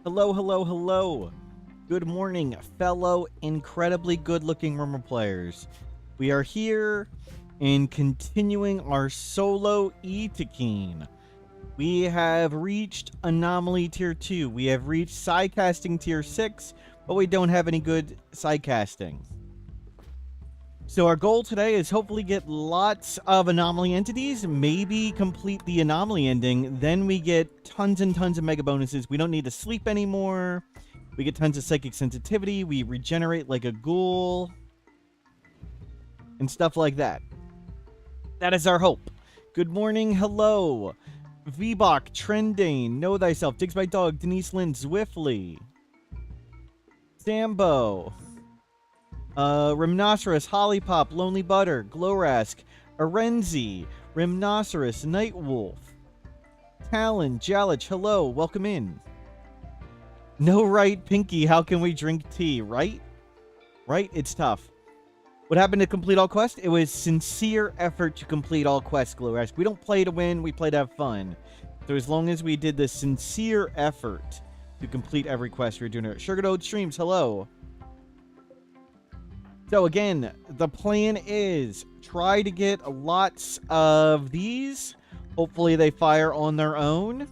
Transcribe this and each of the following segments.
Hello, hello, hello. Good morning, fellow incredibly good-looking Rimworld players. We are here and continuing our solo E-Tekeen. We have reached Anomaly Tier 2. We have reached Sidecasting Tier 6, but we don't have any good sidecasting. So our goal today is hopefully get lots of anomaly entities, maybe complete the anomaly ending, then we get tons and tons of mega bonuses. We don't need to sleep anymore. We get tons of psychic sensitivity. We regenerate like a ghoul. And stuff like that. That is our hope. Good morning, hello. Vbok, Trendane, Know Thyself, Digs My Dog, Denise Lynn, Zwiftly. Sambo. Rhinoceros, Hollypop, Lonely Butter, Glowrask, Arenzi, Rhinoceros, Nightwolf, Talon, Jalich, hello, welcome in. No right, Pinky, how can we drink tea, right? Right? It's tough. What happened to complete all quests? It was sincere effort to complete all quests, Glowrask. We don't play to win, we play to have fun. So as long as we did the sincere effort to complete every quest, we're doing it. Sugar Toad Streams, hello. So again, the plan is try to get lots of these. Hopefully they fire on their own.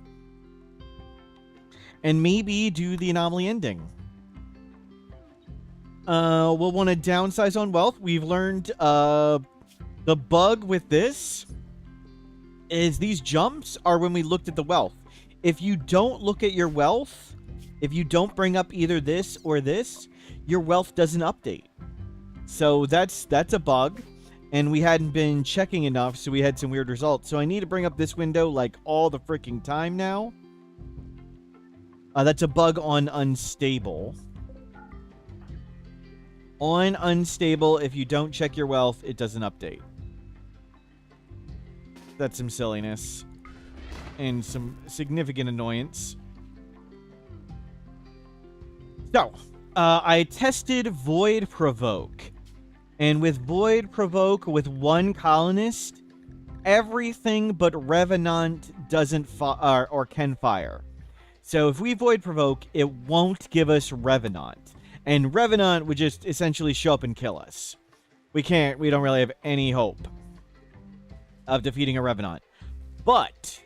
And maybe do the anomaly ending. We'll want to downsize on wealth. We've learned the bug with this is these jumps are when we looked at the wealth. If you don't look at your wealth, if you don't bring up either this or this, your wealth doesn't update. So that's a bug, and we hadn't been checking enough, so we had some weird results. So I need to bring up this window like all the freaking time now. That's a bug on unstable. On unstable, if you don't check your wealth, it doesn't update. That's some silliness and some significant annoyance. So, I tested Void Provoke. And with Void Provoke with one Colonist, everything but Revenant doesn't fire or can fire. So if we Void Provoke, it won't give us Revenant. And Revenant would just essentially show up and kill us. We don't really have any hope of defeating a Revenant. But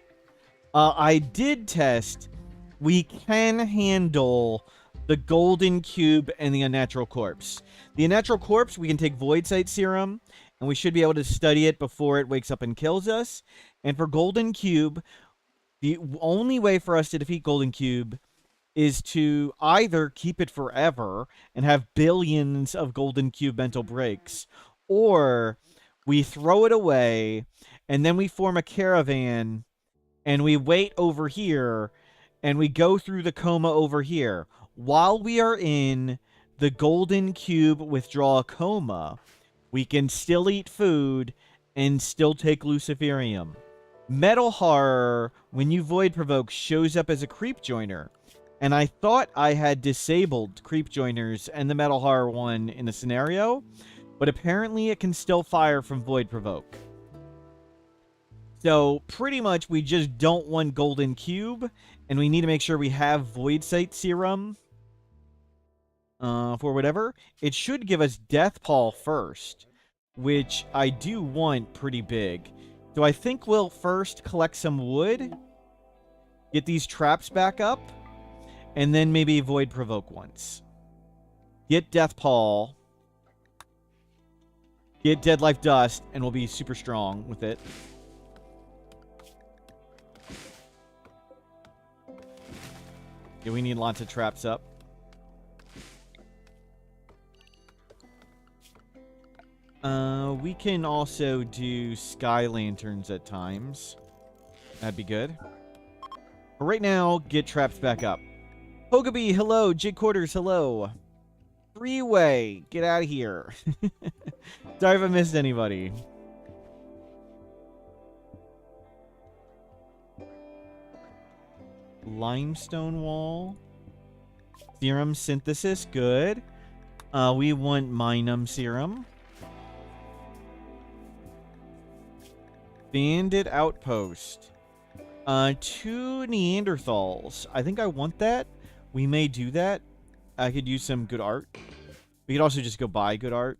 I did test, we can handle the Golden Cube and the Unnatural Corpse. The Unnatural Corpse, we can take Void Sight Serum, and we should be able to study it before it wakes up and kills us. And for Golden Cube, the only way for us to defeat Golden Cube is to either keep it forever and have billions of Golden Cube mental breaks, or we throw it away, and then we form a caravan, and we wait over here, and we go through the coma over here. While we are in the Golden Cube withdrawal coma, we can still eat food and still take Luciferium. Metal Horror, when you Void Provoke, shows up as a Creep Joiner. And I thought I had disabled Creep Joiners and the Metal Horror one in a scenario, but apparently it can still fire from Void Provoke. So pretty much we just don't want Golden Cube, and we need to make sure we have Void Sight Serum. For whatever. It should give us Death Paw first, which I do want pretty big. So I think we'll first collect some wood, get these traps back up, and then maybe Void Provoke once. Get Death Paw, get Dead Life Dust, and we'll be super strong with it. Yeah, we need lots of traps up. We can also do Sky Lanterns at times. That'd be good. But right now, get traps back up. Pogabee, hello. Jig Quarters, hello. Freeway, get out of here. Sorry if I missed anybody. Limestone wall. Serum synthesis, good. We want Minum serum. Bandit outpost. 2 Neanderthals. I think I want that. We may do that. I could use some good art. We could also just go buy good art.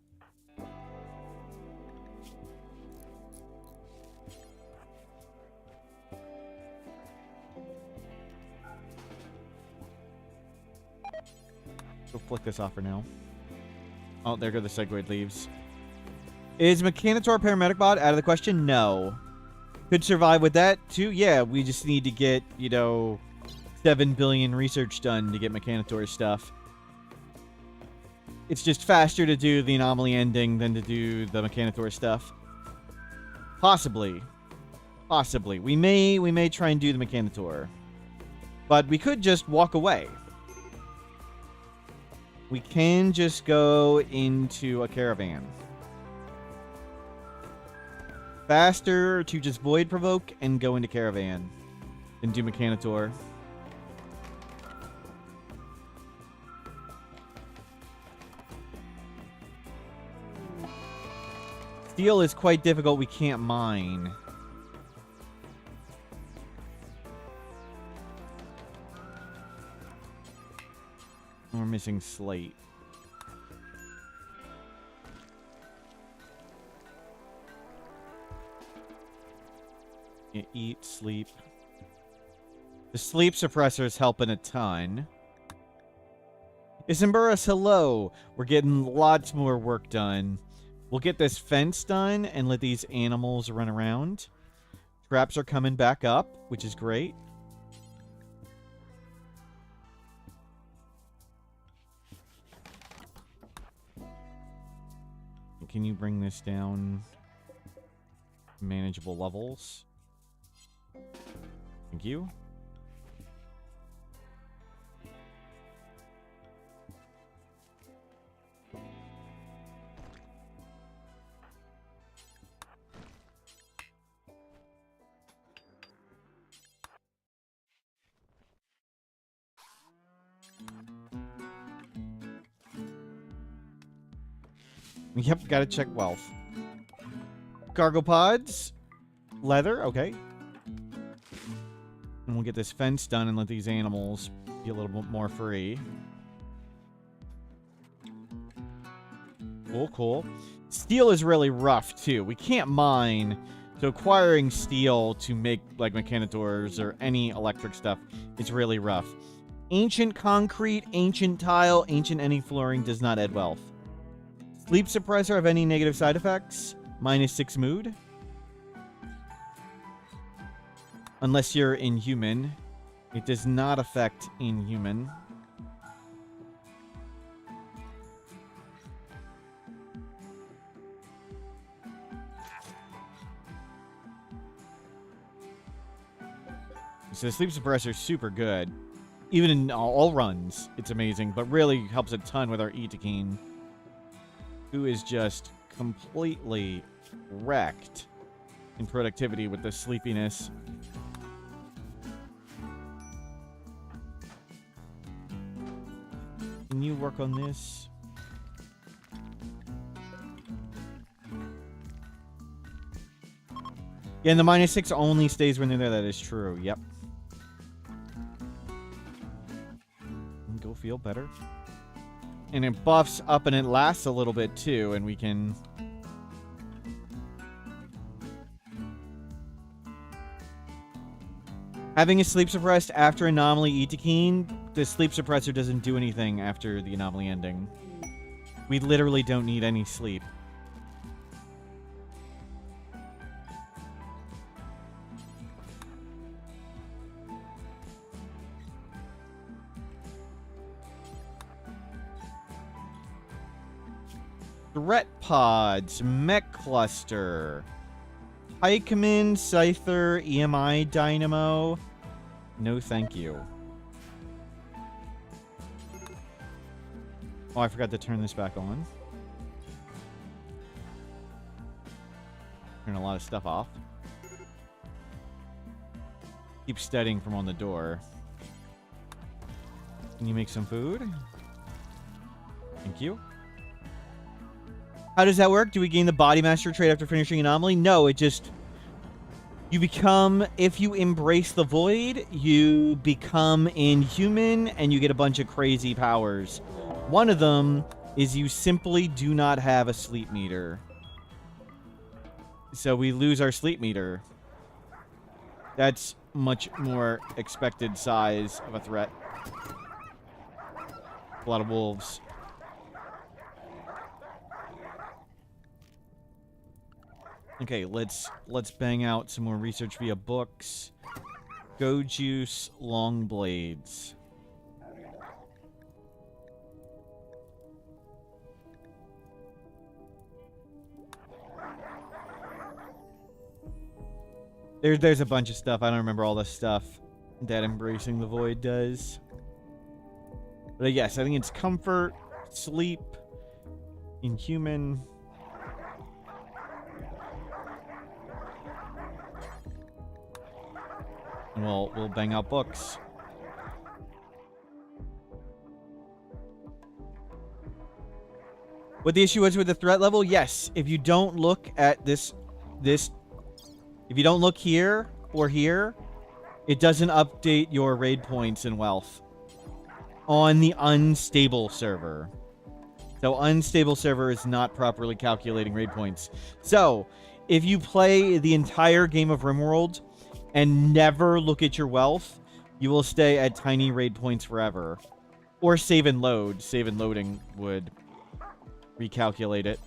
Go flick this off for now. Oh, there go the segued leaves. Is Mechanitor Paramedic Bot out of the question? No. Could survive with that, too? Yeah, we just need to get, you know, 7 billion research done to get Mechanitor stuff. It's just faster to do the anomaly ending than to do the Mechanitor stuff. Possibly. Possibly. We may try and do the Mechanitor. But we could just walk away. We can just go into a caravan. Faster to just Void Provoke and go into caravan than do Mechanitor. Steel is quite difficult. We can't mine. We're missing slate. You eat, sleep. The sleep suppressor is helping a ton. Isamburus, hello. We're getting lots more work done. We'll get this fence done and let these animals run around. Traps are coming back up, which is great. Can you bring this down? Manageable levels. Thank you. Yep, gotta check wealth. Cargo pods. Leather, okay. And we'll get this fence done and let these animals be a little bit more free. Cool, cool. Steel is really rough, too. We can't mine, so acquiring steel to make, like, Mechanitors or any electric stuff is really rough. Ancient concrete, ancient tile, ancient any flooring does not add wealth. Sleep suppressor have any negative side effects? -6 mood. Unless you're inhuman. It does not affect inhuman. So the sleep suppressor is super good. Even in all runs, it's amazing. But really helps a ton with our Itakine, who is just completely wrecked in productivity with the sleepiness. Can you work on this? Yeah, and the -6 only stays when they're there. That is true. Yep. Go feel better. And it buffs up and it lasts a little bit too, and we can... Having a sleep suppressed after anomaly Itakine, the sleep suppressor doesn't do anything after the anomaly ending. We literally don't need any sleep. Threat pods, mech cluster, Pikeman, Scyther, EMI Dynamo. No, thank you. Oh, I forgot to turn this back on. Turn a lot of stuff off. Keep studying from on the door. Can you make some food? Thank you. How does that work? Do we gain the Body Master trait after finishing Anomaly? No, it just... You become, if you embrace the void, you become inhuman and you get a bunch of crazy powers. One of them is you simply do not have a sleep meter. So we lose our sleep meter. That's much more expected size of a threat. A lot of wolves. Okay, let's bang out some more research via books. Go juice long blades. There's a bunch of stuff. I don't remember all the stuff that embracing the void does. But yes, I think it's comfort, sleep, inhuman. And we'll bang out books. What the issue was with the threat level? Yes, if you don't look at this, if you don't look here or here, it doesn't update your raid points and wealth on the unstable server. So unstable server is not properly calculating raid points. So if you play the entire game of Rimworld and never look at your wealth, you will stay at tiny raid points forever. Or save and load. Save and loading would recalculate it.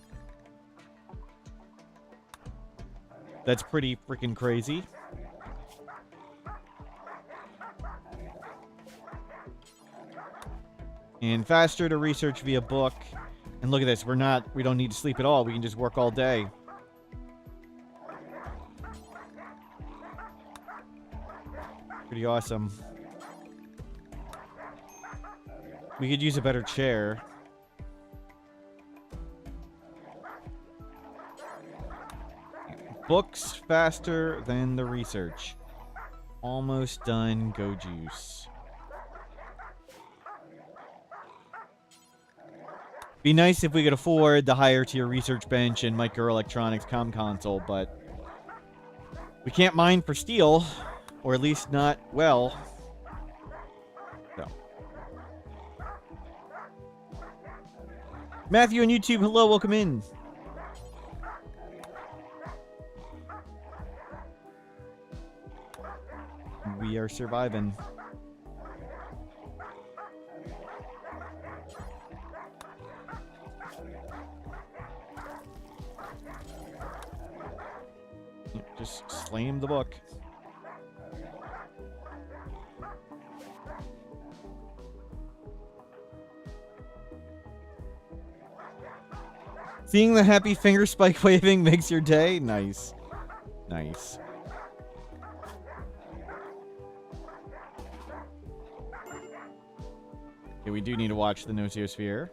That's pretty freaking crazy. And faster to research via book. And look at this, we don't need to sleep at all. We can just work all day. Pretty awesome. We could use a better chair. Books faster than the research. Almost done. Go juice. Be nice if we could afford the higher tier research bench and microelectronics comm console, but we can't mine for steel, or at least not well. So. Matthew on YouTube, hello, welcome in. We are surviving. Just slam the book. Seeing the happy finger spike waving makes your day? Nice. Nice. Okay, we do need to watch the Nosiosphere.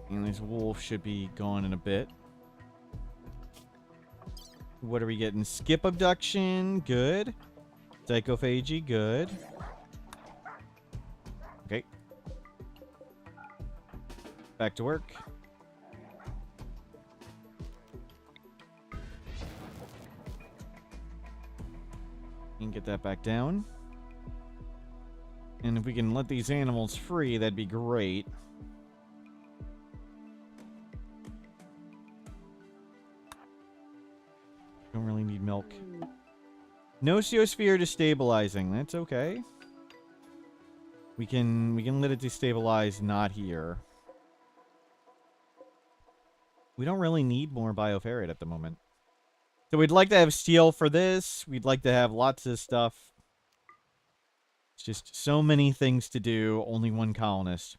And this wolf should be gone in a bit. What are we getting? Skip abduction, good. Psychophagy, good. Okay. Back to work. And get that back down. And if we can let these animals free, that'd be great. Don't really need milk. Nosiosphere destabilizing. That's okay. We can let it destabilize, not here. We don't really need more bioferrite at the moment. So we'd like to have steel for this. We'd like to have lots of stuff. It's just so many things to do. Only one colonist.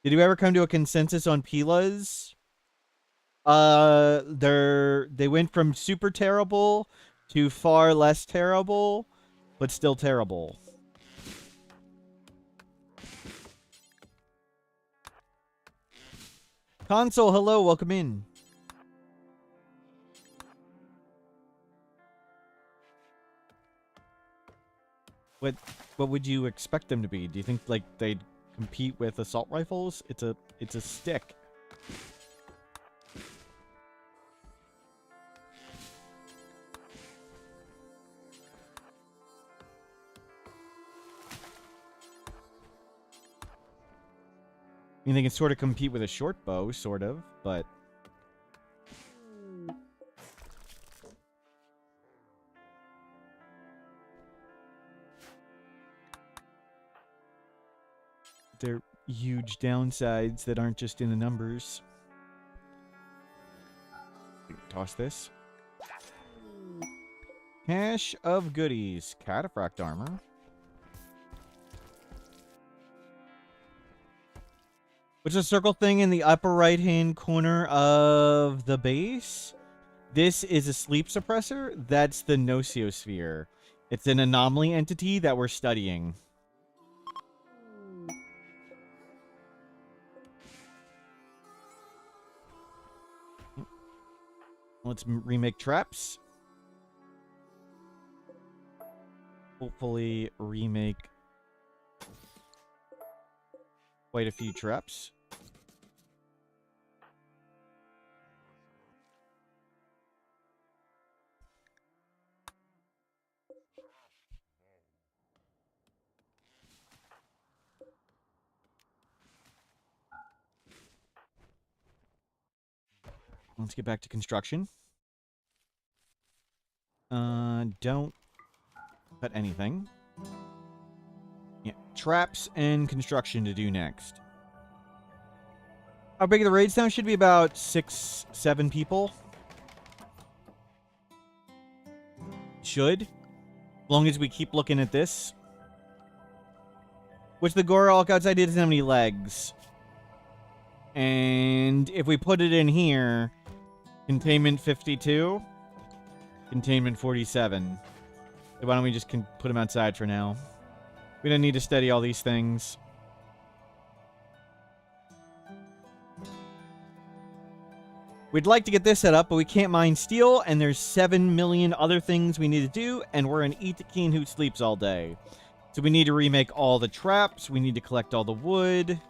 Did you ever come to a consensus on Pilas? They went from super terrible to far less terrible, but still terrible. Console, hello, welcome in. What would you expect them to be? Do you think like they'd compete with assault rifles? It's a stick. I mean, they can sort of compete with a short bow, sort of, but... They're huge downsides that aren't just in the numbers. Toss this. Cache of goodies. Cataphract armor. Which is a circle thing in the upper right-hand corner of the base. This is a sleep suppressor. That's the Nociosphere. It's an anomaly entity that we're studying. Let's remake traps. Hopefully remake quite a few traps. Let's get back to construction. Don't cut anything. Yeah, traps and construction to do next. How big are the raids now? Should be about 6, 7 people. Should. As long as we keep looking at this. Which the Gorok outside doesn't have any legs. And if we put it in here, containment 52, containment 47. So why don't we just put them outside for now? We don't need to study all these things. We'd like to get this set up, but we can't mine steel, and there's 7 million other things we need to do, and we're an Itakin who sleeps all day. So we need to remake all the traps, we need to collect all the wood.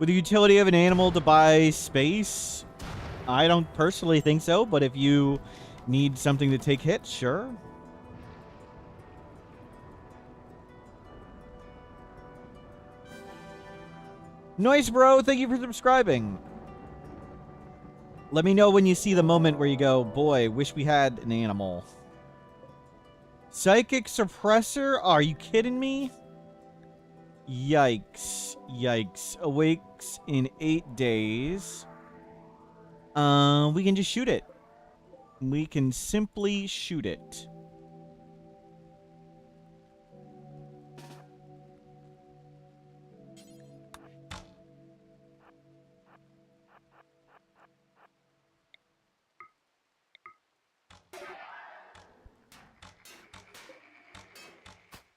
Would the utility of an animal to buy space? I don't personally think so, but if you need something to take hits, sure. Nice, bro. Thank you for subscribing. Let me know when you see the moment where you go, boy, wish we had an animal. Psychic suppressor? Are you kidding me? Yikes. Yikes. Awakes in 8 days. We can just shoot it. We can simply shoot it.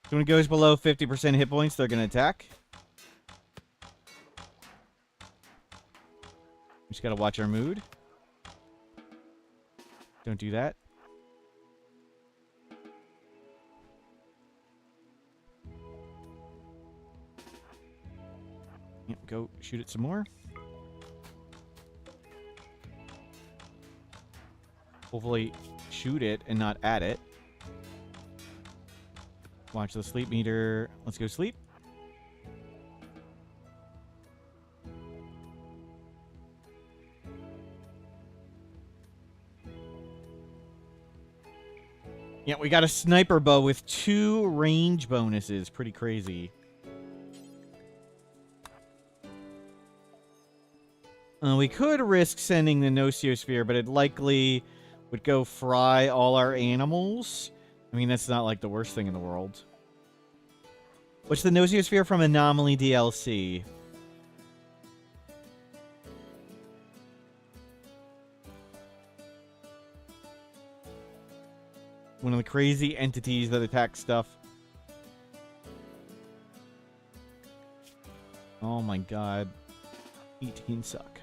So when it goes below 50% hit points, they're going to attack. We just got to watch our mood. Don't do that. Yep, go shoot it some more. Hopefully shoot it and not at it. Watch the sleep meter. Let's go sleep. Yeah, we got a sniper bow with 2 range bonuses. Pretty crazy. We could risk sending the Nociosphere, but it likely would go fry all our animals. I mean, that's not like the worst thing in the world. What's the Nociosphere from Anomaly DLC? One of the crazy entities that attack stuff. Oh my god. 18 suck.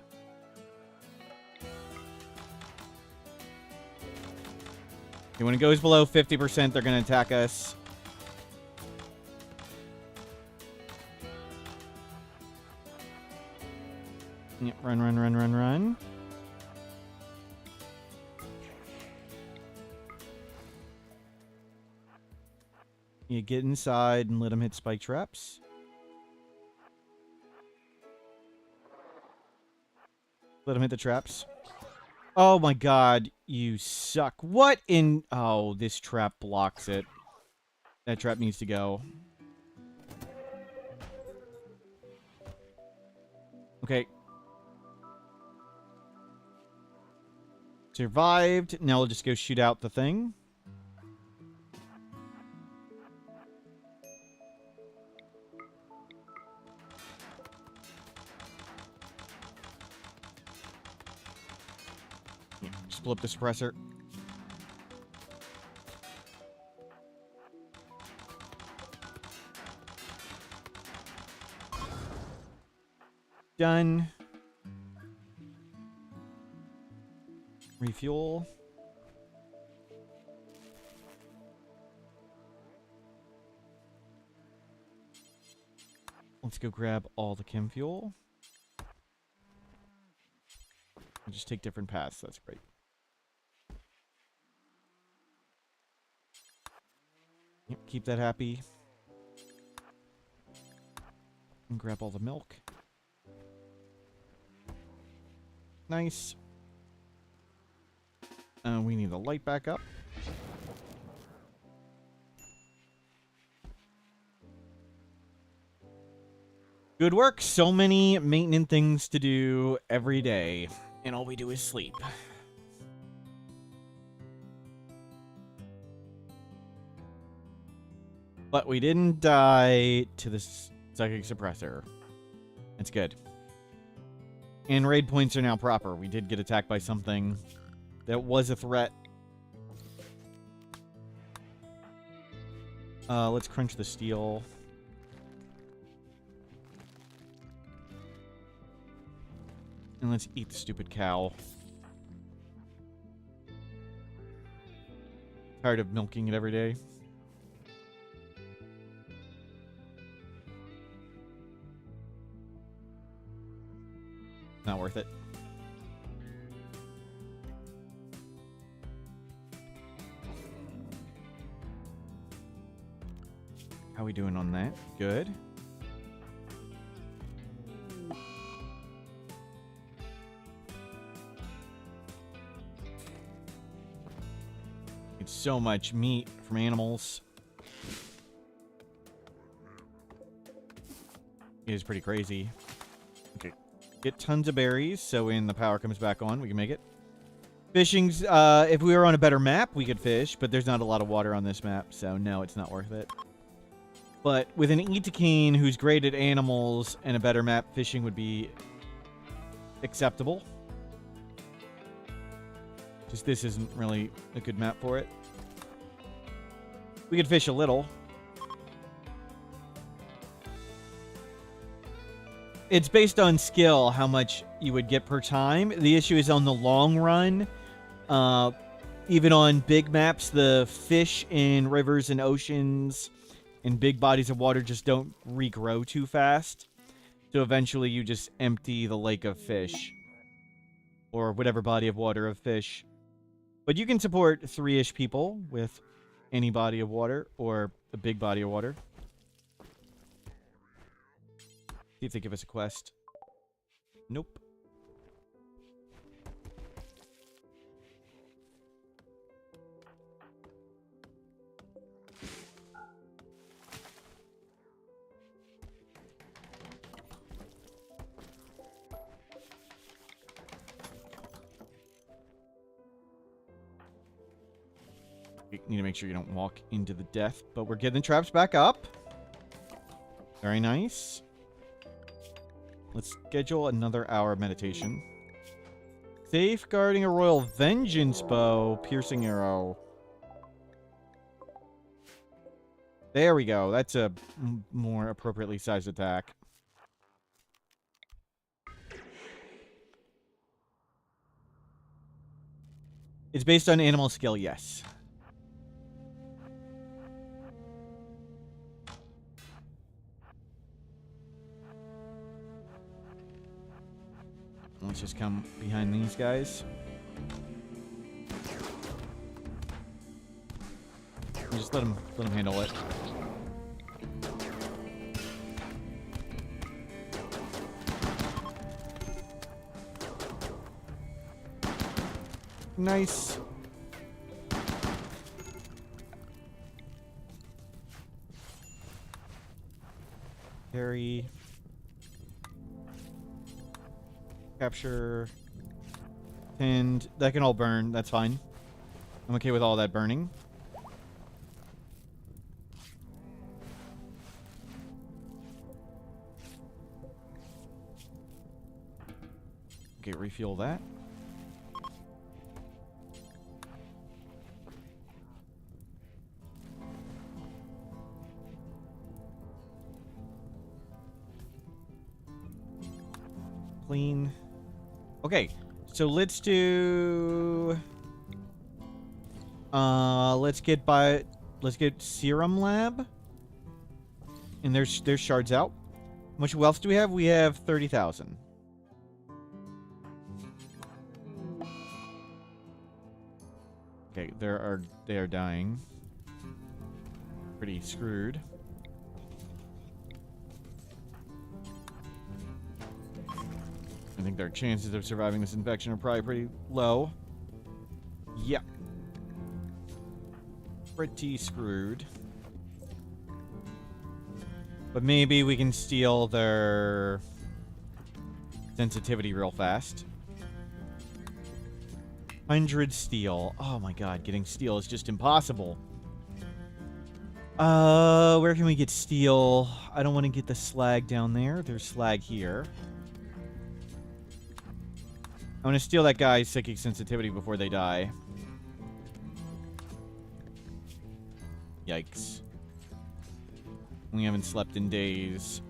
Okay, when it goes below 50%, they're going to attack us. Yep, run, run, run, run, run. You get inside and let them hit spike traps. Let them hit the traps. Oh my god, you suck. What in... Oh, this trap blocks it. That trap needs to go. Okay. Survived. Now we'll just go shoot out the thing. Just blow up the suppressor. Done. Refuel. Let's go grab all the chem fuel. We'll just take different paths. That's great. Yep, keep that happy. And grab all the milk. Nice. We need the light back up. Good work. So many maintenance things to do every day. And all we do is sleep. But we didn't die to the psychic suppressor. That's good. And raid points are now proper. We did get attacked by something that was a threat. Let's crunch the steel. And let's eat the stupid cow. Tired of milking it every day. Not worth it. How we doing on that? Good. It's so much meat from animals. It is pretty crazy. Okay. Get tons of berries, so when the power comes back on, we can make it. Fishing's, if we were on a better map, we could fish, but there's not a lot of water on this map, so no, it's not worth it. But with an Itakeen who's great at animals and a better map, fishing would be acceptable. Just this isn't really a good map for it. We could fish a little. It's based on skill, how much you would get per time. The issue is on the long run. Even on big maps, the fish in rivers and oceans and big bodies of water just don't regrow too fast. So eventually you just empty the lake of fish. Or whatever body of water of fish. But you can support 3-ish people with any body of water or a big body of water. See if they give us a quest. Nope. You need to make sure you don't walk into the death, but we're getting the traps back up. Very nice. Let's schedule another hour of meditation. Safeguarding a royal vengeance bow, piercing arrow. There we go. That's a more appropriately sized attack. It's based on animal skill, yes. Let's just come behind these guys. And just let them handle it. Nice. Carry. Capture. And that can all burn. That's fine. I'm okay with all that burning. Okay, refuel that. Clean. Okay, so let's do... let's get Serum Lab. And there's shards out. How much wealth do we have? We have 30,000. Okay, they are dying. Pretty screwed. I think their chances of surviving this infection are probably pretty low. Yep. Pretty screwed. But maybe we can steal their sensitivity real fast. 100 steel. Oh my god, getting steel is just impossible. Where can we get steel? I don't want to get the slag down there. There's slag here. I want to steal that guy's psychic sensitivity before they die. Yikes. We haven't slept in days.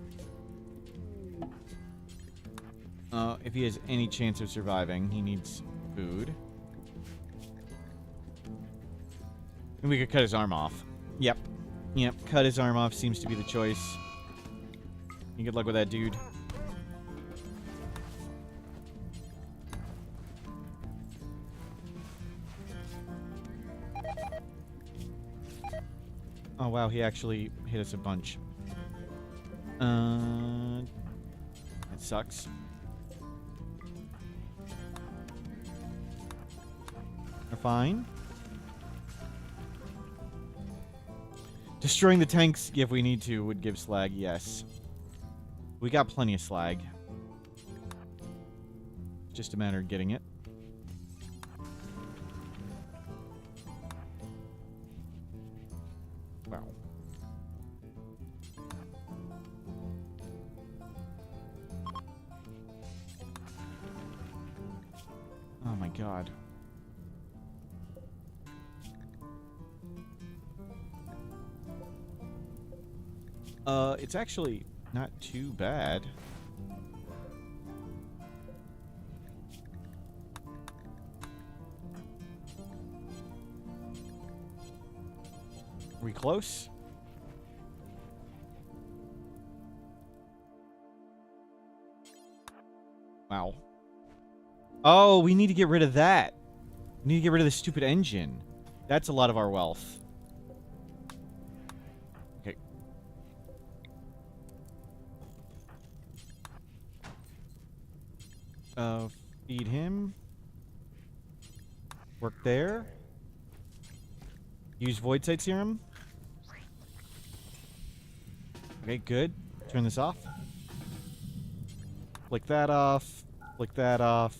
If he has any chance of surviving, he needs food. And we could cut his arm off. Yep. Yep, cut his arm off seems to be the choice. You good luck with that, dude. Oh, wow, he actually hit us a bunch. That sucks. We're fine. Destroying the tanks if we need to would give slag, yes. We got plenty of slag. Just a matter of getting it. Wow. Oh my god. It's actually not too bad. Are we close? Wow. Oh, we need to get rid of that. We need to get rid of the stupid engine. That's a lot of our wealth. Okay. Feed him. Work there. Use Void Sight Serum. Okay, good. Turn this off. Flick that off. Flick that off.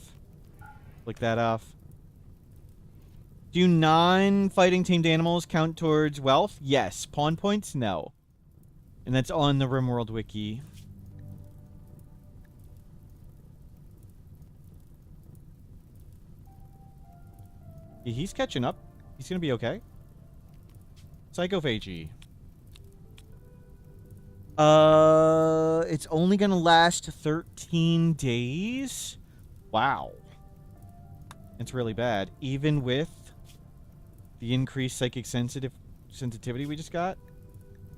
Flick that off. Do non-fighting tamed animals count towards wealth? Yes. Pawn points? No. And that's on the Rimworld wiki. Yeah, he's catching up. He's gonna be okay. Psychophagy. It's only gonna last 13 days? Wow. It's really bad. Even with the increased psychic sensitivity we just got?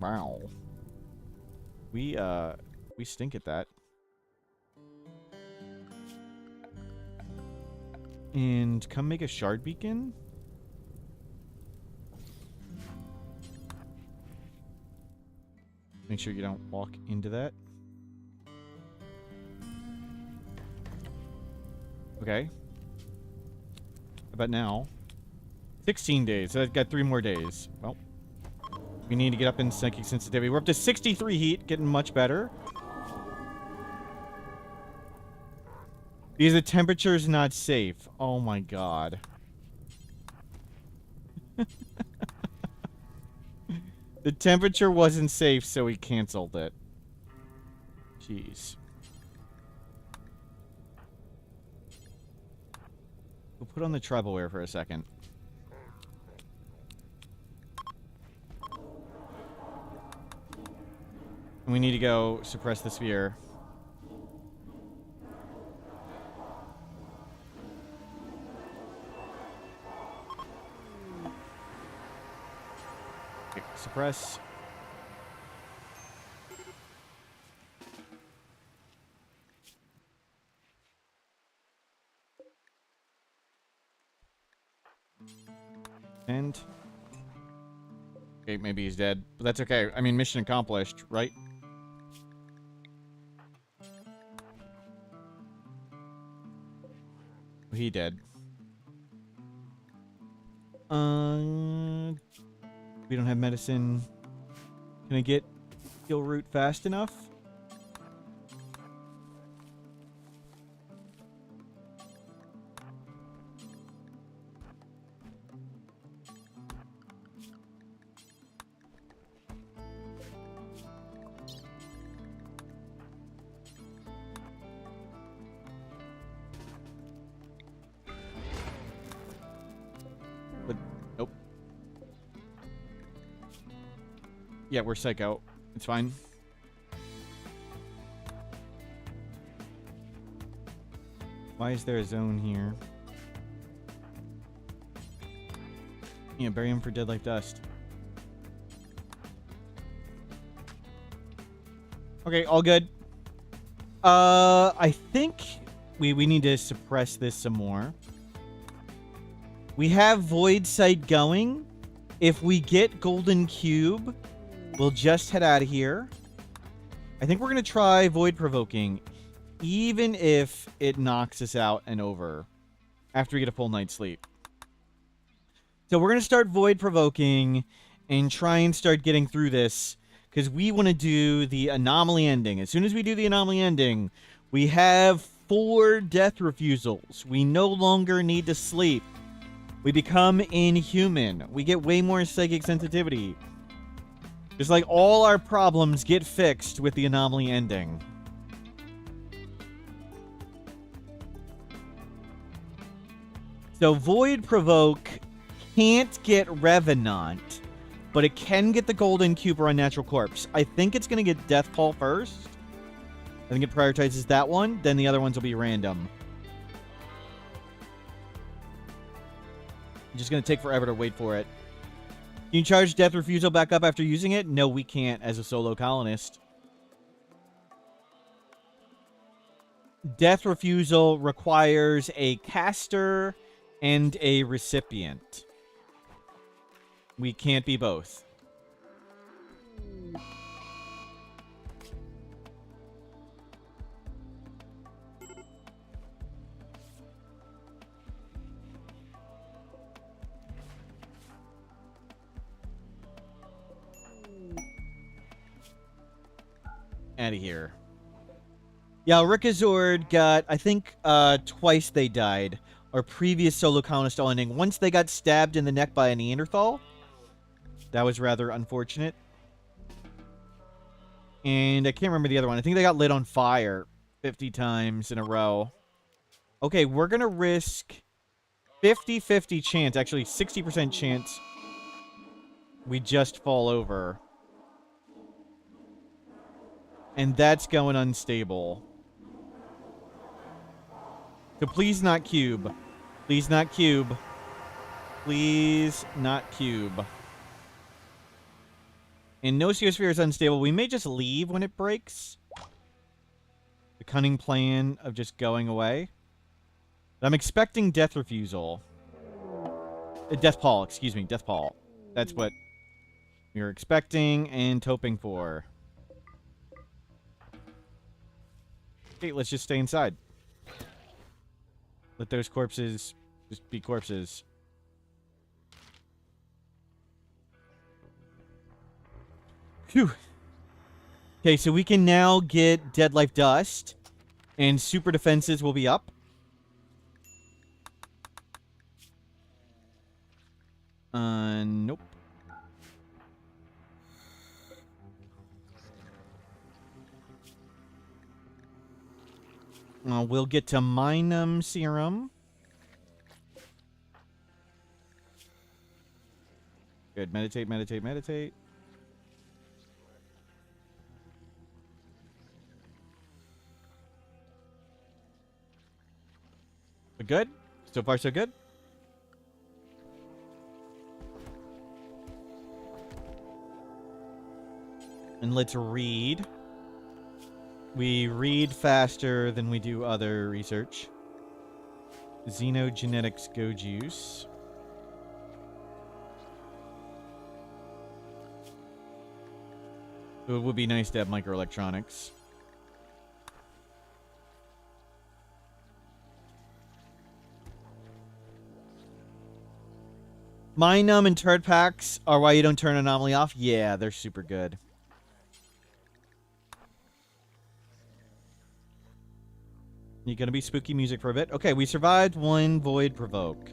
Wow. We stink at that. And come make a shard beacon? Make sure you don't walk into that. Okay. about now? 16 days. So I've got 3 more days. Well, we need to get up in psychic sensitivity. We're up to 63 heat, getting much better. Because the temperature's not safe. Oh my god. The temperature wasn't safe, so we canceled it. Jeez. We'll put on the tribal wear for a second. And we need to go suppress the sphere. Okay, suppress. And... okay, maybe he's dead. But that's okay. I mean, mission accomplished, right? He dead. We don't have medicine. Can I get heal root fast enough? Yeah, we're psycho. It's fine. Why is there a zone here? Yeah, bury him for dead like dust. Okay, all good. I think we need to suppress this some more. We have Void Sight going. If we get Golden Cube, we'll just head out of here. I think we're going to try Void Provoking, even if it knocks us out and over after we get a full night's sleep. So we're going to start Void Provoking and try and start getting through this, because we want to do the anomaly ending. As soon as we do the anomaly ending, we have 4 death refusals. We no longer need to sleep. We become inhuman. We get way more psychic sensitivity. Just like all our problems get fixed with the anomaly ending. So Void Provoke can't get Revenant, but it can get the Golden Cube or Unnatural Corpse. I think it's going to get Death Call first. I think it prioritizes that one. Then the other ones will be random. Just going to take forever to wait for it. Can you charge Death Refusal back up after using it? No, we can't as a solo colonist. Death Refusal requires a caster and a recipient. We can't be both. Out of here. Yeah, Ricazord got, I think, twice they died. Our previous solo colonist ending. Once they got stabbed in the neck by a Neanderthal. That was rather unfortunate. And I can't remember the other one. I think they got lit on fire 50 times in a row. Okay, we're going to risk 50-50 chance, actually 60% chance we just fall over. And that's going unstable. So please not cube. Please not cube. Please not cube. And no Geosphere is unstable. We may just leave when it breaks. The cunning plan of just going away. But I'm expecting Death Refusal. Death Pall, excuse me. Death Pall. That's what we were expecting and hoping for. Okay, let's just stay inside. Let those corpses Just be corpses. Phew. Okay, so we can now get Dead Life Dust, and super defenses will be up. Nope. We'll get to Minum Serum. Good. Meditate, meditate, meditate. But good? So far, so good? And let's read. We read faster than we do other research. Xenogenetics Go Juice. So it would be nice to have microelectronics. Minum and turd packs are why you don't turn Anomaly off? Yeah, they're super good. You gonna be spooky music for a bit? Okay, we survived one Void Provoke.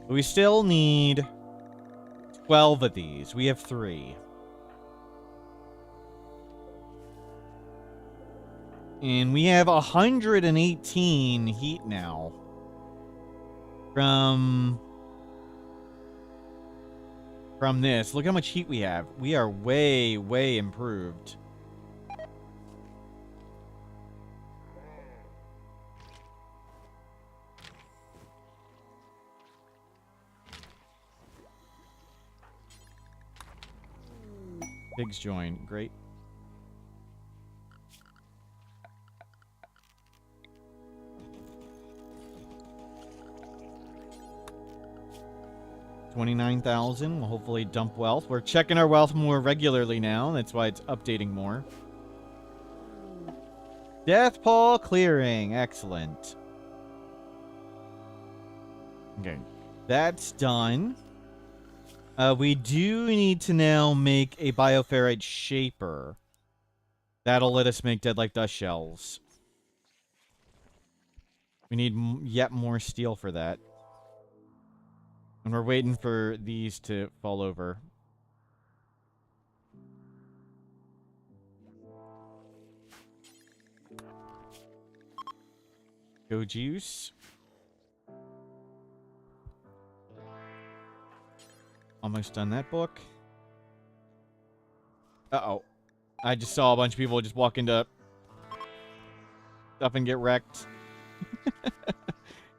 We still need 12 of these. We have 3. And we have 118 heat now. From this. Look how much heat we have. We are way, way improved. Pigs join. Great. $29,000 will hopefully dump wealth. We're checking our wealth more regularly now. That's why it's updating more. Death Paw clearing. Excellent. Okay. That's done. We do need to now make a bioferrite shaper. That'll let us make Dead Life Dust shells. We need yet more steel for that. And we're waiting for these to fall over. Go juice. Almost done that book. Uh-oh. I just saw a bunch of people just walk into stuff and get wrecked.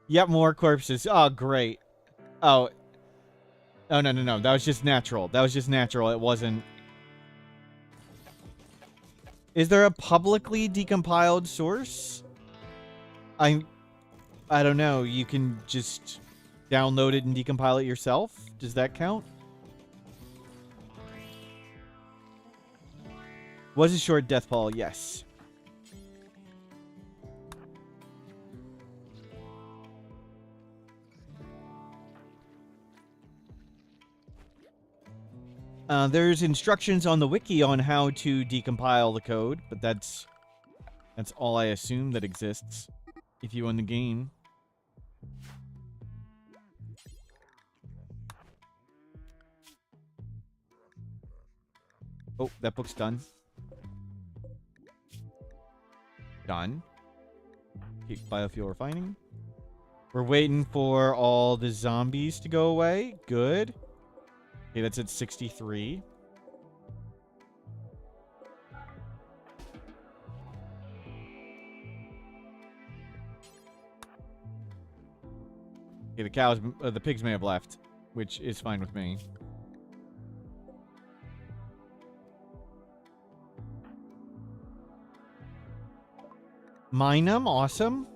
Yep, more corpses. Oh, great. Oh. Oh, no, no, no. That was just natural. That was just natural. It wasn't... Is there a publicly decompiled source? I don't know. You can just download it and decompile it yourself? Does that count? Was a short death ball, yes. There's instructions on the wiki on how to decompile the code, but that's all I assume that exists if you own the game. Oh, that book's done. Done. Keep biofuel refining. We're waiting for all the zombies to go away. Good. Okay, that's at 63. Okay, the pigs may have left, which is fine with me. Minum, awesome.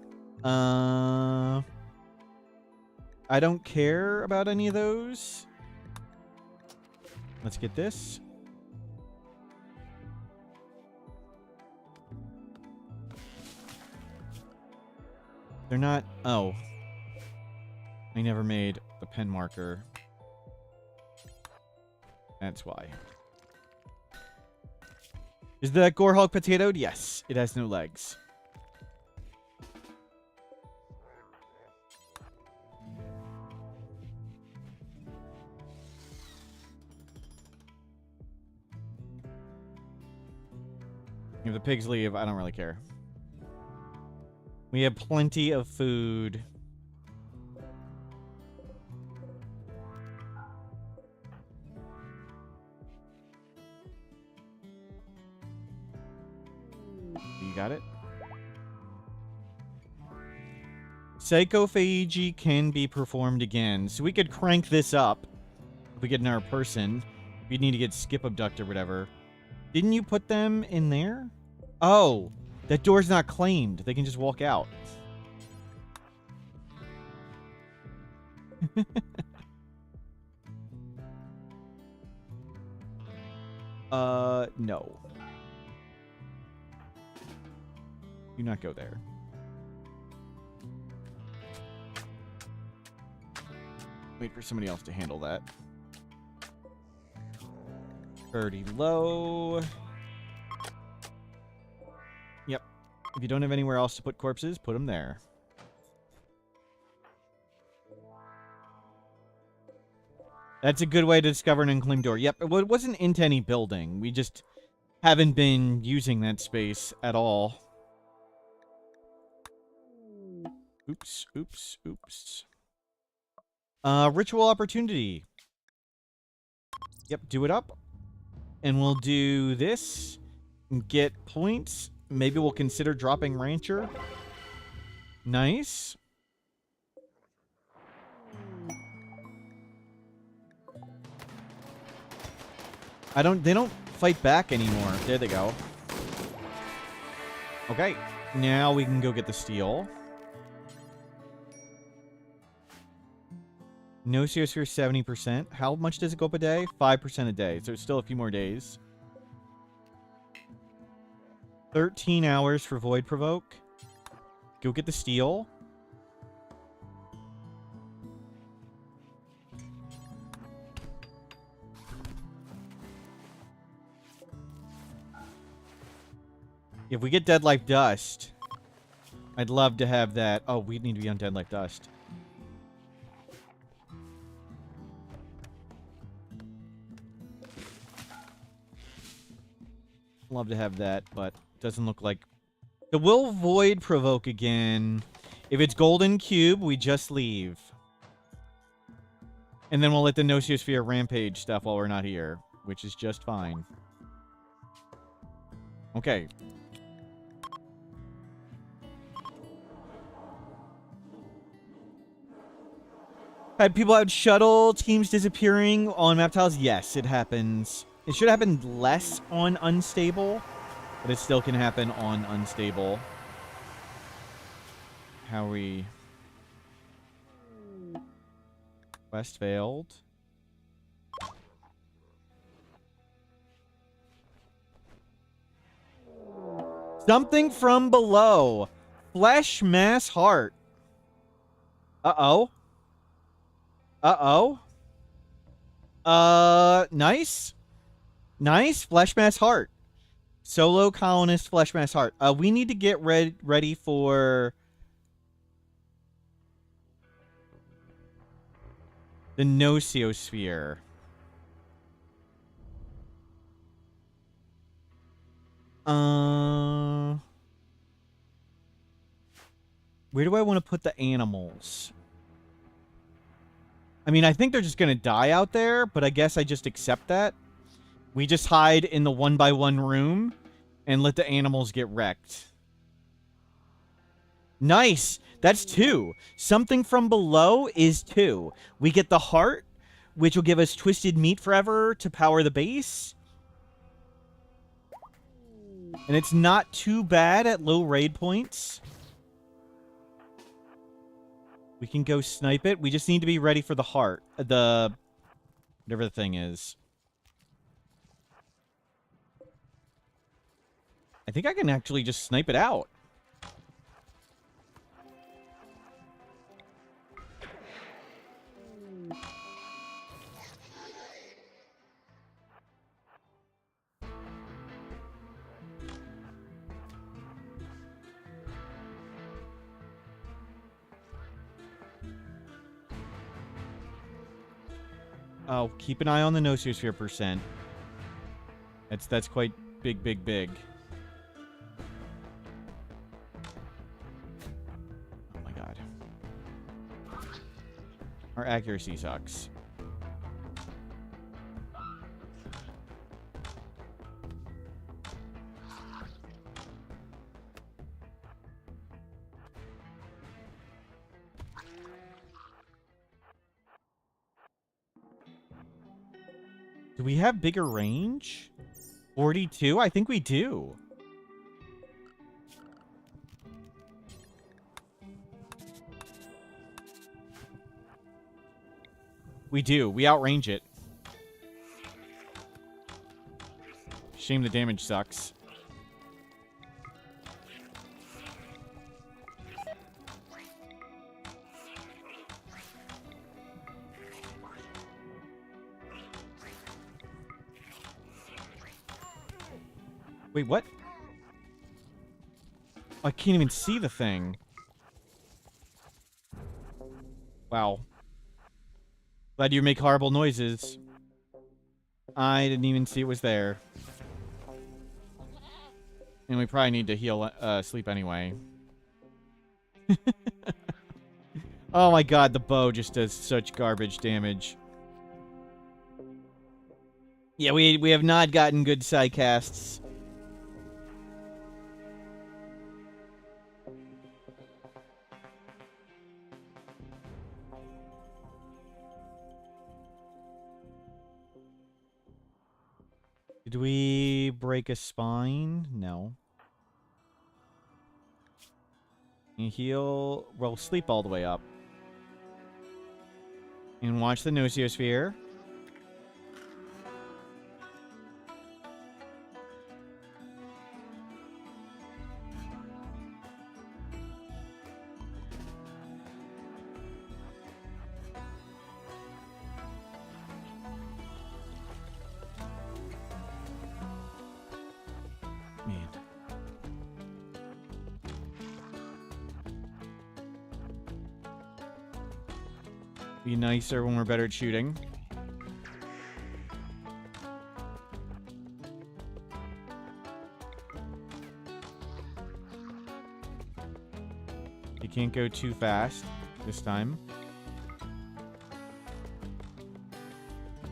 I don't care about any of those. Let's get this. They're not... Oh. I never made the pen marker. That's why. Is the Gorehog potatoed? Yes. It has no legs. If the pigs leave, I don't really care. We have plenty of food. You got it? Psychophagy can be performed again. So we could crank this up. If we get another person. We'd need to get skip abduct or whatever. Didn't you put them in there? Oh, that door's not claimed. They can just walk out. No. Do not go there. Wait for somebody else to handle that. 30 low. Yep. If you don't have anywhere else to put corpses, put them there. That's a good way to discover an unclaimed door. Yep, it wasn't into any building. We just haven't been using that space at all. Oops, oops, oops. Ritual opportunity. Yep, do it up. And we'll do this. Get points. Maybe we'll consider dropping Rancher. Nice. They don't fight back anymore. There they go. Okay. Now we can go get the steel. No Sphere 70%. How much does it go up a day? 5% a day. So it's still a few more days. 13 hours for Void Provoke. Go get the steel. If we get Dead Life Dust, I'd love to have that. Oh, we need to be on Dead Life Dust. Love to have that, but doesn't look like... The will Void Provoke again. If it's Golden Cube, we just leave. And then we'll let the Nosiosphere Rampage stuff while we're not here, which is just fine. Okay. Had people had shuttle teams disappearing on map tiles? Yes, it happens. It should happen less on unstable, but it still can happen on unstable. How are we... Quest failed. Something from below. Flesh, mass, heart. Uh-oh. Uh-oh. Nice. Nice. Flesh, mass, heart. Solo colonist, flesh, mass, heart. We need to get ready for... the Nosiosphere. Where do I want to put the animals? I mean, I think they're just going to die out there, but I guess I just accept that. We just hide in the 1x1 room and let the animals get wrecked. Nice! That's 2. Something from below is 2. We get the heart, which will give us Twisted Meat forever to power the base. And it's not too bad at low raid points. We can go snipe it. We just need to be ready for the heart. The... whatever the thing is. I think I can actually just snipe it out. Oh, keep an eye on the Nososphere percent. That's quite big. Oh my god. Our accuracy sucks. Do we have bigger range? 42? I think we do. We do. We outrange it. Shame the damage sucks. Wait, what? I can't even see the thing. Wow. Glad you make horrible noises. I didn't even see it was there. And we probably need to heal sleep anyway. Oh my god, the bow just does such garbage damage. Yeah, we have not gotten good sidecasts. Did we break a spine? No. You heal... Well, sleep all the way up. And watch the Nososphere. Man. Be nicer when we're better at shooting. You can't go too fast this time.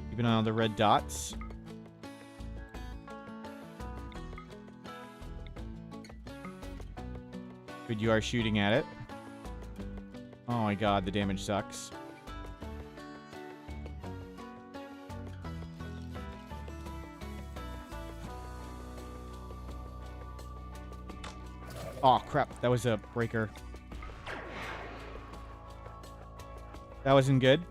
Keep an eye on the red dots. Good, you are shooting at it. Oh my god, the damage sucks. Oh crap, that was a breaker. That wasn't good.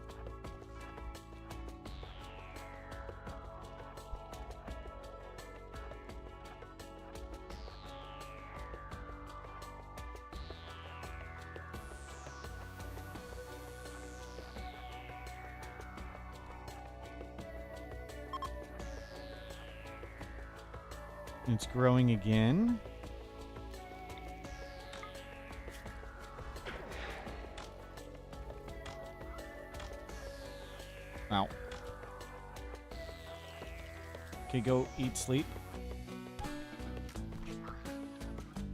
It's growing again. Wow. Okay, go eat, sleep.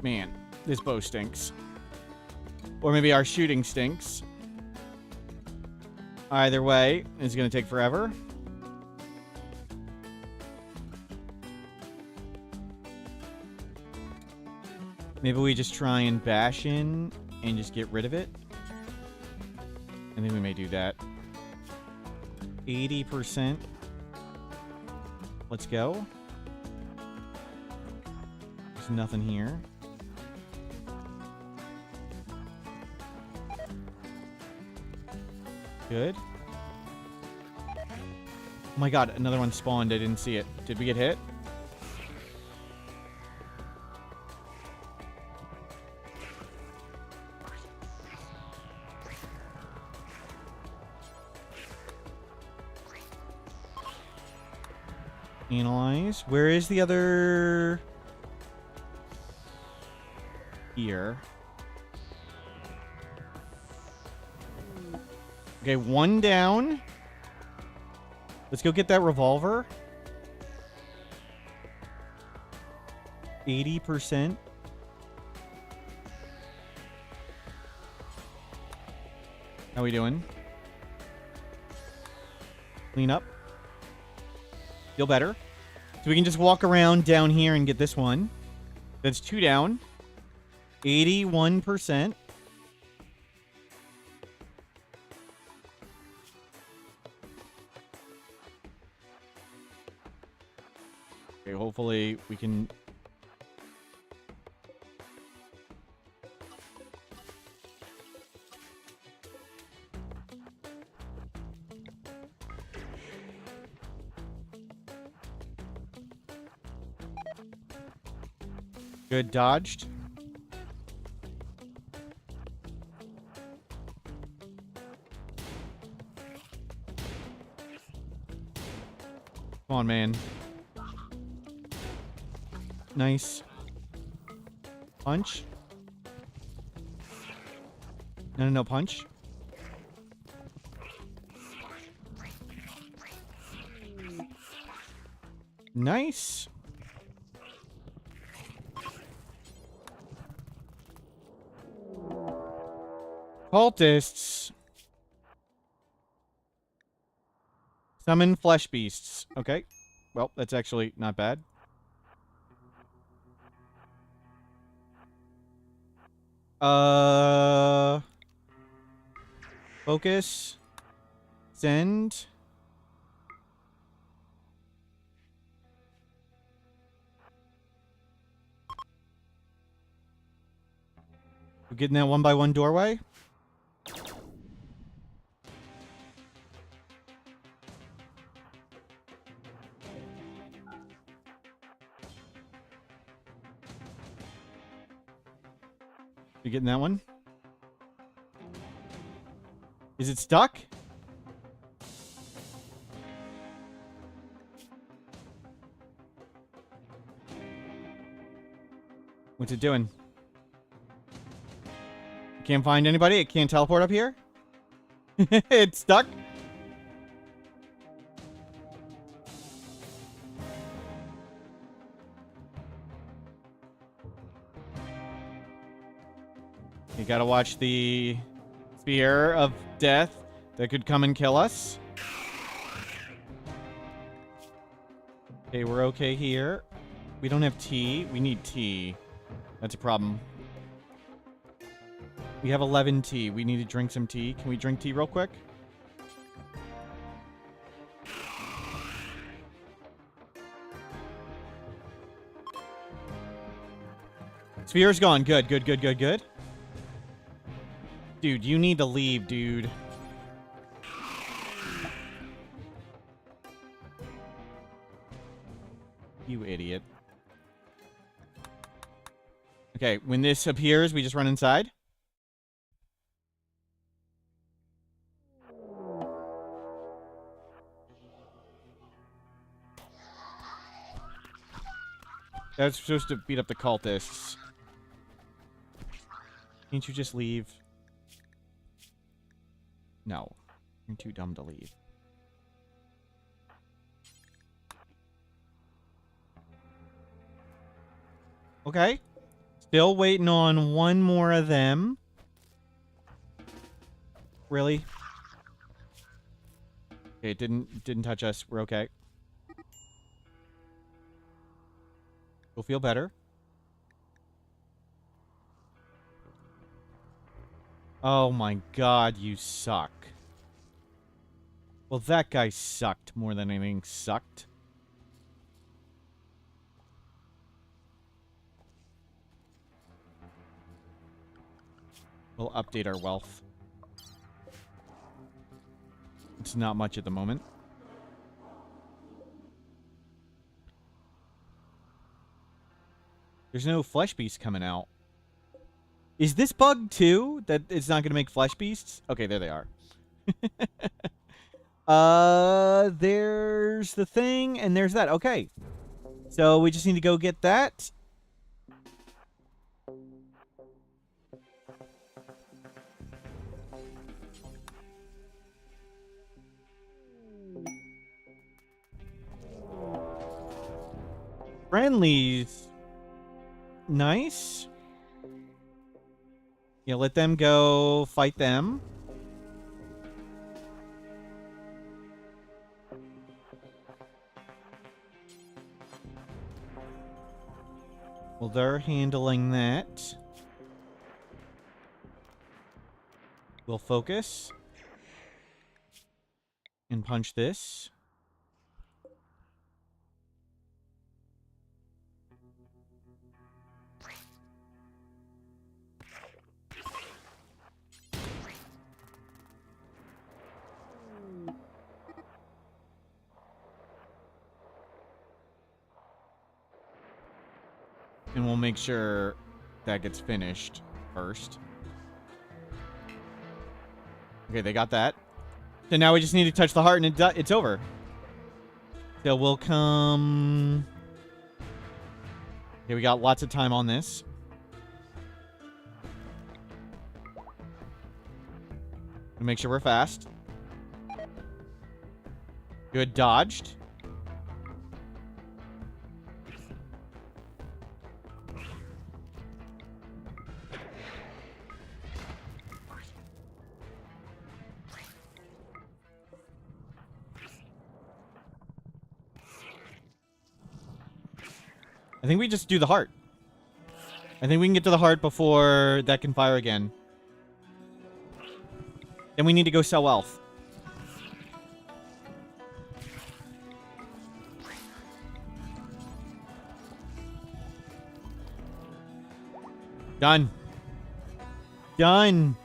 Man, this bow stinks. Or maybe our shooting stinks. Either way, it's going to take forever. Maybe we just try and bash in and just get rid of it. I think we may do that. 80%. Let's go. There's nothing here. Good. Oh my god, another one spawned. I didn't see it. Did we get hit? Analyze. Where is the other... Here. Okay, one down. Let's go get that revolver. 80%. How we doing? Clean up. Feel better. So we can just walk around down here and get this one. That's 2 down. 81%. Okay, hopefully we can... Good, dodged. Come on, man. Nice. Punch. No, punch. Nice. Cultists. Summon flesh beasts. Okay. Well, that's actually not bad. Focus. Send. We're getting that 1x1 doorway. You getting that one? Is it stuck? What's it doing? Can't find anybody? It can't teleport up here? It's stuck? You gotta watch the spear of death that could come and kill us. Okay, we're okay here. We don't have tea. We need tea. That's a problem. We have 11 tea. We need to drink some tea. Can we drink tea real quick? Spear's gone. Good, good, good, good, good. Dude, you need to leave, dude. You idiot. Okay, when this appears, we just run inside. That's supposed to beat up the cultists. Can't you just leave? No. You're too dumb to leave. Okay. Still waiting on one more of them. Really? Okay, it didn't touch us. We're okay. We'll feel better. Oh my god, you suck. Well, that guy sucked more than anything sucked. We'll update our wealth. It's not much at the moment. There's no flesh beast coming out. Is this bug too? That it's not going to make flesh beasts? Okay, there they are. There's the thing, and there's that. Okay. So we just need to go get that. Friendlies. Nice. Yeah, let them go fight them. Well, they're handling that. We'll focus. And punch this. And we'll make sure that gets finished first. Okay, they got that. So now we just need to touch the heart and it's over. So we'll come... Okay, we got lots of time on this. Make sure we're fast. Good, dodged. I think we just do the heart. I think we can get to the heart before that can fire again. Then we need to go sell wealth. Done. Done.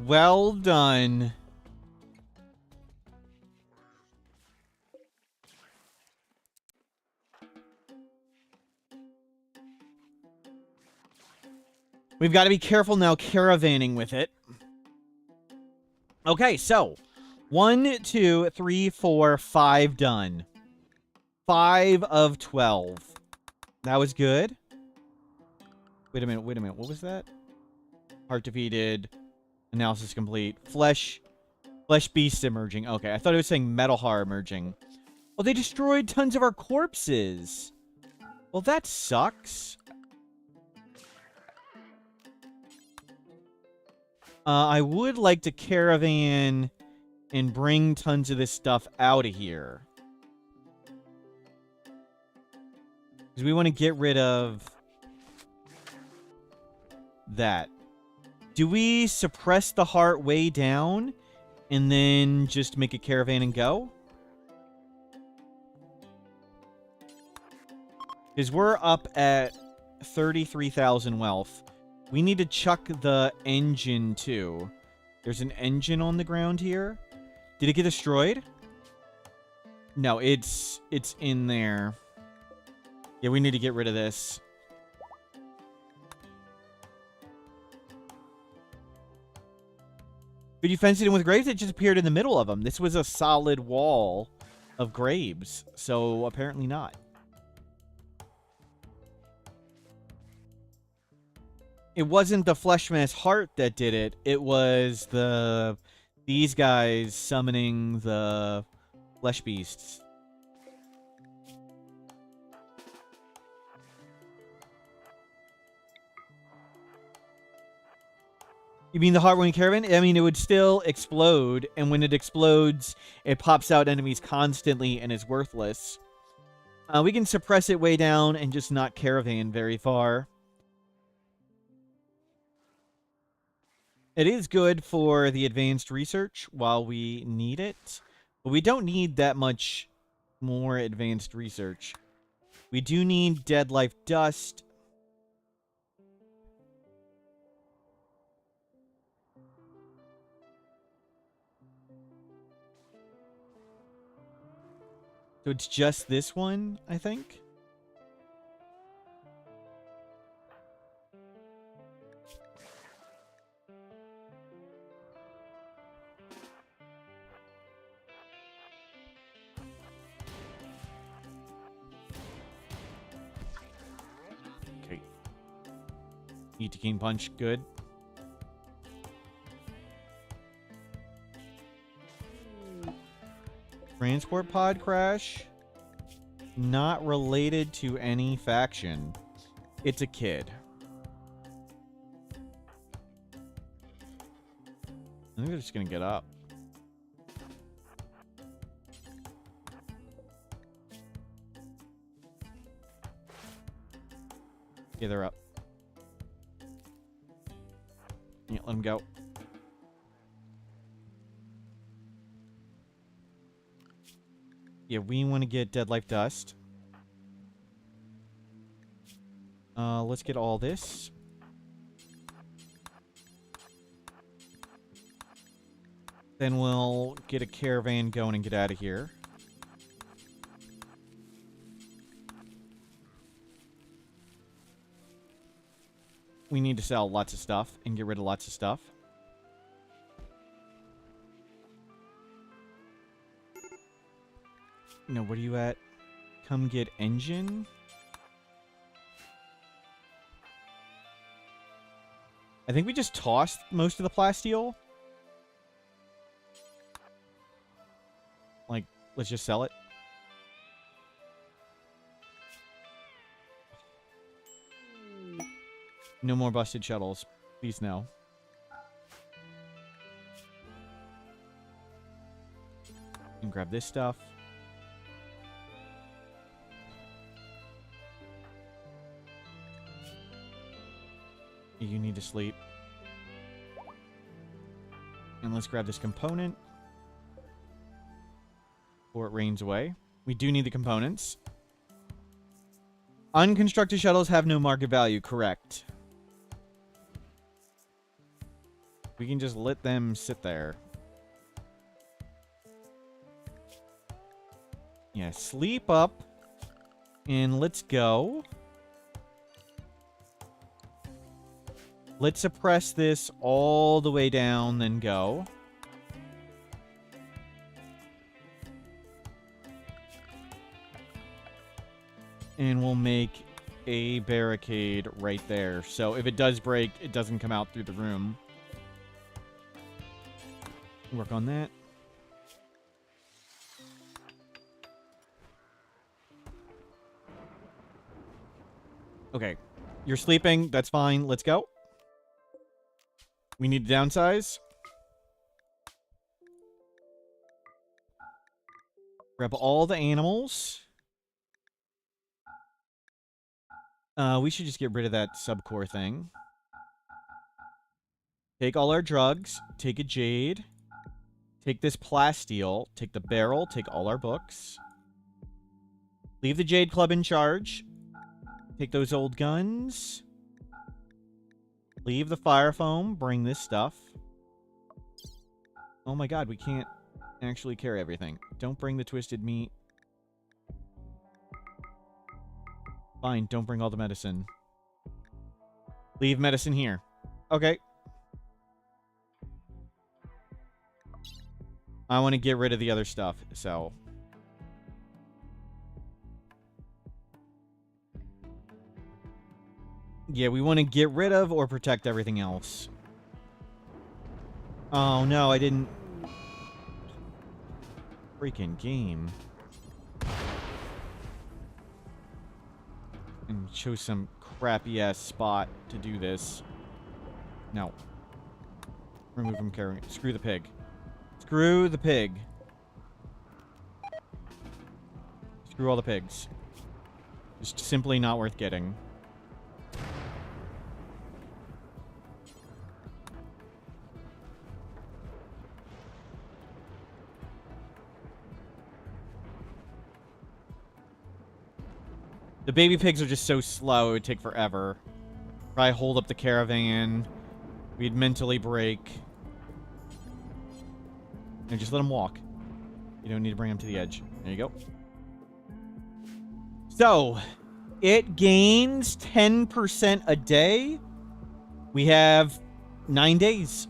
Well done. We've got to be careful now caravanning with it. Okay, so 1, 2, 3, 4, 5 done. 5 of 12. That was good. Wait a minute. What was that? Heart defeated. Analysis complete. Flesh beasts emerging. Okay, I thought it was saying metal har emerging. Oh, they destroyed tons of our corpses. Well, that sucks. I would like to caravan and bring tons of this stuff out of here. Because we want to get rid of that. Do we suppress the heart way down and then just make a caravan and go? Because we're up at 33,000 wealth. We need to chuck the engine too. There's an engine on the ground here. Did it get destroyed? No, it's in there. Yeah, we need to get rid of this. But you fenced it in with graves? It just appeared in the middle of them. This was a solid wall of graves. So apparently not. It wasn't the Fleshman's heart that did it. It was these guys summoning the flesh beasts. You mean the Heartwarming Caravan? I mean, it would still explode, and when it explodes, it pops out enemies constantly and is worthless. We can suppress it way down and just not caravan very far. It is good for the advanced research while we need it, but we don't need that much more advanced research. We do need Dead Life Dust. So it's just this one, I think. Okay. Eat to King Punch, good. Transport pod crash. Not related to any faction. It's a kid. I think they're just gonna get up. Yeah, they're up. Yeah, let them go. Yeah, we want to get Dead Life Dust. Let's get all this. Then we'll get a caravan going and get out of here. We need to sell lots of stuff and get rid of lots of stuff. No, where are you at? Come get engine. I think we just tossed most of the plasteel. Like, let's just sell it. No more busted shuttles. Please no. And grab this stuff. You need to sleep. And let's grab this component. Before it rains away. We do need the components. Unconstructed shuttles have no market value, correct. We can just let them sit there. Yeah, sleep up. And let's go. Let's suppress this all the way down, then go. And we'll make a barricade right there. So if it does break, it doesn't come out through the room. Work on that. Okay. You're sleeping. That's fine. Let's go. We need to downsize. Grab all the animals. We should just get rid of that subcore thing. Take all our drugs. Take a jade. Take this plasteel. Take the barrel. Take all our books. Leave the Jade Club in charge. Take those old guns. Leave the fire foam. Bring this stuff. Oh my god, we can't actually carry everything. Don't bring the twisted meat. Fine, don't bring all the medicine. Leave medicine here. Okay. I want to get rid of the other stuff, so... Yeah, we want to get rid of or protect everything else. Oh, no, I didn't... Freaking game. And chose some crappy-ass spot to do this. No. Remove from carrying. Screw the pig. Screw the pig. Screw all the pigs. Just simply not worth getting. The baby pigs are just so slow, it would take forever. Probably hold up the caravan. We'd mentally break. And just let them walk. You don't need to bring them to the edge. There you go. So, it gains 10% a day. We have 9 days.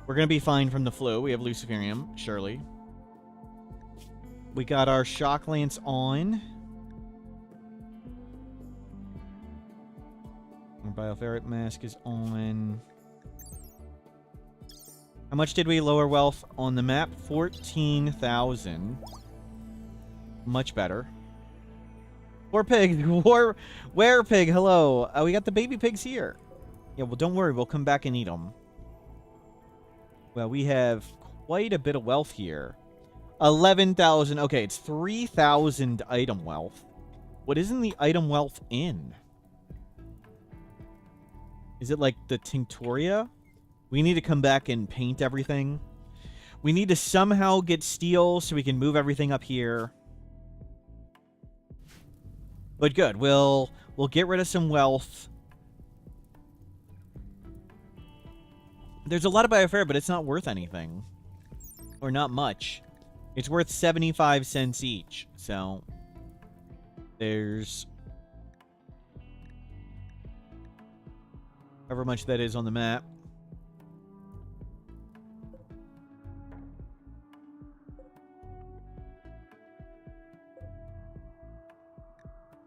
We're going to be fine from the flu. We have Luciferium, surely. We got our shock lance on. Our bioferric mask is on. How much did we lower wealth on the map? 14,000. Much better. War pig. Where pig? Hello. We got the baby pigs here. Yeah, well, don't worry. We'll come back and eat them. Well, we have quite a bit of wealth here. 11,000. Okay, it's 3,000 item wealth. What isn't the item wealth in? Is it like the Tinctoria? We need to come back and paint everything. We need to somehow get steel so we can move everything up here. But good. We'll get rid of some wealth. There's a lot of biofair, but it's not worth anything. Or not much. It's worth 75 cents each. So there's however much that is on the map.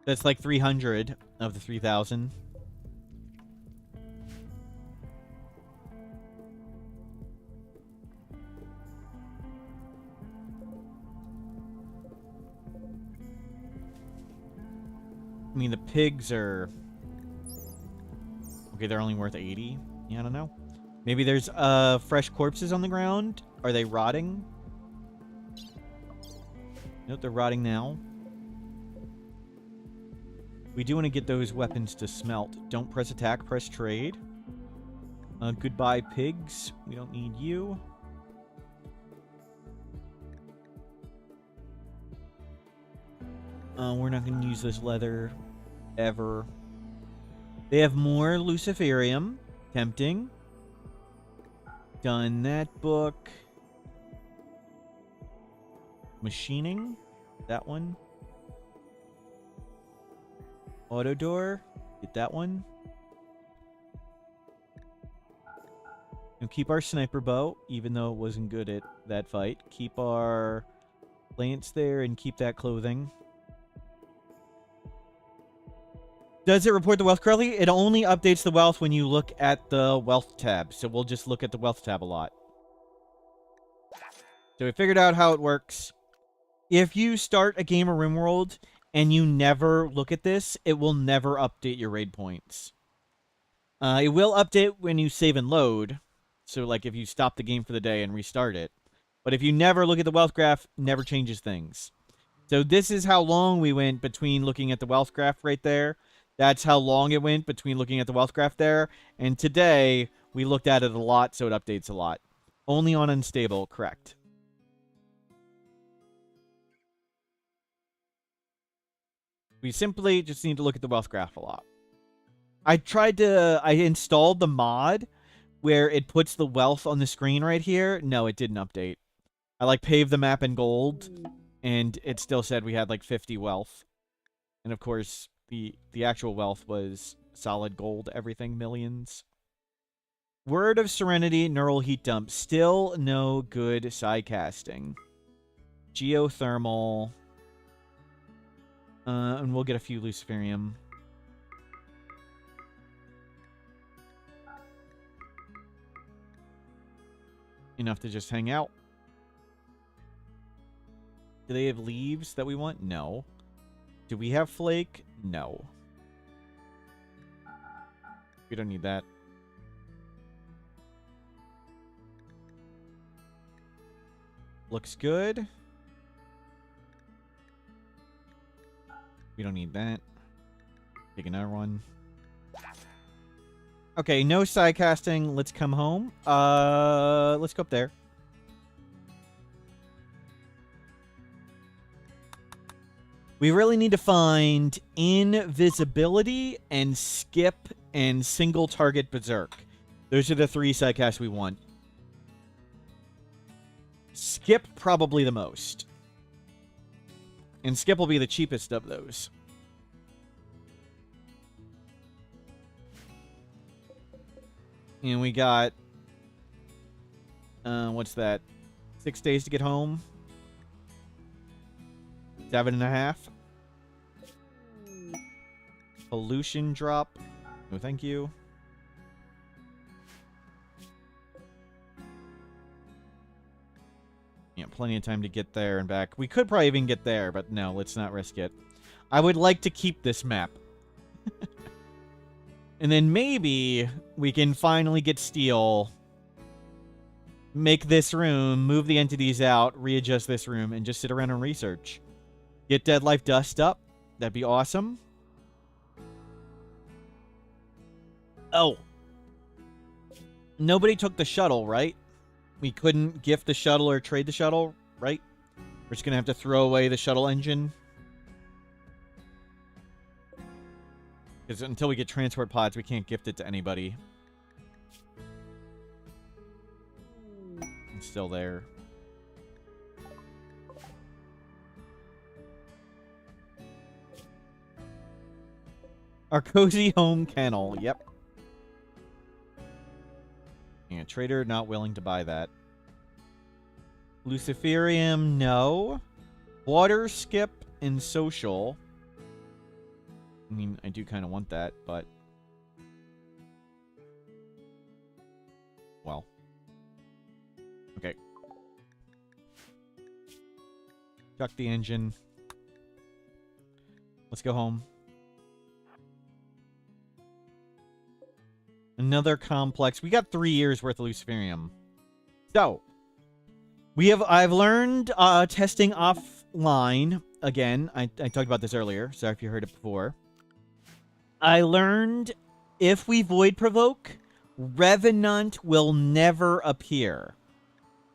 That's like 300 of the 3,000. I mean, the pigs are... Okay, they're only worth 80. Yeah, I don't know. Maybe there's fresh corpses on the ground. Are they rotting? Nope, they're rotting now. We do want to get those weapons to smelt. Don't press attack, press trade. Goodbye, pigs. We don't need you. We're not going to use this leather ever. They have more Luciferium. Tempting. Done that book. Machining. That one. Auto door. Get that one. And keep our sniper bow, even though it wasn't good at that fight. Keep our lance there and keep that clothing. Does it report the wealth correctly? It only updates the wealth when you look at the wealth tab. So we'll just look at the wealth tab a lot. So we figured out how it works. If you start a game of Rimworld and you never look at this, it will never update your raid points. It will update when you save and load. So like if you stop the game for the day and restart it. But if you never look at the wealth graph, it never changes things. So this is how long we went between looking at the wealth graph right there. That's how long it went between looking at the wealth graph there. And today, we looked at it a lot, so it updates a lot. Only on unstable, correct. We simply just need to look at the wealth graph a lot. I installed the mod where it puts the wealth on the screen right here. No, it didn't update. I like paved the map in gold, and it still said we had like 50 wealth. And of course... The actual wealth was solid gold, everything, millions. Word of Serenity, Neural Heat Dump. Still no good side casting. Geothermal. And we'll get a few Luciferium. Enough to just hang out. Do they have leaves that we want? No. Do we have flake? No. We don't need that. Looks good. We don't need that. Take another one. Okay, no side casting. Let's come home. Let's go up there. We really need to find invisibility and skip and single target berserk. Those are the 3 sidecasts we want. Skip probably the most. And skip will be the cheapest of those. And we got... what's that? 6 days to get home. 7.5. Pollution drop. No, thank you. Yeah, plenty of time to get there and back. We could probably even get there, but no, let's not risk it. I would like to keep this map. And then maybe we can finally get steel, make this room, move the entities out, readjust this room, and just sit around and research. Get Dead Life Dust up. That'd be awesome. Oh. Nobody took the shuttle, right? We couldn't gift the shuttle or trade the shuttle, right? We're just going to have to throw away the shuttle engine. Because until we get transport pods, we can't gift it to anybody. It's still there. Our cozy home kennel. Yep. Yeah, trader not willing to buy that. Luciferium, no. Water skip and social. I mean, I do kind of want that, but... Well. Okay. Chuck the engine. Let's go home. Another complex. We got 3 years worth of Luciferium. So, I've learned testing offline. Again, I talked about this earlier. Sorry if you heard it before. I learned if we void provoke, Revenant will never appear.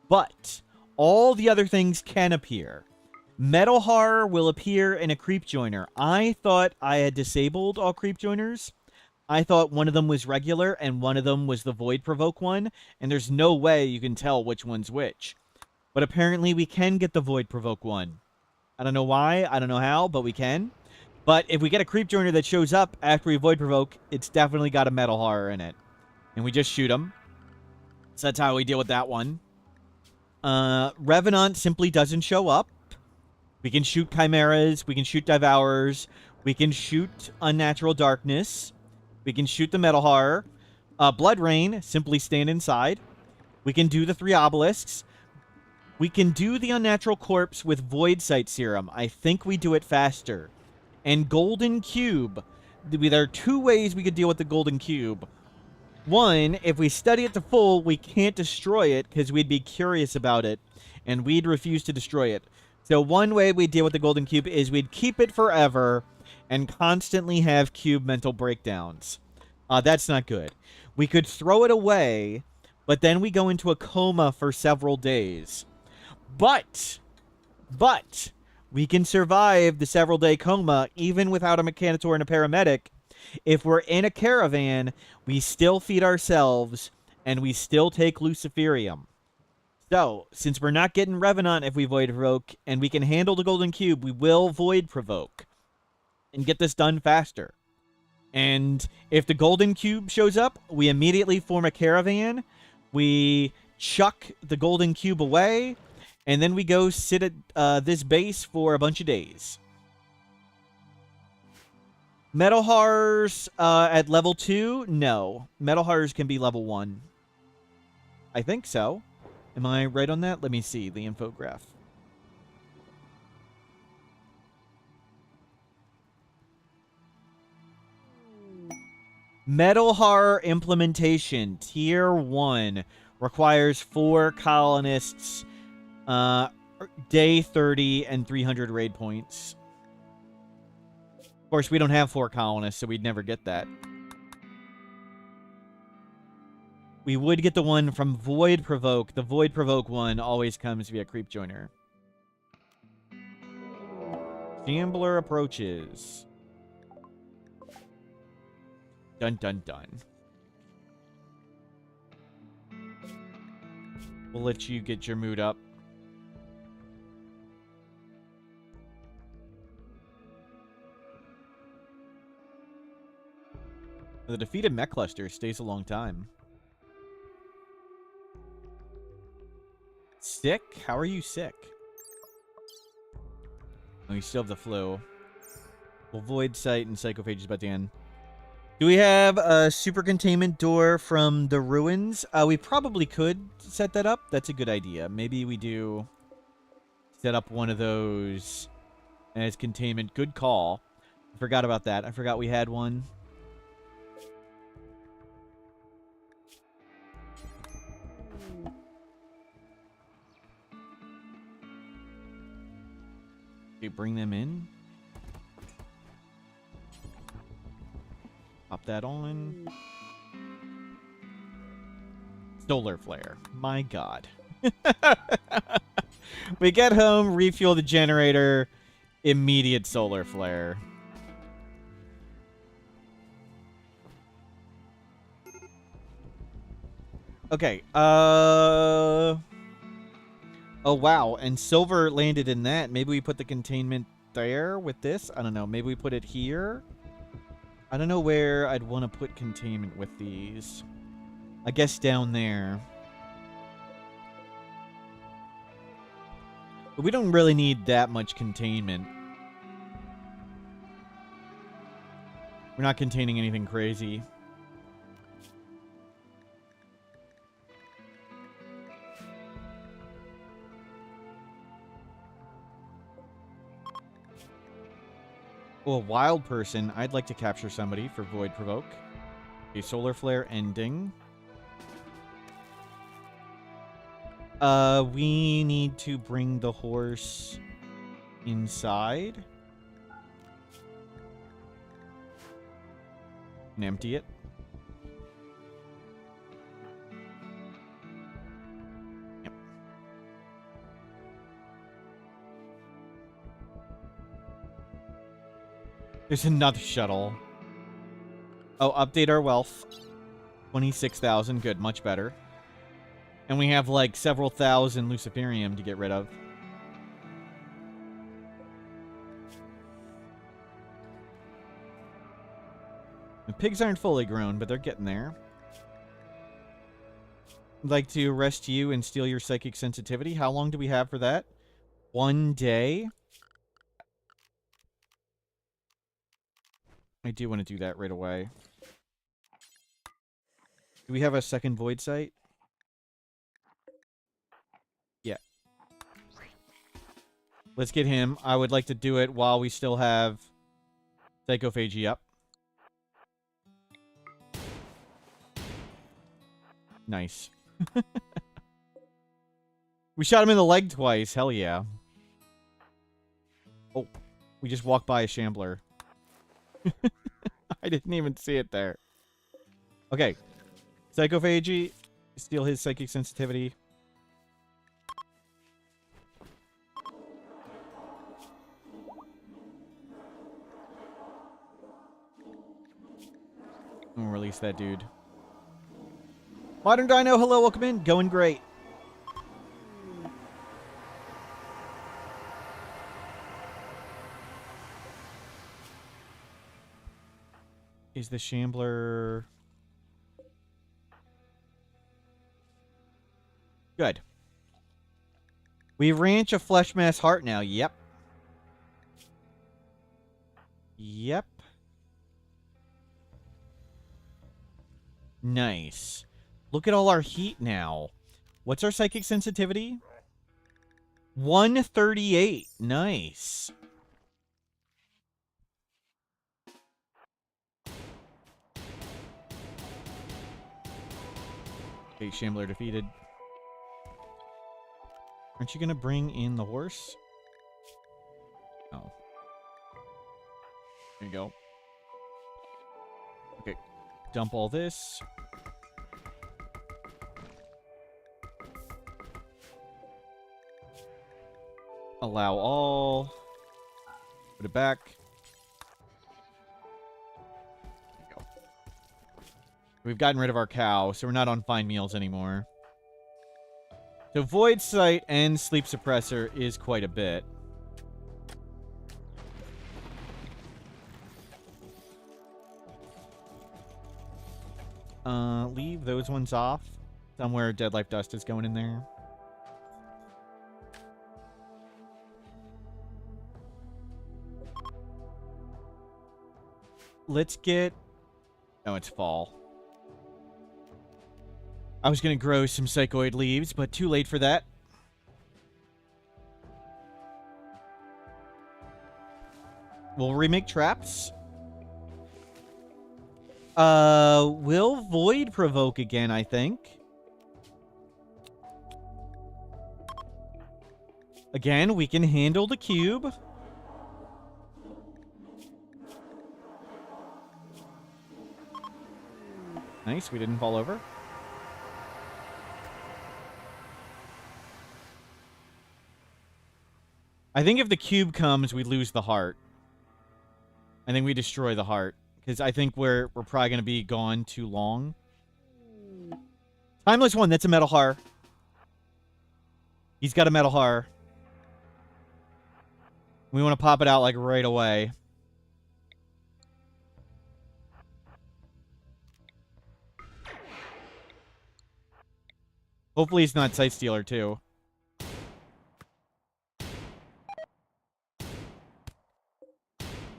But all the other things can appear. Metal Horror will appear in a creep joiner. I thought I had disabled all creep joiners. I thought one of them was regular and one of them was the void provoke one. And there's no way you can tell which one's which. But apparently we can get the void provoke one. I don't know why. I don't know how, but we can. But if we get a creep joiner that shows up after we void provoke, it's definitely got a metal horror in it. And we just shoot them. So that's how we deal with that one. Revenant simply doesn't show up. We can shoot chimeras. We can shoot devourers. We can shoot unnatural darkness. We can shoot the metal horror. Blood rain, simply stand inside. We can do the 3 obelisks. We can do the unnatural corpse with void sight serum. I think we do it faster. And golden cube. There are 2 ways we could deal with the golden cube. One, if we study it to full, we can't destroy it because we'd be curious about it. And we'd refuse to destroy it. So one way we deal with the golden cube is we'd keep it forever and constantly have cube mental breakdowns. That's not good. We could throw it away, but then we go into a coma for several days. But we can survive the several-day coma even without a mechanitor and a paramedic. If we're in a caravan, we still feed ourselves, and we still take Luciferium. So, since we're not getting Revenant if we Void Provoke, and we can handle the Golden Cube, we will Void Provoke and get this done faster. And if the Golden Cube shows up, we immediately form a caravan, we chuck the Golden Cube away, and then we go sit at this base for a bunch of days. Metal Horrors at level 2? No. Metal Horrors can be level 1. I think so. Am I right on that? Let me see the infograph. Metal Horror implementation, tier 1, requires 4 colonists, day 30 and 300 raid points. Of course, we don't have 4 colonists, so we'd never get that. We would get the one from Void Provoke. The Void Provoke one always comes via Creep Joiner. Gambler approaches. Dun dun dun. We'll let you get your mood up. The defeated mech cluster stays a long time. Sick? How are you sick? Oh, you still have the flu. We'll void sight and psychophages by the end. Do we have a super containment door from the ruins? We probably could set that up. That's a good idea. Maybe we do set up one of those as containment. Good call. I forgot about that. I forgot we had one. Okay, bring them in. Pop that on. Solar flare. My god. We get home, refuel the generator, immediate solar flare. Okay, oh wow, and silver landed in that. Maybe we put the containment there with this? I don't know. Maybe we put it here? I don't know where I'd want to put containment with these. I guess down there. But we don't really need that much containment. We're not containing anything crazy. Well, a wild person. I'd like to capture somebody for Void Provoke. A solar flare ending. We need to bring the horse inside. And empty it. Yep. There's another shuttle. Oh, update our wealth. 26,000. Good, much better. And we have, like, several thousand Luciferium to get rid of. The pigs aren't fully grown, but they're getting there. I'd like to arrest you and steal your psychic sensitivity. How long do we have for that? 1 day? I do want to do that right away. Do we have a second void site? Yeah. Let's get him. I would like to do it while we still have Psychophagy up. Nice. We shot him in the leg twice. Hell yeah. Oh, we just walked by a shambler. I didn't even see it there. Okay. Psychophagy. Steal his psychic sensitivity. And we'll release that dude. Modern Dino, hello, welcome in. Going great. Is the shambler... Good. We ranch a flesh mass heart now. Yep. Yep. Nice. Look at all our heat now. What's our psychic sensitivity? 138. Nice. Okay, shambler defeated. Aren't you going to bring in the horse? Oh. There you go. Okay. Dump all this. Allow all. Put it back. There you go. We've gotten rid of our cow, so we're not on fine meals anymore. So Void Sight and Sleep Suppressor is quite a bit. Leave those ones off. Somewhere Dead Life Dust is going in there. Let's get No, it's fall. I was going to grow some psychoid leaves, but too late for that. We'll remake traps. We'll void provoke again, I think. Again, we can handle the cube. Nice, we didn't fall over. I think if the cube comes, we lose the heart. I think we destroy the heart. Because I think we're probably going to be gone too long. Timeless one, that's a metal har. He's got a metal har. We want to pop it out, like, right away. Hopefully it's not Sight Stealer, too.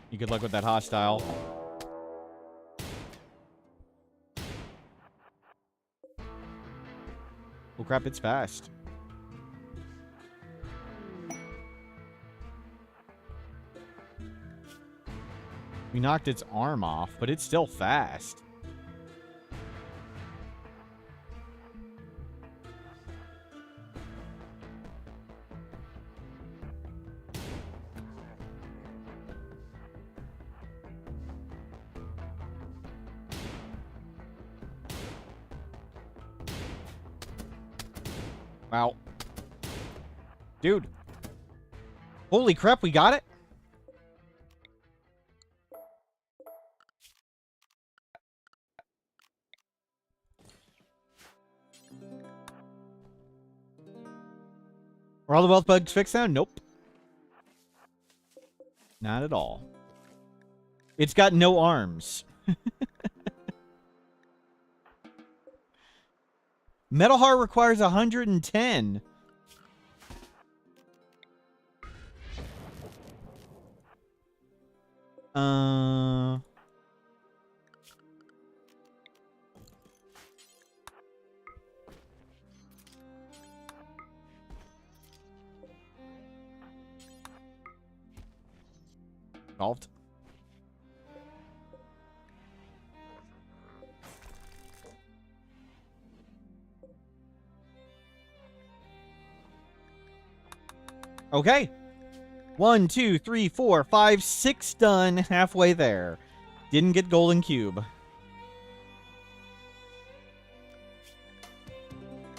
You good luck with that hostile. Oh crap, it's fast. We knocked its arm off, but it's still fast. Wow. Dude. Holy crap, we got it? Are all the wealth bugs fixed now? Nope. Not at all. It's got no arms. Metal Heart requires 110. Solved. Okay. 1, 2, 3, 4, 5, 6 done. Halfway there. Didn't get golden cube.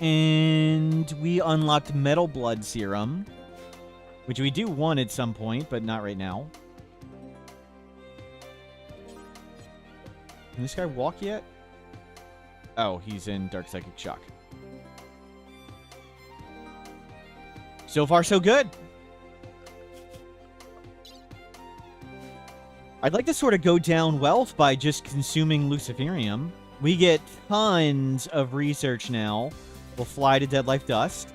And we unlocked Metal Blood Serum, which we do want at some point, but not right now. Can this guy walk yet? Oh, he's in Dark Psychic Shock. So far, so good. I'd like to sort of go down wealth by just consuming Luciferium. We get tons of research now. We'll fly to Dead Life Dust.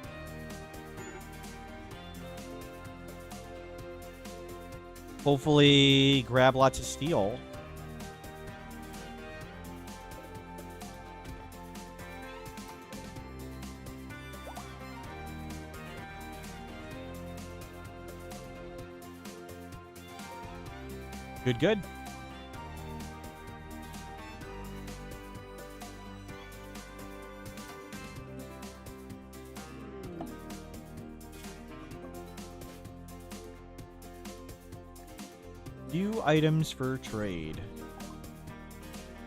Hopefully grab lots of steel. Good, good. Few items for trade.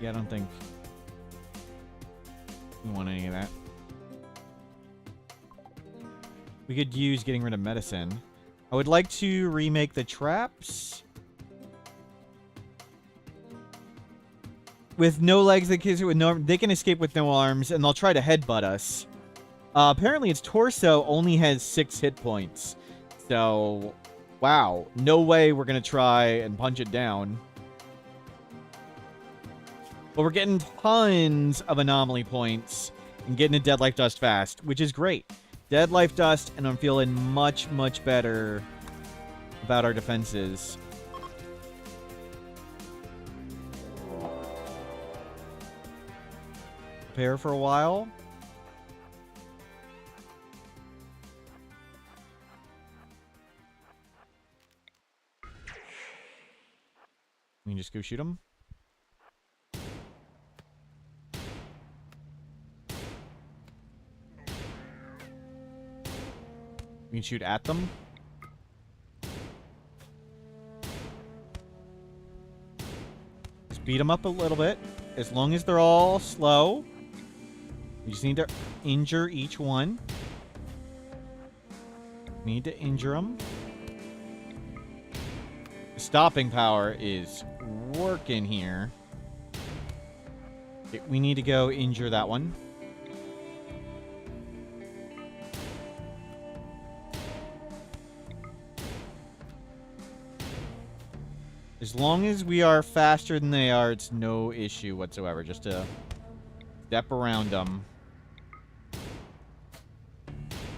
Yeah, I don't think we want any of that. We could use getting rid of medicine. I would like to remake the traps. With no legs, they can escape with no arms, and they'll try to headbutt us. Apparently, its torso only has 6 hit points. So, wow. No way we're going to try and punch it down. But we're getting tons of anomaly points and getting to Dead Life Dust fast, which is great. Dead Life Dust, and I'm feeling much, much better about our defenses. prepare for a while. We can just go shoot them. We can shoot at them. Just beat them up a little bit. As long as they're all slow. We just need to injure each one. We need to injure them. The stopping power is working here. Okay, we need to go injure that one. As long as we are faster than they are, it's no issue whatsoever. Just to step around them.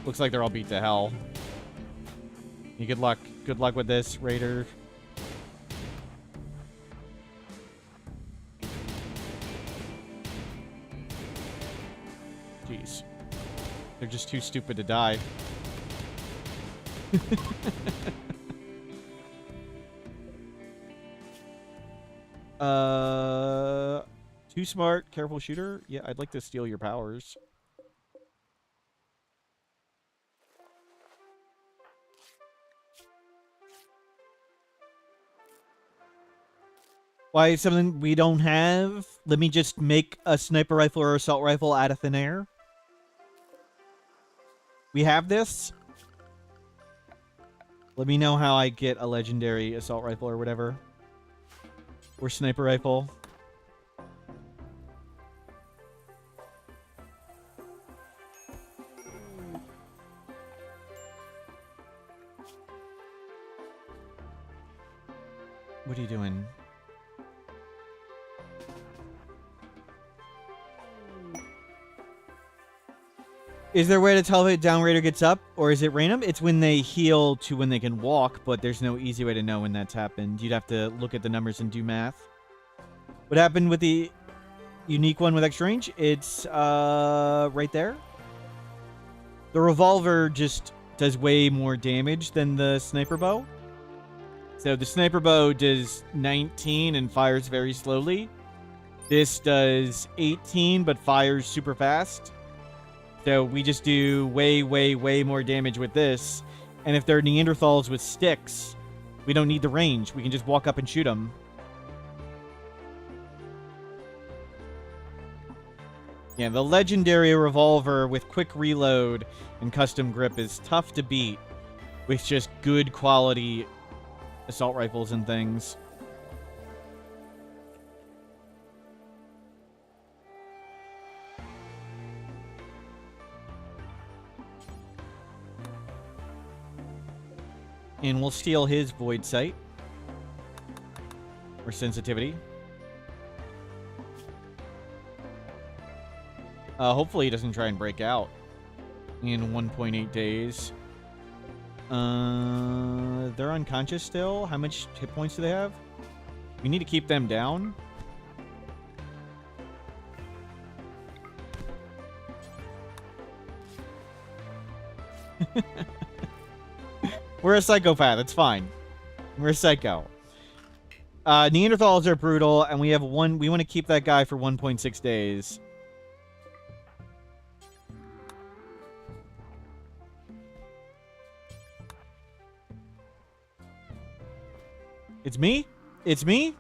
Looks like they're all beat to hell. You good luck. Good luck with this, Raider. Jeez. They're just too stupid to die. Too smart, careful shooter. Yeah, I'd like to steal your powers. Why something we don't have? Let me just make a sniper rifle or assault rifle out of thin air. We have this. Let me know how I get a legendary assault rifle or whatever. Or sniper rifle. What are you doing? Is there a way to tell if a down raider gets up, or is it random? It's when they heal to when they can walk, but there's no easy way to know when that's happened. You'd have to look at the numbers and do math. What happened with the unique one with extra range? It's right there. The revolver just does way more damage than the sniper bow. So the sniper bow does 19 and fires very slowly. This does 18 but fires super fast. So we just do way, way, way more damage with this. And if they're Neanderthals with sticks, we don't need the range. We can just walk up and shoot them. Yeah, the legendary revolver with quick reload and custom grip is tough to beat with just good quality assault rifles and things. And we'll steal his void sight. Or sensitivity. Hopefully he doesn't try and break out in 1.8 days. They're unconscious still. How much hit points do they have? We need to keep them down. We're a psychopath. It's fine. We're a psycho. Neanderthals are brutal, and we have one. We want to keep that guy for 1.6 days. It's me? It's me?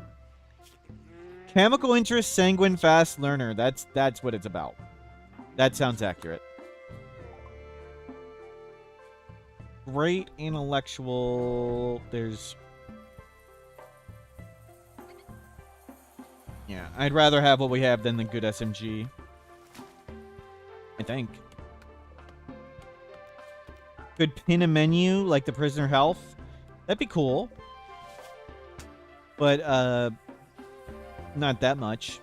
Chemical interest, sanguine, fast learner. That's what it's about. That sounds accurate. Great intellectual. There's... Yeah, I'd rather have what we have than the good SMG. I think. Could pin a menu like the prisoner health. That'd be cool. But, not that much.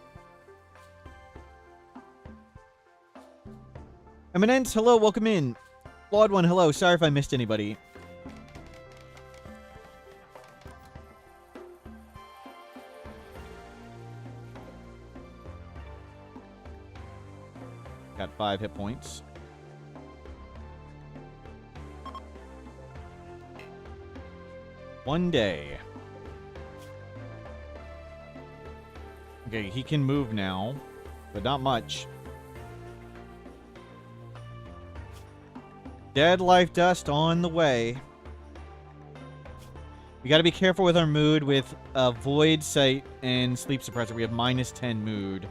Eminence, hello, welcome in. Flawed One, hello. Sorry if I missed anybody. Got 5 hit points. One day. Okay, he can move now, but not much. Dead life dust on the way. We gotta be careful with our mood with Void, Sight, and Sleep Suppressor. We have -10 mood.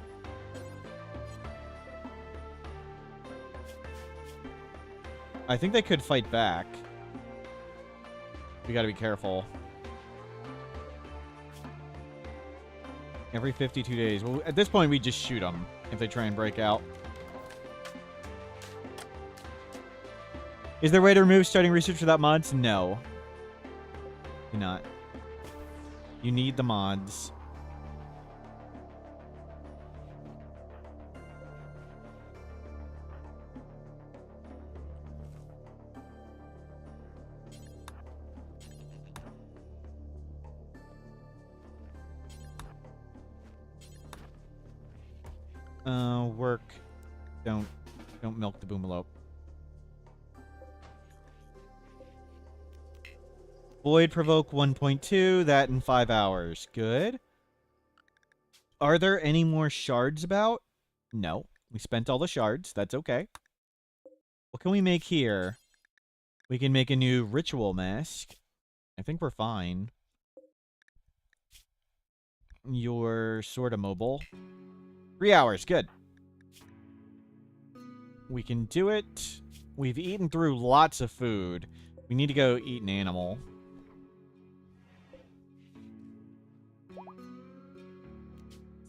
I think they could fight back. We gotta be careful. Every 52 days. Well, at this point, we just shoot them if they try and break out. Is there a way to remove starting research without mods? No. You're not. You need the mods. Work. Don't milk the boomalope. Void Provoke 1.2, that in 5 hours. Good. Are there any more shards about? No. We spent all the shards. That's okay. What can we make here? We can make a new ritual mask. I think we're fine. You're sort of mobile. 3 hours. Good. We can do it. We've eaten through lots of food. We need to go eat an animal.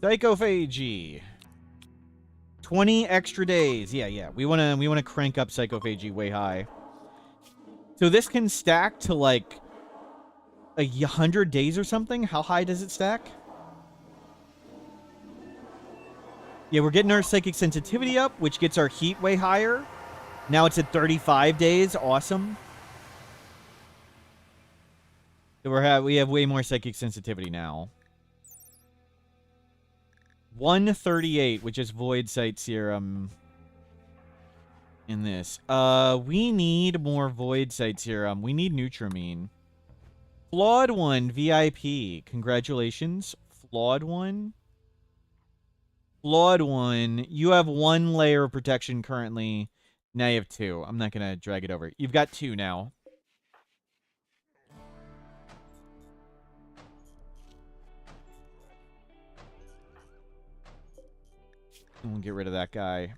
Psychophagy. 20 extra days. Yeah. We wanna crank up psychophagy way high. So this can stack to like 100 days or something. How high does it stack? Yeah, we're getting our psychic sensitivity up, which gets our heat way higher. Now it's at 35 days. Awesome. So we have way more psychic sensitivity now. 138, which is Void Sight Serum in this. We need more Void Sight Serum. We need Nutramine. Flawed one, VIP. Congratulations. Flawed one. Flawed one. You have 1 layer of protection currently. Now you have 2. I'm not going to drag it over. You've got 2 now. We'll get rid of that guy.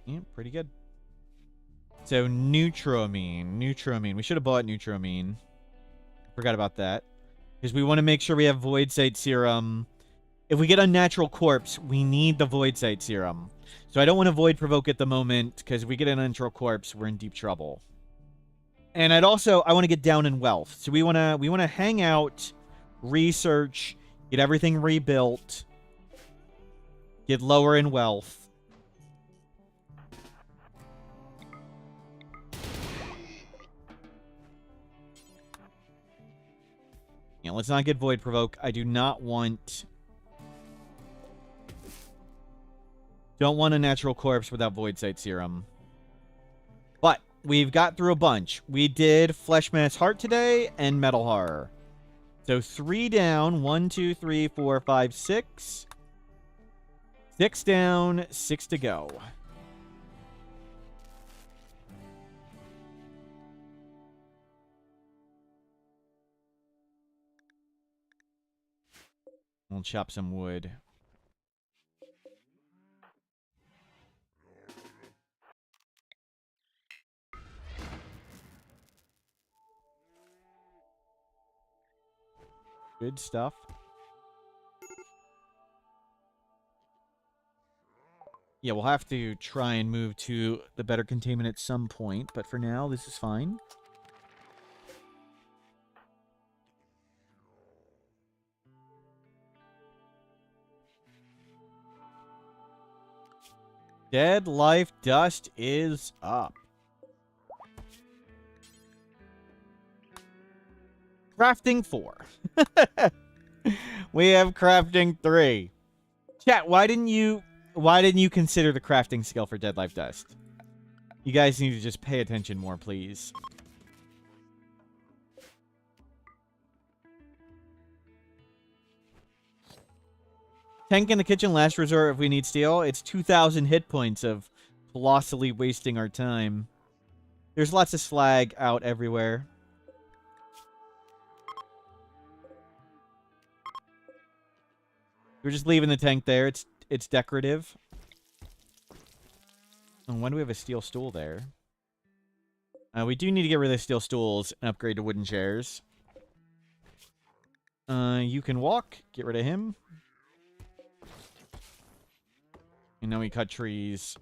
Yeah, pretty good. So, Nutramine. We should have bought Nutramine. Forgot about that. Because we want to make sure we have Void Sight Serum. If we get Unnatural Corpse, we need the Void Sight Serum. So I don't want to Void Provoke at the moment, because if we get an Unnatural Corpse, we're in deep trouble. And I want to get down in wealth. So we want to hang out, research, get everything rebuilt, get lower in wealth. Yeah, let's not get Void Provoke. I do not want... Don't want a Natural Corpse without Void Sight Serum. But we've got through a bunch. We did Flesh Mass Heart today and Metal Horror. So 3 down. 1, 2, 3, 4, 5, 6. 6 down. 6 to go. We'll chop some wood. Good stuff. Yeah, we'll have to try and move to the better containment at some point, but for now, this is fine. Dead life dust is up. Crafting 4. We have crafting 3. Chat, why didn't you consider the crafting skill for Dead Life Dust? You guys need to just pay attention more, please. Tank in the kitchen, last resort if we need steel. It's 2,000 hit points of colossally wasting our time. There's lots of slag out everywhere. We're just leaving the tank there. It's decorative. And when do we have a steel stool there? We do need to get rid of the steel stools and upgrade to wooden chairs. You can walk. Get rid of him. And now we cut trees.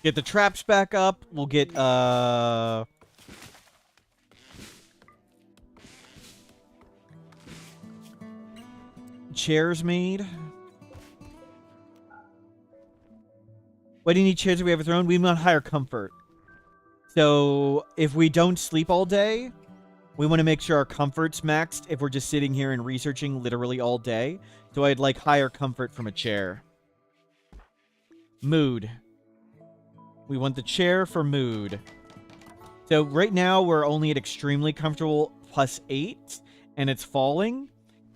Get the traps back up. We'll get, chairs made. Why do you need chairs if we have a throne? We want higher comfort. So, if we don't sleep all day, we want to make sure our comfort's maxed if we're just sitting here and researching literally all day. So I'd like higher comfort from a chair. Mood. We want the chair for mood. So right now we're only at extremely comfortable +8, and it's falling.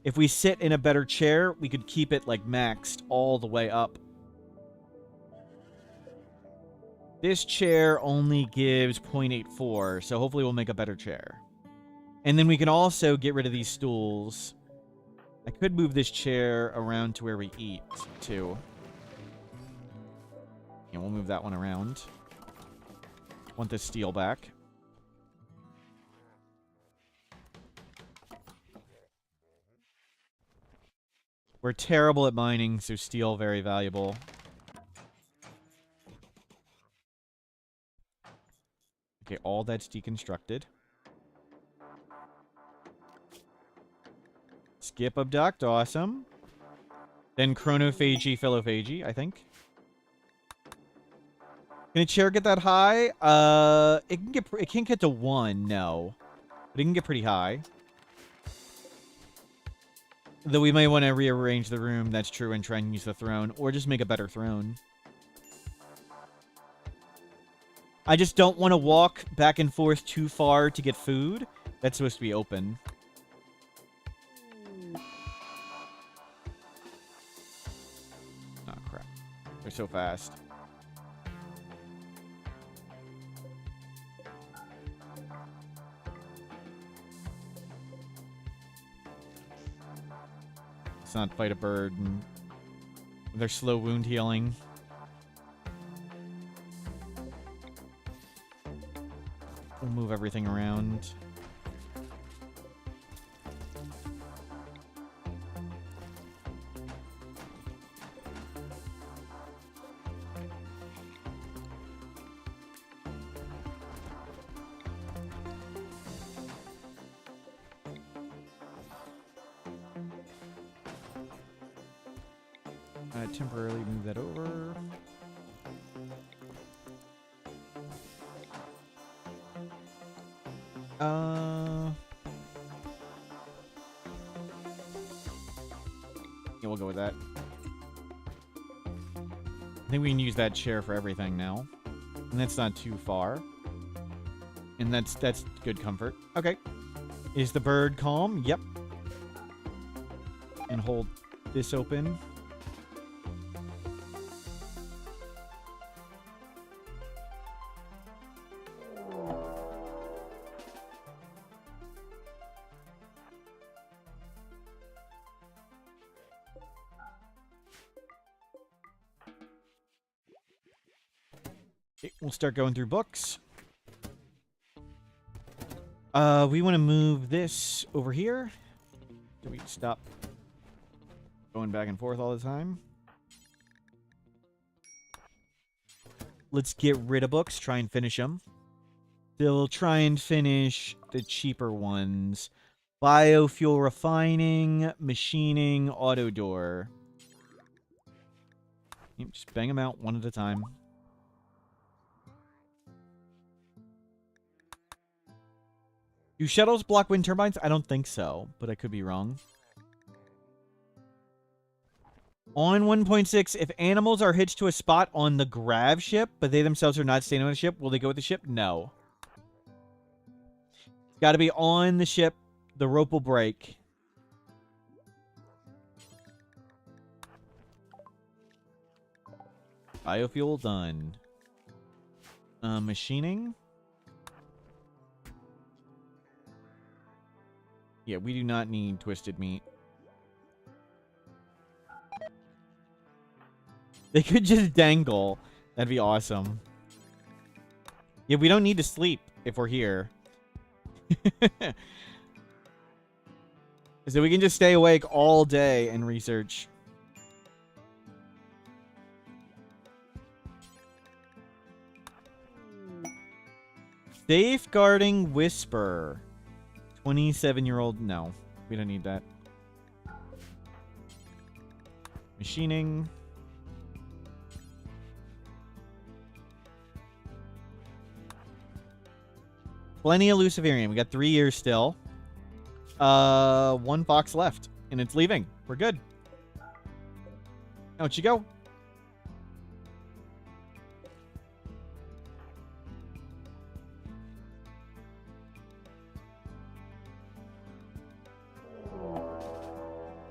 If we sit in a better chair, we could keep it like maxed all the way up. This chair only gives 0.84, so hopefully we'll make a better chair. And then we can also get rid of these stools. I could move this chair around to where we eat, too. Yeah, we'll move that one around. Want this steel back. We're terrible at mining, so steel very valuable. Okay, all that's deconstructed. Skip abduct, awesome. Then chronophagy, philophagy, I think. Can a chair get that high? It can't get to 1, no. But it can get pretty high. Though we may want to rearrange the room, that's true, and try and use the throne. Or just make a better throne. I just don't want to walk back and forth too far to get food. That's supposed to be open. Oh, crap. They're so fast. Let's not fight a bird and their slow wound healing. We'll move everything around. Temporarily move that over. Yeah, we'll go with that. I think we can use that chair for everything now. And that's not too far. And that's good comfort. Okay. Is the bird calm? Yep. And hold this open. We'll start going through books. We want to move this over here. Do we stop going back and forth all the time? Let's get rid of books. Try and finish them. We'll try and finish the cheaper ones. Biofuel refining, machining, auto door. Just bang them out one at a time. Do shuttles block wind turbines? I don't think so, but I could be wrong. On 1.6, if animals are hitched to a spot on the grav ship, but they themselves are not staying on the ship, will they go with the ship? No. Got to be on the ship. The rope will break. Biofuel done. Machining. Yeah, we do not need twisted meat. They could just dangle. That'd be awesome. Yeah, we don't need to sleep if we're here. So we can just stay awake all day and research. Safeguarding Whisper. 27-year-old. No, we don't need that. Machining. Plenty of Luciferian. We got 3 years still. 1 box left. And it's leaving. We're good. Out you go.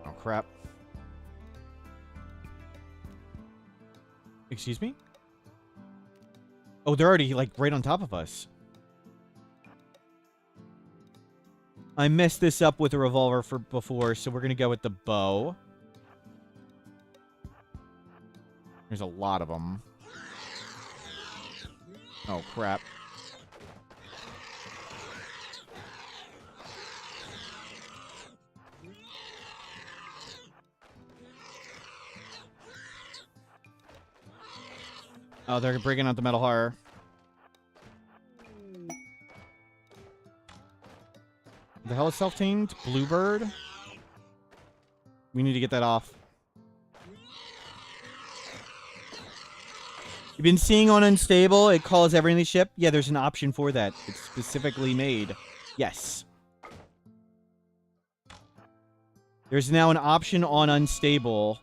Oh, crap. Excuse me? Oh, they're already, like, right on top of us. I messed this up with a revolver for before, so we're going to go with the bow. There's a lot of them. Oh, crap. Oh, they're breaking out the metal horror. The hell is self-tamed? Bluebird? We need to get that off. You've been seeing on Unstable, it calls everything the ship? Yeah, there's an option for that. It's specifically made. Yes. There's now an option on Unstable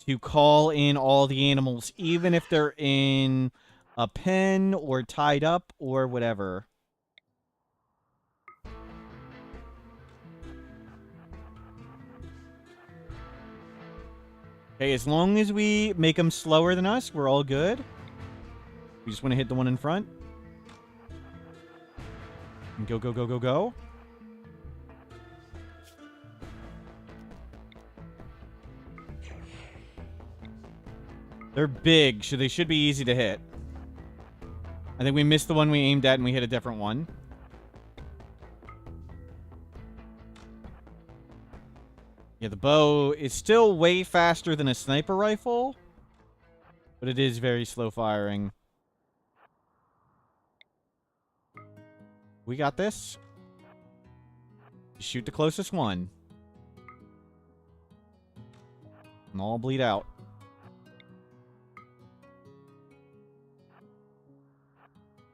to call in all the animals, even if they're in a pen or tied up or whatever. Okay, as long as we make them slower than us, we're all good. We just want to hit the one in front. And go, go, go, go, go. They're big, so they should be easy to hit. I think we missed the one we aimed at and we hit a different one. Yeah, the bow is still way faster than a sniper rifle, but it is very slow firing. We got this. Shoot the closest one. And all bleed out.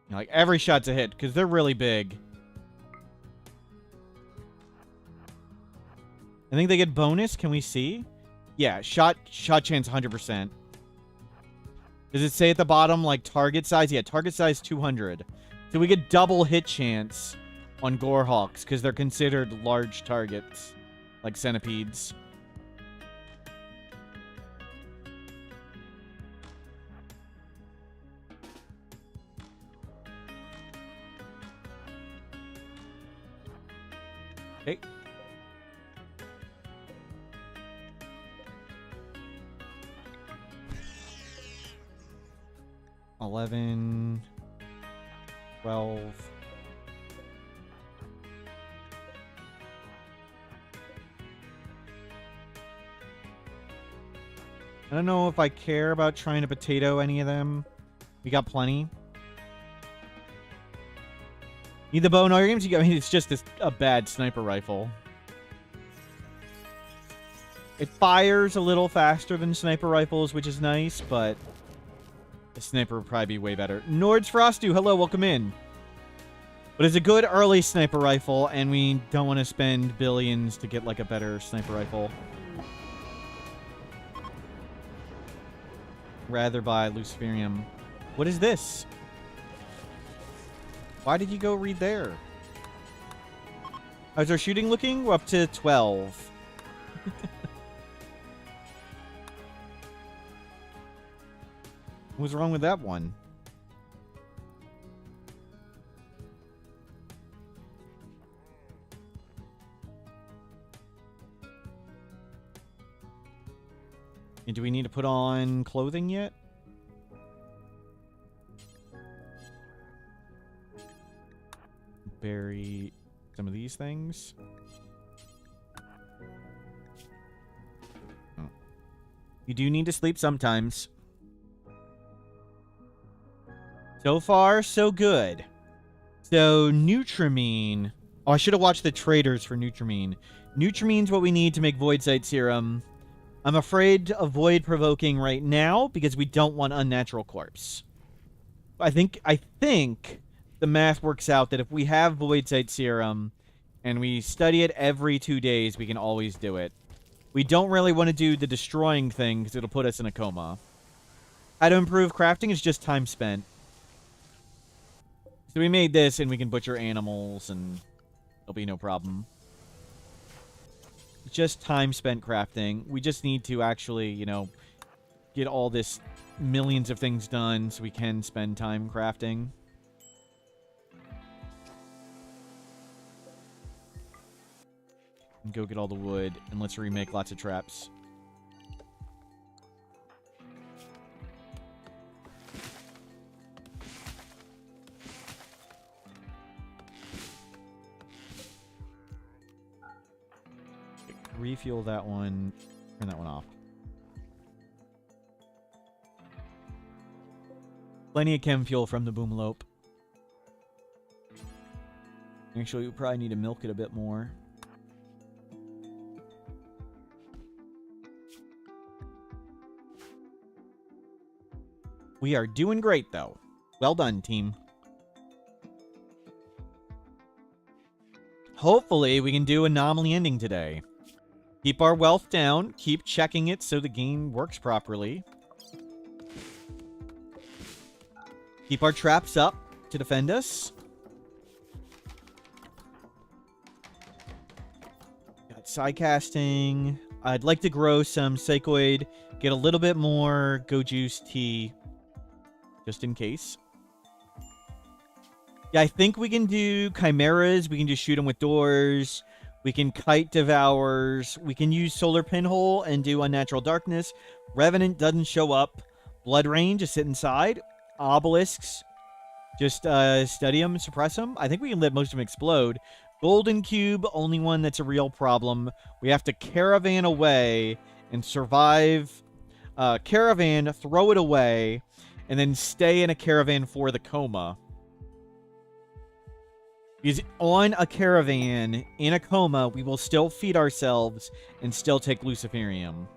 You know, like, every shot's a hit, because they're really big. I think they get bonus. Can we see? Yeah, shot chance 100%. Does it say at the bottom, like, target size? Yeah, target size 200. So we get double hit chance on Gorehawks, because they're considered large targets, like centipedes. Okay. $11, $12. I don't know if I care about trying to potato any of them. We got plenty. Need the bow in all your games? I mean, it's just a bad sniper rifle. It fires a little faster than sniper rifles, which is nice, but the sniper would probably be way better. Nords Frostu, hello, welcome in. But it's a good early sniper rifle, and we don't want to spend billions to get, like, a better sniper rifle. Rather buy Luciferium. What is this? Why did you go read there? How's our shooting looking? We're up to 12. What's wrong with that one? And do we need to put on clothing yet? Bury some of these things. Oh. You do need to sleep sometimes. So far, so good. So, Nutramine. Oh, I should have watched the traders for Nutramine. Nutramine's what we need to make Void Sight Serum. I'm afraid to avoid provoking right now because we don't want Unnatural Corpse. I think the math works out that if we have Void Sight Serum and we study it every 2 days, we can always do it. We don't really want to do the destroying thing because it'll put us in a coma. How to improve crafting is just time spent. So we made this and we can butcher animals and there'll be no problem. Just time spent crafting. We just need to actually, you know, get all this millions of things done so we can spend time crafting. And go get all the wood and let's remake lots of traps. Refuel that one. Turn that one off. Plenty of chem fuel from the Boomlope. Actually, we probably need to milk it a bit more. We are doing great, though. Well done, team. Hopefully, we can do Anomaly Ending today. Keep our wealth down. Keep checking it so the game works properly. Keep our traps up to defend us. Got sidecasting. I'd like to grow some Psychoid. Get a little bit more Go Juice tea. Just in case. Yeah, I think we can do Chimeras. We can just shoot them with doors. We can Kite Devours. We can use Solar Pinhole and do Unnatural Darkness. Revenant doesn't show up. Blood Rain, just sit inside. Obelisks, just study them, suppress them. I think we can let most of them explode. Golden Cube, only one that's a real problem. We have to Caravan away and survive. Caravan, throw it away, and then stay in a Caravan for the coma. Because on a Caravan, in a coma, we will still feed ourselves and still take Luciferium.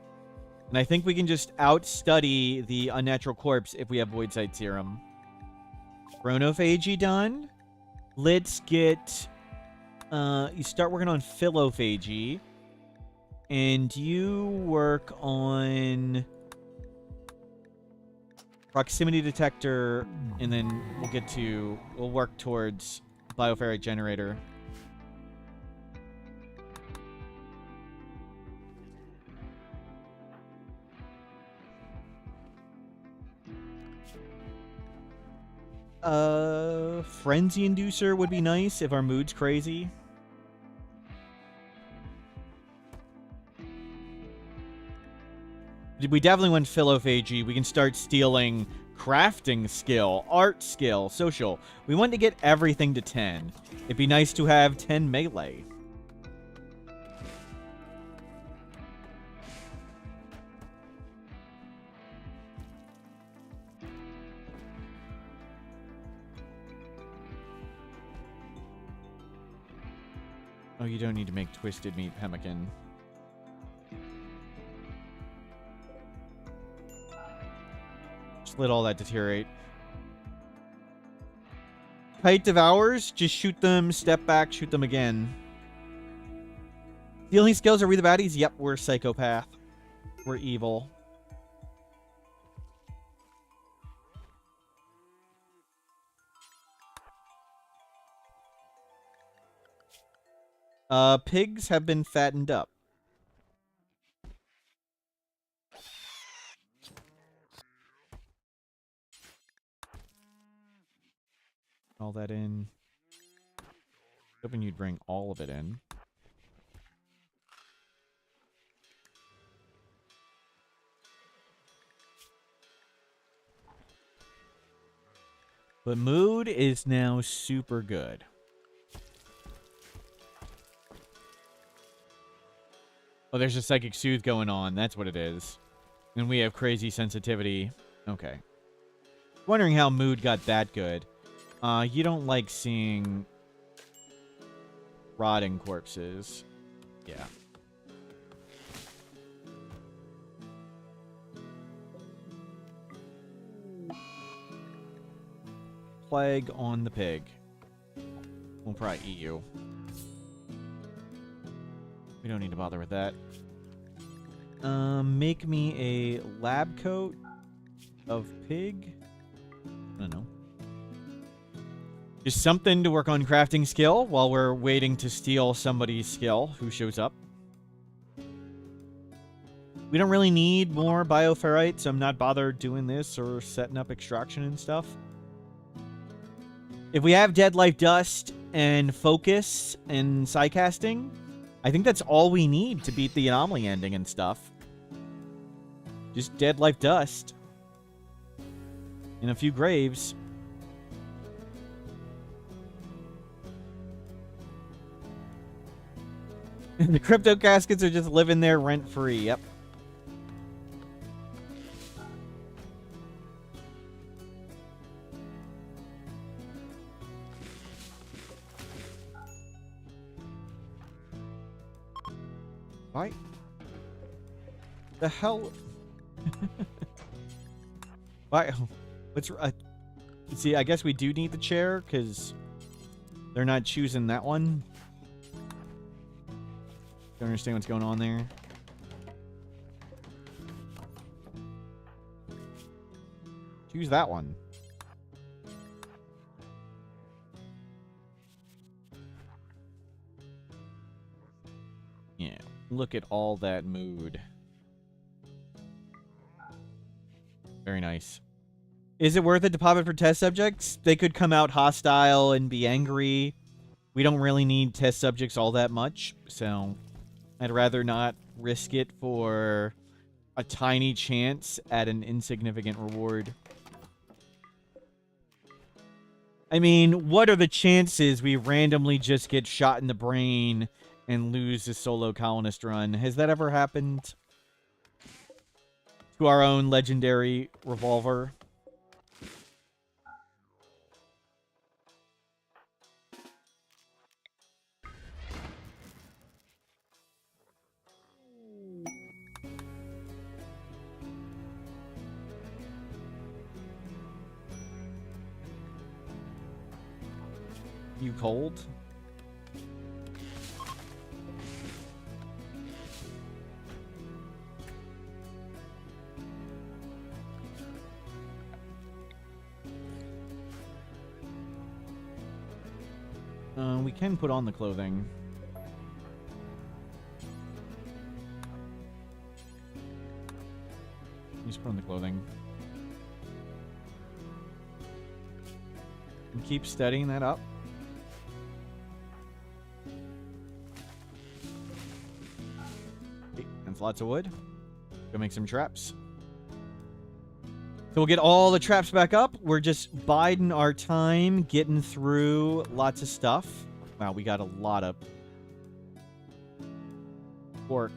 And I think we can just outstudy the Unnatural Corpse if we have Void Sight Serum. Chronophagy done. Let's get... you start working on Philophagy. And you work on... Proximity Detector. And then we'll work towards... Bioferric Generator. Frenzy Inducer would be nice if our mood's crazy. We definitely want Philophagy. We can start stealing crafting skill, art skill, social. We want to get everything to 10. It'd be nice to have 10 melee. Oh, you don't need to make Twisted Meat Pemmican. Just let all that deteriorate. Kite Devours, just shoot them, step back, shoot them again. Healing skills, are we the baddies? Yep, we're psychopath. We're evil. Pigs have been fattened up. All that in. Hoping you'd bring all of it in. But mood is now super good. Oh, there's a Psychic Soothe going on. That's what it is. And we have crazy sensitivity. Okay. Wondering how mood got that good. You don't like seeing rotting corpses. Yeah. Plague on the pig. We'll probably eat you. We don't need to bother with that. Make me a lab coat of pig. I don't know. Just something to work on crafting skill while we're waiting to steal somebody's skill who shows up. We don't really need more bioferrite, so I'm not bothered doing this or setting up extraction and stuff. If we have Dead Life Dust and Focus and Psycasting, I think that's all we need to beat the anomaly ending and stuff. Just Dead Life Dust. And a few graves. The crypto caskets are just living there rent-free, yep. Why? The hell? Why? What's... see, I guess we do need the chair, because they're not choosing that one. Don't understand what's going on there. Choose that one. Yeah. Look at all that mood. Very nice. Is it worth it to pop it for test subjects? They could come out hostile and be angry. We don't really need test subjects all that much, so I'd rather not risk it for a tiny chance at an insignificant reward. I mean, what are the chances we randomly just get shot in the brain and lose a solo colonist run? Has that ever happened to our own legendary revolver? You cold? We can put on the clothing. Just put on the clothing. And keep steadying that up. Okay, that's lots of wood. Go make some traps. So we'll get all the traps back up. We're just biding our time, getting through lots of stuff. Wow, we got a lot of pork.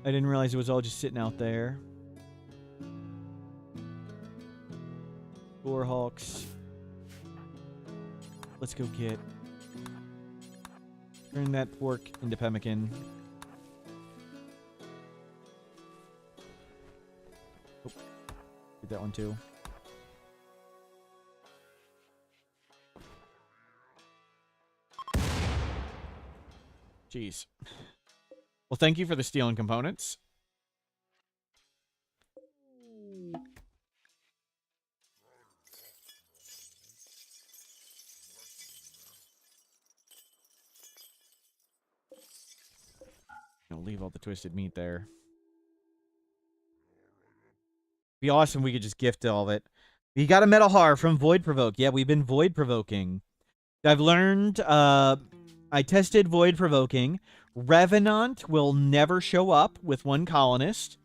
I didn't realize it was all just sitting out there. Boarhawks. Let's go get... turn that pork into pemmican. Oh, get that one too. Jeez. Well, thank you for the steel and components. I'll leave all the twisted meat there. Be awesome if we could just gift all of it. We got a metal har from Void Provoke. Yeah, we've been Void Provoking. I've learned, I tested Void Provoking. Revenant will never show up with one colonist.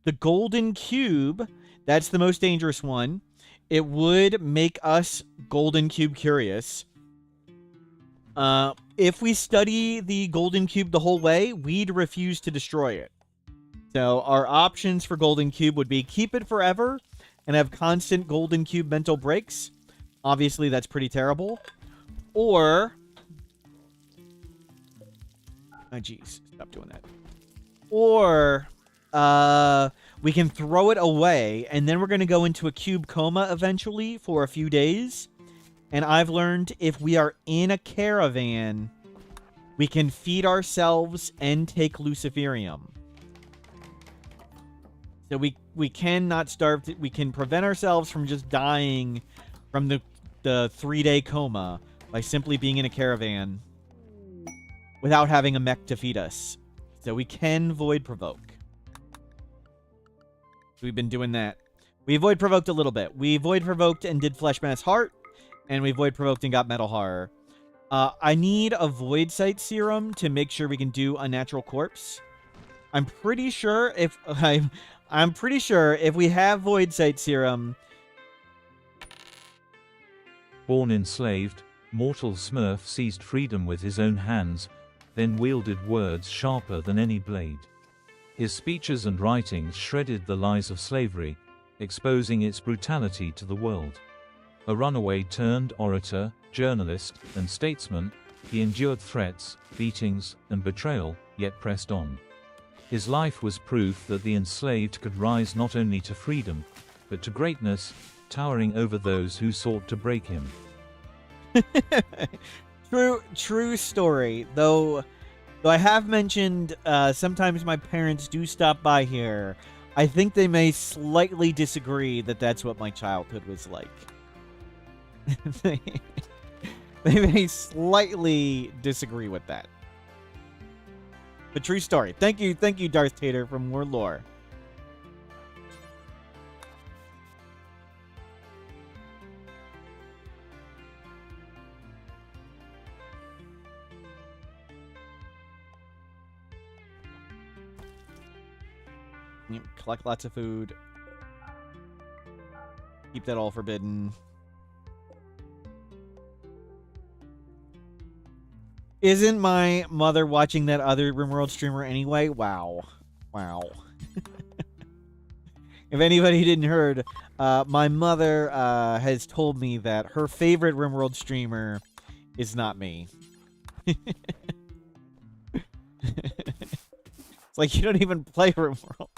The Golden Cube, that's the most dangerous one. It would make us Golden Cube curious. If we study the Golden Cube the whole way, we'd refuse to destroy it. So our options for Golden Cube would be keep it forever and have constant Golden Cube mental breaks. Obviously, that's pretty terrible. Or... oh, jeez. Stop doing that. Or... we can throw it away, and then we're going to go into a cube coma eventually for a few days. And I've learned if we are in a caravan, we can feed ourselves and take Luciferium. So we cannot starve. We can prevent ourselves from just dying from the 3-day coma by simply being in a caravan without having a mech to feed us. So we can Void Provoke. We've been doing that. We Void Provoked a little bit. We Void Provoked and did Flesh Mass Heart, and we Void Provoked and got Metal Horror. I need a Void Sight Serum to make sure we can do Unnatural Corpse. I'm pretty sure if I'm pretty sure if we have Void Sight Serum. Born enslaved, mortal Smurf seized freedom with his own hands, then wielded words sharper than any blade. His speeches and writings shredded the lies of slavery, exposing its brutality to the world. A runaway turned orator, journalist, and statesman, he endured threats, beatings, and betrayal, yet pressed on. His life was proof that the enslaved could rise not only to freedom, but to greatness, towering over those who sought to break him. True story. Though I have mentioned sometimes my parents do stop by here, I think they may slightly disagree that that's what my childhood was like. They may slightly disagree with that. But true story. Thank you, Darth Tater from War Lore. Collect lots of food. Keep that all forbidden. Isn't my mother watching that other Rimworld streamer anyway? Wow. Wow. If anybody didn't heard, my mother has told me that her favorite Rimworld streamer is not me. It's like you don't even play Rimworld.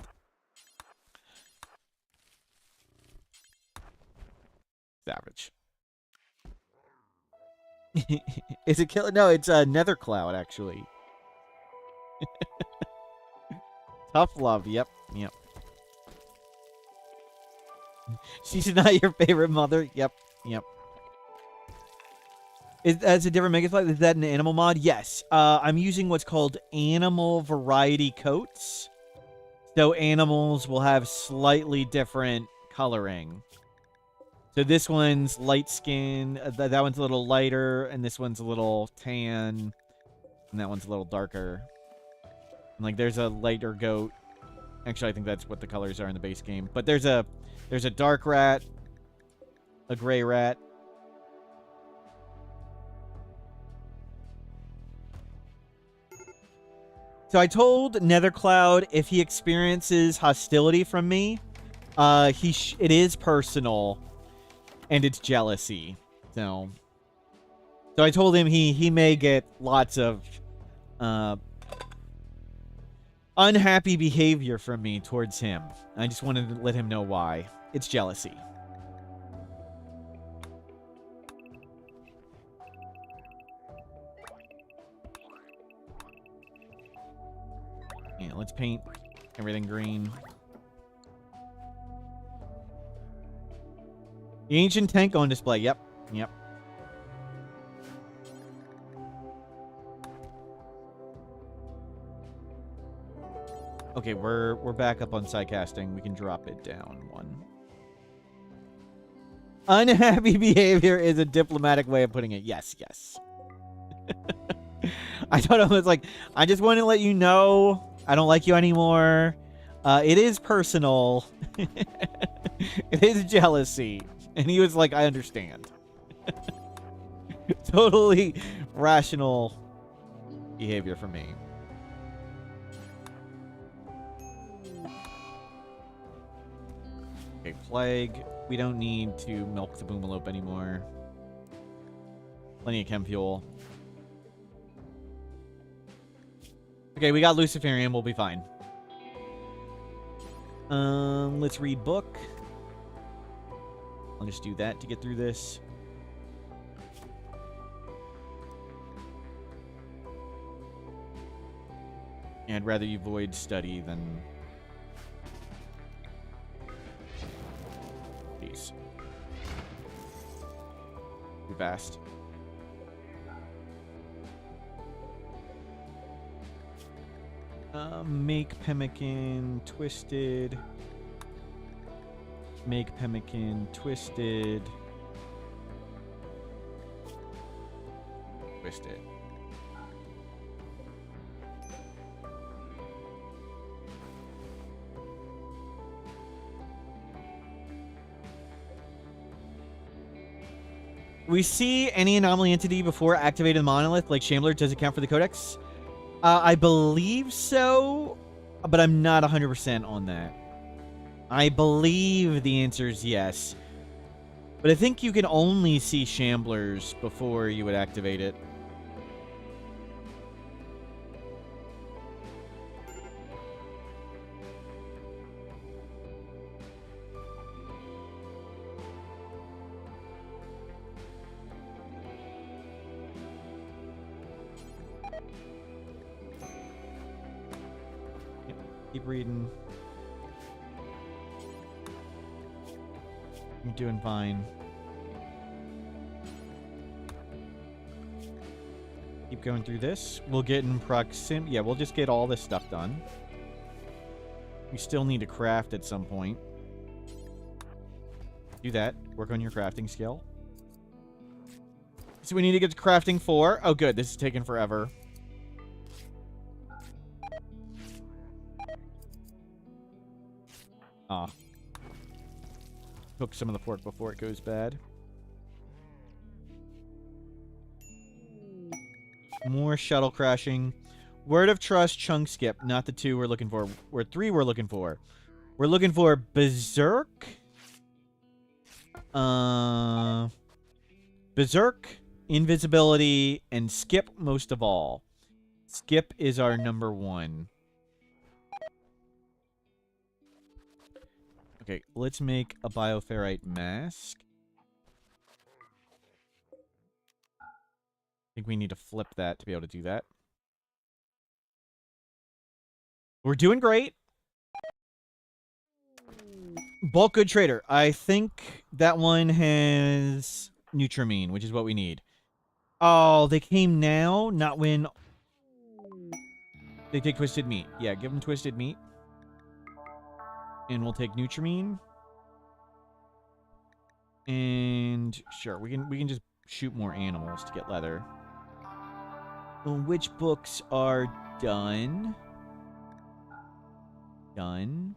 Savage. Is it killer? No, it's Nether Cloud, actually. Tough love. Yep. She's not your favorite mother. Yep. That's a different Megathlight. Is that an animal mod? Yes. I'm using what's called animal variety coats. So animals will have slightly different coloring. So this one's light skin, that one's a little lighter, and this one's a little tan, and that one's a little darker. And like there's a lighter goat. Actually, I think that's what the colors are in the base game. But there's a dark rat, a gray rat. So I told Nethercloud if he experiences hostility from me, it is personal. And it's jealousy. So I told him he may get lots of unhappy behavior from me towards him. I just wanted to let him know why. It's jealousy. Yeah, let's paint everything green. The ancient tank on display. Yep. Yep. Okay, we're back up on sidecasting. We can drop it down one. Unhappy behavior is a diplomatic way of putting it. Yes, yes. I thought it was like, I just want to let you know I don't like you anymore. It is personal. It is jealousy. And he was like, I understand. Totally rational behavior for me. Okay, plague. We don't need to milk the boomalope anymore. Plenty of chem fuel. Okay, we got Luciferian. We'll be fine. Let's read book. I'll just do that to get through this. And I'd rather you void study than... Peace. Too fast. Make pemmican twisted. Make pemmican twisted. Twisted. We see any anomaly entity before activating the monolith, like Shambler. Does it count for the codex? I believe so, but I'm not 100% on that. I believe the answer is yes. But I think you can only see Shamblers before you would activate it. Keep reading. You're doing fine. Keep going through this. We'll get in proximity. Yeah, we'll just get all this stuff done. We still need to craft at some point. Do that. Work on your crafting skill. So we need to get to crafting 4. Oh, good. This is taking forever. Ah. Cook some of the pork before it goes bad. More shuttle crashing. Word of trust, chunk skip. Not the 2 we're looking for. 3 we're looking for. We're looking for Berserk. Berserk, invisibility, and skip most of all. Skip is our number 1. Okay, let's make a bioferrite mask. I think we need to flip that to be able to do that. We're doing great. Bulk good trader. I think that one has Nutramine, which is what we need. Oh, they came now, not when they take twisted meat. Yeah, give them twisted meat. And we'll take Nutramine. And sure, we can just shoot more animals to get leather. Which books are done? Done.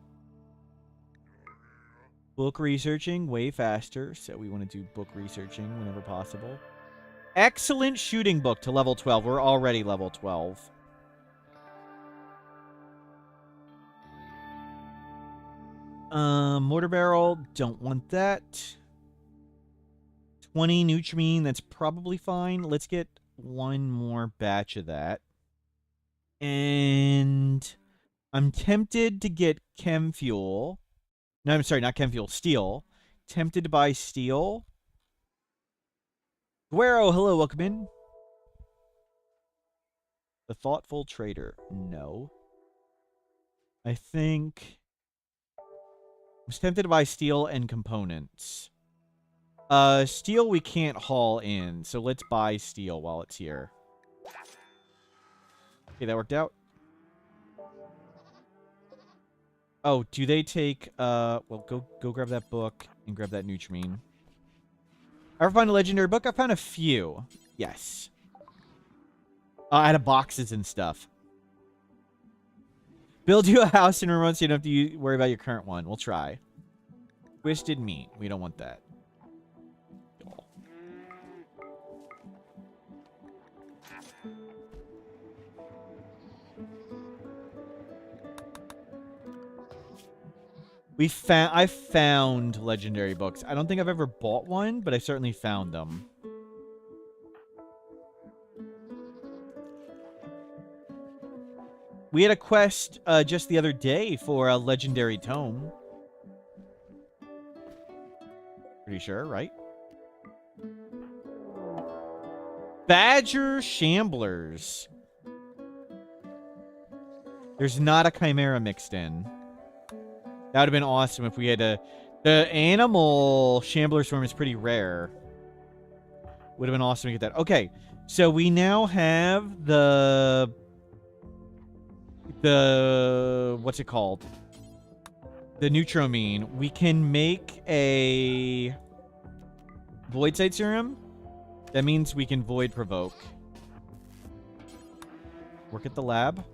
Book researching way faster, so we want to do book researching whenever possible. Excellent shooting book to level 12. We're already level 12. Mortar barrel, don't want that. 20 Nutramine, that's probably fine. Let's get one more batch of that. And I'm tempted to get chem fuel. No, I'm sorry, not chem fuel, steel. Tempted to buy steel. Guero, hello, welcome in. The thoughtful trader, no. I think I was tempted to buy steel and components. Steel we can't haul in, so let's buy steel while it's here. Okay, that worked out. Oh, do they take, well, go grab that book and grab that Nutrimine. Ever find a legendary book? I found a few. Yes. Out of boxes and stuff. Build you a house in Rimworld so you don't have to worry about your current one. We'll try. Twisted meat. We don't want that. I found legendary books. I don't think I've ever bought one, but I certainly found them. We had a quest just the other day for a legendary tome. Pretty sure, right? Badger Shamblers. There's not a Chimera mixed in. That would have been awesome if we had a... The animal Shambler Swarm is pretty rare. Would have been awesome to get that. Okay, so we now have the... What's it called? The Nutrimine. We can make a... Void Sight Serum. That means we can Void Provoke. Work at the lab.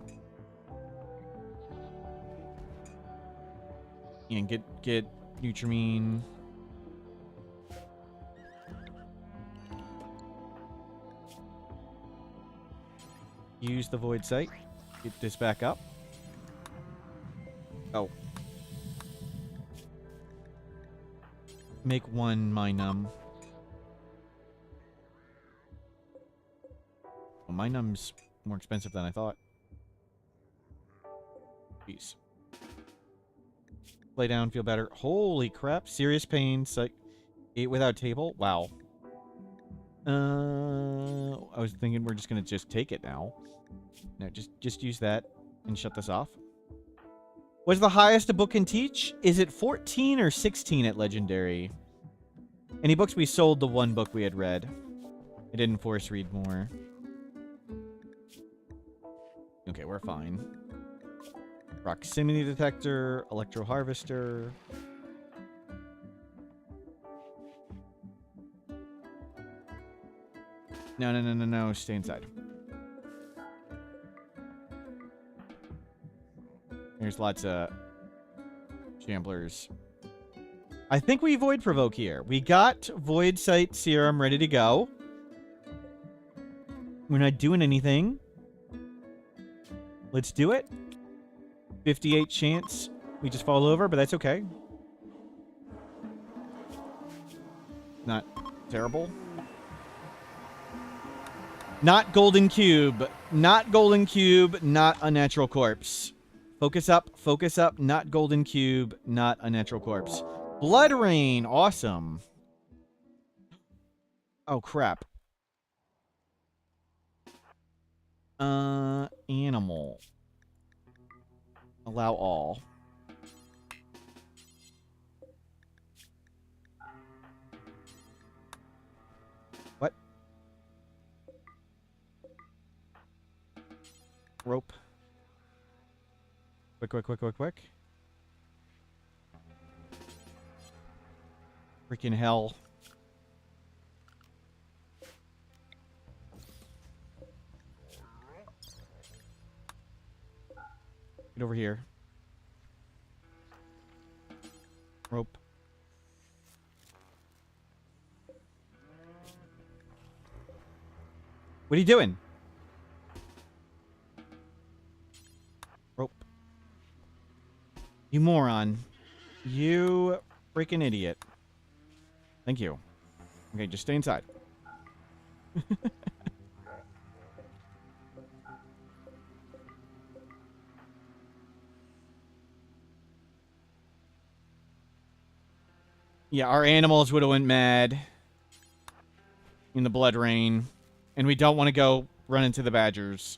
And get Nutrimine. Use the Void Sight. Get this back up. Oh. Make one Minum. Well, Minum's more expensive than I thought. Peace. Lay down, feel better. Holy crap. Serious pain. Ate without table. Wow. I was thinking we're just going to just take it now. No, just use that and shut this off. What's the highest a book can teach? Is it 14 or 16 at Legendary? Any books we sold the one book we had read. I didn't force read more. Okay, we're fine. Proximity detector, electro harvester. No. Stay inside. There's lots of Shamblers. I think we Void Provoke here. We got Void Sight Serum ready to go. We're not doing anything. Let's do it. 58 chance we just fall over, but that's okay. Not terrible. Not golden cube. Not golden cube. Not unnatural corpse. Focus up. Focus up. Not golden cube. Not unnatural corpse. Blood rain. Awesome. Oh, crap. Animal. Allow all. What? Rope. Quick. Freaking hell. Get over here. Rope. What are you doing? Rope. You moron. You freaking idiot. Thank you. Okay, just stay inside. Yeah, our animals would have went mad in the blood rain. And we don't want to go run into the badgers.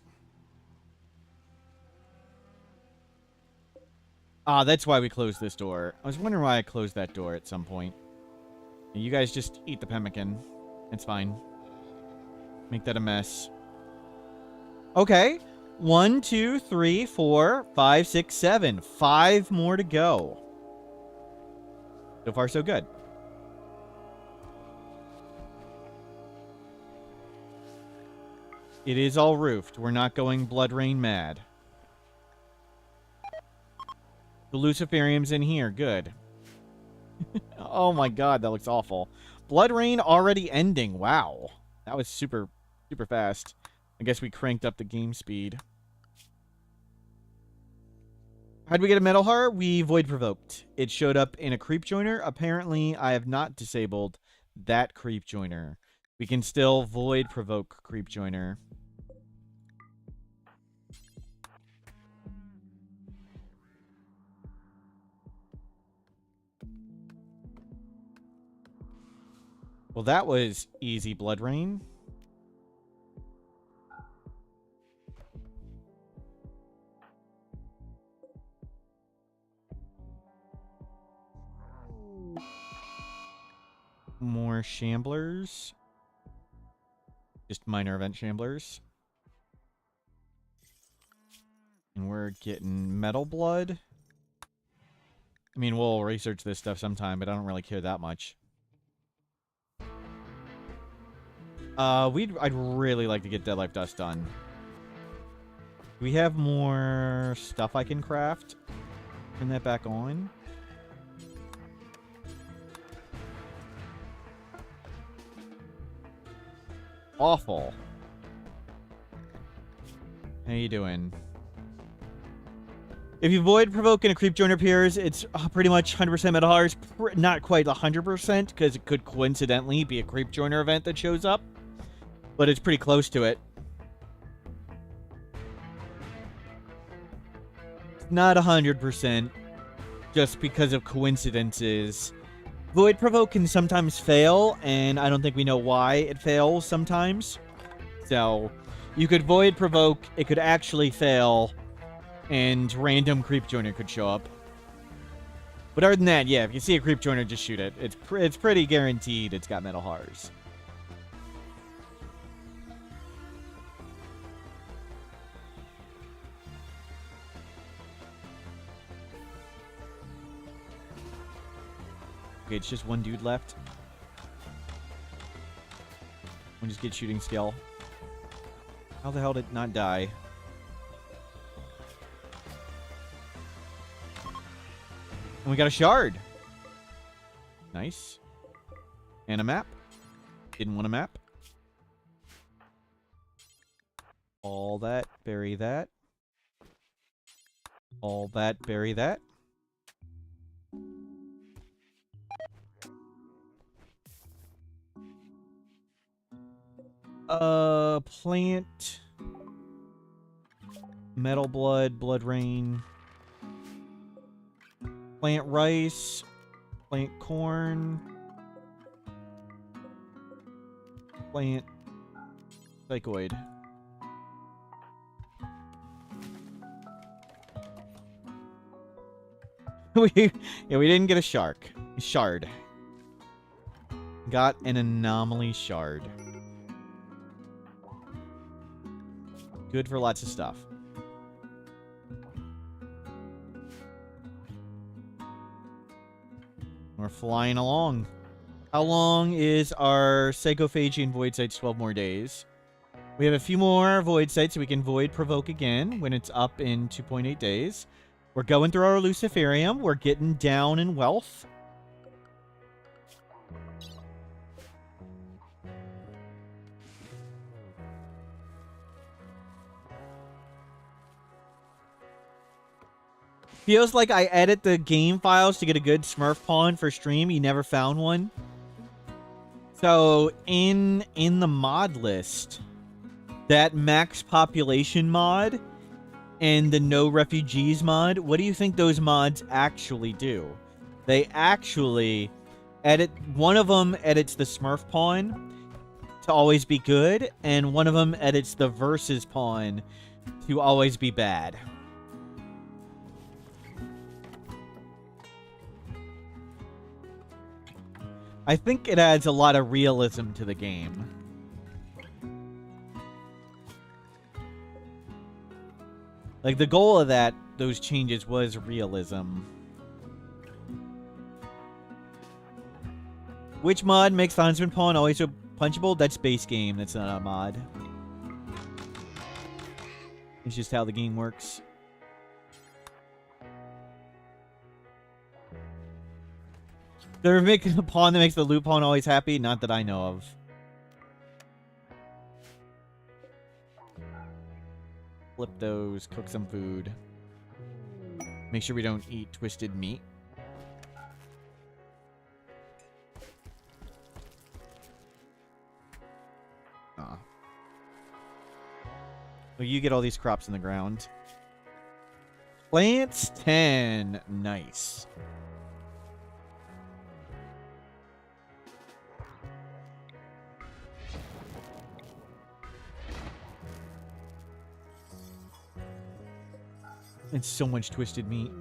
Ah, that's why we closed this door. I was wondering why I closed that door at some point. You guys just eat the pemmican. It's fine. Make that a mess. Okay. 1, 2, 3, 4, 5, 6, 7. 5 more to go. So far, so good. It is all roofed. We're not going blood rain mad. The Luciferium's in here. Good. Oh my god, that looks awful. Blood rain already ending. Wow. That was super, super fast. I guess we cranked up the game speed. How'd we get a metal heart? We void provoked. It showed up in a creep joiner. Apparently, I have not disabled that creep joiner. We can still void provoke creep joiner. Well, that was easy blood rain. More shamblers. Just minor event shamblers. And we're getting metal blood. I mean, we'll research this stuff sometime, but I don't really care that much. I'd really like to get Dead Life Dust done. Do we have more stuff I can craft? Turn that back on. Awful. How you doing? If you void provoke and a creep joiner appears, it's pretty much 100% metal hearts. Not quite 100%, because it could coincidentally be a creep joiner event that shows up. But it's pretty close to it. It's not 100%, just because of coincidences. Void provoke can sometimes fail, and I don't think we know why it fails sometimes. So, you could void provoke, it could actually fail, and random creep joiner could show up. But other than that, yeah, if you see a creep joiner, just shoot it. It's pretty guaranteed it's got metal hearts. Okay, it's just one dude left. We'll just get shooting skill. How the hell did it not die? And we got a shard. Nice. And a map. Didn't want a map. All that, bury that. All that, bury that. Plant. Metal blood, blood rain. Plant rice. Plant corn. Plant psychoid. we didn't get a shard. Got an anomaly shard. Good for lots of stuff. We're flying along. How long is our Psychophagian Void Sites? 12 more days. We have a few more Void Sites so we can Void Provoke again when it's up in 2.8 days. We're going through our Luciferium. We're getting down in wealth. Feels like I edit the game files to get a good Smurf pawn for stream. You never found one. So in the mod list, that max population mod and the no refugees mod, what do you think those mods actually do? They actually edit, one of them edits the Smurf pawn to always be good, and one of them edits the versus pawn to always be bad. I think it adds a lot of realism to the game. Like, the goal of those changes was realism. Which mod makes the Huntsman pawn always so punchable? That's base game. That's not a mod. It's just how the game works. They're making a pawn that makes the loot pawn always happy? Not that I know of. Flip those, cook some food. Make sure we don't eat twisted meat. Well, you get all these crops in the ground. Plants 10. Nice. It's so much twisted meat.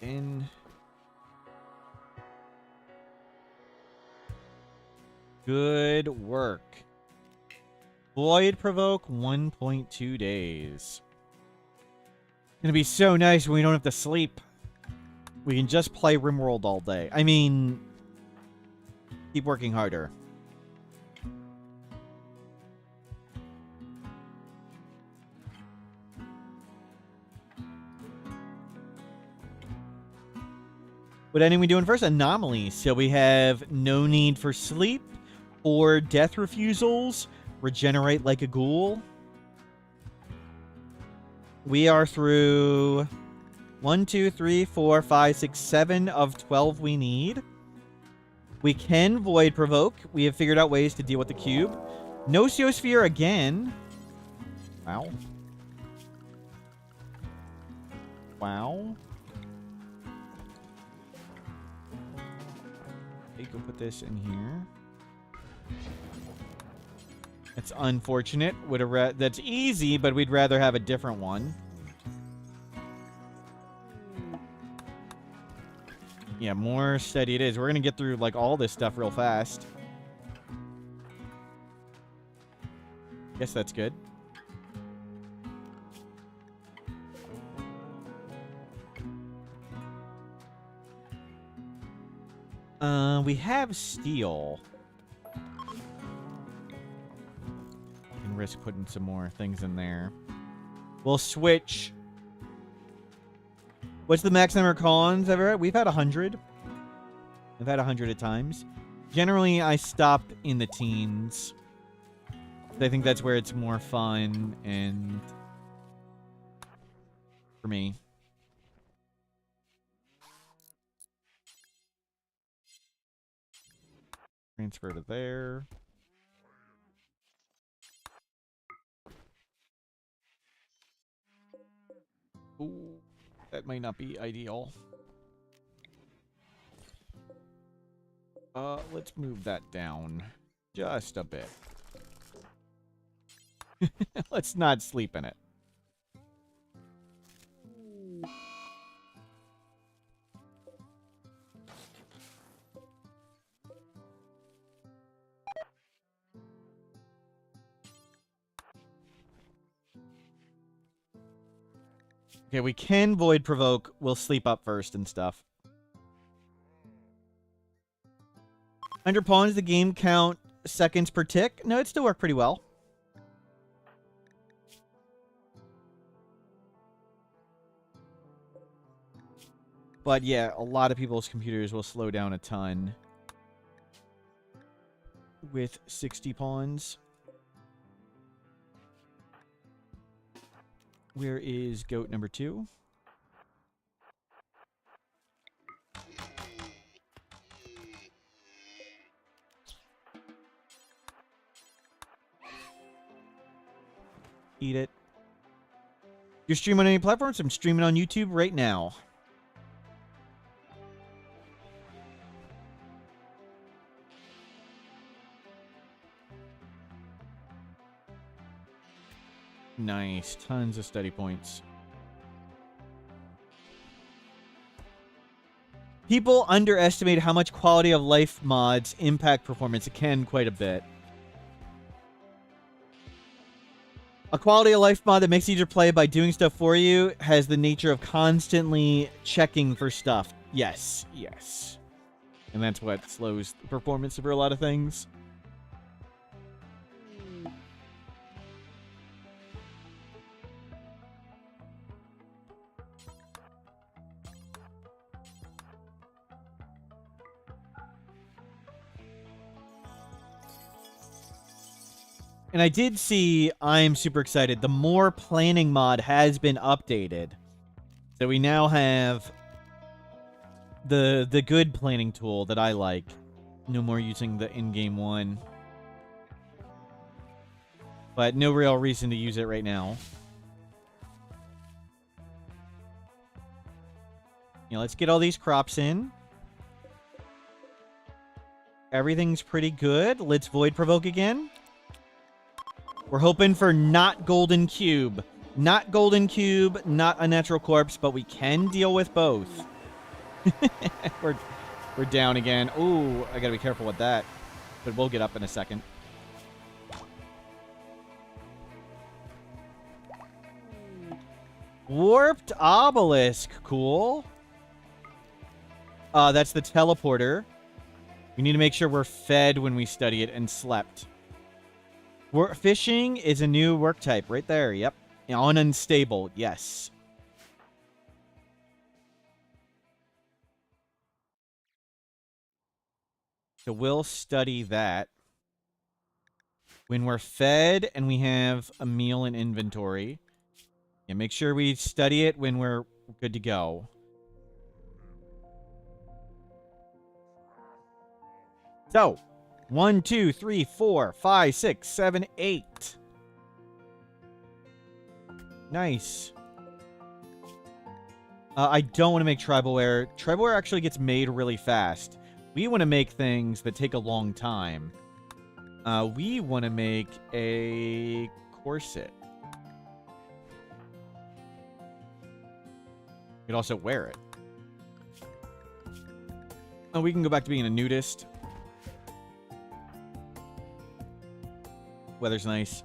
In. Good work. Void Provoke 1.2 days. Gonna be so nice when we don't have to sleep. We can just play Rimworld all day. I mean, keep working harder. What ending we doing first? Anomaly. So we have no need for sleep or death refusals. Regenerate like a ghoul. We are through 1, 2, 3, 4, 5, 6, 7 of 12 we need. We can Void Provoke. We have figured out ways to deal with the cube. No Geosphere again. Wow. Wow. You can put this in here. It's unfortunate. That's easy, but we'd rather have a different one. Yeah, more steady it is. We're gonna get through like all this stuff real fast. Guess that's good. We have steel. Can risk putting some more things in there. We'll switch. What's the max number of cons ever had? We've had 100. I've had 100 at times. Generally, I stop in the teens. I think that's where it's more fun and for me. Transfer to there. Ooh, that might not be ideal. Let's move that down just a bit. Let's not sleep in it. Okay, we can Void Provoke. We'll sleep up first and stuff. Under pawns, the game count seconds per tick. No, it still worked pretty well. But yeah, a lot of people's computers will slow down a ton with 60 pawns. Where is goat number 2? Eat it. You're streaming on any platforms? I'm streaming on YouTube right now. Nice. Tons of study points. People underestimate how much quality of life mods impact performance. It can quite a bit. A quality of life mod that makes it easier to play by doing stuff for you has the nature of constantly checking for stuff. Yes, yes. And that's what slows the performance for a lot of things. And I did see, I'm super excited, the more planning mod has been updated. So we now have the good planning tool that I like. No more using the in-game one. But no real reason to use it right now. You know, let's get all these crops in. Everything's pretty good. Let's Void Provoke again. We're hoping for not Golden Cube. Not Golden Cube, not Unnatural Corpse, but we can deal with both. We're down again. Ooh, I gotta be careful with that. But we'll get up in a second. Warped Obelisk. Cool. That's the teleporter. We need to make sure we're fed when we study it and slept. Fishing is a new work type right there. Yep. On unstable. Yes. So we'll study that. When we're fed and we have a meal in inventory. Yeah, make sure we study it when we're good to go. So, 1, 2, 3, 4, 5, 6, 7, 8. Nice. I don't want to make tribalware. Tribalware actually gets made really fast. We want to make things that take a long time. We want to make a corset. You could also wear it. Oh, we can go back to being a nudist. Weather's nice.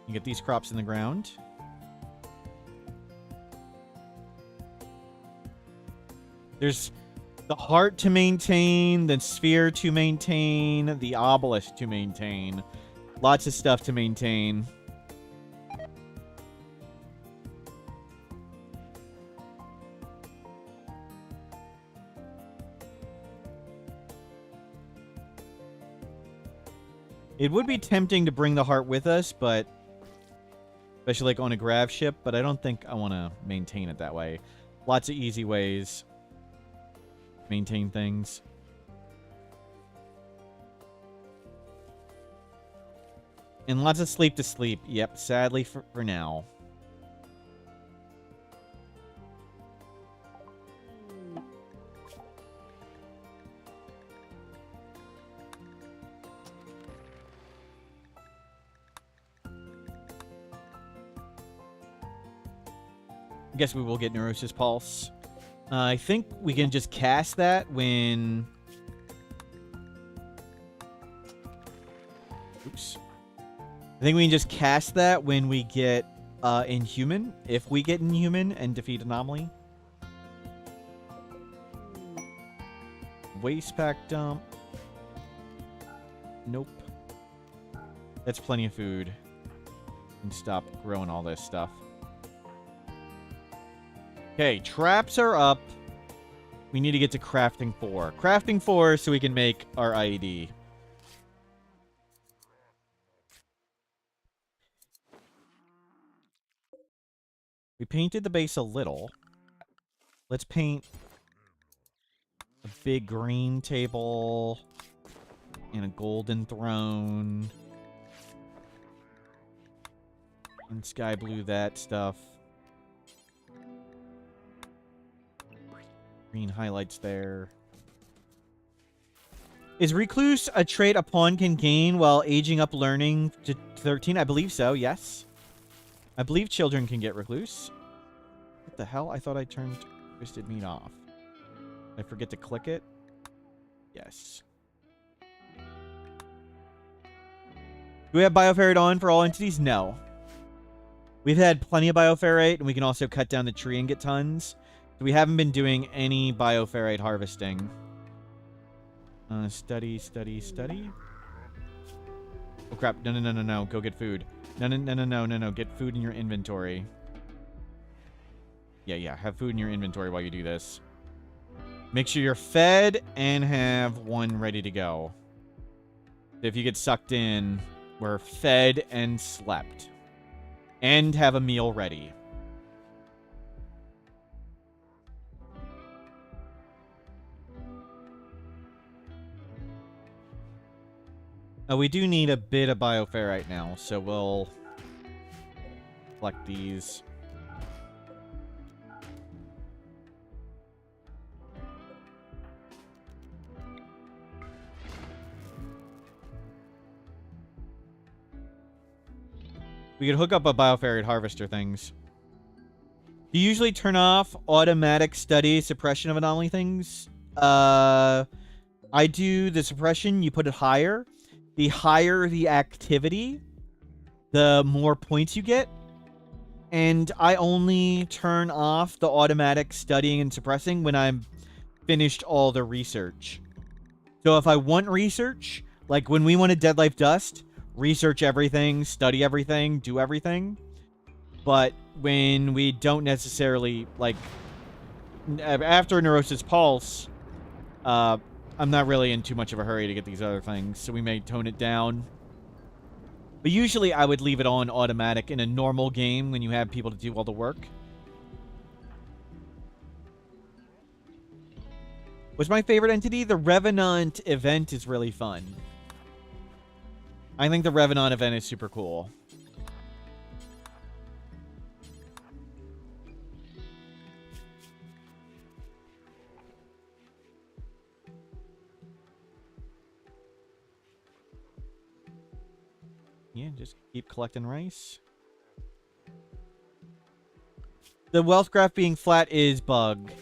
You get these crops in the ground. There's the heart to maintain, the sphere to maintain, the obelisk to maintain. Lots of stuff to maintain. It would be tempting to bring the heart with us, but especially like on a grav ship, but I don't think I want to maintain it that way. Lots of easy ways to maintain things. And lots of sleep to sleep. Yep, sadly for now. I guess we will get Neurosis Pulse. I think we can just cast that when... Oops. I think we can just cast that when we get Inhuman. If we get Inhuman and defeat Anomaly. Waste pack dump. Nope. That's plenty of food. And stop growing all this stuff. Okay, traps are up. We need to get to crafting 4. Crafting 4 so we can make our IED. We painted the base a little. Let's paint a big green table and a golden throne. And sky blue that stuff. Green highlights there. Is Recluse a trait a pawn can gain while aging up learning to 13? I believe so, yes. I believe children can get recluse. What the hell? I thought I turned twisted meat off. I forget to click it. Yes. Do we have bioferrite on for all entities? No. We've had plenty of bioferrite, and we can also cut down the tree and get tons. So we haven't been doing any bioferrite harvesting. Study. Oh, crap. No. Go get food. No. Get food in your inventory. Yeah. Have food in your inventory while you do this. Make sure you're fed and have one ready to go. If you get sucked in, we're fed and slept. And have a meal ready. We do need a bit of bioferrite now, so we'll collect these. We could hook up a bioferrite harvester things. Do you usually turn off automatic study suppression of anomaly things? I do the suppression, you put it higher. The higher the activity, the more points you get. And I only turn off the automatic studying and suppressing when I'm finished all the research. So if I want research, like when we wanted Dead Life Dust, research everything, study everything, do everything. But when we don't necessarily, like, after Neurosis Pulse, I'm not really in too much of a hurry to get these other things, so we may tone it down. But usually I would leave it on automatic in a normal game when you have people to do all the work. What's my favorite entity? The Revenant event is really fun. I think the Revenant event is super cool. Yeah, just keep collecting rice. The wealth graph being flat is bug.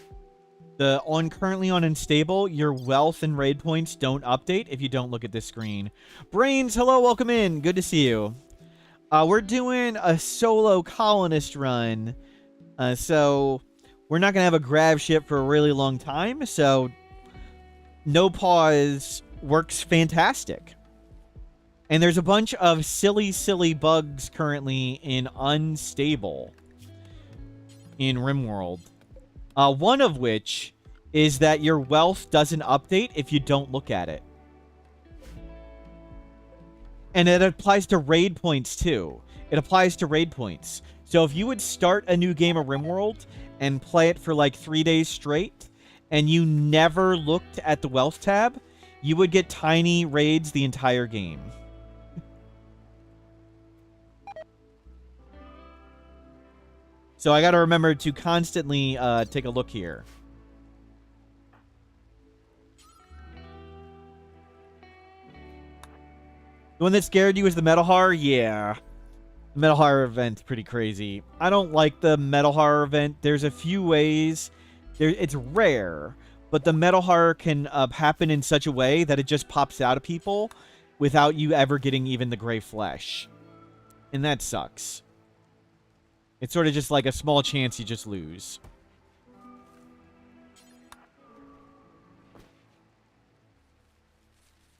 Currently on unstable, your wealth and raid points don't update if you don't look at this screen. Brains, hello, welcome in. Good to see you. We're doing a solo colonist run. So we're not going to have a grab ship for a really long time. So NoPause works fantastic. And there's a bunch of silly bugs currently in unstable in Rimworld. One of which is that your wealth doesn't update if you don't look at it. And it applies to raid points too. It applies to raid points. So if you would start a new game of Rimworld and play it for like 3 days straight, and you never looked at the wealth tab, you would get tiny raids the entire game. So I got to remember to constantly take a look here. The one that scared you was the Metal Horror? Yeah. The Metal Horror event's pretty crazy. I don't like the Metal Horror event. There's a few ways. It's rare, but the Metal Horror can happen in such a way that it just pops out of people without you ever getting even the gray flesh. And that sucks. It's sort of just like a small chance you just lose.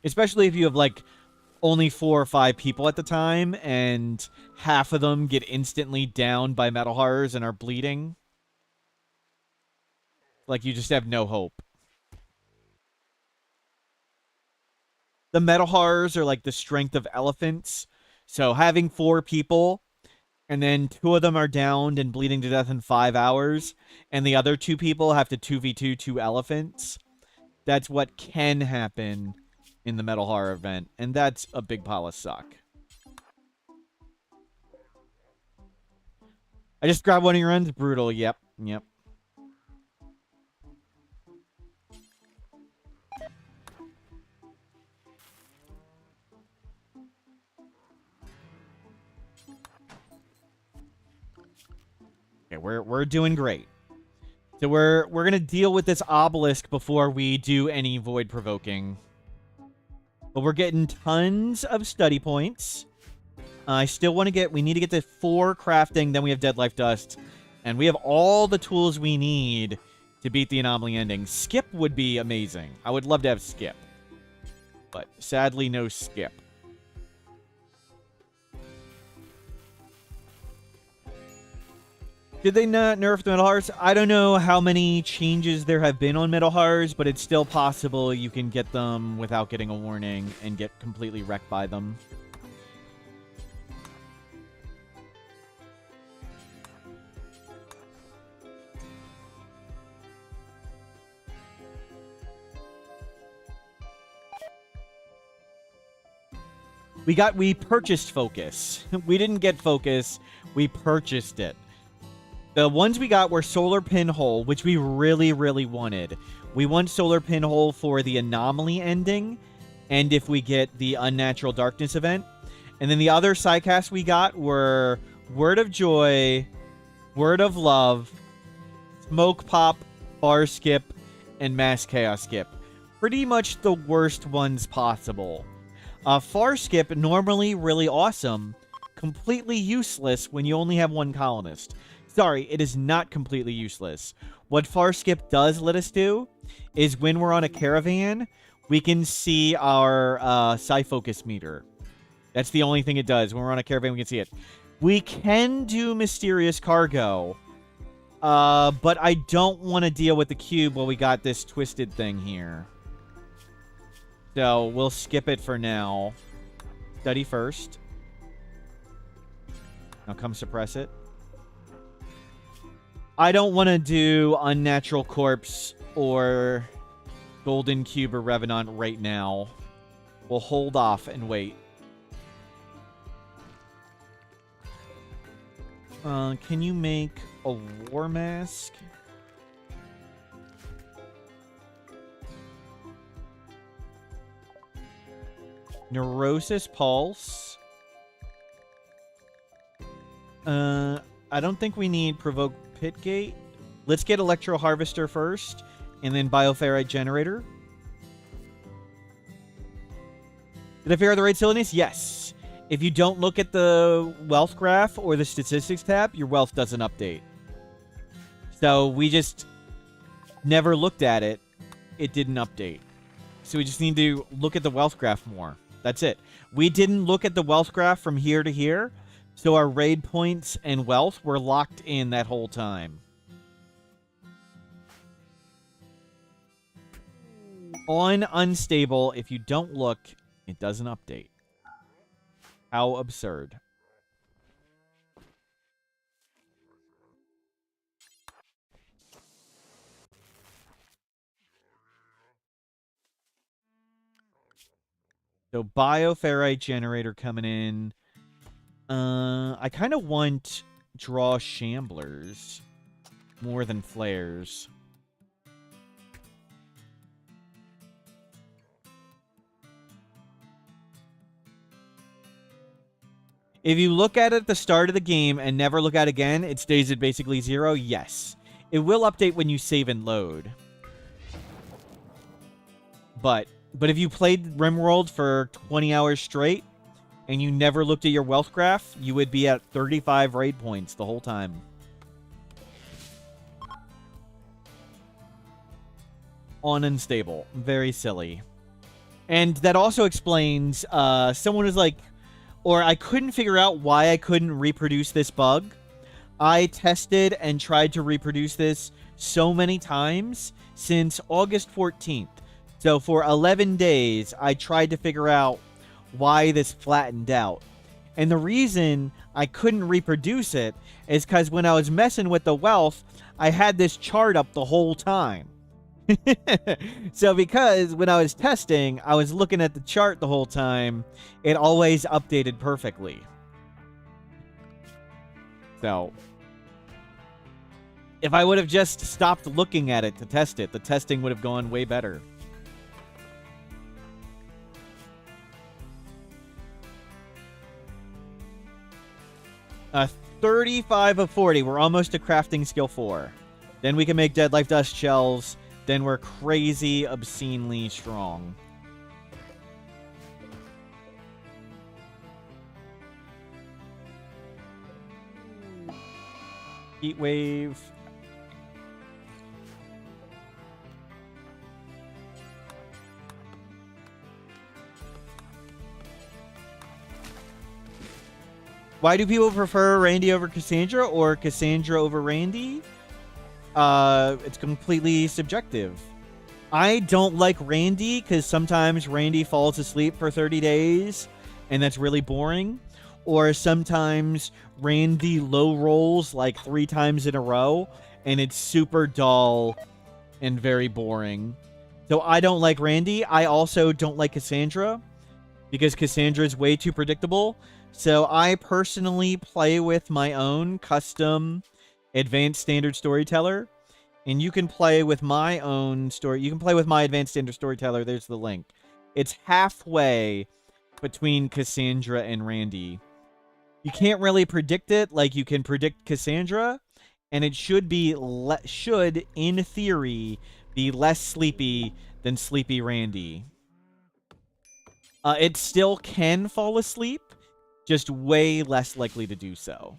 Especially if you have, like, only 4 or 5 people at the time, and half of them get instantly downed by Metal Horrors and are bleeding. Like, you just have no hope. The Metal Horrors are like the strength of elephants. So having 4 people, and then 2 of them are downed and bleeding to death in 5 hours, and the other 2 people have to 2v2 2 elephants. That's what can happen in the Metal Horror event, and that's a big pile of suck. I just grabbed one of your runs. Brutal. Yep. we're doing great. So we're gonna deal with this obelisk before we do any void provoking. But we're getting tons of study points. I still want to get... We need to get to 4 crafting, then we have Dead Life Dust. And we have all the tools we need to beat the anomaly ending. Skip would be amazing. I would love to have Skip. But sadly, no Skip. Did they not nerf the Metal Hearts? I don't know how many changes there have been on Metal Hearts, but it's still possible you can get them without getting a warning and get completely wrecked by them. We purchased Focus. We didn't get Focus. We purchased it. The ones we got were Solar Pinhole, which we really, really wanted. We want Solar Pinhole for the anomaly ending, and if we get the Unnatural Darkness event. And then the other sidecasts we got were Word of Joy, Word of Love, Smoke Pop, Bar Skip, and Mass Chaos Skip. Pretty much the worst ones possible. Far Skip, normally really awesome, completely useless when you only have 1 colonist. Sorry, it is not completely useless. What Far Skip does let us do is when we're on a caravan, we can see our Psi-Focus meter. That's the only thing it does. When we're on a caravan, we can see it. We can do Mysterious Cargo, but I don't want to deal with the cube while we got this twisted thing here. So we'll skip it for now. Study first. Now come suppress it. I don't want to do Unnatural Corpse or Golden Cube or Revenant right now. We'll hold off and wait. Can you make a War Mask? Neurosis Pulse. I don't think we need Provoke Pitgate. Let's get Electro Harvester first, and then Bioferrite Generator. Did I figure out the right silliness? Yes. If you don't look at the wealth graph or the statistics tab, your wealth doesn't update. So we just never looked at it. It didn't update. So we just need to look at the wealth graph more. That's it. We didn't look at the wealth graph from here to here, so our raid points and wealth were locked in that whole time. On Unstable, if you don't look, it doesn't update. How absurd. So Bioferrite Generator coming in. I kind of want Draw Shamblers more than Flares. If you look at it at the start of the game and never look at it again, it stays at basically 0. Yes. It will update when you save and load. But if you played Rimworld for 20 hours straight and you never looked at your wealth graph, you would be at 35 raid points the whole time. On Unstable. Very silly. And that also explains, someone was like, or I couldn't figure out why I couldn't reproduce this bug. I tested and tried to reproduce this so many times since August 14th. So for 11 days, I tried to figure out why this flattened out. And the reason I couldn't reproduce it is because when I was messing with the wealth, I had this chart up the whole time. So because when I was testing, I was looking at the chart the whole time, it always updated perfectly. So if I would have just stopped looking at it to test it, the testing would have gone way better. 35 of 40. We're almost to crafting skill 4. Then we can make Dead Life Dust Shells. Then we're crazy, obscenely strong. Heat Wave. Why do people prefer Randy over Cassandra or Cassandra over Randy? It's completely subjective. I don't like Randy because sometimes Randy falls asleep for 30 days and that's really boring. Or sometimes Randy low rolls like 3 times in a row and it's super dull and very boring. So I don't like Randy. I also don't like Cassandra because Cassandra is way too predictable. So I personally play with my own custom advanced standard storyteller, and you can play with my own story. You can play with my advanced standard storyteller. There's the link. It's halfway between Cassandra and Randy. You can't really predict it like you can predict Cassandra, and it should be should in theory be less sleepy than sleepy Randy. It still can fall asleep, just way less likely to do so.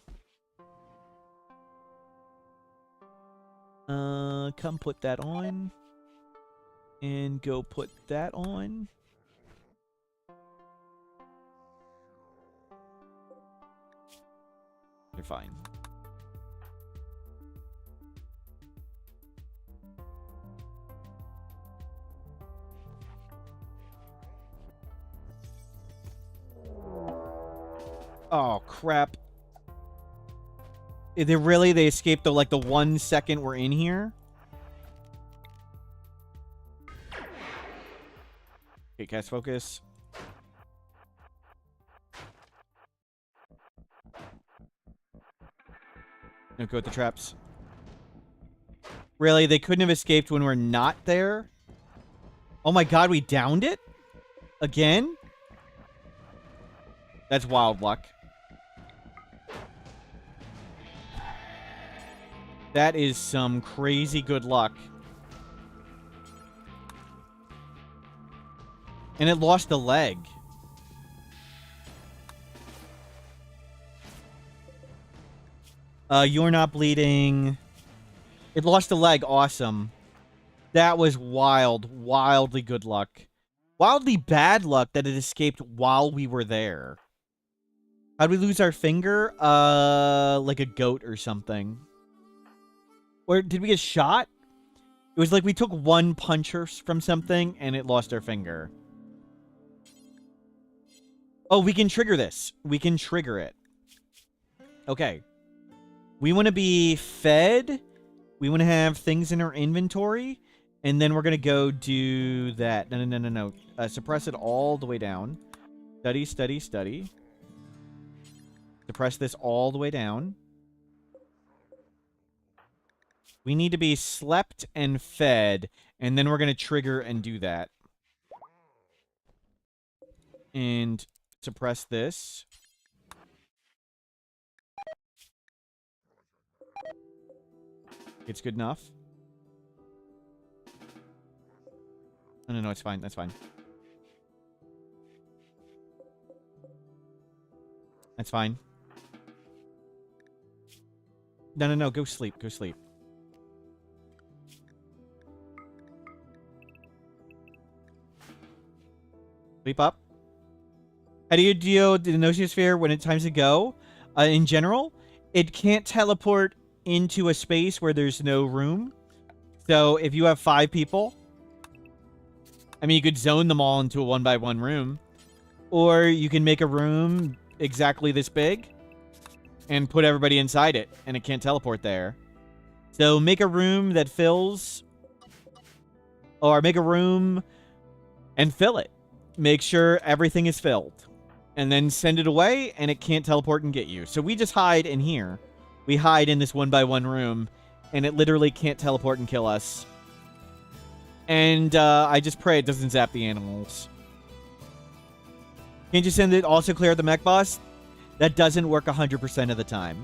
Come put that on. And go put that on. You're fine. Oh, crap. They escaped the, like, the 1 second we're in here? Okay, cast focus. No, go with the traps. Really? They couldn't have escaped when we're not there? Oh my god, we downed it? Again? That's wild luck. That is some crazy good luck. And it lost a leg. You're not bleeding. It lost a leg. Awesome. That was wild. Wildly good luck. Wildly bad luck that it escaped while we were there. How'd we lose our finger? Like a goat or something. Or did we get shot? It was like we took 1 punch from something and it lost our finger. Oh, we can trigger this. We can trigger it. Okay. We want to be fed. We want to have things in our inventory. And then we're going to go do that. No. Suppress it all the way down. Study, study, study. Suppress this all the way down. We need to be slept and fed, and then we're going to trigger and do that. And suppress this. It's good enough. No, it's fine. That's fine. That's fine. No. Go sleep. Go sleep. Sleep up. How do you deal with the Nosiosphere when it's time to go? In general, it can't teleport into a space where there's no room. So if you have 5 people, I mean, you could zone them all into a 1x1 room. Or you can make a room exactly this big and put everybody inside it, and it can't teleport there. So make a room that fills, or make a room and fill it. Make sure everything is filled. And then send it away, and it can't teleport and get you. So we just hide in here. We hide in this 1x1 room, and it literally can't teleport and kill us. And I just pray it doesn't zap the animals. Can't you send it also clear the mech boss? That doesn't work 100% of the time.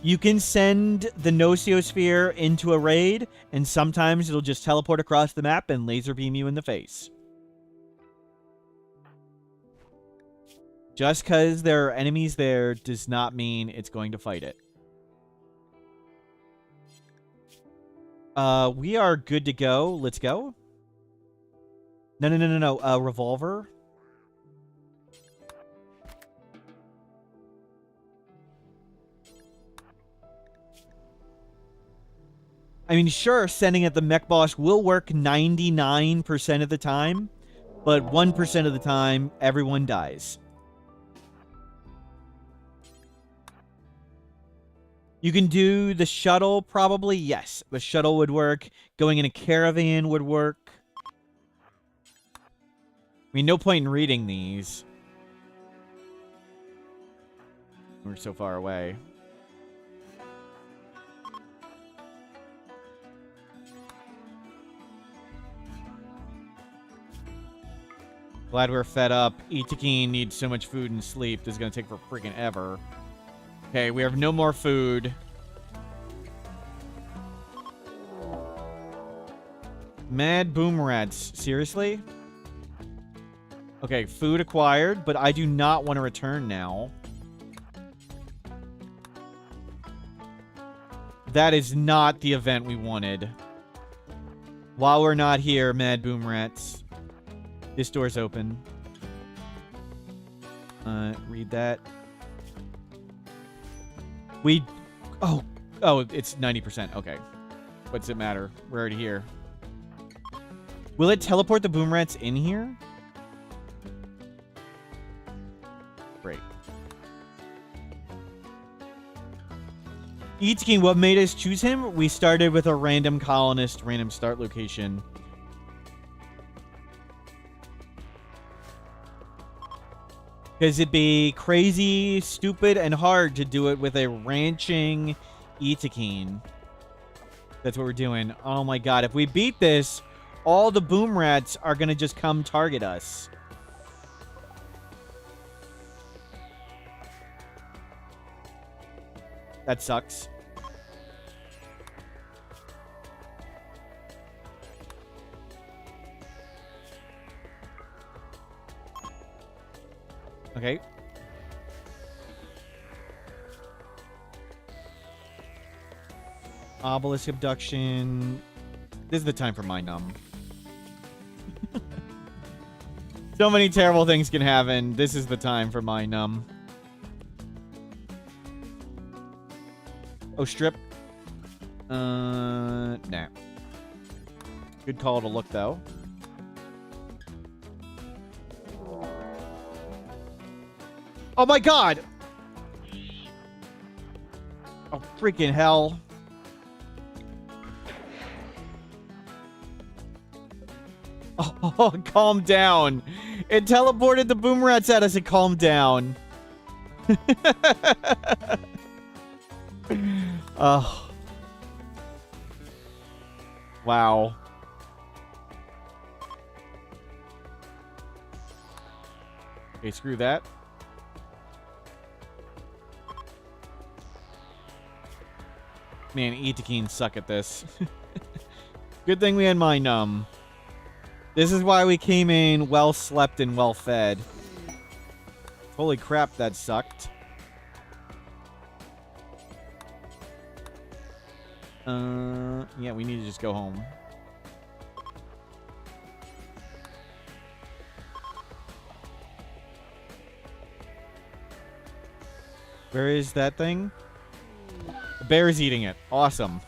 You can send the Nociosphere into a raid, and sometimes it'll just teleport across the map and laser beam you in the face. Just because there are enemies there does not mean it's going to fight it. We are good to go. Let's go. No. Revolver. I mean, sure, sending at the mech boss will work 99% of the time, but 1% of the time, everyone dies. You can do the shuttle, probably. Yes, the shuttle would work. Going in a caravan would work. I mean, no point in reading these. We're so far away. Glad we're fed up. Itakeen needs so much food and sleep. This is going to take for freaking ever. Okay, we have no more food. Mad boom rats. Seriously? Okay, food acquired, but I do not want to return now. That is not the event we wanted. While we're not here, Mad boom rats. This door's open. Read that. Oh, it's 90%. Okay. What's it matter? We're already here. Will it teleport the boom rats in here? Great. Ichikin, what made us choose him? We started with a random colonist, random start location. Because it'd be crazy, stupid, and hard to do it with a ranching Itakeen. That's what we're doing. Oh my god, if we beat this, all the boom rats are going to just come target us. That sucks. Okay. Obelisk abduction. This is the time for my numb. So many terrible things can happen. This is the time for my numb. Oh, strip. Nah. Good call to look, though. Oh my god! Oh, freaking hell. Oh, calm down. It teleported the boom rats at us and calmed down. Oh. Wow. Okay, screw that. Man, Itakeen suck at this. Good thing we had my numb. This is why we came in well slept and well fed. Holy crap, that sucked. Yeah, we need to just go home. Where is that thing? The bear is eating it. Awesome.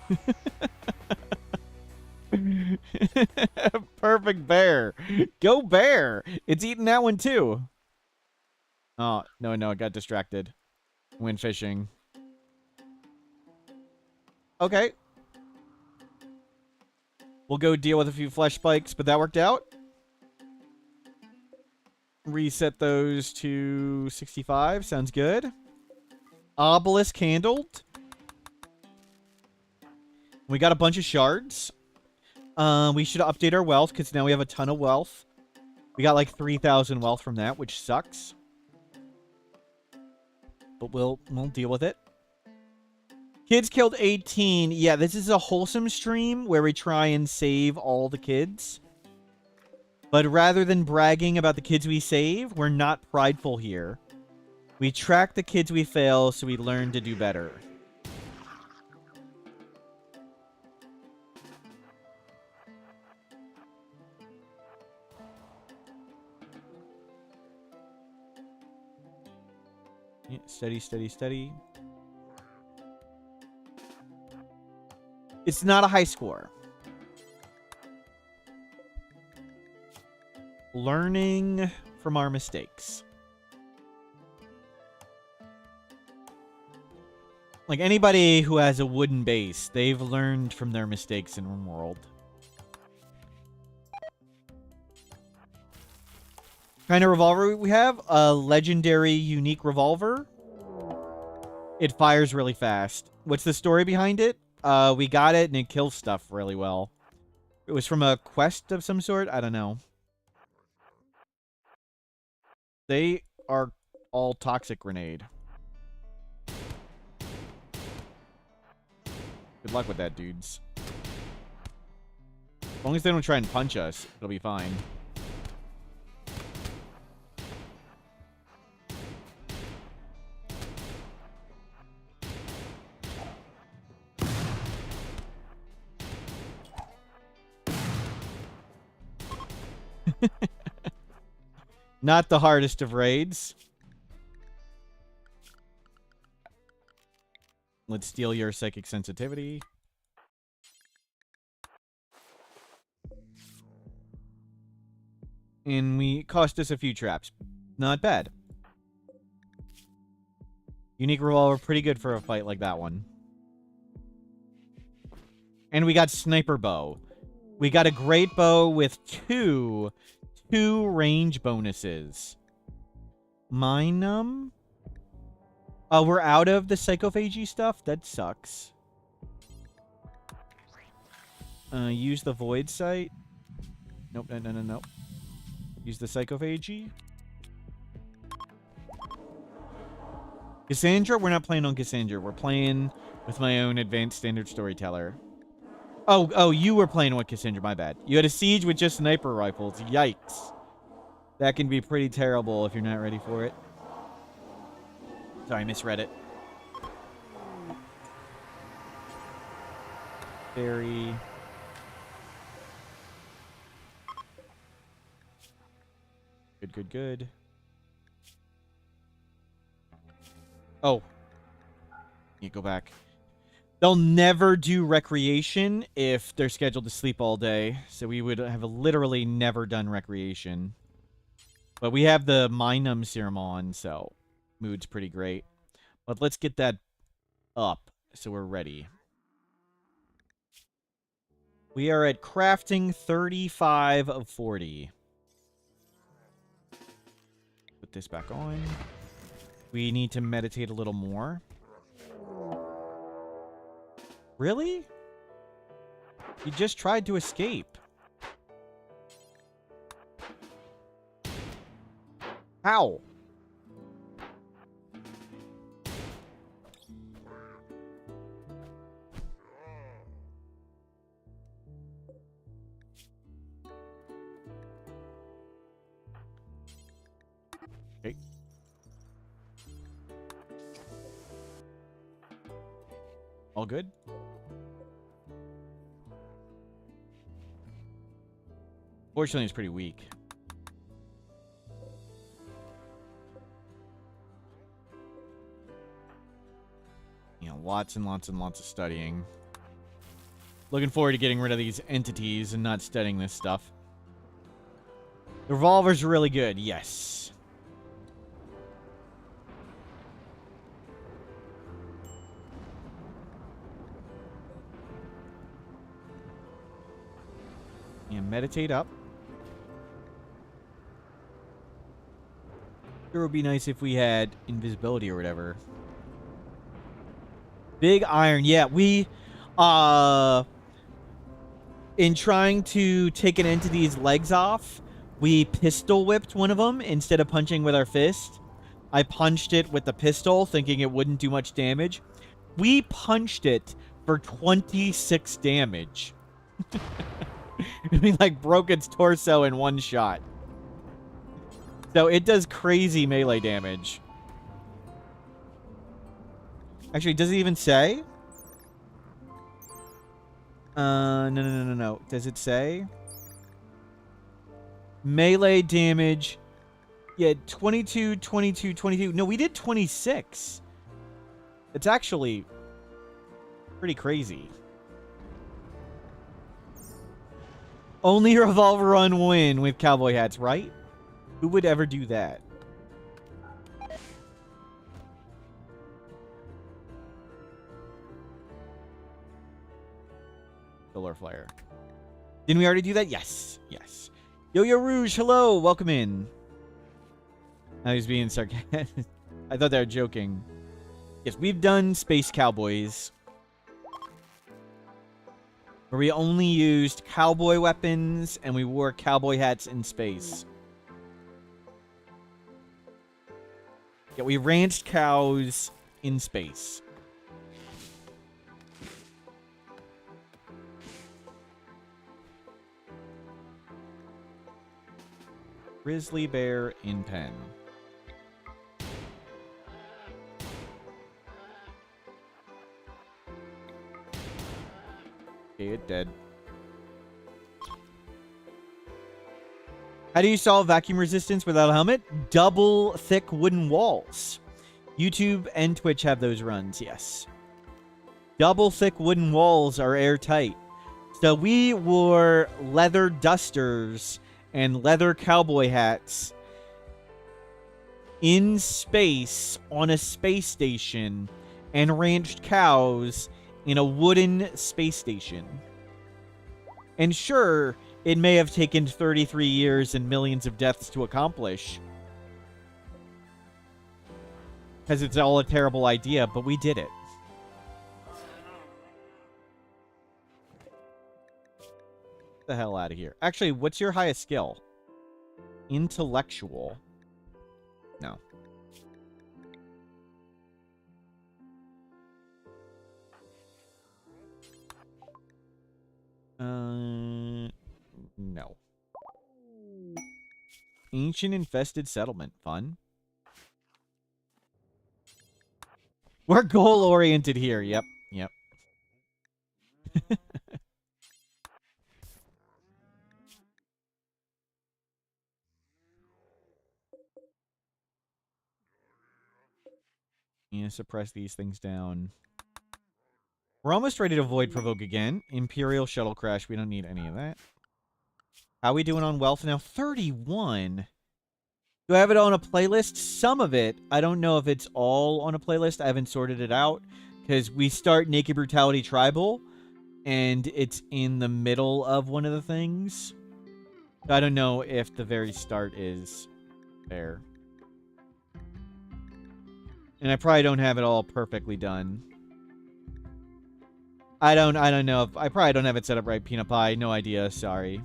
Perfect bear. Go bear. It's eating that one too. Oh, no, it got distracted. Went fishing. Okay. We'll go deal with a few flesh spikes, but that worked out. Reset those to 65. Sounds good. Obelisk handled. We got a bunch of shards. We should update our wealth, because now we have a ton of wealth. We got like 3,000 wealth from that, which sucks. But we'll deal with it. Kids killed 18. Yeah, this is a wholesome stream where we try and save all the kids. But rather than bragging about the kids we save, we're not prideful here. We track the kids we fail so we learn to do better. Yeah, steady, steady, steady. It's not a high score. Learning from our mistakes. Like anybody who has a wooden base, they've learned from their mistakes in Rimworld. Kind of revolver we have? A legendary unique revolver. It fires really fast. What's the story behind it? We got it and it kills stuff really well. It was from a quest of some sort? I don't know. They are all toxic grenade. Good luck with that, dudes. As long as they don't try and punch us, it'll be fine. Not the hardest of raids. Let's steal your psychic sensitivity. And we cost us a few traps. Not bad. Unique revolver, pretty good for a fight like that one. And we got sniper bow. We got a great bow with two range bonuses. Minum? Oh, we're out of the psychophagy stuff? That sucks. Use the void sight. Nope, no. Use the psychophagy. Cassandra? We're not playing on Cassandra. We're playing with my own advanced standard storyteller. Oh, you were playing with Cassandra, my bad. You had a siege with just sniper rifles. Yikes. That can be pretty terrible if you're not ready for it. Sorry, I misread it. Very... Good. Oh. You go back. They'll never do recreation if they're scheduled to sleep all day. So we would have literally never done recreation. But we have the Minum serum on, so mood's pretty great. But let's get that up so we're ready. We are at crafting 35 of 40. Put this back on. We need to meditate a little more. Really? He just tried to escape. How? Okay. All good? Fortunately, it's pretty weak. You know, lots and lots and lots of studying. Looking forward to getting rid of these entities and not studying this stuff. The revolver's really good, yes. Yeah, meditate up. It would be nice if we had invisibility or whatever. Big iron. Yeah, we, in trying to take an entity's legs off, we pistol whipped one of them instead of punching with our fist. I punched it with the pistol, thinking it wouldn't do much damage. We punched it for 26 damage. We like broke its torso in one shot. So it does crazy melee damage. Actually, does it even say? No. Does it say? Melee damage. Yeah, 22, 22, 22. No, we did 26. It's actually pretty crazy. Only revolver run win with cowboy hats, right? Who would ever do that? Solar flare. Didn't we already do that? Yes. Yes. Yo-Yo Rouge, hello. Welcome in. I was being sarcastic. I thought they were joking. Yes, we've done Space Cowboys, where we only used cowboy weapons and we wore cowboy hats in space. Yeah, we ranched cows in space. Grizzly bear in pen. Okay, it dead. How do you solve vacuum resistance without a helmet? Double thick wooden walls. YouTube and Twitch have those runs, yes. Double thick wooden walls are airtight. So we wore leather dusters and leather cowboy hats in space on a space station and ranched cows in a wooden space station. And sure, it may have taken 33 years and millions of deaths to accomplish, because it's all a terrible idea, but we did it. Get the hell out of here. Actually, what's your highest skill? Intellectual. No. No. Ancient infested settlement. Fun. We're goal-oriented here. Yep. Yep. Yeah, suppress these things down. We're almost ready to void provoke again. Imperial shuttle crash. We don't need any of that. How are we doing on wealth now? 31. Do I have it on a playlist? Some of it. I don't know if it's all on a playlist. I haven't sorted it out because we start Naked Brutality Tribal and it's in the middle of one of the things. I don't know if the very start is there. And I probably don't have it all perfectly done. I don't know if I probably don't have it set up right, Peanut Pie. No idea, sorry.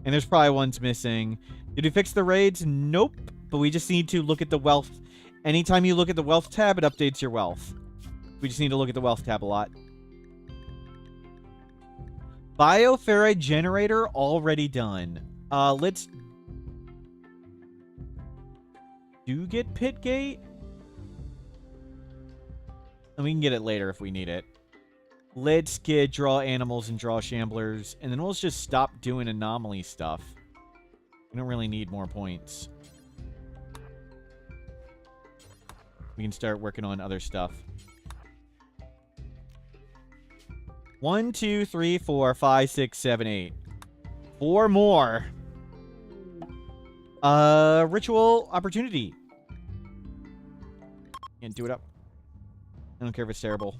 And there's probably ones missing. Did we fix the raids? Nope. But we just need to look at the wealth. Anytime you look at the wealth tab, it updates your wealth. We just need to look at the wealth tab a lot. Bioferrite generator already done. Let's do get pit gate. And we can get it later if we need it. Let's get draw animals and draw shamblers. And then we'll just stop doing anomaly stuff. We don't really need more points. We can start working on other stuff. 1, 2, 3, 4, 5, 6, 7, 8. 4 more. Ritual opportunity. Can't do it up. I don't care if it's terrible.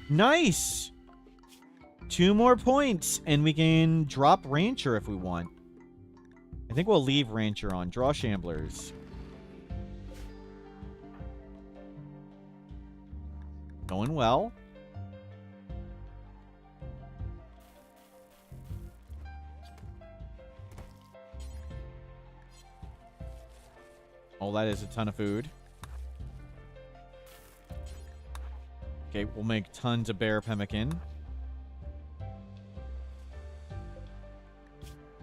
Nice! 2 more points, and we can drop Rancher if we want. I think we'll leave Rancher on. Draw Shamblers. Going well. Oh, that is a ton of food. Okay, we'll make tons of bear pemmican.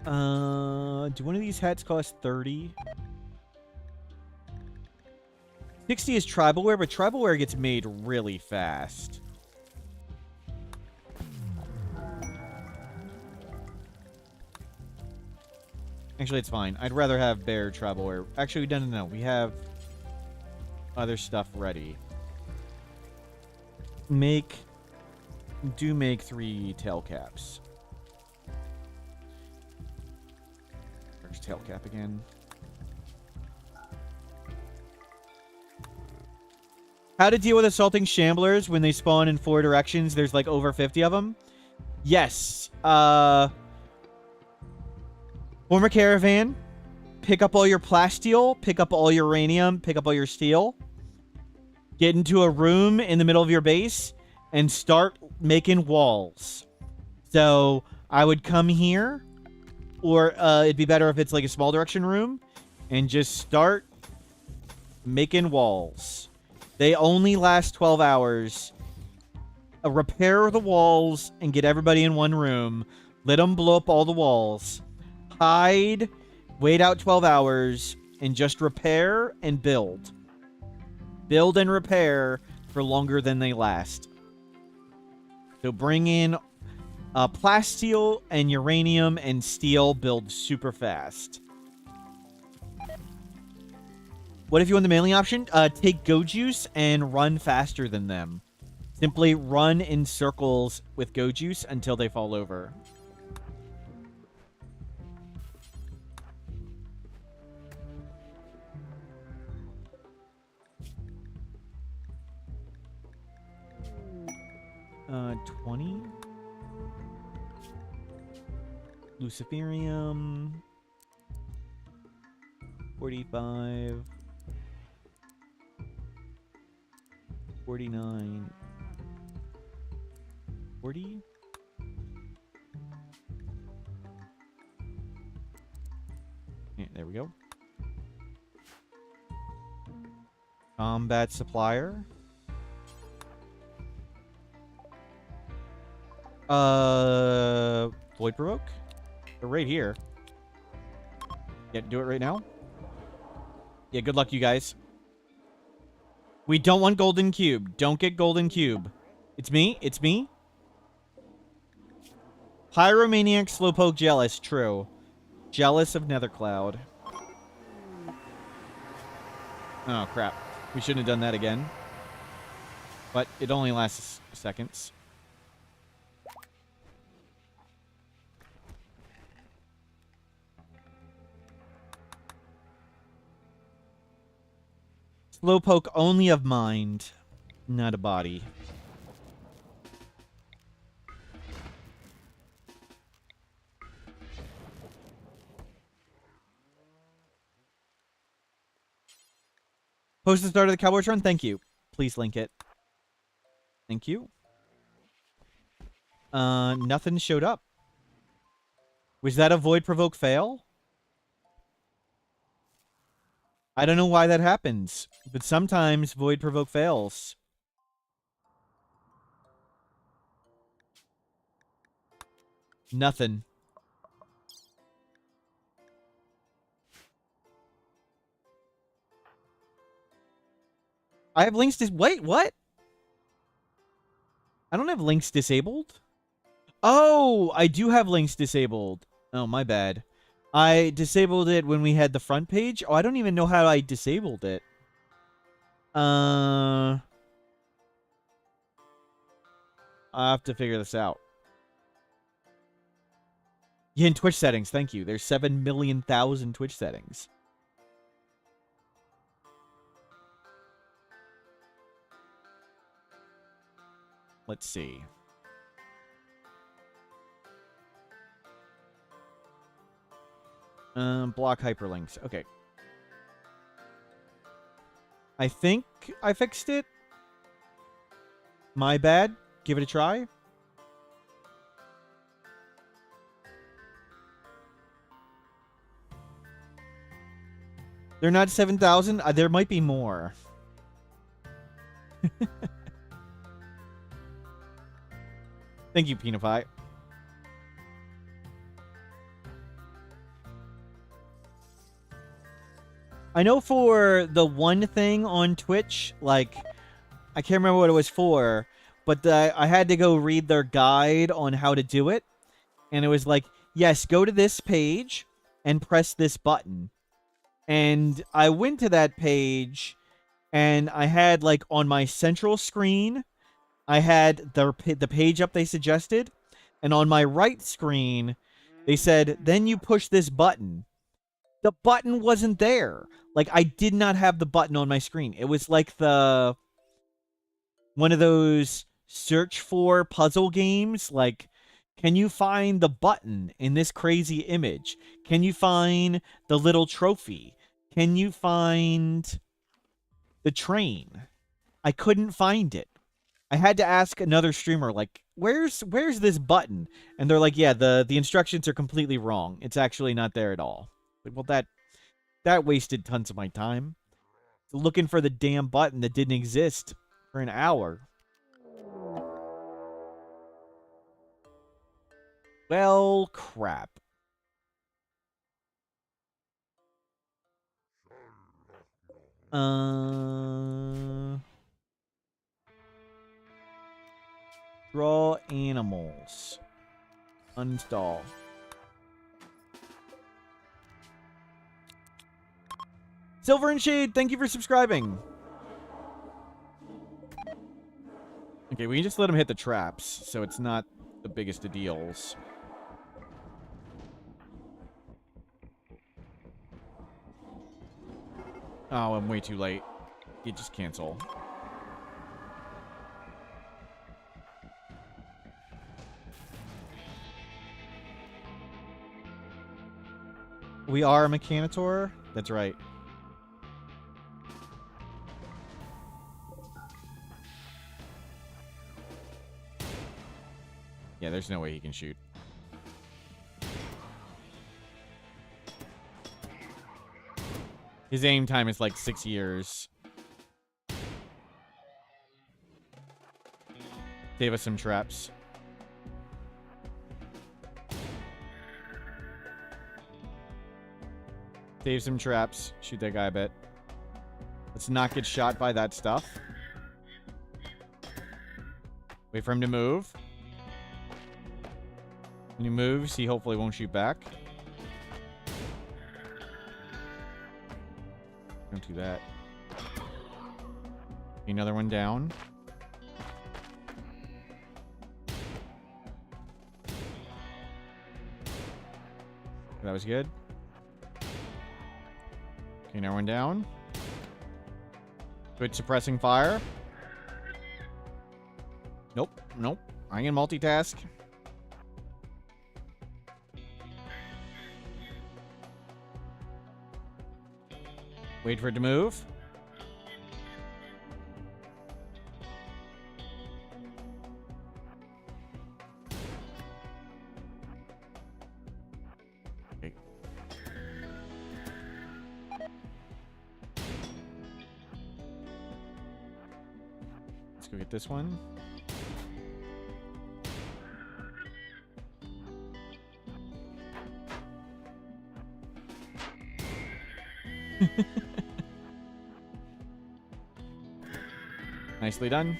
Do one of these hats cost 30? 60 is tribal wear, but tribal wear gets made really fast. Actually, it's fine. I'd rather have bear tribal wear. Actually, no. We have other stuff ready. Make 3 tail caps. There's tail cap again. How to deal with assaulting shamblers when they spawn in 4 directions. There's like over 50 of them. Yes. Form a caravan. Pick up all your plasteel. Pick up all your uranium. Pick up all your steel. Get into a room in the middle of your base and start making walls. So I would come here, or it'd be better if it's like a small direction room, and just start making walls. They only last 12 hours. Repair the walls and get everybody in one room. Let them blow up all the walls. Hide, wait out 12 hours, and just repair and build. Build and repair for longer than they last. So bring in plasteel and uranium and steel. Build super fast. What if you want the mailing option? Take Go Juice and run faster than them. Simply run in circles with Go Juice until they fall over. Uh, 20. Luciferium. 45. 49. 40. Yeah, there we go. Combat supplier. Void Provoke? They're right here. Yeah, do it right now. Yeah, good luck, you guys. We don't want Golden Cube. Don't get Golden Cube. It's me. It's me. Pyromaniac, Slowpoke, jealous. True. Jealous of Nethercloud. Oh, crap. We shouldn't have done that again. But it only lasts seconds. Slowpoke only of mind, not a body. Post the start of the Cowboys run? Thank you. Please link it. Thank you. Nothing showed up. Was that a Void Provoke fail? I don't know why that happens, but sometimes Void Provoke fails. Nothing. I have links wait, what? I don't have links disabled. Oh, I do have links disabled. Oh, my bad. I disabled it when we had the front page. Oh, I don't even know how I disabled it. I'll have to figure this out. Yeah, in Twitch settings. Thank you. There's 7,000,000 Twitch settings. Let's see. Block hyperlinks. Okay. I think I fixed it. My bad. Give it a try. They're not 7,000? There might be more. Thank you, Peanify. I know for the one thing on Twitch, like, I can't remember what it was for, but I had to go read their guide on how to do it. And it was like, yes, go to this page and press this button. And I went to that page, and I had, like, on my central screen, I had the page up they suggested. And on my right screen, they said, then you push this button. The button wasn't there. Like, I did not have the button on my screen. It was like one of those search for puzzle games. Like, can you find the button in this crazy image? Can you find the little trophy? Can you find the train? I couldn't find it. I had to ask another streamer, like, where's this button? And they're like, yeah, the instructions are completely wrong. It's actually not there at all. Like, well, that wasted tons of my time. Looking for the damn button that didn't exist for an hour. Well, crap. Draw animals. Uninstall. Silver and Shade, thank you for subscribing. Okay, we can just let him hit the traps, so it's not the biggest of deals. Oh, I'm way too late. You just cancel. We are a Mechanitor? That's right. Yeah, there's no way he can shoot. His aim time is like 6 years. Save us some traps. Save some traps. Shoot that guy a bit. Let's not get shot by that stuff. Wait for him to move. When he moves, he hopefully won't shoot back. Don't do that. Another one down. That was good. Okay, another one down. Good suppressing fire. Nope, nope. I can multitask. Wait for it to move. Okay. Let's go get this one. Nicely done.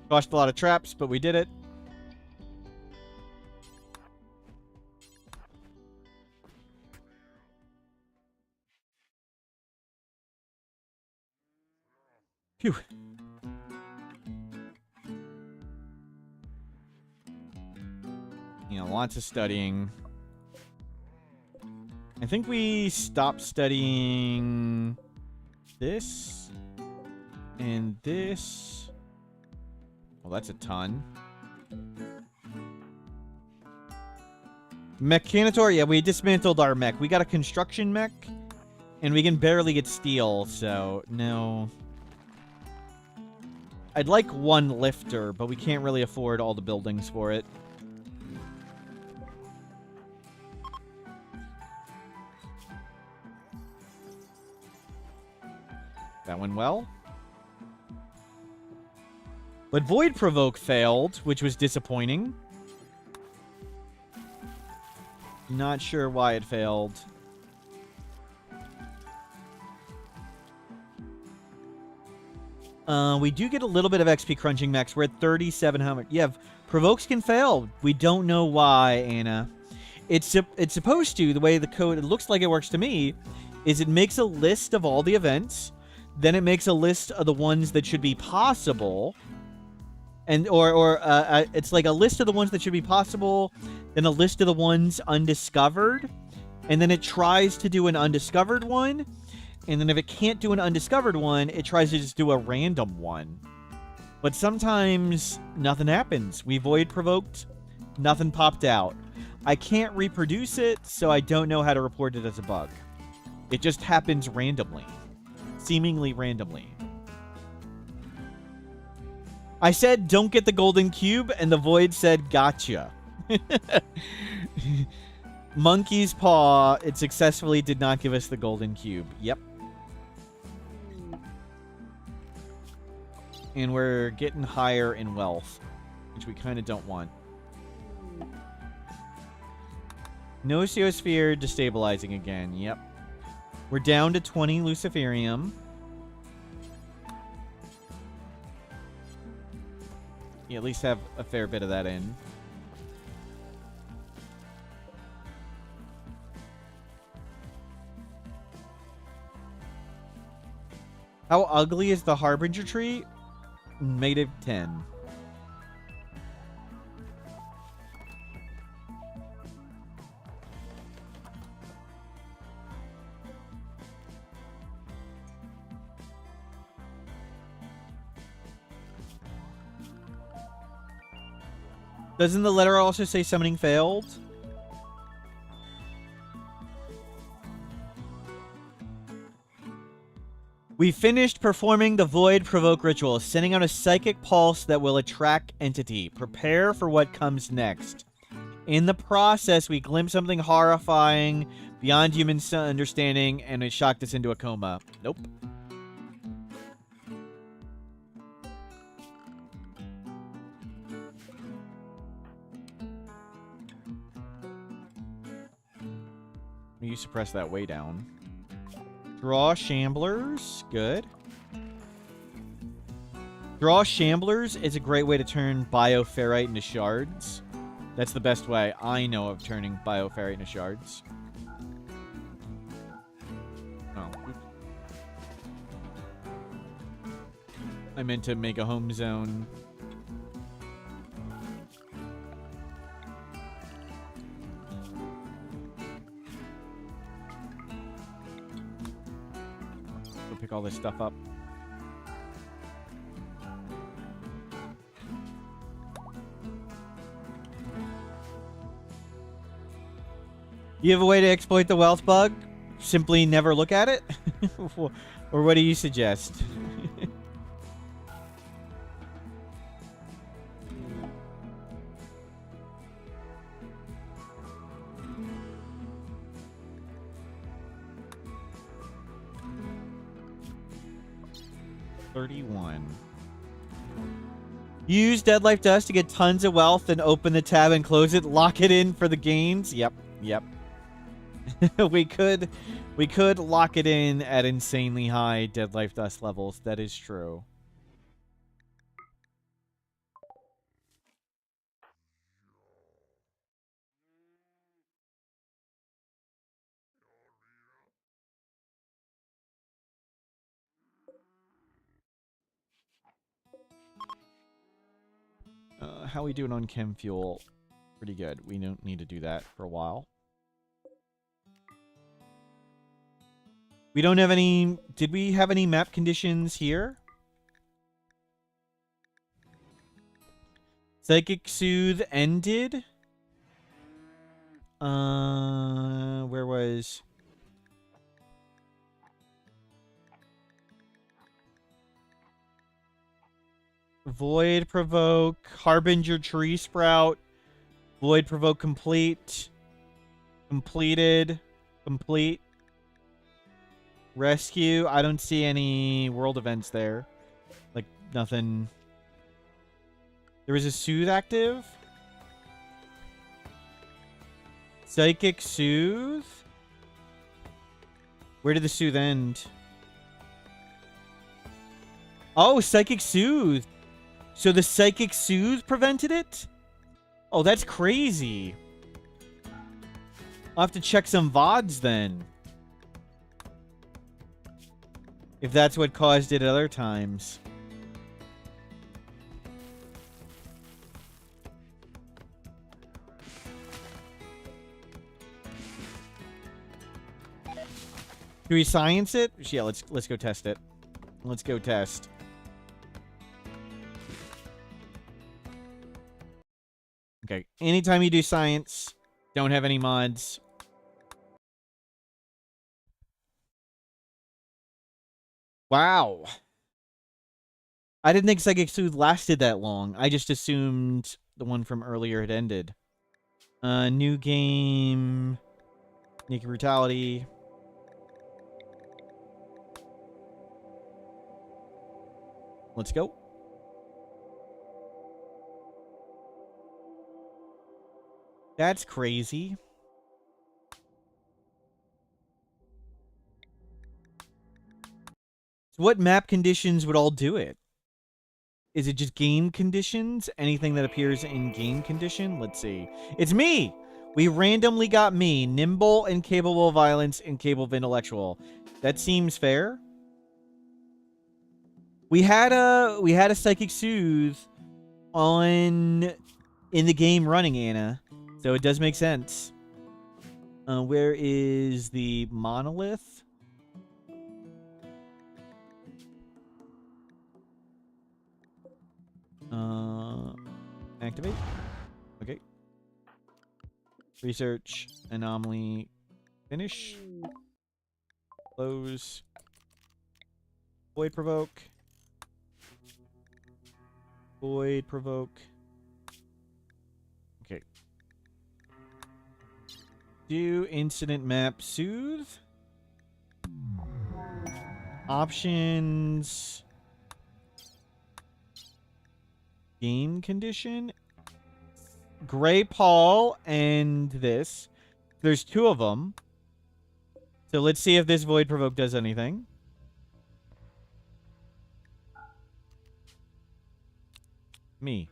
Cost a lot of traps, but we did it. Phew. You know, lots of studying. I think we stopped studying this. And this... Well, that's a ton. Mechanitor? Yeah, we dismantled our mech. We got a construction mech. And we can barely get steel, so no. I'd like one lifter, but we can't really afford all the buildings for it. That went well. But Void Provoke failed, which was disappointing. Not sure why it failed. We do get a little bit of XP crunching, Max. We're at 37. How much? Yeah, provokes can fail. We don't know why, Anna. It's supposed to. The way the code, it looks like it works to me, is it makes a list of all the events. Then it makes a list of the ones that should be possible. And it's like a list of the ones that should be possible, then a list of the ones undiscovered, and then it tries to do an undiscovered one, and then if it can't do an undiscovered one, it tries to just do a random one. But sometimes nothing happens. We void provoked, nothing popped out. I can't reproduce it, so I don't know how to report it as a bug. It just happens randomly, seemingly randomly. I said, don't get the golden cube, and the void said, gotcha. Monkey's paw, it successfully did not give us the golden cube. Yep. And we're getting higher in wealth, which we kind of don't want. Nocosphere destabilizing again. Yep. We're down to 20 Luciferium. You at least have a fair bit of that in. How ugly is the Harbinger tree? -10. Doesn't the letter also say summoning failed? We finished performing the Void Provoke ritual, sending out a psychic pulse that will attract entity. Prepare for what comes next. In the process, we glimpsed something horrifying, beyond human understanding, and it shocked us into a coma. Nope. You suppress that way down. Draw Shamblers. Good. Draw Shamblers is a great way to turn Bioferrite into shards. That's the best way I know of turning Bioferrite into shards. Oh. I meant to make a home zone. Pick all this stuff up. You have a way to exploit the wealth bug? Simply never look at it? Or what do you suggest? Use Dead Life Dust to get tons of wealth and open the tab and close it. Lock it in for the gains. Yep. we could lock it in at insanely high Dead Life Dust levels. That is true. How we doing on chem fuel? Pretty good. We don't need to do that for a while. We don't have any... Did we have any map conditions here? Psychic Soothe ended. Where was... Void Provoke, Harbinger Tree Sprout, Void Provoke complete, completed, complete. Rescue. I don't see any world events there. Like, nothing. There was a Soothe active. Psychic Soothe. Where did the Soothe end? Oh, Psychic Soothe. So the Psychic Soothe prevented it? Oh, that's crazy. I'll have to check some VODs then. If that's what caused it at other times. Do we science it? Yeah, let's go test it. Let's go test. Okay. Anytime you do science, don't have any mods. Wow. I didn't think Psychic Soothe lasted that long. I just assumed the one from earlier had ended. New game. Naked Brutality. Let's go. That's crazy. So what map conditions would all do it? Is it just game conditions? Anything that appears in game condition? Let's see. It's me! We randomly got me. Nimble, incapable of violence, incapable of intellectual. That seems fair. We had a Psychic Soothe in the game running, Anna. So it does make sense. Where is the monolith? Activate. Okay. Research. Anomaly. Finish. Close. Void provoke. Void provoke. Okay. Do incident map soothe. Options. Game condition. Gray Paul and this. There's two of them. So let's see if this Void Provoke does anything. Me.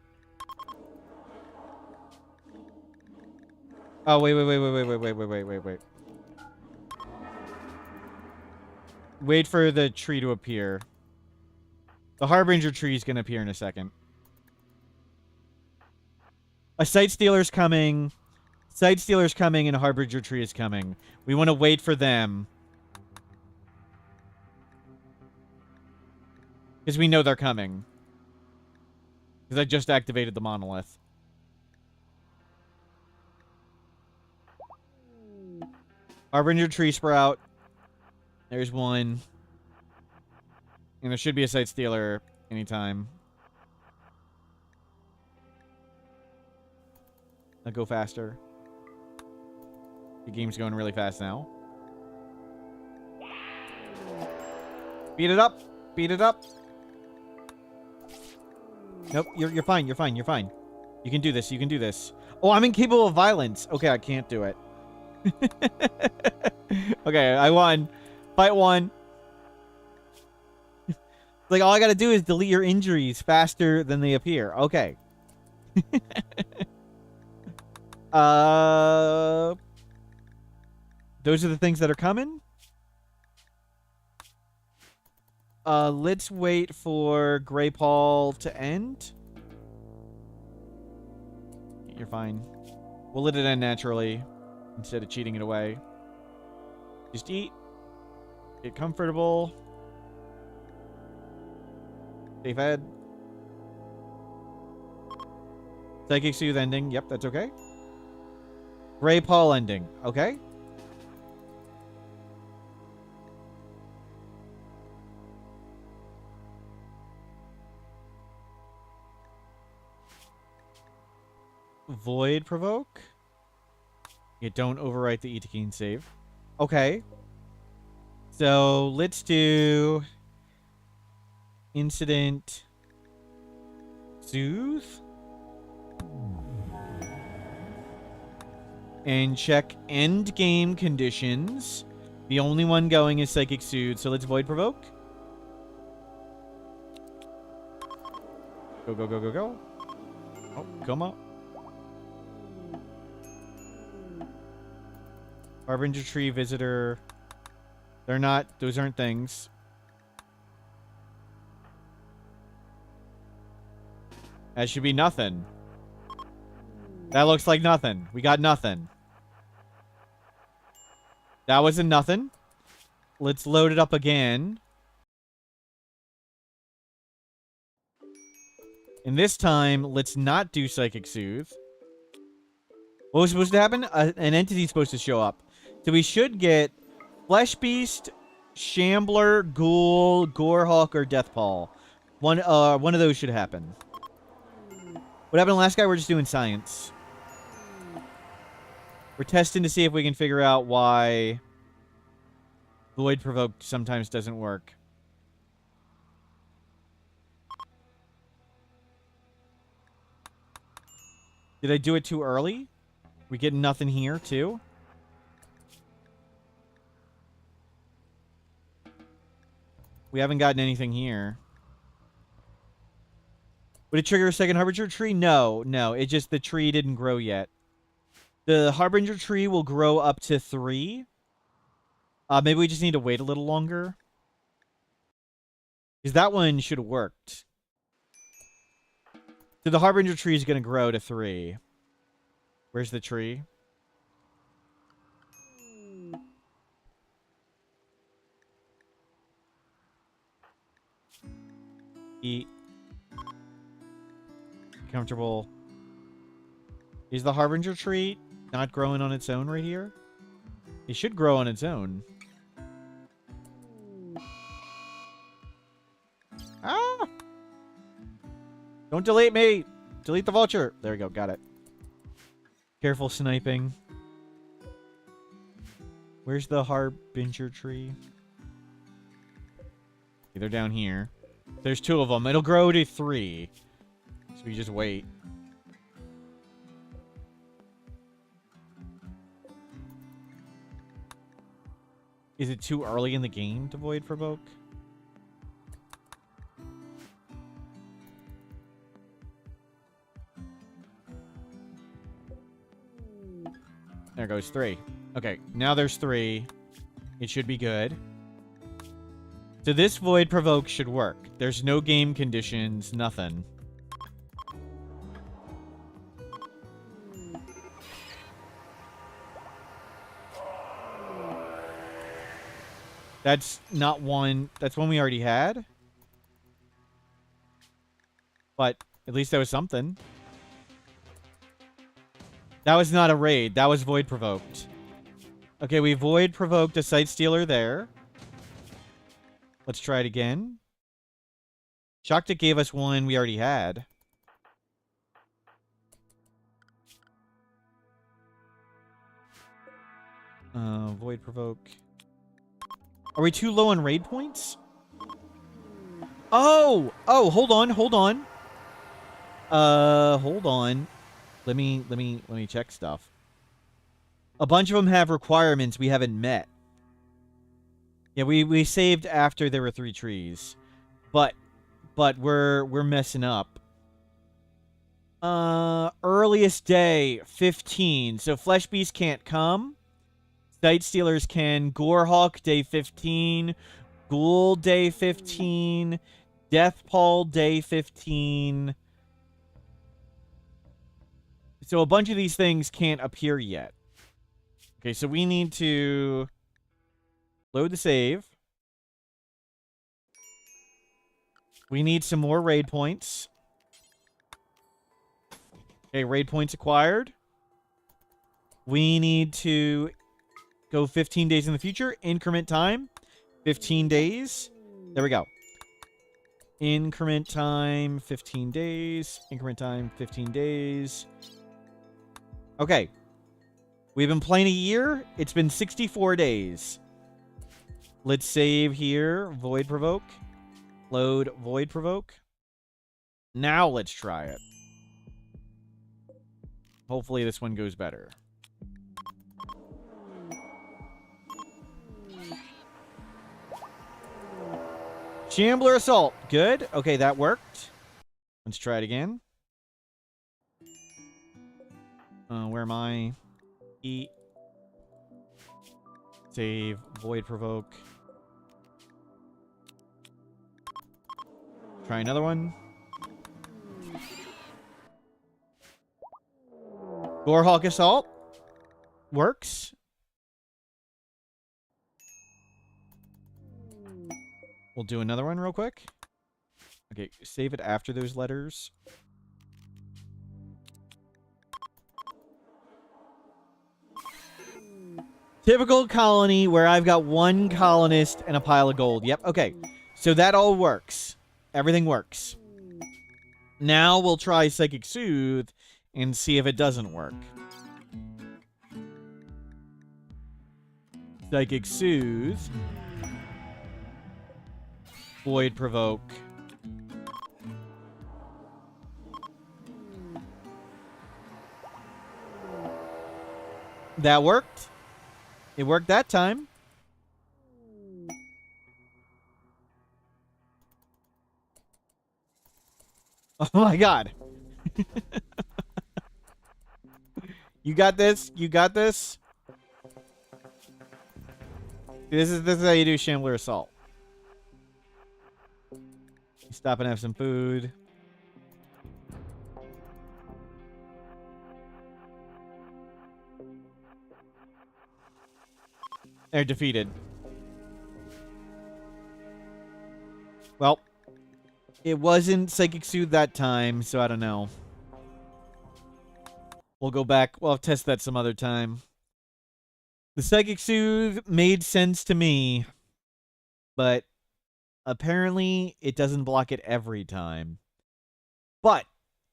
Oh, wait. Wait for the tree to appear. The Harbinger tree is going to appear in a second. A Sight Stealer's coming. Sight Stealer's coming and a Harbinger tree is coming. We want to wait for them. Because we know they're coming. Because I just activated the monolith. Harbinger tree sprout. There's one. And there should be a Sight Stealer anytime. I'll go faster. The game's going really fast now. Beat it up. Beat it up. Nope, you're fine. You're fine. You're fine. You can do this. You can do this. Oh, I'm incapable of violence. Okay, I can't do it. Okay, I won. Fight one. Like, all I gotta do is delete your injuries faster than they appear. Okay. Those are the things that are coming. Let's wait for Gray Paul to end. You're fine. We'll let it end naturally instead of cheating it away. Just eat. Get comfortable. Stay fed. Psychic Soothe ending. Yep, that's okay. Gray Paul ending. Okay. Void provoke. You don't overwrite the Itakine save. Okay. So let's do incident soothe and check end game conditions. The only one going is psychic soothe, so let's void provoke. Go, go, go, go, go. Oh, come on. Harbinger tree, visitor. They're not, those aren't things. That should be nothing. That looks like nothing. We got nothing. That was a nothing. Let's load it up again. And this time, let's not do Psychic Soothe. What was supposed to happen? An entity's supposed to show up. So we should get Flesh Beast, Shambler, Ghoul, Gorehawk, or Deathpaw. One of those should happen. What happened to the last guy? We're just doing science. We're testing to see if we can figure out why Void Provoked sometimes doesn't work. Did I do it too early? We get nothing here, too? We haven't gotten anything here. Would it trigger a second Harbinger tree? No, no. It just, the tree didn't grow yet. The Harbinger tree will grow up to 3. Maybe we just need to wait a little longer. Because that one should have worked. So the Harbinger tree is going to grow to 3. Where's the tree? Eat. Comfortable. Is the Harbinger tree not growing on its own right here? It should grow on its own. Ah! Don't delete me! Delete the vulture! There we go, got it. Careful sniping. Where's the Harbinger tree? Okay, they're down here. There's 2 of them. It'll grow to 3. So we just wait. Is it too early in the game to Void Provoke? There goes 3. Okay, now there's 3. It should be good. So this Void Provoke should work. There's no game conditions, nothing. That's not one. That's one we already had. But at least there was something. That was not a raid. That was Void Provoked. Okay, we Void Provoked a Sight Stealer there. Let's try it again. Shakta gave us one we already had. Void Provoke. Are we too low on raid points? Oh! Oh, hold on, hold on. Hold on. Let me check stuff. A bunch of them have requirements we haven't met. Yeah, we saved after there were 3 trees. But we're messing up. Earliest day 15. So Flesh Beast can't come. Sight Stealers can. Gorehawk day 15. Ghoul day 15. Deathpaw day 15. So a bunch of these things can't appear yet. Okay, so we need to load the save. We need some more raid points. Okay, raid points acquired. We need to go 15 days in the future. Increment time. 15 days. There we go. Increment time, 15 days. Increment time, 15 days. Okay. We've been playing a year. It's been 64 days. Let's save here. Void Provoke. Load Void Provoke. Now let's try it. Hopefully this one goes better. Shambler Assault. Good. Okay, that worked. Let's try it again. Where am I? Eat. Save. Void Provoke. Try another one. Gorehawk Assault. Works. We'll do another one real quick. Okay, save it after those letters. Typical colony where I've got one colonist and a pile of gold. Yep, okay. So that all works. Everything works. Now we'll try Psychic Soothe and see if it doesn't work. Psychic Soothe. Void Provoke. That worked. It worked that time. Oh my god. You got this? You got this? This is how you do Shambler Assault. Stop and have some food. They're defeated. Well, it wasn't Psychic Soothe that time, so I don't know. We'll go back. We'll test that some other time. The Psychic Soothe made sense to me, but apparently it doesn't block it every time. But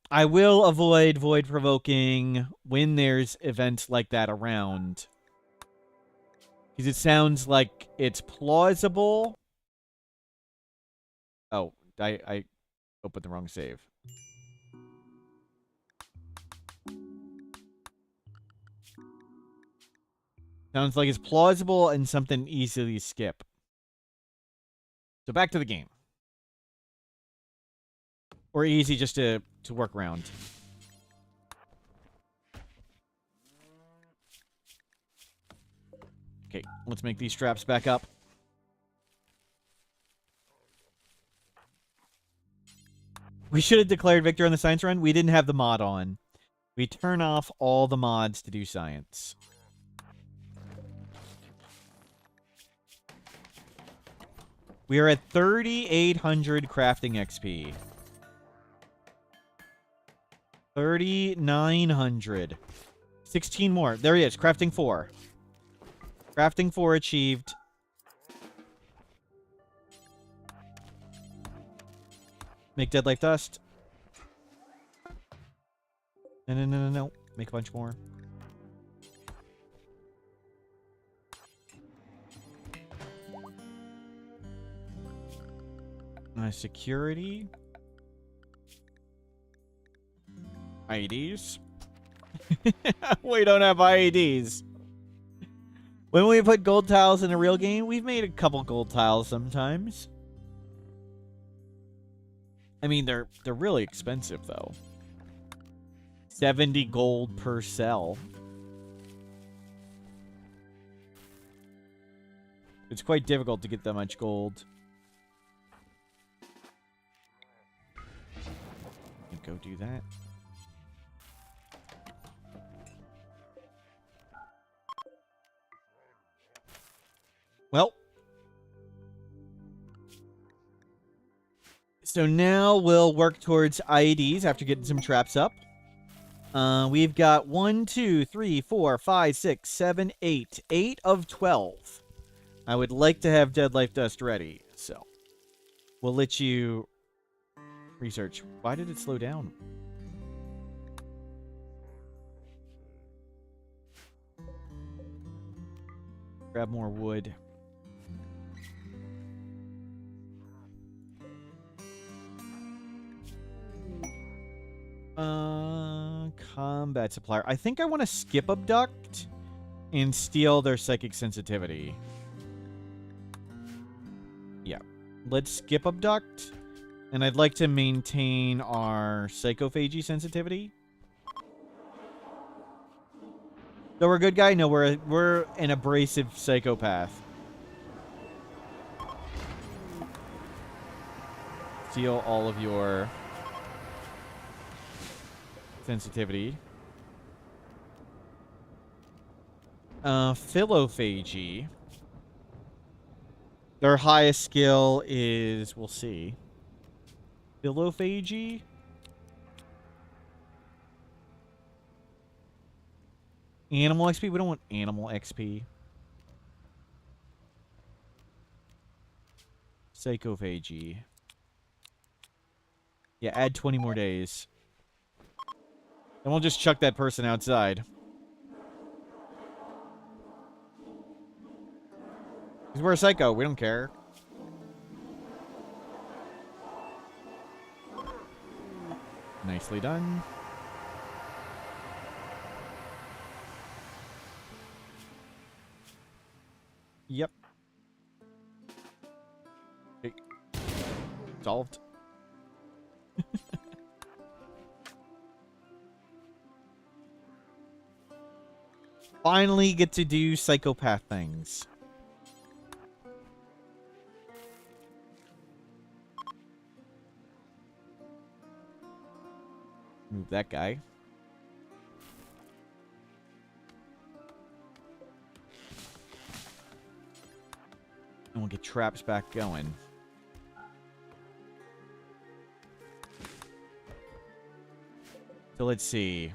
I will avoid Void Provoking when there's events like that around. Because it sounds like it's plausible. Oh, I opened the wrong save. Sounds like it's plausible and something easily skip. So back to the game. Or easy just to work around. Okay, let's make these straps back up. We should have declared victor on the science run. We didn't have the mod on. We turn off all the mods to do science. We are at 3,800 crafting XP. 3,900. 16 more. There he is. Crafting 4. Crafting 4 achieved. Make Dead Life Dust. No. Make a bunch more. Security. IEDs. We don't have IEDs. When we put gold tiles in a real game, we've made a couple gold tiles sometimes. I mean, they're really expensive, though. 70 gold per cell. It's quite difficult to get that much gold. Go do that. Well. So now we'll work towards IEDs after getting some traps up. We've got 1, 2, 3, 4, 5, 6, 7, 8. 8 of 12. I would like to have Dead Life Dust ready, so we'll let you research. Why did it slow down? Grab more wood. Combat supplier. I think I want to skip abduct and steal their psychic sensitivity. Yeah. Let's skip abduct. And I'd like to maintain our psychophagy sensitivity. So we're a good guy? No, we're an abrasive psychopath. Steal all of your sensitivity. Philophagy. Their highest skill is, we'll see. Philophagy. Animal XP. We don't want animal XP. Psychophagy. Yeah, add 20 more days. Then we'll just chuck that person outside. Because we're a psycho. We don't care. Nicely done. Yep. Okay. Solved. Finally get to do psychopath things. Move that guy. And we'll get traps back going. So let's see.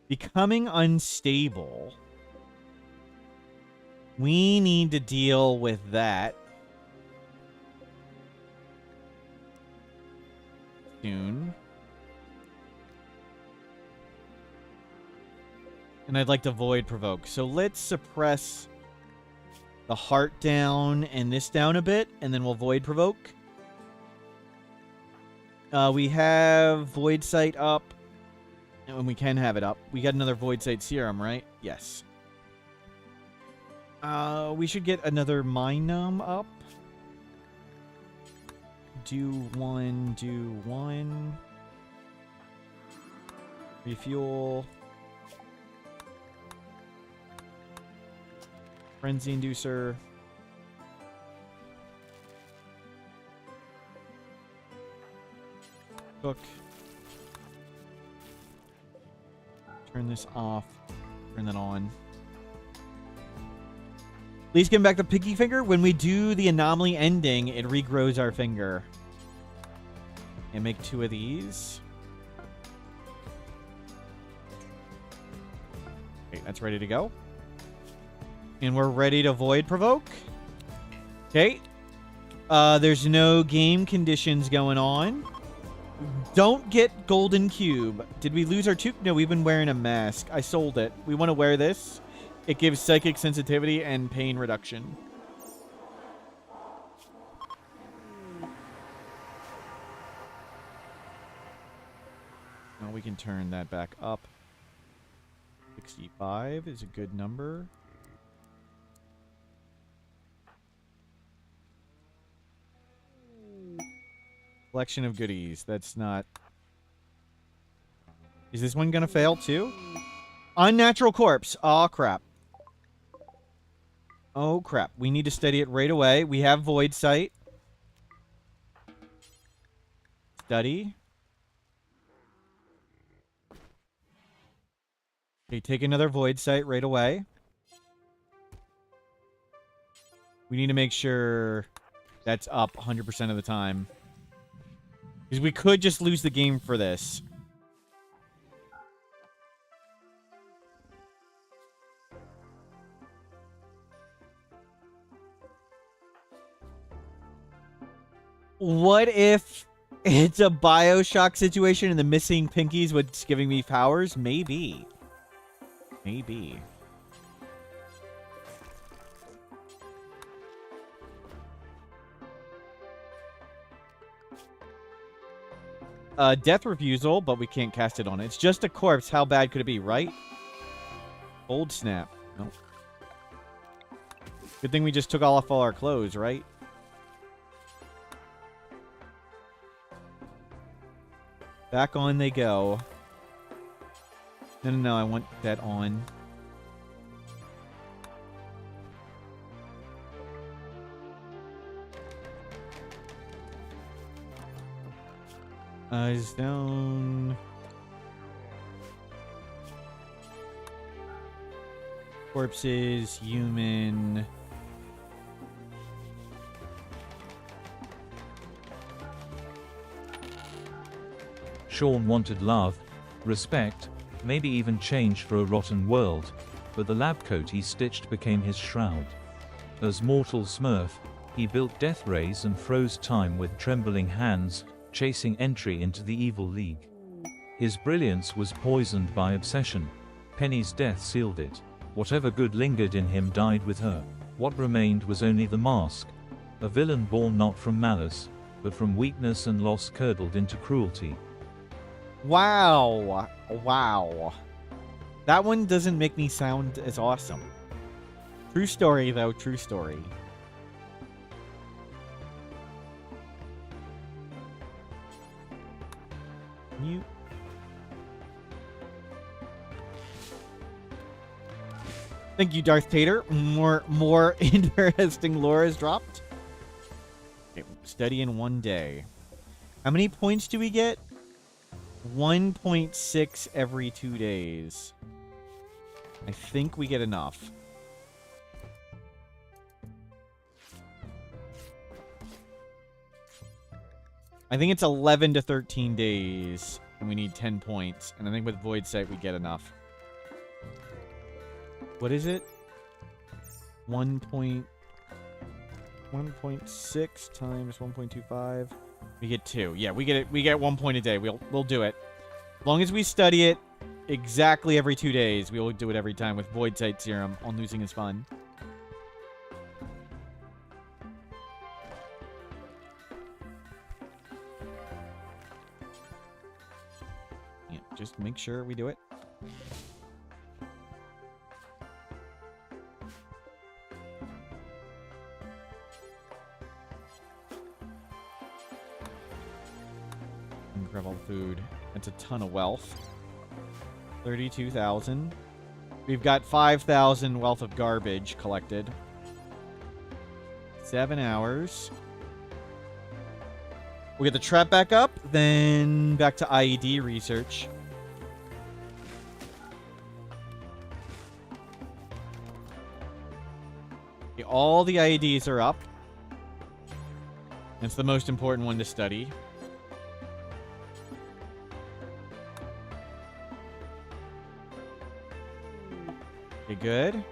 Becoming unstable. We need to deal with that soon. And I'd like to void provoke. So let's suppress the heart down and this down a bit, and then we'll void provoke. We have void sight up. And we can have it up. We got another void sight serum, right? Yes. We should get another mind numb up. Do one. Refuel. Frenzy inducer. Cook. Turn this off. Turn that on. Please give back the pinky finger. When we do the anomaly ending, it regrows our finger. And make 2 of these. Okay, that's ready to go. And we're ready to void provoke. Okay. There's no game conditions going on. Don't get golden cube. Did we lose our tooth? No, we've been wearing a mask. I sold it. We want to wear this. It gives psychic sensitivity and pain reduction. Now we can turn that back up. 65 is a good number. Collection of goodies. That's not... Is this one gonna fail too? Unnatural corpse. Oh, crap. Oh, crap. We need to study it right away. We have void sight. Study. Okay, take another void sight right away. We need to make sure that's up 100% of the time. Because we could just lose the game for this. What if it's a Bioshock situation and the missing pinkies what's giving me powers? Maybe. Maybe. Death refusal, but we can't cast it on it. It's just a corpse. How bad could it be, right? Old snap. Nope. Good thing we just took off all our clothes, right? Back on they go. No, I want that on. Eyes down. Corpses, human. Sean wanted love, respect, maybe even change for a rotten world, but the lab coat he stitched became his shroud. As mortal Smurf, he built death rays and froze time with trembling hands, chasing entry into the evil league. His brilliance was poisoned by obsession. Penny's death sealed it. Whatever good lingered in him died with her. What remained was only the mask. A villain born not from malice, but from weakness and loss curdled into cruelty. Wow. Wow. That one doesn't make me sound as awesome. True story, though. True story. Mute. Thank you, Darth Tater. More interesting lore has dropped. Okay, study in 1 day. How many points do we get? 1.6 every 2 days. I think we get enough. I think it's 11 to 13 days, and we need 10 points. And I think with Void Sight, we get enough. What is it? 1.6 times 1.25. We get 2. Yeah, we get it. We get 1 point a day. We'll do it. As long as we study it exactly every 2 days, we will do it every time with Void Sight Serum. On losing is fun. Yeah, just make sure we do it. Grab all the food. That's a ton of wealth. 32,000. We've got 5,000 wealth of garbage collected. 7 hours. We'll get the trap back up, then back to IED research. Okay, all the IEDs are up. It's the most important one to study. Okay, good.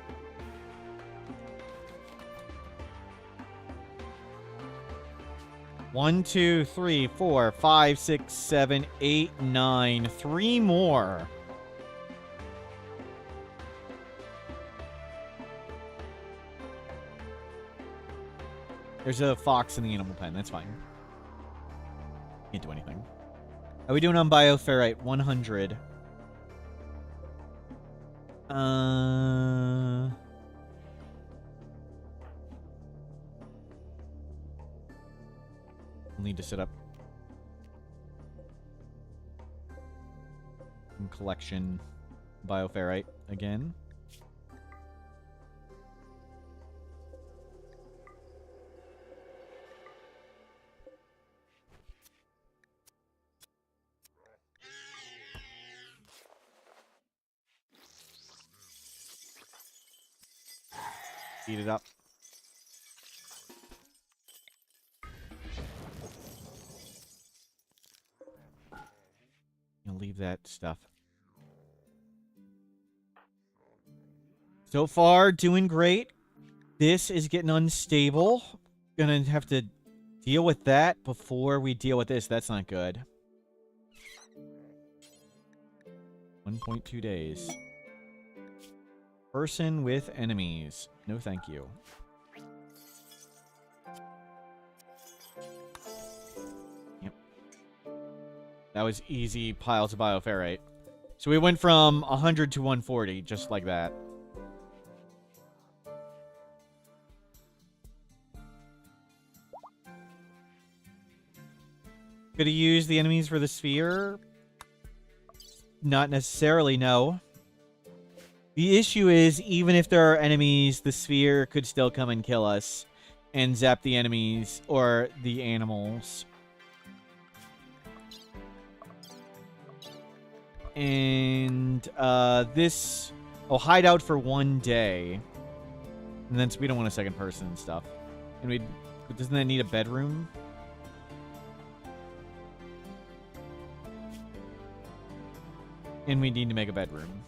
One, 2, 3, 4, 5, 6, 7, 8, 9. 3 more. There's a fox in the animal pen. That's fine. Can't do anything. How are we doing on bioferrite? 100. We'll need to set up some collection bioferrite again. Speed it up. I'll leave that stuff. So far, doing great. This is getting unstable. Gonna have to deal with that before we deal with this. That's not good. 1.2 days. Person with enemies. No, thank you. Yep. That was easy piles of bioferrite. So we went from 100 to 140, just like that. Could he use the enemies for the sphere? Not necessarily, no. The issue is, even if there are enemies, the sphere could still come and kill us and zap the enemies or the animals. And this... Oh, hideout for 1 day. And then so we don't want a second person and stuff. And we... Doesn't that need a bedroom? And we need to make a bedroom.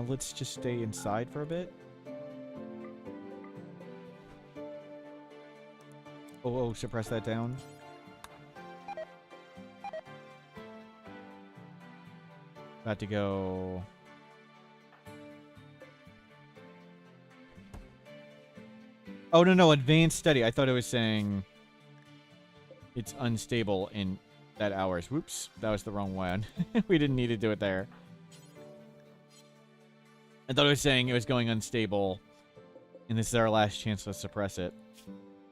Let's just stay inside for a bit. Oh, suppress that down. About to go... Oh, no, advanced study. I thought it was saying it's unstable in that hours. Whoops, that was the wrong one. We didn't need to do it there. I thought it was saying it was going unstable, and this is our last chance to suppress it.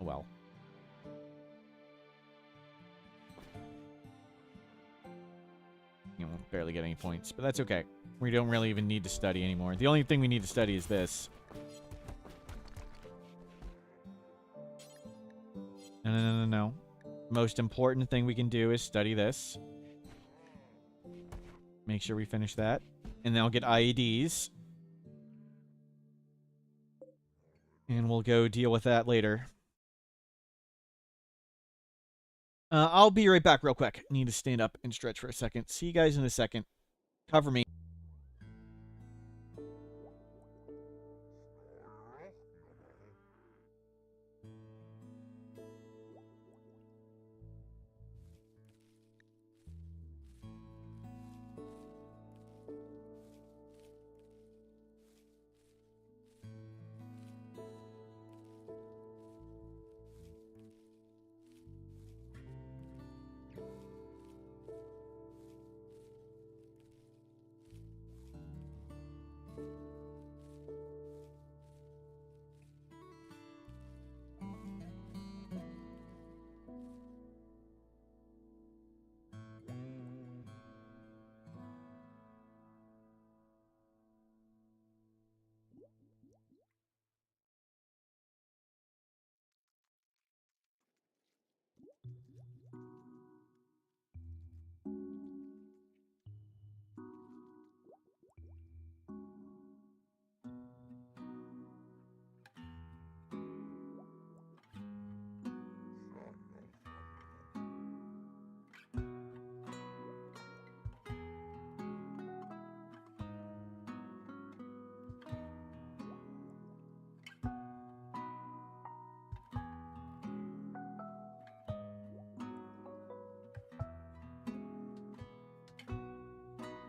Oh, well. You know, barely get any points, but that's okay. We don't really even need to study anymore. The only thing we need to study is this. No. Most important thing we can do is study this. Make sure we finish that. And then I'll get IEDs. And we'll go deal with that later. I'll be right back real quick. Need to stand up and stretch for a second. See you guys in a second. Cover me.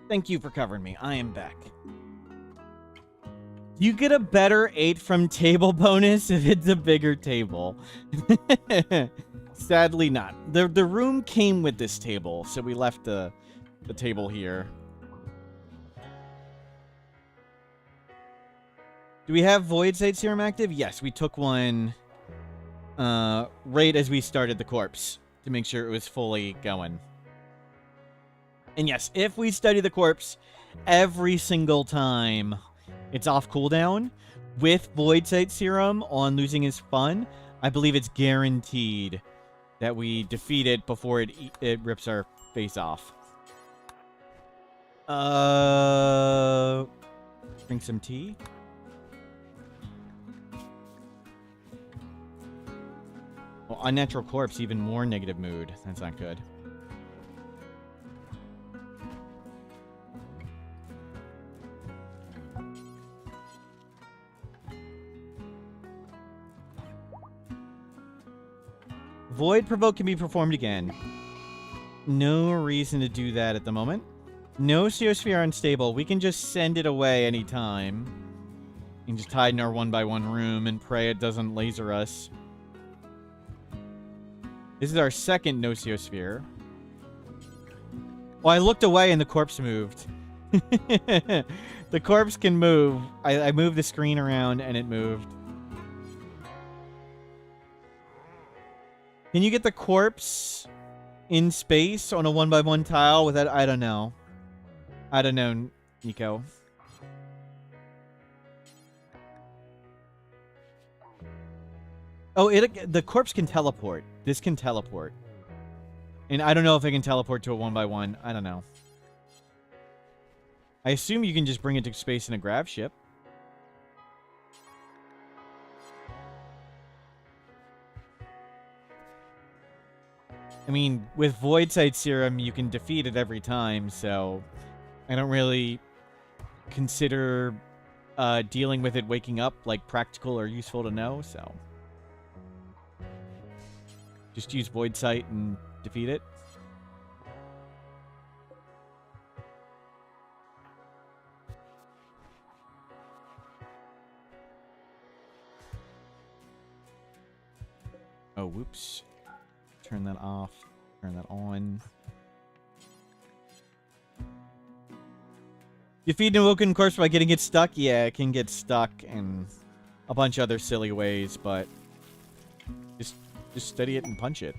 Thank you for covering me. I am back. You get a better 8 from table bonus if it's a bigger table. Sadly not. The room came with this table, so we left the table here. Do we have Void Sight Serum active? Yes, we took one right as we started the corpse to make sure it was fully going. And yes, if we study the corpse every single time it's off cooldown with Void Sight Serum on losing his fun, I believe it's guaranteed that we defeat it before it rips our face off. Drink some tea. Well, Unnatural Corpse, even more negative mood. That's not good. Void Provoke can be performed again. No reason to do that at the moment. No Geosphere unstable. We can just send it away anytime. We can just hide in our 1x1 room and pray it doesn't laser us. This is our second Noceosphere. Well, I looked away and the corpse moved. The corpse can move. I moved the screen around and it moved. Can you get the corpse in space on a 1x1 tile without... I don't know. I don't know, Nico. Oh, the corpse can teleport. This can teleport. And I don't know if it can teleport to a 1x1. I don't know. I assume you can just bring it to space in a grav ship. I mean, with Void Sight Serum, you can defeat it every time, so I don't really consider dealing with it waking up like practical or useful to know, so just use Void Sight and defeat it. Oh, whoops. Turn that off. Turn that on. Defeat an awoken corpse by getting it stuck? Yeah, it can get stuck in a bunch of other silly ways, but just study it and punch it.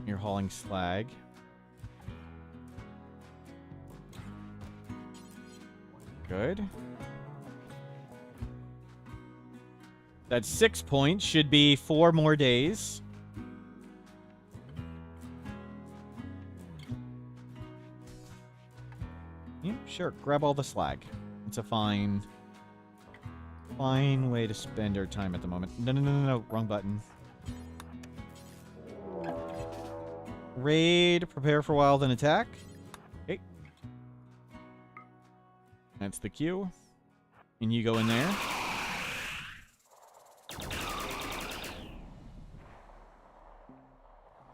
You're hauling slag. Good. That's 6 points. Should be 4 more days. Yeah, sure. Grab all the slag. It's a fine way to spend our time at the moment. No. Wrong button. Raid, prepare for wild and attack. Okay. That's the queue. And you go in there.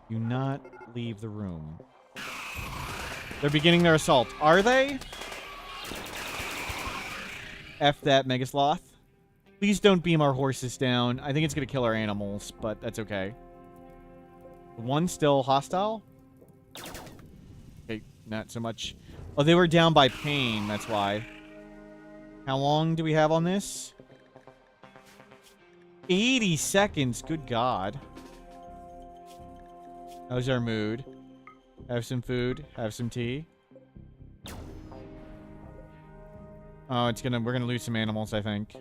Do not leave the room. They're beginning their assault. Are they? F that, Megasloth. Please don't beam our horses down. I think it's going to kill our animals, but that's okay. One still hostile? Okay, not so much. Oh, they were down by pain, that's why. How long do we have on this? 80 seconds, good God. How's our mood? Have some food, have some tea. Oh, we're gonna lose some animals, I think.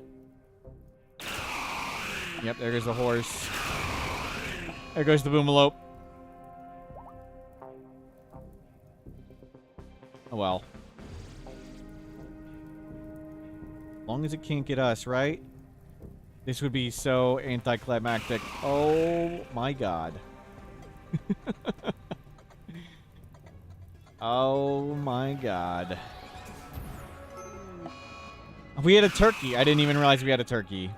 Yep, there goes the horse. There goes the boomalope. Oh well. As long as it can't get us, right? This would be so anticlimactic. Oh my God. Oh my God. We had a turkey. I didn't even realize we had a turkey.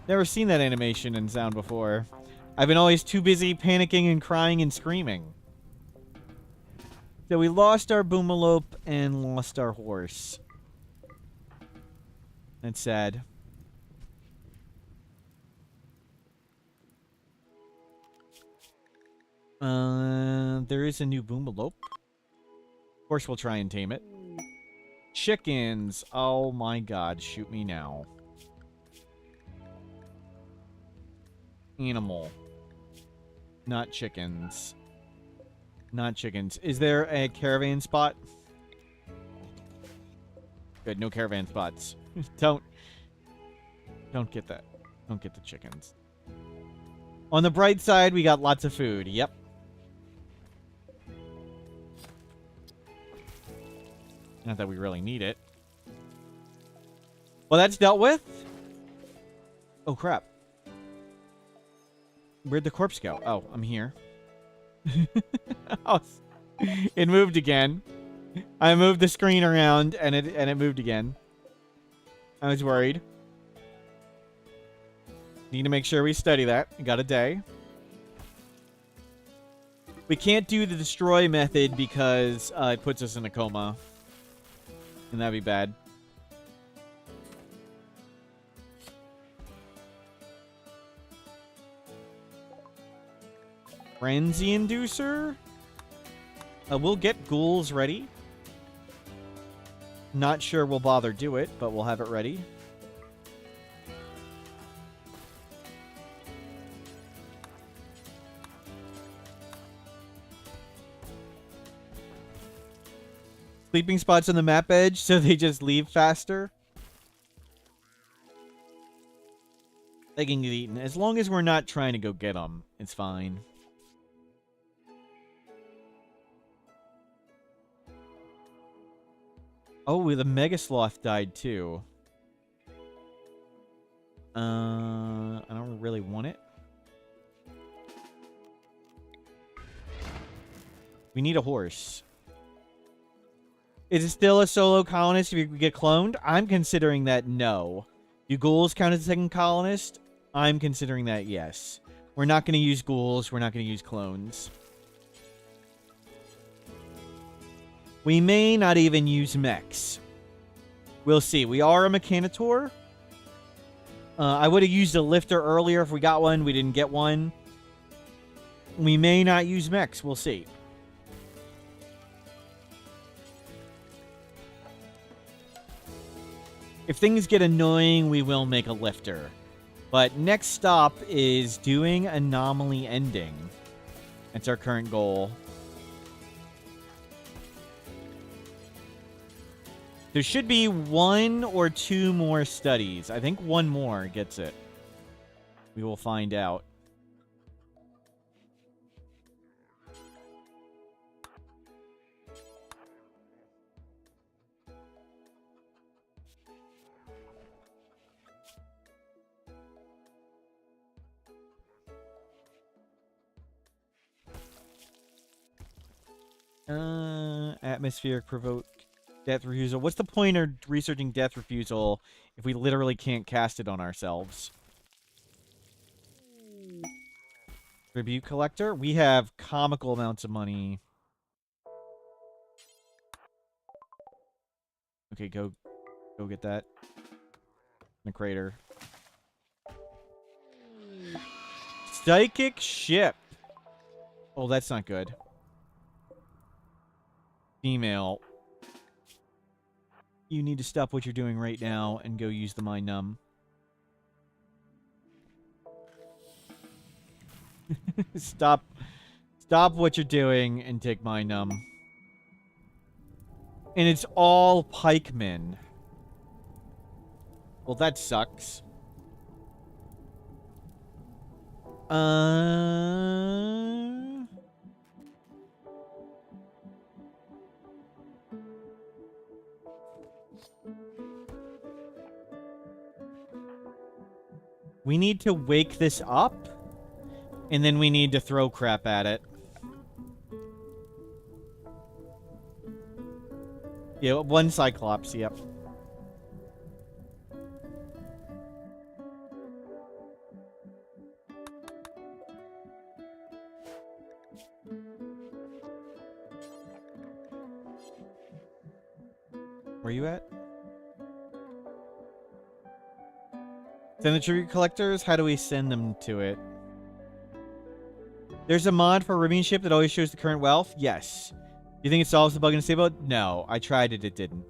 Never seen that animation and sound before. I've been always too busy panicking and crying and screaming. So we lost our boomalope and lost our horse. That's sad. There is a new boomalope. Of course, we'll try and tame it. Chickens. Oh my God, shoot me now. Animal. Not chickens. Not chickens. Is there a caravan spot? Good, no caravan spots. Don't get that. Don't get the chickens. On the bright side, we got lots of food. Yep. Not that we really need it. Well, that's dealt with. Oh, crap. Where'd the corpse go? Oh, I'm here. Oh, it moved again. I moved the screen around, and it moved again. I was worried. Need to make sure we study that. We got a day. We can't do the destroy method because it puts us in a coma. And that'd be bad. Frenzy Inducer? We'll get ghouls ready. Not sure we'll bother do it, but we'll have it ready. Sleeping spots on the map edge, so they just leave faster. They can get eaten. As long as we're not trying to go get them, it's fine. Oh, the Mega Sloth died too. I don't really want it. We need a horse. Is it still a solo colonist if you get cloned? I'm considering that no. Do ghouls count as a second colonist? I'm considering that yes. We're not going to use ghouls. We're not going to use clones. We may not even use mechs. We'll see. We are a Mechanitor. I would have used a lifter earlier if we got one. We didn't get one. We may not use mechs. We'll see. If things get annoying, we will make a lifter. But next stop is doing Anomaly Ending. That's our current goal. There should be 1 or 2 more studies. I think 1 more gets it. We will find out. Atmospheric provoke death refusal. What's the point of researching death refusal if we literally can't cast it on ourselves? Tribute collector. We have comical amounts of money. Okay, go get that. In the crater. Psychic ship. Oh, that's not good. Female. You need to stop what you're doing right now and go use the Mind Numb. Stop what you're doing and take Mind Numb. And it's all pikemen. Well, that sucks. We need to wake this up, and then we need to throw crap at it. Yeah, 1 Cyclops, yep. Where you at? Send the tribute collectors? How do we send them to it? There's a mod for a Ribbing ship that always shows the current wealth? Yes. You think it solves the bug in Stable? No. I tried it, it didn't.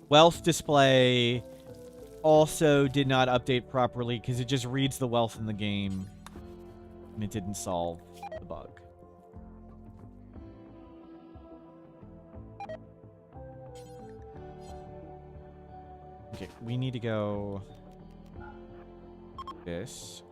Wealth display also did not update properly because it just reads the wealth in the game. And it didn't solve the bug. Okay, we need to go... this.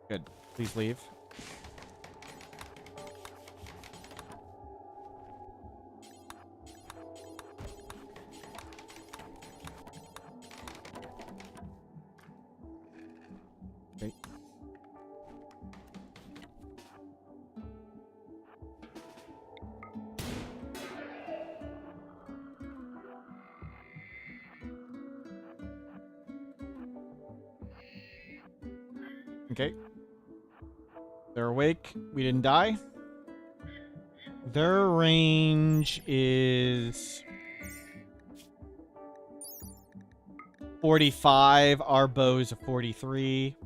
Good. Please leave. Okay. Okay. They're awake. We didn't die. Their range is 45. Our bow's a 43.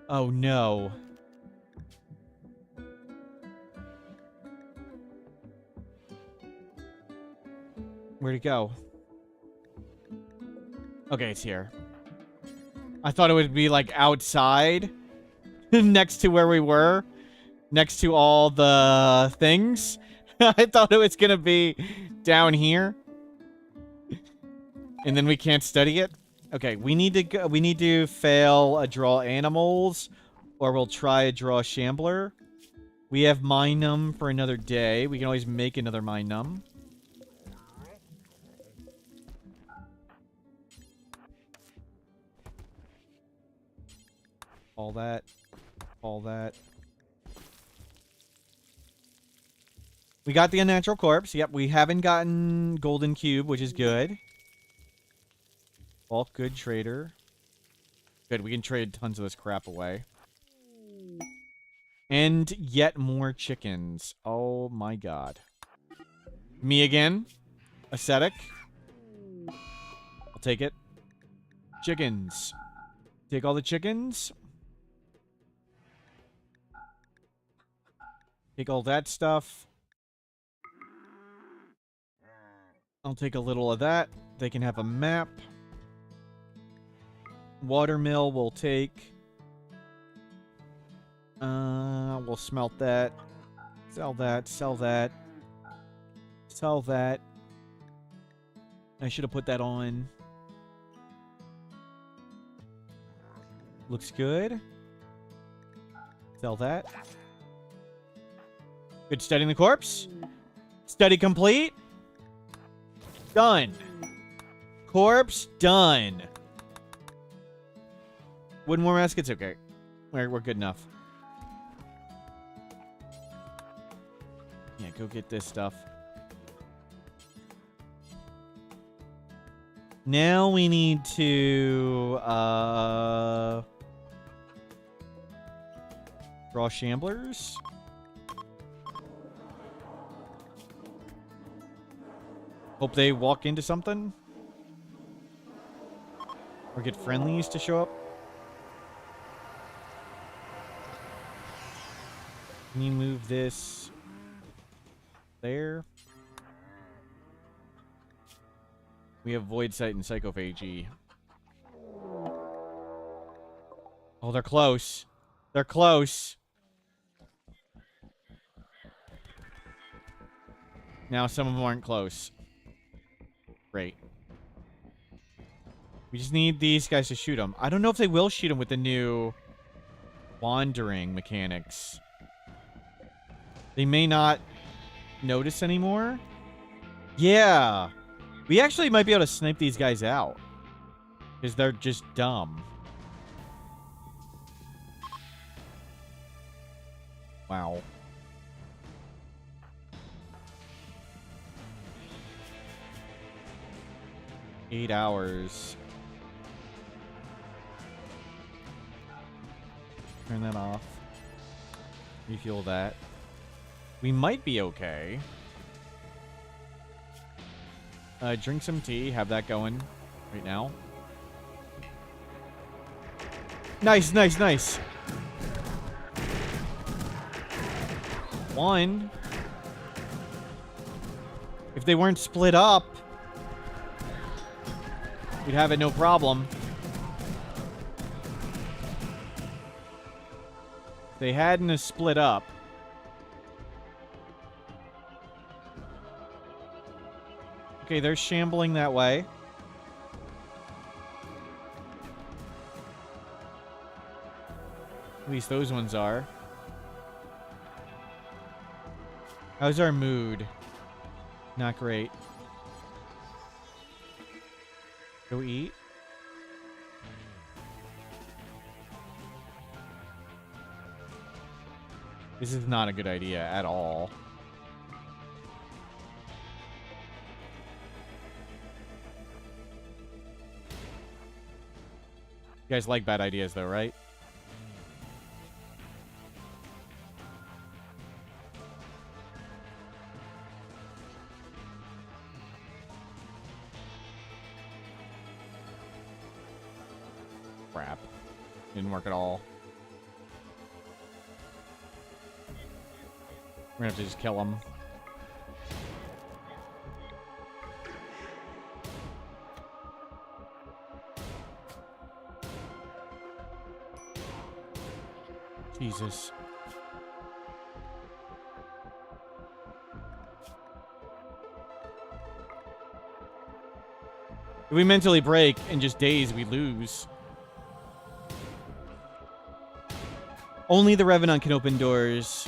Oh, no. Where'd it go? Okay, it's here. I thought it would be, like, outside. Next to where we were. Next to all the things. I thought it was gonna be down here. And then we can't study it. Okay, we need to go, we need to fail a draw animals, or we'll try a draw shambler. We have mine num for another day. We can always make another mine num. All that. All that. We got the unnatural corpse. Yep, we haven't gotten golden cube, which is good. Bulk good trader. Good, we can trade tons of this crap away. And yet more chickens. Oh my god. Me again. Ascetic. I'll take it. Chickens. Take all the chickens. Take all that stuff. I'll take a little of that. They can have a map. Watermill we'll take. We'll smelt that. Sell that. Sell that. Sell that. I should have put that on. Looks good. Sell that. Good studying the corpse. Study complete. Done. Corpse done. Wooden war muskets? Okay. We're good enough. Yeah, go get this stuff. Now we need to draw shamblers. Hope they walk into something. Or get friendlies to show up. Can you move this there? We have Void Sight and Psychophagy. Oh, they're close. They're close. Now some of them aren't close. Great. We just need these guys to shoot them. I don't know if they will shoot them with the new wandering mechanics. They may not notice anymore. Yeah. We actually might be able to snipe these guys out. Because they're just dumb. Wow. $8 hours. Turn that off. Refuel that. We might be okay. Drink some tea. Have that going right now. Nice, nice, nice. One. If they weren't split up, we'd have it no problem. They hadn't a split up. Okay, they're shambling that way. At least those ones are. How's our mood? Not great. Go eat. This is not a good idea at all. You guys like bad ideas though, right? Crap. Didn't work at all. We're gonna have to just kill him. Jesus. If we mentally break and just daze, we lose. Only the Revenant can open doors.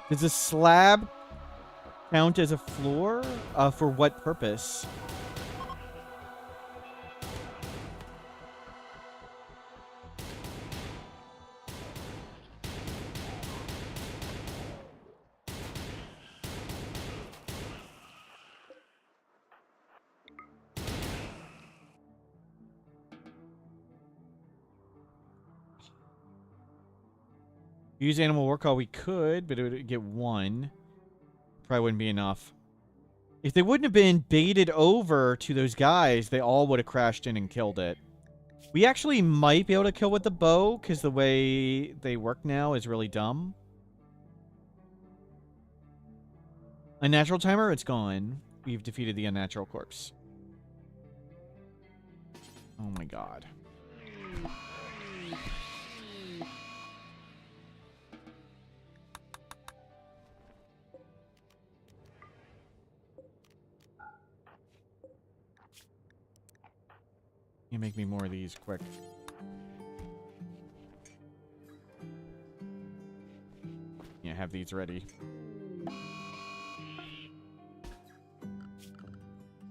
Does a slab count as a floor? For what purpose? Use animal work call, we could, but it would get one. Probably wouldn't be enough. If they wouldn't have been baited over to those guys, they all would have crashed in and killed it. We actually might be able to kill with the bow, because the way they work now is really dumb. Unnatural timer, it's gone. We've defeated the unnatural corpse. Oh my god. You make me more of these quick. Yeah, have these ready.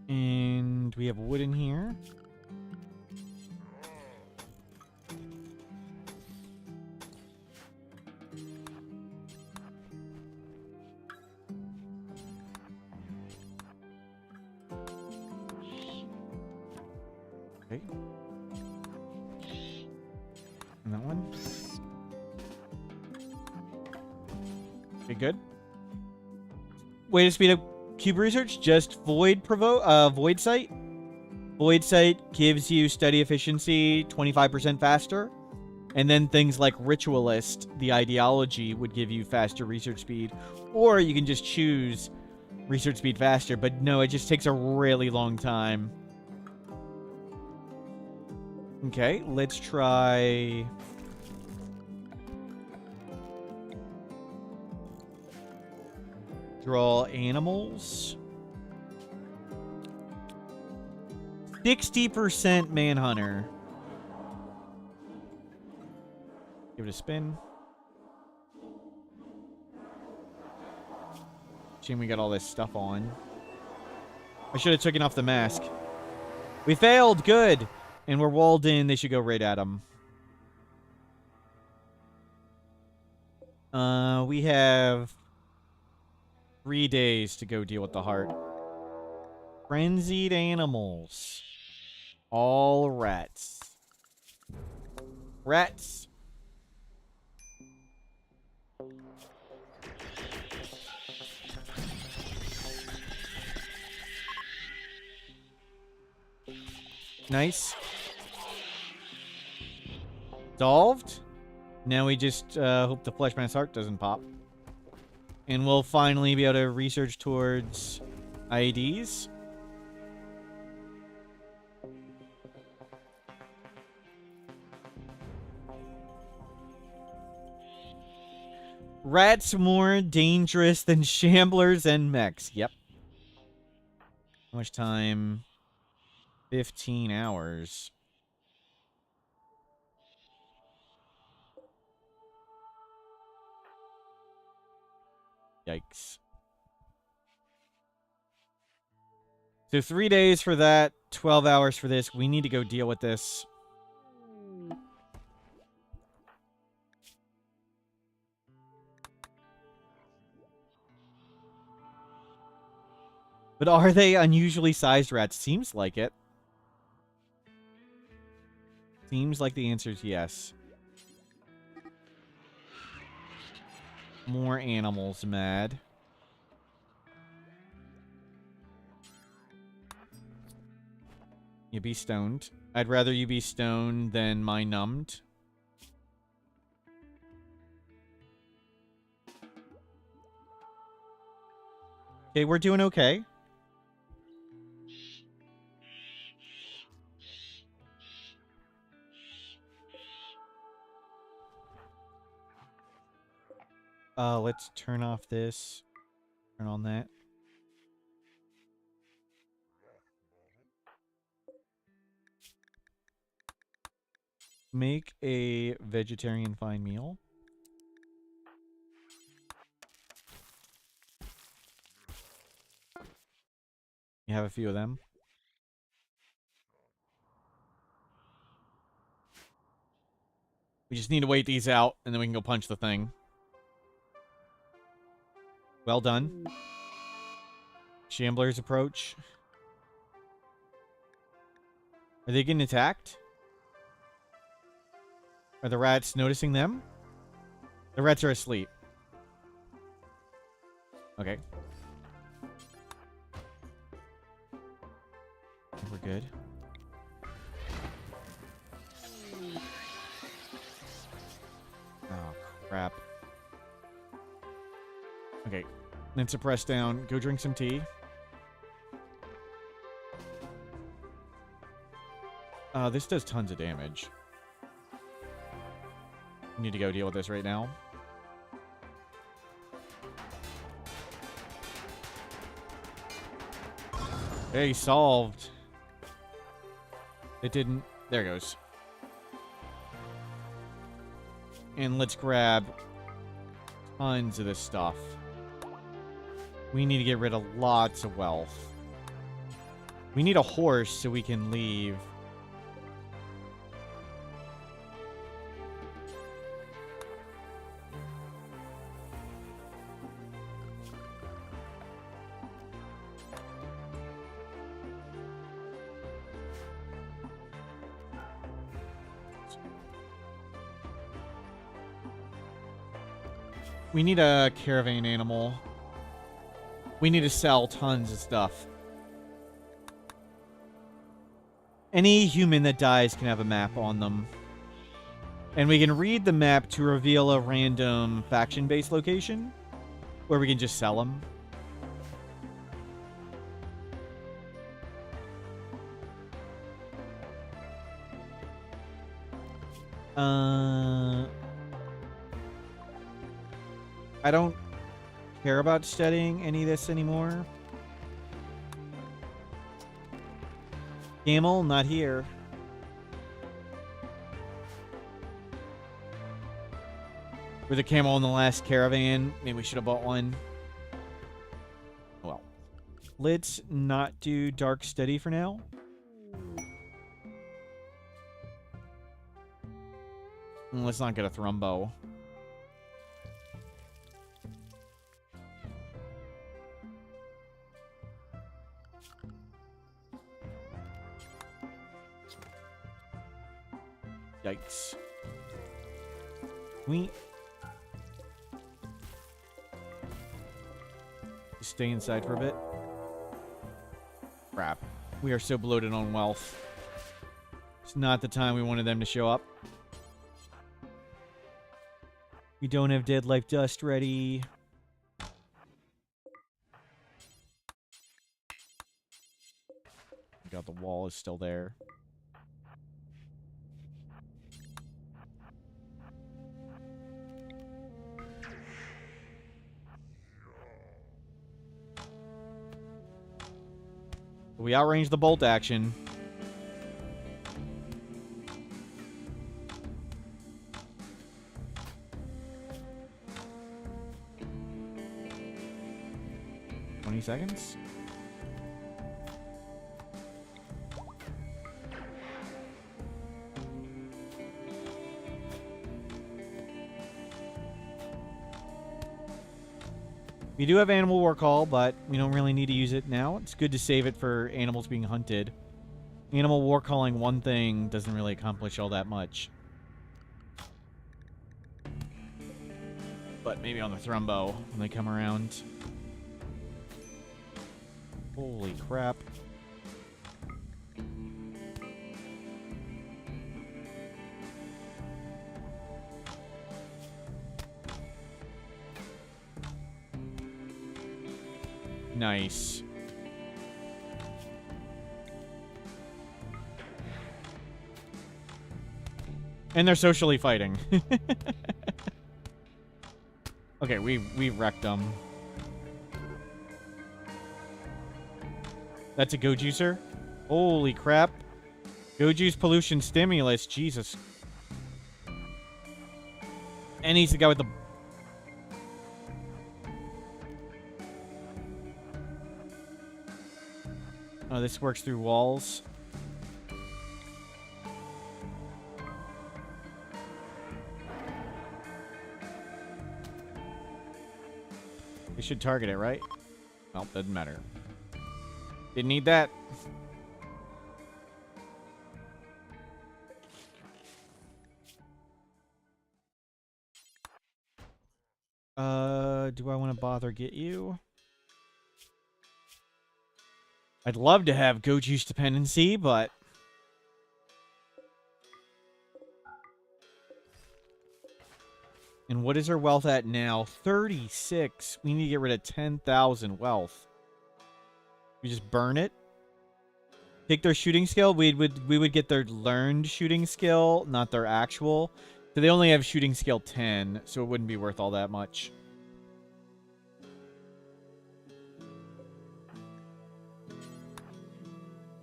And we have wood in here. Okay. And that one. Okay, good. Way to speed up cube research, just void sight. Void sight gives you study efficiency 25% faster. And then things like Ritualist, the ideology, would give you faster research speed. Or you can just choose research speed faster, but no, it just takes a really long time. Okay, let's try... Draw animals. 60% Manhunter. Give it a spin. Shame we got all this stuff on. I should have taken off the mask. We failed! Good! And we're walled in. They should go right at him. We have 3 days to go deal with the heart. Frenzied animals. All rats. Rats. Nice. Solved. Now we just hope the Fleshman's heart doesn't pop. And we'll finally be able to research towards IEDs. Rats more dangerous than shamblers and mechs. Yep. How much time? 15 hours. Yikes. So 3 days for that, 12 hours for this. We need to go deal with this. But are they unusually sized rats? Seems like it. Seems like the answer is yes. More animals mad. You be stoned. I'd rather you be stoned than my numbed. Okay, we're doing okay. Let's turn off this. Turn on that. Make a vegetarian fine meal. You have a few of them. We just need to wait these out, and then we can go punch the thing. Well done. Shamblers approach. Are they getting attacked? Are the rats noticing them? The rats are asleep. Okay. We're good. Oh, crap. Okay. Then suppress down. Go drink some tea. This does tons of damage. We need to go deal with this right now. Hey, solved. It didn't. There it goes. And let's grab tons of this stuff. We need to get rid of lots of wealth. We need a horse so we can leave. We need a caravan animal. We need to sell tons of stuff. Any human that dies can have a map on them. And we can read the map to reveal a random faction-based location where we can just sell them. I don't care about studying any of this anymore. Camel, not here. With a camel in the last caravan, maybe we should have bought one. Well, let's not do dark study for now. And let's not get a thrumbo. Yikes. We stay inside for a bit. Crap. We are so bloated on wealth. It's not the time we wanted them to show up. We don't have Dead Life Dust ready. God, the wall is still there. We outranged the bolt action. Seconds. We do have Animal War Call, but we don't really need to use it now. It's good to save it for animals being hunted. Animal War Calling one thing doesn't really accomplish all that much. But maybe on the Thrumbo when they come around. Holy crap. Nice. And they're socially fighting. Okay, we wrecked them. That's a Go Juicer? Holy crap. Go Juice Pollution Stimulus. Jesus. And he's the guy with the... Oh, this works through walls. They should target it, right? Well, doesn't matter. Didn't need that. Do I want to bother get you? I'd love to have Go Juice dependency, but... And what is our wealth at now? 36. We need to get rid of 10,000 wealth. We just burn it. Take their shooting skill. We would get their learned shooting skill, not their actual. So they only have shooting skill 10, so it wouldn't be worth all that much.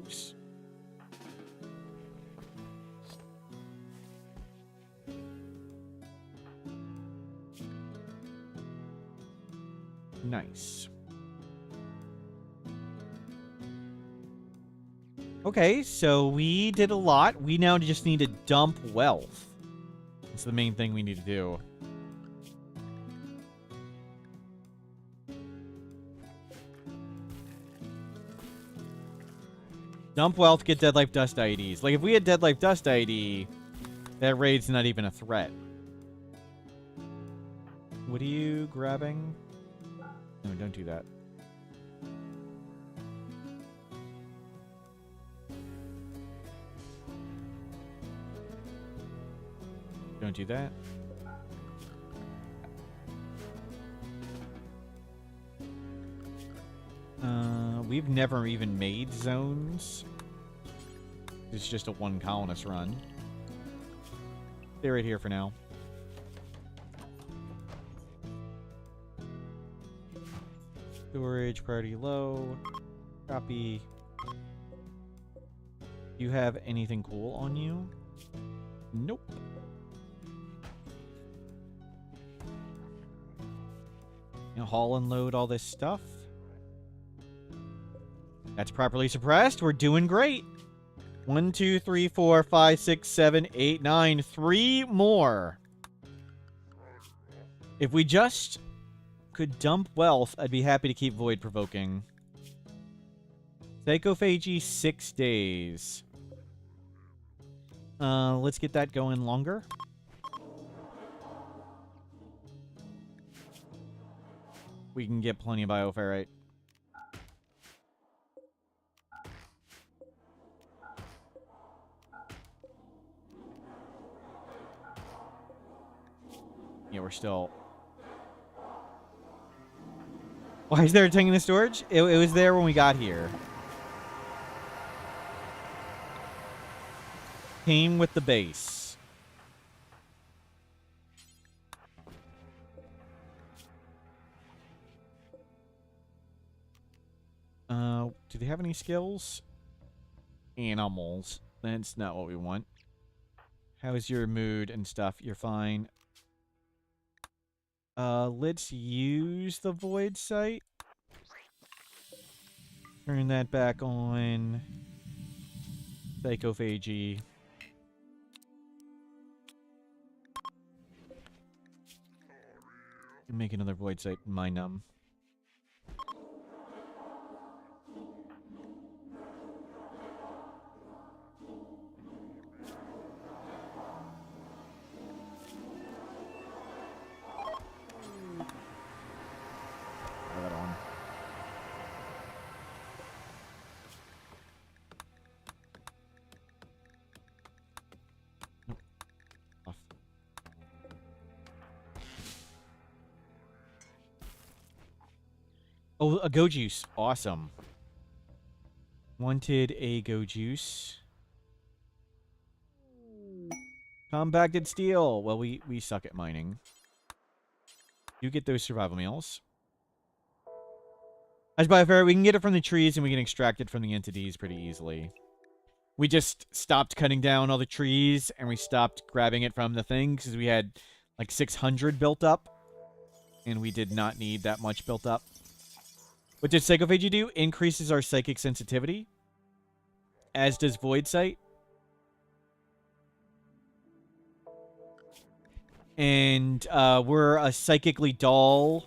Oops. Nice. Okay, so we did a lot. We now just need to dump wealth. That's the main thing we need to do. Dump wealth, get Dead Life Dust IDs. Like, if we had Dead Life Dust ID, that raid's not even a threat. What are you grabbing? No, don't do that. Don't do that. We've never even made zones. It's just a one colonist run. Stay right here for now. Storage, priority low. Copy. Do you have anything cool on you? Nope. Haul and load all this stuff. That's properly suppressed. We're doing great. 1, 2, 3, 4, 5, 6, 7, 8, 9. 3 more. If we just could dump wealth, I'd be happy to keep Void Provoking. Psychophagy, 6 days. Let's get that going longer. We can get plenty of bioferrite. Yeah, we're still... Why is there a tank in the storage? It was there when we got here. Came with the base. Do they have any skills? Animals. That's not what we want. How's your mood and stuff? You're fine. Let's use the void sight. Turn that back on. Psychophagy. Make another void sight mind numb. That on. Nope. Off. Oh, a go juice. Awesome. Wanted a go juice. Compacted steel. Well, we suck at mining. You get those survival meals. As by fair, we can get it from the trees and we can extract it from the entities pretty easily. We just stopped cutting down all the trees and we stopped grabbing it from the thing because we had like 600 built up. And we did not need that much built up. What does Psychophagy do? Increases our psychic sensitivity. As does Void Sight. And we're a psychically dull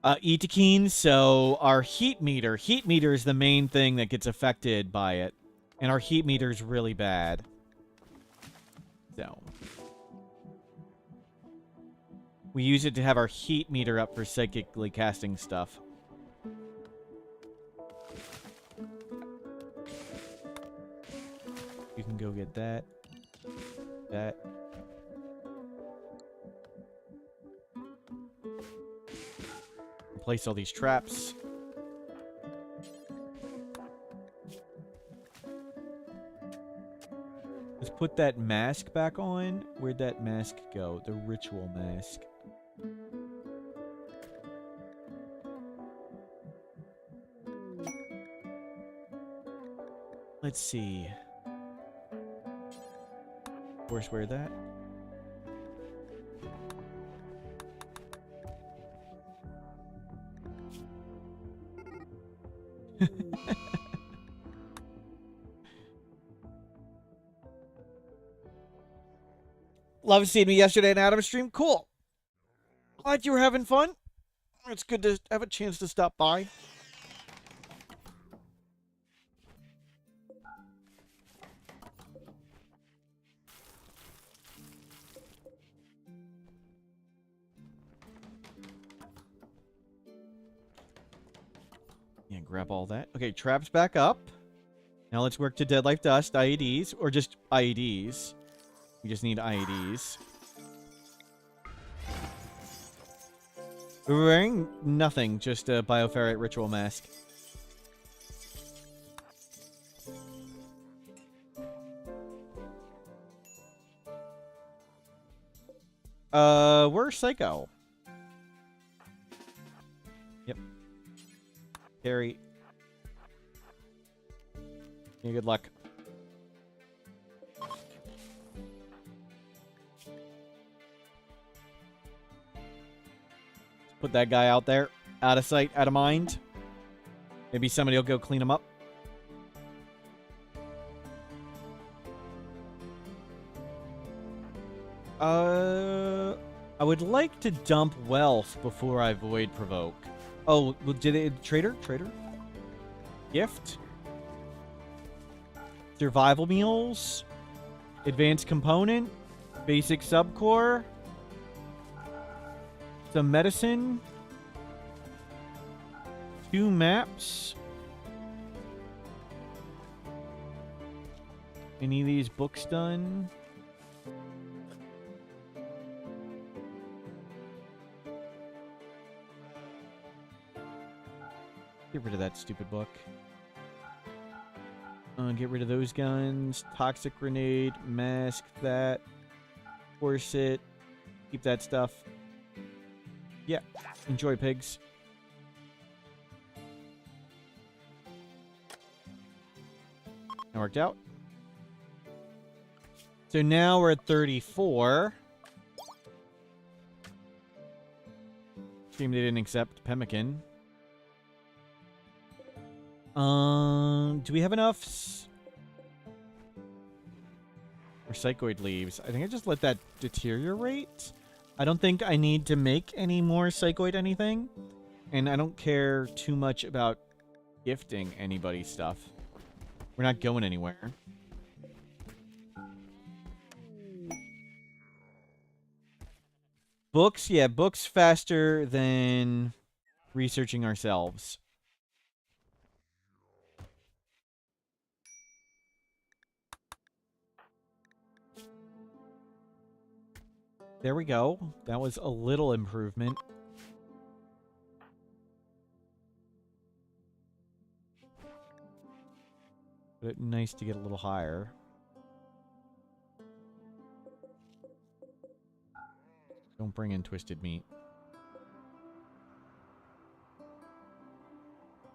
Itakeen, so our heat meter is the main thing that gets affected by it. And our heat meter is really bad. So we use it to have our heat meter up for psychically casting stuff. You can go get that. That. Place all these traps. Let's put that mask back on. Where'd that mask go? The ritual mask. Let's see. Of course, wear that. Love seeing me yesterday in Adam's stream. Cool. Glad you were having fun. It's good to have a chance to stop by. Yeah, grab all that. Okay, traps back up. Now let's work to Dead Life Dust, IEDs, or just IEDs. We just need IEDs. We're wearing nothing, just a Bioferrite ritual mask. We're Psycho. Yep. Carry. Yeah, good luck. Put that guy out there. Out of sight, out of mind. Maybe somebody will go clean him up. I would like to dump wealth before I void provoke. Oh, did it... Trader? Gift? Survival meals? Advanced component? Basic subcore? Some medicine. 2 maps. Any of these books done? Get rid of that stupid book. Get rid of those guns. Toxic grenade. Mask that. Corset. Keep that stuff. Yeah. Enjoy, pigs. That worked out. So now we're at 34. Shame they didn't accept Pemmican. Do we have enough or psychoid leaves? I think I just let that deteriorate. I don't think I need to make any more psychoid anything. And I don't care too much about gifting anybody stuff. We're not going anywhere. Books? Yeah, books faster than researching ourselves. There we go. That was a little improvement. But nice to get a little higher. Don't bring in twisted meat.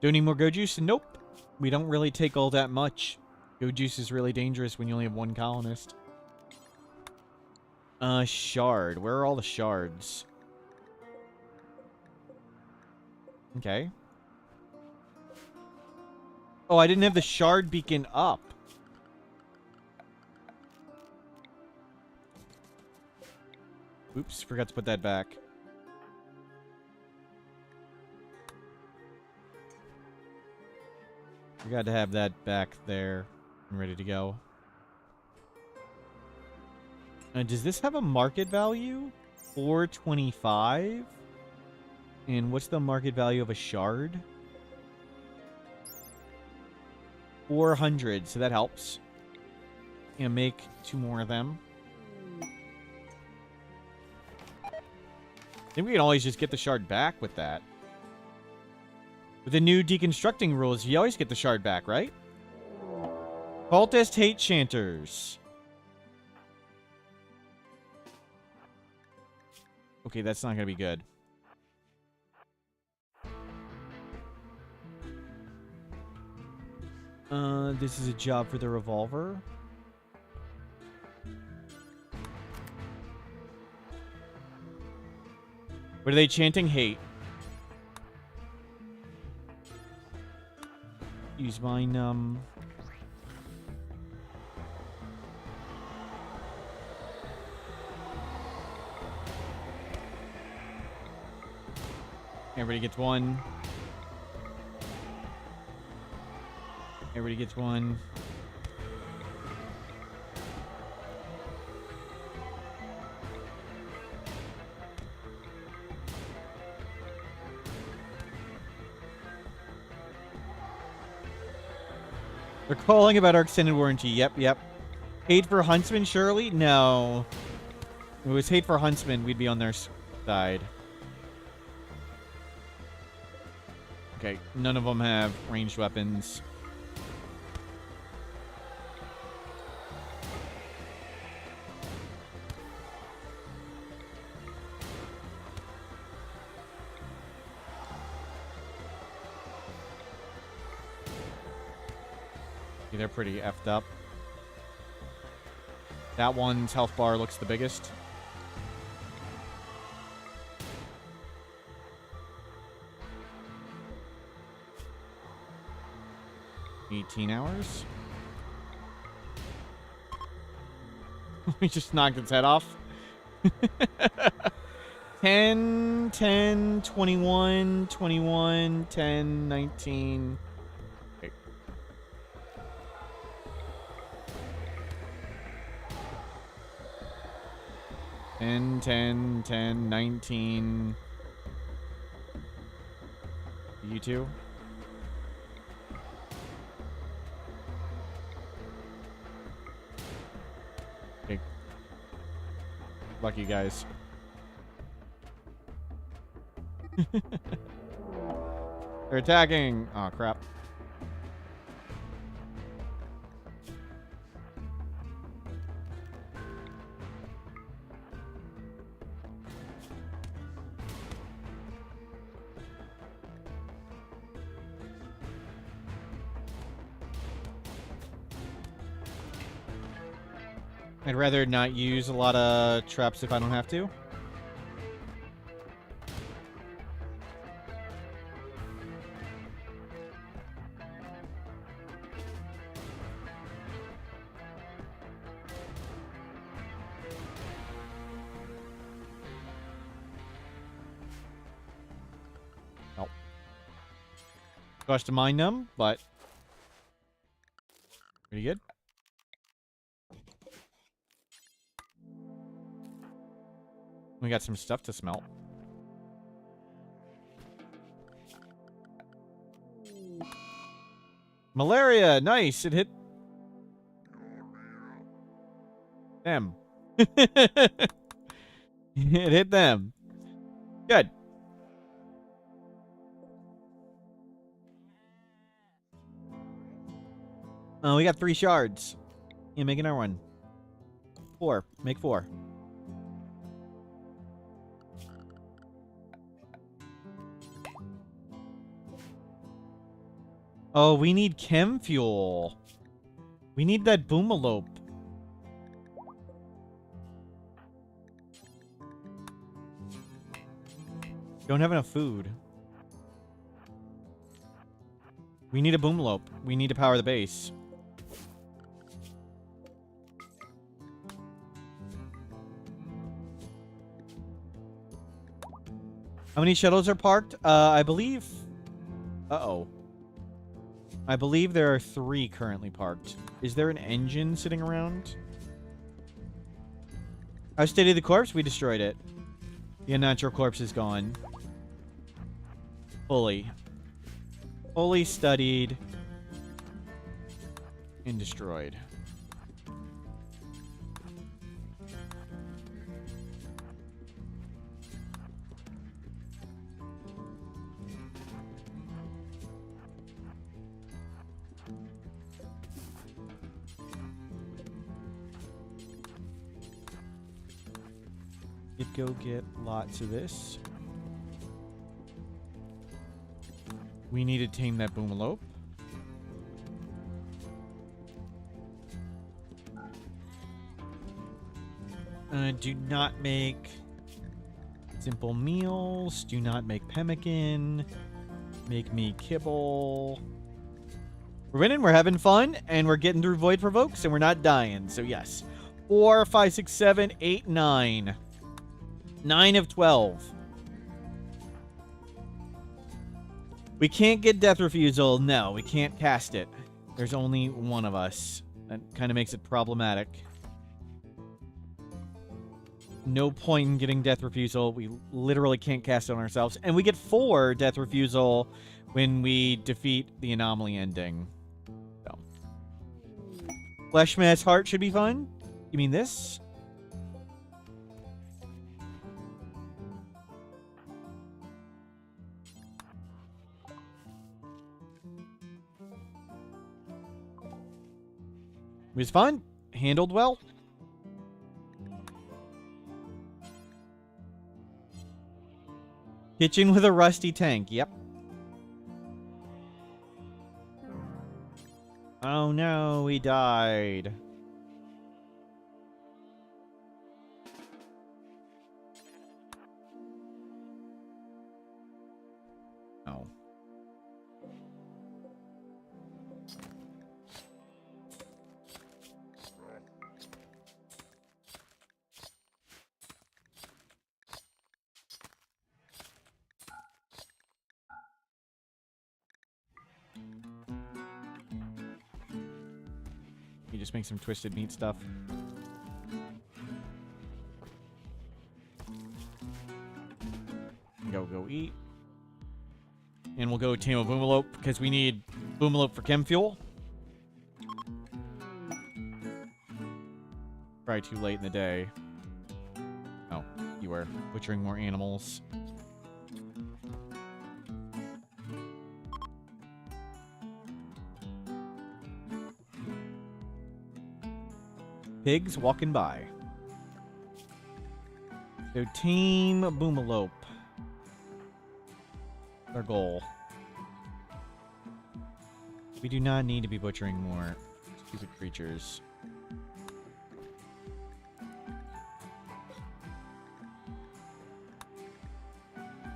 Do any more go juice? Nope. We don't really take all that much. Go juice is really dangerous when you only have one colonist. Shard. Where are all the shards? Okay. Oh, I didn't have the shard beacon up. Oops, forgot to put that back. Forgot to have that back there and ready to go. Does this have a market value? 425? And what's the market value of a shard? 400, so that helps. Yeah, make 2 more of them. I think we can always just get the shard back with that. With the new deconstructing rules, you always get the shard back, right? Cultist hate chanters. Okay, that's not gonna be good. This is a job for the revolver. What are they chanting? Hate. Use mine, Everybody gets one. Everybody gets one. They're calling about our extended warranty. Yep. Hate for Huntsman, surely? No. If it was hate for Huntsman, we'd be on their side. Okay, none of them have ranged weapons. Okay, they're pretty effed up. That one's health bar looks the biggest. $18 hours. We just knocked its head off. 10, 10, 21, 21, 10, 19. Okay. Ten, 10, 10, 19. You two? Okay. Lucky guys. They're attacking! Oh, crap. I'd rather not use a lot of traps if I don't have to. Oh. Gosh to mine them, but pretty good. We got some stuff to smelt. Malaria! Nice! It hit them. It hit them. Good. We got 3 shards. Yeah, make another one. 4. Make 4. Oh, we need chem fuel. We need that boomalope. Don't have enough food. We need a boomalope. We need to power the base. How many shuttles are parked? I believe... Uh-oh. I believe there are 3 currently parked. Is there an engine sitting around? How steady the corpse? We destroyed it. The unnatural corpse is gone. Fully. Fully studied. And destroyed. Did go get lots of this. We need to tame that boomalope. Do not make simple meals. Do not make pemmican. Make me kibble. We're winning. We're having fun. And we're getting through Void Provokes. And we're not dying. So yes. 4, 5, 6, 7, 8, 9. 9 of 12. We can't get Death Refusal. No, we can't cast it. There's only one of us. That kind of makes it problematic. No point in getting Death Refusal. We literally can't cast it on ourselves. And we get 4 Death Refusal when we defeat the anomaly ending. So. Fleshman's Heart should be fun. You mean this? It was fun. Handled well. Kitchen with a rusty tank. Yep. Oh no, we died. Oh. You just make some twisted meat stuff. Go eat. And we'll go tame a boomalope because we need boomalope for chem fuel. Probably too late in the day. Oh, you were butchering more animals. Pigs walking by. So team boomalope. Our goal. We do not need to be butchering more stupid creatures.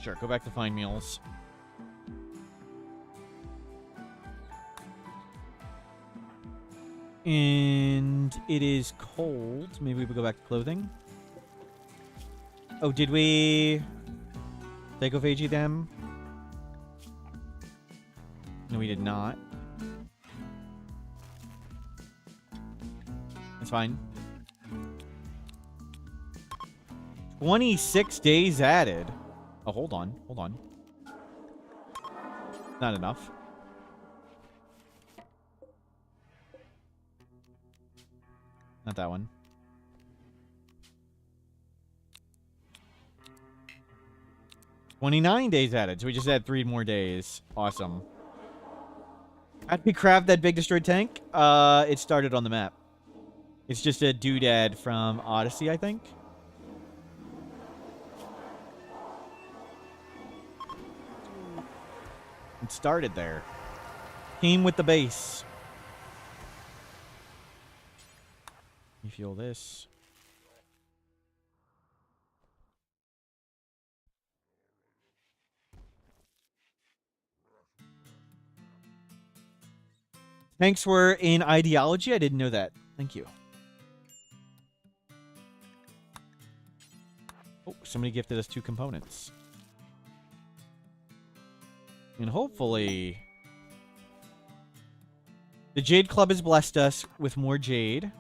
Sure, go back to fine meals. And it is cold. Maybe we go back to clothing. Oh, did we psychophagy them? No, we did not. That's fine. 26 days added. Oh, hold on. Hold on. Not enough. Not that one. $29 days added, so we just add 3 more days. Awesome. How'd we craft that big destroyed tank? It started on the map. It's just a doodad from Odyssey, I think. It started there. Came with the base. You feel this? Tanks were in ideology? I didn't know that. Thank you. Oh, somebody gifted us 2 components. And hopefully... the Jade Club has blessed us with more Jade.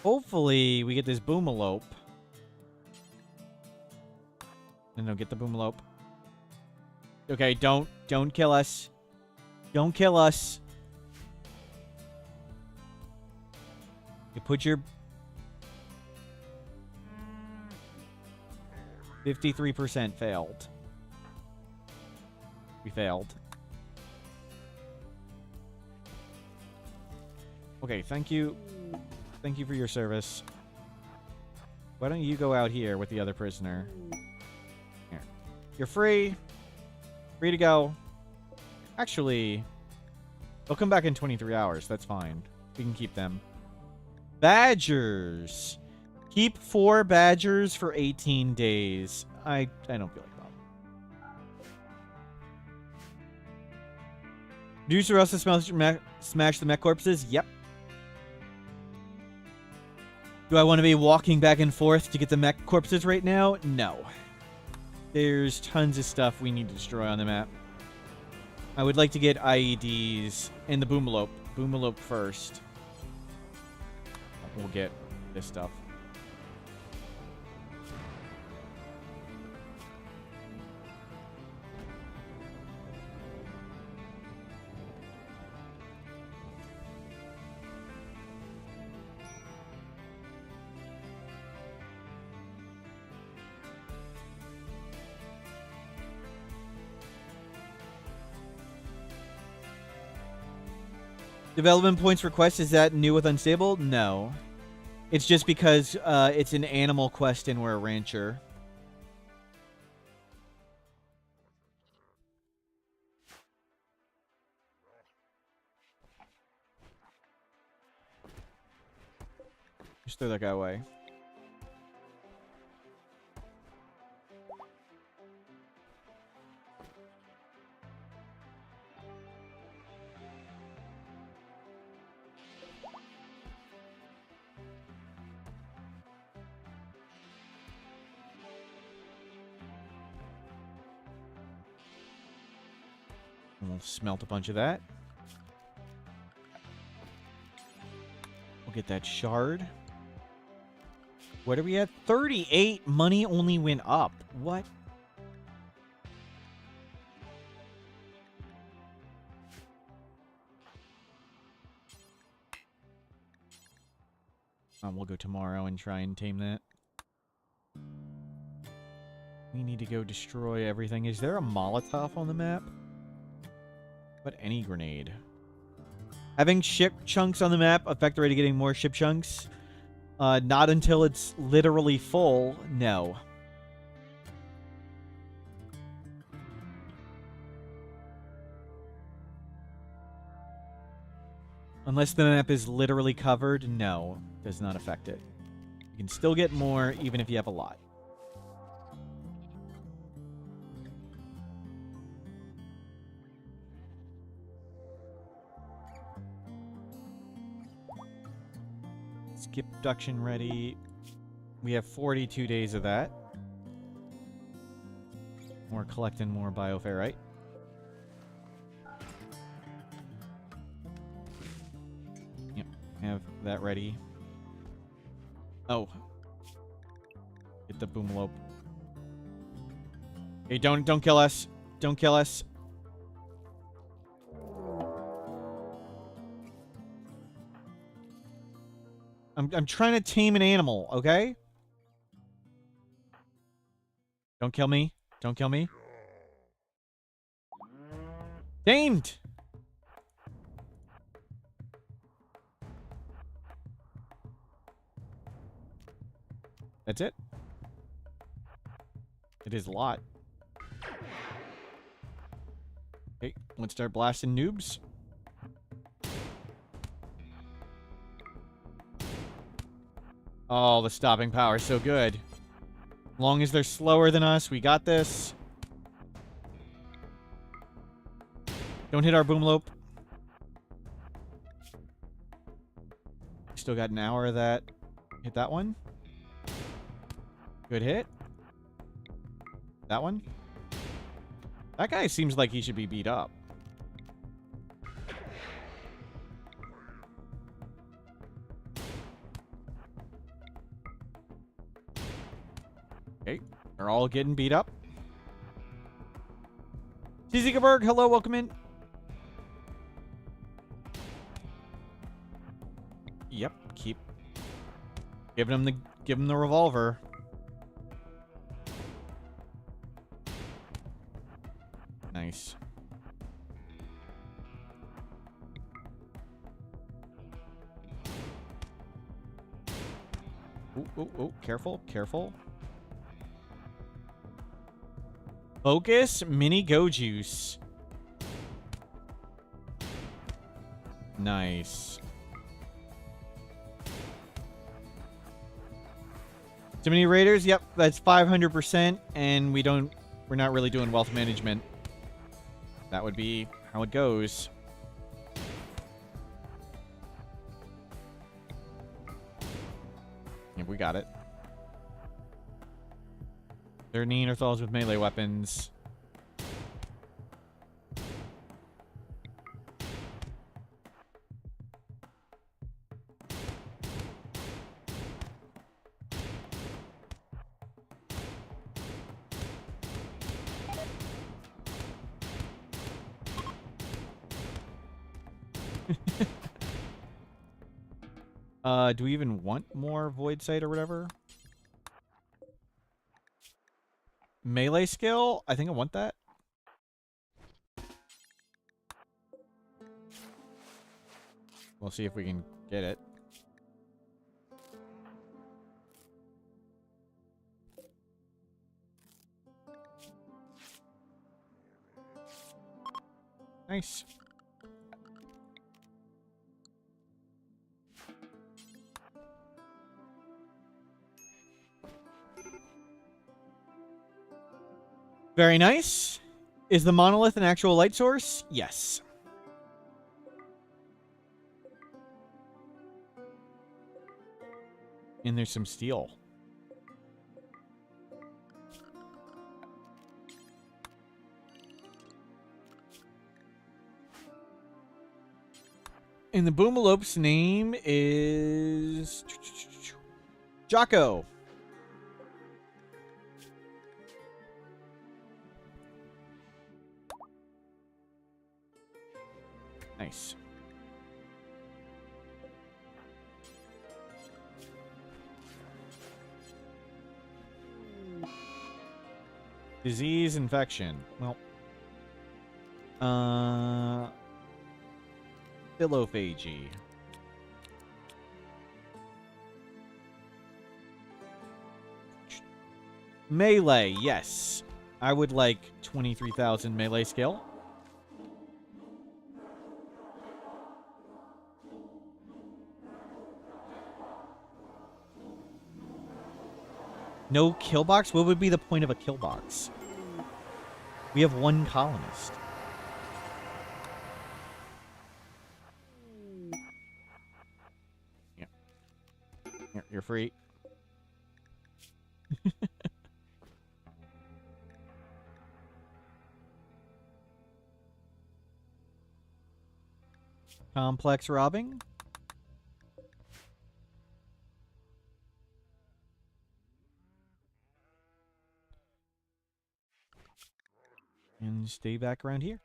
Hopefully we get this Boomalope. No, get the Boomalope. Okay, don't kill us. Don't kill us. You put your 53% failed. We failed. Okay, thank you. Thank you for your service. Why don't you go out here with the other prisoner? Here. You're free. Free to go. Actually, they'll come back in 23 hours. That's fine. We can keep them. Badgers. Keep 4 badgers for 18 days. I don't feel like that. Producer also smash the mech corpses? Yep. Do I want to be walking back and forth to get the mech corpses right now? No. There's tons of stuff we need to destroy on the map. I would like to get IEDs and the Boomalope. Boomalope first. We'll get this stuff. Development points request, is that new with Unstable? No. It's just because it's an animal quest and we're a rancher. Just throw that guy away. We'll smelt a bunch of that. We'll get that shard. What are we at? 38. Money only went up. What? We'll go tomorrow and try and tame that. We need to go destroy everything. Is there a Molotov on the map? But any grenade. Having ship chunks on the map affect the rate of getting more ship chunks? Not until it's literally full. No. Unless the map is literally covered, no. Does not affect it. You can still get more even if you have a lot. Get production ready. We have 42 days of that. We're collecting more bioferrite. Yep, have that ready. Oh. Get the boomlope. Hey, don't kill us. Don't kill us. I'm trying to tame an animal, okay? Don't kill me. Don't kill me. Tamed! That's it? It is a lot. Okay, let's start blasting noobs. Oh, the stopping power is so good. As long as they're slower than us, we got this. Don't hit our boomlope. Still got an hour of that. Hit that one. Good hit. That one. That guy seems like he should be beat up. Okay, they're all getting beat up. Ziegeberg, hello, welcome in. Yep, keep giving him the revolver. Nice. Ooh, careful, careful. Focus, mini go juice. Nice. Too many raiders? Yep, that's 500%, and we're not really doing wealth management. That would be how it goes. Yeah, we got it. They're Neanderthals with melee weapons. Do we even want more void sight or whatever? Melee skill? I think I want that. We'll see if we can get it. Nice. Very nice. Is the monolith an actual light source? Yes. And there's some steel. And the boomalope's name is Jocko. Nice. Disease infection. Well. Philophagy. Melee, yes. I would like 23,000 melee skill. No kill box? What would be the point of a kill box? We have one colonist. Yeah. You're free. Complex robbing. And stay back around here.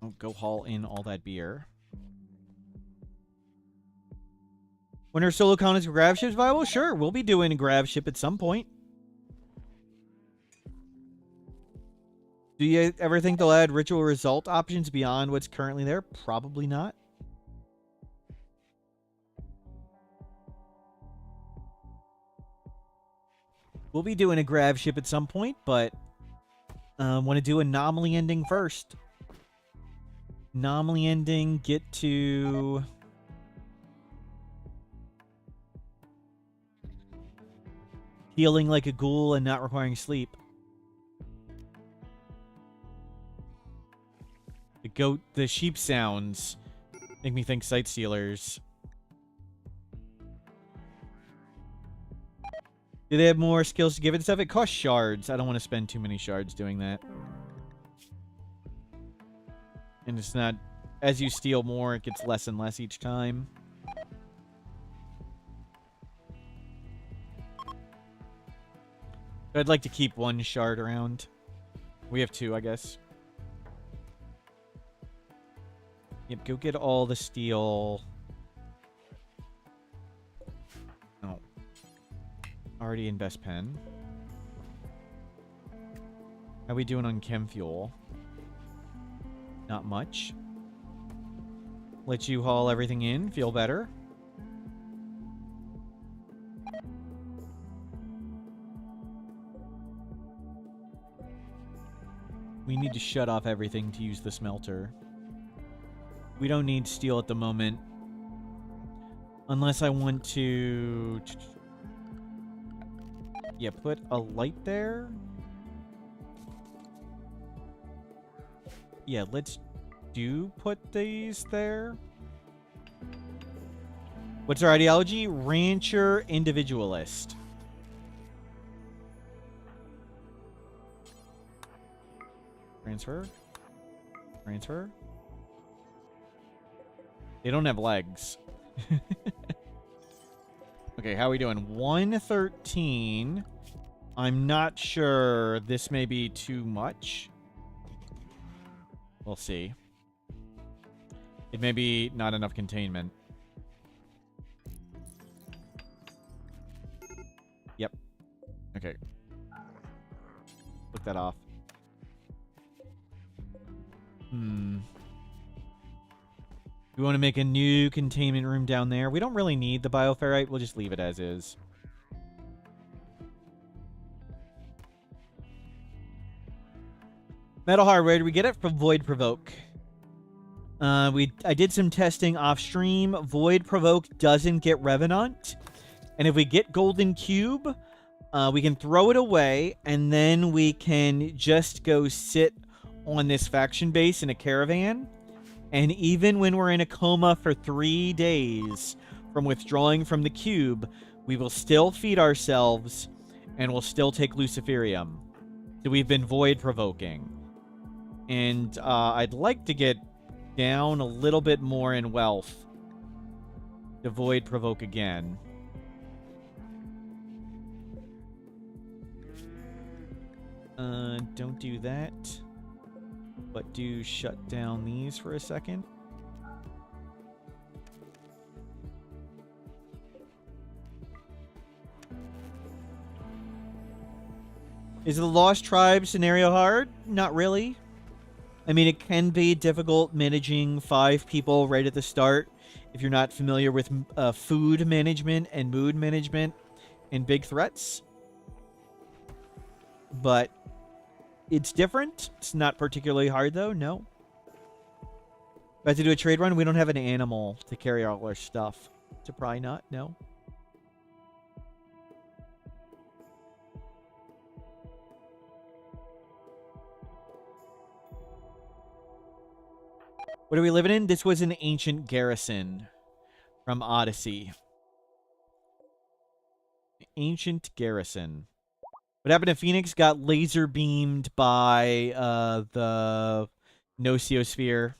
Oh, go haul in all that beer. When are solo colonists grab ships viable? Sure, we'll be doing a grab ship at some point. Do you ever think they'll add ritual result options beyond what's currently there? Probably not. We'll be doing a grab ship at some point, but want to do anomaly ending first. Anomaly ending, get to... healing like a ghoul and not requiring sleep. The sheep sounds make me think sight stealers. Do they have more skills to give it stuff? It costs shards. I don't want to spend too many shards doing that. And it's not... as you steal more, it gets less and less each time. I'd like to keep one shard around. We have two, I guess. Yep, go get all the steel. Oh. Already in best pen. How we doing on chem fuel? Not much. Let you haul everything in. Feel better. We need to shut off everything to use the smelter. We don't need steel at the moment. Unless I want to... yeah, put a light there. Yeah, let's put these there. What's our ideology? Rancher individualist. Transfer. Transfer. They don't have legs. Okay, how are we doing? 113. I'm not sure. This may be too much. We'll see. It may be not enough containment. Yep. Okay. Put that off. We want to make a new containment room down there. We don't really need the bioferrite. We'll just leave it as is. Metal hardware. Did we get it from Void Provoke? I did some testing off stream. Void Provoke doesn't get Revenant. And if we get Golden Cube, we can throw it away, and then we can just go sit on this faction base in a caravan. And even when we're in a coma for 3 days from withdrawing from the cube, we will still feed ourselves and we'll still take Luciferium. So we've been void provoking. And I'd like to get down a little bit more in wealth to void provoke again. Don't do that. But do shut down these for a second. Is the Lost Tribe scenario hard? Not really. I mean, it can be difficult managing 5 people right at the start if you're not familiar with food management and mood management in big threats. But it's different. It's not particularly hard, though. No. If I have to do a trade run, we don't have an animal to carry all our stuff. So probably not. No. What are we living in? This was an ancient garrison. from Odyssey. Ancient garrison. What happened if Phoenix got laser beamed by the Nociosphere?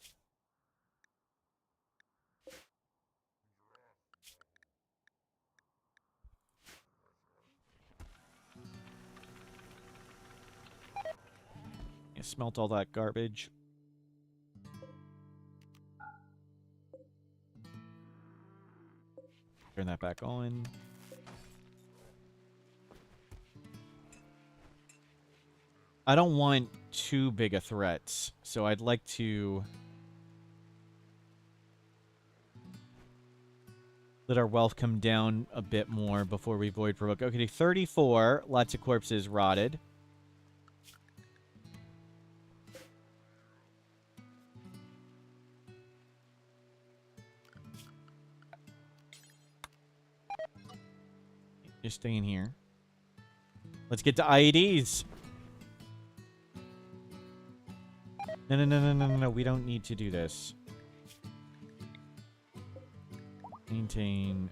Yeah, smelt all that garbage. Turn that back on. I don't want too big a threats, so I'd like to let our wealth come down a bit more before we void provoke. Okay, 34. Lots of corpses rotted. Just staying here. Let's get to IEDs. No. We don't need to do this. Maintain.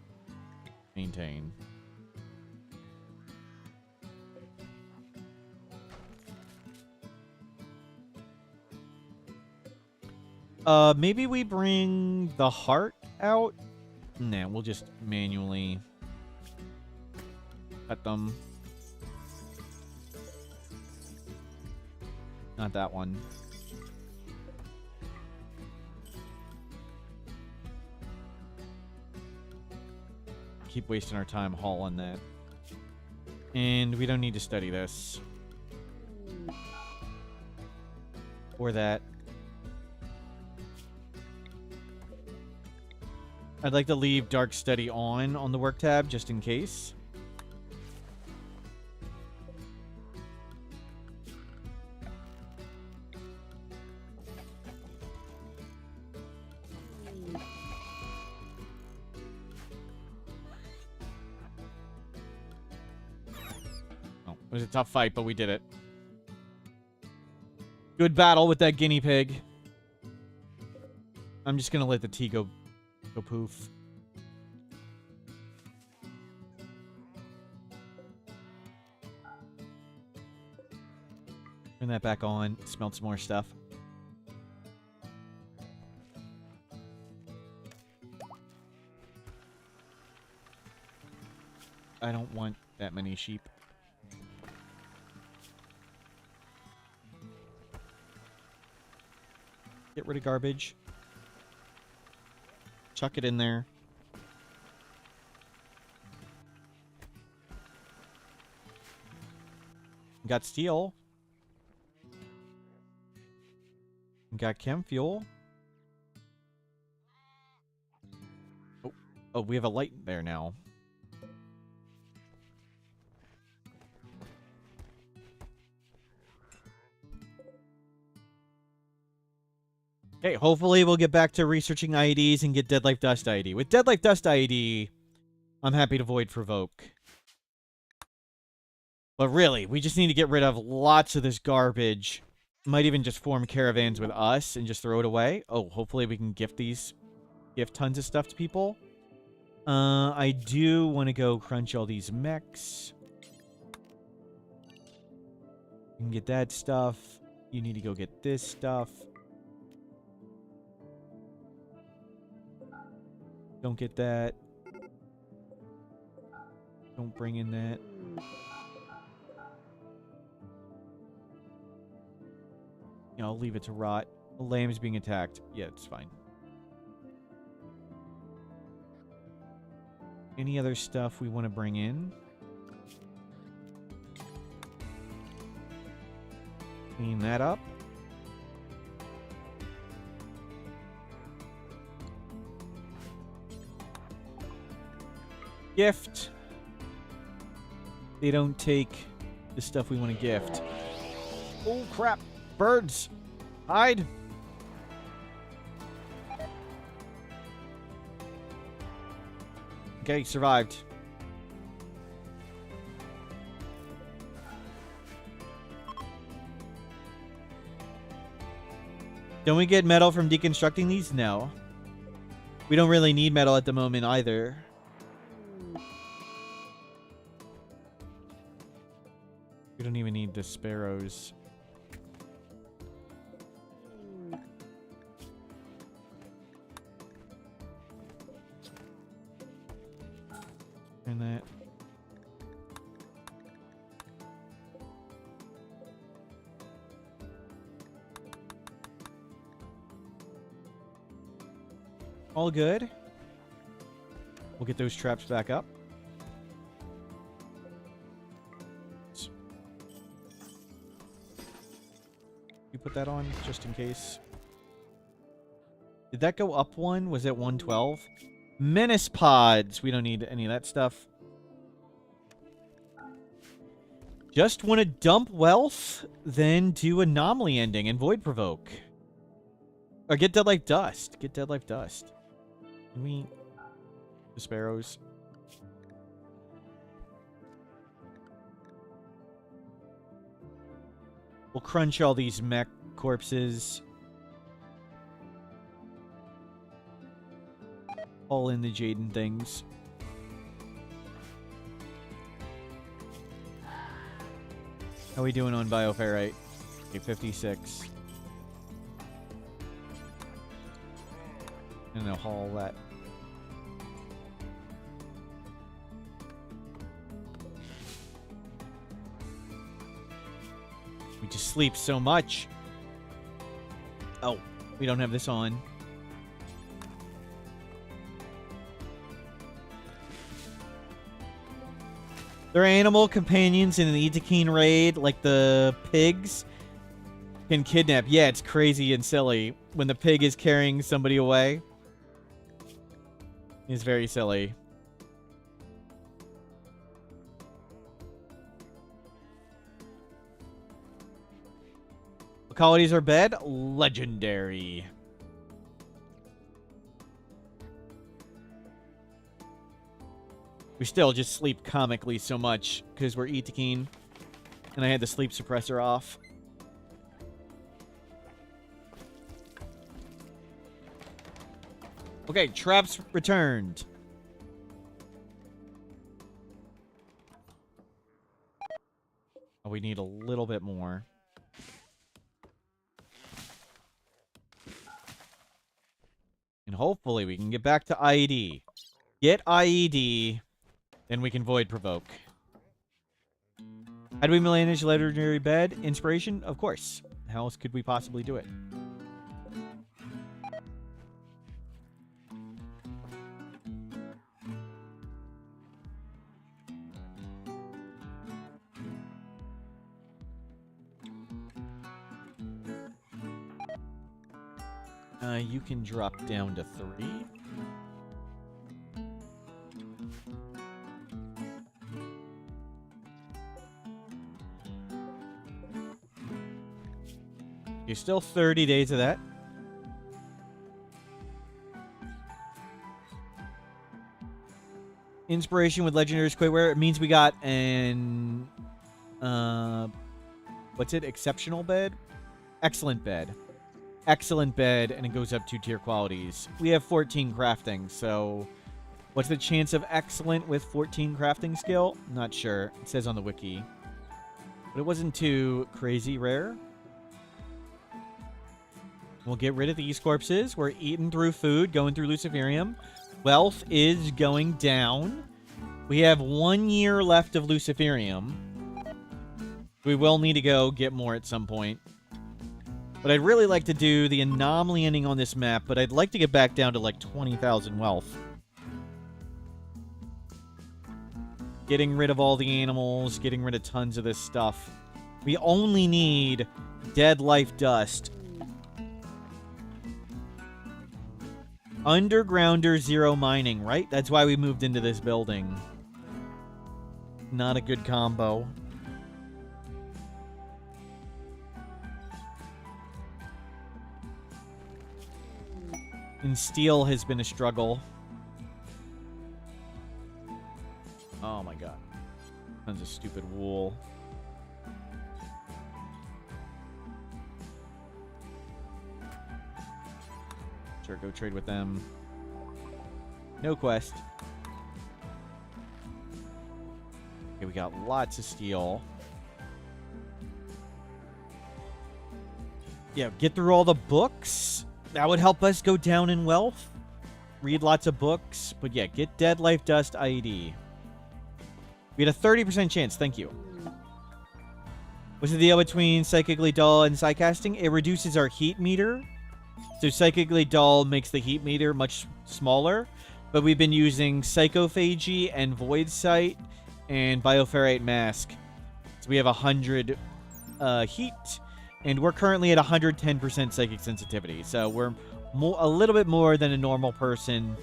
Maintain. Maybe we bring the heart out? Nah, we'll just manually cut them. Not that one. Keep wasting our time hauling that. And we don't need to study this. Or that. I'd like to leave Dark Study on the work tab, just in case. Oh, it was a tough fight, but we did it. Good battle with that guinea pig. I'm just gonna let the tea go poof. Turn that back on. Smelt some more stuff. I don't want that many sheep. Get rid of garbage. Chuck it in there. Got steel. Got chem fuel. Oh, we have a light there now. Okay, hopefully we'll get back to researching IEDs and get Dead Life Dust IED. With Dead Life Dust IED, I'm happy to void provoke. But really, we just need to get rid of lots of this garbage. Might even just form caravans with us and just throw it away. Oh, hopefully we can gift tons of stuff to people. I do want to go crunch all these mechs. You can get that stuff. You need to go get this stuff. Don't get that. Don't bring in that. Yeah, I'll leave it to rot. The lamb is being attacked. Yeah, it's fine. Any other stuff we want to bring in? Clean that up. Gift. They don't take the stuff we want to gift. Oh, crap. Birds. Hide. Okay, survived. Don't we get metal from deconstructing these? No. We don't really need metal at the moment either. We don't even need the sparrows. And that. All good. We'll get those traps back up. You put that on just in case. Did that go up one? Was it 112? Menace pods. We don't need any of that stuff. Just want to dump wealth, then do anomaly ending and void provoke. Or get dead life dust. Get dead life dust. Can we... The sparrows. We'll crunch all these mech corpses. All in the Jaden things. How are we doing on bioferrite? Okay, 56. And I'll haul that. We just sleep so much. Oh, we don't have this on. There are animal companions in an Itakeen raid, like the pigs can kidnap. Yeah, it's crazy and silly when the pig is carrying somebody away. It's very silly. What qualities are bed? Legendary. We still just sleep comically so much because we're Itakeen. And I had the sleep suppressor off. Okay, traps returned. Oh, we need a little bit more. And hopefully we can get back to IED. Get IED, then we can void provoke. How do we manage legendary bed? Inspiration? Of course. How else could we possibly do it? You can drop down to 3. You're still 30 days of that. Inspiration with legendary squidware. It means we got an what's it? Exceptional bed? Excellent bed. Excellent bed, and it goes up 2-tier qualities. We have 14 crafting, so what's the chance of excellent with 14 crafting skill? Not sure. It says on the wiki. But it wasn't too crazy rare. We'll get rid of these corpses. We're eating through food, going through Luciferium. Wealth is going down. We have 1 year left of Luciferium. We will need to go get more at some point. But I'd really like to do the anomaly ending on this map, but I'd like to get back down to like 20,000 wealth. Getting rid of all the animals, getting rid of tons of this stuff. We only need dead life dust. Undergrounder zero mining, right? That's why we moved into this building. Not a good combo. And steel has been a struggle. Oh my god. Tons of stupid wool. Sure, go trade with them. No quest. Okay, we got lots of steel. Yeah, get through all the books. That would help us go down in wealth. Read lots of books. But yeah, get Dead Life Dust IED. We had a 30% chance. Thank you. What's the deal between Psychically Dull and Psycasting? It reduces our heat meter. So Psychically Dull makes the heat meter much smaller. But we've been using Psychophagy and Void Sight and Bioferrite Mask. So we have 100 heat. And we're currently at 110% psychic sensitivity. So we're a little bit more than a normal person,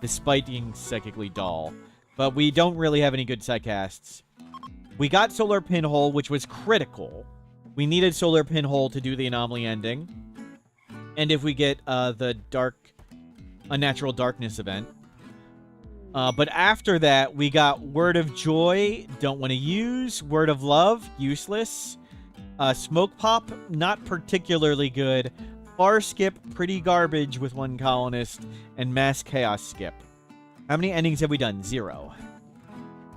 despite being psychically dull. But we don't really have any good psycasts. We got Solar Pinhole, which was critical. We needed Solar Pinhole to do the anomaly ending. And if we get the Unnatural Darkness event. But after that, we got Word of Joy, don't want to use. Word of Love, useless. Smoke Pop, not particularly good. Far Skip, pretty garbage with one colonist. And Mass Chaos Skip. How many endings have we done? 0.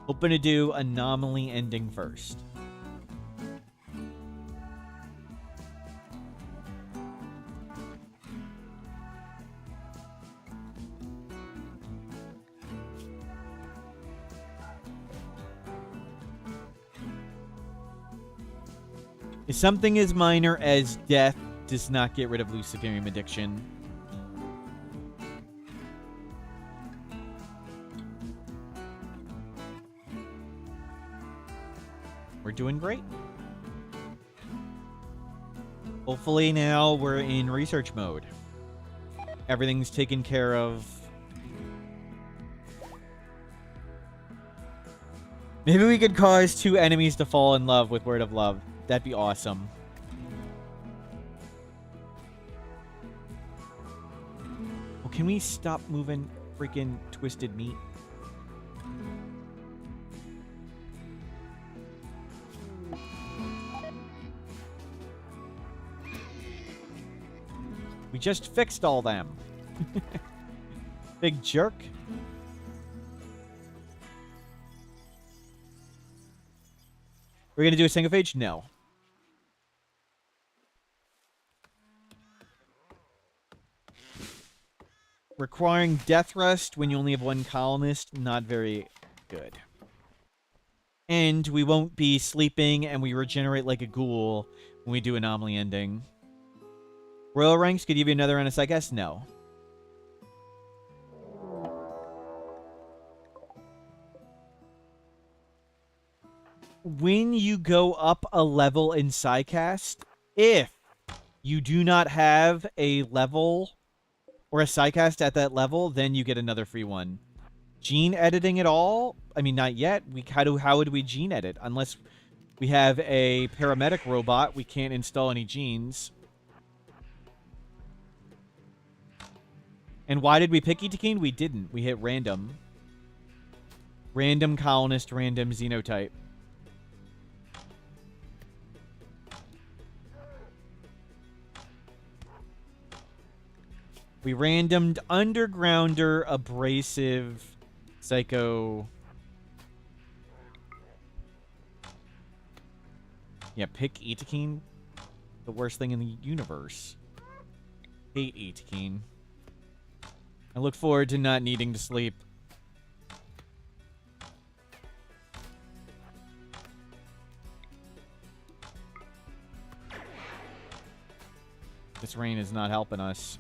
Hoping to do Anomaly ending first. If something as minor as death does not get rid of Luciferium addiction. We're doing great. Hopefully now we're in research mode. Everything's taken care of. Maybe we could cause 2 enemies to fall in love with Word of Love. That'd be awesome. Oh, can we stop moving freaking twisted meat? We just fixed all them. Big jerk. We're going to do a single phage? No. Requiring Death Rest when you only have 1 colonist, not very good. And we won't be sleeping, and we regenerate like a ghoul when we do Anomaly ending. Royal ranks could give you another round of Psychast? No. When you go up a level in Psychast, if you do not have a level or a Psychast at that level, then you get another free one. Gene editing at all? I mean, not yet. How would we gene edit? Unless we have a paramedic robot, we can't install any genes. And why did we pick Itakine? We didn't. We hit random. Random colonist, random xenotype. We randomed Undergrounder, Abrasive, Psycho. Yeah, pick Itakine. The worst thing in the universe. Hate Itakine. I look forward to not needing to sleep. This rain is not helping us.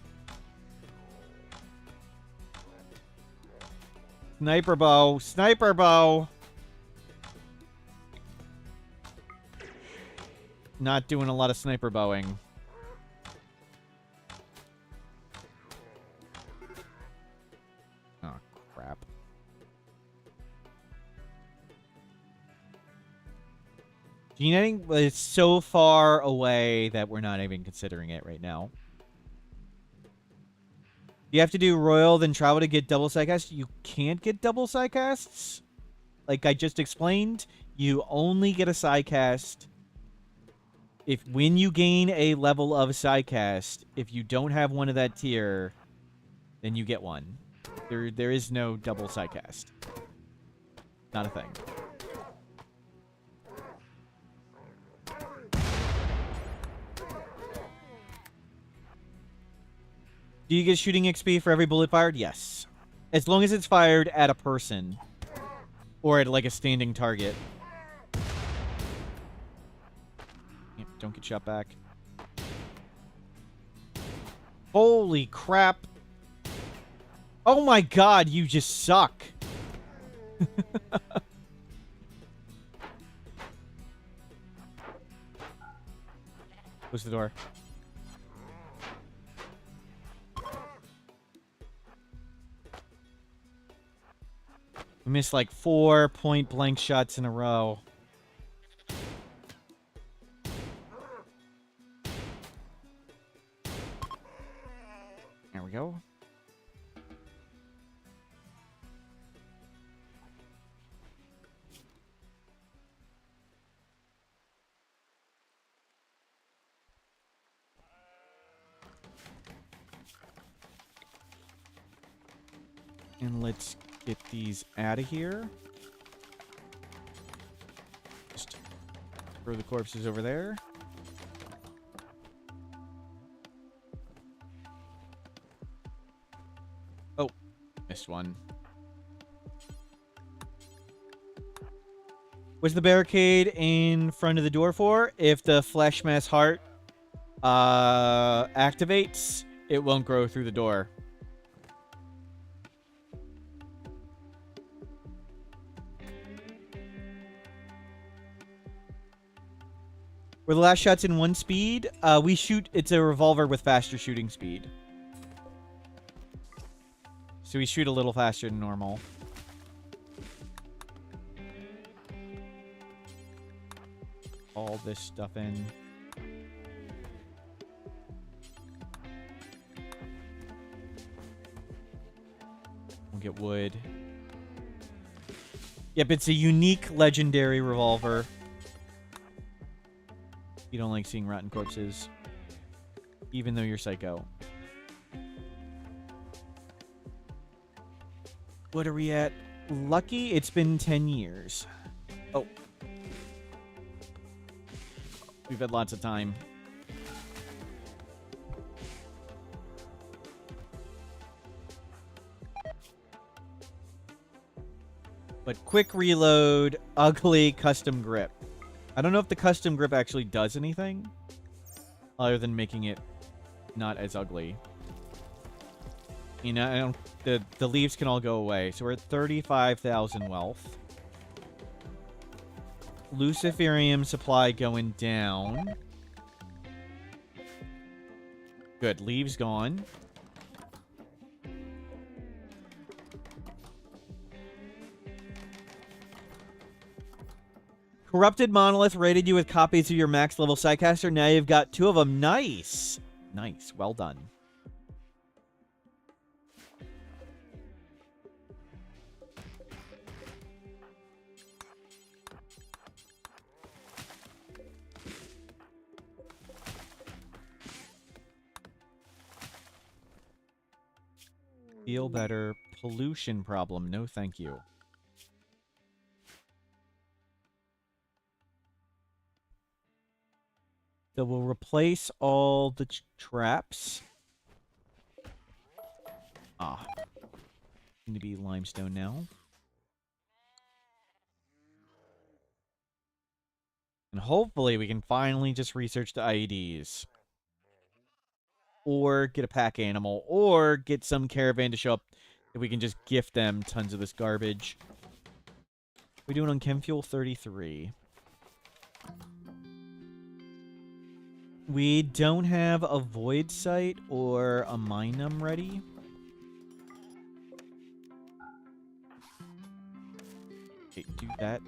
Sniper bow. Sniper bow. Not doing a lot of sniper bowing. Oh, crap. Gene editing is so far away that we're not even considering it right now. You have to do Royal, then travel to get double Psychast. You can't get double Psychasts. Like I just explained, you only get a Psychast when you gain a level of Psychast. If you don't have one of that tier, then you get one. There is no double sidecast. Not a thing. Do you get shooting XP for every bullet fired? Yes. As long as it's fired at a person. Or at, like, a standing target. Yep, don't get shot back. Holy crap. Oh my god, you just suck. Close the door. We missed like 4 point-blank shots in a row. There we go. And let's get these out of here. Just throw the corpses over there. Oh, missed one. What's the barricade in front of the door for? If the flesh mass heart activates, it won't grow through the door. Were the last shots in 1 speed? We shoot... It's a revolver with faster shooting speed. So we shoot a little faster than normal. All this stuff in. We'll get wood. Yep, it's a unique legendary revolver. You don't like seeing rotten corpses, even though you're psycho. What are we at? Lucky it's been 10 years. Oh. We've had lots of time. But quick reload, ugly custom grip. I don't know if the custom grip actually does anything other than making it not as ugly. You know, I don't, the leaves can all go away. So we're at 35,000 wealth. Luciferium supply going down. Good. Leaves gone. Corrupted Monolith rated you with copies of your max level Psycaster. Now you've got 2 of them. Nice. Nice. Well done. Feel better. Pollution problem. No, thank you. So we'll replace all the traps. Ah. Going to be limestone now. And hopefully we can finally just research the IEDs. Or get a pack animal. Or get some caravan to show up. If we can just gift them tons of this garbage. We're doing on Chem Fuel 33. We don't have a void site or a minum ready. Okay, do that.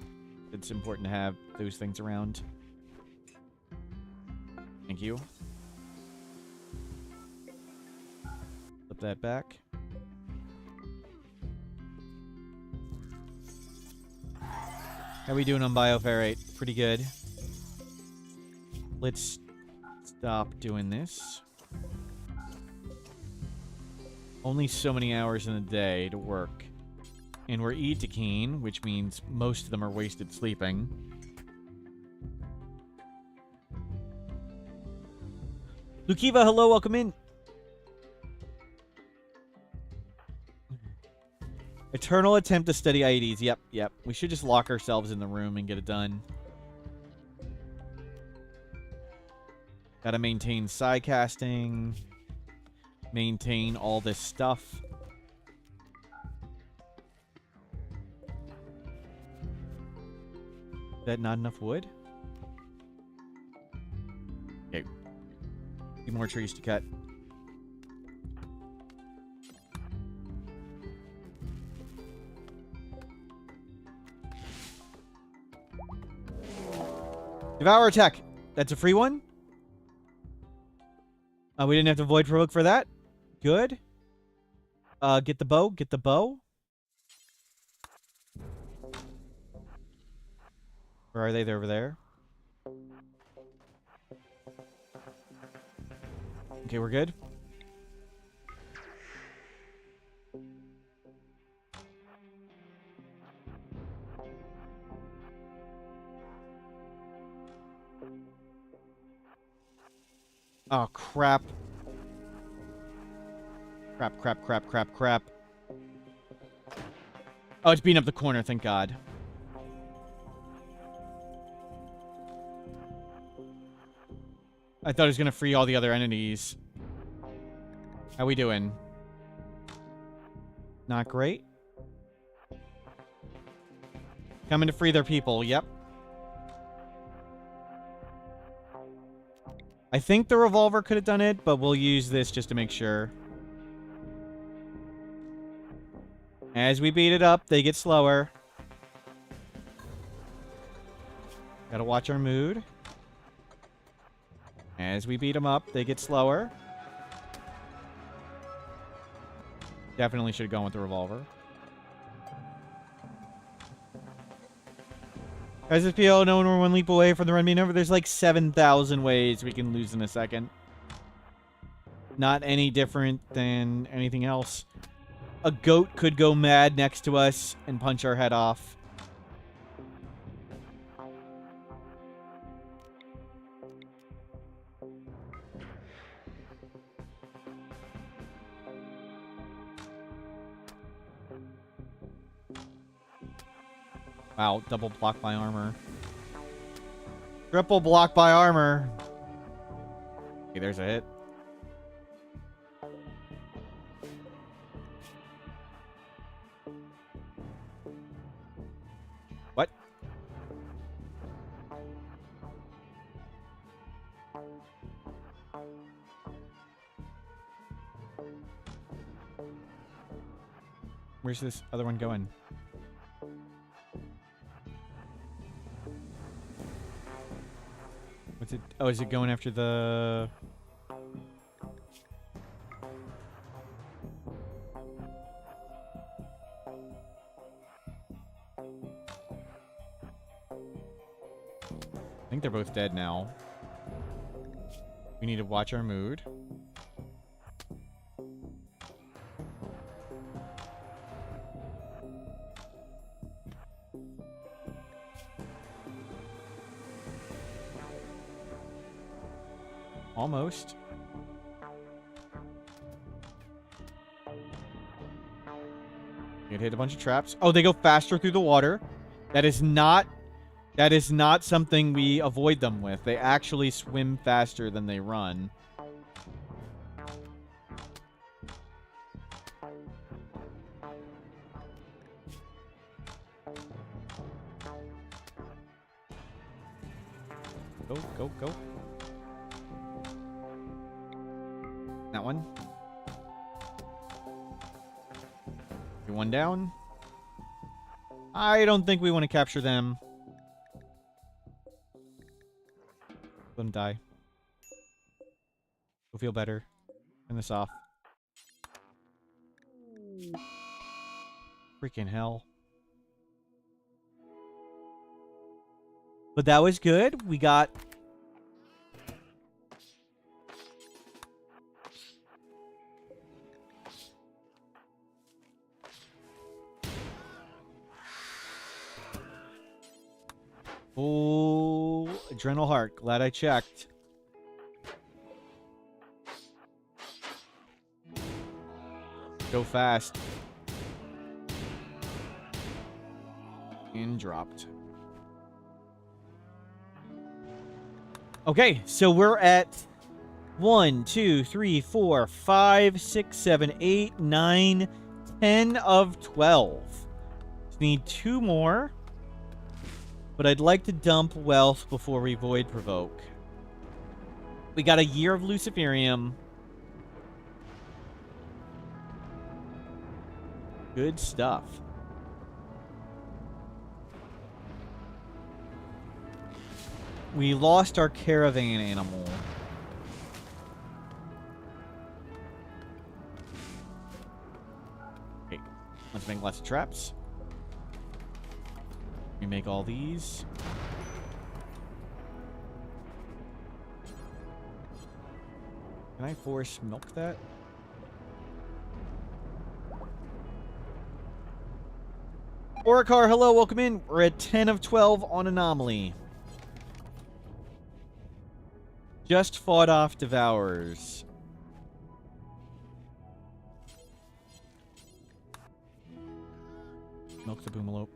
It's important to have those things around. Thank you. Flip that back. How are we doing on bioferrate? Pretty good. Let's stop doing this. Only so many hours in a day to work. And we're Etekeen, which means most of them are wasted sleeping. Lukiva, hello, welcome in. Eternal attempt to study IEDs. Yep, yep. We should just lock ourselves in the room and get it done. Gotta maintain side casting. Maintain all this stuff. Is that not enough wood? Okay. A few more trees to cut. Devour attack. That's a free one. We didn't have to void provoke for that. Good. Get the bow. Get the bow. Where are they? They're over there. Okay, we're good. Oh, crap. Crap, crap, crap, crap, crap. Oh, it's beating up the corner, thank God. I thought it was going to free all the other entities. How we doing? Not great. Coming to free their people, yep. I think the revolver could have done it, but we'll use this just to make sure. As we beat it up, they get slower. Gotta watch our mood. As we beat them up, they get slower. Definitely should have gone with the revolver. Guys, if you know we're one leap away from the run being over, there's like 7,000 ways we can lose in a second. Not any different than anything else. A goat could go mad next to us and punch our head off. Wow, double block by armor. Triple block by armor. Okay, there's a hit. What? Where's this other one going? What's it? Oh, is it going after the... I think they're both dead now. We need to watch our mood. Almost. It hit a bunch of traps. Oh, they go faster through the water. That is not something we avoid them with. They actually swim faster than they run. Go, go, go. That one. One down. I don't think we want to capture them. Let them die. We'll feel better. Turn this off. Freaking hell. But that was good. We got... Oh, Adrenal Heart. Glad I checked. Go fast. And dropped. Okay, so we're at 1, 2, 3, 4, 5, 6, 7, 8, 9, 10 of 12. Just need 2 more. But I'd like to dump wealth before we Void Provoke. We got a year of Luciferium. Good stuff. We lost our caravan animal. Okay, let's make lots of traps. We make all these. Can I force milk that? Orikar, hello, welcome in. We're at 10 of 12 on Anomaly. Just fought off Devourers. Milk the Boomalope.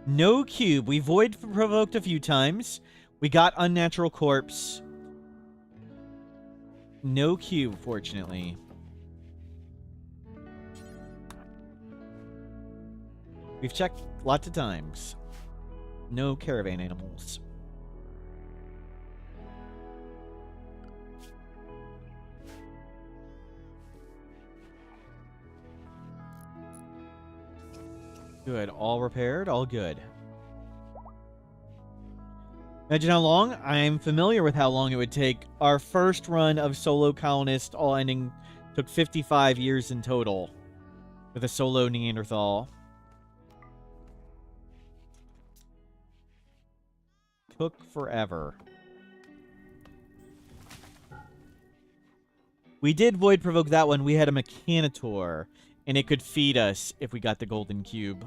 No cube. We Void Provoked a few times. We got Unnatural Corpse. No cube, fortunately. We've checked lots of times. No caravan animals. Good. All repaired. All good. Imagine how long? I'm familiar with how long it would take. Our first run of solo Colonist, all ending, took 55 years in total. With a solo Neanderthal. Took forever. We did Void Provoke that one. We had a Mechanitor. And it could feed us if we got the golden cube.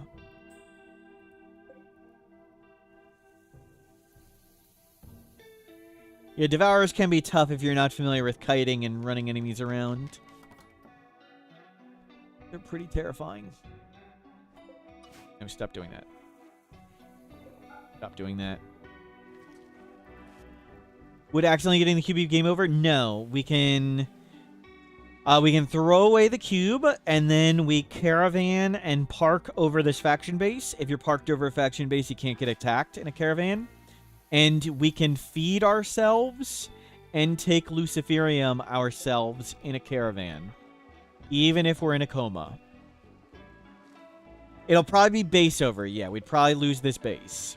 Yeah, Devourers can be tough if you're not familiar with kiting and running enemies around. They're pretty terrifying. No, stop doing that. Stop doing that. Would accidentally getting the cube be game over? No. We can throw away the cube, and then we caravan and park over this faction base. If you're parked over a faction base, you can't get attacked in a caravan. And we can feed ourselves and take Luciferium ourselves in a caravan. Even if we're in a coma. It'll probably be base over. Yeah, we'd probably lose this base.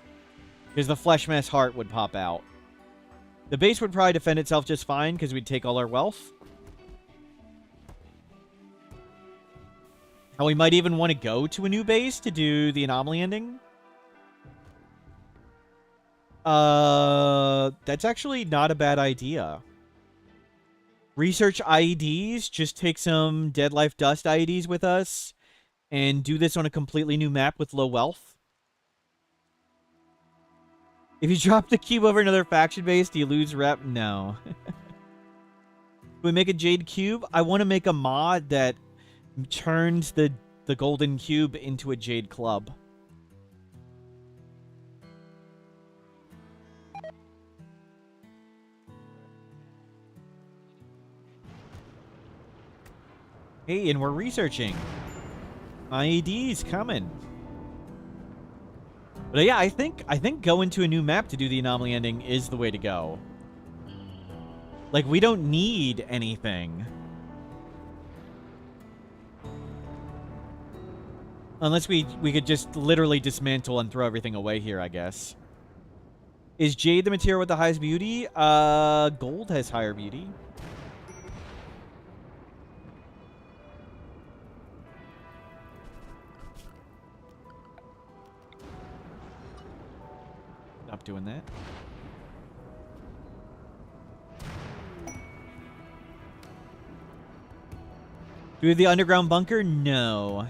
Because the Flesh Mass Heart would pop out. The base would probably defend itself just fine, because we'd take all our wealth. And we might even want to go to a new base to do the anomaly ending. That's actually not a bad idea. Research IEDs, just take some Dead Life Dust IEDs with us, and do this on a completely new map with low wealth. If you drop the cube over another faction base, do you lose rep? No. We make a Jade Cube? I want to make a mod that turns the golden cube into a Jade Club. Hey, and we're researching. IED's coming. But yeah, I think going to a new map to do the anomaly ending is the way to go. Like, we don't need anything. Unless we could just literally dismantle and throw everything away here, I guess. Is Jade the material with the highest beauty? Gold has higher beauty. Stop doing that. Do we have the underground bunker? No.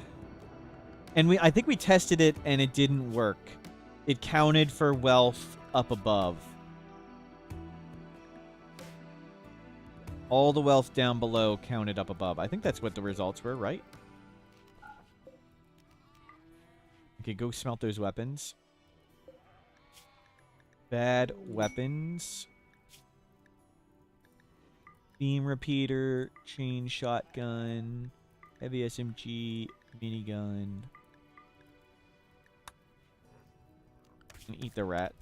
And I think we tested it and it didn't work. it counted for wealth up above. All the wealth down below counted up above. I think that's what the results were, right? Okay, go smelt those weapons. Bad weapons. Beam repeater, chain shotgun, heavy SMG, minigun. And eat the rat.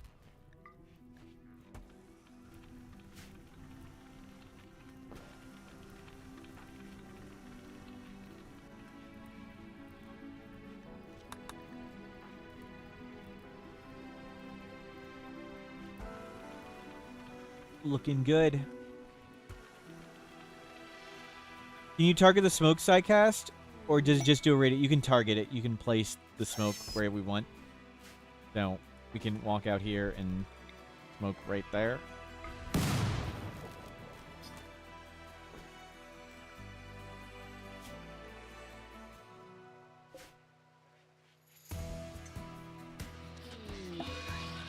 Looking good. Can you target the smoke sidecast? Or does it just do a radius? You can target it. You can place the smoke where we want. So we can walk out here and smoke right there.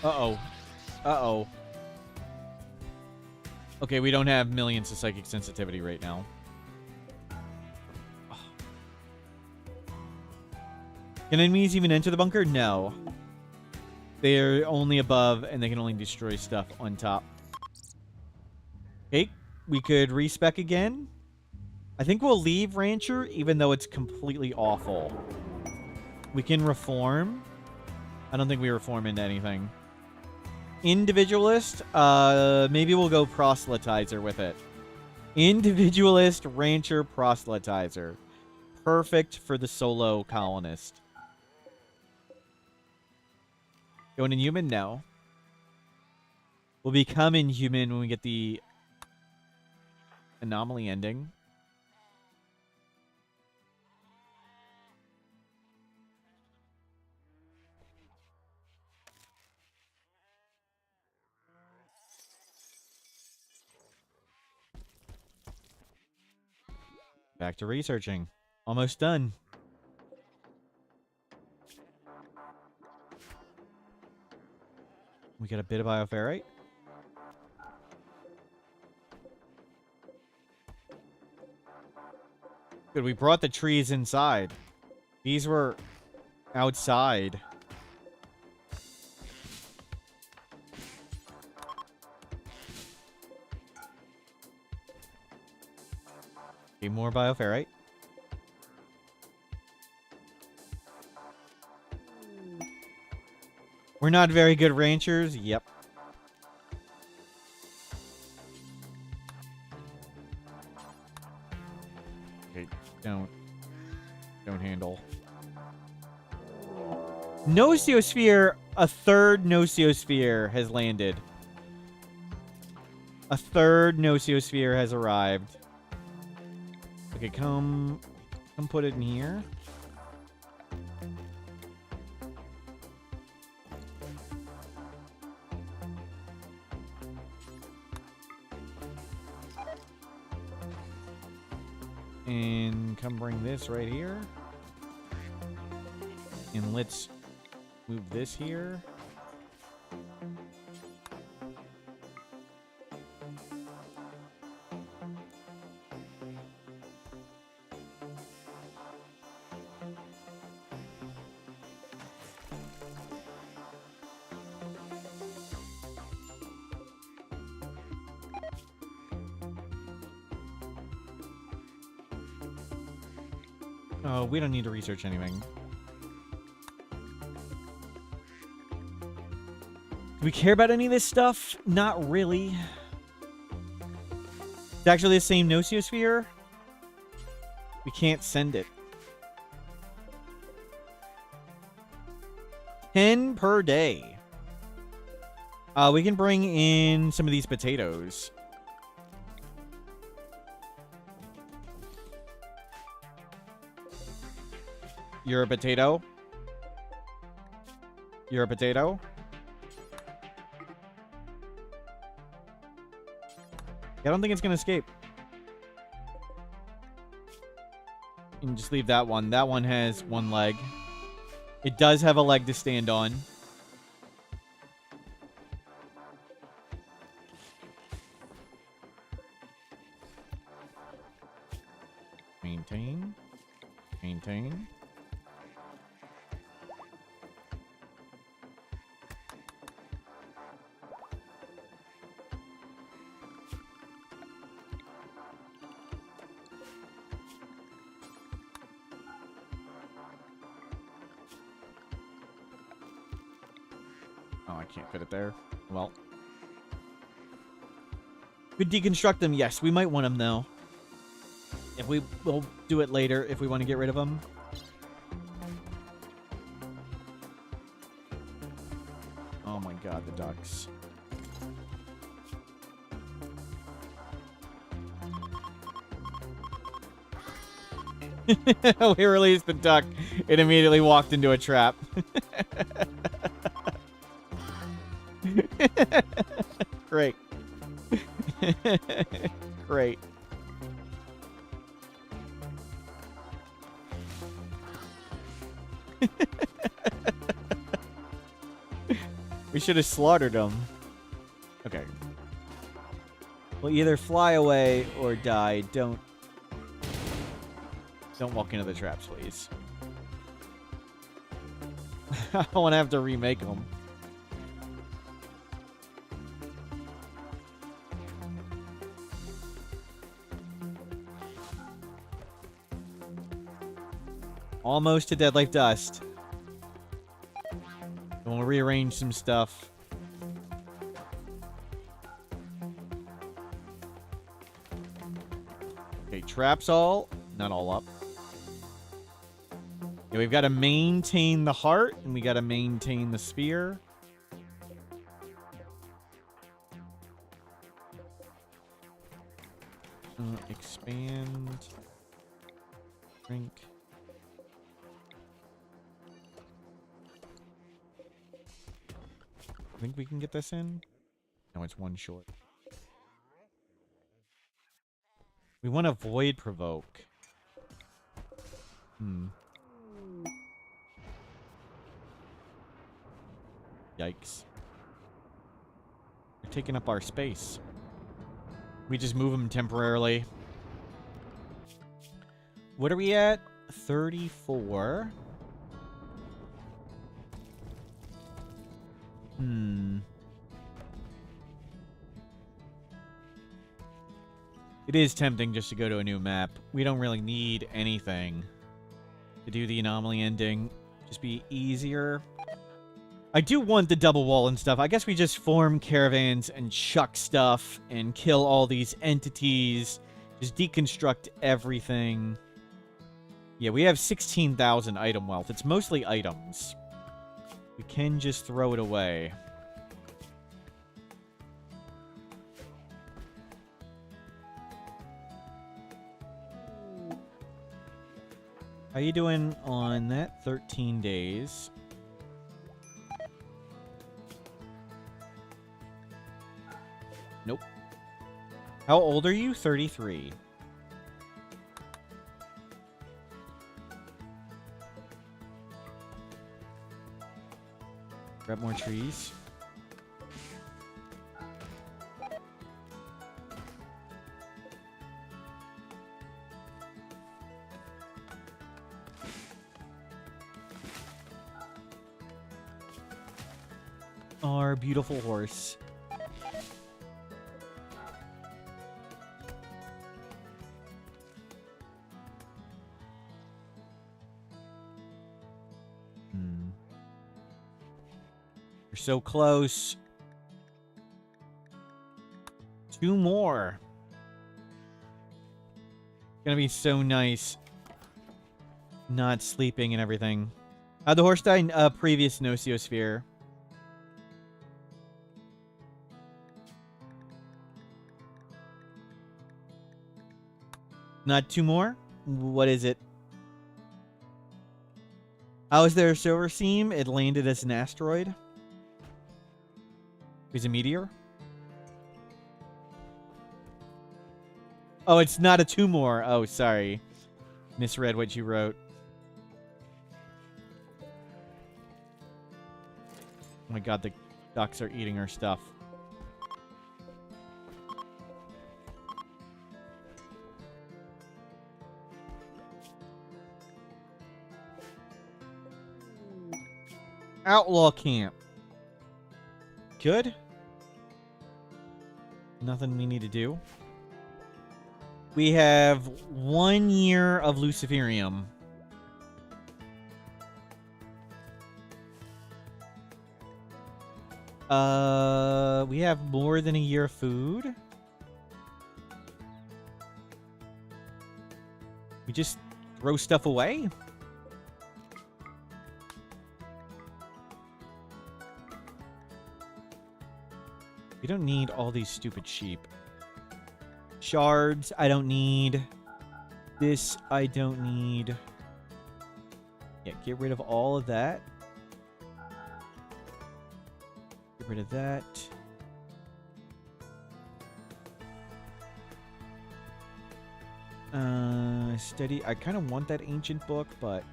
Uh-oh. Uh-oh. Okay, we don't have millions of psychic sensitivity right now. Can enemies even enter the bunker? No. They're only above, and they can only destroy stuff on top. Okay, we could respec again. I think we'll leave Rancher, even though it's completely awful. We can reform. I don't think we reform into anything. Individualist, maybe we'll go proselytizer with it. Individualist, Rancher, proselytizer. Perfect for the solo colonist. Going inhuman? No. We'll become inhuman when we get the anomaly ending. Back to researching. Almost done. We got a bit of bioferrite. Good, we brought the trees inside. These were outside. Okay, more bioferrite. We're not very good ranchers. Yep. Okay, don't handle. Noceosphere, a third Noceosphere has landed. A third Noceosphere has arrived. Okay, come put it in here. And come bring this right here. And let's move this here. Oh, we don't need to research anything. Do we care about any of this stuff? Not really. It's actually the same Noceosphere. We can't send it. 10 per day. We can bring in some of these potatoes. You're a potato? You're a potato? I don't think it's going to escape. You can just leave that one. That one has one leg. It does have a leg to stand on. Oh, I can't fit it there. Well. Could deconstruct them, yes. We might want them, though. If we'll do it later if we want to get rid of them. Oh my god, the ducks. We released the duck. It immediately walked into a trap. Great. Great. We should have slaughtered them. Okay. We'll either fly away or die. Don't walk into the traps, please. I don't want to have to remake them. Almost to Dead Life Dust. We'll rearrange some stuff. Okay, traps all. Not all up. Yeah, we've got to maintain the heart, and we got to maintain the spear. Expand. Drink. I think we can get this in. No, it's one short. We want to void provoke. Yikes. They're taking up our space. We just move them temporarily. What are we at? 34. It is tempting just to go to a new map. We don't really need anything to do the anomaly ending. Just be easier. I do want the double wall and stuff. I guess we just form caravans and chuck stuff and kill all these entities. Just deconstruct everything. Yeah, we have 16,000 item wealth. It's mostly items. We can just throw it away. How you doing on that? 13 days. Nope. How old are you? 33. Grab more trees. Our beautiful horse. You're so close. 2 more. It's gonna be so nice. Not sleeping and everything. How'd the horse die? Previous Nociosphere. Not 2 more? What is it? How is there a silver seam? It landed as an asteroid. Is a meteor? Oh, it's not a 2 more. Oh, sorry. Misread what you wrote. Oh my god, the ducks are eating our stuff. Outlaw camp. Good. Nothing we need to do. We have 1 year of Luciferium. We have more than a year of food. We just throw stuff away? We don't need all these stupid sheep. Shards, I don't need. This, I don't need. Yeah, get rid of all of that. Get rid of that. Steady. I kind of want that ancient book, but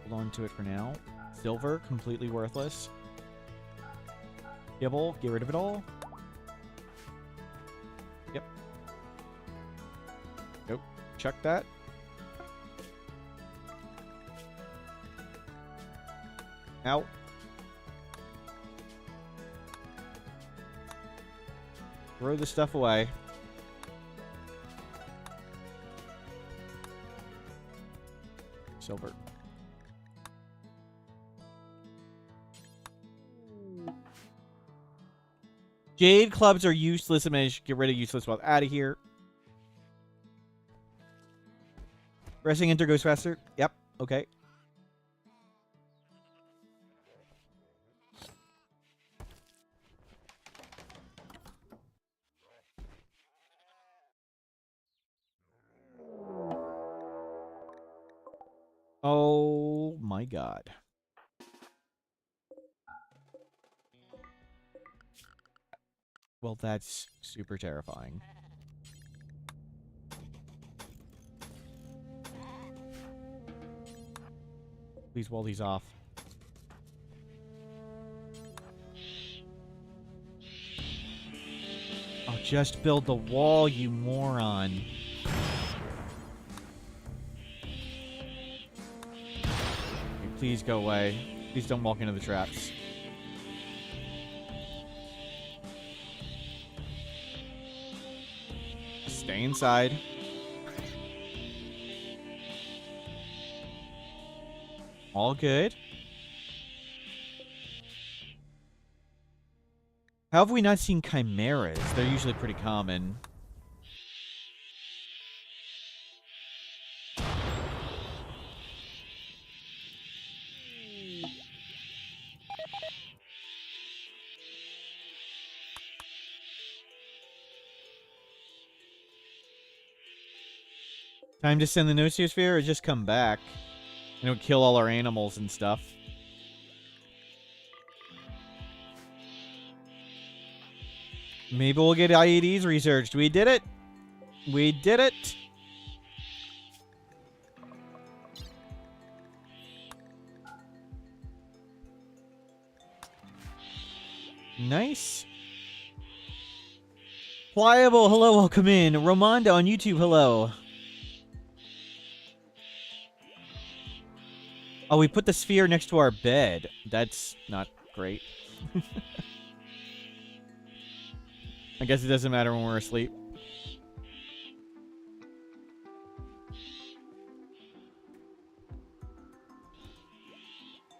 hold on to it for now. Silver, completely worthless. Gibble, get rid of it all. Yep. Nope. Chuck that. Out. Throw the stuff away. Silver. Jade clubs are useless. I mean, get rid of useless wealth. Out of here. Pressing enter goes faster. Yep. Okay. Oh my god. Well, that's super terrifying. Please wall these off. Oh, just build the wall, you moron. Please go away. Please don't walk into the traps. Stay inside. All good. How have we not seen chimeras? They're usually pretty common. Time to send the Nosiosphere or just come back? And it'll kill all our animals and stuff. Maybe we'll get IEDs researched. We did it! We did it! Nice. Pliable, hello, welcome in. Romondo on YouTube, hello. Oh, we put the sphere next to our bed. That's not great. I guess it doesn't matter when we're asleep.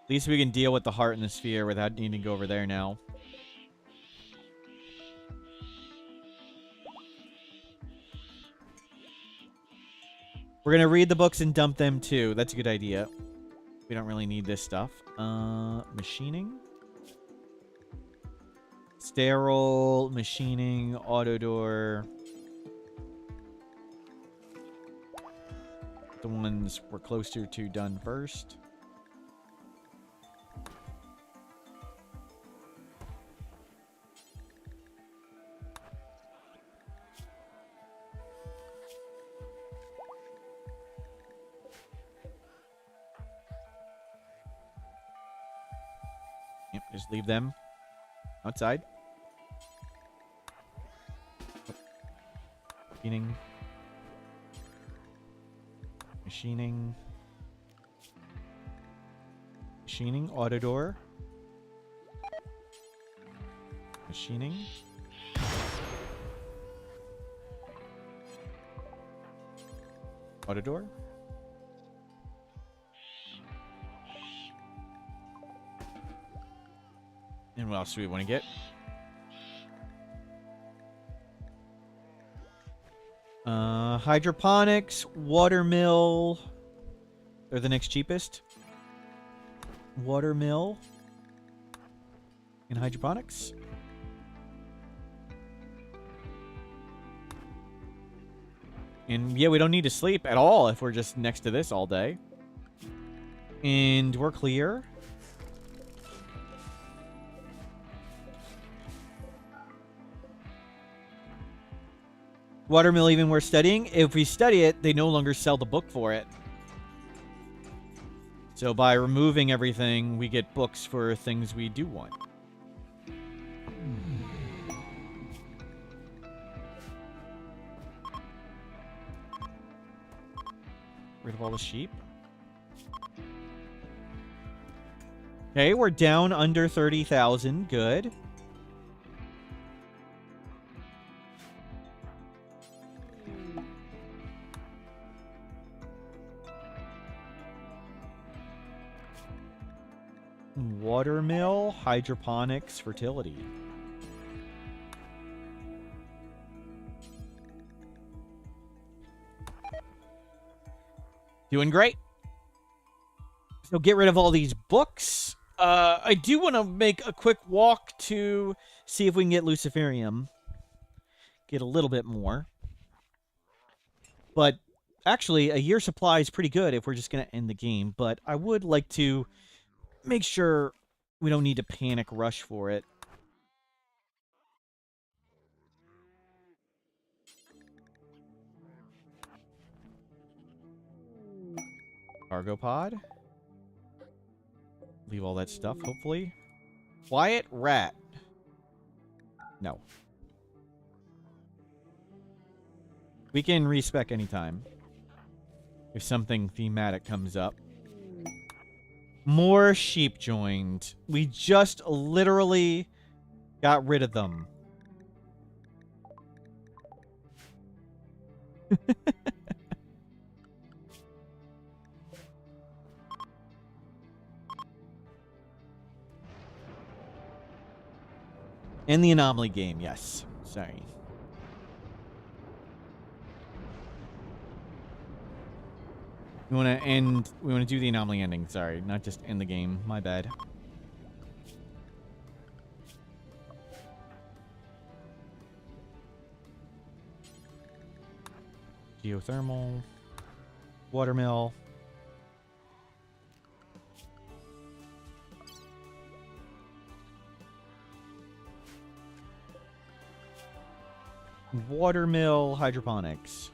At least we can deal with the heart and the sphere without needing to go over there now. We're going to read the books and dump them too. That's a good idea. We don't really need this stuff. Machining. Sterile, machining, auto door. The ones we're closer to done first. Yep, just leave them outside. Machining. Machining. Machining, auto door. Machining. Auto door. And what else do we want to get? Hydroponics, watermill. They're the next cheapest. Watermill and hydroponics. And yeah, we don't need to sleep at all if we're just next to this all day. And we're clear. Watermill even worth studying. If we study it, they no longer sell the book for it. So by removing everything, we get books for things we do want. Rid of all the sheep. Okay, we're down under 30,000. Good. Watermill, hydroponics, fertility. Doing great. So get rid of all these books. I do want to make a quick walk to see if we can get Luciferium. Get a little bit more. But actually, a year supply is pretty good if we're just going to end the game. But I would like to make sure we don't need to panic rush for it. Cargo pod. Leave all that stuff, hopefully. Quiet rat. No. We can respec anytime. If something thematic comes up. More sheep joined. We just literally got rid of them. And the anomaly game, yes. Sorry. We want to do the anomaly ending, sorry. Not just end the game. My bad. Geothermal. Watermill. Watermill, hydroponics.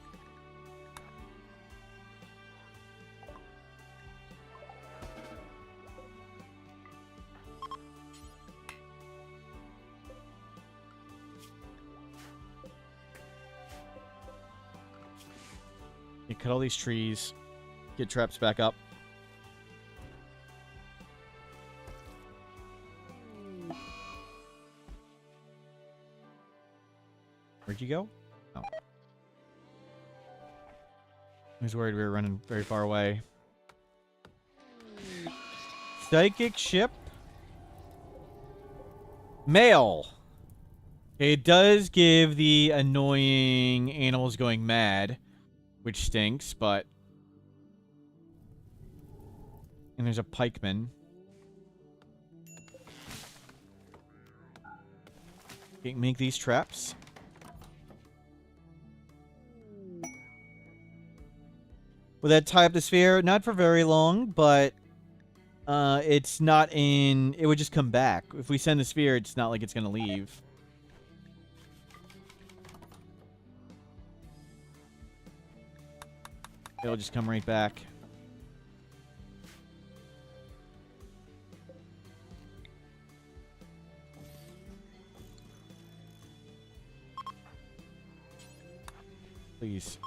You cut all these trees. Get traps back up. Where'd you go? Oh. I was worried we were running very far away. Psychic ship. Mail. It does give the annoying animals going mad, which stinks, but... And there's a pikeman. Okay, make these traps. Will that tie up the sphere? Not for very long, but it's not in... It would just come back. If we send the sphere, it's not like it's going to leave. It'll just come right back. Please.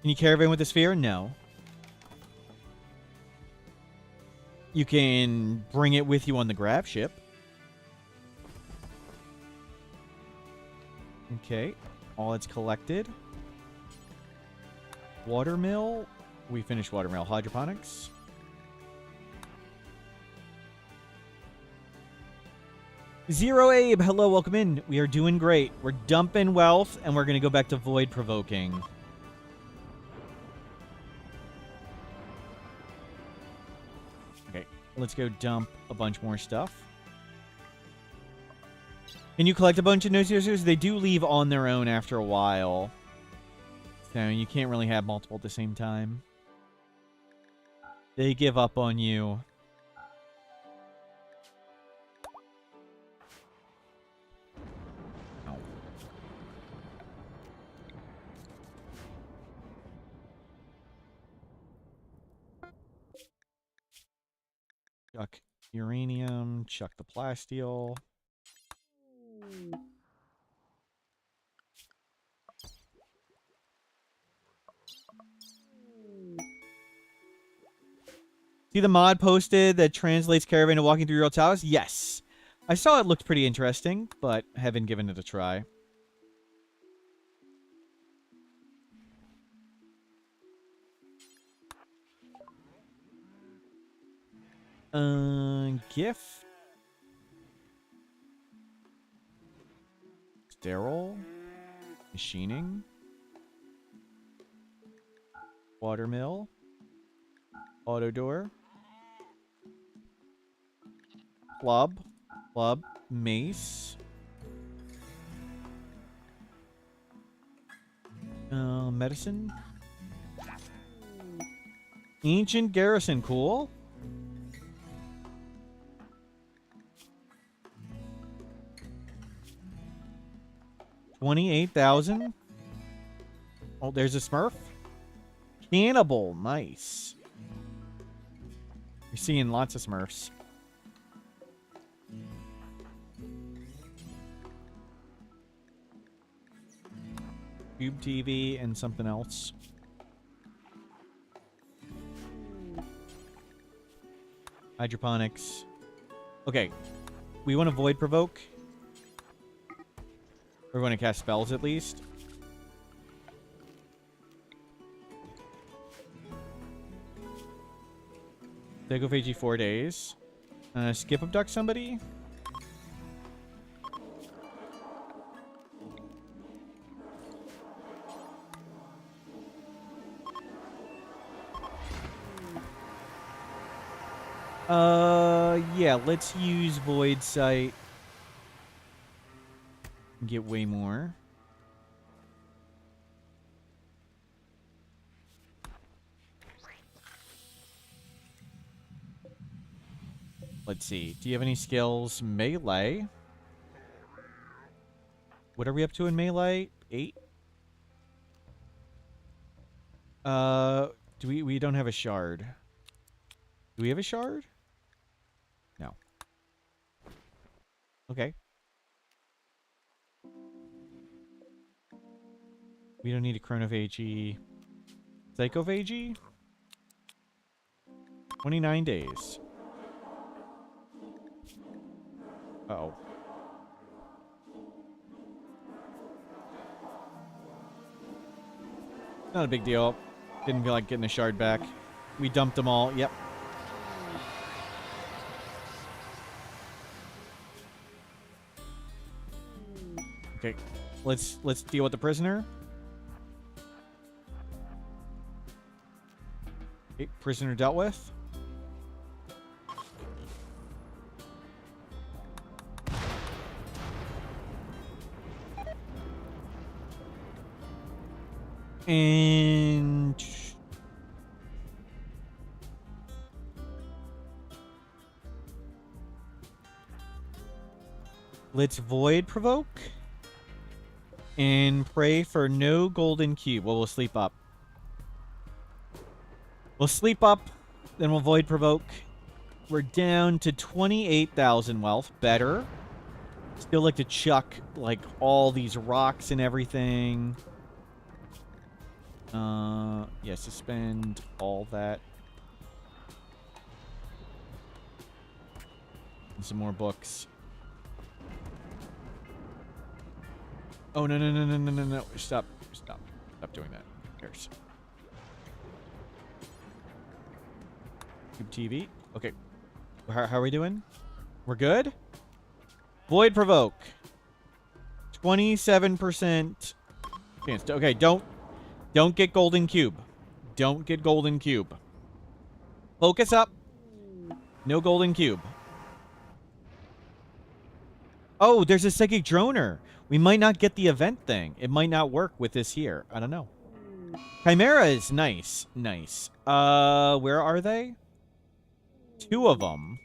Can you caravan with the sphere? No. You can bring it with you on the grab ship. Okay. All it's collected. Watermill. We finished watermill. Hydroponics. Zero Abe, hello, welcome in. We are doing great. We're dumping wealth, and we're going to go back to void provoking. Okay, let's go dump a bunch more stuff. Can you collect a bunch of no-zeros? They do leave on their own after a while. So you can't really have multiple at the same time. They give up on you. Oh. Chuck uranium, chuck the plasteel. See the mod posted that translates Caravan to Walking Through Real Towers? Yes. I saw it looked pretty interesting, but haven't given it a try. Gift. Sterile. Machining. Watermill. Auto door. Club. Mace. Medicine. Ancient garrison, cool. $28,000. Oh, there's a Smurf. Cannibal, nice. You're seeing lots of Smurfs. Cube TV and something else. Hydroponics. Okay. We want to void provoke. We're going to cast spells at least. Psychophagy 4 days. Skip abduct somebody. Yeah, let's use Void Sight. Get way more. Let's see. Do you have any skills? Melee. What are we up to in melee? 8? We don't have a shard. Do we have a shard? No. Okay. We don't need a chronophagy. Psychophagy? 29 days. Uh-oh. Not a big deal. Didn't feel like getting a shard back. We dumped them all. Yep. Okay. Let's deal with the prisoner. Okay, prisoner dealt with. And let's void provoke and pray for no golden cube. Well, we'll sleep up. We'll sleep up, then we'll void provoke. We're down to 28,000 wealth. Better. Still like to chuck like all these rocks and everything. Yeah, suspend all that. And some more books. Oh, no, no, no, no, no, no, no. Stop. Stop. Stop doing that. Who cares? Tube TV. Okay. How are we doing? We're good? Void Provoke. 27% chance. Okay, don't get Golden Cube. Don't get Golden Cube. Focus up. No Golden Cube. Oh, there's a Psychic Droner. We might not get the event thing. It might not work with this here. I don't know. Chimera is nice. Nice. Where are they? 2 of them.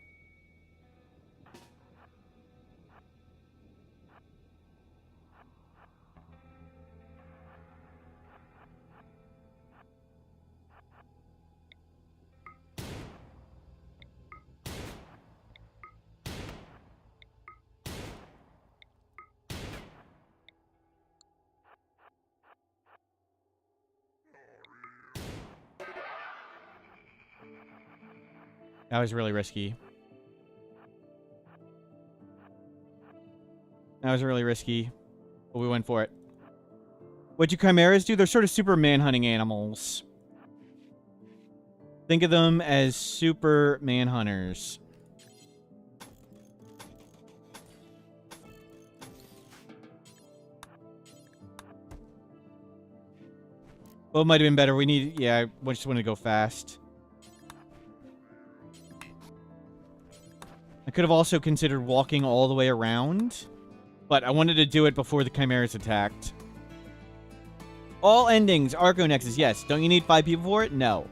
That was really risky. That was really risky. But we went for it. What do chimeras do? They're sort of super manhunting animals. Think of them as super manhunters. Well, it might have been better. We need... Yeah, I just want to go fast. I could have also considered walking all the way around, but I wanted to do it before the chimeras attacked. All endings, Arco Nexus, yes. Don't you need 5 people for it? No.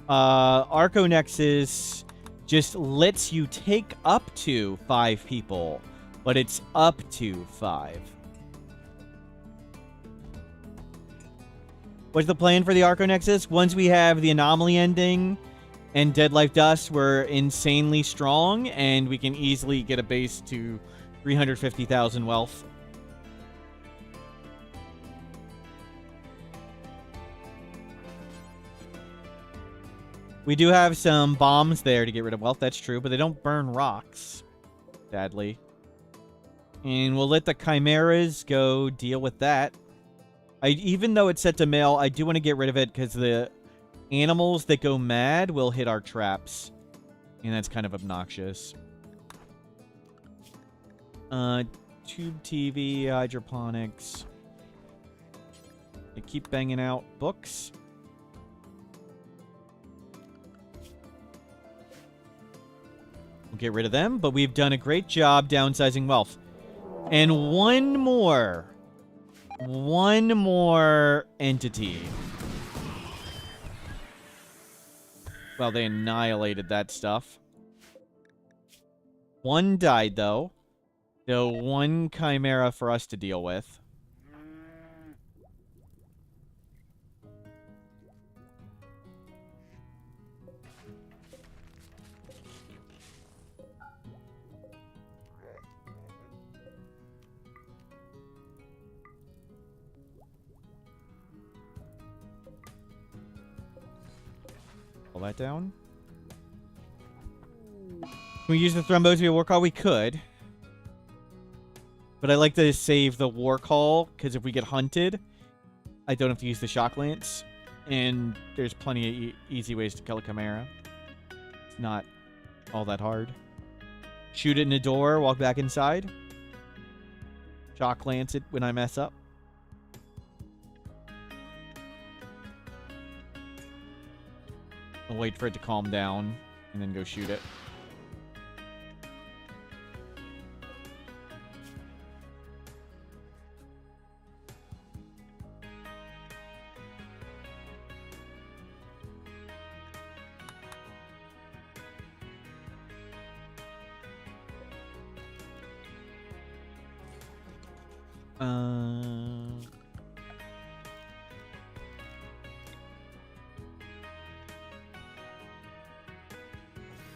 Arco Nexus just lets you take up to 5 people, but it's up to 5. What's the plan for the Arco Nexus? Once we have the Anomaly ending and Dead Life Dust, we're insanely strong, and we can easily get a base to 350,000 wealth. We do have some bombs there to get rid of wealth, that's true, but they don't burn rocks, sadly. And we'll let the chimeras go deal with that. Even though it's set to male, I do want to get rid of it because the animals that go mad will hit our traps. And that's kind of obnoxious. Tube TV, hydroponics. They keep banging out books. We'll get rid of them, but we've done a great job downsizing wealth. And one more entity. Well, they annihilated that stuff. One died, though. So one chimera for us to deal with. Pull that down. Can we use the Thrumbos via war call? We could. But I like to save the war call, because if we get hunted, I don't have to use the shock lance. And there's plenty of easy ways to kill a chimera. It's not all that hard. Shoot it in the door, walk back inside. Shock lance it when I mess up. I'll wait for it to calm down, and then go shoot it.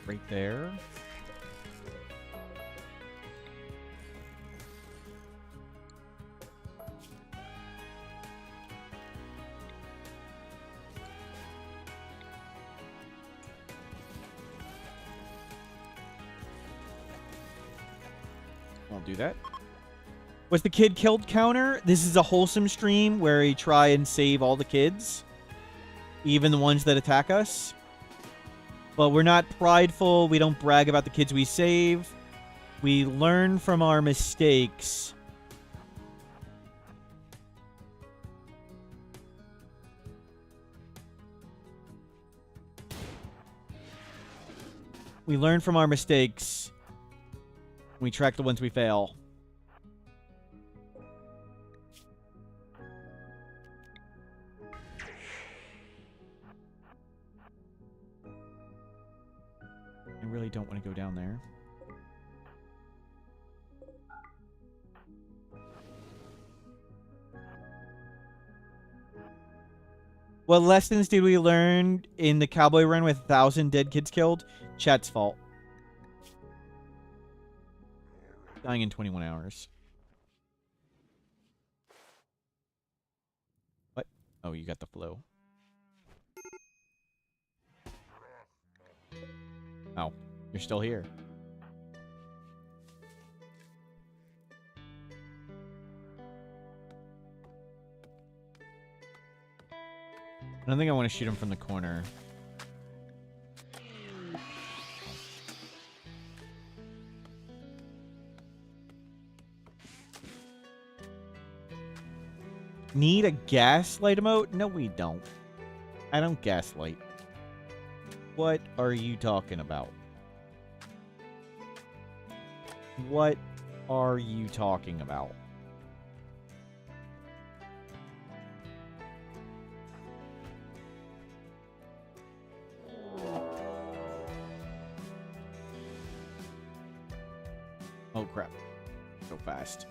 Right there. I'll do that. Was the kid killed counter? This is a wholesome stream where we try and save all the kids, even the ones that attack us. But we're not prideful. We don't brag about the kids we save. We learn from our mistakes. We learn from our mistakes. We track the ones we fail. I really don't want to go down there. What lessons did we learn in the cowboy run with 1,000 dead kids killed? Chat's fault. Dying in 21 hours. What? Oh, you got the flu. Oh, you're still here. I don't think I want to shoot him from the corner. Need a gaslight emote? No, we don't. I don't gaslight. What are you talking about? What are you talking about? Oh crap. So fast.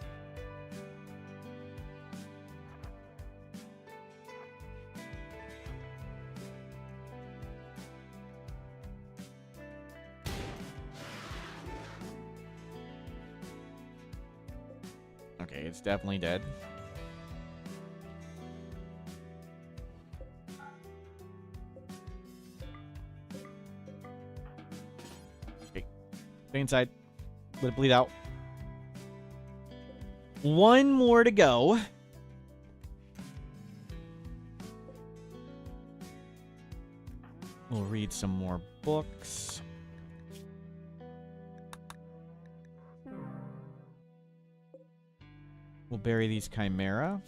Okay, it's definitely dead. Okay. Stay inside. Let it bleed out. One more to go. We'll read some more books. We'll bury these chimera.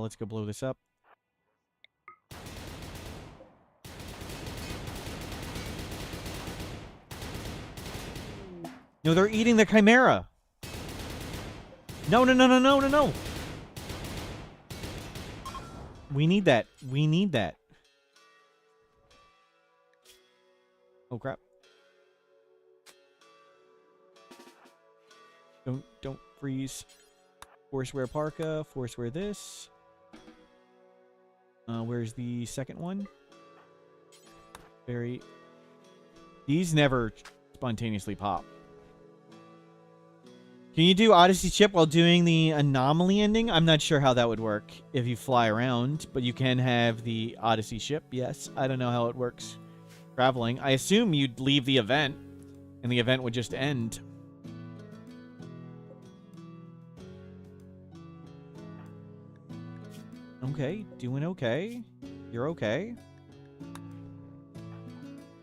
Let's go blow this up. No, they're eating the chimera. No, no, no, no, no, no, no. We need that. We need that. Oh, crap. Don't freeze. Force wear parka. Force wear this. Where's the second one? These never spontaneously pop. Can you do Odyssey chip while doing the anomaly ending? I'm not sure how that would work if you fly around, but you can have the Odyssey ship. Yes, I don't know how it works traveling. I assume you'd leave the event, and the event would just end. Okay, doing okay. You're okay.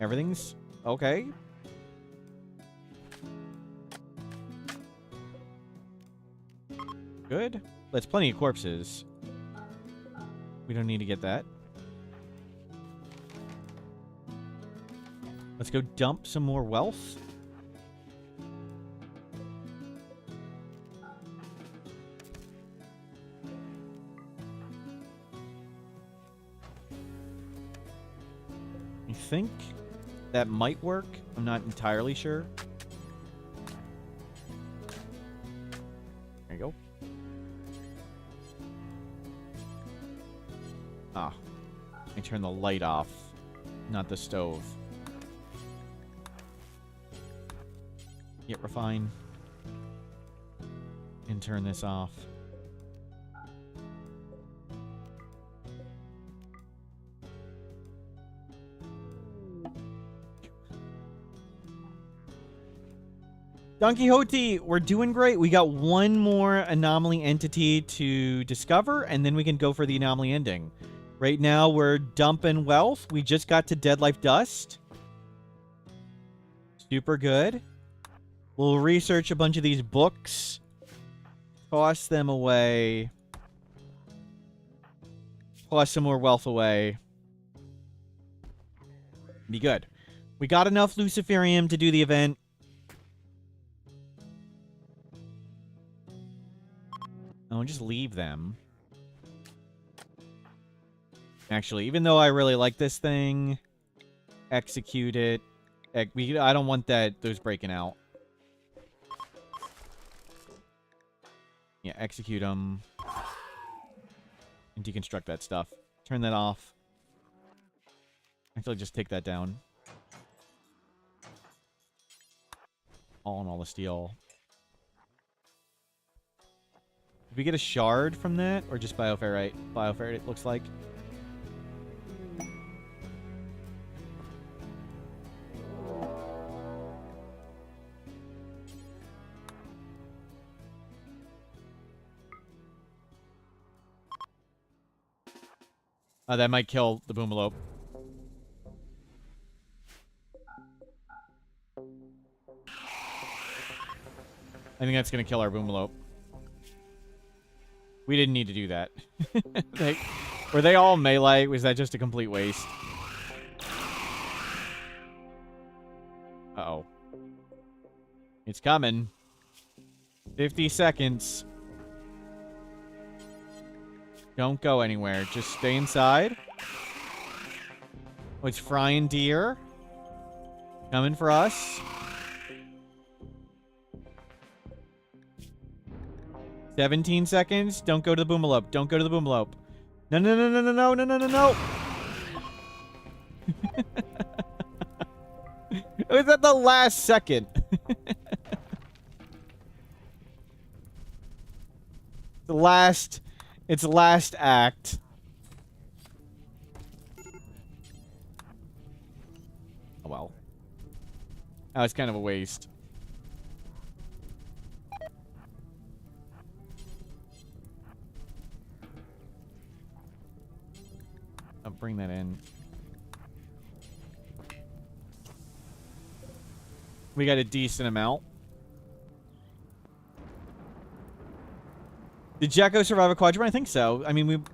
Everything's okay. Good. That's plenty of corpses. We don't need to get that. Let's go dump some more wealth. I think that might work. I'm not entirely sure. There you go. Ah. I turn the light off, not the stove. Yep, we're fine. And turn this off. Don Quixote, we're doing great. We got one more anomaly entity to discover, and then we can go for the anomaly ending. Right now, we're dumping wealth. We just got to Dead Life Dust. Super good. We'll research a bunch of these books. Toss them away. Toss some more wealth away. Be good. We got enough Luciferium to do the event. Oh, just leave them. Actually, even though I really like this thing, execute it. I don't want those breaking out. Yeah, execute them. And deconstruct that stuff. Turn that off. Actually, just take that down. All in all the steel. Did we get a shard from that? Or just bioferrite? Bioferrite, it looks like. That might kill the boomalope. I think that's going to kill our boomalope. We didn't need to do that. Were they all melee? Was that just a complete waste? Uh-oh. It's coming. 50 seconds. Don't go anywhere. Just stay inside. Oh, it's frying deer. Coming for us. 17 seconds. Don't go to the boomalope. Don't go to the boomalope. No, no, no, no, no, no, no, no, no, no. It was at the last second. It's last act. Oh, well. Oh, it's kind of a waste. I'll bring that in. We got a decent amount. Did Jacko survive a quadruped? I think so. I mean,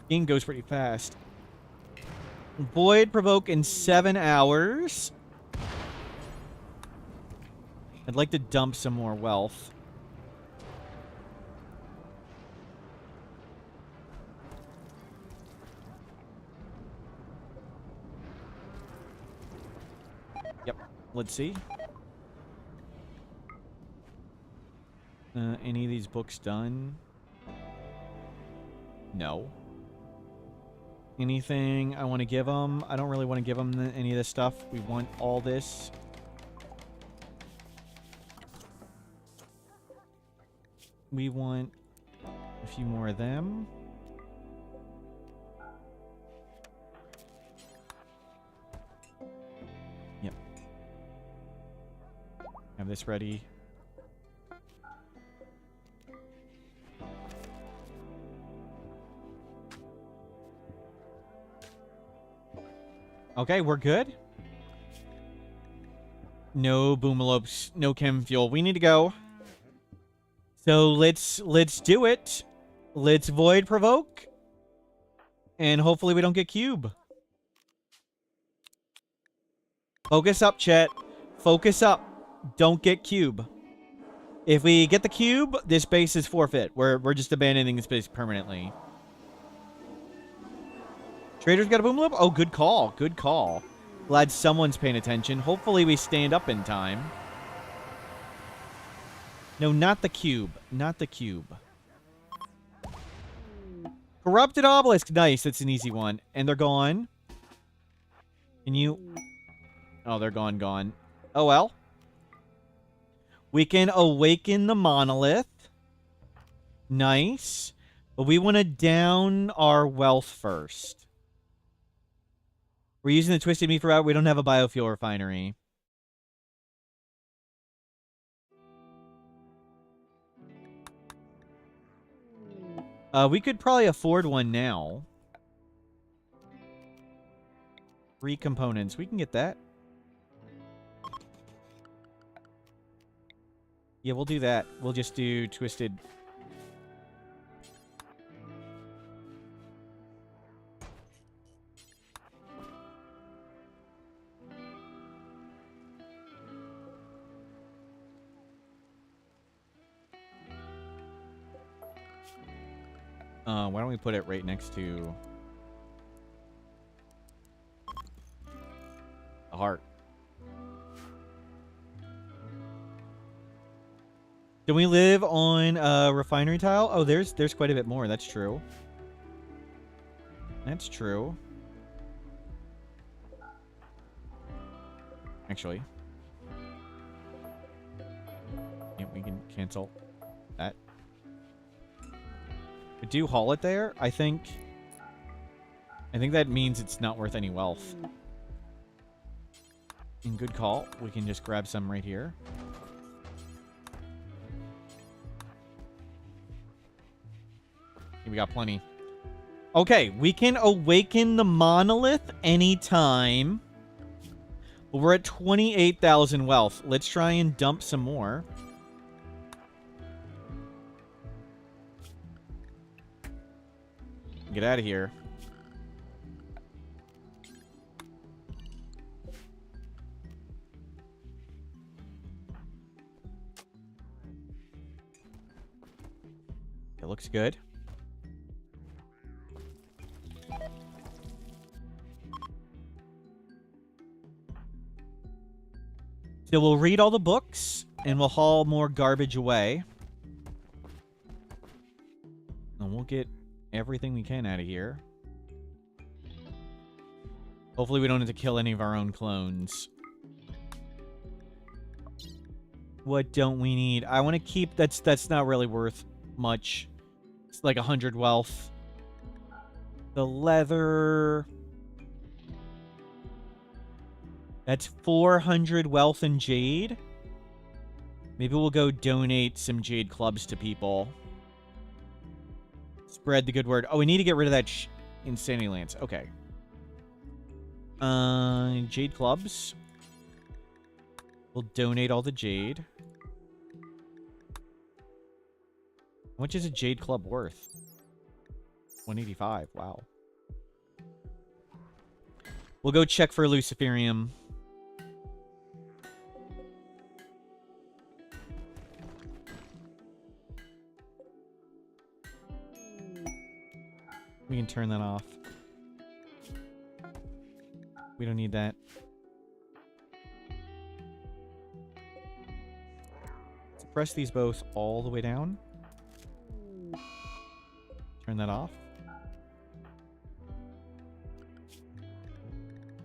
game goes pretty fast. Void provoke in 7 hours. I'd like to dump some more wealth. Yep. Let's see. Any of these books done? No. Anything I want to give them? I don't really want to give them any of this stuff. We want all this. We want a few more of them. Yep. Have this ready. Okay, we're good. No boomalopes, no chem fuel. We need to go. So let's do it. Let's void provoke. And hopefully we don't get cube. Focus up, chat. Focus up. Don't get cube. If we get the cube, this base is forfeit. We're just abandoning this base permanently. Trader's got a boomalope? Oh, good call. Good call. Glad someone's paying attention. Hopefully we stand up in time. No, not the cube. Not the cube. Corrupted obelisk. Nice. That's an easy one. And they're gone. Can you... Oh, they're gone. Oh, well. We can awaken the monolith. Nice. But we want to down our wealth first. We're using the Twisted Meat route. We don't have a biofuel refinery. We could probably afford one now. 3 components. We can get that. Yeah, we'll do that. We'll just do Twisted. Why don't we put it right next to the heart? Do we live on a refinery tile? Oh, there's quite a bit more. That's true. That's true. Actually. Yeah, we can cancel that. But do haul it there? I think that means it's not worth any wealth. And good call. We can just grab some right here. We got plenty. Okay, we can awaken the monolith anytime. But we're at 28,000 wealth. Let's try and dump some more. Get out of here. It looks good. So we'll read all the books, and we'll haul more garbage away. And we'll get everything we can out of here. Hopefully we don't have to kill any of our own clones. What don't we need? I want to keep... That's not really worth much. It's like 100 wealth. The leather... That's 400 wealth in jade. Maybe we'll go donate some jade clubs to people. Spread the good word. Oh, we need to get rid of that Insanity Lance. Okay. Jade clubs. We'll donate all the jade. How much is a jade club worth? 185. Wow. We'll go check for Luciferium. We can turn that off. We don't need that. Suppress these both all the way down. Turn that off.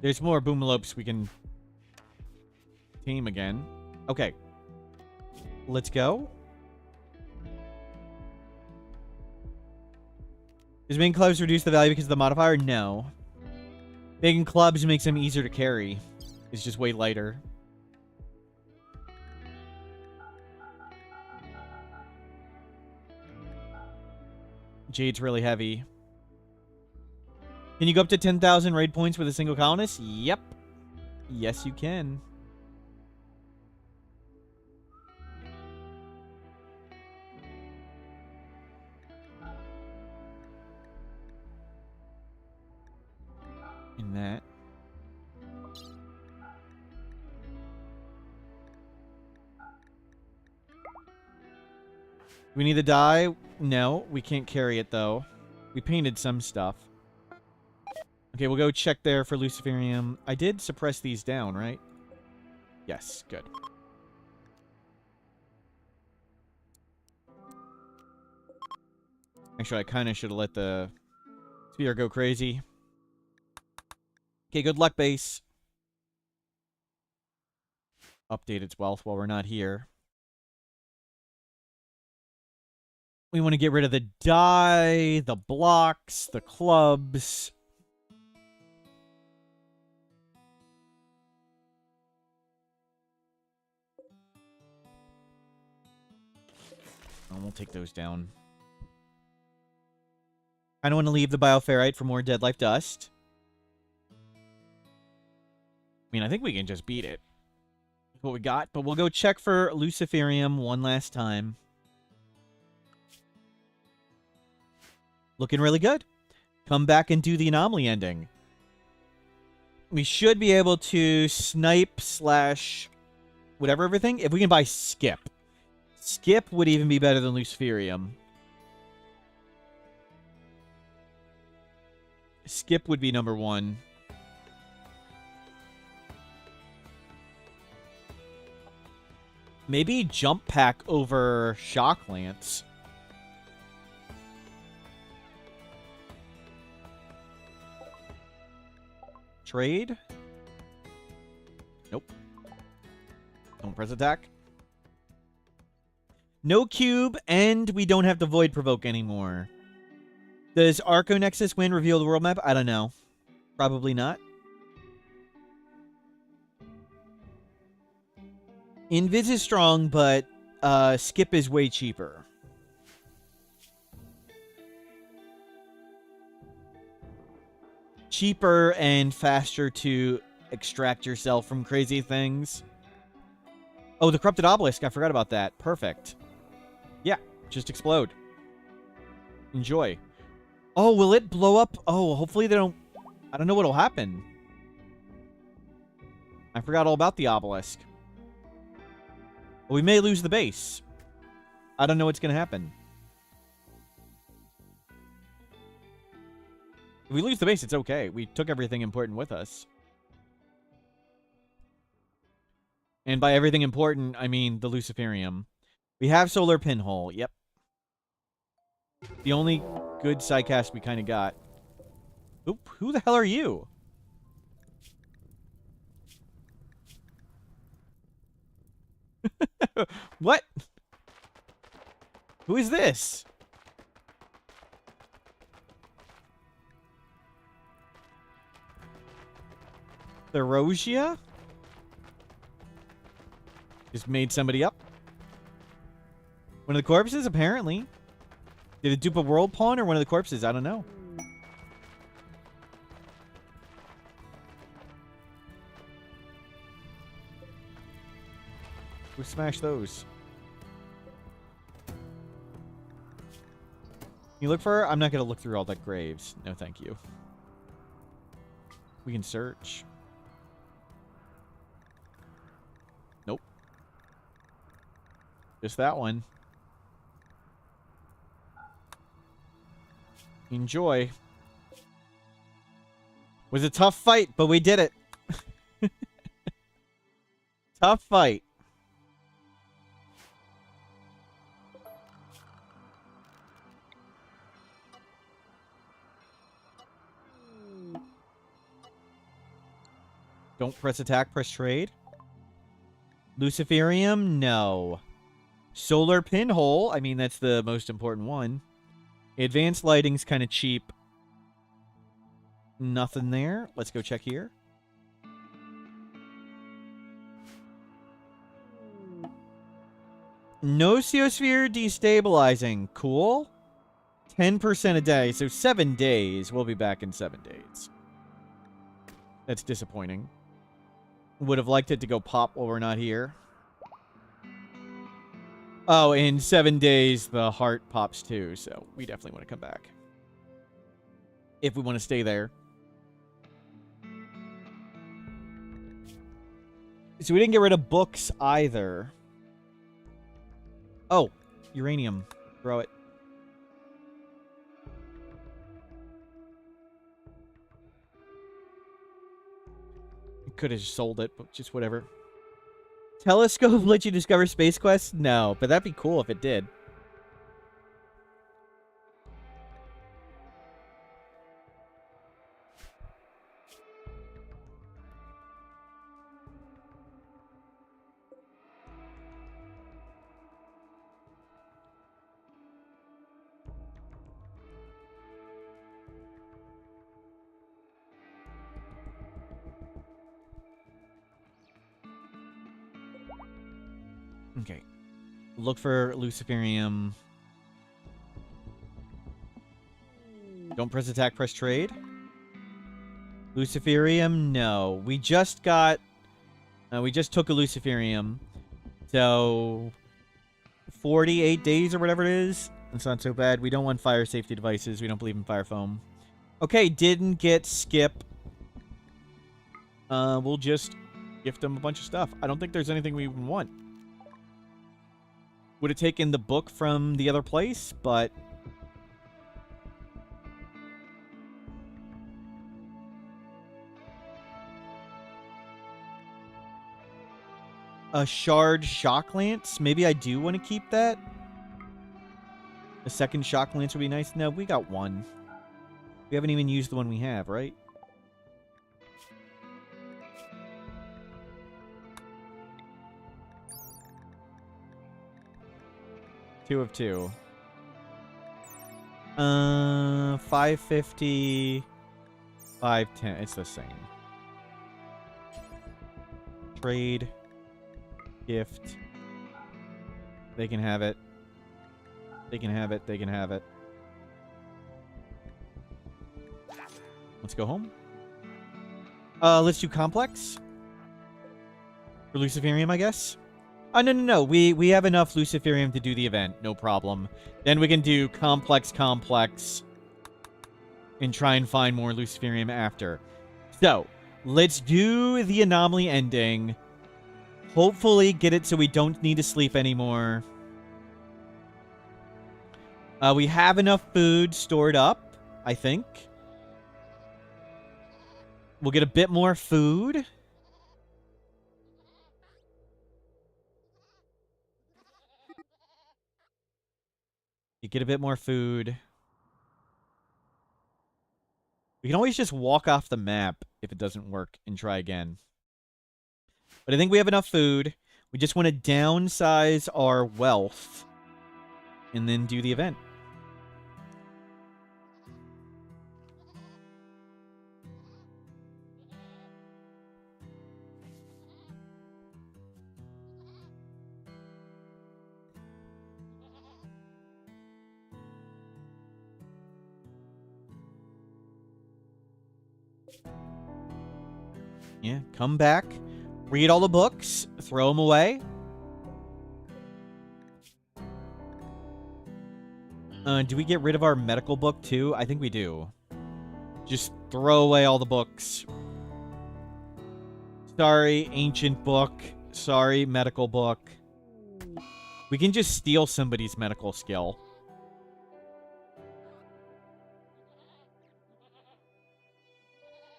There's more boomalopes we can tame again. Okay. Let's go. Does making clubs reduce the value because of the modifier? No. Making clubs makes them easier to carry. It's just way lighter. Jade's really heavy. Can you go up to 10,000 raid points with a single colonist? Yep. Yes, you can. In that. We need the dye? No, we can't carry it, though. We painted some stuff. Okay, we'll go check there for Luciferium. I did suppress these down, right? Yes, good. Actually, I kind of should have let the sphere go crazy. Okay, good luck, base. Update its wealth while we're not here. We want to get rid of the die, the blocks, the clubs. And we'll take those down. I don't want to leave the bioferrite for more dead life dust. I mean, I think we can just beat it. That's what we got. But we'll go check for Luciferium one last time. Looking really good. Come back and do the anomaly ending. We should be able to snipe / whatever everything. If we can buy Skip. Skip would even be better than Luciferium. Skip would be number 1. Maybe Jump Pack over Shock Lance. Trade? Nope. Don't press attack. No cube, and we don't have to Void Provoke anymore. Does Arco Nexus win Reveal the World Map? I don't know. Probably not. Invis is strong, but Skip is way cheaper. Cheaper and faster to extract yourself from crazy things. Oh, the Corrupted Obelisk. I forgot about that. Perfect. Yeah, just explode. Enjoy. Oh, will it blow up? Oh, hopefully they don't... I don't know what'll happen. I forgot all about the obelisk. Well, we may lose the base. I don't know what's going to happen. If we lose the base, it's okay. We took everything important with us. And by everything important, I mean the Luciferium. We have Solar Pinhole. Yep. The only good sidecast we kind of got. Oop, who the hell are you? What? Who is this? Therosia? Just made somebody up. One of the corpses, apparently. Did it dupe a world pawn or one of the corpses? I don't know. Who smashed those? You look for her? I'm not going to look through all the graves. No, thank you. We can search. Nope. Just that one. Enjoy. Was a tough fight, but we did it. Tough fight. Don't press attack, press trade. Luciferium? No. Solar Pinhole? I mean, that's the most important one. Advanced lighting's kind of cheap. Nothing there. Let's go check here. Nociosphere destabilizing. Cool. 10% a day. So 7 days. We'll be back in 7 days. That's disappointing. Would have liked it to go pop while we're not here. Oh, in 7 days, the heart pops too, so we definitely want to come back. If we want to stay there. So we didn't get rid of books either. Oh, uranium. Throw it. Could have sold it, but just whatever. Telescope let you discover space quests? No, but that'd be cool if it did. Okay. Look for Luciferium. Don't press attack, press trade. Luciferium, no. We just got... we just took a Luciferium. So... 48 days or whatever it is. That's not so bad. We don't want fire safety devices. We don't believe in fire foam. Okay, didn't get skip. We'll just gift them a bunch of stuff. I don't think there's anything we even want. Would have taken the book from the other place, but... A shard shock lance? Maybe I do want to keep that? A second shock lance would be nice. No, we got one. We haven't even used the one we have, right? Two of two. 550, 510. It's the same. Trade. Gift. They can have it. They can have it. They can have it. Let's go home. Let's do complex. For Luciferium, I guess. No. We have enough Luciferium to do the event. No problem. Then we can do complex. And try and find more Luciferium after. So, let's do the anomaly ending. Hopefully get it so we don't need to sleep anymore. We have enough food stored up, I think. We'll get a bit more food. You get a bit more food. We can always just walk off the map if it doesn't work and try again. But I think we have enough food. We just want to downsize our wealth and then do the event. Yeah, come back. Read all the books. Throw them away. Do we get rid of our medical book too? I think we do. Just throw away all the books. Sorry, ancient book. Sorry, medical book. We can just steal somebody's medical skill.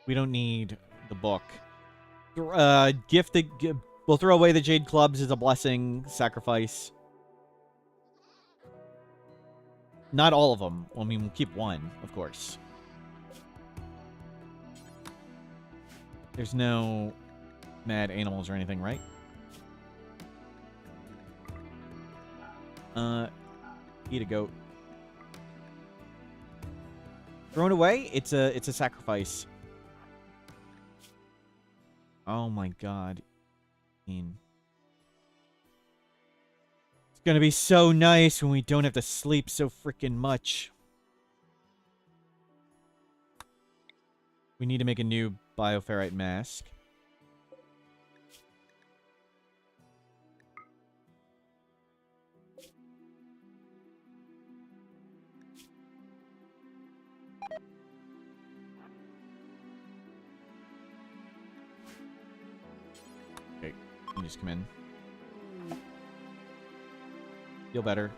We don't need the book. We'll throw away the Jade Clubs as a blessing sacrifice. Not all of them. I mean, we'll keep one, of course. There's no mad animals or anything, right? Eat a goat. Thrown away? It's a sacrifice. Oh my god. It's gonna be so nice when we don't have to sleep so freaking much. We need to make a new bioferrite mask. Okay, you can just come in. Feel better.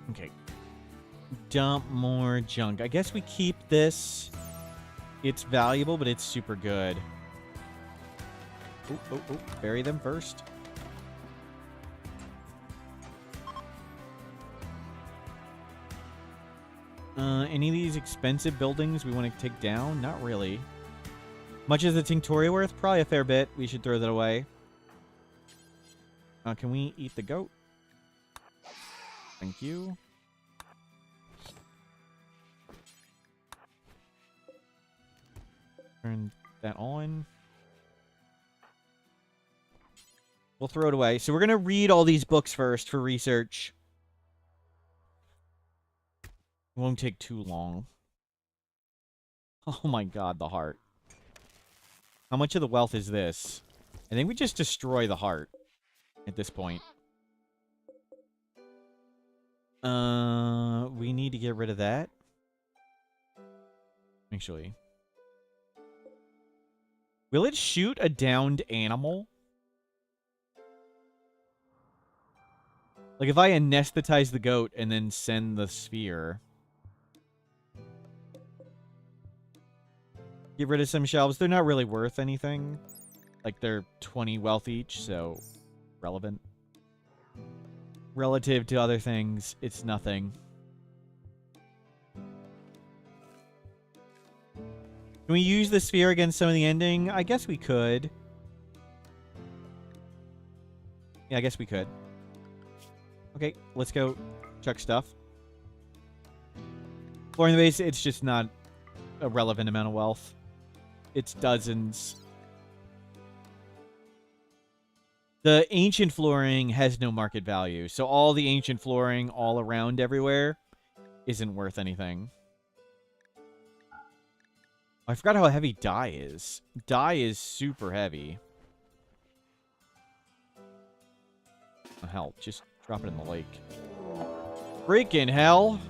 Okay. dump more junk. I guess we keep this. It's valuable, but it's super good. Oh, bury them first. Any of these expensive buildings we want to take down? Not really. Much as the Tinctoria worth? Probably a fair bit. We should throw that away. Can we eat the goat? Thank you. Turn that on. We'll throw it away. So we're going to read all these books first for research. It won't take too long. Oh my god, the heart. How much of the wealth is this? I think we just destroy the heart at this point. We need to get rid of that. Actually. Will it shoot a downed animal? Like if I anesthetize the goat and then send the sphere. Get rid of some shelves. They're not really worth anything. Like they're 20 wealth each, so relevant. Relative to other things, it's nothing. Can we use the sphere against some of the ending? I guess we could. Yeah, I guess we could. Okay, let's go chuck stuff. Flooring the base, it's just not a relevant amount of wealth. It's dozens. The ancient flooring has no market value, so all the ancient flooring all around everywhere isn't worth anything. I forgot how heavy dye is. Dye is super heavy. Oh, hell, just drop it in the lake. Freaking hell!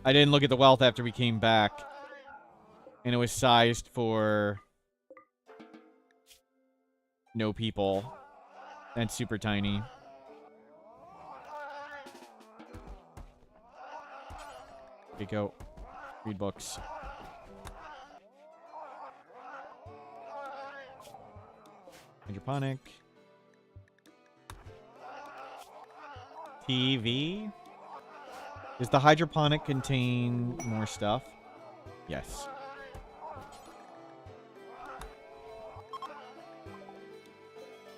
I didn't look at the wealth after we came back. And it was sized for no people. That's super tiny. Okay, go. Read books. Hydroponic. TV. Does the hydroponic contain more stuff? Yes.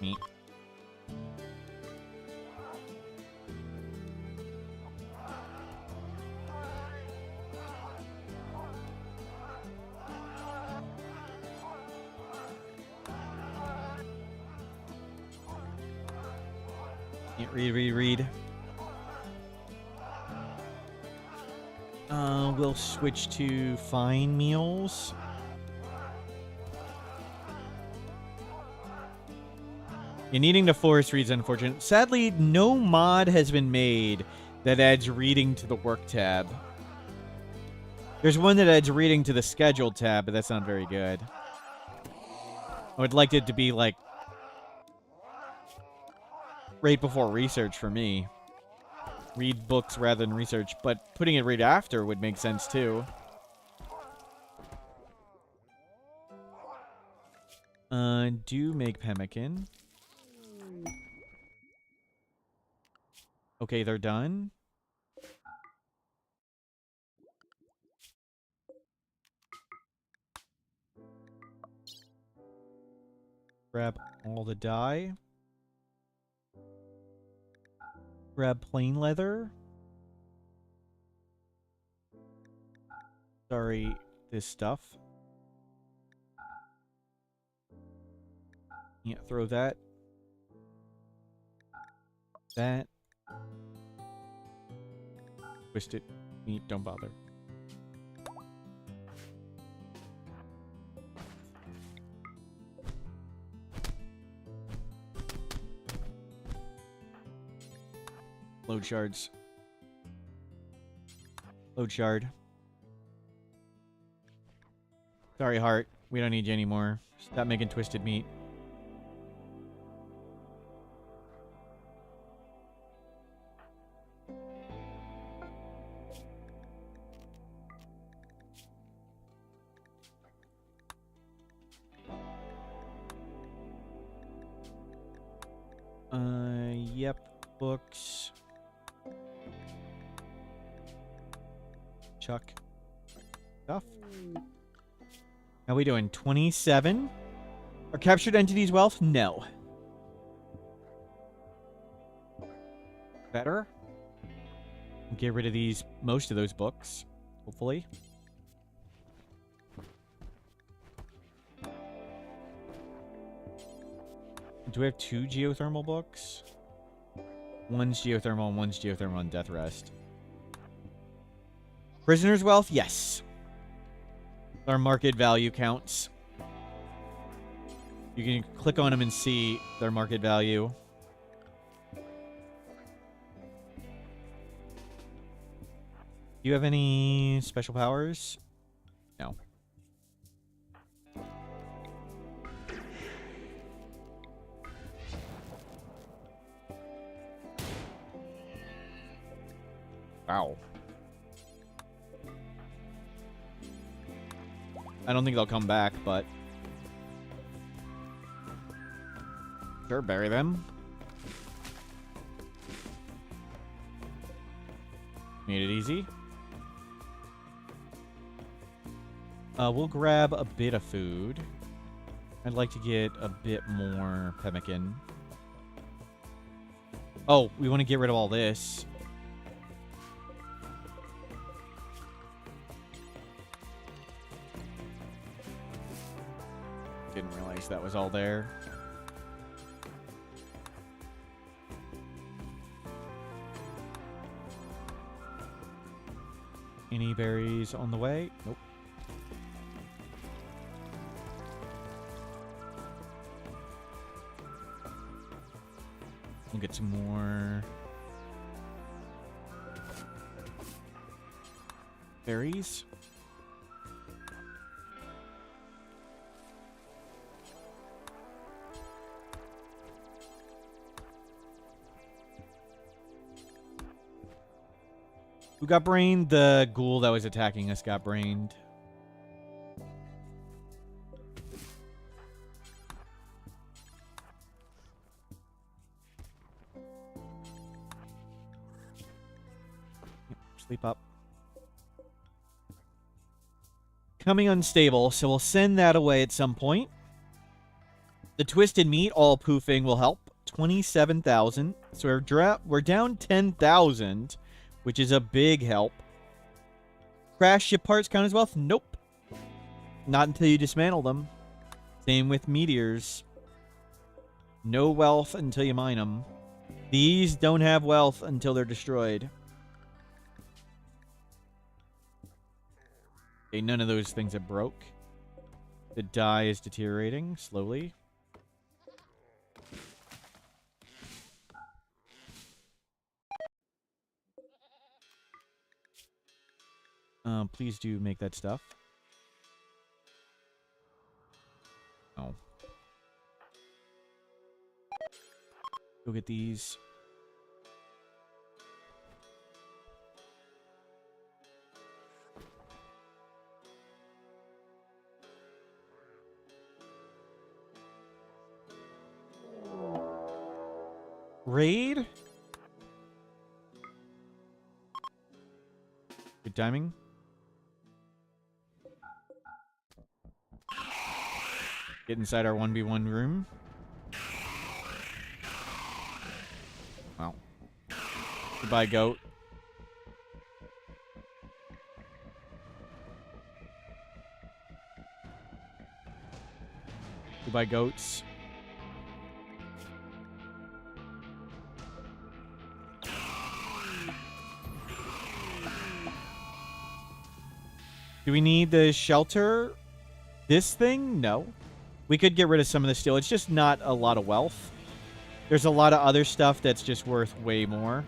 Neat. Read. We'll switch to fine meals. Yeah, needing to force reads unfortunate. Sadly, no mod has been made that adds reading to the work tab. There's one that adds reading to the scheduled tab, but that's not very good. I would like it to be like right before research for me. Read books rather than research, but putting it right after would make sense too. Do make pemmican. Okay, they're done. Grab all the dye. Grab plain leather. Sorry, this stuff. Yeah, throw that. That. Twist it. Neat, don't bother. Load shards. Load shard. Sorry, Heart. We don't need you anymore. Stop making twisted meat. Yep. Books. Chuck. Stuff. How we doing? 27? Are captured entities wealth? No. Better. Get rid of these, most of those books, hopefully. Do we have 2 geothermal books? One's geothermal and one's geothermal and death rest. Prisoner's wealth? Yes. Our market value counts. You can click on them and see their market value. Do you have any special powers? No. Wow. I don't think they'll come back, but... Sure, bury them. Made it easy. We'll grab a bit of food. I'd like to get a bit more pemmican. Oh, we want to get rid of all this. Didn't realize that was all there. Any berries on the way? Nope. We'll get some more berries. Who got brained? The ghoul that was attacking us got brained. Sleep up. Coming unstable, so we'll send that away at some point. The twisted meat, all poofing will help. 27,000. So we're down 10,000. Which is a big help. Crash ship parts count as wealth? Nope. Not until you dismantle them. Same with meteors. No wealth until you mine them. These don't have wealth until they're destroyed. Okay, none of those things have broke. The die is deteriorating slowly. Please do make that stuff. Oh. Go get these. Raid? Good timing. Get inside our 1v1 room. Wow. Goodbye, goat. Goodbye, goats. Do we need the shelter? This thing? No. We could get rid of some of the steel. It's just not a lot of wealth. There's a lot of other stuff that's just worth way more.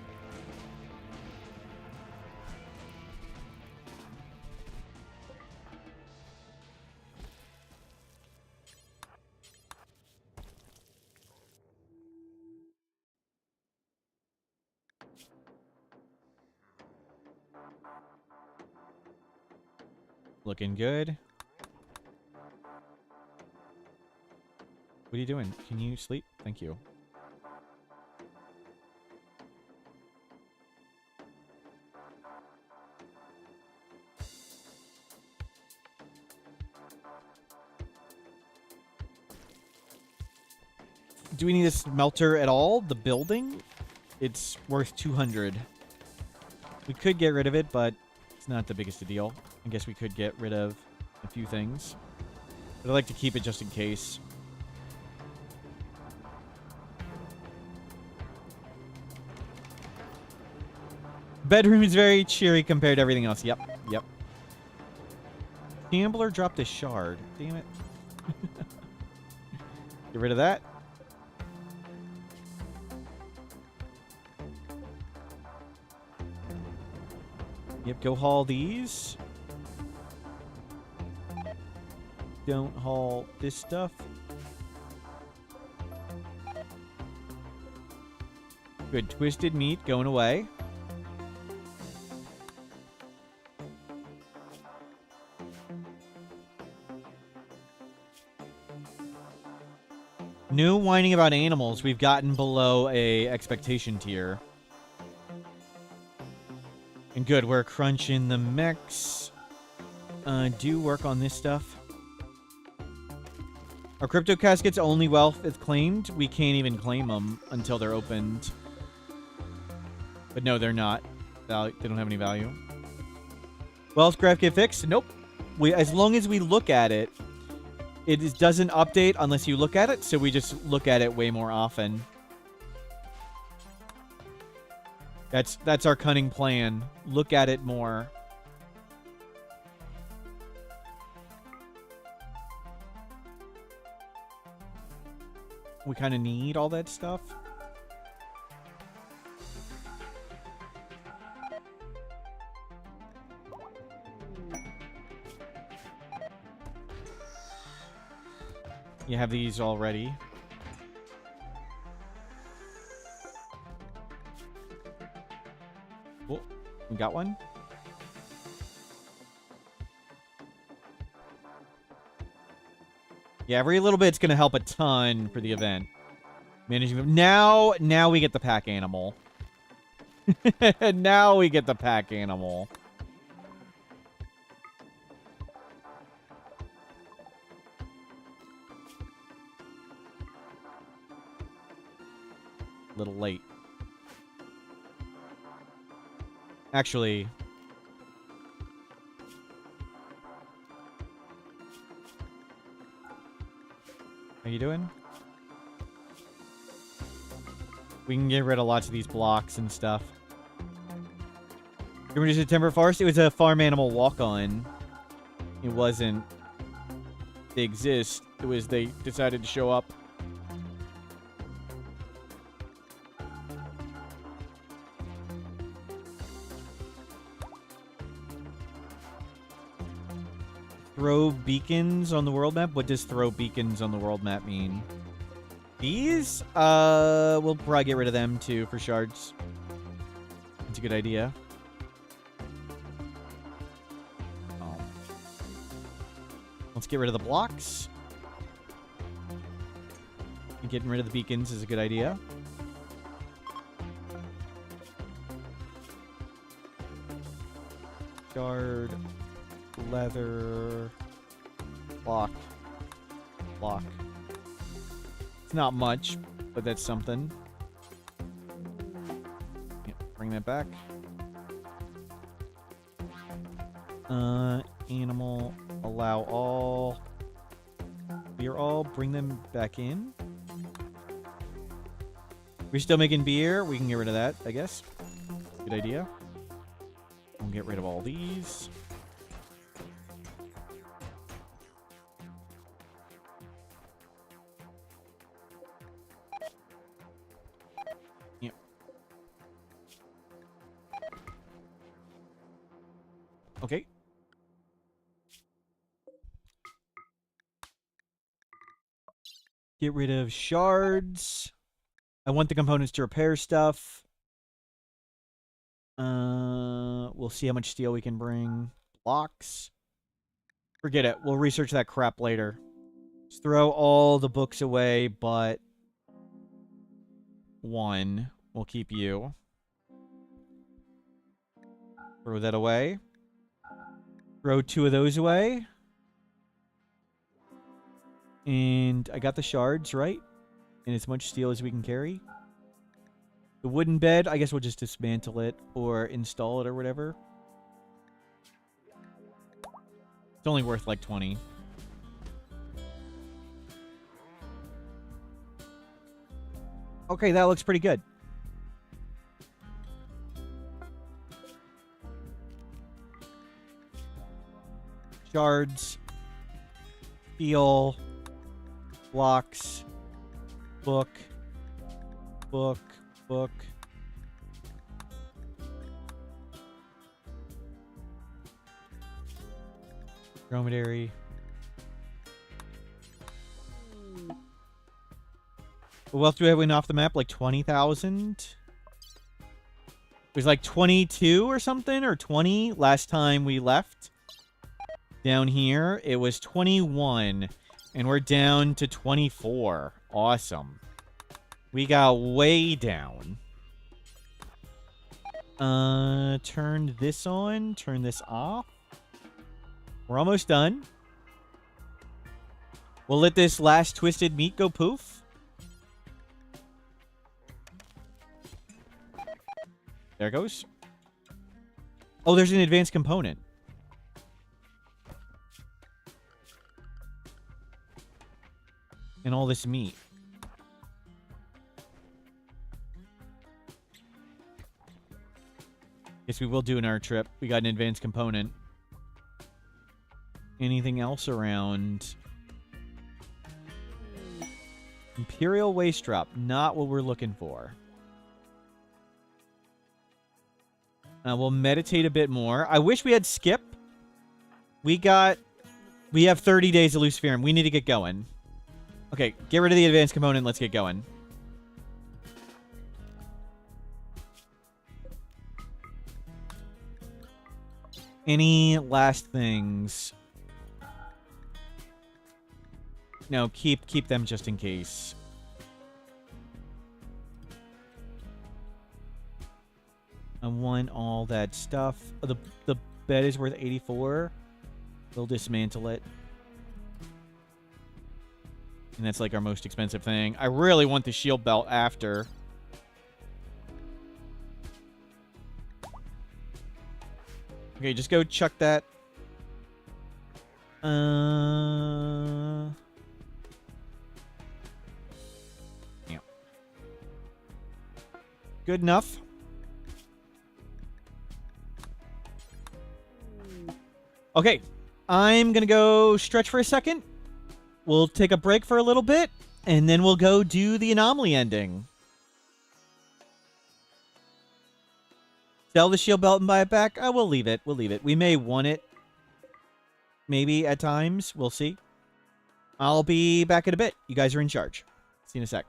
Looking good. What are you doing? Can you sleep? Thank you. Do we need a smelter at all? The building? It's worth 200. We could get rid of it, but it's not the biggest a deal. I guess we could get rid of a few things. But I like to keep it just in case. Bedroom is very cheery compared to everything else. Yep, yep. Gambler dropped a shard. Damn it. Get rid of that. Yep, go haul these. Don't haul this stuff. Good. Twisted meat going away. No whining about animals. We've gotten below a expectation tier. And good, we're crunching the mechs. Do work on this stuff. Our crypto caskets only wealth is claimed. We can't even claim them until they're opened. But no, they're not. They don't have any value. Wealth graph get fixed? Nope. As long as we look at it, it doesn't update unless you look at it, so we just look at it way more often. That's our cunning plan. Look at it more. We kind of need all that stuff. You have these already. Cool. We got one. Yeah, every little bit's gonna help a ton for the event. Managing now we get the pack animal. Now we get the pack animal. A little late. Actually, how you doing? We can get rid of lots of these blocks and stuff. Remember September Forest? It was a farm animal walk-on. It wasn't they exist. It was they decided to show up. Throw beacons on the world map? What does throw beacons on the world map mean? These? We'll probably get rid of them too for shards. That's a good idea. Oh. Let's get rid of the blocks. And getting rid of the beacons is a good idea. Shard. Leather. Block. Block. It's not much, but that's something. Yep, bring that back. Animal. Allow all. Beer all. Bring them back in. We're still making beer. We can get rid of that, I guess. Good idea. We'll get rid of all these. Okay. Get rid of shards. I want the components to repair stuff. We'll see how much steel we can bring. Blocks. Forget it. We'll research that crap later. Let's throw all the books away, but one. We'll keep you. Throw that away. Throw 2 of those away. And I got the shards, right? And as much steel as we can carry. The wooden bed, I guess we'll just dismantle it or install it or whatever. It's only worth like 20. Okay, that looks pretty good. Shards. Steel. Blocks. Book. Book. Book. Dromedary. What else do we have went off the map? Like 20,000? It was like 22 or something, or 20 last time we left. Down here, it was 21, and we're down to 24. Awesome. We got way down. Turn this on, turn this off. We're almost done. We'll let this last twisted meat go poof. There it goes. Oh, there's an advanced component. And all this meat. Guess we will do in our trip. We got an advanced component. Anything else around? Imperial waste drop. Not what we're looking for. We'll meditate a bit more. I wish we had skip. We have 30 days of Luciferum. We need to get going. Okay, get rid of the advanced component. Let's get going. Any last things? No, keep them just in case. I want all that stuff. The bed is worth 84. We'll dismantle it. And that's like our most expensive thing. I really want the shield belt after. Okay, just go chuck that. Yeah. Good enough. Okay, I'm gonna go stretch for a second. We'll take a break for a little bit, and then we'll go do the anomaly ending. Sell the shield belt and buy it back? We'll leave it. We'll leave it. We may want it. Maybe at times. We'll see. I'll be back in a bit. You guys are in charge. See you in a sec.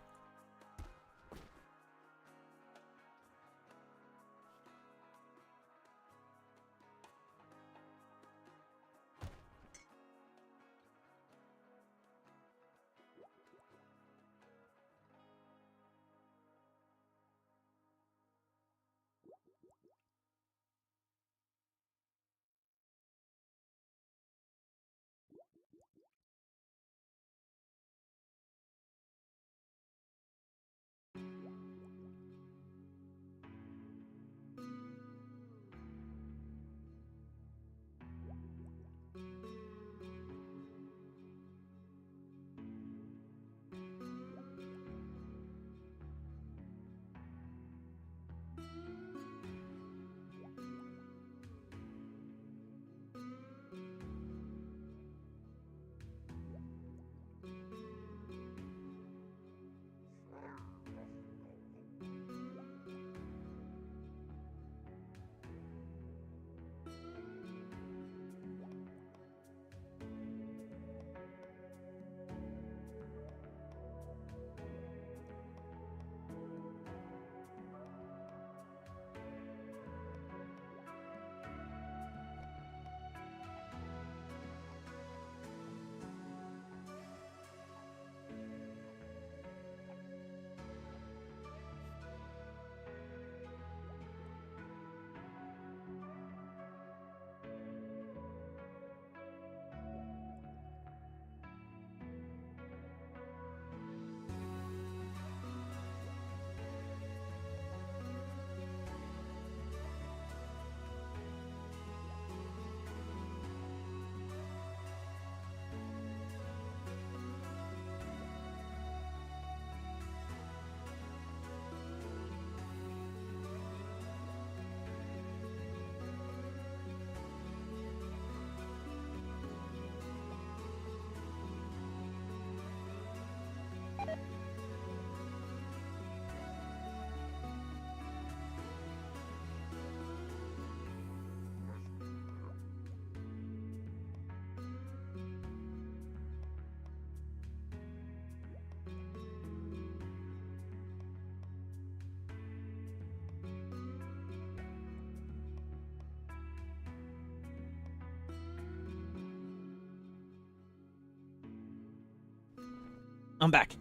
I'm back.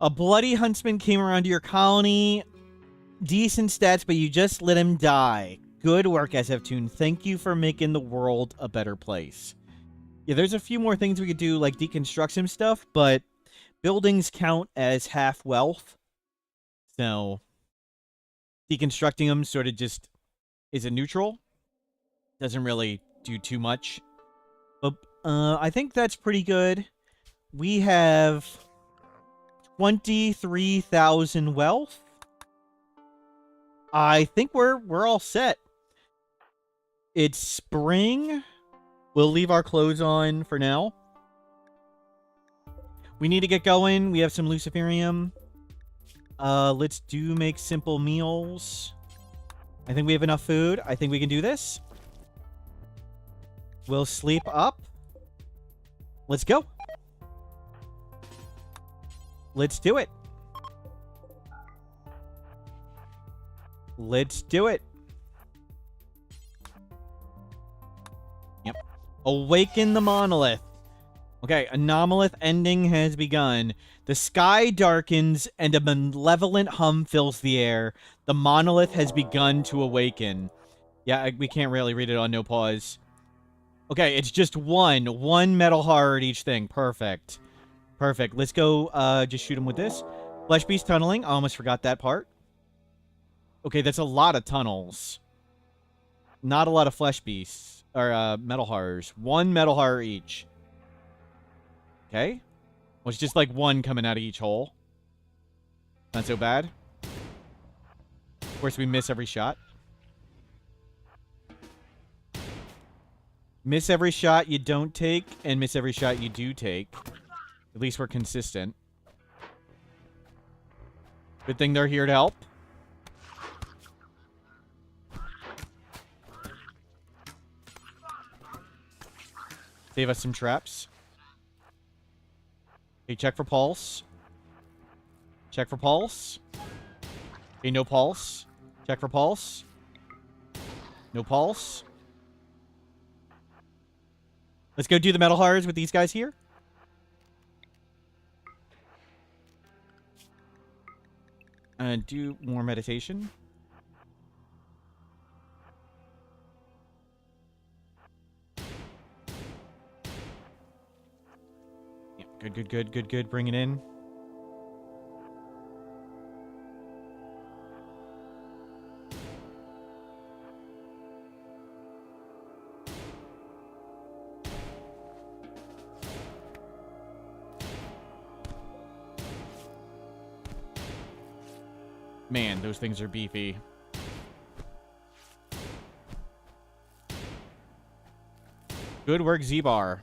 A bloody huntsman came around to your colony. Decent stats, but you just let him die. Good work, SF-Tune. Thank you for making the world a better place. Yeah, there's a few more things we could do, like deconstruct some stuff, but buildings count as half wealth. So deconstructing them sort of just is a neutral. Doesn't really do too much. But I think that's pretty good. We have 23,000 wealth. I think we're all set. It's spring. We'll leave our clothes on for now. We need to get going. We have some luciferium. Let's make simple meals. I think we have enough food. I think we can do this. We'll sleep up. Let's go. Let's do it. Let's do it. Yep. Awaken the monolith. Okay, anomalous ending has begun. The sky darkens and a malevolent hum fills the air. The monolith has begun to awaken. Yeah, we can't really read it on NoPause. Okay, it's just one metal horror at each thing. Perfect. Perfect. Let's go just shoot him with this. Flesh beast tunneling. I almost forgot that part. Okay, that's a lot of tunnels. Not a lot of flesh beasts. Or metal horrors. One metal horror each. Okay. Well, it's just like one coming out of each hole. Not so bad. Of course, we miss every shot. Miss every shot you don't take, and miss every shot you do take. At least we're consistent. Good thing they're here to help. Save us some traps. Okay, check for pulse. Check for pulse. Okay, no pulse. Check for pulse. No pulse. Let's go do the metal horrors with these guys here. And do more meditation. Yeah, good. Bring it in. Man, those things are beefy. Good work, Z-Bar.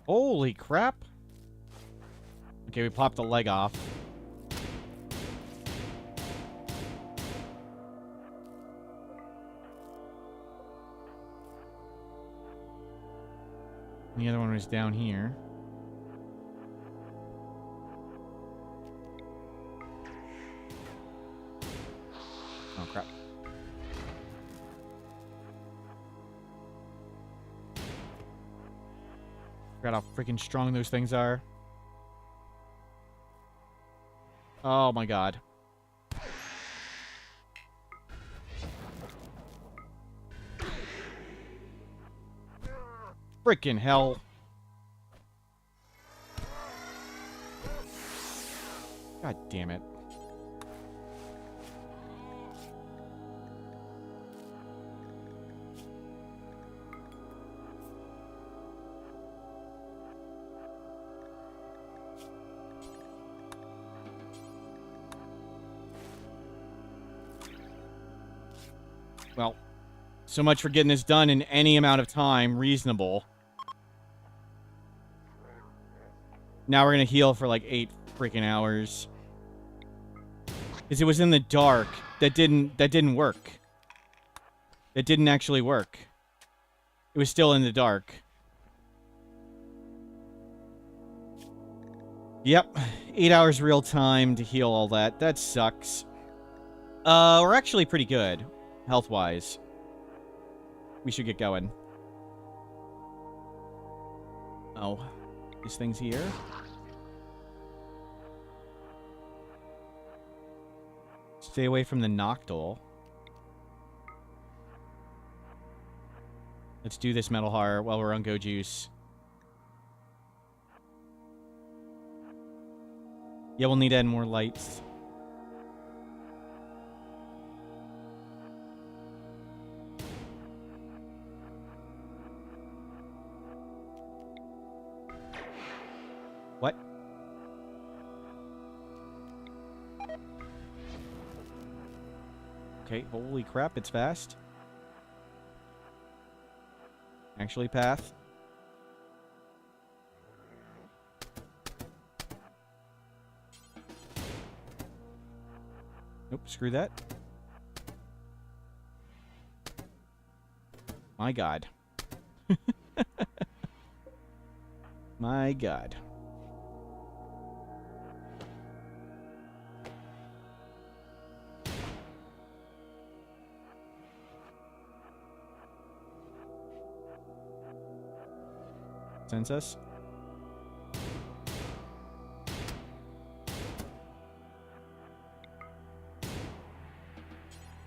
Holy crap. Okay, we popped the leg off. The other one was down here. Oh, crap. Forgot how freaking strong those things are. Oh, my God. Freaking hell. God damn it. Well, so much for getting this done in any amount of time reasonable. Now we're gonna heal for like 8 freaking hours. Because it was in the dark. That didn't work. That didn't actually work. It was still in the dark. Yep. 8 hours real time to heal all that. That sucks. We're actually pretty good, health-wise. We should get going. Oh, this thing's here. Stay away from the Noctul. Let's do this Metal Horror while we're on Go Juice. Yeah, we'll need to add more lights. What? Okay, holy crap, it's fast. Actually, path. Nope, screw that. My God. My God. Census.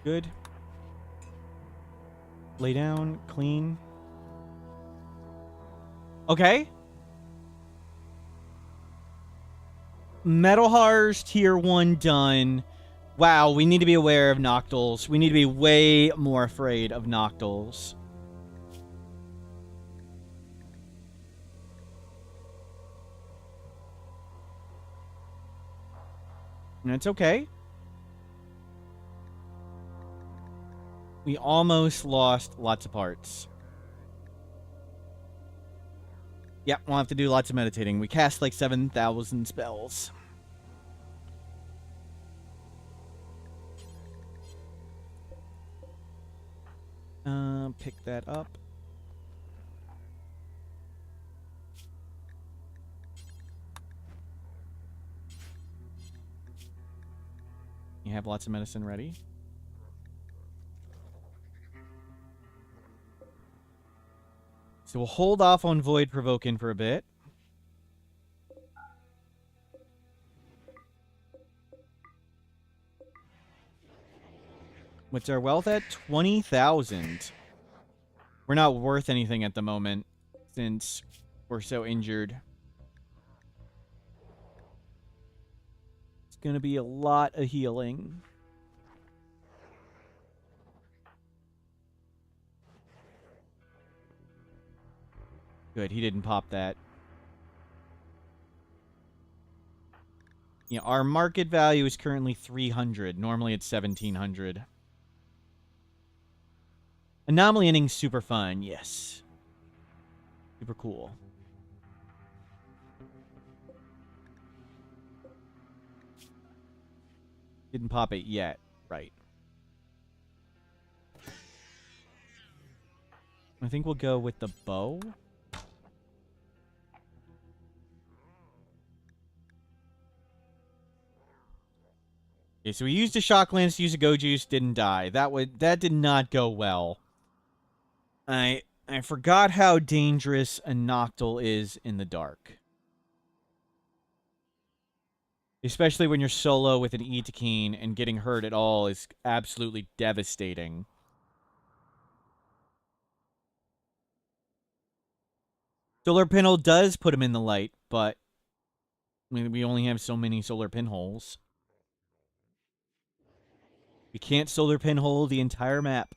Good. Lay down, clean. Okay. Metal Horrors Tier 1 done. Wow, we need to be aware of Noctuls. We need to be way more afraid of Noctuls. And it's okay. We almost lost lots of parts. Yeah, we'll have to do lots of meditating. We cast like 7,000 spells. Pick that up. You have lots of medicine ready. So we'll hold off on Void Provoking for a bit. What's our wealth at? 20,000. We're not worth anything at the moment since we're so injured. It's gonna be a lot of healing. Good, he didn't pop that. Yeah, our market value is currently 300. Normally it's 1,700. Anomaly ending super fun, yes. Super cool. Didn't pop it yet, right. I think we'll go with the bow. Okay, so we used a shock lance to use a go juice, didn't die. That did not go well. I forgot how dangerous a Noctul is in the dark. Especially when you're solo with an Etekeen and getting hurt at all is absolutely devastating. Solar Pinhole does put him in the light, but I mean, we only have so many solar pinholes. We can't solar pinhole the entire map.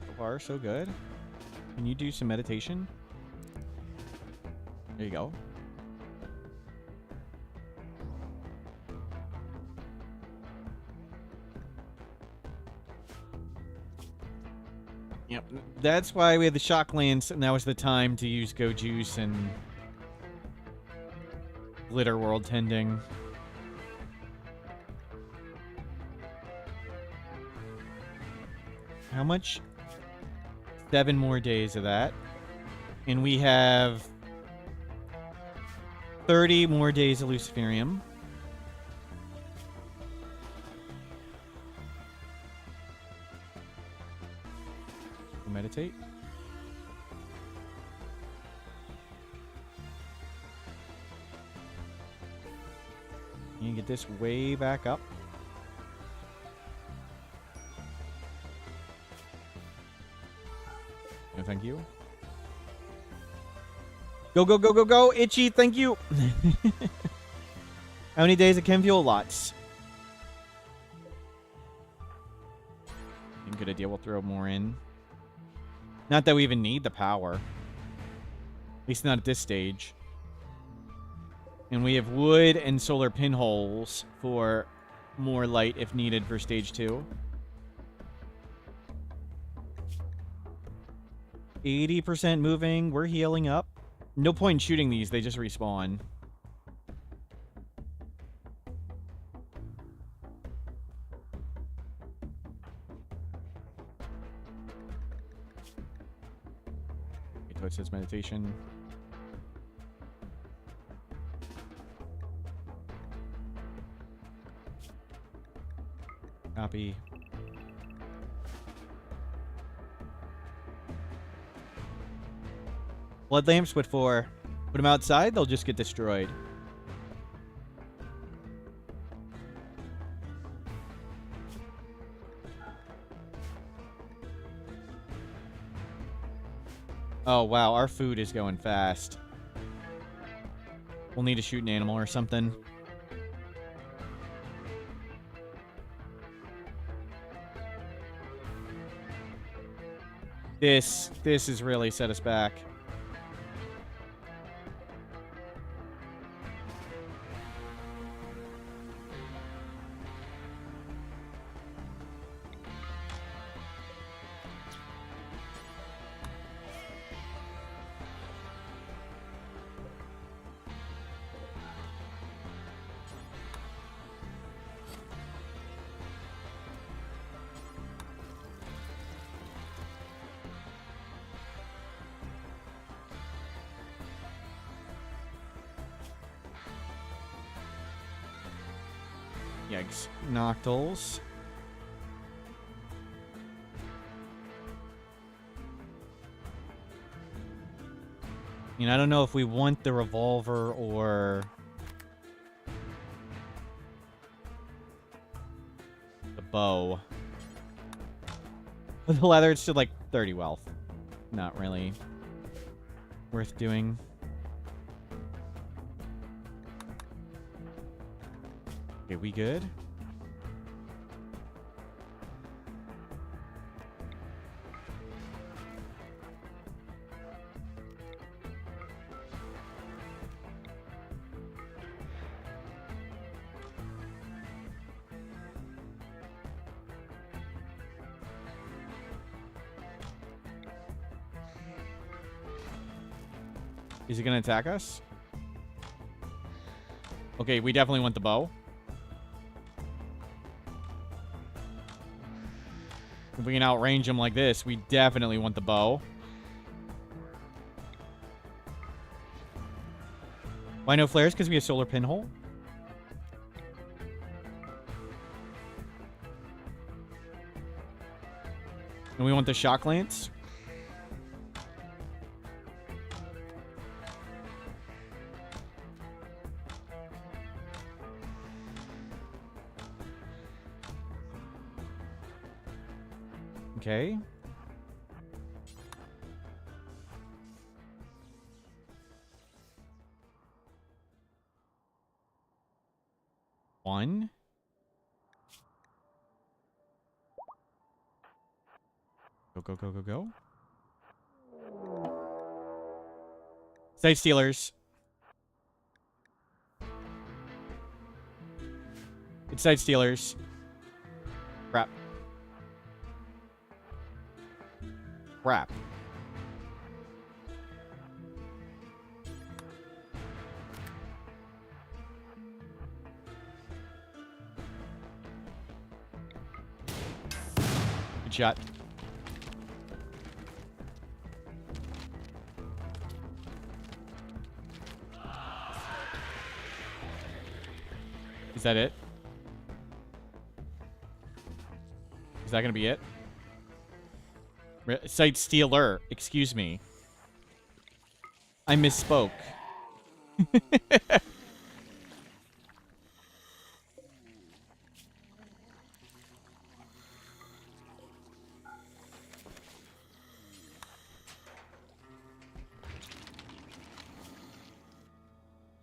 So far, so good. Can you do some meditation? There you go. Yep, that's why we had the shock lance, and now is the time to use Go Juice and Glitter World Tending. How much? 7 more days of that. And we have 30 more days of Luciferium. Meditate. You can get this way back up. No, thank you. Go, go, go, go, go! Itchy, thank you! How many days of chem fuel? Lots. Good idea, we'll throw more in. Not that we even need the power. At least not at this stage. And we have wood and solar pinholes for more light if needed for stage 2. 80% moving. We're healing up. No point in shooting these. They just respawn. Okay, so it says meditation. Copy. Blood lamps, what for? Put them outside, they'll just get destroyed. Oh, wow, our food is going fast. We'll need to shoot an animal or something. This has really set us back. Yikes. Noctals. I don't know if we want the revolver or the bow. With the leather, it's still like 30 wealth. Not really worth doing. Okay, we good? Is he gonna attack us? Okay, we definitely want the bow. If we can outrange him like this, we definitely want the bow. Why no flares? Because we have solar pinhole? And we want the shock lance? Okay. One. Go, go, go, go, go. Side stealers. It's side stealers. Crap. Crap. Good shot. Is that it? Is that gonna be it? Site stealer. Excuse me. I misspoke.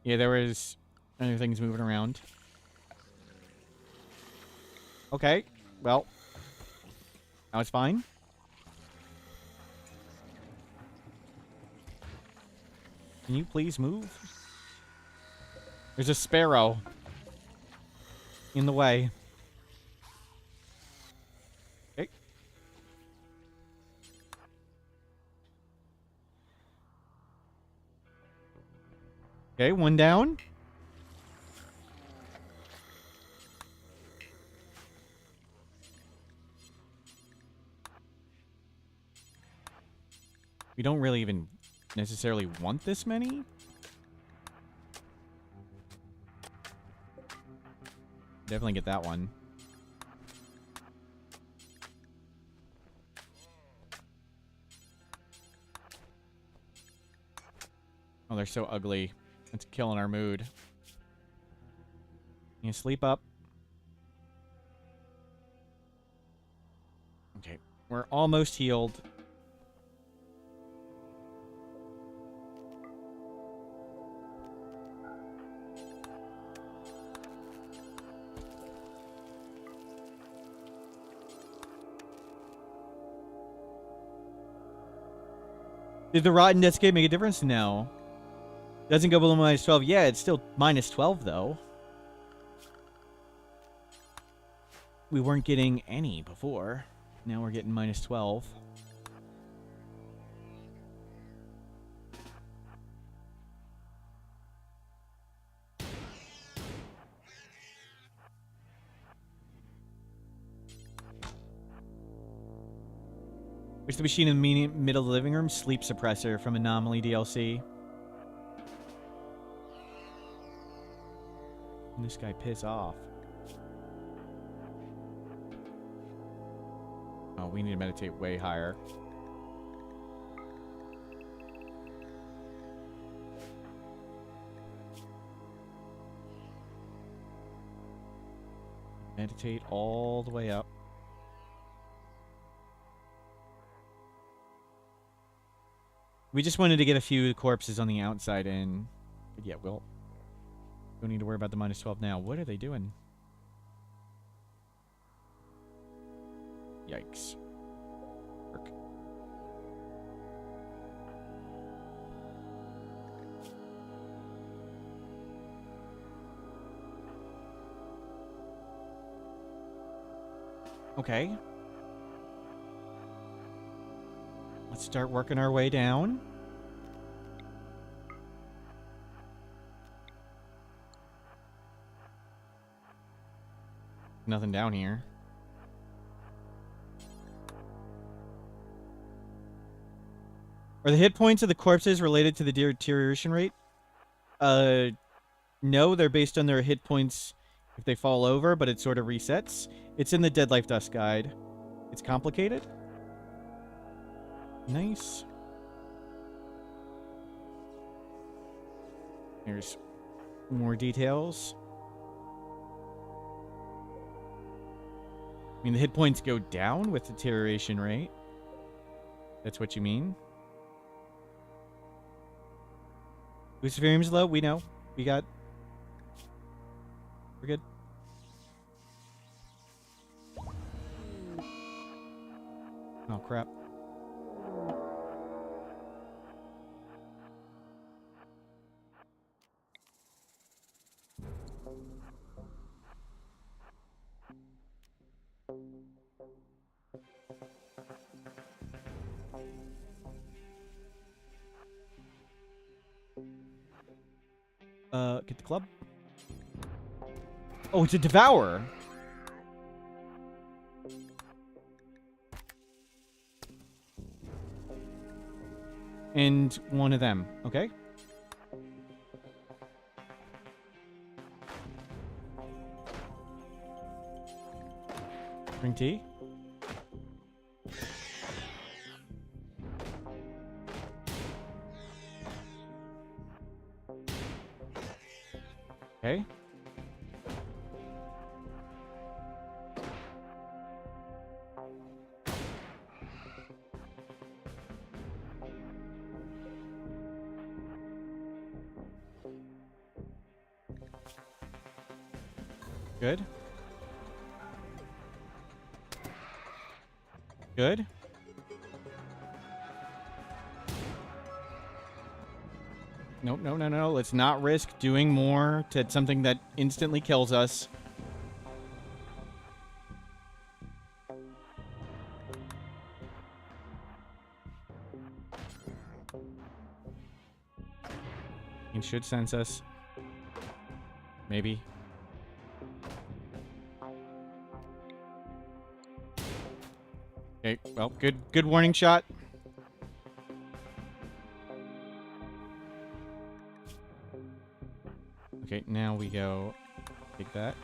Yeah, there was other things moving around. Okay, well, now it's fine. Can you please move? There's a sparrow in the way. Okay. Okay, one down. We don't really even necessarily want this many. Definitely get that one. Oh, they're so ugly. It's killing our mood. You sleep up. Okay, we're almost healed. Did the rotten Netscape make a difference? No. Doesn't go below minus 12. Yeah, it's still minus 12, though. We weren't getting any before. Now we're getting minus 12. Where's the machine in the middle of the living room? Sleep suppressor from Anomaly DLC. And this guy piss off. Oh, we need to meditate way higher. Meditate all the way up. We just wanted to get a few corpses on the outside in. But yeah, we'll... Don't need to worry about the minus 12 now. What are they doing? Yikes. Work. Okay. Let's start working our way down. Nothing down here. Are the hit points of the corpses related to the deterioration rate? No, they're based on their hit points if they fall over, but it sort of resets. It's in the Dead Life Dust guide. It's complicated. Nice. Here's more details. I mean, the hit points go down with deterioration rate. That's what you mean? Luciferium's low? We know. We got... We're good. Oh, crap. Get the club. Oh, it's a devourer. And one of them. Okay. Drink tea. Okay. Good. Good. Nope, no, no, no. Let's not risk doing more to something that instantly kills us. He should sense us. Maybe. Okay, well, good warning shot. Okay, now we go take that.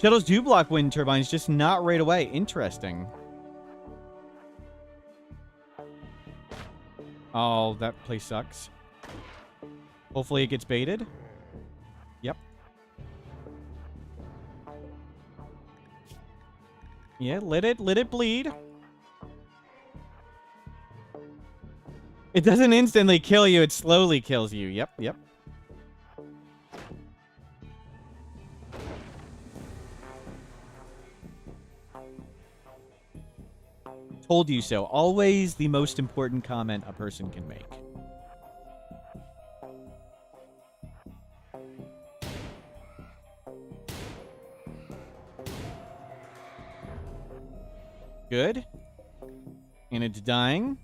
Shuttles do block wind turbines, just not right away. Interesting. Oh, that place sucks. Hopefully it gets baited. Yep. Yeah, let it bleed. It doesn't instantly kill you, it slowly kills you. Yep, yep. Told you so. Always the most important comment a person can make. Good. And it's dying.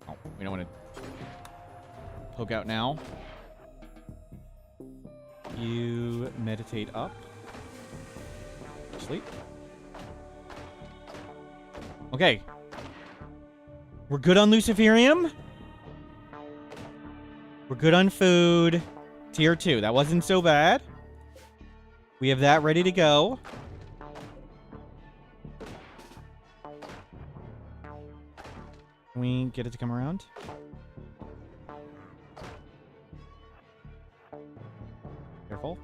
Oh, we don't want to poke out now. You meditate up. Sleep. Okay. We're good on Luciferium. We're good on food. Tier 2. That wasn't so bad. We have that ready to go. Can we get it to come around? Careful.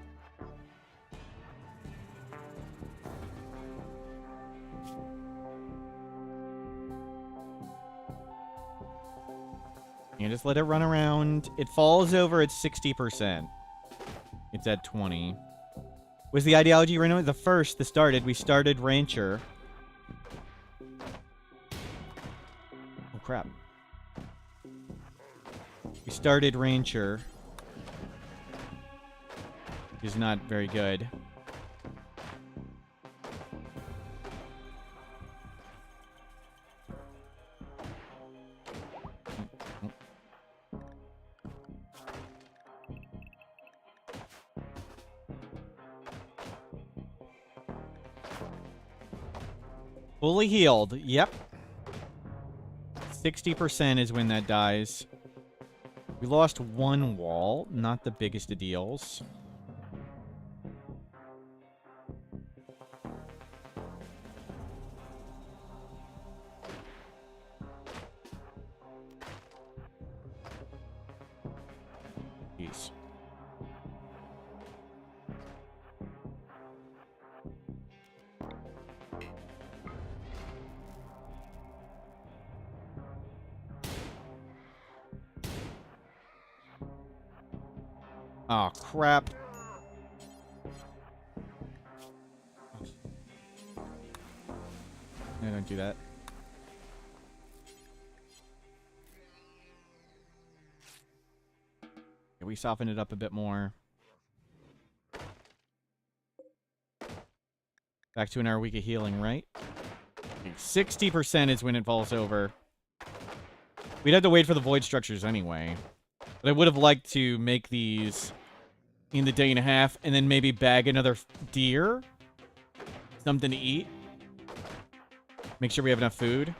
You just let it run around. It falls over at 60%. It's at 20. Was the ideology right? The started. We started Rancher. Oh, crap. We started Rancher. Which is not very good. Fully healed. Yep. 60% is when that dies. We lost one wall. Not the biggest of deals. Jeez. Oh, crap. No, don't do that. Okay, we soften it up a bit more. Back to an hour week of healing, right? Okay, 60% is when it falls over. We'd have to wait for the void structures anyway. But I would have liked to make these in the day and a half, and then maybe bag another deer. Something to eat. Make sure we have enough food.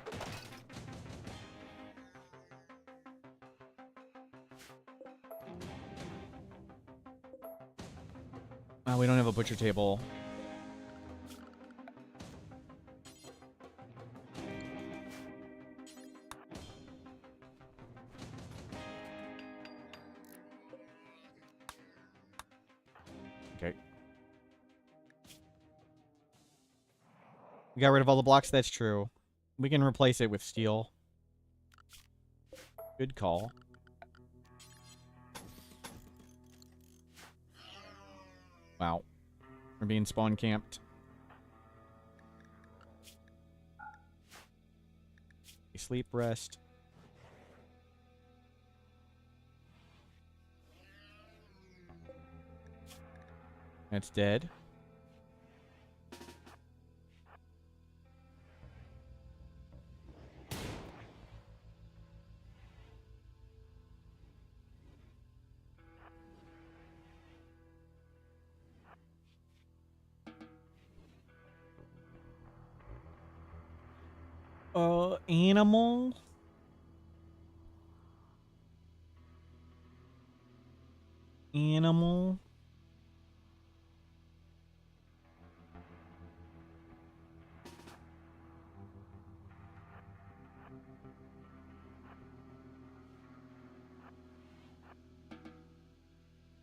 We don't have a butcher table. Okay. We got rid of all the blocks? That's true. We can replace it with steel. Good call. Wow. We're being spawn camped. Sleep, rest. That's dead. Animal. Animal.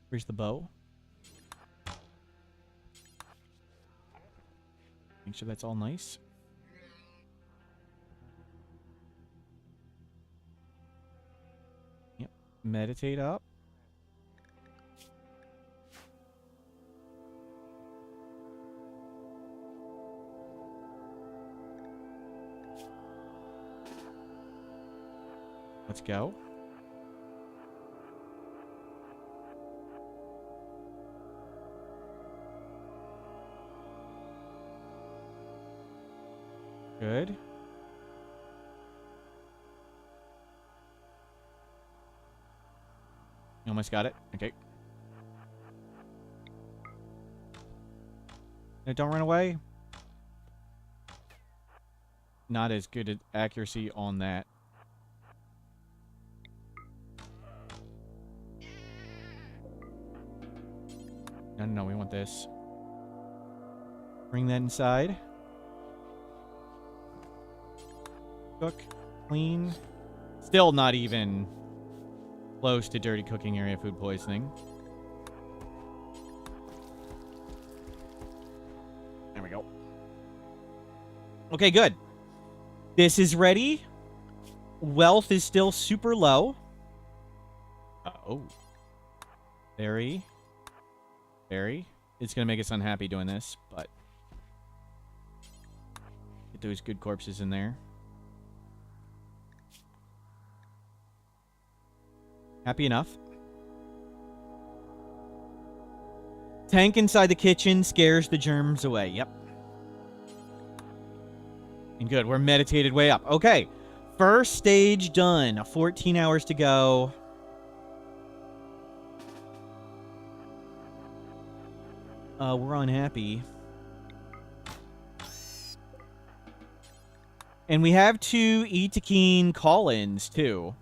Where's the bow? Make sure that's all nice. Yep. Meditate up. Let's go. Good. You almost got it. Okay. No, don't run away. Not as good at accuracy on that. No, we want this. Bring that inside. Cook. Clean. Still not even close to dirty cooking area food poisoning. There we go. Okay, good. This is ready. Wealth is still super low. Oh. Very. It's going to make us unhappy doing this, but get those good corpses in there. Happy enough. Tank inside the kitchen scares the germs away. Yep. And good. We're meditated way up. Okay. First stage done. 14 hours to go. We're unhappy. And we have 2 Itakeen call-ins, too.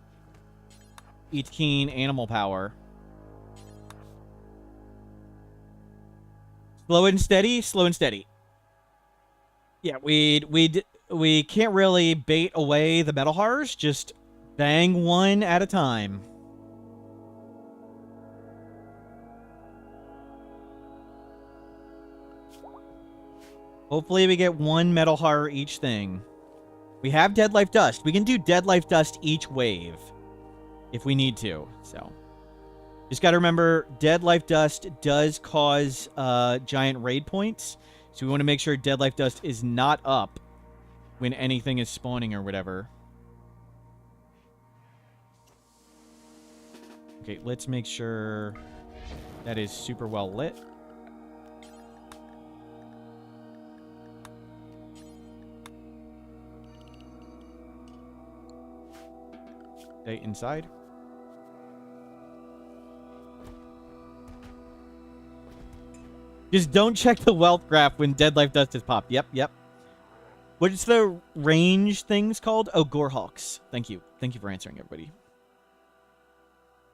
Itakeen animal power. Slow and steady, slow and steady. Yeah, we can't really bait away the metal horrors, just bang one at a time. Hopefully we get 1 metal horror each thing. We have Dead Life Dust. We can do Dead Life Dust each wave if we need to. So just got to remember, Dead Life Dust does cause giant raid points. So we want to make sure Dead Life Dust is not up when anything is spawning or whatever. Okay, let's make sure that is super well lit. Stay inside. Just don't check the wealth graph when Dead Life Dust is popped. Yep, yep. What's the range things called? Oh, Gorehawks. Thank you. Thank you for answering, everybody.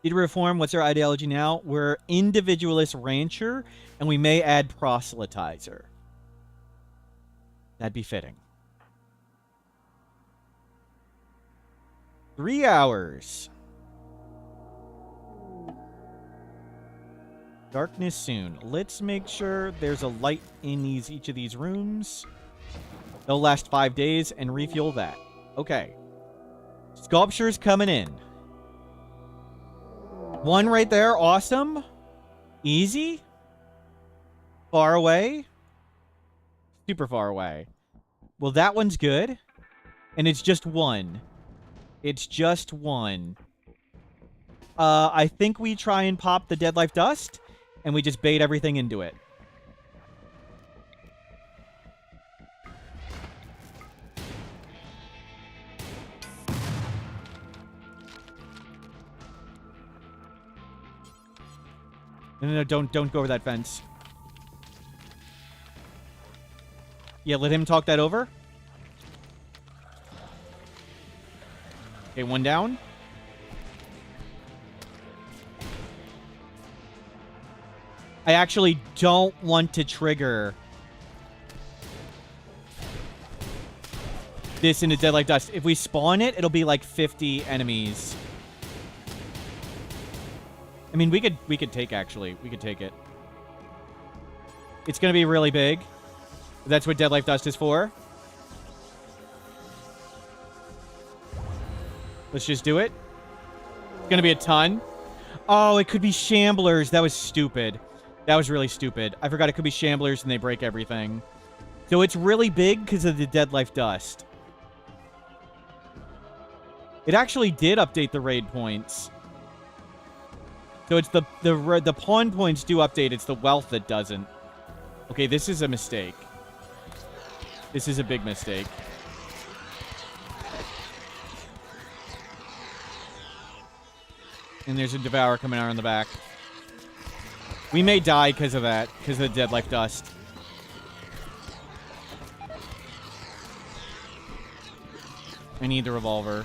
Did reform? What's our ideology now? We're individualist rancher, and we may add proselytizer. That'd be fitting. 3 hours. Darkness soon. Let's make sure there's a light in each of these rooms. They'll last 5 days and refuel that. Okay. Sculpture's coming in. One right there. Awesome. Easy. Far away. Super far away. Well, that one's good. And it's just one. It's just one. I think we try and pop the Dead Life Dust, and we just bait everything into it. No, don't go over that fence. Yeah, let him talk that over. Okay, one down. I actually don't want to trigger this into Dead Life Dust. If we spawn it, it'll be like 50 enemies. I mean, we could take, actually. We could take it. It's going to be really big. That's what Dead Life Dust is for. Let's just do it. It's going to be a ton. Oh, it could be Shamblers. That was stupid. That was really stupid. I forgot it could be Shamblers and they break everything. So it's really big because of the Dead Life Dust. It actually did update the raid points. So it's the pawn points do update. It's the wealth that doesn't. Okay, this is a mistake. This is a big mistake. And there's a Devourer coming out on the back. We may die because of that, because of the Dead Life Dust. I need the revolver.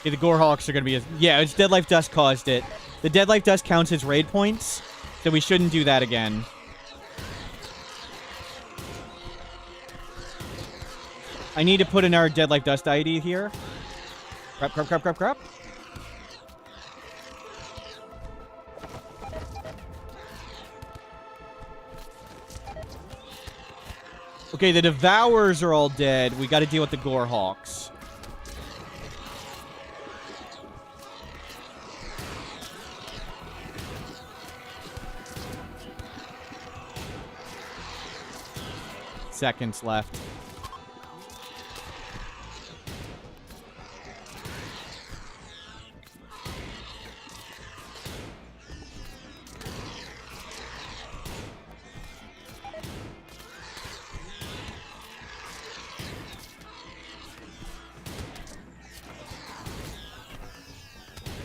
Yeah, the Gorehawks are going to be... Yeah, it's Dead Life Dust caused it. The Dead Life Dust counts as raid points, so we shouldn't do that again. I need to put in our Dead Life Dust ID here. Crap, crap, crap, crap, crap. Okay, the Devourers are all dead. We got to deal with the Gorehawks. Seconds left.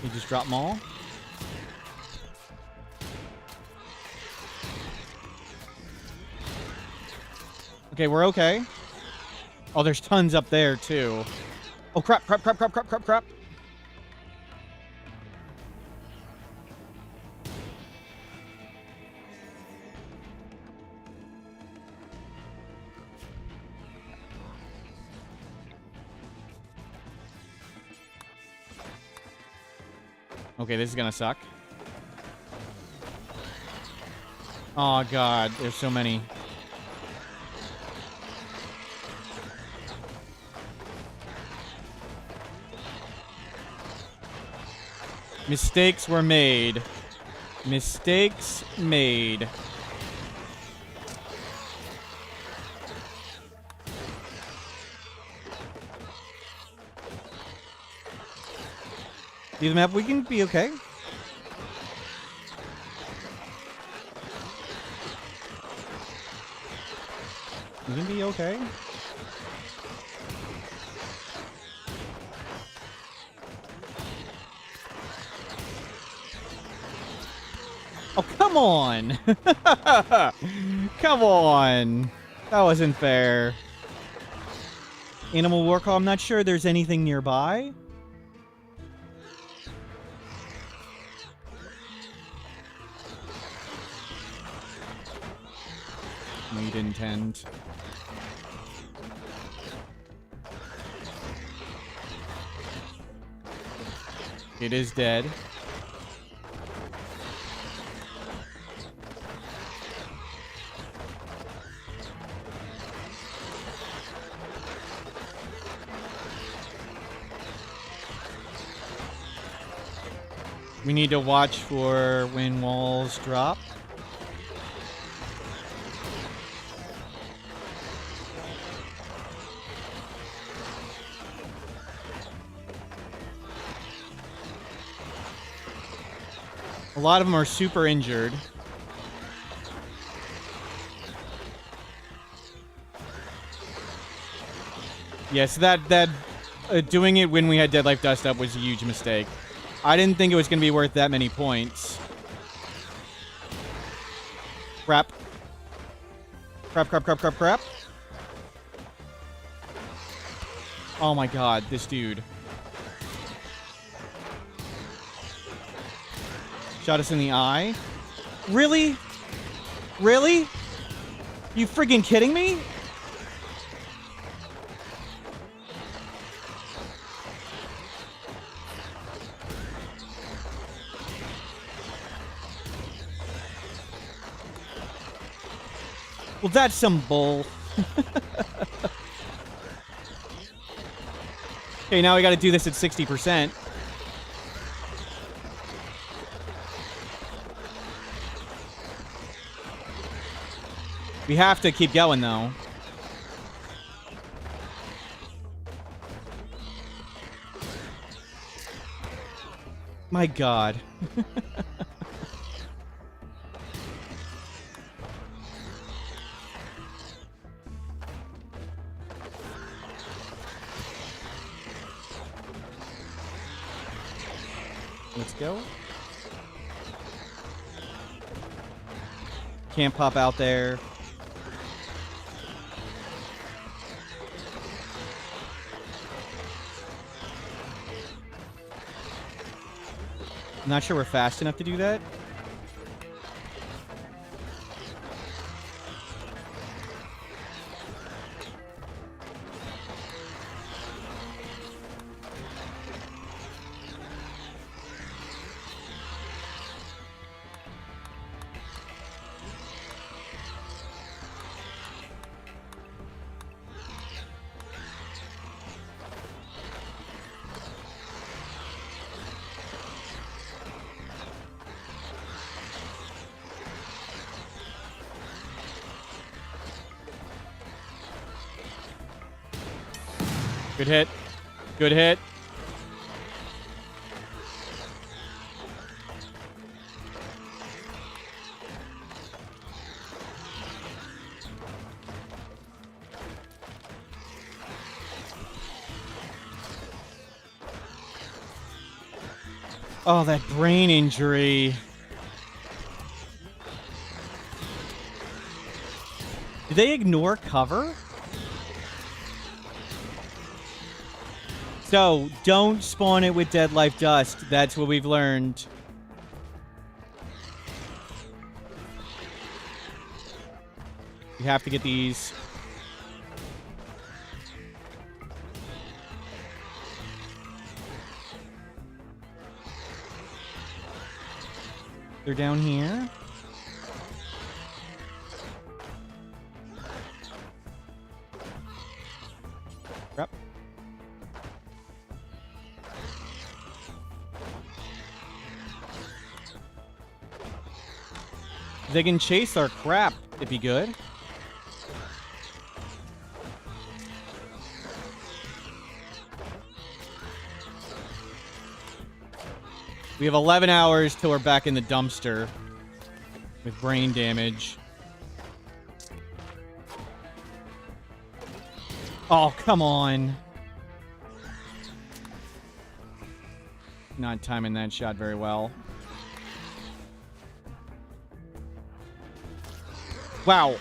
You just drop them all. Okay, we're okay. Oh, there's tons up there, too. Oh, crap, crap, crap, crap, crap, crap, crap. Okay, this is gonna suck. Oh, God, there's so many. Mistakes were made. Mistakes made. See the map? We can be okay. You gonna be okay? Oh, come on! Come on! That wasn't fair. Animal War Call, I'm not sure there's anything nearby. No, you didn't intend. It is dead. We need to watch for when walls drop. A lot of them are super injured. Yes, doing it when we had Dead Life Dust up was a huge mistake. I didn't think it was going to be worth that many points. Crap. Crap, crap, crap, crap, crap. Oh my god, this dude. Shot us in the eye. Really? Really? You friggin' kidding me? Well, that's some bull. Okay, now we gotta do this at 60%. We have to keep going, though. My god. Let's go. Can't pop out there. I'm not sure we're fast enough to do that. Good hit. Good hit. Oh, that brain injury. Did they ignore cover? So, don't spawn it with Dead Life Dust. That's what we've learned. You have to get these. They're down here. Yep. If they can chase our crap, it'd be good. We have 11 hours till we're back in the dumpster with brain damage. Oh, come on. Not timing that shot very well. Wow.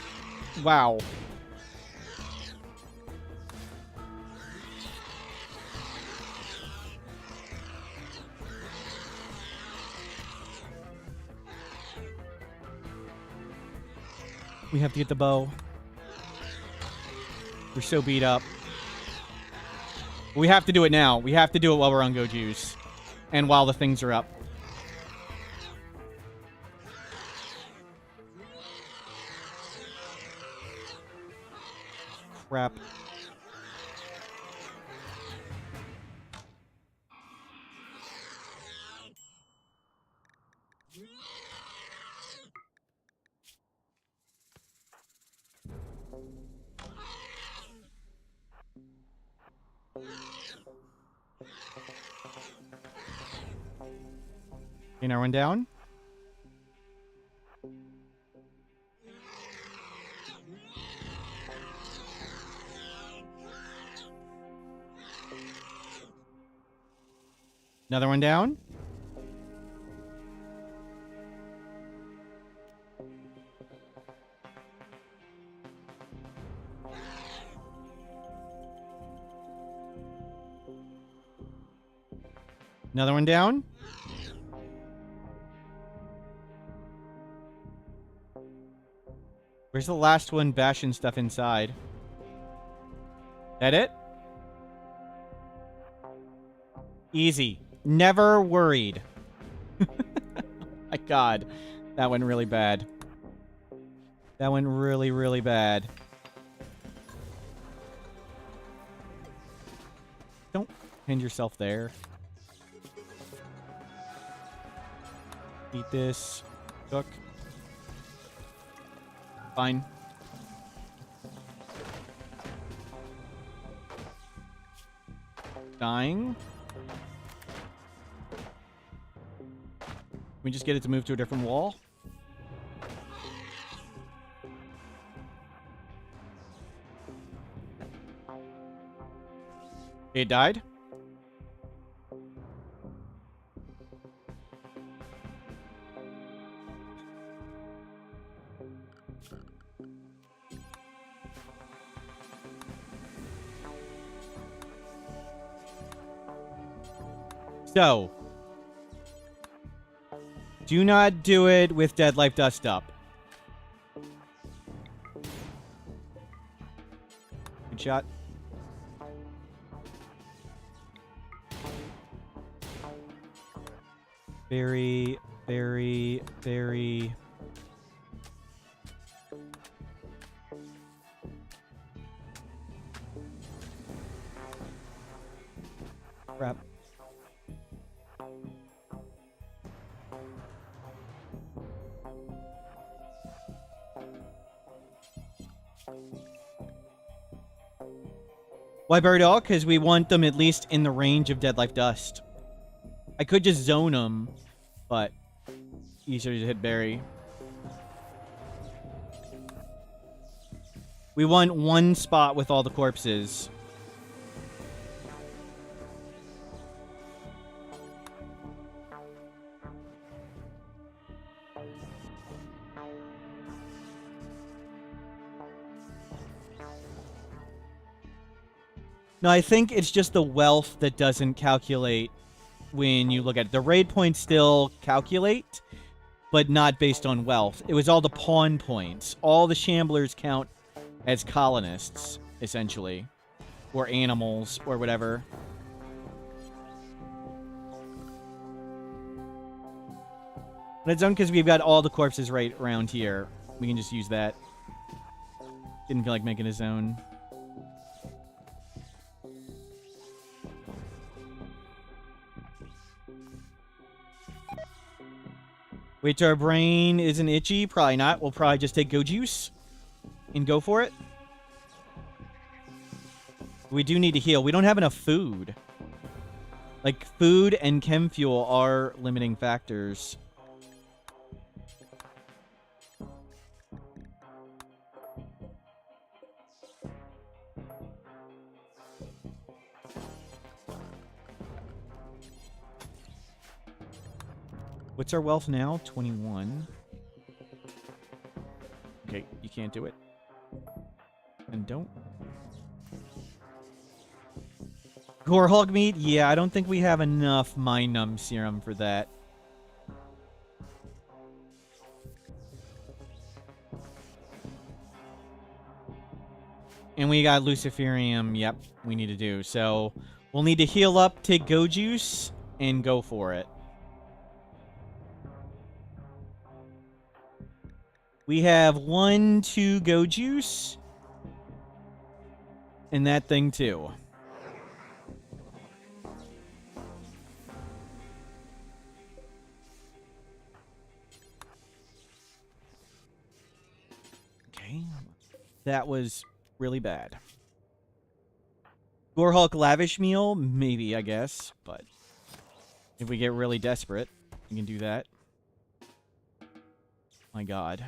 Wow. We have to get the bow. We're so beat up. We have to do it now. We have to do it while we're on Go Juice. And while the things are up. Crap. Okay, now one down. Another one down. Another one down. Where's the last one bashing stuff inside? That it? Easy. Never worried. My God. That went really bad. That went really, really bad. Don't hand yourself there. Eat this. Cook. Fine. Dying. Can we just get it to move to a different wall? It died? So, do not do it with Dead Life Dust up. Good shot. Very, very, very... Crap. Why bury it all? Because we want them at least in the range of Dead Life Dust. I could just zone them, but easier to hit bury. We want one spot with all the corpses. No, I think it's just the wealth that doesn't calculate when you look at it. The raid points still calculate, but not based on wealth. It was all the pawn points. All the shamblers count as colonists, essentially. Or animals, or whatever. Red zone, because we've got all the corpses right around here. We can just use that. Didn't feel like making a zone. Wait till our brain isn't itchy? Probably not. We'll probably just take Go Juice and go for it. We do need to heal. We don't have enough food. Like, food and chem fuel are limiting factors. What's our wealth now? 21. Okay, you can't do it. And don't. Core Hulk meat? Yeah, I don't think we have enough Mind Numb serum for that. And we got Luciferium, yep, we need to do. So, we'll need to heal up, take Go Juice, and go for it. We have 1, 2 Go Juice. And that thing, too. Okay. That was really bad. Gore Hulk Lavish Meal? Maybe, I guess. But if we get really desperate, we can do that. My god.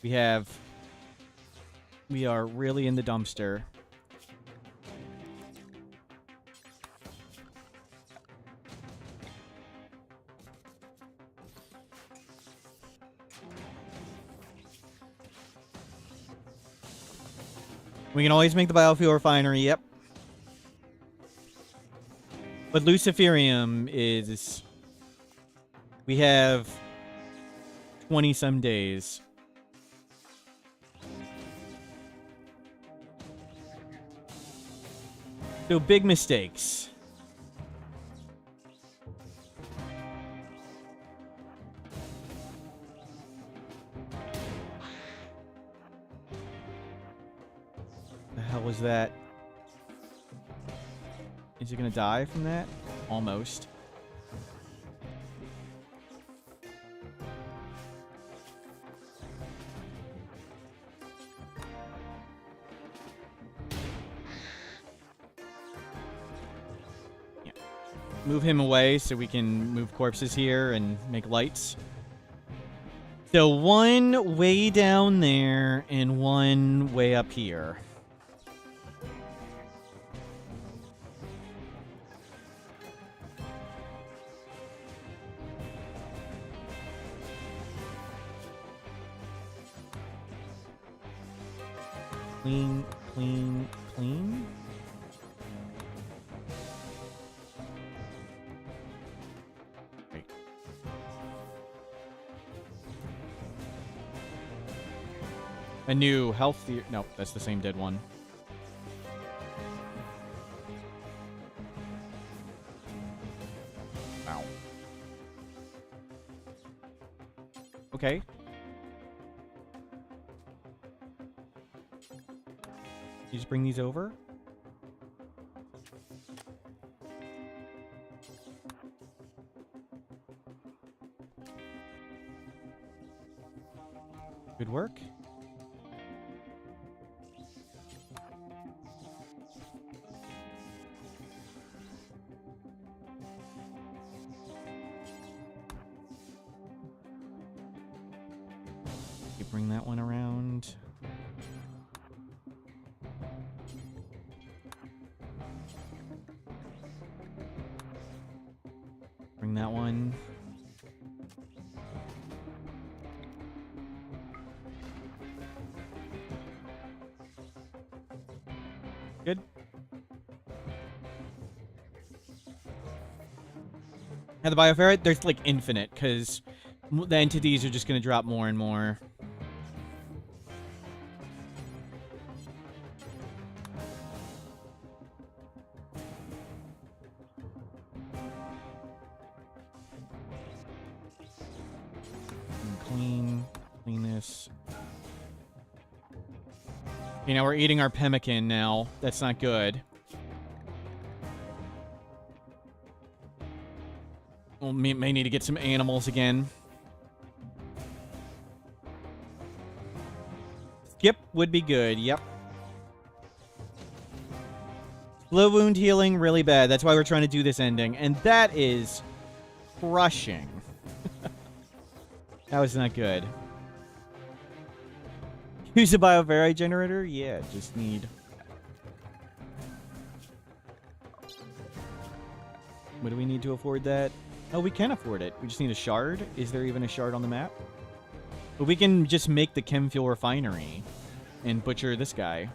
We are really in the dumpster. We can always make the biofuel refinery, yep. But Luciferium is... We have 20-some days. So big mistakes. The hell was that? Is it gonna die from that? Almost. Move him away so we can move corpses here and make lights. So 1 way down there and 1 way up here. Clean, clean, clean. A new healthier... Nope, that's the same dead one. Wow. Okay. You just bring these over? Good work. Bring that one around. Bring that one. Good. Now the bioferret, there's like infinite, because the entities are just going to drop more and more. Clean this. Okay, now we're eating our pemmican now. That's not good. We'll may need to get some animals again. Skip would be good, yep. Slow wound healing, really bad. That's why we're trying to do this ending. And that is crushing. That was not good. Use a biovari generator? Yeah, just need What do we need to afford that? Oh, we can afford it. We just need a shard. Is there even a shard on the map? But we can just make the chem fuel refinery and butcher this guy.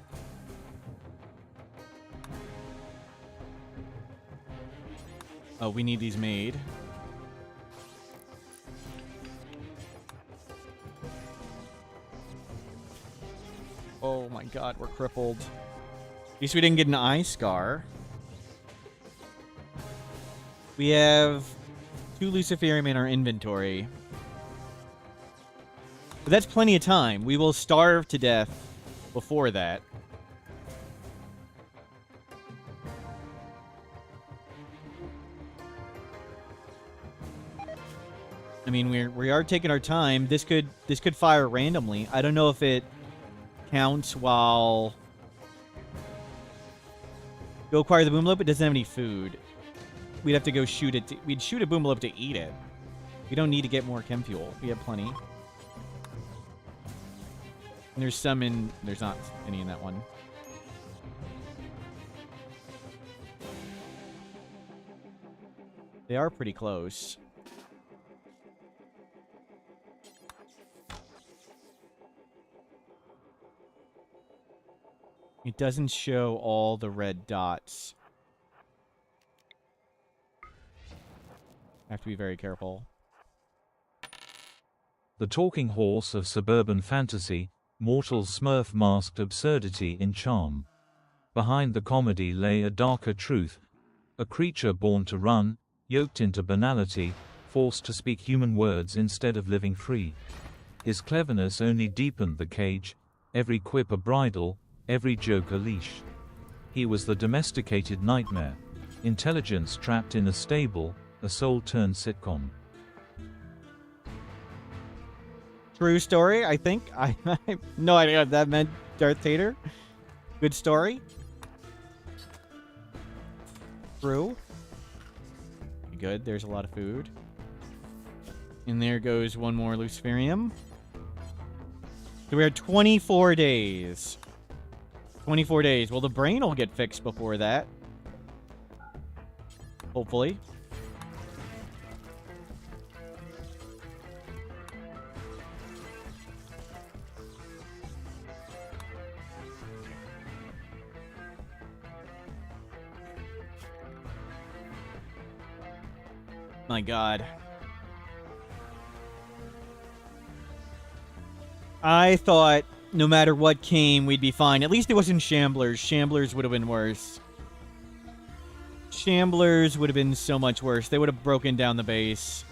Oh, we need these made. Oh my god, we're crippled. At least we didn't get an eye scar. We have 2 Luciferium in our inventory. But that's plenty of time. We will starve to death before that. I mean, we are taking our time. This could fire randomly. I don't know if it counts while go acquire the boomlope. It doesn't have any food. We'd have to go shoot it. We'd shoot a boomlope to eat it. We don't need to get more chem fuel. We have plenty. And there's some in. There's not any in that one. They are pretty close. It doesn't show all the red dots. Have to be very careful. The talking horse of suburban fantasy, mortal Smurf masked absurdity in charm. Behind the comedy lay a darker truth. A creature born to run, yoked into banality, forced to speak human words instead of living free. His cleverness only deepened the cage, every quip a bridle, every joke a leash. He was the domesticated nightmare. Intelligence trapped in a stable, a soul-turned sitcom. True story, I think. I have no idea what that meant, Darth Vader. Good story. True. Good, there's a lot of food. And there goes one more Luciferium. So we are 24 days. 24 days. Well, the brain will get fixed before that. Hopefully. My God. I thought no matter what came, we'd be fine. At least it wasn't Shamblers. Shamblers would have been worse. Shamblers would have been so much worse. They would have broken down the base.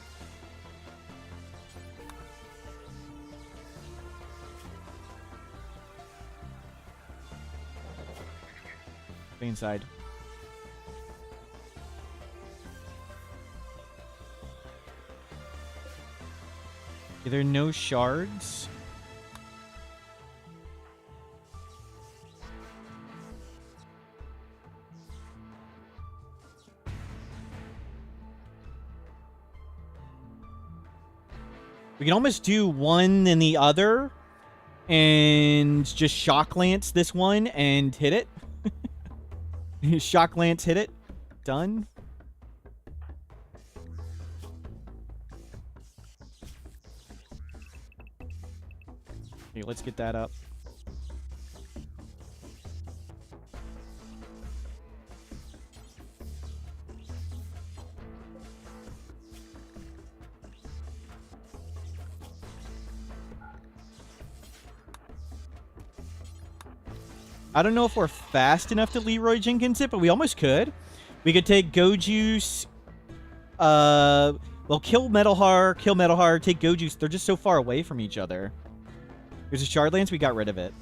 Stay inside. Are there no shards? We can almost do one and the other and just shock lance this one and hit it. Shock lance, hit it. Done. Okay, let's get that up. I don't know if we're fast enough to Leroy Jenkins it, but we almost could. We could take Go Juice. Well, kill Metalhar, take Go Juice. They're just so far away from each other. There's a Shard Lance, we got rid of it.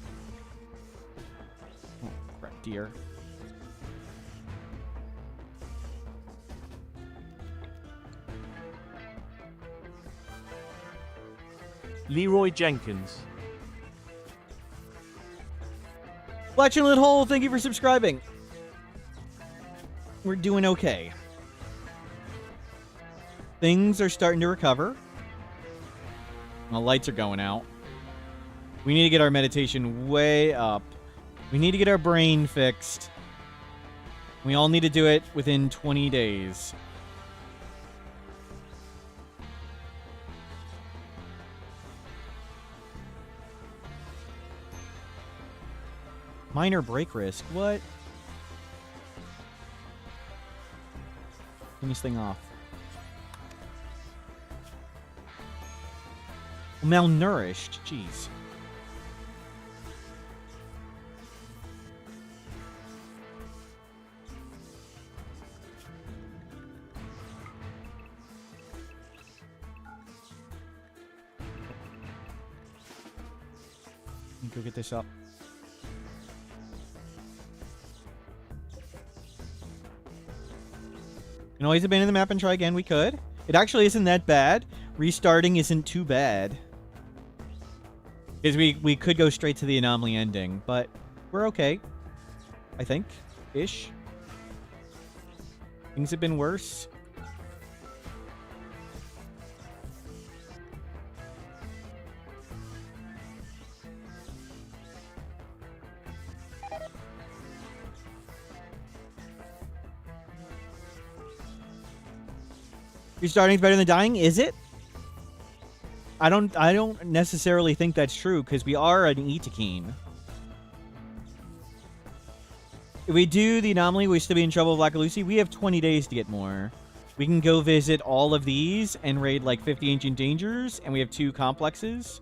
Oh, crap, dear. Leroy Jenkins. Flatulent Hole, thank you for subscribing. We're doing okay. Things are starting to recover. The lights are going out. We need to get our meditation way up. We need to get our brain fixed. We all need to do it within 20 days. Minor break risk. What? Turn this thing off. Malnourished. Jeez. Let me go get this up. You can always abandon the map and try again. We could. It actually isn't that bad. Restarting isn't too bad. Because we could go straight to the anomaly ending, but we're okay. I think. Ish. Things have been worse. Restarting's better than dying, is it? I don't necessarily think that's true, because we are an Itakeen. If we do the anomaly, we still be in trouble with Black Lucy. We have 20 days to get more. We can go visit all of these and raid like 50 Ancient Dangers, and we have 2 complexes.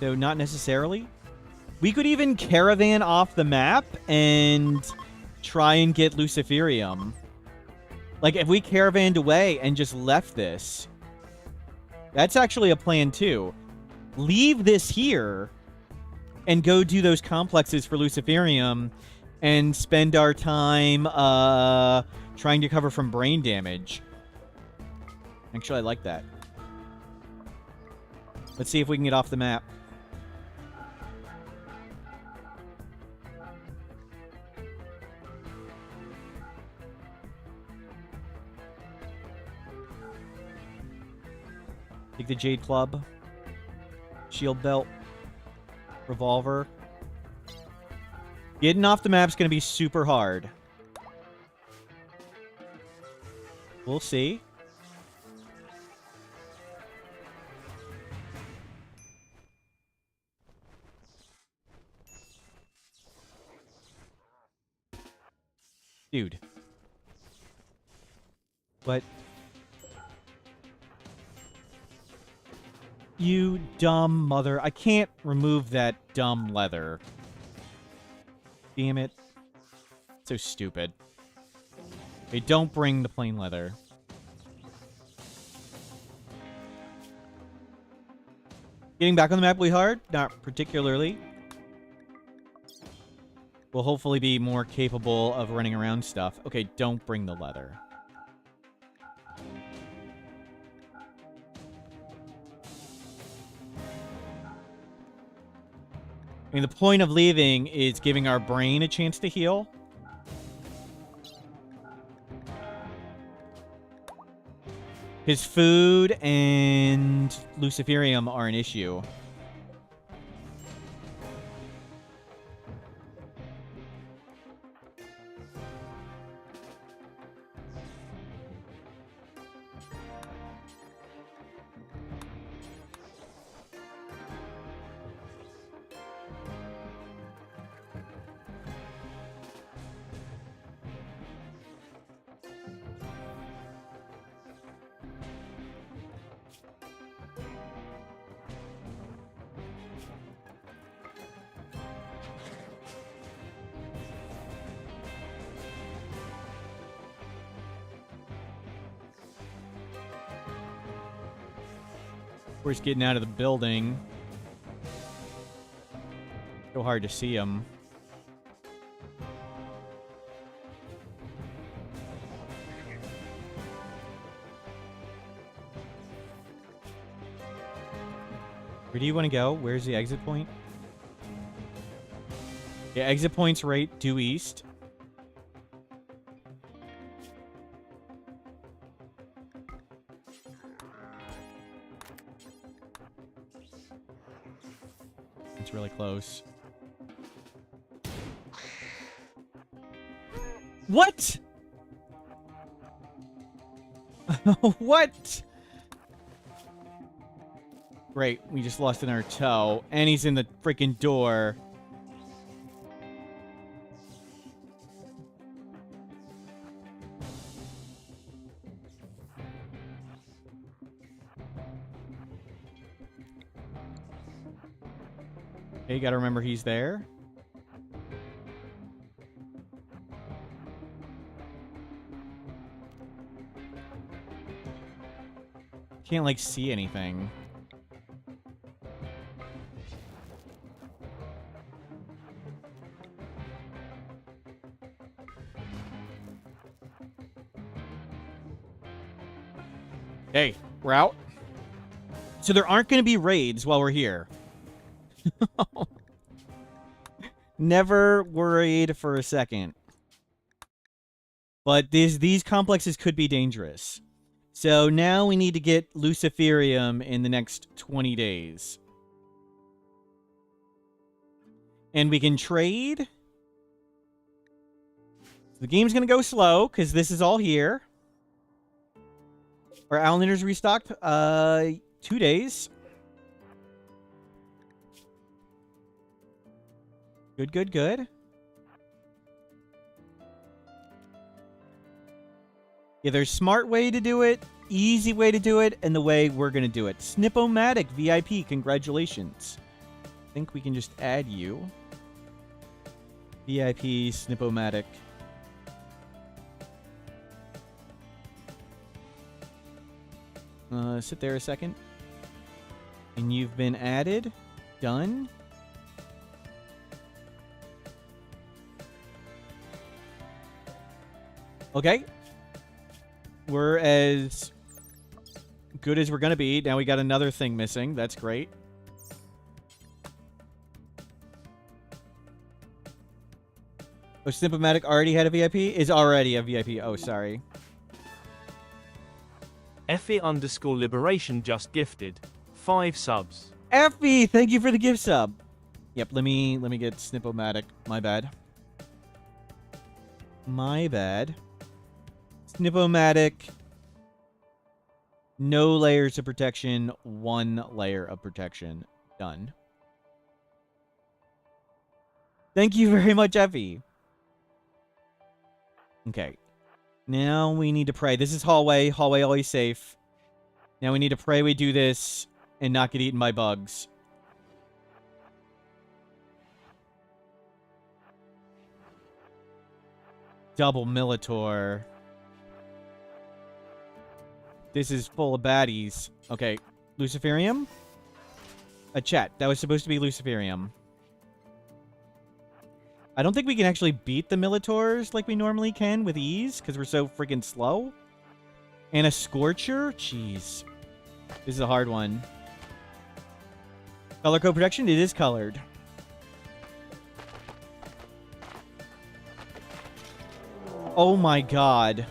So not necessarily. We could even caravan off the map and try and get Luciferium. Like, if we caravanned away and just left this, that's actually a plan, too. Leave this here and go do those complexes for Luciferium and spend our time trying to cover from brain damage. Actually, I like that. Let's see if we can get off the map. Take the Jade Club. Shield Belt. Revolver. Getting off the map's going to be super hard. We'll see. Dude. What? You dumb mother. I can't remove that dumb leather. Damn it. So stupid. Okay, don't bring the plain leather. Getting back on the map will be hard? Not particularly. We'll hopefully be more capable of running around stuff. Okay, don't bring the leather. I mean, the point of leaving is giving our brain a chance to heal. His food and Luciferium are an issue. He's getting out of the building. So hard to see him. Where do you want to go? Where's the exit point? Yeah, exit point's right due east. It's really close. What? What? Great, we just lost in our toe, and he's in the freaking door. Okay, gotta remember he's there. Can't, like, see anything. Hey, we're out. So there aren't going to be raids while we're here. Never worried for a second. But these complexes could be dangerous. So now we need to get Luciferium in the next 20 days. And we can trade. The game's going to go slow because this is all here. Our Outlanders restocked 2 days. Good, good, good. Yeah, there's smart way to do it, easy way to do it, and the way we're going to do it. Snipomatic VIP, congratulations. I think we can just add you. VIP Snipomatic. Sit there a second. And you've been added. Done. Okay. We're as good as we're going to be. Now we got another thing missing. That's great. Oh, Snipomatic already had a VIP? Is already a VIP. Oh, sorry. Effie_liberation just gifted 5 subs. Effie, thank you for the gift sub. Yep, let me get Snipomatic. My bad. My bad. Snipomatic. No layers of protection. 1 layer of protection. Done. Thank you very much, Effie. Okay. Now we need to pray. This is hallway. Hallway always safe. Now we need to pray we do this and not get eaten by bugs. Double Militor. This is full of baddies. Okay. Luciferium? A chat. That was supposed to be Luciferium. I don't think we can actually beat the Militors like we normally can with ease, because we're so freaking slow. And a Scorcher? Jeez. This is a hard one. Color code protection? It is colored. Oh my god.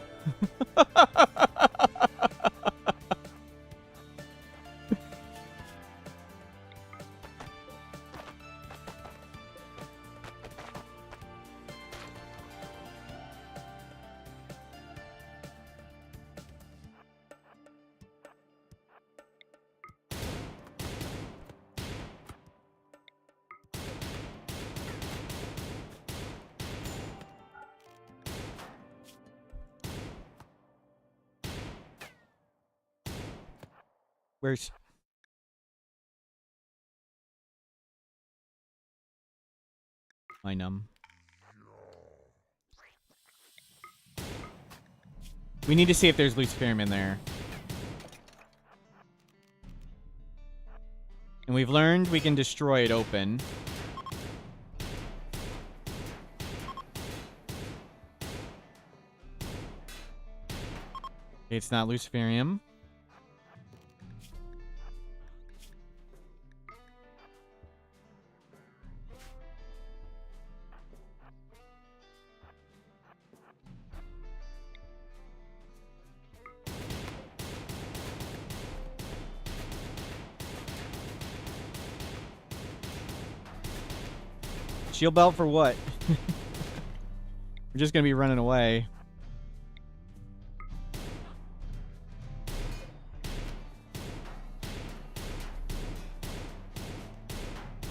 Where's... I numb. We need to see if there's Luciferium in there. And we've learned we can destroy it open. It's not Luciferium. Shield belt for what? We're just gonna be running away.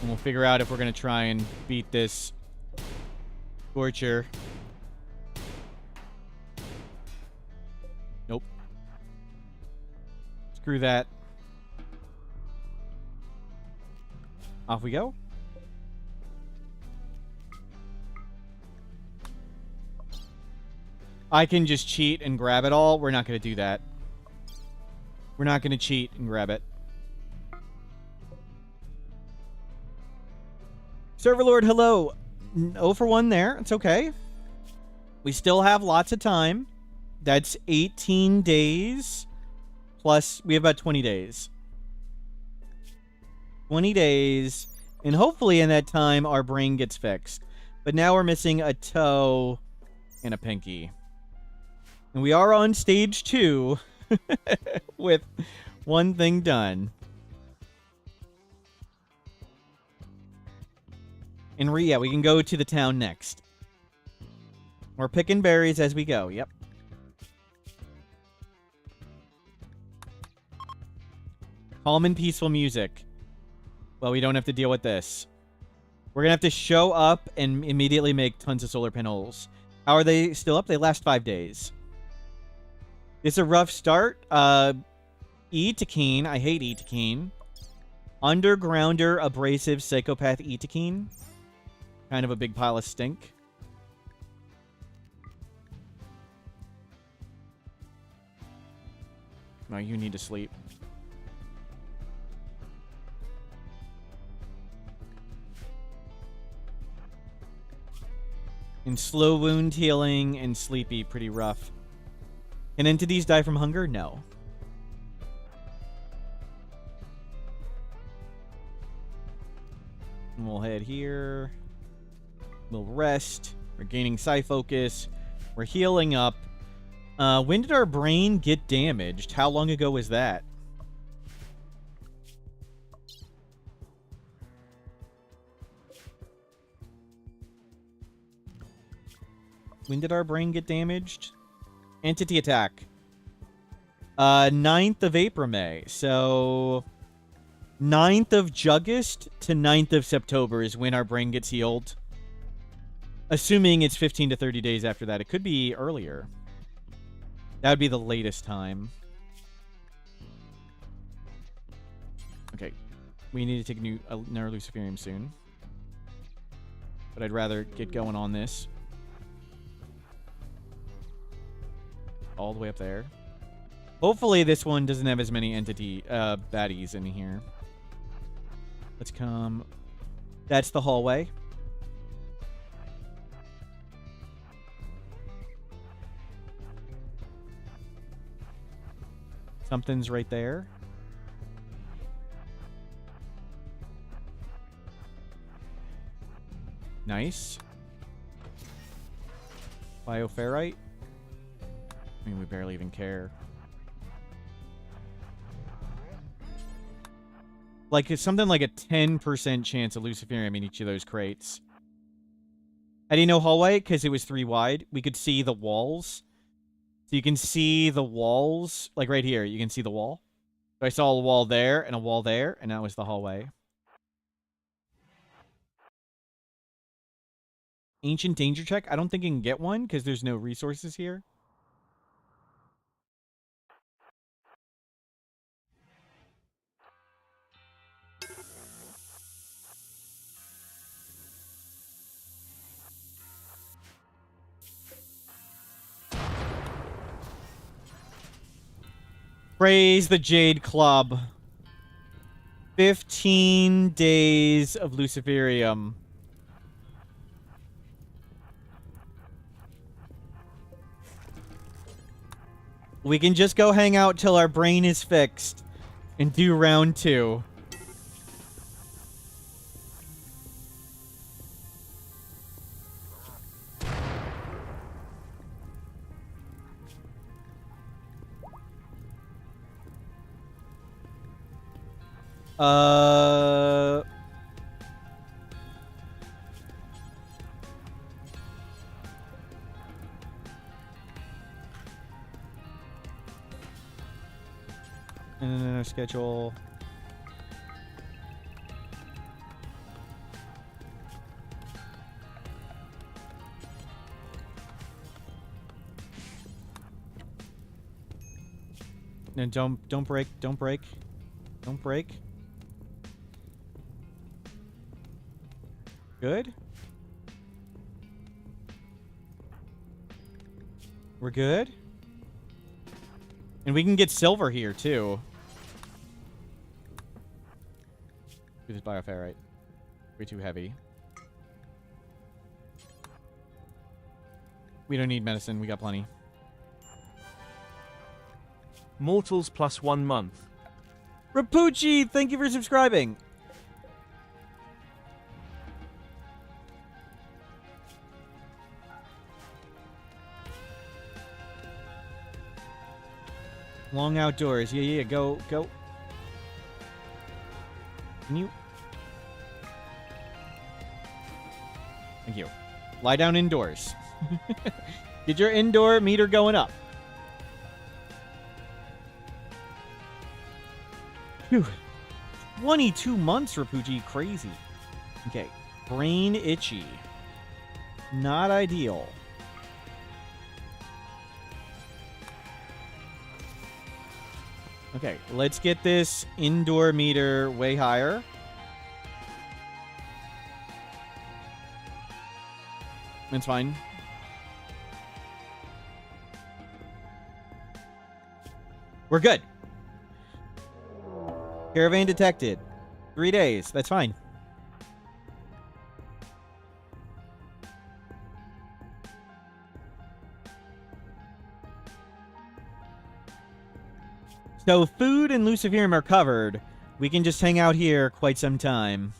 And we'll figure out if we're gonna try and beat this Scorcher. Nope. Screw that. Off we go. I can just cheat and grab it all. We're not going to do that. We're not going to cheat and grab it. Serverlord, hello. 0 for 1 there. It's okay. We still have lots of time. That's 18 days. Plus, we have about 20 days. 20 days. And hopefully in that time, our brain gets fixed. But now we're missing a toe and a pinky. And we are on stage 2 with one thing done. And yeah, we can go to the town next. We're picking berries as we go. Yep. Calm and peaceful music. Well, we don't have to deal with this. We're going to have to show up and immediately make tons of solar panels. How are they still up? They last 5 days. It's a rough start. E-Takeen. I hate E-Takeen. Undergrounder, abrasive, psychopath E-Takeen. Kind of a big pile of stink. No, you need to sleep. And slow wound healing and sleepy, pretty rough. Can entities die from hunger? No. And we'll head here. We'll rest. We're gaining psi focus. We're healing up. When did our brain get damaged? How long ago was that? When did our brain get damaged? Entity attack. 9th of April, May. So 9th of Juggist to 9th of September is when our brain gets healed. Assuming it's 15 to 30 days after that. It could be earlier. That would be the latest time. Okay. We need to take another Luciferium soon. But I'd rather get going on this. All the way up there. Hopefully this one doesn't have as many entity baddies in here. Let's come. That's the hallway. Something's right there. Nice. Bioferrite. I mean, we barely even care. Like, it's something like a 10% chance of Luciferium in each of those crates. How do you know hallway? Because it was 3 wide. We could see the walls. So you can see the walls. Like, right here, you can see the wall. So I saw a wall there and a wall there, and that was the hallway. Ancient danger check? I don't think you can get one, because there's no resources here. Praise the Jade Club. 15 days of Luciferium. We can just go hang out till our brain is fixed and do round 2. And then our schedule. No, don't break, don't break. Don't break. Good. We're good. And we can get silver here, too. Do this bioferrite. Way too heavy. We don't need medicine. We got plenty. Mortals plus 1 month. Rapucci, thank you for subscribing. Long outdoors. Yeah, go. Can you? Thank you. Lie down indoors. Get your indoor meter going up. Phew. 22 months, Rapucci. Crazy. Okay. Brain itchy. Not ideal. Okay, let's get this indoor meter way higher. That's fine. We're good. Caravan detected. 3 days. That's fine. So food and Luciferium are covered. We can just hang out here quite some time.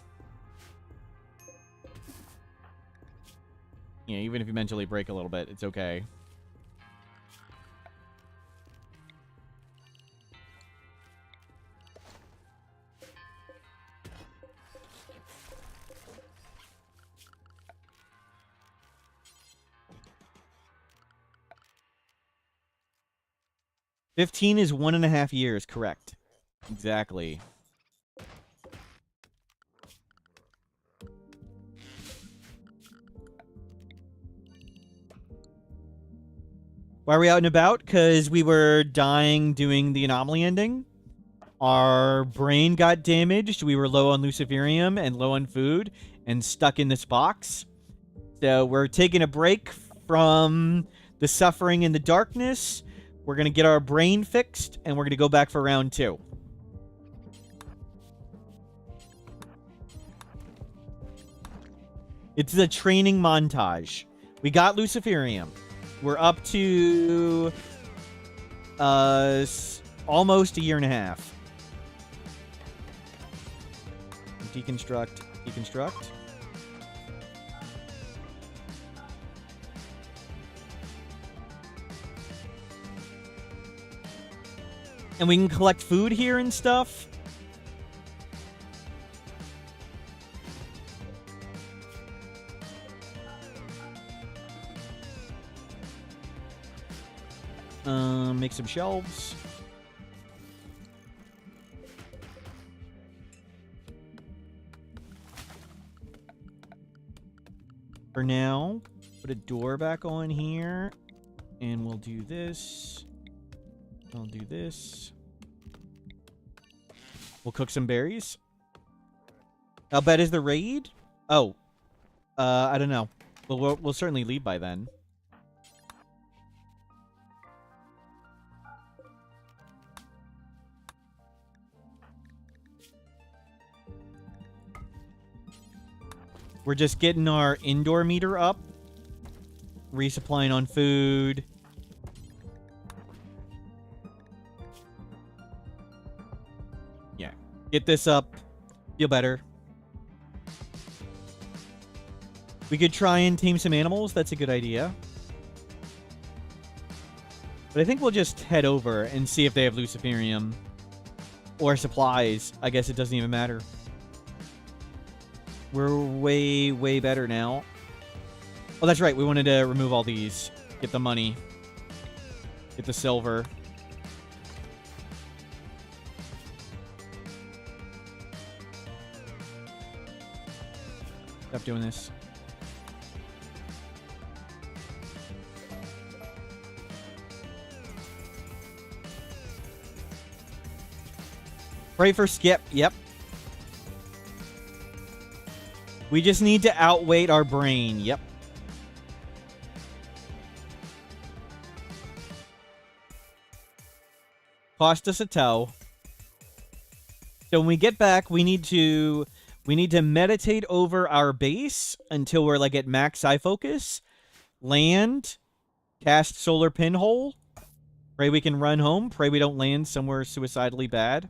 Yeah, even if you mentally break a little bit, it's okay. $15 is 1.5 years, correct. Exactly. Why are we out and about? Because we were dying doing the anomaly ending. Our brain got damaged. We were low on Luciferium and low on food and stuck in this box. So we're taking a break from the suffering and the darkness. We're going to get our brain fixed, and we're going to go back for round 2. It's a training montage. We got Luciferium. We're up to almost 1.5 years. Deconstruct. And we can collect food here and stuff. Make some shelves. For now, put a door back on here. And we'll do this. I'll do this. We'll cook some berries. How bad is the raid? Oh. I don't know. Well, we'll certainly leave by then. We're just getting our indoor meter up. Resupplying on food. Yeah. Get this up. Feel better. We could try and tame some animals. That's a good idea. But I think we'll just head over and see if they have Luciferium. Or supplies. I guess it doesn't even matter. We're way, way better now. Oh, that's right. We wanted to remove all these. Get the money. Get the silver. Stop doing this. Pray for Skip. Yep. We just need to outweight our brain. Yep. Cost us a toe. So when we get back, we need to meditate over our base until we're like at max eye focus. Land, cast solar pinhole. Pray we can run home. Pray we don't land somewhere suicidally bad.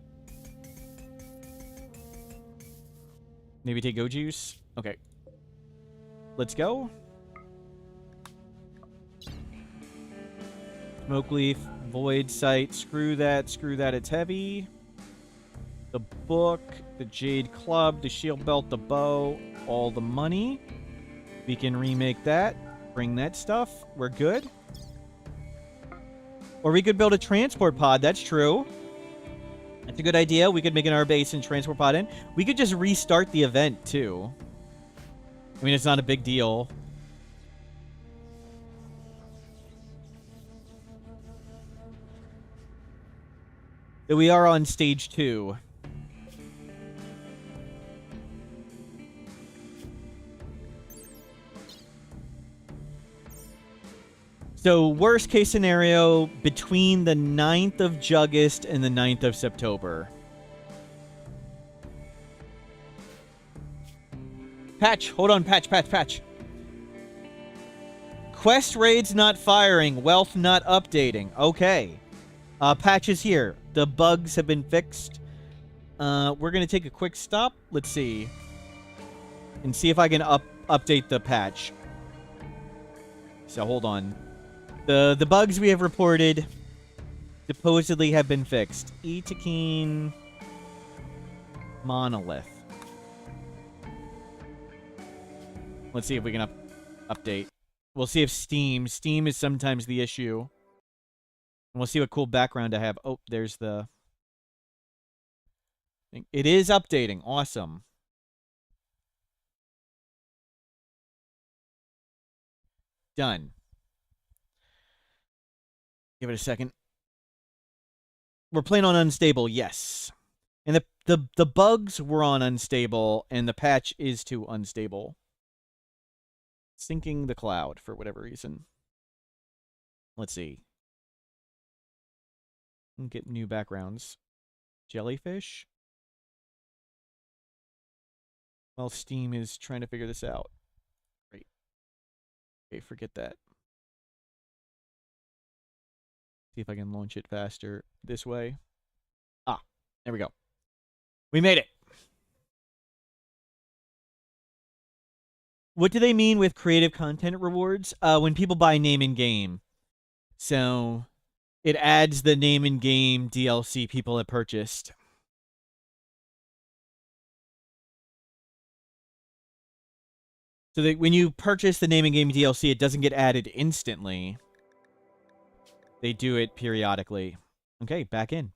Maybe take go juice. Okay. Let's go. Smoke leaf, void sight. Screw that. Screw that. It's heavy. The book, the jade club, the shield belt, the bow, all the money. We can remake that. Bring that stuff. We're good. Or we could build a transport pod. That's true. That's a good idea. We could make an our base and transport pod in. We could just restart the event, too. I mean, it's not a big deal. We are on stage 2. So, worst case scenario, between the 9th of Juggist and the 9th of September. Patch! Hold on, patch. Quest raids not firing, wealth not updating. Okay. Patch is here. The bugs have been fixed. We're going to take a quick stop. Let's see. And see if I can update the patch. So, hold on. The bugs we have reported supposedly have been fixed. Etakine Monolith. Let's see if we can update. We'll see if Steam is sometimes the issue. And we'll see what cool background I have. Oh, there's the... It is updating. Awesome. Done. Give it a second. We're playing on unstable, yes. And the bugs were on unstable, and the patch is to unstable. Syncing the cloud for whatever reason. Let's see. Get new backgrounds. Jellyfish. Well, Steam is trying to figure this out. Great. Okay, forget that. See if I can launch it faster this way. Ah, there we go. We made it. What do they mean with creative content rewards? When people buy name in game. So it adds the name in game DLC people have purchased. So that when you purchase the name in game DLC, it doesn't get added instantly. They do it periodically. Okay, back in.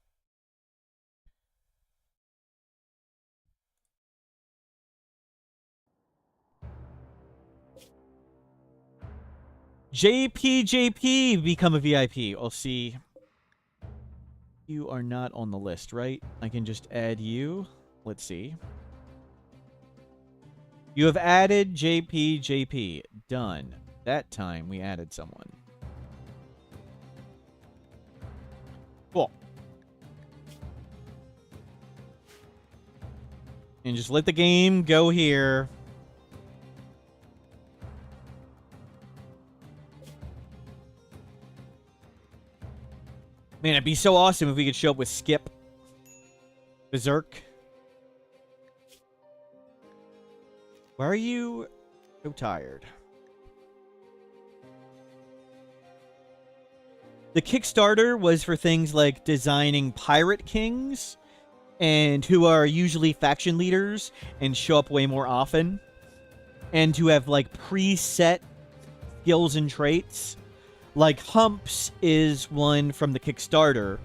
JP, become a VIP. I'll see. You are not on the list, right? I can just add you. Let's see. You have added JP. Done. That time we added someone. Cool. And just let the game go here. Man, it'd be so awesome if we could show up with Skip. Berserk. Why are you so tired? The Kickstarter was for things like designing pirate kings, and who are usually faction leaders and show up way more often, and to have like preset skills and traits. Like Humps is one from the Kickstarter.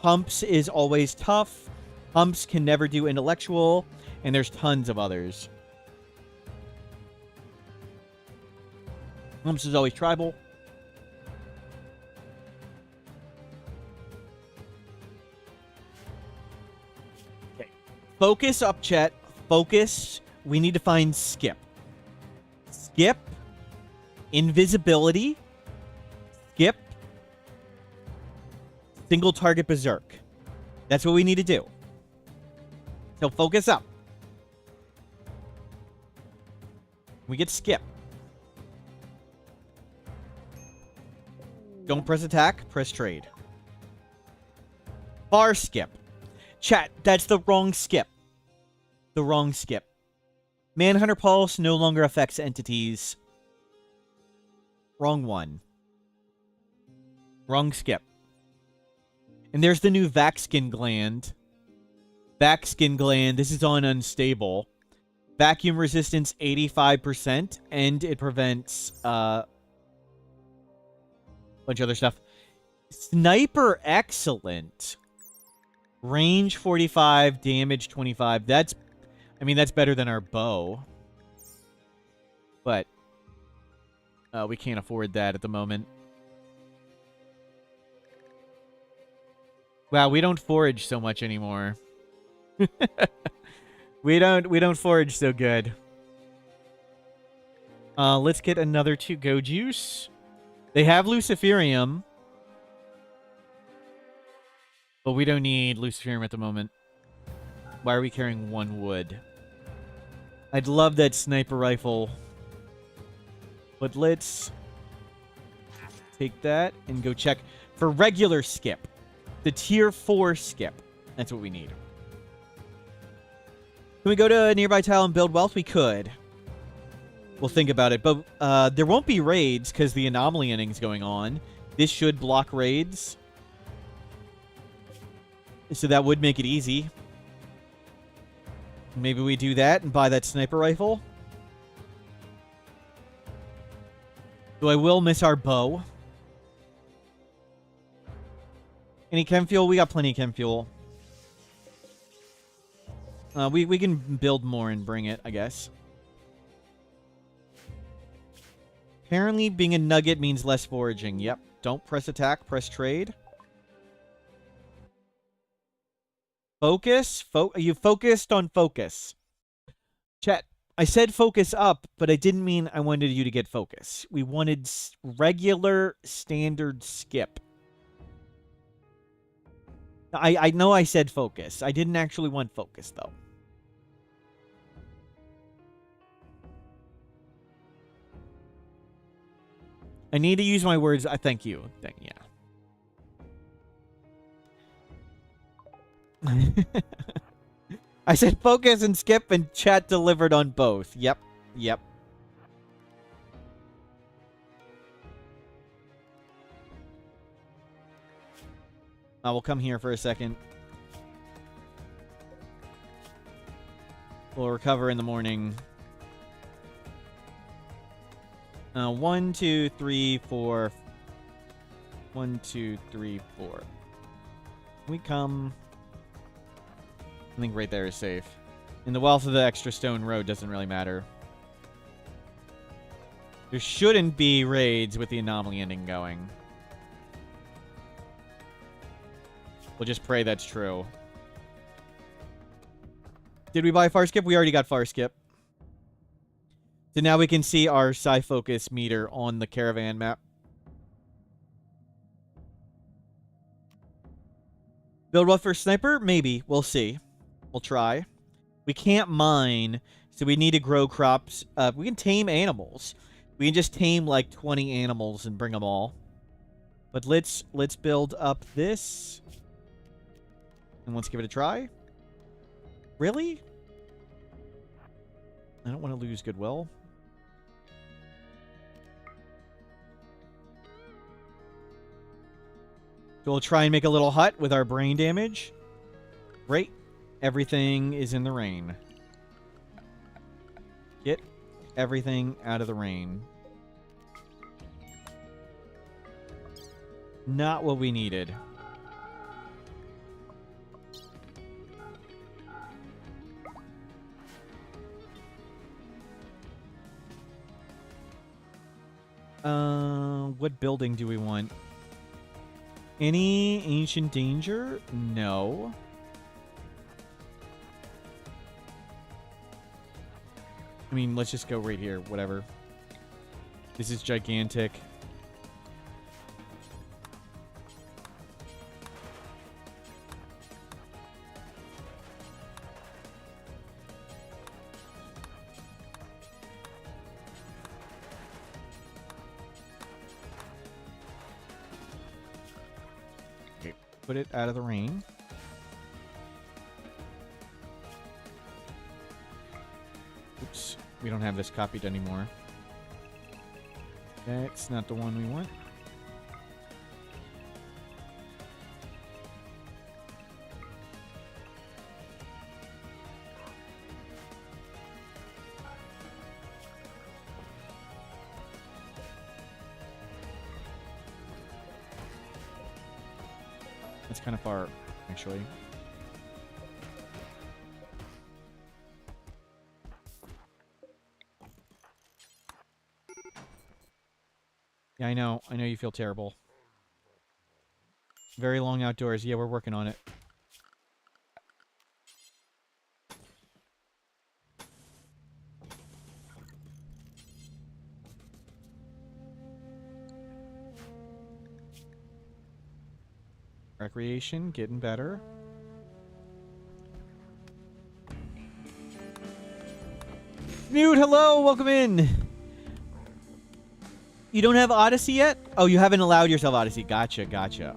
Humps is always tough. Humps can never do intellectual, and there's tons of others. Humps is always tribal. Okay. Focus up, chat. Focus. We need to find Skip. Skip. Invisibility. Skip. Single target berserk. That's what we need to do. So focus up. We get skip. Don't press attack, press trade. Bar skip. Chat, that's the wrong skip. The wrong skip. Manhunter Pulse no longer affects entities. Wrong one. Wrong skip. And there's the new Vacskin Gland. Vacskin Gland, this is on Unstable. Vacuum resistance 85%, and it prevents a bunch of other stuff. Sniper Excellent. Range 45, damage 25. That's better than our bow. But we can't afford that at the moment. Wow, we don't forage so much anymore. we don't forage so good. Let's get another 2 go juice. They have Luciferium. But we don't need Luciferium at the moment. Why are we carrying 1 wood? I'd love that sniper rifle. But let's take that and go check for regular skip. The tier 4 skip. That's what we need. Can we go to a nearby tile and build wealth? We could. We'll think about it. But there won't be raids because the anomaly ending's going on. This should block raids. So that would make it easy. Maybe we do that and buy that sniper rifle. Though I will miss our bow. Any chem fuel? We got plenty of chem fuel. We can build more and bring it, I guess. Apparently, being a nugget means less foraging. Yep. Don't press attack, press trade. Focus? You focused on focus. Chat, I said focus up, but I didn't mean I wanted you to get focus. We wanted regular standard skip. I know I said focus. I didn't actually want focus, though. I need to use my words. Thank you. Yeah. I said focus and skip, and chat delivered on both. Yep. We'll come here for a second. We'll recover in the morning. 1, 2, 3, 4. 1, 2, 3, 4. We come. I think right there is safe. And the wealth of the extra stone road doesn't really matter. There shouldn't be raids with the anomaly ending going. We'll just pray that's true. Did we buy Far Skip? We already got Far Skip. So now we can see our Psi Focus meter on the caravan map. Build what for Sniper? Maybe. We'll see. We'll try. We can't mine, so we need to grow crops. We can tame animals. We can just tame like 20 animals and bring them all. But let's build up this. And let's give it a try. Really? I don't want to lose goodwill. So we'll try and make a little hut with our brain damage. Great. Everything is in the rain. Get everything out of the rain. Not what we needed. What building do we want? Any ancient danger? No. I mean, let's just go right here. Whatever. This is gigantic. put it out of the rain. Oops, we don't have this copied anymore. That's not the one we want. That's kind of far, actually. Yeah, I know. I know you feel terrible. Very long outdoors. Yeah, we're working on it. Recreation, getting better. Snoot, hello! Welcome in! You don't have Odyssey yet? Oh, you haven't allowed yourself Odyssey. Gotcha, gotcha.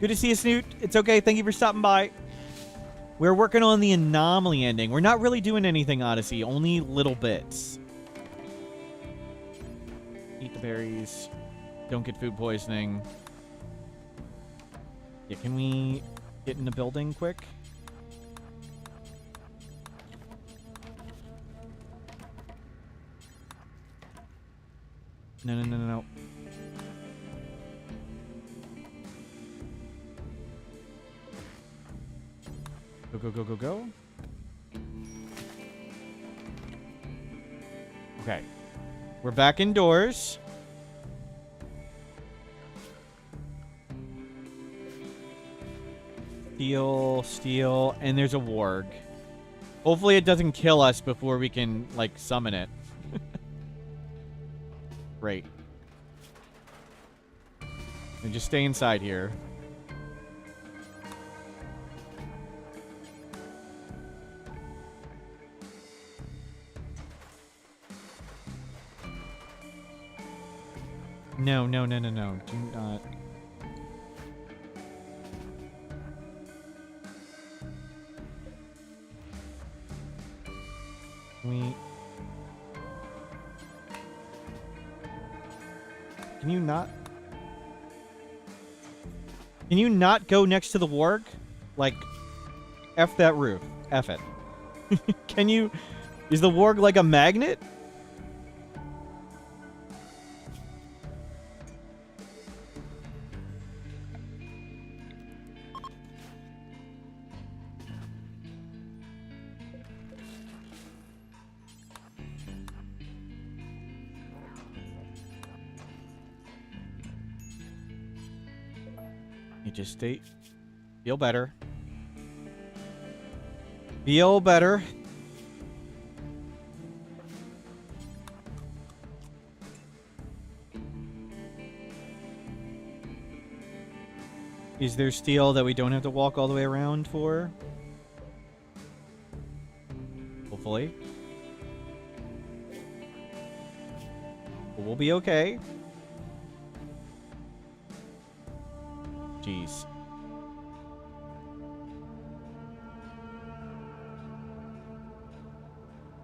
Good to see you, Snoot. It's okay. Thank you for stopping by. We're working on the anomaly ending. We're not really doing anything Odyssey, only little bits. Eat the berries. Don't get food poisoning. Yeah, can we get in the building quick? No, no, no, no, no. Go, go, go, go, go. Okay. We're back indoors. Steel, steel, and there's a warg. Hopefully it doesn't kill us before we can, like, summon it. Great. And just stay inside here. No, no, no, no, no. Do not. Can you not? Can you not go next to the warg? Like, F that roof. F it. Can you? Is the warg like a magnet? You just stay. Feel better. Feel better. Is there steel that we don't have to walk all the way around for? Hopefully. But we'll be okay. Jeez.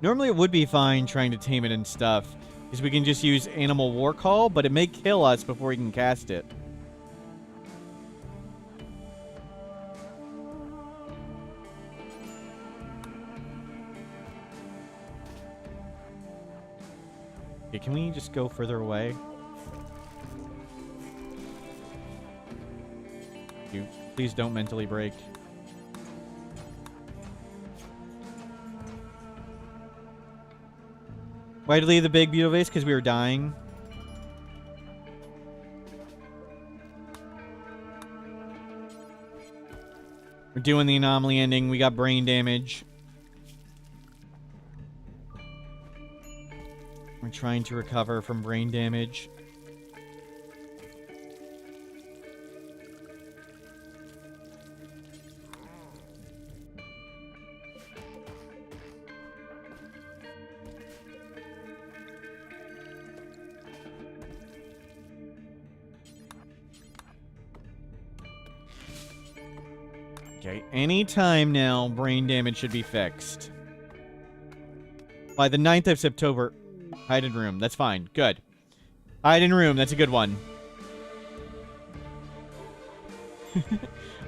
Normally it would be fine trying to tame it and stuff, because we can just use Animal War Call, but it may kill us before we can cast it. Okay, can we just go further away? You please don't mentally break. Why did we leave the big beautiful vase? Because we were dying. We're doing the anomaly ending. We got brain damage. We're trying to recover from brain damage. Okay, any time now, brain damage should be fixed. By the 9th of September. Hide in room. That's fine. Good. Hide in room. That's a good one.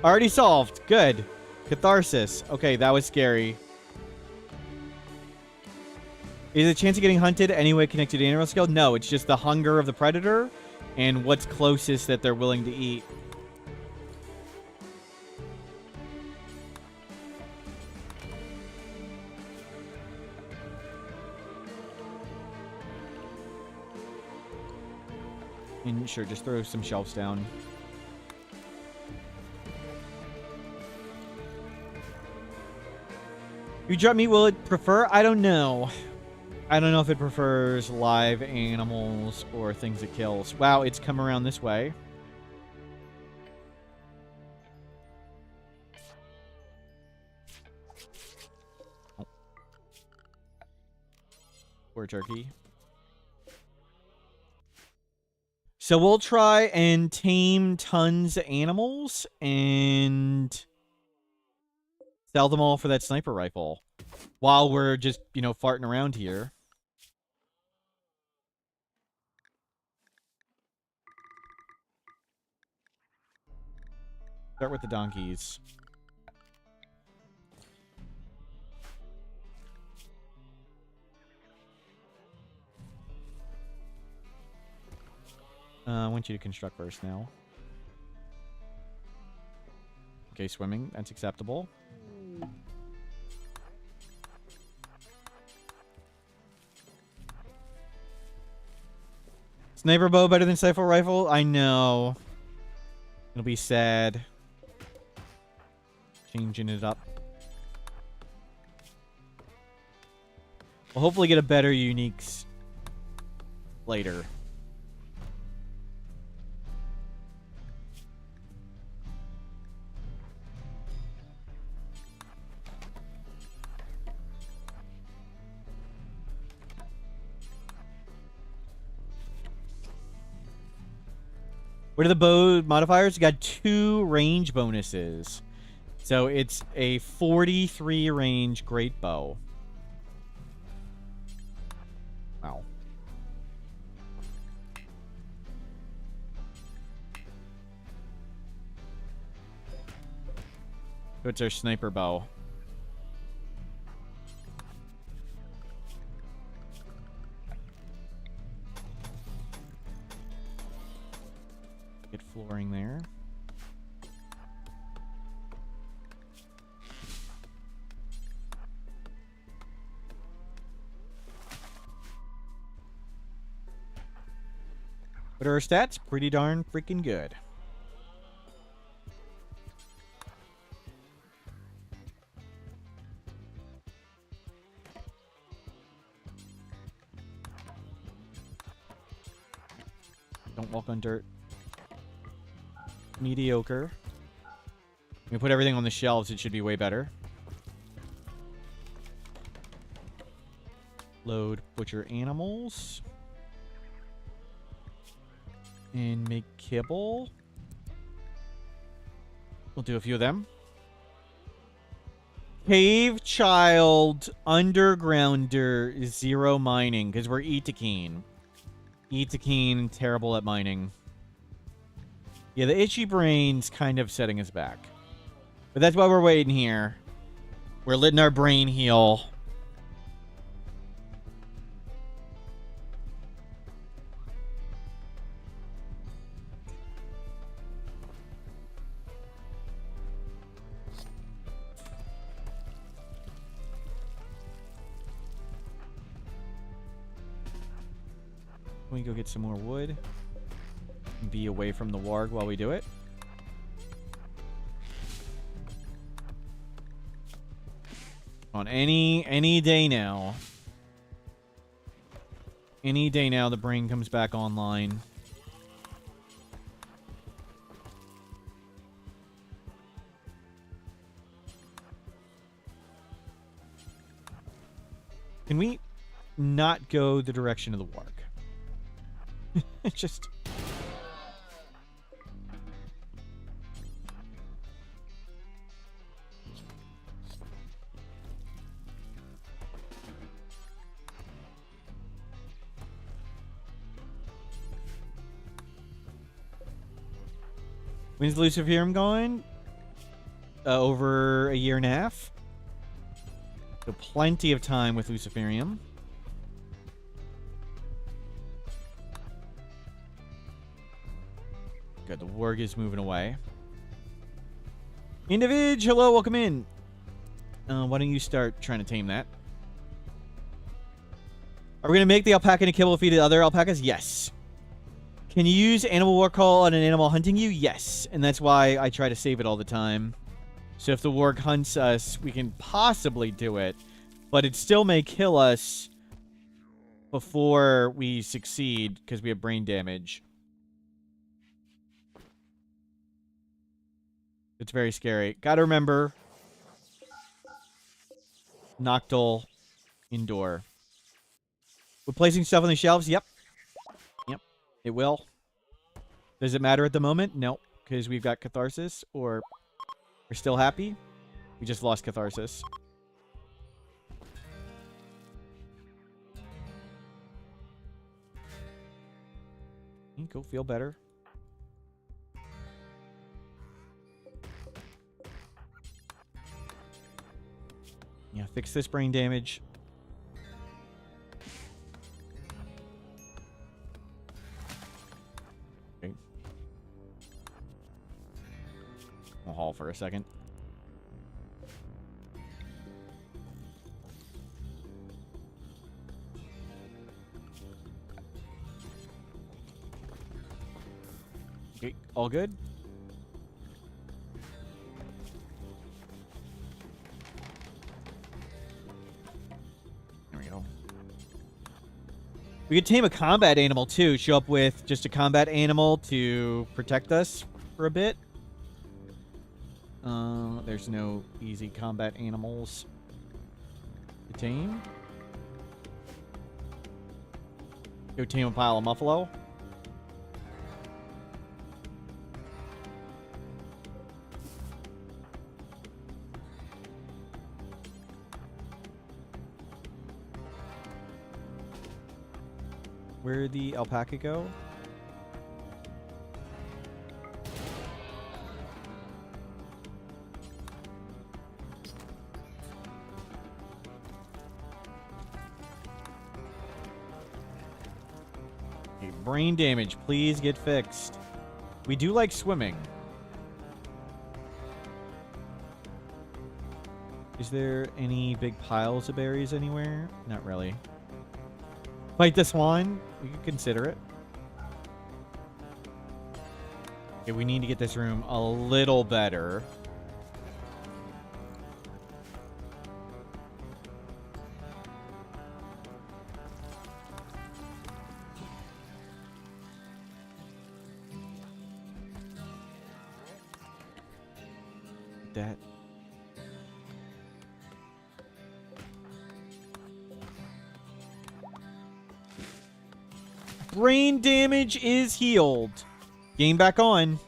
Already solved. Good. Catharsis. Okay, that was scary. Is the chance of getting hunted anyway connected to animal skill? No, it's just the hunger of the predator and what's closest that they're willing to eat. And sure, just throw some shelves down. You drop meat, will it prefer? I don't know. I don't know if it prefers live animals or things it kills. Wow, it's come around this way. Oh. Poor turkey. So we'll try and tame tons of animals and sell them all for that sniper rifle while we're just, you know, farting around here. Start with the donkeys. I want you to construct first now. Okay, swimming. That's acceptable. Sniper bow better than sniper rifle? I know. It'll be sad. Changing it up. We'll hopefully get a better uniques later. What are the bow modifiers? You got 2 range bonuses. So it's a 43 range great bow. Wow. So it's our sniper bow. Get flooring there. What are our stats? Pretty darn freaking good. Don't walk on dirt. Mediocre. We put everything on the shelves, it should be way better. Load butcher animals. And make kibble. We'll do a few of them. Cave child undergrounder 0 mining because we're Itakeen. Itakeen terrible at mining. Yeah, the itchy brain's kind of setting us back. But that's why we're waiting here. We're letting our brain heal. We go get some more wood. Be away from the warg while we do it. On any day now. Any day now the brain comes back online. Can we not go the direction of the warg? It's just... When's Luciferium going? Over a year and a half. So plenty of time with Luciferium. Good, the warg is moving away. Individ, hello, welcome in. Why don't you start trying to tame that? Are we going to make the alpaca and kibble feed to other alpacas? Yes. Can you use animal war call on an animal hunting you? Yes. And that's why I try to save it all the time. So if the warg hunts us, we can possibly do it. But it still may kill us before we succeed because we have brain damage. It's very scary. Gotta remember, Noctul indoor. We're placing stuff on the shelves? Yep. Yep. It will. Does it matter at the moment? No. Because we've got catharsis, or we're still happy. We just lost catharsis. Go feel better. Yeah, fix this brain damage. Okay. I'll haul for a second. Okay, all good? We could tame a combat animal, too. Show up with just a combat animal to protect us for a bit. There's no easy combat animals to tame. Go tame a pile of Muffalo. Where'd the alpaca go? Okay, brain damage, please get fixed. We do like swimming. Is there any big piles of berries anywhere? Not really. Fight the swan? We could consider it. Okay, we need to get this room a little better. That. Brain damage is healed. Game back on.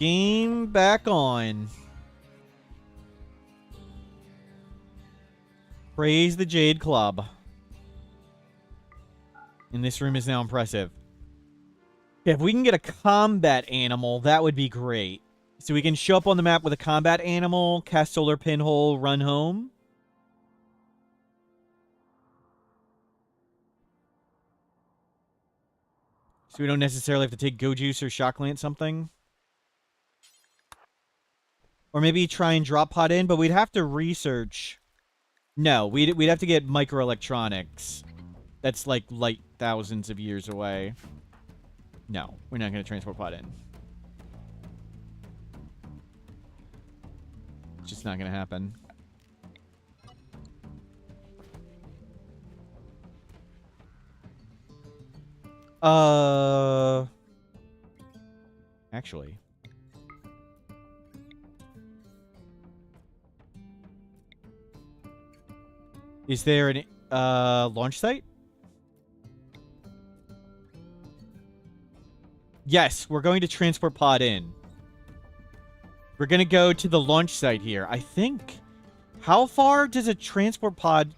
Game back on. Praise the Jade Club. And this room is now impressive. Yeah, if we can get a combat animal, that would be great. So we can show up on the map with a combat animal, cast solar pinhole, run home. So we don't necessarily have to take Go Juice or Shocklant something. Or maybe try and drop pod in, but we'd have to research. No, we'd have to get microelectronics. That's like light thousands of years away. No, we're not going to transport pod in. It's just not going to happen. Actually. Is there an launch site? Yes, we're going to transport pod in. We're going to go to the launch site here. I think. How far does a transport pod...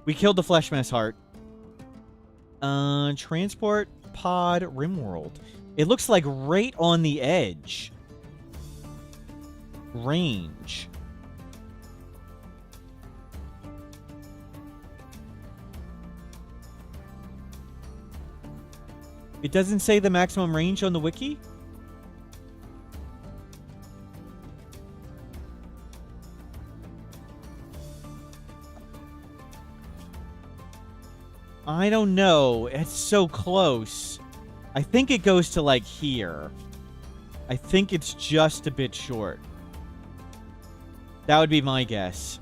We killed the flesh mass heart. Transport pod Rimworld. It looks like right on the edge. Range. It doesn't say the maximum range on the wiki? I don't know. It's so close. I think it goes to, like, here. I think it's just a bit short. That would be my guess.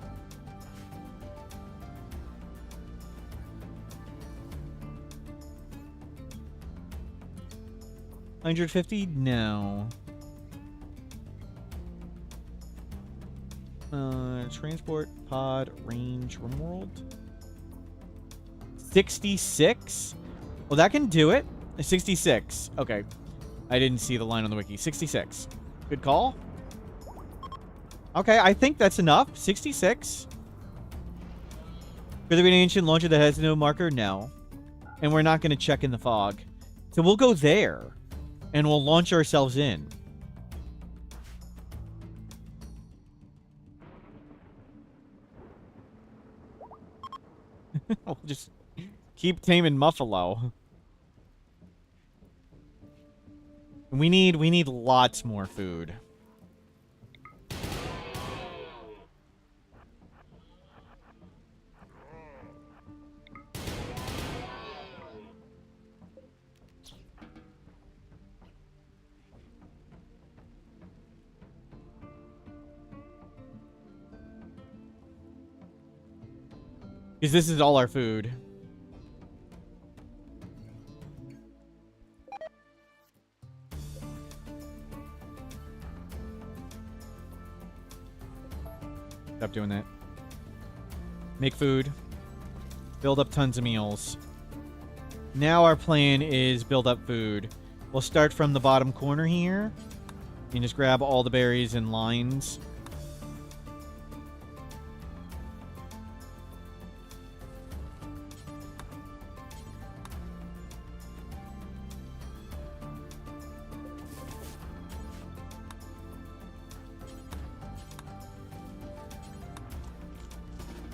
$150? No. Transport pod range Rimworld. 66? Well, that can do it. 66. Okay. I didn't see the line on the wiki. 66. Good call. Okay, I think that's enough. 66. Could there be an ancient launcher that has no marker? No. And we're not going to check in the fog. So we'll go there. And we'll launch ourselves in. We'll just keep taming Muffalo. We need lots more food. Because this is all our food. Stop doing that. Make food. Build up tons of meals. Now our plan is build up food. We'll start from the bottom corner here. And just grab all the berries and lines.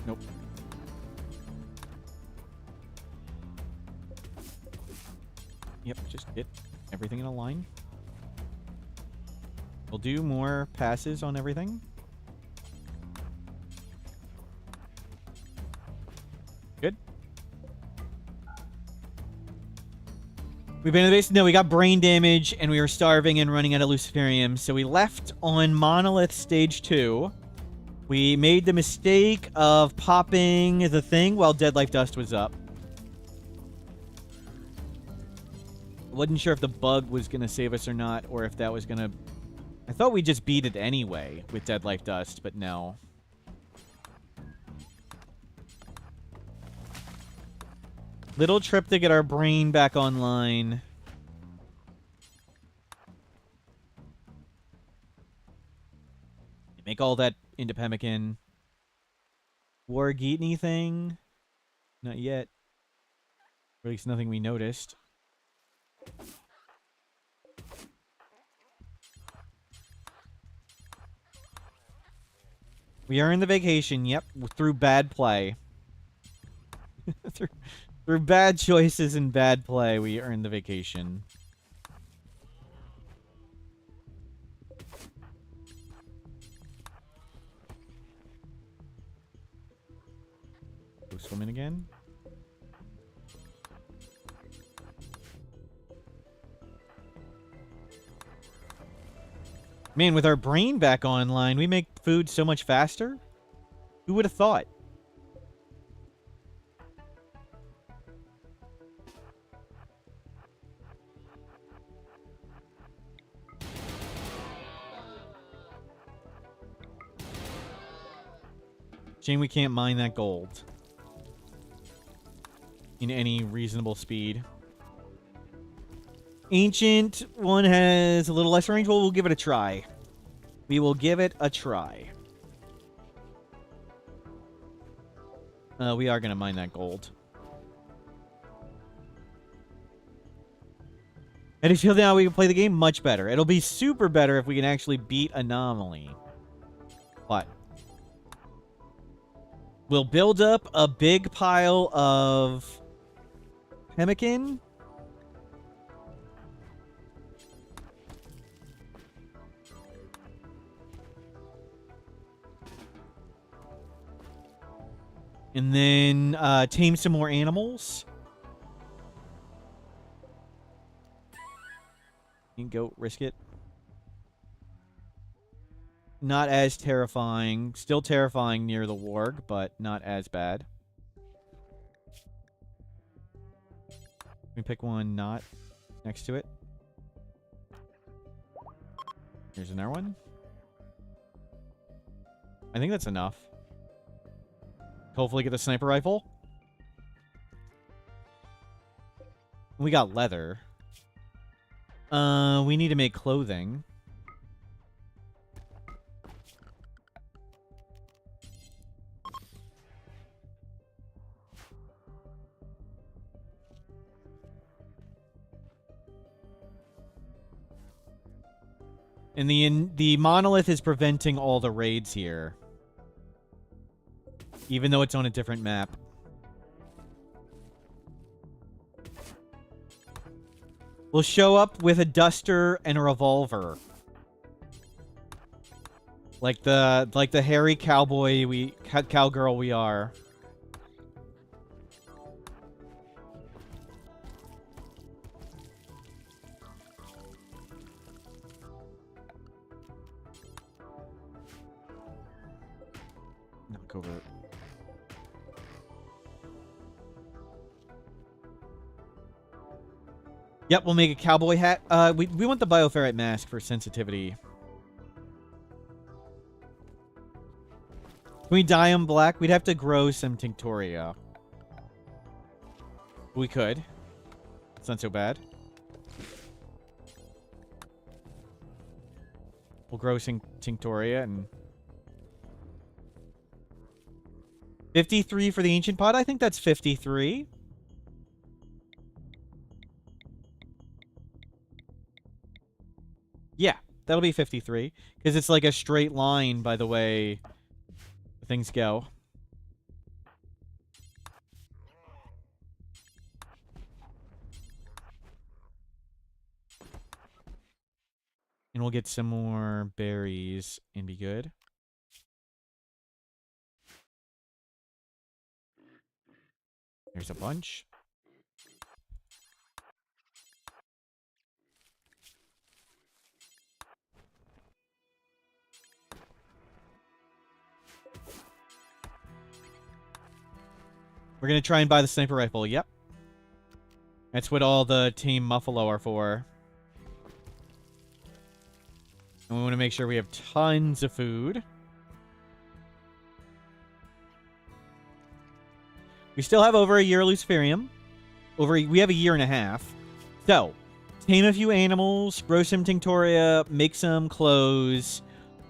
Nope. Yep, just get everything in a line. We'll do more passes on everything. Good. We've been in the base. No, we got brain damage and we were starving and running out of Luciferium. So we left on Monolith Stage 2. We made the mistake of popping the thing while Dead Life Dust was up. Wasn't sure if the bug was going to save us or not, or if that was going to... I thought we just beat it anyway with Dead Life Dust, but no. Little trip to get our brain back online. Make all that into pemmican. Warg eat anything? Not yet. Or at least nothing we noticed. We earned the vacation, yep, through bad play. through bad choices and bad play, we earned the vacation. Go swimming again. Man, with our brain back online, we make food so much faster. Who would have thought? Shame we can't mine that gold in any reasonable speed. Ancient one has a little less range. Well, we'll give it a try. We will give it a try. We are going to mine that gold. And if you feel now we can play the game much better. It'll be super better if we can actually beat Anomaly. But we'll build up a big pile of pemmican. And then tame some more animals. You can go risk it. Not as terrifying. Still terrifying near the warg, but not as bad. Let me pick one not next to it. Here's another one. I think that's enough. Hopefully get the sniper rifle. We got leather. We need to make clothing. And the monolith is preventing all the raids here. Even though it's on a different map. We'll show up with a duster and a revolver. Like the hairy cowboy cowgirl we are. Knock over it. Yep, we'll make a cowboy hat. We want the bioferrite mask for sensitivity. Can we dye them black? We'd have to grow some tinctoria. We could. It's not so bad. We'll grow some tinctoria and... 53 for the ancient pot? I think that's 53. Yeah, that'll be 53. Because it's like a straight line by the way things go. And we'll get some more berries and be good. There's a bunch. We're going to try and buy the sniper rifle. Yep. That's what all the Team Muffalo are for. And we want to make sure we have tons of food. We still have over a year of Luciferium. We have a year and a half. So, tame a few animals, grow some tinctoria, make some clothes,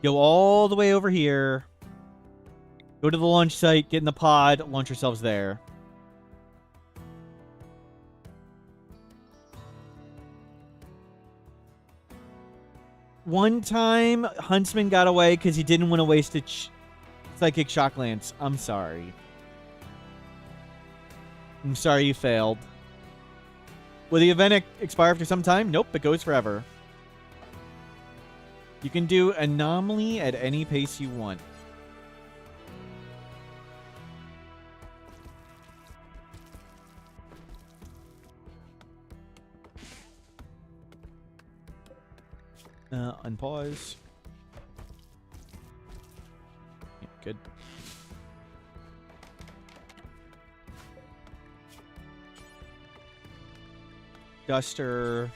go all the way over here, go to the launch site, get in the pod, launch yourselves there. One time, Huntsman got away because he didn't want to waste a psychic shock lance. I'm sorry. I'm sorry you failed. Will the event expire after some time? Nope, it goes forever. You can do anomaly at any pace you want. Unpause. Yeah, good. Duster.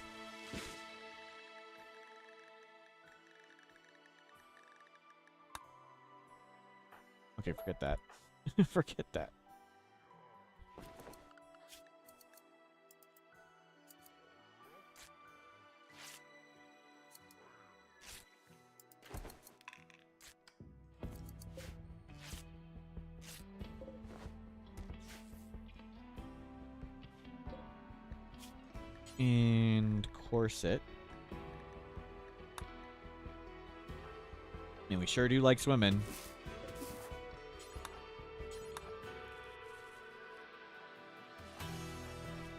Okay, forget that. Forget that. And corset. And we sure do like swimming.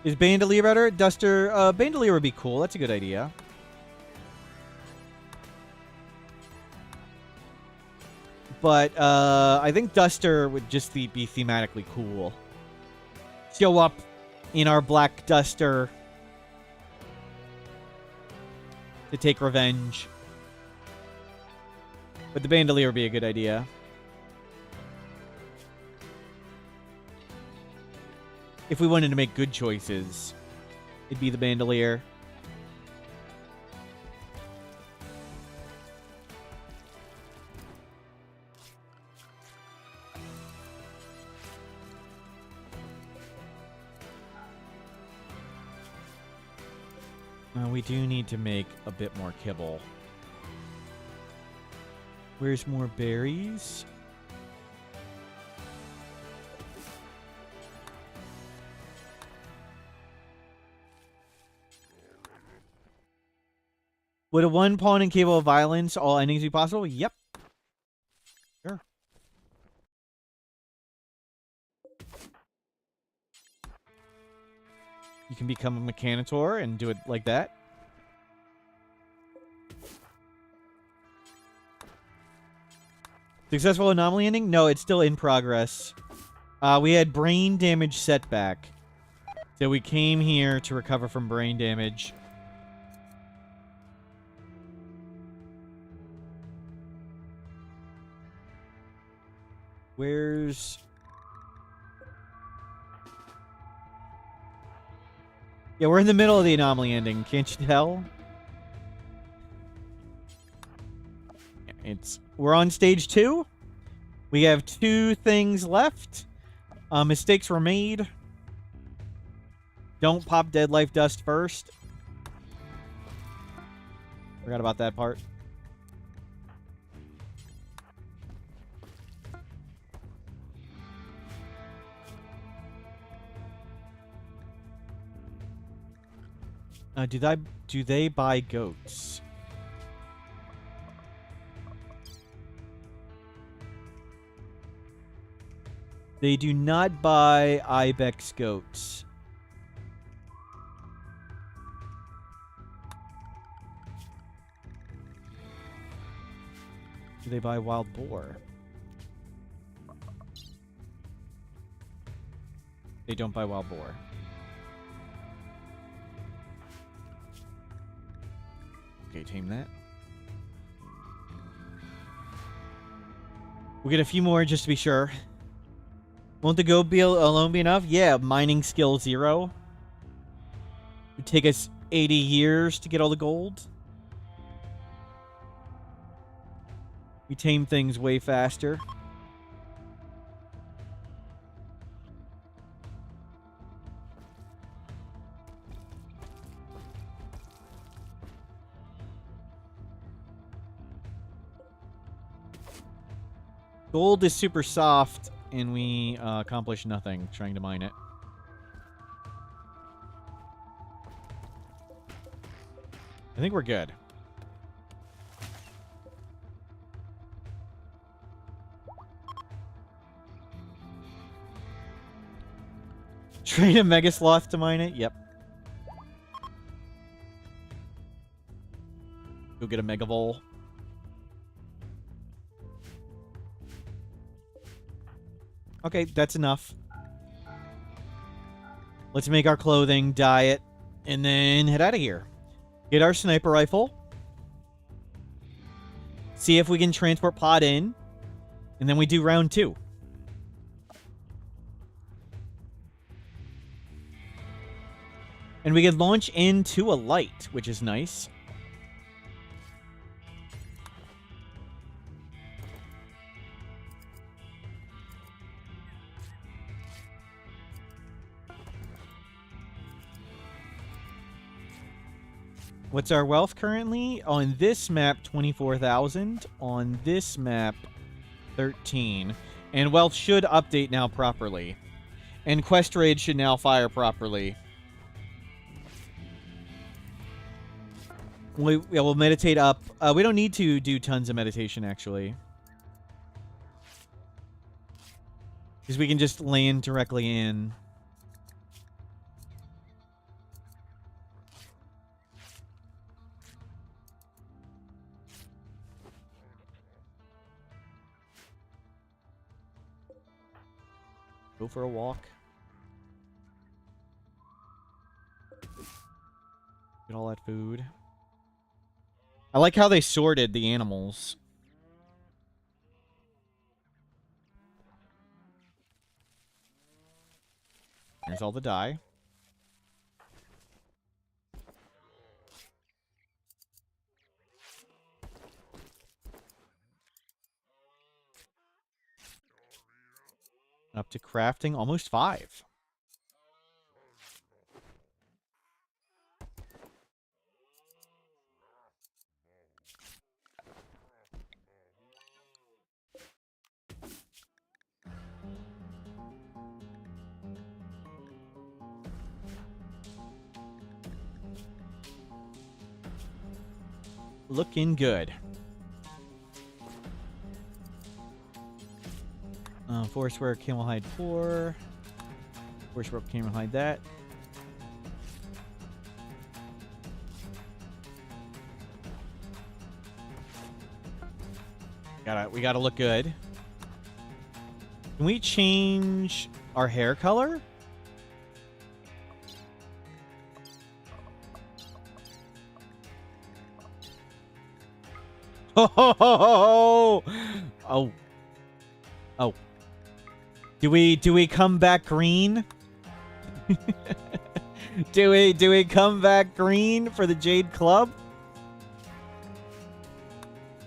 Is Bandolier better? Duster, Bandolier would be cool. That's a good idea. But I think Duster would just be thematically cool. Show up in our black Duster to take revenge. But the Bandolier would be a good idea. If we wanted to make good choices, it'd be the Bandolier. We do need to make a bit more kibble. Where's more berries? Would a one pawn incapable of violence all endings be possible? Yep. Sure. You can become a Mechanitor and do it like that. Successful anomaly ending? No, it's still in progress. We had brain damage setback. So we came here to recover from brain damage. Where's... Yeah, we're in the middle of the anomaly ending. Can't you tell? We're on stage 2. We have 2 things left. Mistakes were made. Don't pop dead life dust first. Forgot about that part. Do they buy goats? They do not buy ibex goats. Do they buy wild boar? They don't buy wild boar. Okay, tame that. We'll get a few more just to be sure. Won't the goat be alone be enough? Yeah, mining skill 0. It would take us 80 years to get all the gold. We tame things way faster. Gold is super soft, and we accomplish nothing trying to mine it. I think we're good. Train a Mega Sloth to mine it? Yep. Go get a Mega Vole. Okay, that's enough. Let's make our clothing, dye it, and then head out of here. Get our sniper rifle. See if we can transport pod in. And then we do round 2. And we can launch into a light, which is nice. What's our wealth currently? On this map, 24,000. On this map, 13. And wealth should update now properly. And quest raid should now fire properly. We'll meditate up. We don't need to do tons of meditation, actually. Because we can just land directly in. Go for a walk. Get all that food. I like how they sorted the animals. Here's all the dye. Up to crafting almost 5. Looking good. Forest wear, camel hide 4. Forest rope, camel hide that. We gotta look good. Can we change our hair color? Oh. Do we come back green? do we come back green for the Jade Club?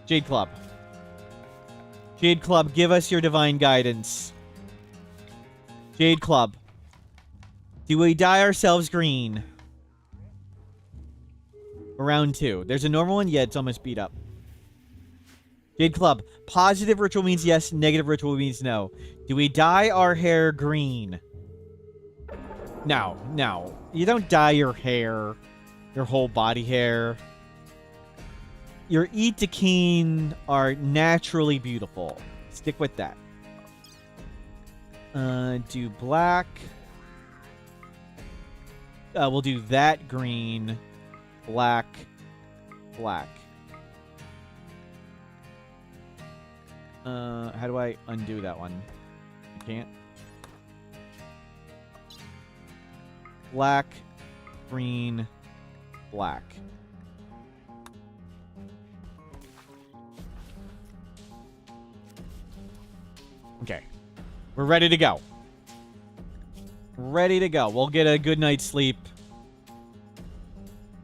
Jade Club. Jade Club, give us your divine guidance. Jade Club. Do we dye ourselves green? Round 2. There's a normal one? Yeah, it's almost beat up. Jade Club. Positive ritual means yes. Negative ritual means no. Do we dye our hair green? No. No. You don't dye your hair. Your whole body hair. Your Itakeen are naturally beautiful. Stick with that. Do black. We'll do that green. Black. Black. How do I undo that one? I can't. Black, green, black. Okay. We're ready to go. Ready to go. We'll get a good night's sleep.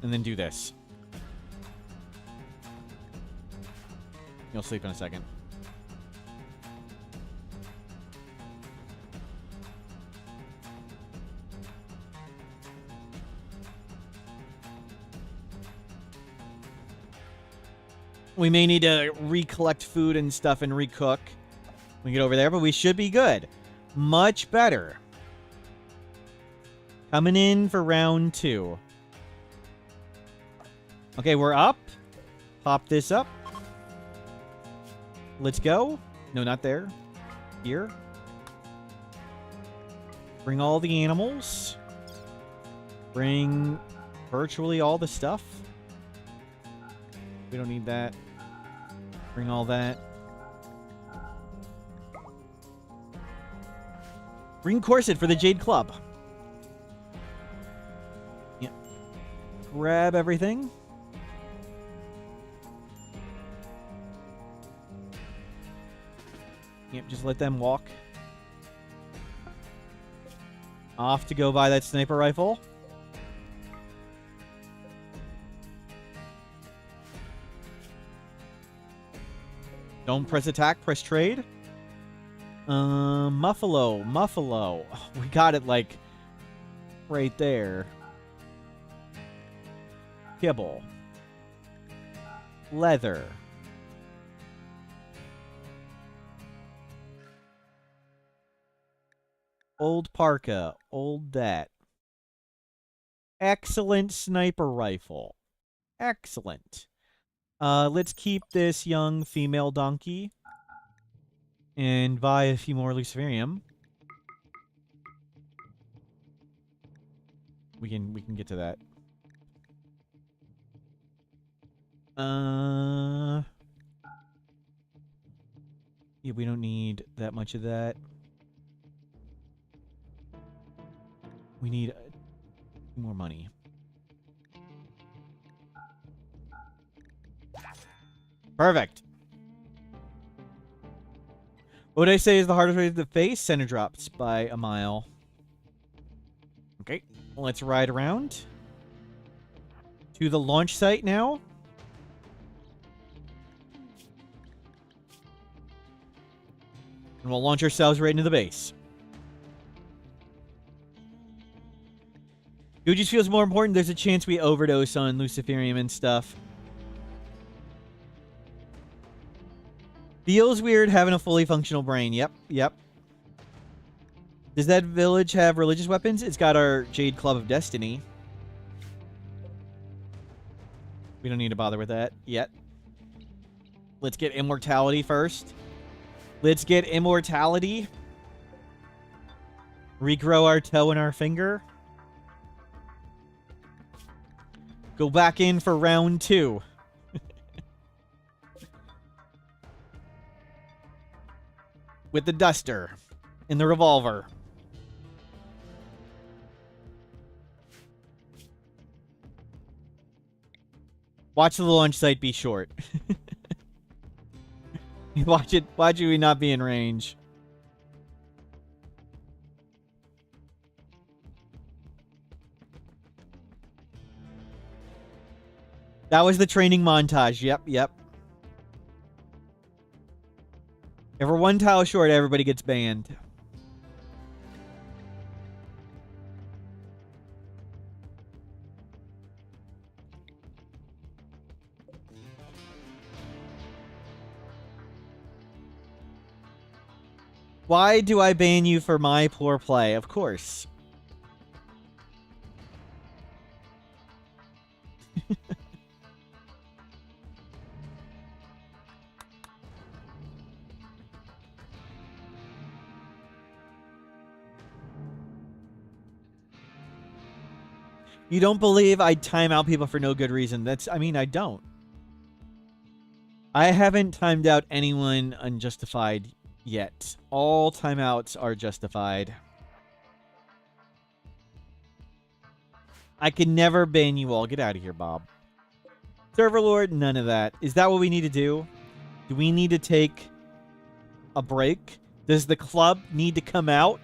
And then do this. You'll sleep in a second. We may need to recollect food and stuff and recook when we get over there, but we should be good. Much better. Coming in for round 2. Okay, we're up. Pop this up. Let's go. No, not there. Here. Bring all the animals. Bring virtually all the stuff. We don't need that. Bring all that. Bring corset for the Jade Club. Yep. Grab everything. Yep, just let them walk. Off to go buy that sniper rifle. Don't press attack, press trade. Muffalo. Oh, we got it, like, right there. Kibble. Leather. Old parka. Old that. Excellent sniper rifle. Excellent. Let's keep this young female donkey and buy a few more luciferium. We can get to that. Yeah, we don't need that much of that. We need more money. Perfect. What would I say is the hardest way to the face? Center drops by a mile. Okay, let's ride around to the launch site now. And we'll launch ourselves right into the base. It just feels more important. There's a chance we overdose on luciferium and stuff. Feels weird having a fully functional brain. Yep, yep. Does that village have religious weapons? It's got our Jade Club of Destiny. We don't need to bother with that yet. Let's get immortality first. Let's get immortality. Regrow our toe and our finger. Go back in for round 2. With the duster and the revolver. Watch the launch site be short. Watch it we not be in range. That was the training montage. Yep, yep. If we're one tile short, everybody gets banned. Why do I ban you for my poor play? Of course. You don't believe I time out people for no good reason. I mean, I don't. I haven't timed out anyone unjustified yet. All timeouts are justified. I can never ban you all. Get out of here, Bob. Server Lord, none of that. Is that what we need to do? Do we need to take a break? Does the club need to come out?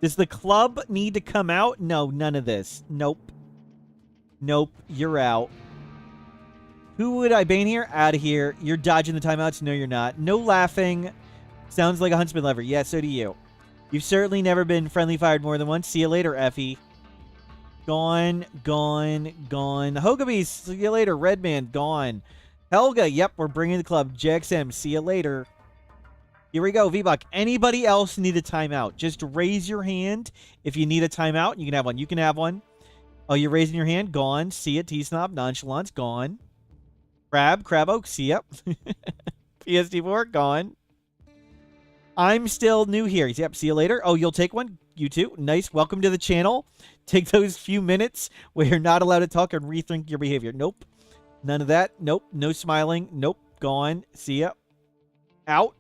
Does the club need to come out? No, none of this. Nope. Nope, you're out. Who would I ban here? Out of here. You're dodging the timeouts. No, you're not. No laughing. Sounds like a huntsman lever. Yeah, so do you. You've certainly never been friendly fired more than once. See you later, Effie. Gone, gone, gone. Hogabees, see you later. Redman, gone. Helga, yep, we're bringing the club. JXM, see you later. Here we go, V-Buck. Anybody else need a timeout? Just raise your hand if you need a timeout. You can have one. You can have one. Oh, you're raising your hand? Gone. See it, T-Snob. Nonchalance, gone. Crab Oak, see ya. PSD4, gone. I'm still new here. Yep, see you later. Oh, you'll take one? You too? Nice. Welcome to the channel. Take those few minutes where you're not allowed to talk and rethink your behavior. Nope. None of that. Nope. No smiling. Nope. Gone. See ya. Out.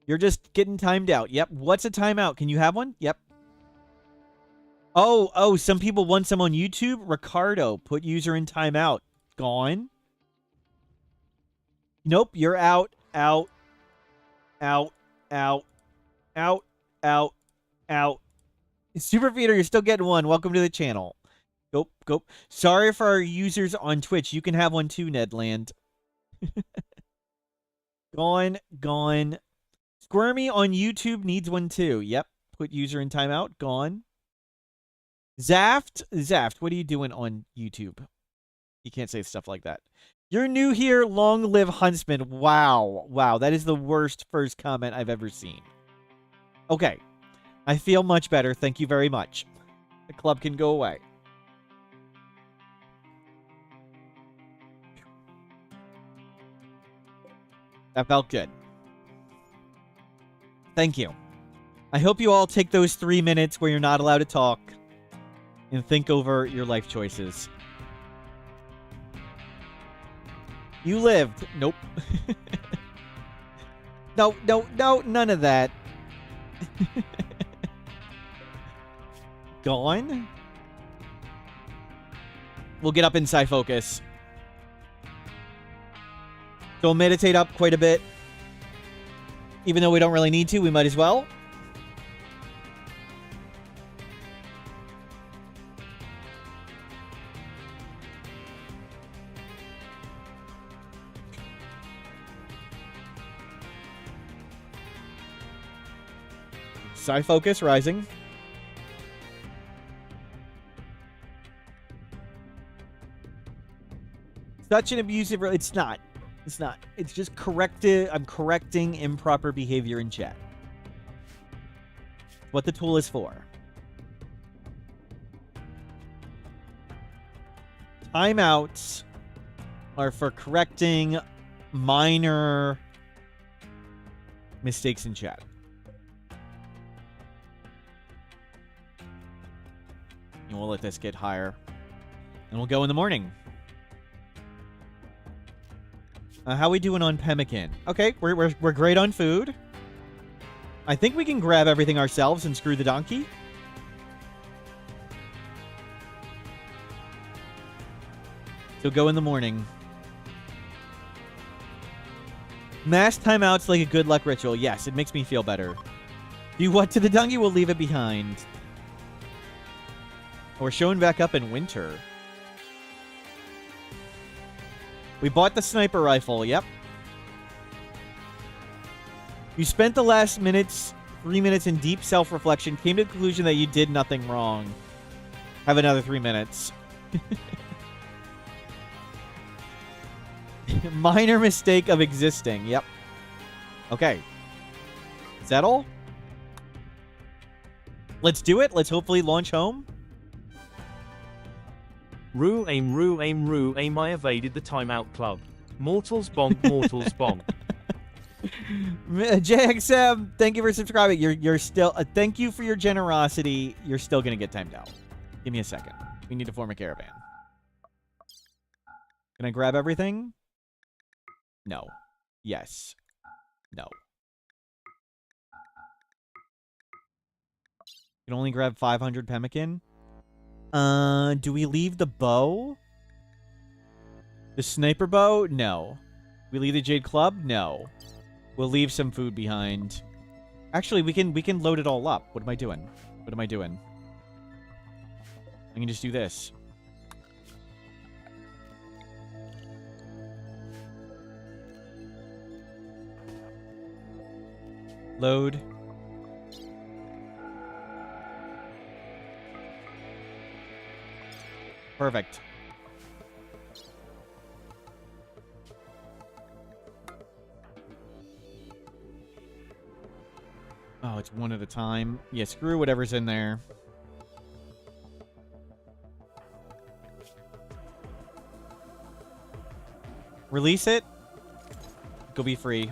You're just getting timed out. Yep. What's a timeout? Can you have one? Yep. Oh, some people want some on YouTube. Ricardo, put user in timeout. Gone. Nope. You're out. Out. Out. Out. Out. Out. Out. Superfeeder, you're still getting one. Welcome to the channel. Go. Sorry for our users on Twitch. You can have one too, Nedland. Gone. Squirmy on YouTube needs one too. Yep. Put user in timeout. Gone. Zaft, what are you doing on YouTube? You can't say stuff like that. You're new here. Long live Huntsman. Wow. That is the worst first comment I've ever seen. Okay. I feel much better. Thank you very much. The club can go away. That felt good. Thank you. I hope you all take those 3 minutes where you're not allowed to talk and think over your life choices. You lived. Nope. No, none of that. Gone? We'll get up in Psi Focus. So we'll meditate up quite a bit. Even though we don't really need to, we might as well. Psi Focus rising. Such an abusive... It's not. It's not. It's just I'm correcting improper behavior in chat. What the tool is for. Timeouts are for correcting minor mistakes in chat. And we'll let this get higher. And we'll go in the morning. How we doing on pemmican? Okay, we're great on food. I think we can grab everything ourselves and screw the donkey. So go in the morning. Mass timeouts like a good luck ritual. Yes, it makes me feel better. Do what to the donkey? We'll leave it behind. We're showing back up in winter. We bought the sniper rifle, yep. You spent the last 3 minutes in deep self-reflection, came to the conclusion that you did nothing wrong. Have another 3 minutes. Minor mistake of existing, yep. Okay. Is that all? Let's do it. Let's hopefully launch home. Rue aim, I evaded the timeout club. Mortals bonk, mortals bonk. JXM, thank you for subscribing. You're still... thank you for your generosity. You're still going to get timed out. Give me a second. We need to form a caravan. Can I grab everything? No. Yes. No. You can only grab 500 pemmican. Do we leave the bow? The sniper bow? No. We leave the Jade Club? No. We'll leave some food behind. Actually, we can load it all up. What am I doing? What am I doing? I can just do this. Load. Perfect. Oh, it's one at a time. Yeah, screw whatever's in there. Release it. Go be free.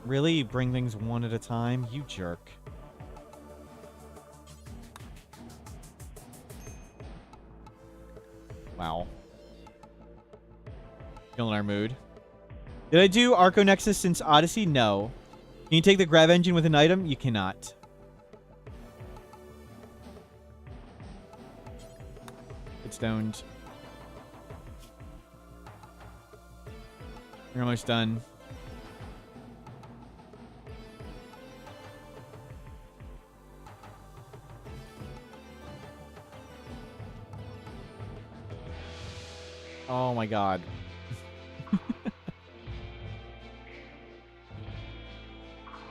Really? You bring things one at a time? You jerk. Wow. Killing our mood. Did I do Arco Nexus since Odyssey? No. Can you take the grav engine with an item? You cannot. Get stoned. We're almost done. Oh my god.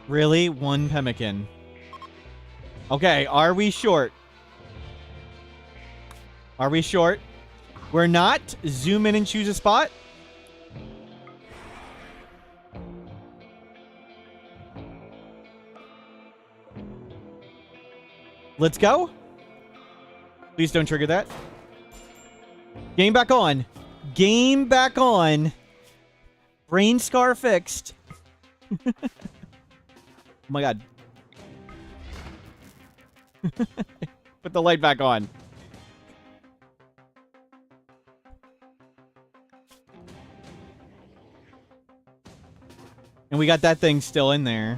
Really? One pemmican. Okay, are we short? Are we short? We're not. Zoom in and choose a spot. Let's go. Please don't trigger that. Game back on. Game back on. Brain scar fixed. Oh my god. Put the light back on. And we got that thing still in there.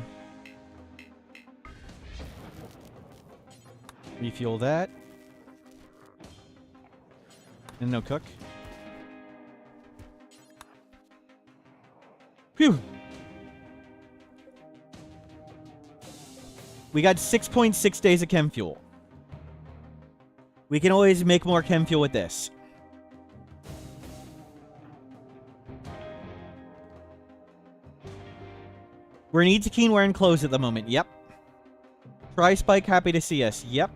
Refuel that. And no cook. Phew. We got 6.6 days of chem fuel. We can always make more chem fuel with this. We're in Etekeen wearing clothes at the moment. Yep. Tri-Spike happy to see us. Yep.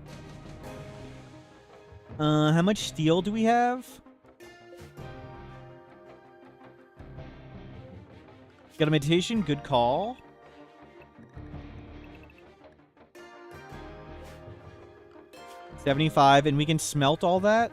How much steel do we have? Got a meditation. Good call. $75, and we can smelt all that?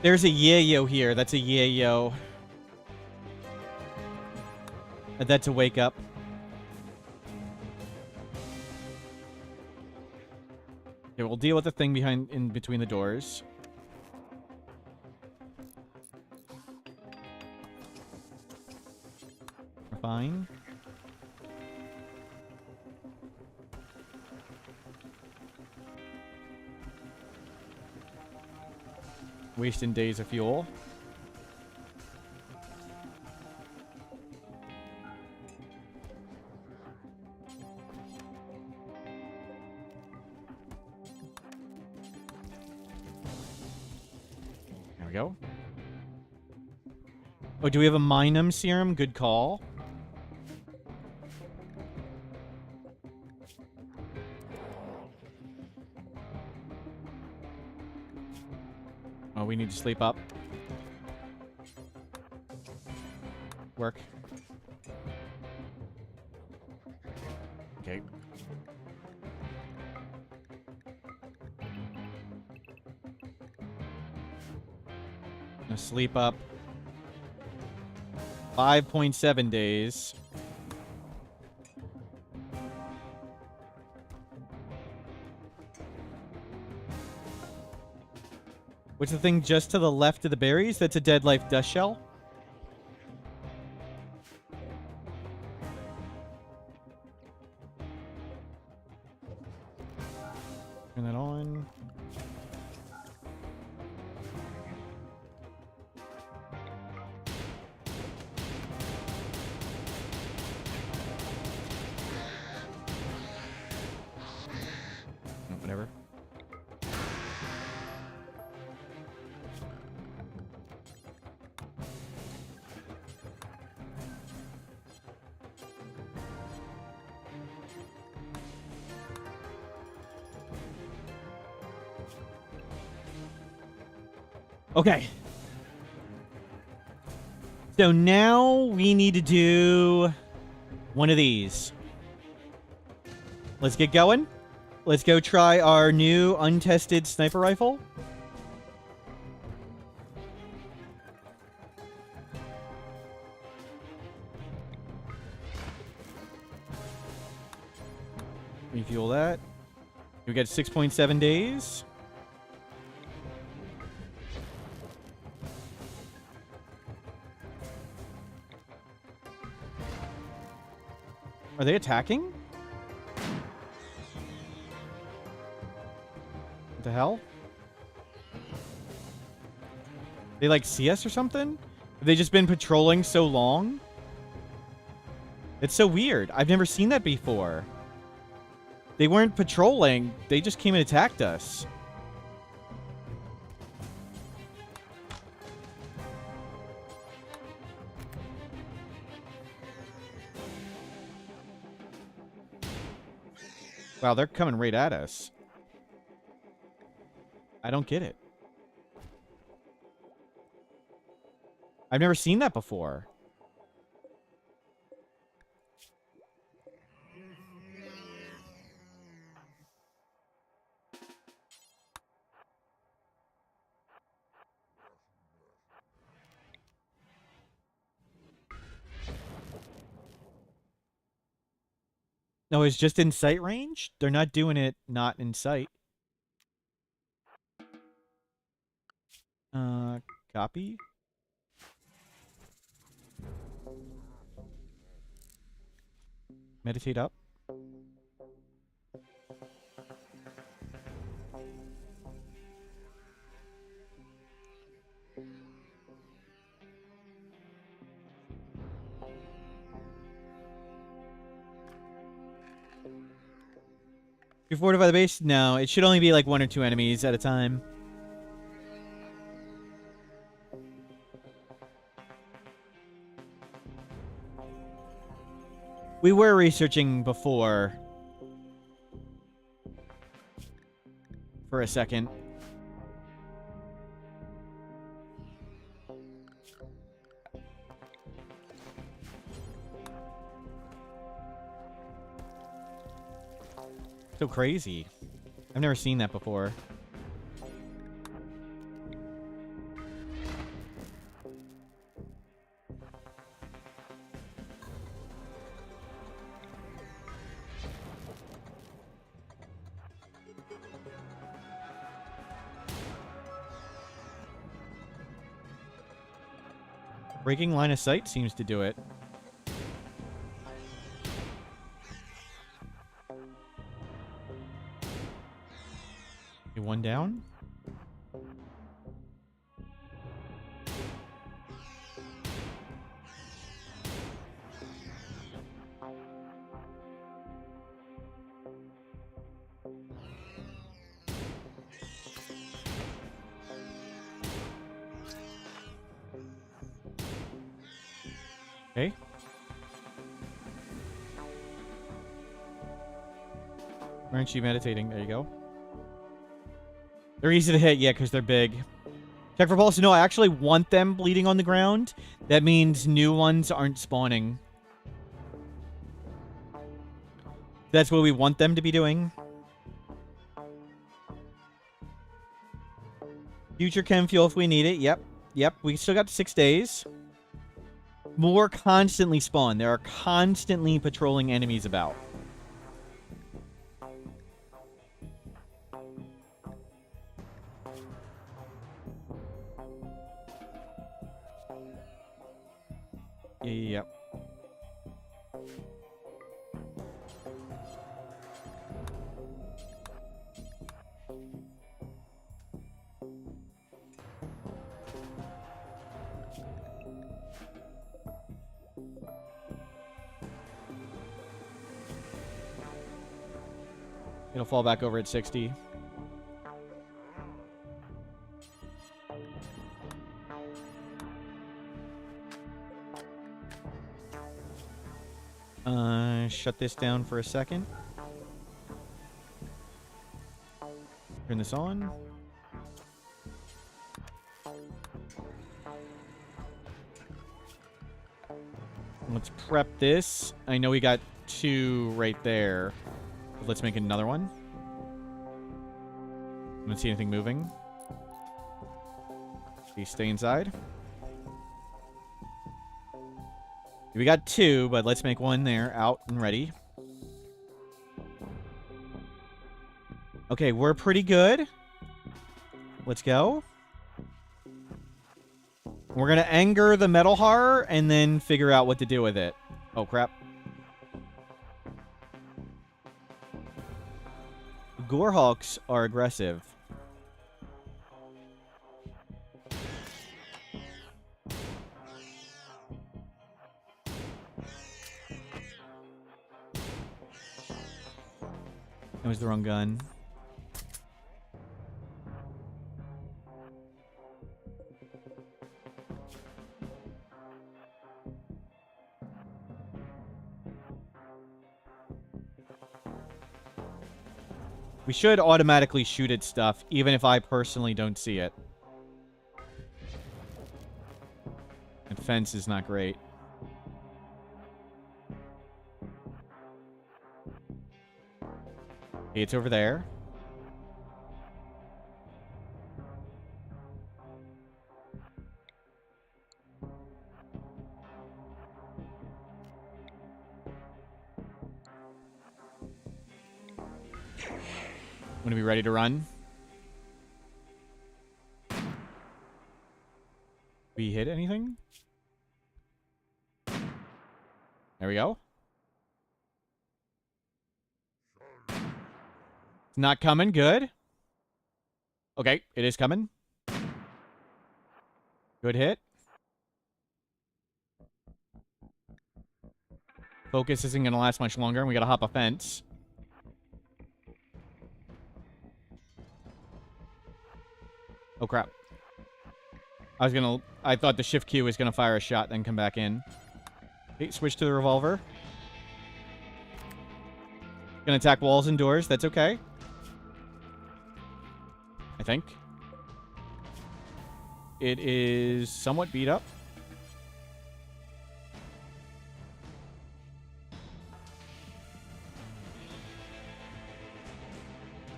There's a yayo here. That's a yayo. That's a wake up. Okay, we'll deal with the thing in between the doors. We're fine. Wasting days of fuel. There we go. Oh, do we have a Minum serum? Good call. Oh, we need to sleep up. Work. Okay. Now sleep up. 5.7 days. What's the thing just to the left of the berries? That's a dead life dust shell. Turn that on. No, whatever. Okay. So now we need to do one of these. Let's get going. Let's go try our new untested sniper rifle. Refuel that. We got 6.7 days. Are they attacking? What the hell? They like see us or something? Have they just been patrolling so long? It's so weird. I've never seen that before. They weren't patrolling. They just came and attacked us. Wow, they're coming right at us. I don't get it. I've never seen that before. No, it's just in sight range? They're not doing it not in sight. Copy. Meditate up. You fortify the base? No, it should only be like 1 or 2 enemies at a time. We were researching before. For a second. So crazy. I've never seen that before. Breaking line of sight seems to do it. Okay, 1 down. Okay. Aren't you meditating? There you go. They're easy to hit, yeah, because they're big. Check for pulse. No, I actually want them bleeding on the ground. That means new ones aren't spawning. That's what we want them to be doing. Future chem fuel if we need it. Yep. Yep. We still got 6 days. More constantly spawn. There are constantly patrolling enemies about. Yep. It'll fall back over at 60. Shut this down for a second. Turn this on. Let's prep this. I know we got 2 right there. But let's make another one. I don't see anything moving. Please stay inside. We got 2, but let's make 1 there. Out and ready. Okay, we're pretty good. Let's go. We're going to anger the metal horror and then figure out what to do with it. Oh, crap. Gorehawks are aggressive. That was the wrong gun. We should automatically shoot at stuff, even if I personally don't see it. And fence is not great. Okay, it's over there. Want to be ready to run? We hit anything? There we go. It's not coming. Good. Okay, it is coming. Good hit. Focus isn't going to last much longer, and we got to hop a fence. Oh, crap. I thought the shift Q was gonna fire a shot, then come back in. Okay, switch to the revolver. Gonna attack walls and doors, that's okay. I think. It is somewhat beat up.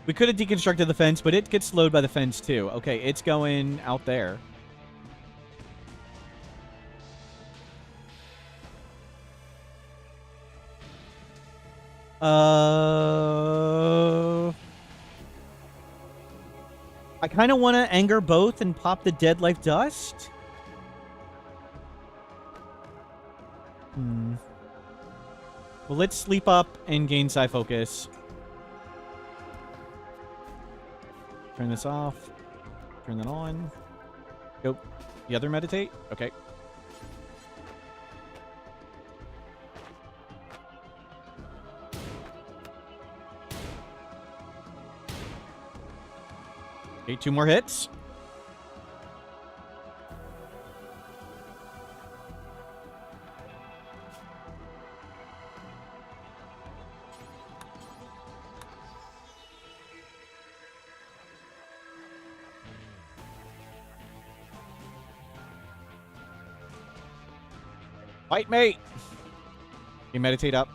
We could have deconstructed the fence, but it gets slowed by the fence too. Okay, it's going out there. I kind of want to anger both and pop the dead life dust. Well, let's sleep up and gain psi focus. Turn this off. Turn that on. Go. The other meditate? Okay. Okay, 2 more hits. Fight me! Okay, meditate up.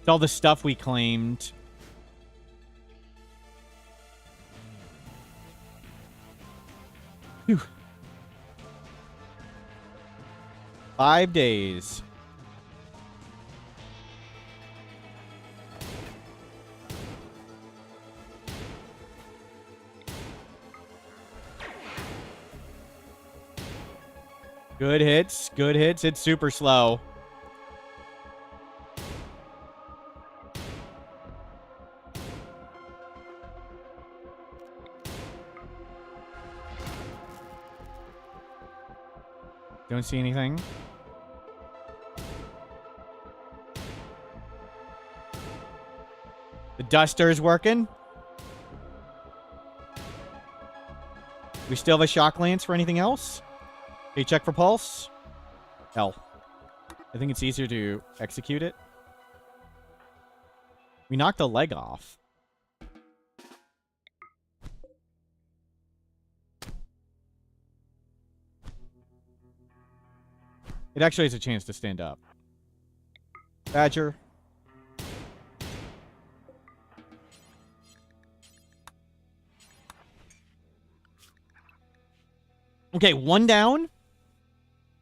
It's all the stuff we claimed. Whew. 5 days. Good hits. Good hits. It's super slow. Don't see anything. The duster's working. We still have a shock lance for anything else? Okay, check for pulse. Hell. I think it's easier to execute it. We knocked a leg off. It actually has a chance to stand up. Badger. Okay, 1 down.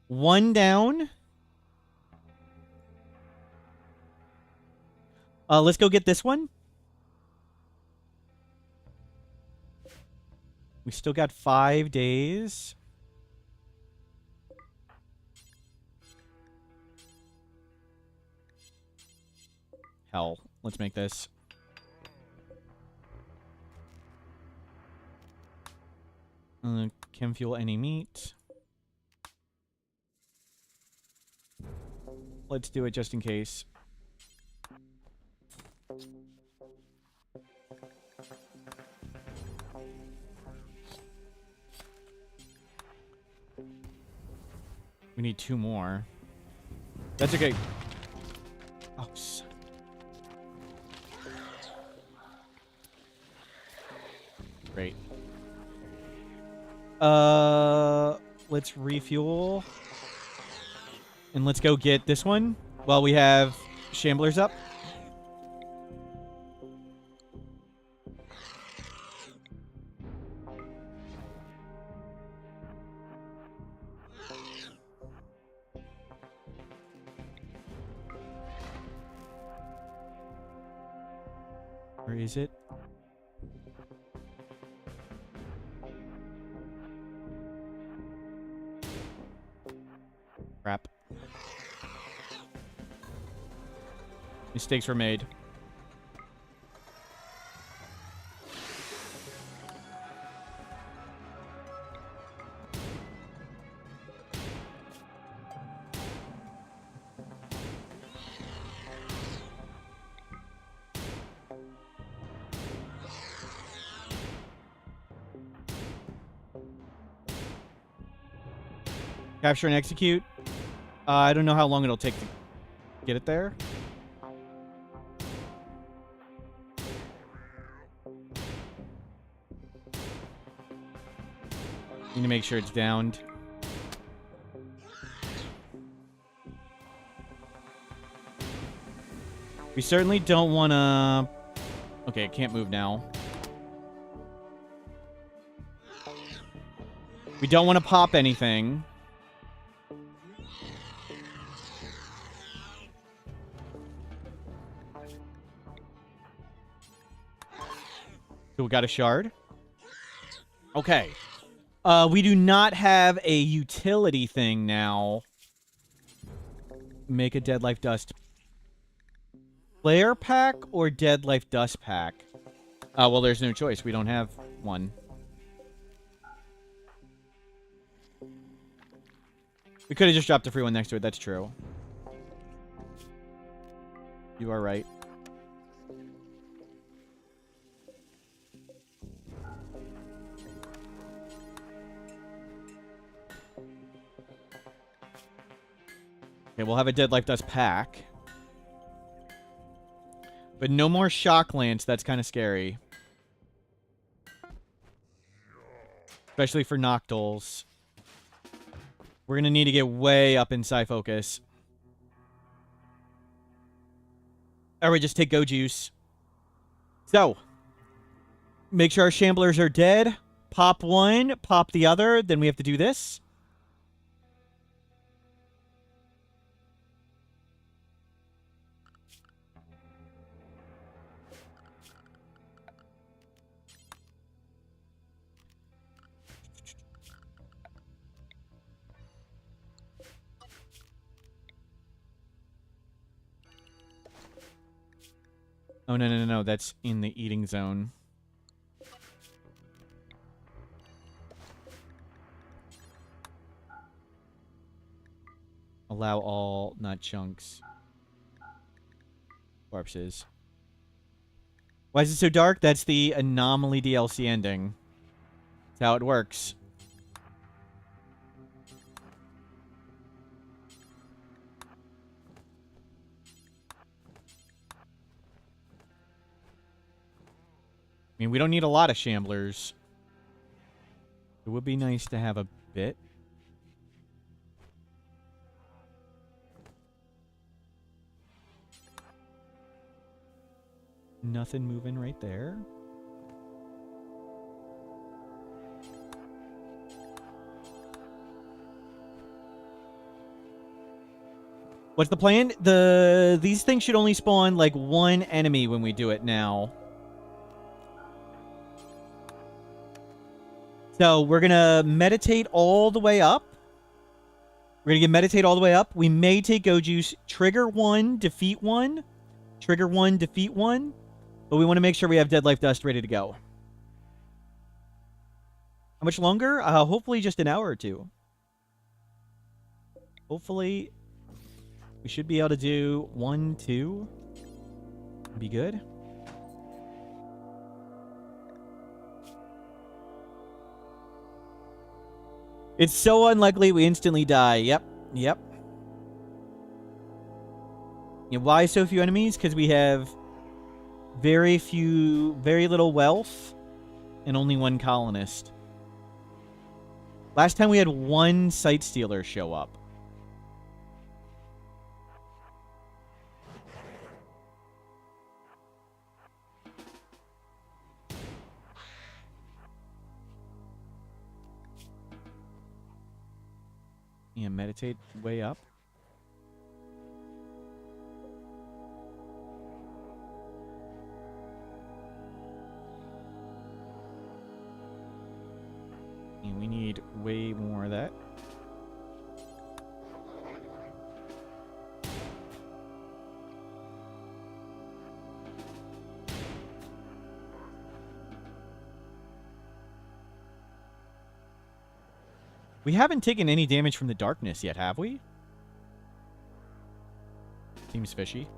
1 down. Let's go get this one. We still got 5 days. Hell, let's make this. Chem fuel any meat. Let's do it just in case. We need 2 more. That's okay. Oh, Great. Let's refuel. And let's go get this one while we have Shamblers up. Where is it? Crap. Mistakes were made. Capture and execute. I don't know how long it'll take to get it there. Need to make sure it's downed. We certainly don't want to... Okay, it can't move now. We don't want to pop anything. So we got a shard. Okay. We do not have a utility thing now. Make a Dead Life Dust player pack or Dead Life Dust pack? Well, there's no choice. We don't have one. We could have just dropped a free one next to it. That's true. You are right. Okay, we'll have a Dead Life Dust pack. But no more Shock Lance. That's kind of scary. Especially for Noctols. We're going to need to get way up in Psi Focus. Alright, just take Go Juice. So, make sure our Shamblers are dead. Pop one, pop the other. Then we have to do this. Oh, no. That's in the eating zone. Allow all, not chunks. Corpses. Why is it so dark? That's the Anomaly DLC ending. That's how it works. I mean, we don't need a lot of Shamblers. It would be nice to have a bit. Nothing moving right there. What's the plan? These things should only spawn like one enemy when we do it now. So we're going to meditate all the way up. We're going to meditate all the way up. We may take Go Juice, trigger one, defeat one. Trigger one, defeat one. But we want to make sure we have Dead Life Dust ready to go. How much longer? Hopefully just an hour or two. Hopefully we should be able to do 1, 2. Be good. It's so unlikely we instantly die. Yep. Yeah, why so few enemies? Because we have very little wealth. and only one colonist. Last time we had one Sight Stealer show up. Yeah, meditate way up. And we need way more of that. We haven't taken any damage from the darkness yet, have we? Seems fishy.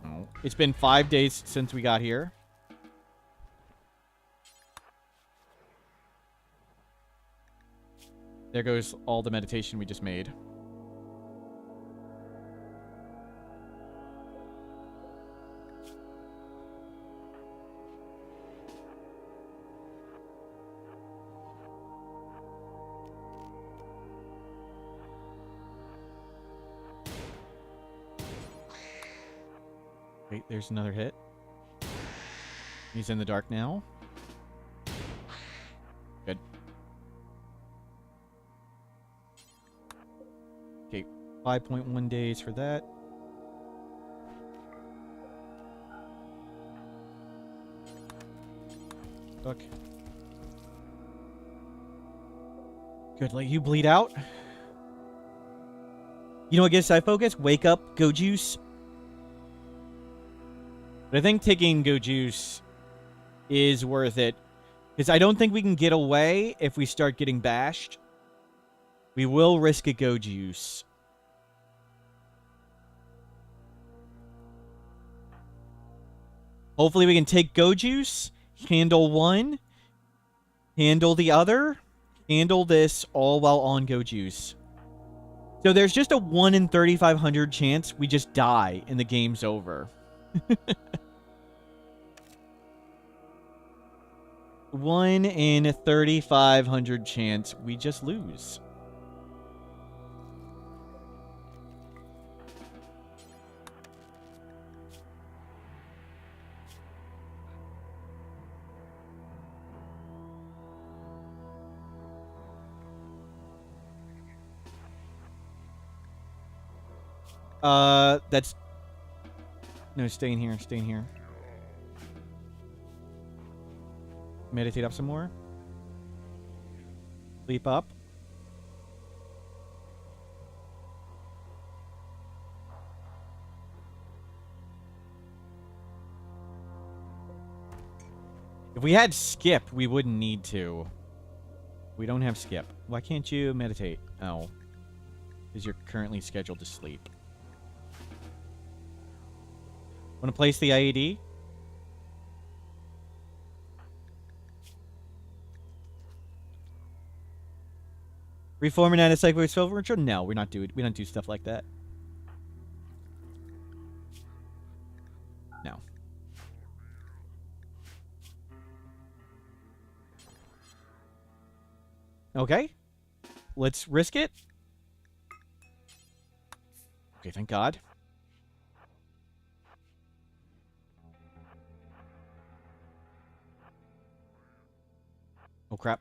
Oh. It's been 5 days since we got here. There goes all the meditation we just made. Wait, there's another hit. He's in the dark now. Good. Okay, 5.1 days for that. Fuck. Good, let you bleed out. You know what gets side focus? Wake up, go juice. But I think taking Go Juice is worth it. Because I don't think we can get away if we start getting bashed. We will risk a Go Juice. Hopefully we can take Go Juice, handle one, handle the other, handle this, all while on Go Juice. So there's just a 1 in 3,500 chance we just die and the game's over. 1 in 3,500 chance we just lose. That's... No, staying here, staying here. Meditate up some more. Sleep up. If we had skip, we wouldn't need to. We don't have skip. Why can't you meditate? Oh. Because you're currently scheduled to sleep. Want to place the IED? Reform and add a psychic silver ritual? No, we don't do stuff like that. No. Okay. Let's risk it. Okay, thank God. Oh, crap.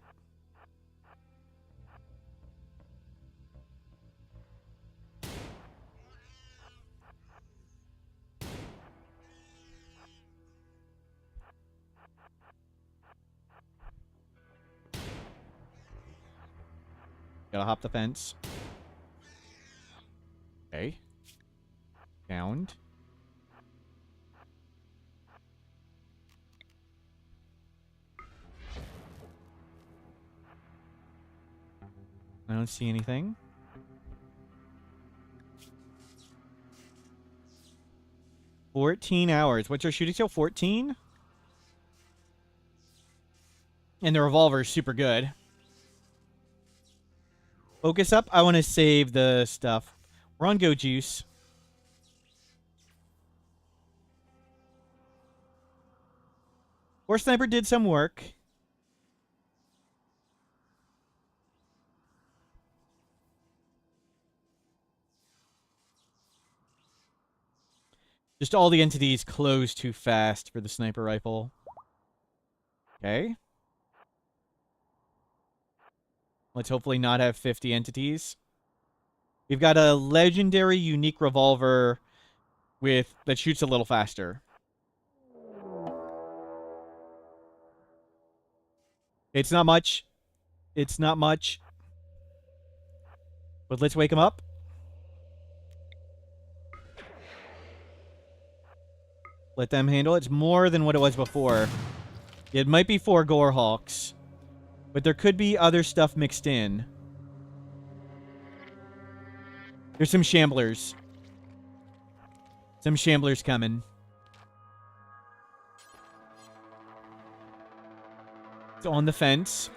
Gotta hop the fence. Okay. Sound. I don't see anything. $14 hours. What's your shooting skill? 14? And the revolver is super good. Focus up. I want to save the stuff. We're on Go Juice. Horse sniper did some work. Just all the entities close too fast for the sniper rifle. Okay. Let's hopefully not have 50 entities. We've got a legendary unique revolver that shoots a little faster. It's not much. It's not much. But let's wake him up. Let them handle it. It's more than what it was before. It might be 4 Gorehawks. But there could be other stuff mixed in. There's some Shamblers. Some Shamblers coming. It's on the fence.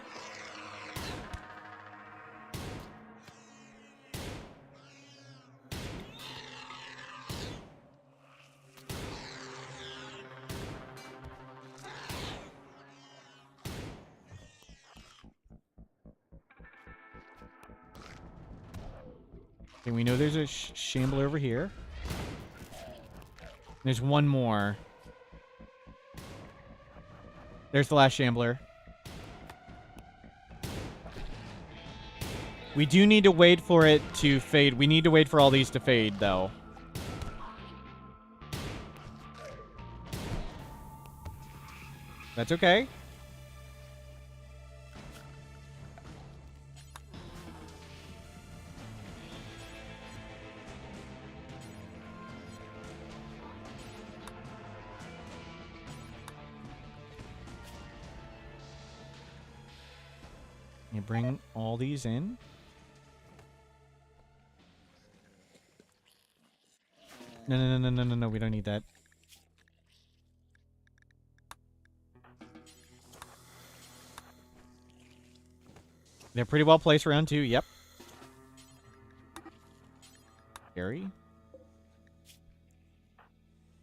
And we know there's a Shambler over here. There's one more. There's the last Shambler. We do need to wait for it to fade. We need to wait for all these to fade, though. That's okay. You bring all these in. No, we don't need that. They're pretty well placed around too, yep. Scary.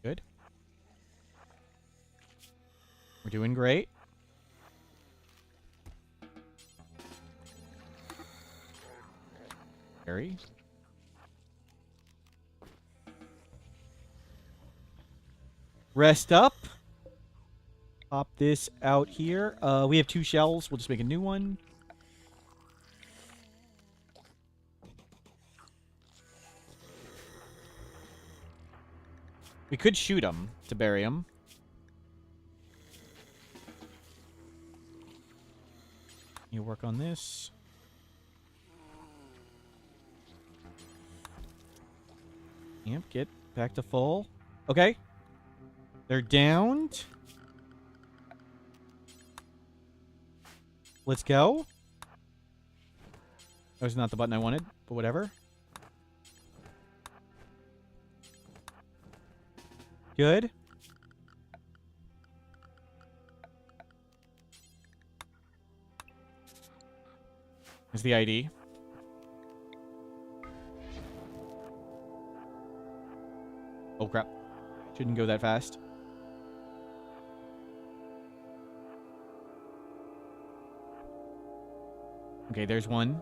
Good. We're doing great. Scary. Rest up. Pop this out here. We have 2 shells. We'll just make a new one. We could shoot them to bury them. You work on this. Yep, get back to full. Okay. They're downed. Let's go. That was not the button I wanted, but whatever. Good. Here's the ID. Oh, crap. Shouldn't go that fast. Okay, there's one.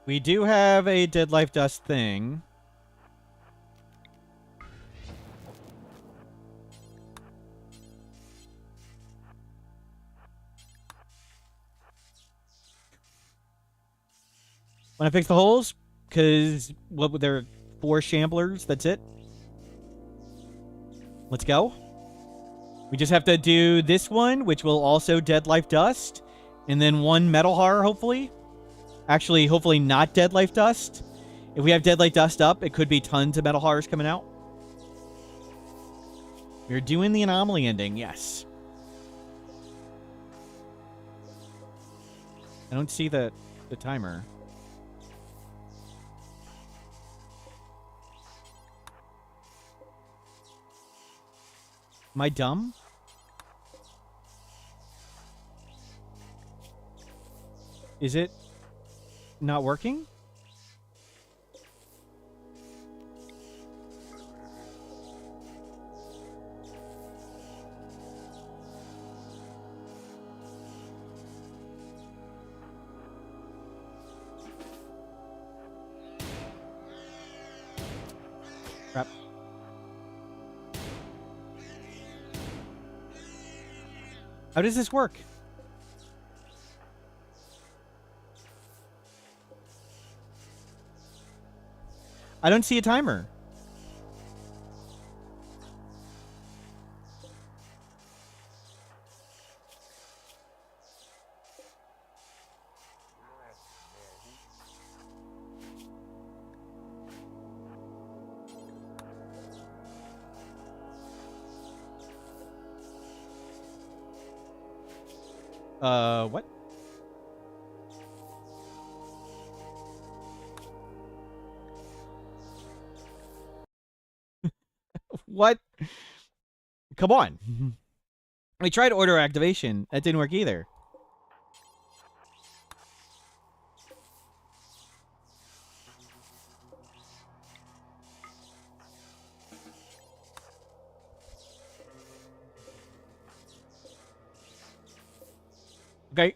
We do have a Dead Life Dust thing. Want to fix the holes? Because what there are 4 Shamblers. That's it. Let's go. We just have to do this one, which will also Dead Life Dust, and then 1 Metal Horror, hopefully. Actually, hopefully not Dead Life Dust. If we have Dead Life Dust up, it could be tons of Metal Horrors coming out. We're doing the anomaly ending, yes. I don't see the timer. Am I dumb? Is it not working? Crap. How does this work? I don't see a timer. What? What? Come on. We tried order activation. That didn't work either. Okay.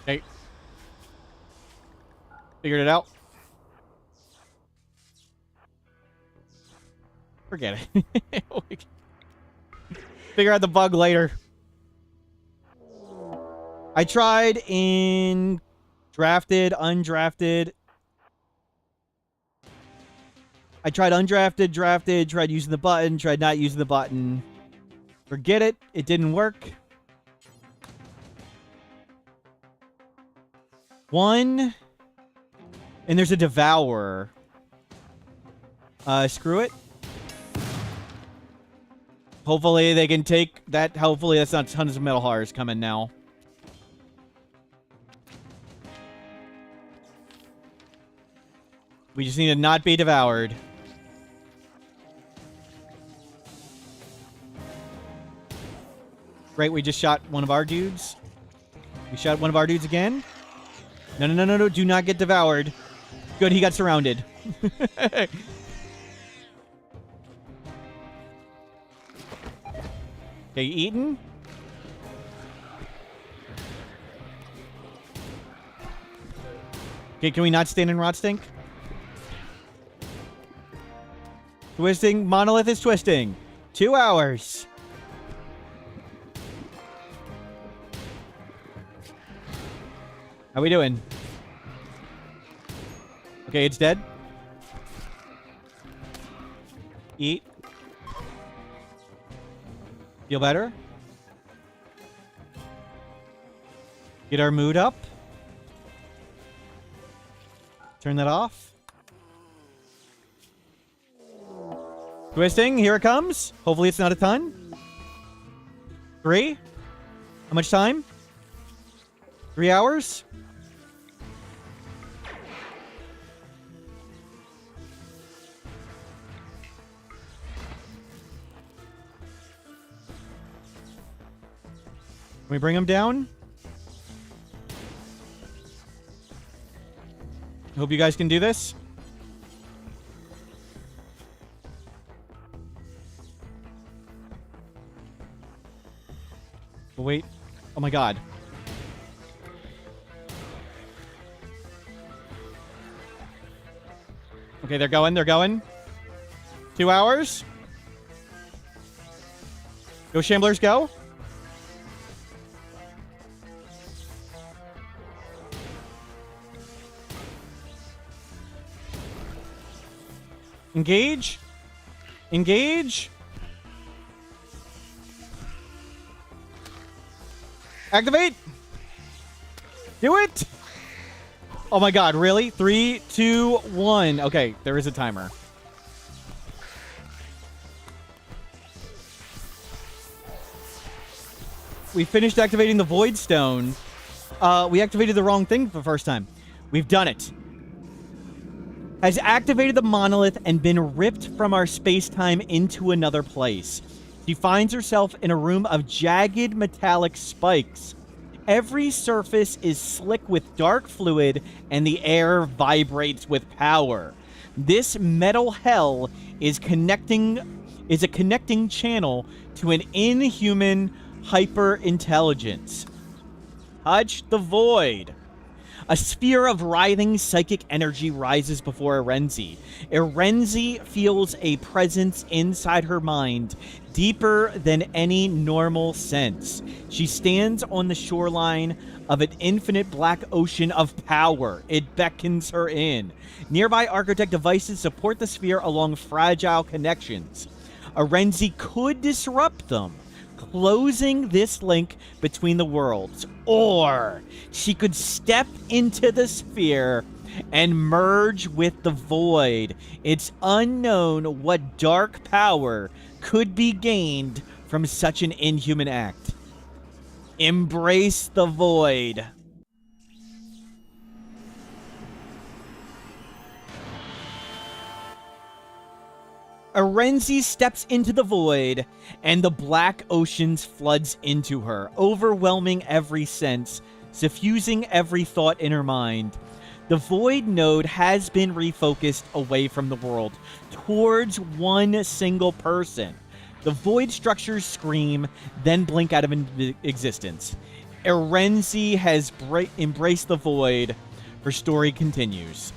Okay. Figured it out. Forget it. Figure out the bug later. I tried in drafted, undrafted. I tried undrafted, drafted, tried using the button, tried not using the button. Forget it. It didn't work. One. And there's a devourer. Screw it. Hopefully they can take that. Hopefully that's not tons of metal horrors coming now. We just need to not be devoured. Great, we just shot one of our dudes. We shot one of our dudes again. No, no, no, no, no. Do not get devoured. Good, he got surrounded. Okay, eaten. Okay, can we not stand in rot stink? Twisting. Monolith is twisting. 2 hours. How we doing? Okay, it's dead. Eat. Feel better? Get our mood up. Turn that off. Twisting, here it comes. Hopefully it's not a ton. 3? How much time? 3 hours? Can we bring him down? Hope you guys can do this. Oh, wait. Oh my god. Okay, they're going, they're going. 2 hours. Go, Shamblers, go. Engage. Engage. Activate. Do it. Oh my god, really? 3, 2, 1. Okay, there is a timer. We finished activating the Void Stone. We activated the wrong thing for the first time. We've done it. Has activated the monolith and been ripped from our space-time into another place. She finds herself in a room of jagged metallic spikes. Every surface is slick with dark fluid, and the air vibrates with power. This metal hell is a connecting channel to an inhuman hyper-intelligence. Touch the void. A sphere of writhing psychic energy rises before Erenzi. Erenzi feels a presence inside her mind, deeper than any normal sense. She stands on the shoreline of an infinite black ocean of power. It beckons her in. Nearby architect devices support the sphere along fragile connections. Erenzi could disrupt them, closing this link between the worlds, or she could step into the sphere and merge with the void. It's unknown what dark power could be gained from such an inhuman act. Embrace the void. Erenzi steps into the void, and the black oceans floods into her, overwhelming every sense, suffusing every thought in her mind. The void node has been refocused away from the world, towards one single person. The void structures scream, then blink out of existence. Erenzi has embraced the void. Her story continues.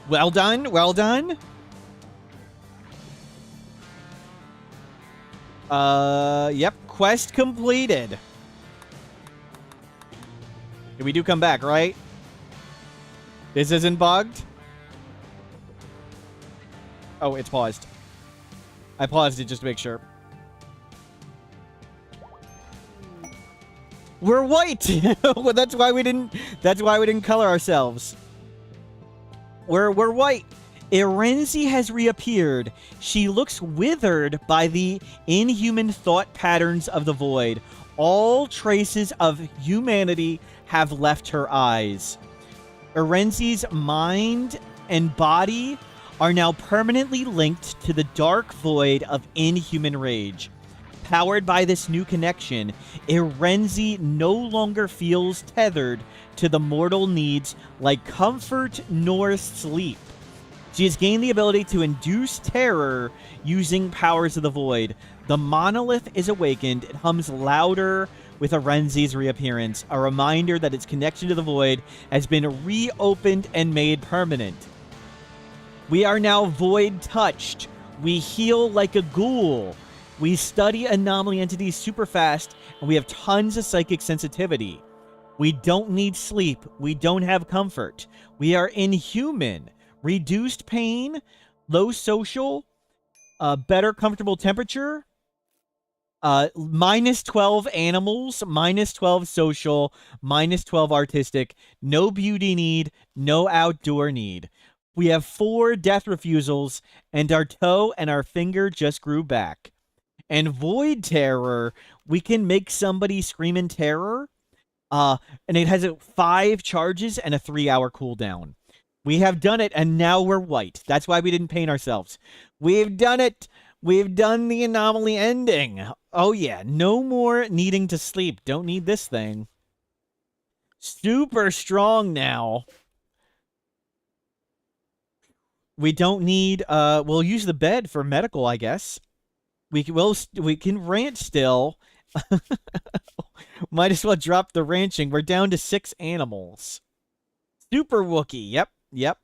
Well done, well done. Yep, quest completed. We do come back, right? This isn't bugged? Oh, it's paused. I paused it just to make sure. We're white! Well, that's why we didn't color ourselves. We're white. Erenzi has reappeared. She looks withered by the inhuman thought patterns of the void. All traces of humanity have left her eyes. Erenzi's mind and body are now permanently linked to the dark void of inhuman rage. Powered by this new connection, Erenzi no longer feels tethered to the mortal needs like comfort nor sleep. She has gained the ability to induce terror using powers of the void. The monolith is awakened. It hums louder with Erenzi's reappearance, a reminder that its connection to the void has been reopened and made permanent. We are now void touched. We heal like a ghoul. We study anomaly entities super fast, and we have tons of psychic sensitivity. We don't need sleep. We don't have comfort. We are inhuman. Reduced pain, low social, better comfortable temperature, minus 12 animals, minus 12 social, minus 12 artistic, no beauty need, no outdoor need. We have 4 death refusals, and our toe and our finger just grew back. And void terror, we can make somebody scream in terror, and it has 5 charges and a 3-hour cooldown. We have done it, and now we're white. That's why we didn't paint ourselves. We've done it. We've done the anomaly ending. Oh, yeah. No more needing to sleep. Don't need this thing. Super strong now. We don't need... we'll use the bed for medical, I guess. We can ranch still. Might as well drop the ranching. We're down to 6 animals. Super Wookiee. Yep. Yep.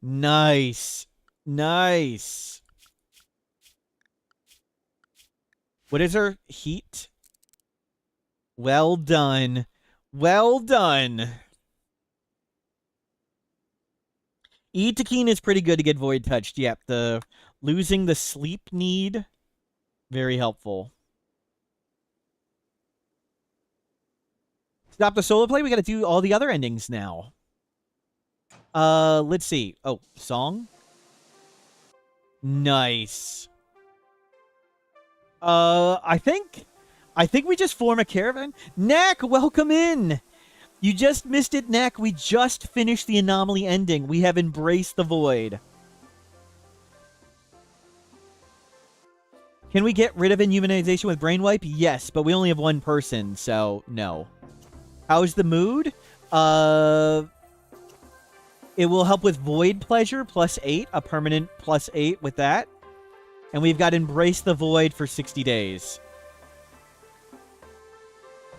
Nice. Nice. What is her heat? Well done. Well done. Itakeen is pretty good to get void touched. Yep, the losing the sleep need, very helpful. Stop the solo play. We got to do all the other endings now. Let's see. Oh, song. Nice. I think we just form a caravan. Knack, welcome in. You just missed it, Knack. We just finished the anomaly ending. We have embraced the void. Can we get rid of inhumanization with brain wipe? Yes, but we only have one person, so no. How's the mood? It will help with void pleasure +8, a permanent +8 with that. And we've got embrace the void for 60 days.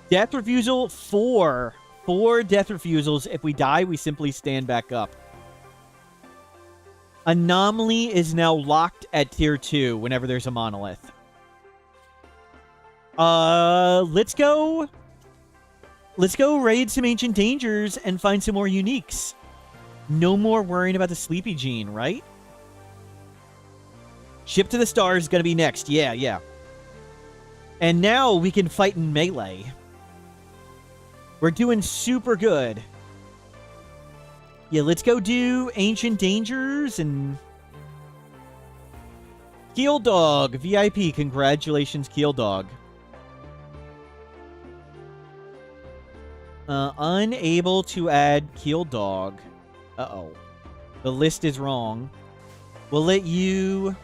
Death refusal 4. 4 death refusals. If we die, we simply stand back up. Anomaly is now locked at tier 2 whenever there's a monolith. Let's go raid some ancient dangers and find some more uniques. No more worrying about the sleepy gene, right? Ship to the stars is going to be next. Yeah. And now we can fight in melee. We're doing super good. Yeah, let's go do ancient dangers and... Keel Dog, VIP. Congratulations, Keel Dog. Unable to add Keel Dog. Uh-oh. The list is wrong. We'll let you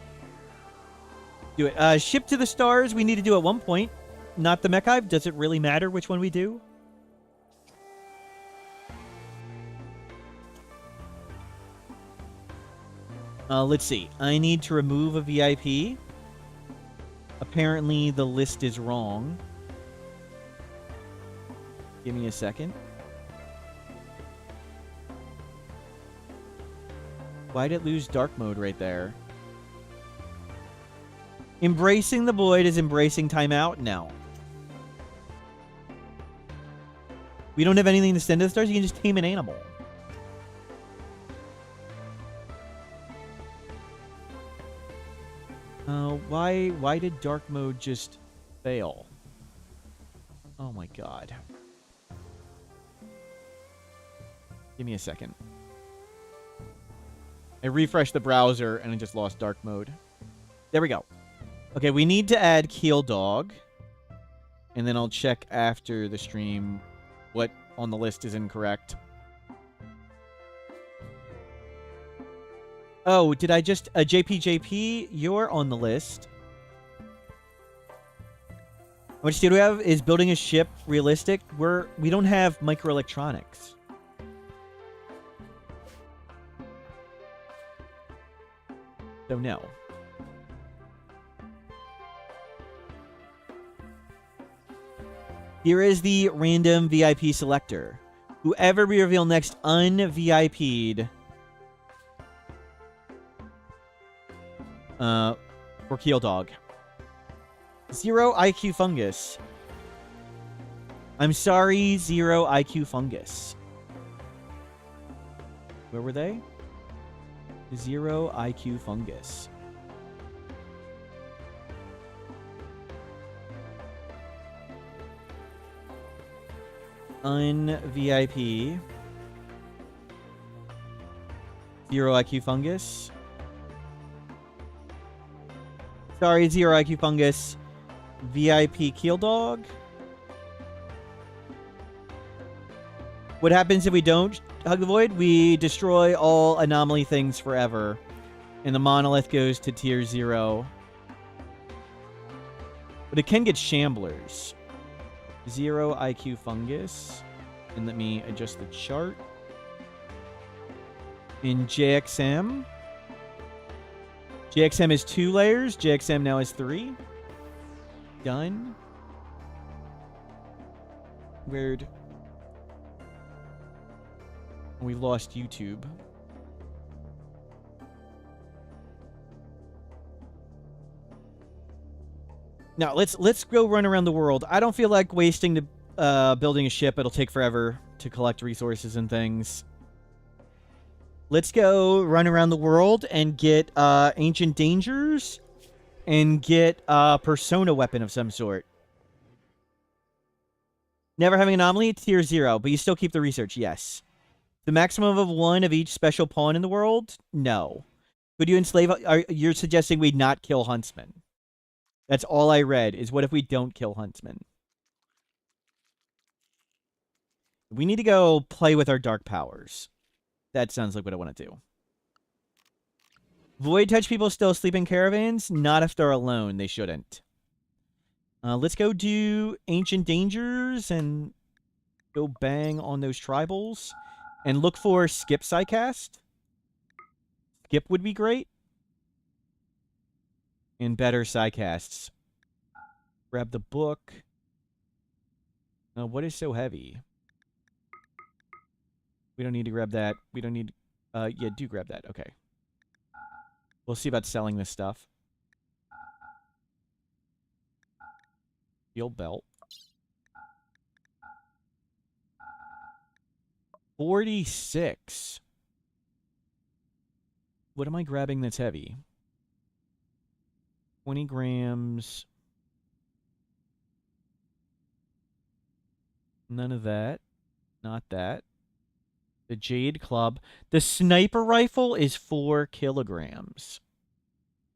do it. Ship to the stars, we need to do at one point. Not the mech hive. Does it really matter which one we do? Let's see. I need to remove a VIP. Apparently, the list is wrong. Give me a second. Why'd it lose dark mode right there? Embracing the void is embracing timeout? No. We don't have anything to send to the stars. You can just tame an animal. Why did dark mode just fail? Oh my god. Give me a second. I refreshed the browser and I just lost dark mode. There we go. Okay, we need to add Keel Dog. And then I'll check after the stream what on the list is incorrect. Oh, did I just... JPJP, you're on the list. How much do we have? Is building a ship realistic? We don't have microelectronics. So no. Here is the random VIP selector. Whoever we reveal next un-VIP'd for Keel Dog. 0 IQ Fungus. I'm sorry, 0 IQ Fungus. Where were they? 0 IQ Fungus. Un-VIP. 0 IQ Fungus. Sorry, 0 IQ Fungus. VIP Keel Dog. What happens if we don't hug the void? We destroy all anomaly things forever. And the monolith goes to tier 0. But it can get shamblers. 0 IQ Fungus. And let me adjust the chart. In JXM. JXM is 2 layers. JXM now is 3. Done. Weird. We lost YouTube. Now let's go run around the world. I don't feel like wasting the building a ship. It'll take forever to collect resources and things. Let's go run around the world and get ancient dangers and get a persona weapon of some sort. Never having anomaly, tier 0, but you still keep the research, yes. The maximum of 1 of each special pawn in the world? No. Could you enslave... You're suggesting we not kill Huntsman. That's all I read, is what if we don't kill Huntsman? We need to go play with our dark powers. That sounds like what I want to do. Void touch people still sleep in caravans? Not if they're alone. They shouldn't. Let's go do Ancient Dangers and go bang on those tribals. And look for Skip Psycast. Skip would be great. And better Psycasts. Grab the book. What is so heavy? We don't need to grab that. We don't need... yeah, do grab that. Okay. We'll see about selling this stuff. Steel belt. 46. What am I grabbing that's heavy? 20 grams. None of that. Not that. The Jade Club. The sniper rifle is 4 kilograms.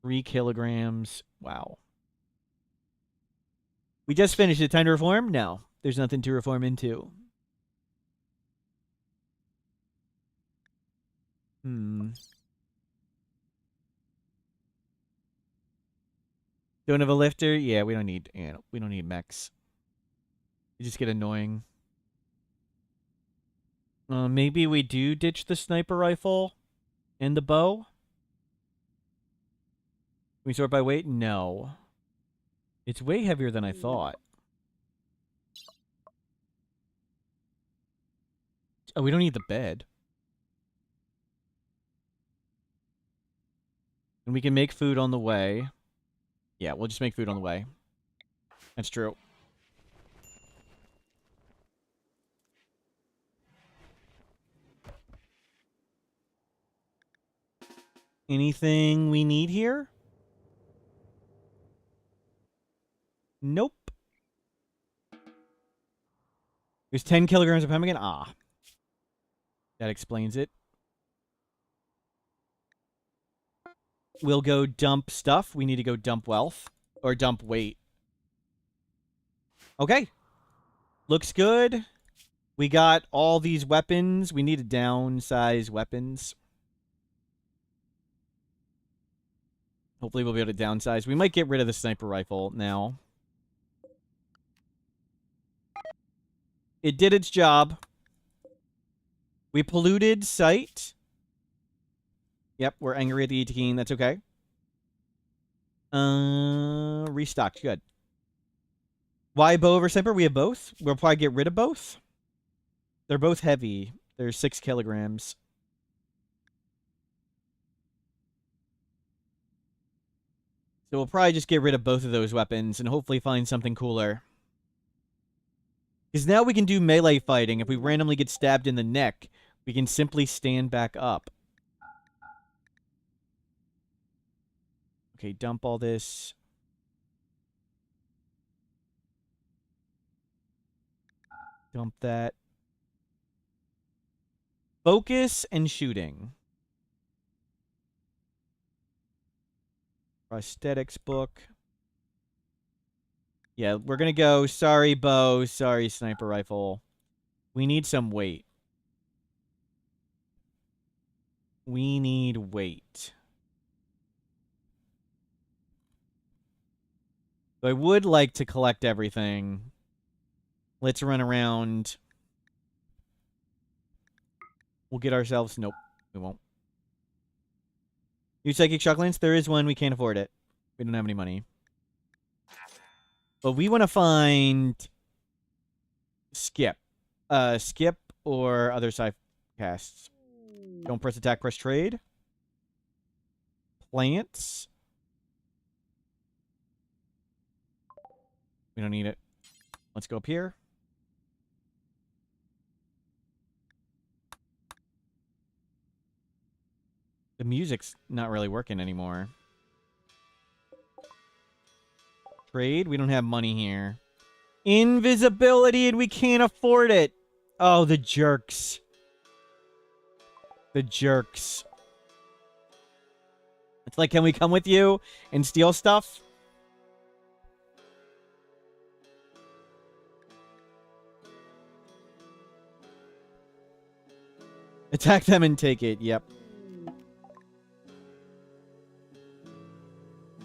3 kilograms. Wow. We just finished it. Time to reform? No. There's nothing to reform into. Don't have a lifter? Yeah, we don't need mechs. You just get annoying. Maybe we do ditch the sniper rifle and the bow? Can we sort by weight? No. It's way heavier than I thought. Oh, we don't need the bed. And we can make food on the way. Yeah, we'll just make food on the way. That's true. Anything we need here? Nope. There's 10 kilograms of pemmican? Ah. That explains it. We'll go dump stuff. We need to go dump wealth. Or dump weight. Okay. Looks good. We got all these weapons. We need to downsize weapons. Hopefully we'll be able to downsize. We might get rid of the sniper rifle now. It did its job. We polluted site. Yep, we're angry at the King. That's okay. Restocked. Good. Why bow over sniper? We have both. We'll probably get rid of both. They're both heavy. They're 6 kilograms. So we'll probably just get rid of both of those weapons and hopefully find something cooler. Because now we can do melee fighting. If we randomly get stabbed in the neck, we can simply stand back up. Okay, dump all this. Dump that. Focus and shooting. Prosthetics book. Yeah, we're going to go, sorry bow, sorry sniper rifle. We need some weight. We need weight. So I would like to collect everything. Let's run around. We'll get ourselves... Nope, we won't. New Psychic Shocklands? There is one. We can't afford it. We don't have any money. But we want to find... Skip. Skip or other sci-casts. Don't press attack, press trade. Plants. We don't need it. Let's go up here. The music's not really working anymore. Trade? We don't have money here. Invisibility and we can't afford it. Oh, the jerks. The jerks. It's like, can we come with you and steal stuff? Attack them and take it. Yep.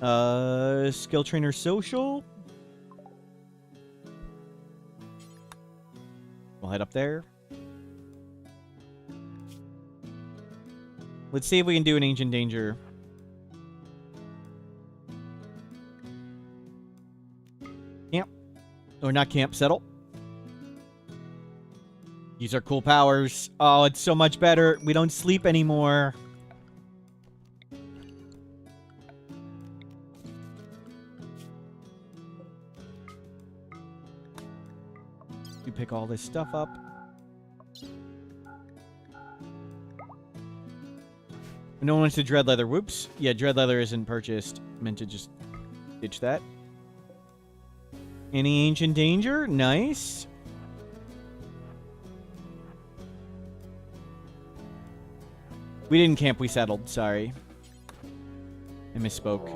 Skill trainer social. We'll head up there. Let's see if we can do an ancient danger. Camp. Or not camp, settle. Use our cool powers. Oh, it's so much better. We don't sleep anymore. You pick all this stuff up. No one wants to dread leather. Whoops. Yeah, dread leather isn't purchased. Meant to just ditch that. Any ancient danger? Nice. We didn't camp, we settled. Sorry. I misspoke.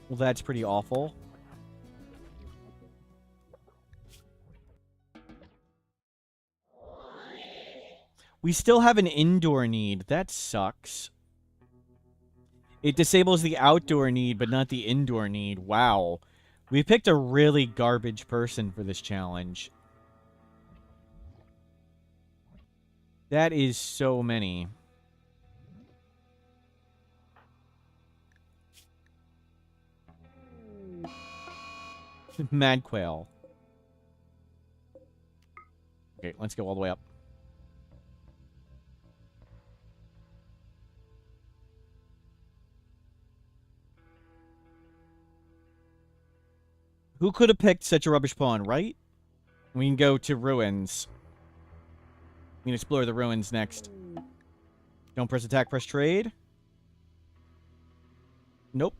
Well, that's pretty awful. We still have an indoor need. That sucks. It disables the outdoor need, but not the indoor need. Wow. We picked a really garbage person for this challenge. That is so many. Mad Quail. Okay, let's go all the way up. Who could have picked such a rubbish pawn, right? We can go to ruins. We can explore the ruins next. Don't press attack, press trade. Nope.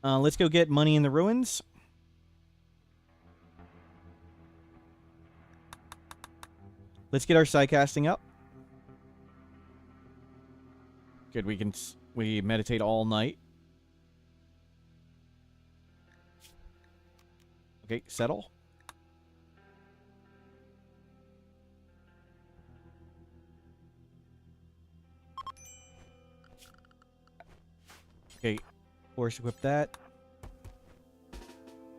Let's go get money in the ruins. Let's get our psycasting up. Good, we meditate all night. Okay, settle. Okay, force equip that.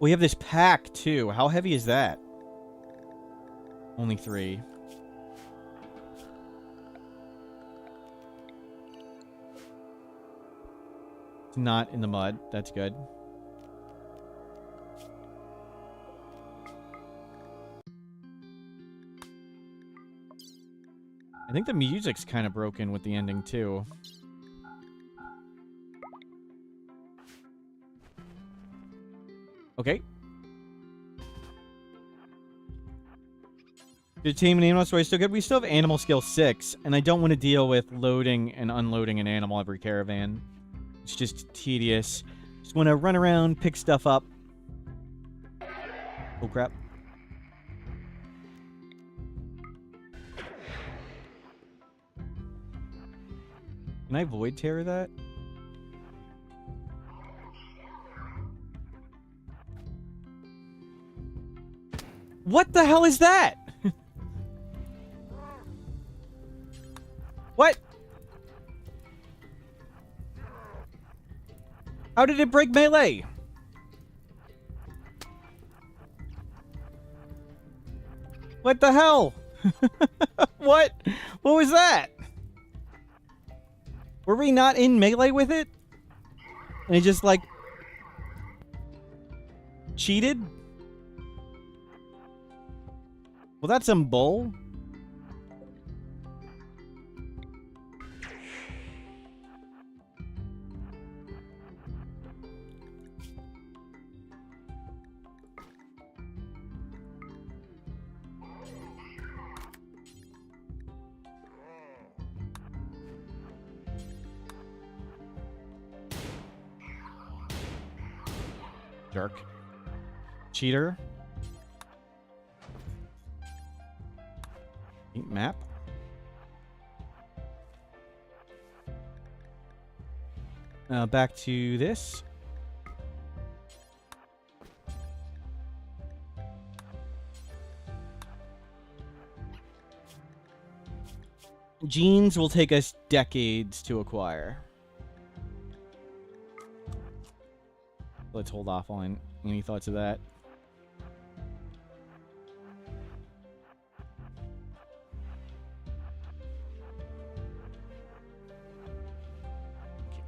We have this pack, too. How heavy is that? Only 3. It's not in the mud. That's good. I think the music's kind of broken with the ending, too. Okay. Did team and animal story still good? We still have animal skill 6, and I don't want to deal with loading and unloading an animal every caravan. It's just tedious. Just want to run around, pick stuff up. Oh, crap. Can I void terror that? What the hell is that? What? How did it break melee? What the hell? What? What was that? Were we not in melee with it? And it just, like, cheated? Well, that's some bull. Jerk. Cheater. Map. Back to this. Genes will take us decades to acquire. Let's hold off on any thoughts of that.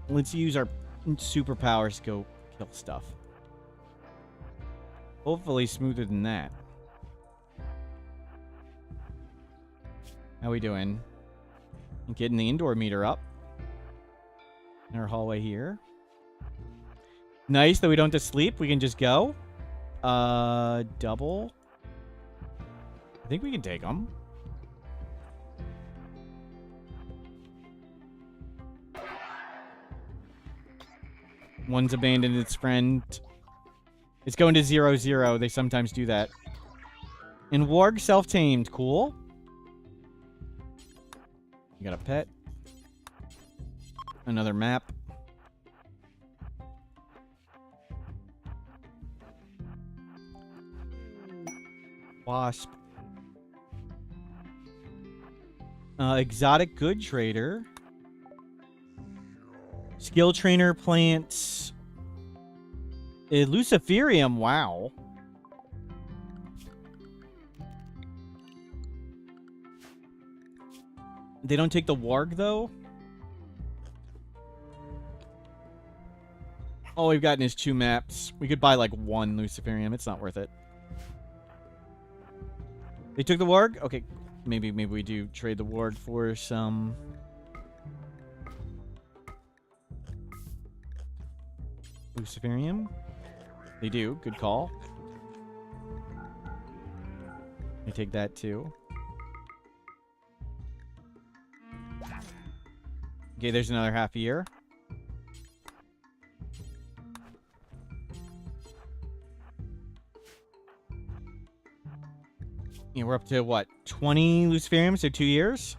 Let's use our superpowers to go kill stuff. Hopefully smoother than that. How we doing? Getting the indoor meter up. In our hallway here. Nice that we don't have to sleep. We can just go. Double. I think we can take them. One's abandoned its friend. It's going to 0-0. They sometimes do that. And Warg self-tamed. Cool. You got a pet. Another map. Wasp. Exotic good trader. Skill trainer plants. Luciferium, wow. They don't take the warg, though? All we've gotten is 2 maps. We could buy, like, 1 Luciferium. It's not worth it. They took the warg? Okay, maybe we do trade the warg for some... Luciferium? They do. Good call. I take that, too. Okay, there's another half a year. Yeah, we're up to, what, 20 Luciferiums, so 2 years?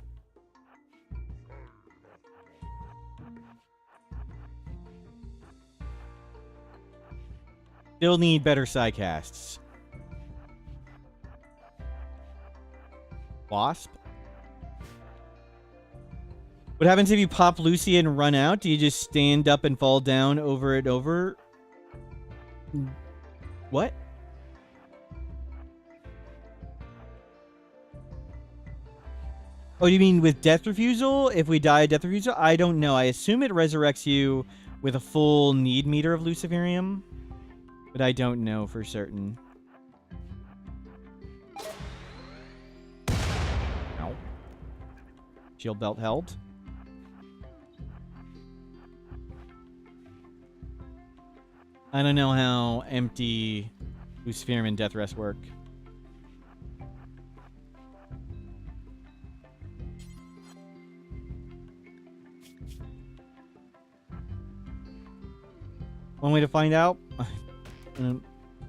Still need better psycasts. Wasp? What happens if you pop Lucy and run out? Do you just stand up and fall down over and over? What? Oh, you mean with death refusal? If we die of death refusal? I don't know. I assume it resurrects you with a full need meter of Luciferium. But I don't know for certain. Ow. Shield belt held. I don't know how empty Luciferium and Death Rest work. One way to find out? I don't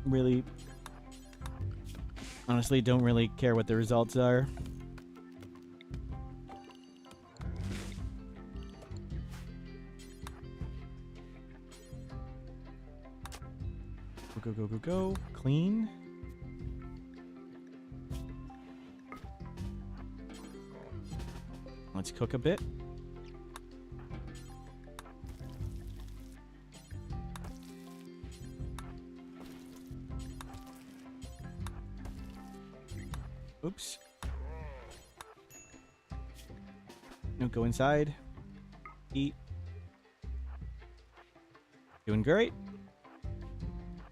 really... Honestly, don't really care what the results are. Go, go, go, go, go. Clean. Let's cook a bit. Oops. No, go inside. Eat. Doing great.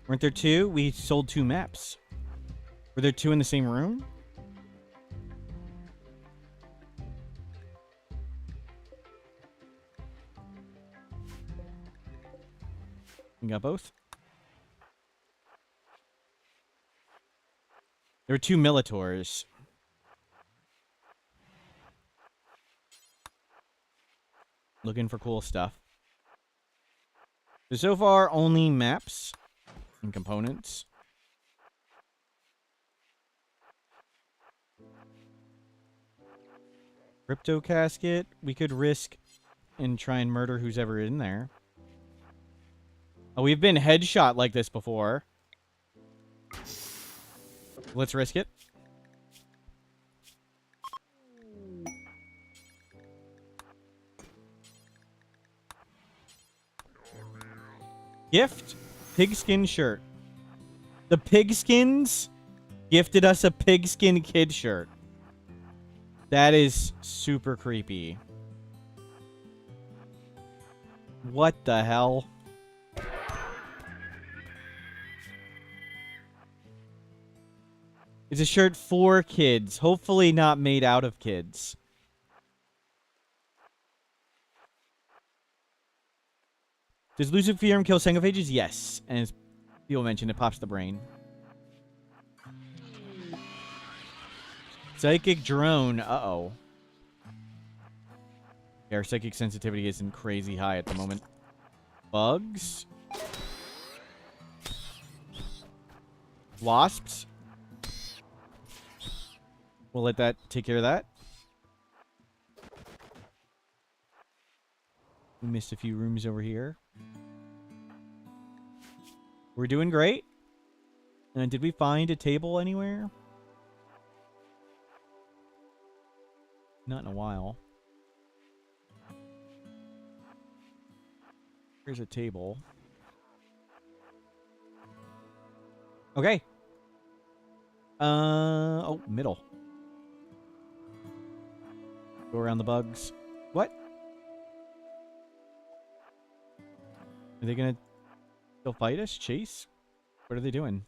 Weren't there 2? We sold 2 maps. Were there 2 in the same room? We got both. There were 2 Militors. Looking for cool stuff. So far, only maps and components. Crypto casket. We could risk and try and murder who's ever in there. Oh, we've been headshot like this before. Let's risk it. Gift pigskin shirt. The pigskins gifted us a pigskin kid shirt. That is super creepy. What the hell? It's a shirt for kids. Hopefully not made out of kids. Does Luciferium kill Sangophages? Yes. And as people mentioned, it pops the brain. Psychic drone. Uh-oh. Yeah, our psychic sensitivity isn't crazy high at the moment. Bugs. Wasps. We'll let that take care of that. We missed a few rooms over here. We're doing great. And did we find a table anywhere? Not in a while. Here's a table. Okay. Oh, middle. Go around the bugs. What? Are they gonna still fight us? Chase? What are they doing?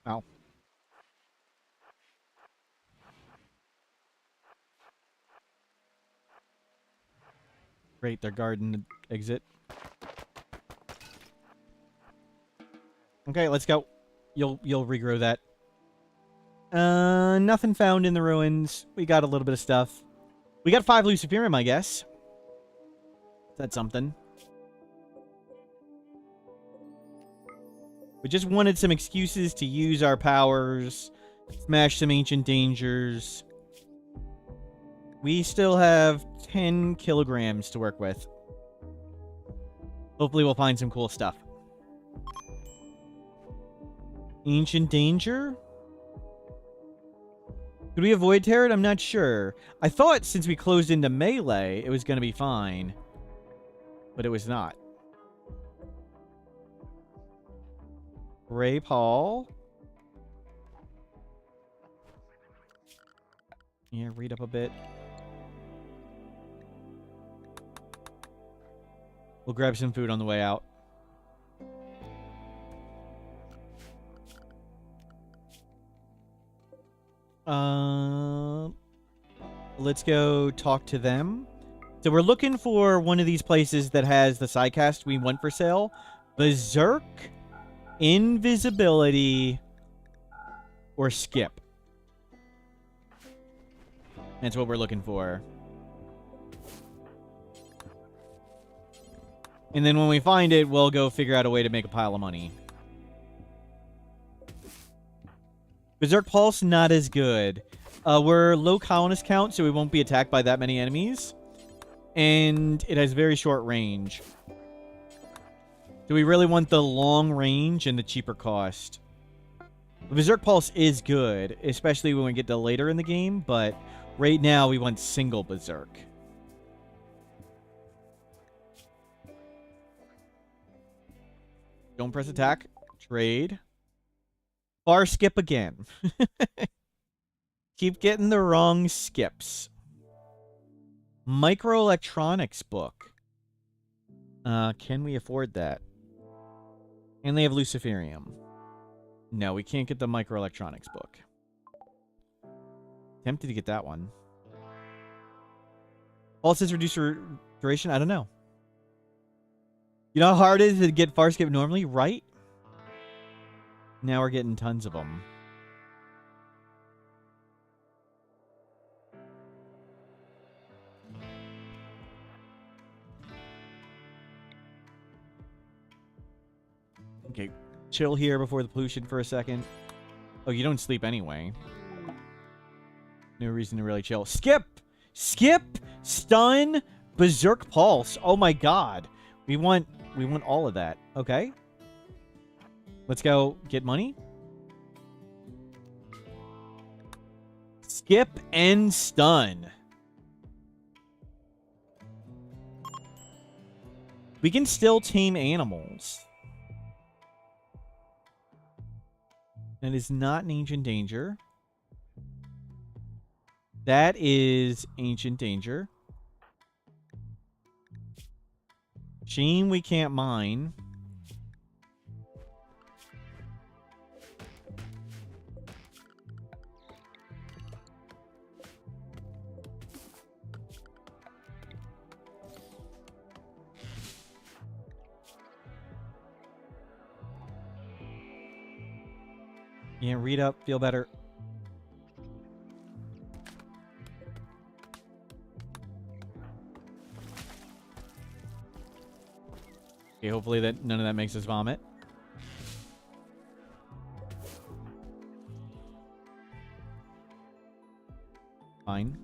Ow. Great, they're guarding the exit. Okay, let's go. You'll regrow that. Nothing found in the ruins. We got a little bit of stuff. We got 5 Luciferium, I guess. That's something. We just wanted some excuses to use our powers, smash some ancient dangers. We still have 10 kilograms to work with. Hopefully we'll find some cool stuff. Ancient danger? Could we avoid Tarot? I'm not sure. I thought since we closed into melee, it was going to be fine. But it was not. Ray Paul. Yeah, read up a bit. We'll grab some food on the way out. Let's go talk to them. So we're looking for one of these places that has the sidecast we want for sale. Berserk, Invisibility, or Skip. That's what we're looking for. And then when we find it, we'll go figure out a way to make a pile of money. Berserk Pulse, not as good. We're low colonist count, so we won't be attacked by that many enemies. And it has very short range. Do we really want the long range and the cheaper cost? The Berserk Pulse is good, especially when we get to later in the game, but right now we want single Berserk. Don't press attack. Trade. Bar skip again. Keep getting the wrong skips. Microelectronics book. Can we afford that? And they have Luciferium. No, we can't get the microelectronics book. Tempted to get that one. Pulses reduce duration? I don't know. You know how hard it is to get far skip normally, right? Now we're getting tons of them. Okay, chill here before the pollution for a second. Oh, you don't sleep anyway. No reason to really chill. Skip! Skip! Stun! Berserk Pulse. Oh my god. We want We want all of that. Okay. Let's go get money. Skip and stun. We can still tame animals. That is not an ancient danger. That is ancient danger. Sheen we can't mine. Yeah, read up, feel better. Okay, hopefully that none of that makes us vomit. Fine.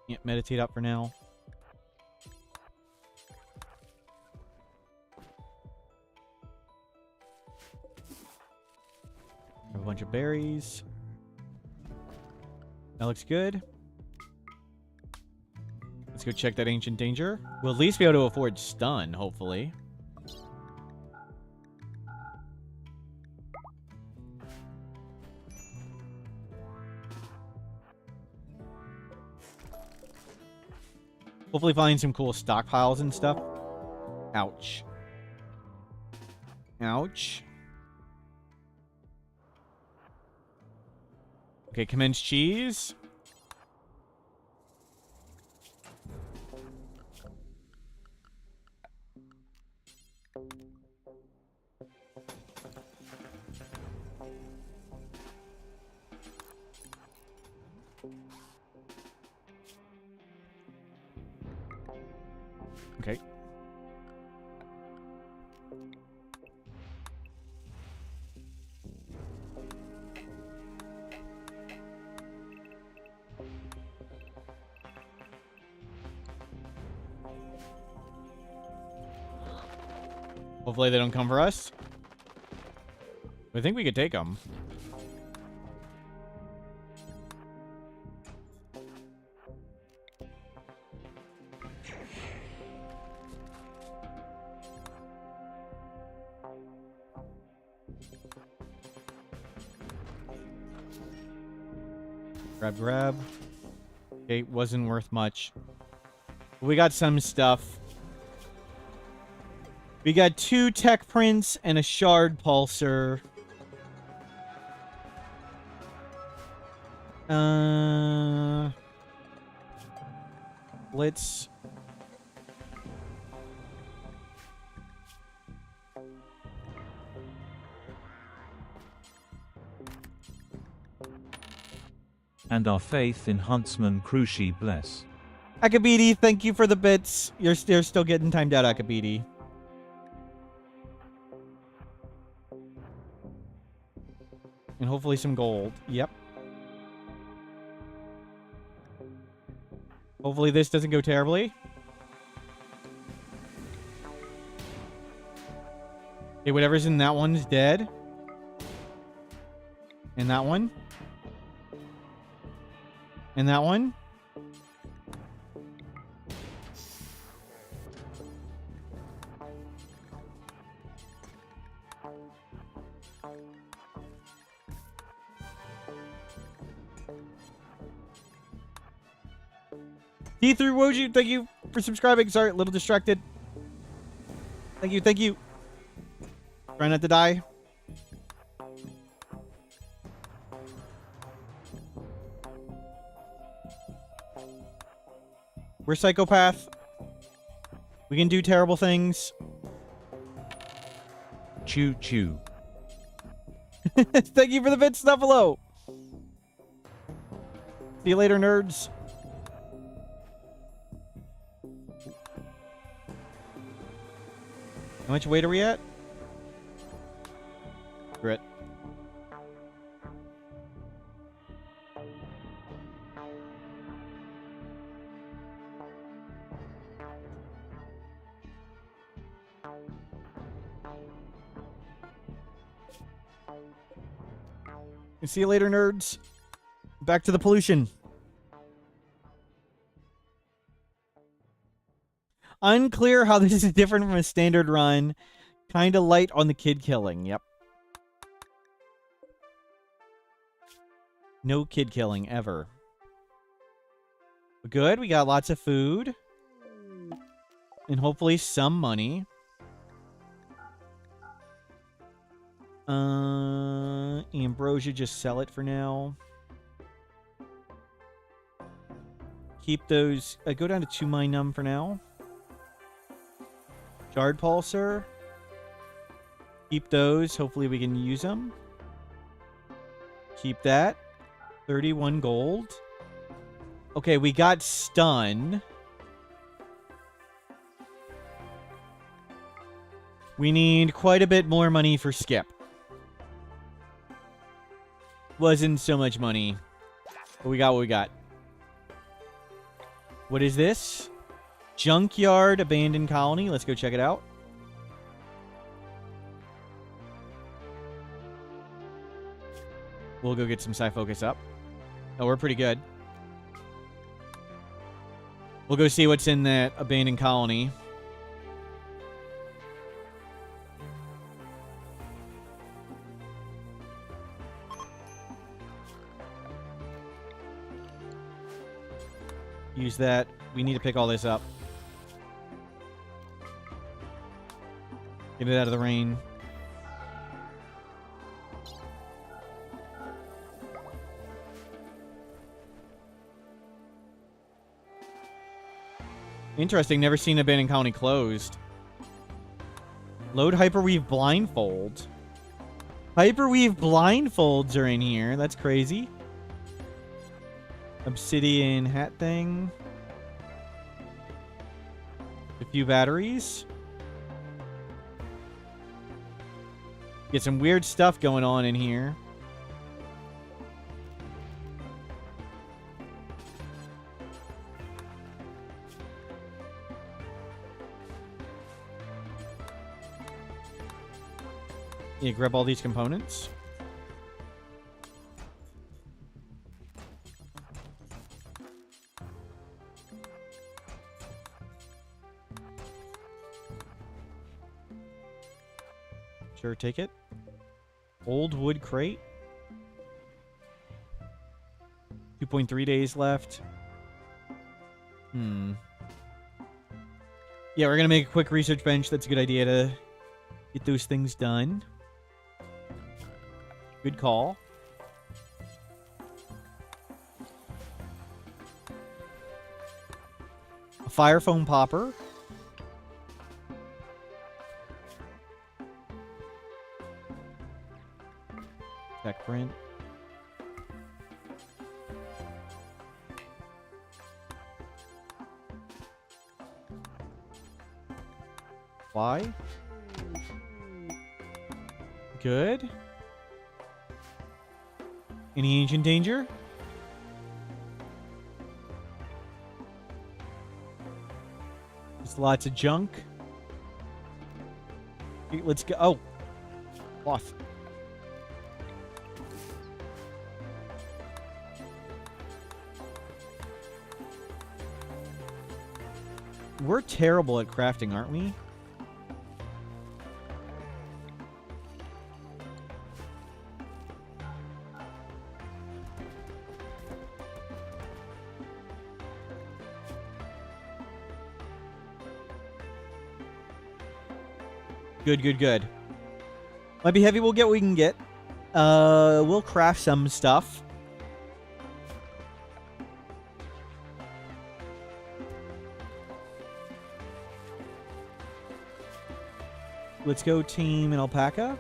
Yeah, meditate up for now. Have a bunch of berries. That looks good. Let's go check that ancient danger. We'll at least be able to afford stun, hopefully. Hopefully find some cool stockpiles and stuff. Ouch. Ouch. Okay, commence cheese. Okay. Hopefully they don't come for us. I think we could take them. Grab. Okay, wasn't worth much. We got some stuff. We got 2 tech prints and a shard pulsar. Let's... And our faith in Huntsman Cruci bless. Akabidi, thank you for the bits. You're still getting timed out, Akabidi. And hopefully some gold. Yep. Hopefully this doesn't go terribly. Okay, whatever's in that one's dead. And that one. And that one. D3 Woju, thank you for subscribing. Sorry, a little distracted. Thank you. Try not to die. We're psychopath. We can do terrible things. Choo choo. Thank you for the bit, Snuffalo. See you later, nerds. How much weight are we at? Grit. See you later, nerds. Back to the pollution. Unclear how this is different from a standard run. Kind of light on the kid killing. Yep. No kid killing ever. Good. We got lots of food. And hopefully some money. Ambrosia, just sell it for now. Keep those. Go down to 2 mine num for now. Shard pulsar. Keep those. Hopefully we can use them. Keep that. 31 gold. Okay, we got stun. We need quite a bit more money for skip. Wasn't so much money. But we got what we got. What is this? Junkyard Abandoned Colony. Let's go check it out. We'll go get some Psyfocus up. Oh, we're pretty good. We'll go see what's in that abandoned colony. Use that. We need to pick all this up. Get it out of the rain. Interesting. Never seen abandoned colony closed. Load Hyperweave Blindfold. Hyperweave Blindfolds are in here. That's crazy. Obsidian hat thing. A few batteries. Get some weird stuff going on in here. Yeah, grab all these components. Sure, take it. Old wood crate. 2.3 days left. Yeah, we're gonna make a quick research bench. That's a good idea to get those things done. Good call. A fire foam popper. Tech print. Why? Good. Any ancient danger? Just lots of junk. Let's go. Oh. Cloth. We're terrible at crafting, aren't we? Good, good, good. Might be heavy. We'll get what we can get. We'll craft some stuff. Let's go team an alpaca.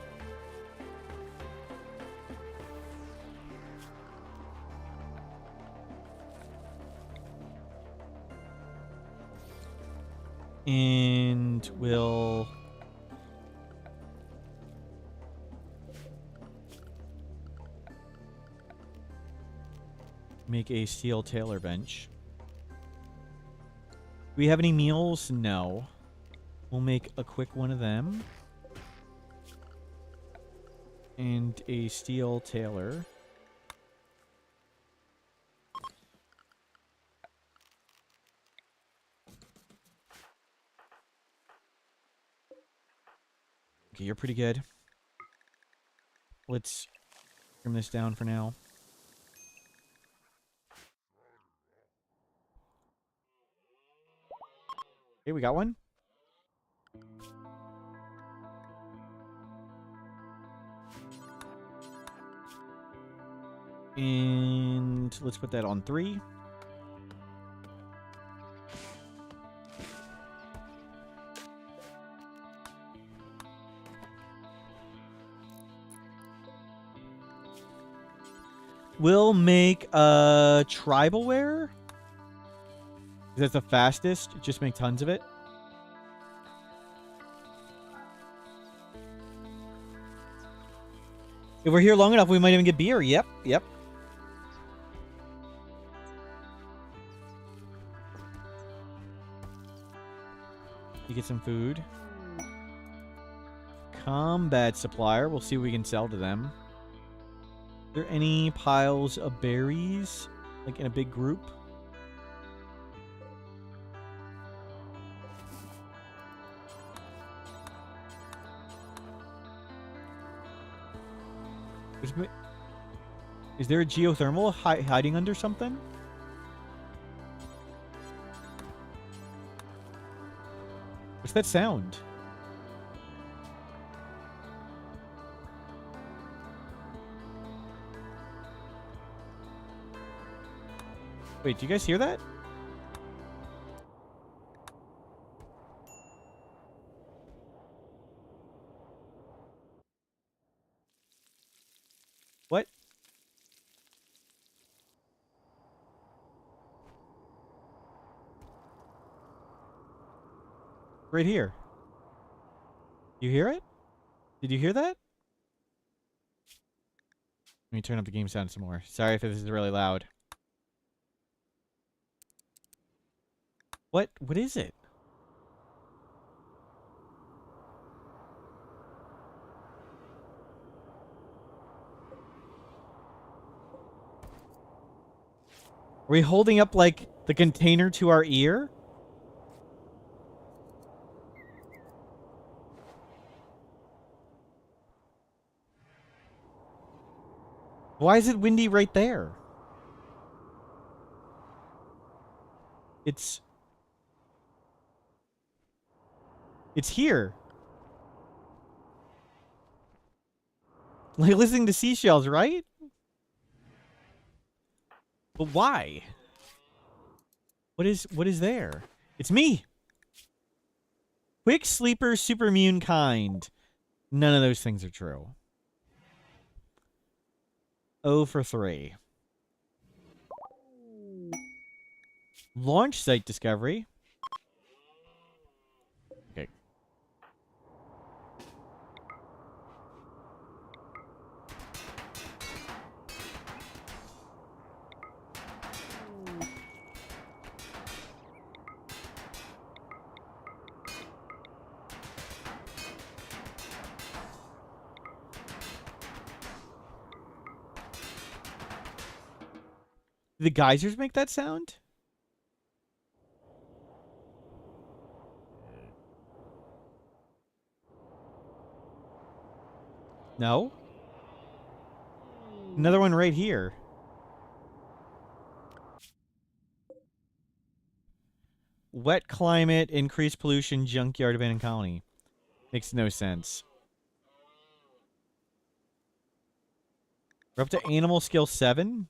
And we'll Make a steel tailor bench. Do we have any meals? No. We'll make a quick one of them. And a steel tailor. Okay, you're pretty good. Let's trim this down for now. Okay, we got one. And let's put that on 3. We'll make a tribal wear. That's the fastest. Just make tons of it. If we're here long enough, we might even get beer. Yep, yep. You get some food. Combat supplier. We'll see what we can sell to them. Are there any piles of berries? Like in a big group? Is there a geothermal hiding under something? What's that sound? Wait, do you guys hear that? What? Right here. You hear it? Did you hear that? Let me turn up the game sound some more. Sorry if this is really loud. What? What is it? Are we holding up, like, the container to our ear? Why is it windy right there? It's here. Like listening to seashells, right? But why? What is there? It's me. Quick sleeper, super immune kind. None of those things are true. 0 for 3. Launch site discovery. Okay. Do the geysers make that sound? No? Another one right here. Wet climate, increased pollution, junkyard, abandoned colony. Makes no sense. We're up to animal skill 7.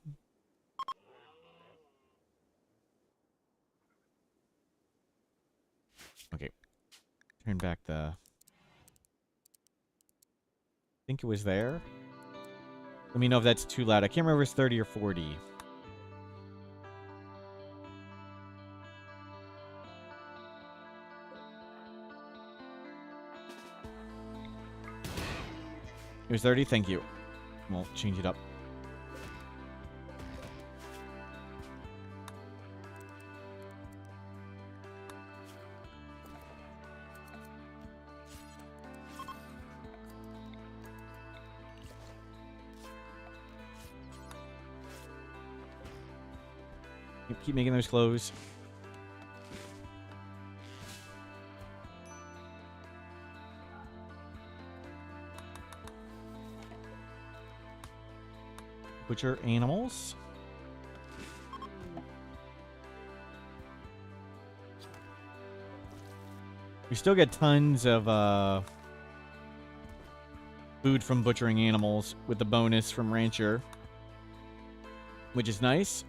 Okay. Turn back the... I think it was there. Let me know if that's too loud. I can't remember if it's 30 or 40. It was 30? Thank you. We'll change it up. Keep making those clothes. Butcher animals. We still get tons of food from butchering animals with the bonus from Rancher, which is nice.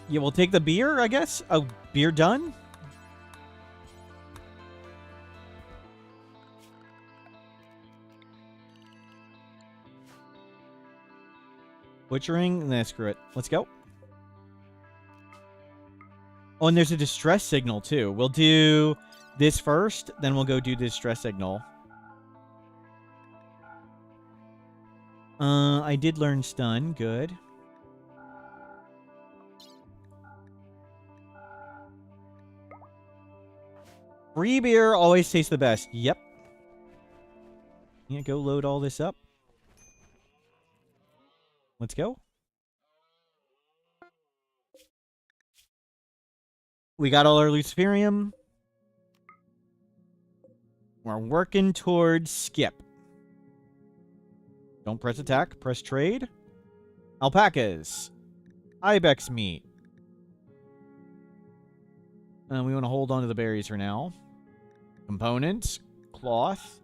Yeah, we'll take the beer, I guess. Oh, beer done? Butchering? Nah, screw it. Let's go. Oh, and there's a distress signal, too. We'll do this first, then we'll go do the distress signal. I did learn stun. Good. Free beer always tastes the best. Yep. Yeah, go load all this up. Let's go. We got all our Luciferium. We're working towards skip. Don't press attack. Press trade. Alpacas. Ibex meat. We want to hold on to the berries for now. Components. Cloth.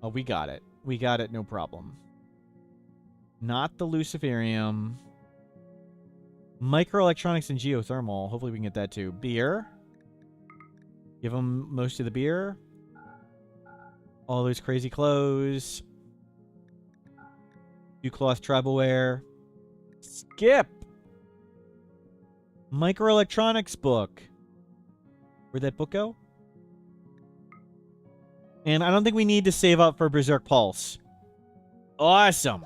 Oh, we got it. We got it, no problem. Not the Luciferium. Microelectronics and geothermal. Hopefully we can get that too. Beer. Give them most of the beer. All those crazy clothes. Do cloth tribal wear. Skip. Microelectronics book. Where'd that book go? And I don't think we need to save up for Berserk Pulse. Awesome.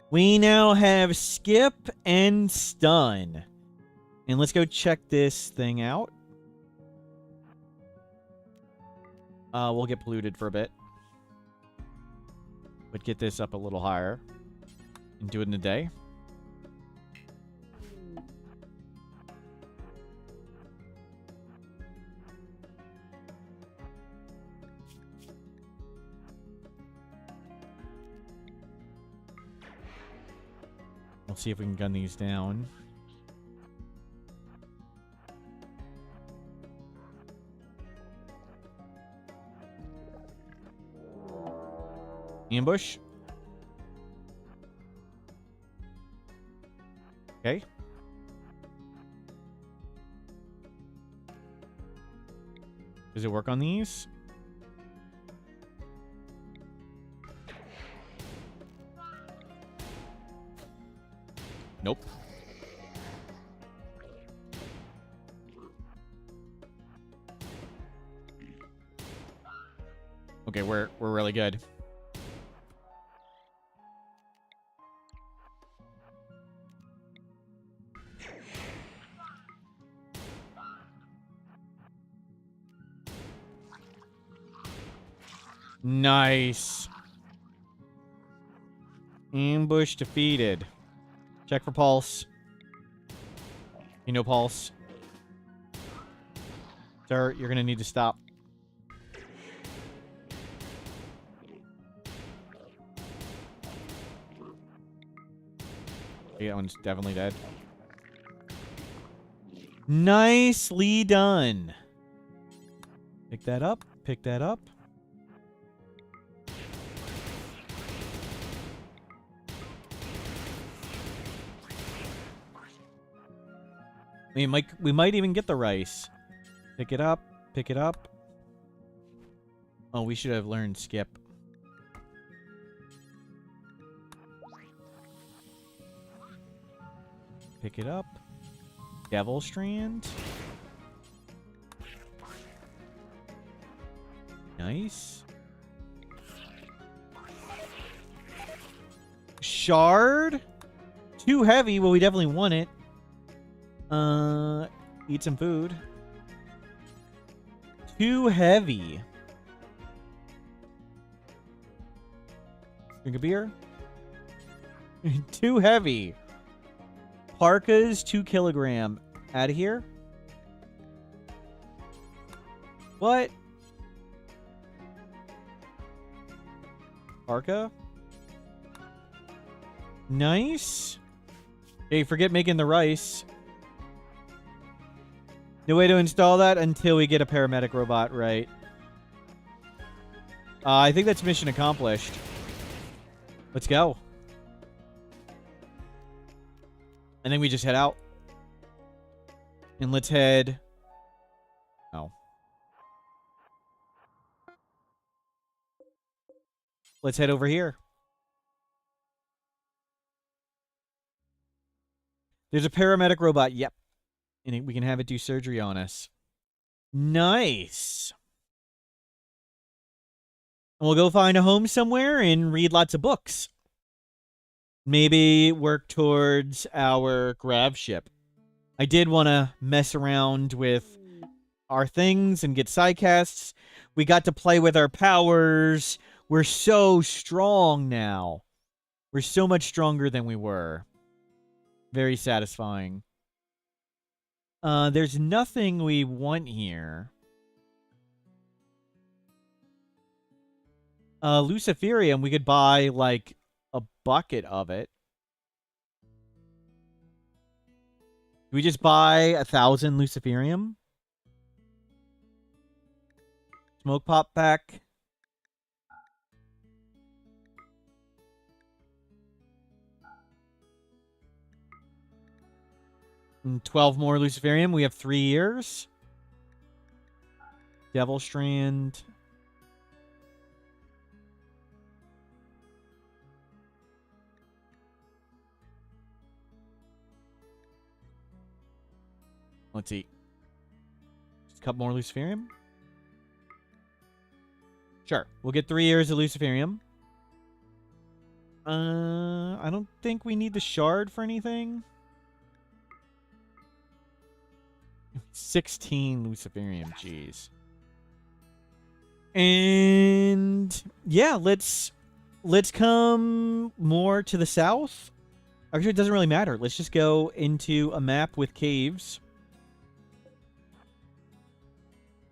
We now have skip and stun. And let's go check this thing out. We'll get polluted for a bit. But get this up a little higher. And do it in a day. We'll see if we can gun these down. Ambush. Okay. Does it work on these? Nope. Okay, we're really good. Nice. Ambush defeated. Check for pulse. You know pulse. Sir, you're gonna need to stop. Okay, that one's definitely dead. Nicely done. Pick that up. Pick that up. We might even get the rice. Pick it up. Pick it up. Oh, we should have learned skip. Pick it up. Devil Strand. Nice. Shard. Too heavy. Well, we definitely want it. Eat some food. Too heavy. Drink a beer. Too heavy. Parkas, 2 kilogram. Out of here. What? Parka? Nice. Okay, forget making the rice. No way to install that until we get a paramedic robot, right? I think that's mission accomplished. Let's go. And then we just head out. And let's head... Oh. Let's head over here. There's a paramedic robot. Yep. And we can have it do surgery on us. Nice. And we'll go find a home somewhere and read lots of books. Maybe work towards our grav ship. I did want to mess around with our things and get sidecasts. We got to play with our powers. We're so strong now. We're so much stronger than we were. Very satisfying. There's nothing we want here. Luciferium, we could buy, like, a bucket of it. Do we just buy 1,000 Luciferium? Smoke pop pack. And 12 more Luciferium. We have 3 years. Devil Strand. Let's see. Just a couple more Luciferium. Sure. We'll get 3 years of Luciferium. I don't think we need the shard for anything. 16 Luciferium, jeez. And yeah, let's come more to the south. Actually, it doesn't really matter. Let's just go into a map with caves.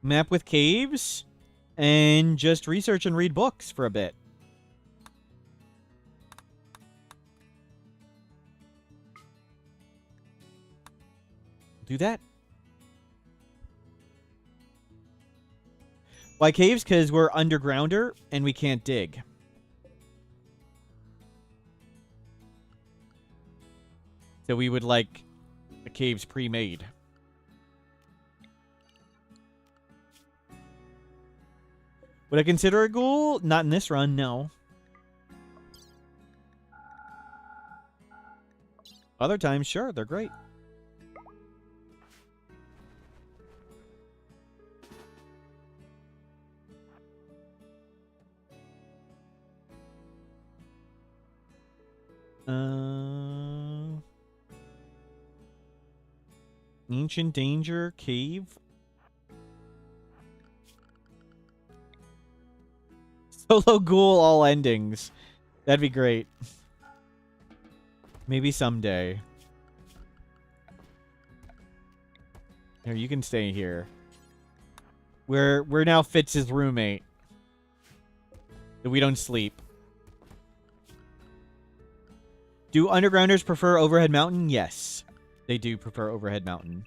Map with caves. And just research and read books for a bit. Do that. Why caves? Because we're undergrounder and we can't dig. So we would like the caves pre-made. Would I consider a ghoul? Not in this run, no. Other times, sure, they're great. Ancient Danger Cave. Solo ghoul, all endings. That'd be great. Maybe someday. Here, you can stay here. We're now Fitz's roommate. So we don't sleep. Do undergrounders prefer Overhead Mountain? Yes. They do prefer Overhead Mountain.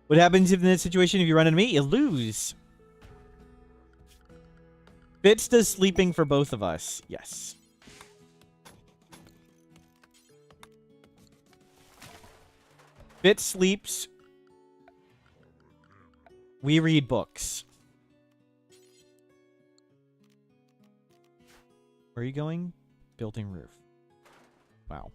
What happens in this situation if you run into me? You lose. Fitz does sleeping for both of us. Yes. Fitz sleeps. We read books. Where are you going? Building roof. Wow.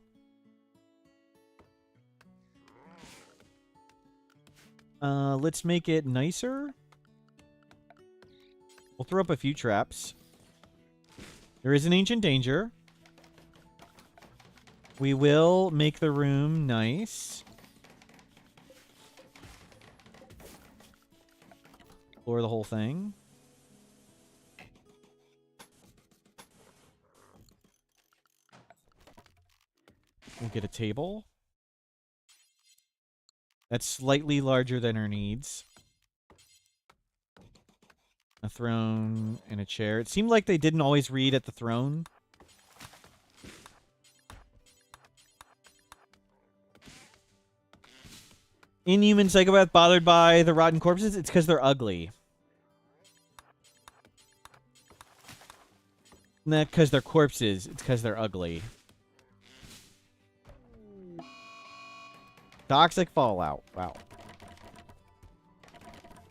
Let's make it nicer. We'll throw up a few traps. There is an Ancient Danger. We will make the room nice. explore the whole thing. We'll get a table. That's slightly larger than our needs. A throne and a chair. It seemed like they didn't always read at the throne. Inhuman psychopath bothered by the rotten corpses? It's because they're ugly. Not because they're corpses. It's because they're ugly. Toxic fallout. Wow.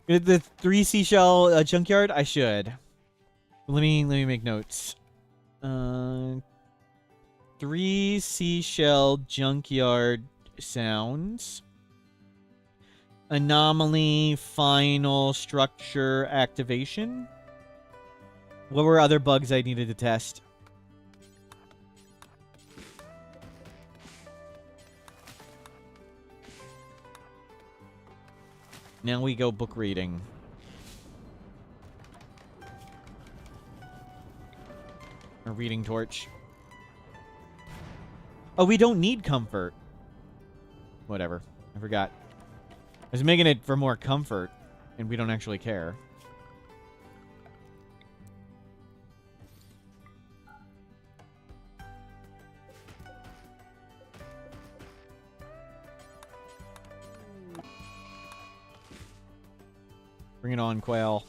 The 3 seashell junkyard? I should. Let me make notes. 3 seashell junkyard sounds. Anomaly, final structure activation. What were other bugs I needed to test? Now we go book reading. A reading torch. Oh, we don't need comfort. Whatever. I forgot. I was making it for more comfort, and we don't actually care. Bring it on, Quail.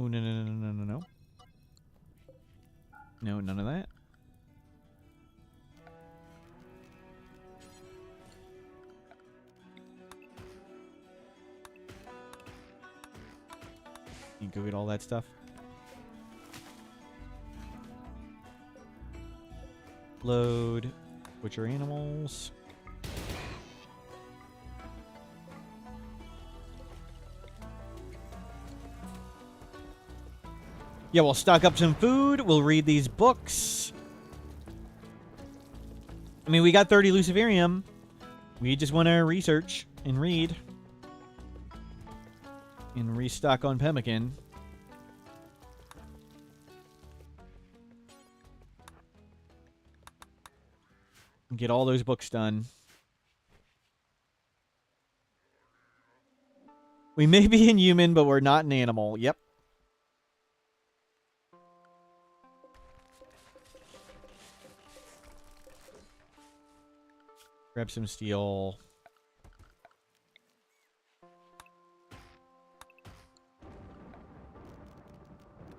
Oh, no. No, none of that. You go get all that stuff. Load. Butcher animals. Yeah, we'll stock up some food. We'll read these books. I mean, we got 30 Luciferium. We just want to research and read. And restock on pemmican. And get all those books done. We may be inhuman, but we're not an animal. Yep. Grab some steel.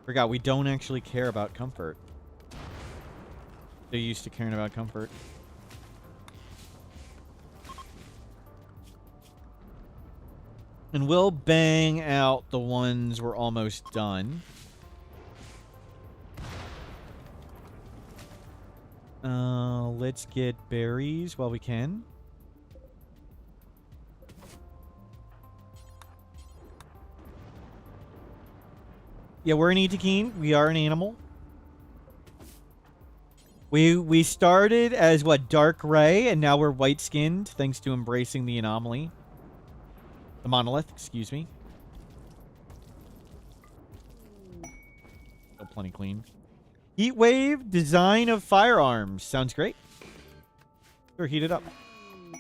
Forgot, we don't actually care about comfort. They're used to caring about comfort. And we'll bang out the ones we're almost done. Let's get berries while we can. Yeah, we're an Itakeen. We are an animal. We started as, what, dark gray, and now we're white-skinned, thanks to embracing the anomaly. The monolith, excuse me. Still plenty clean. Heat wave, design of firearms. Sounds great. Sure, heat it up. I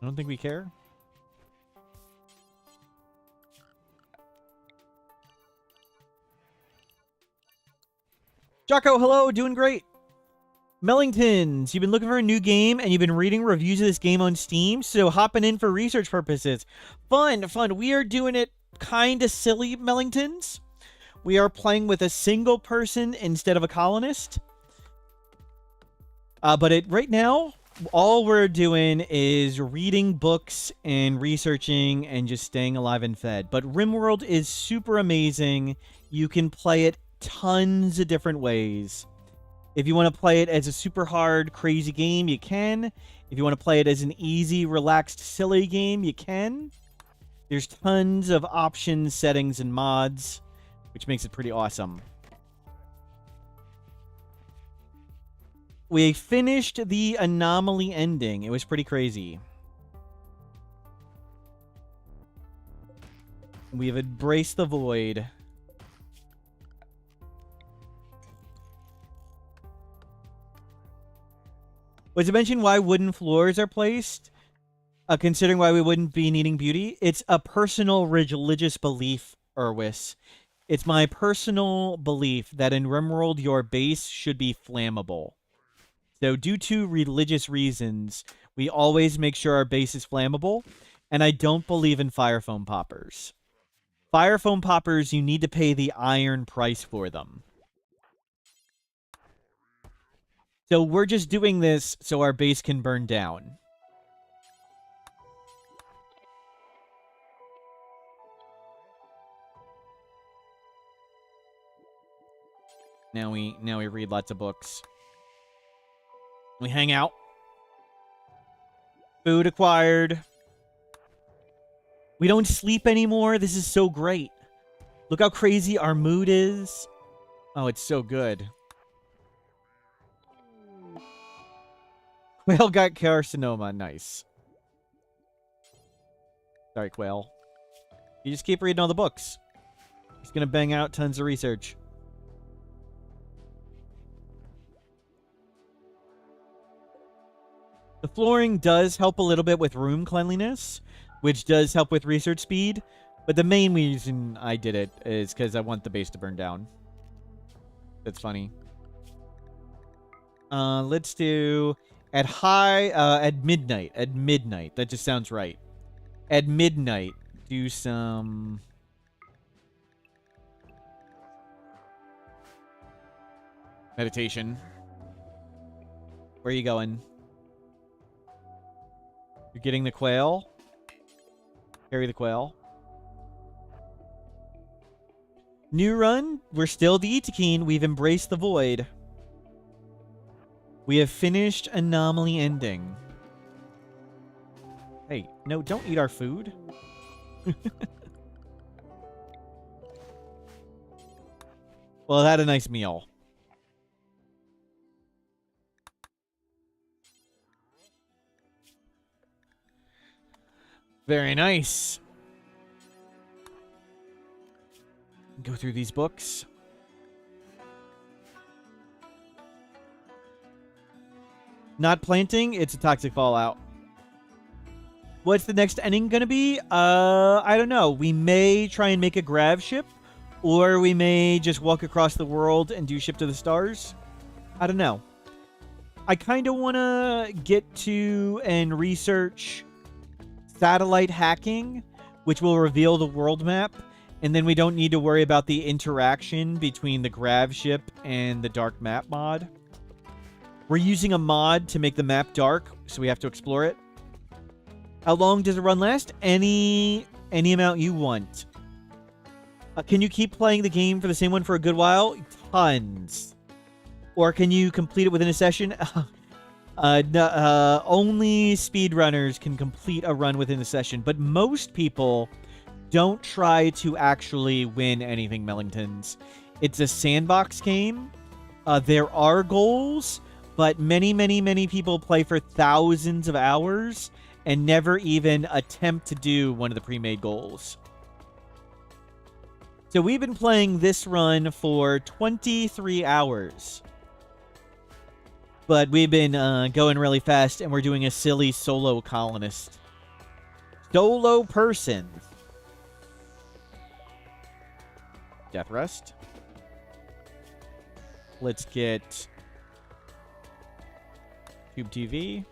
don't think we care. Jocko, hello, doing great. Mellingtons, you've been looking for a new game and you've been reading reviews of this game on Steam, so hopping in for research purposes. Fun. We are doing it kind of silly, Mellingtons. We are playing with a single person instead of a colonist. But right now, all we're doing is reading books and researching and just staying alive and fed. But Rimworld is super amazing. You can play it tons of different ways. If you want to play it as a super hard, crazy game, you can. If you want to play it as an easy, relaxed, silly game, you can. There's tons of options, settings, and mods, which makes it pretty awesome. We finished the anomaly ending. It was pretty crazy. We've embraced the void. Was it mentioned why wooden floors are placed? Considering why we wouldn't be needing beauty? It's a personal religious belief, Urwis. It's my personal belief that in Rimworld, your base should be flammable. So due to religious reasons, we always make sure our base is flammable, and I don't believe in fire foam poppers. Fire foam poppers, you need to pay the iron price for them. So we're just doing this so our base can burn down. Now we read lots of books. We hang out. Food acquired. We don't sleep anymore. This is so great. Look how crazy our mood is. Oh, it's so good. Quail got carcinoma. Nice. Sorry, Quail. You just keep reading all the books. He's going to bang out tons of research. The flooring does help a little bit with room cleanliness, which does help with research speed. But the main reason I did it is because I want the base to burn down. That's funny. Let's do at midnight. At midnight. That just sounds right. At midnight, do some meditation. Where are you going? You're getting the quail. Carry the quail. New run. We're still the Itakeen. We've embraced the void. We have finished anomaly ending. Hey, no, don't eat our food. Well, I had a nice meal. Very nice. Go through these books. Not planting, it's a toxic fallout. What's the next ending gonna be? I don't know. We may try and make a grav ship, or we may just walk across the world and do Ship to the Stars. I don't know. I kind of want to get to and research satellite hacking, which will reveal the world map, and then we don't need to worry about the interaction between the grav ship and the dark map mod. We're using a mod to make the map dark, so we have to explore it. How long does the run last? Any amount you want. Can you keep playing the game for the same one for a good while? Tons. Or can you complete it within a session? Only speedrunners can complete a run within a session, but most people don't try to actually win anything, Mellingtons. It's a sandbox game. There are goals, but many people play for thousands of hours and never even attempt to do one of the pre-made goals. So we've been playing this run for 23 hours. But we've been going really fast, and we're doing a silly solo colonist. Solo person. Death Rest. Let's get Tube TV.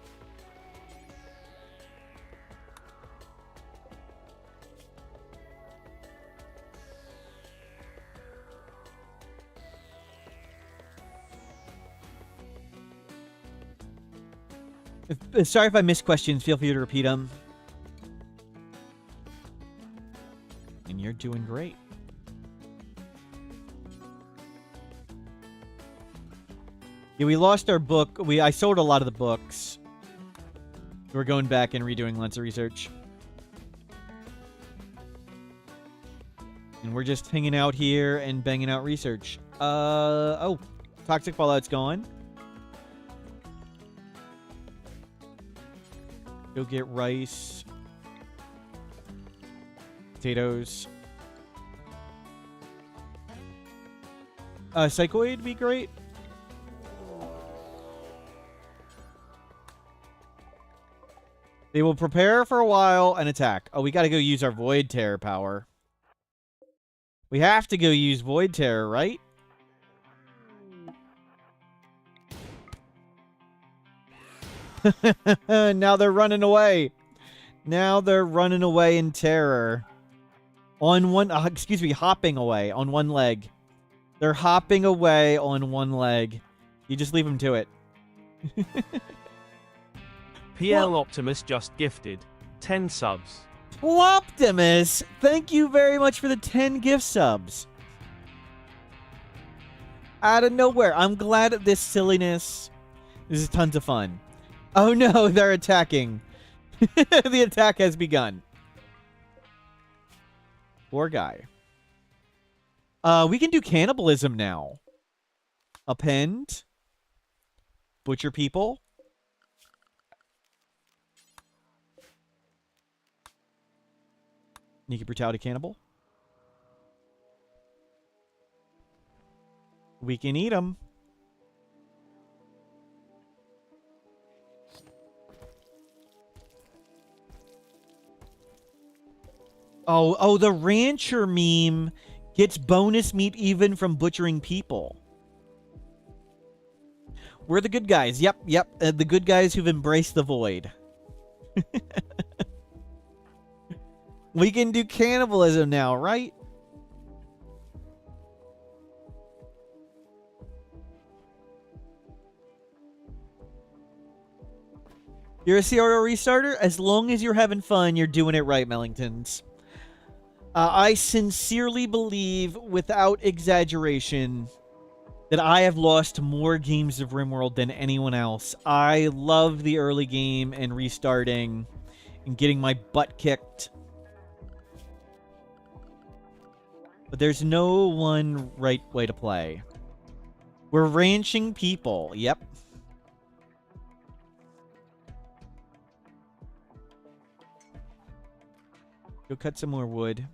Sorry if I missed questions. Feel free to repeat them. And you're doing great. Yeah, we lost our book. I sold a lot of the books. We're going back and redoing lots of research. And we're just hanging out here and banging out research. Oh. Toxic fallout's gone. Go get rice. Potatoes. Psychoid would be great. They will prepare for a while and attack. Oh, we gotta go use our Void Terror power. We have to go use Void Terror, right? Now they're running away. Now they're running away in terror. On one... excuse me, hopping away on one leg. They're hopping away on one leg. You just leave them to it. PL Optimus just gifted 10 subs. Optimus, thank you very much for the 10 gift subs. Out of nowhere. I'm glad at this silliness. This is tons of fun. Oh no, they're attacking. The attack has begun. Poor guy. We can do cannibalism now. Append. Butcher people. Naked Brutality Cannibal. We can eat them. Oh, the rancher meme gets bonus meat even from butchering people. We're the good guys. Yep. The good guys who've embraced the void. We can do cannibalism now, right? You're a CRO restarter? As long as you're having fun, you're doing it right, Mellingtons. I sincerely believe, without exaggeration, that I have lost more games of Rimworld than anyone else. I love the early game and restarting and getting my butt kicked. But there's no one right way to play. We're ranching people. Yep. Go cut some more wood.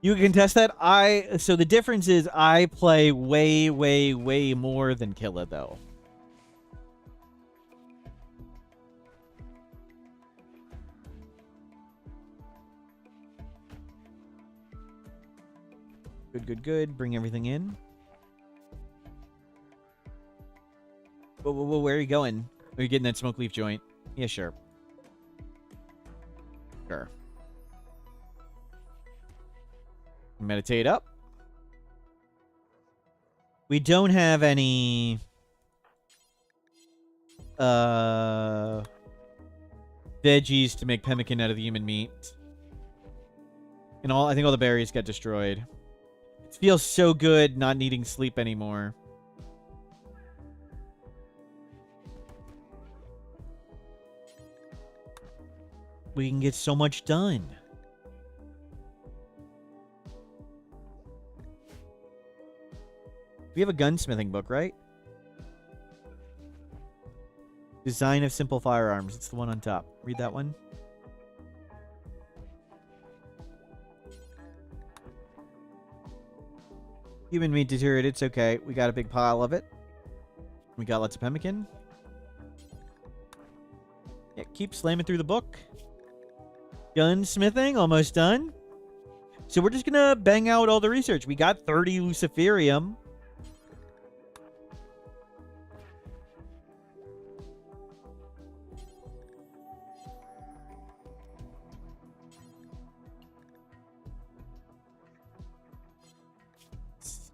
You can test that. So the difference is I play way more than Killa, though. Good. Bring everything in. Whoa, where are you going? Are you getting that smoke leaf joint? Yeah, sure. Sure. Meditate up. We don't have any... veggies to make pemmican out of the human meat. And I think all the berries got destroyed. It feels so good not needing sleep anymore. We can get so much done. We have a gunsmithing book, right? Design of simple firearms. It's the one on top. Read that one. Human meat deteriorated. It's okay. We got a big pile of it. We got lots of pemmican. Yeah, keep slamming through the book. Gunsmithing, almost done. So we're just gonna bang out all the research. We got 30 Luciferium.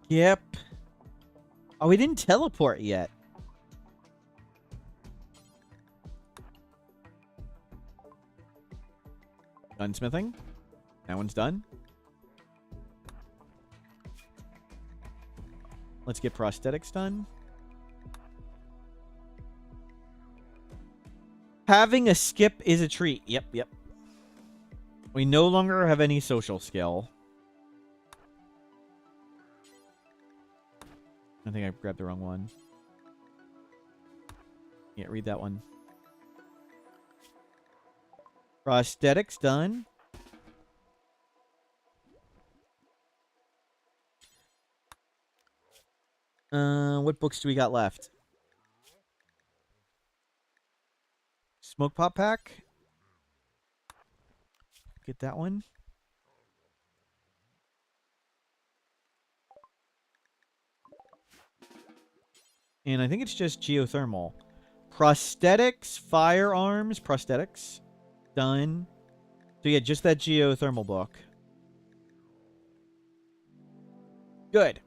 Yep. Oh, we didn't teleport yet. Gunsmithing. That one's done. Let's get prosthetics done. Having a skip is a treat. Yep. We no longer have any social skill. I think I grabbed the wrong one. Yeah, read that one. Prosthetics done. What books do we got left? Smoke pop pack. Get that one. And I think it's just geothermal. Prosthetics, firearms, prosthetics. Done. So yeah, just that geothermal book. Good.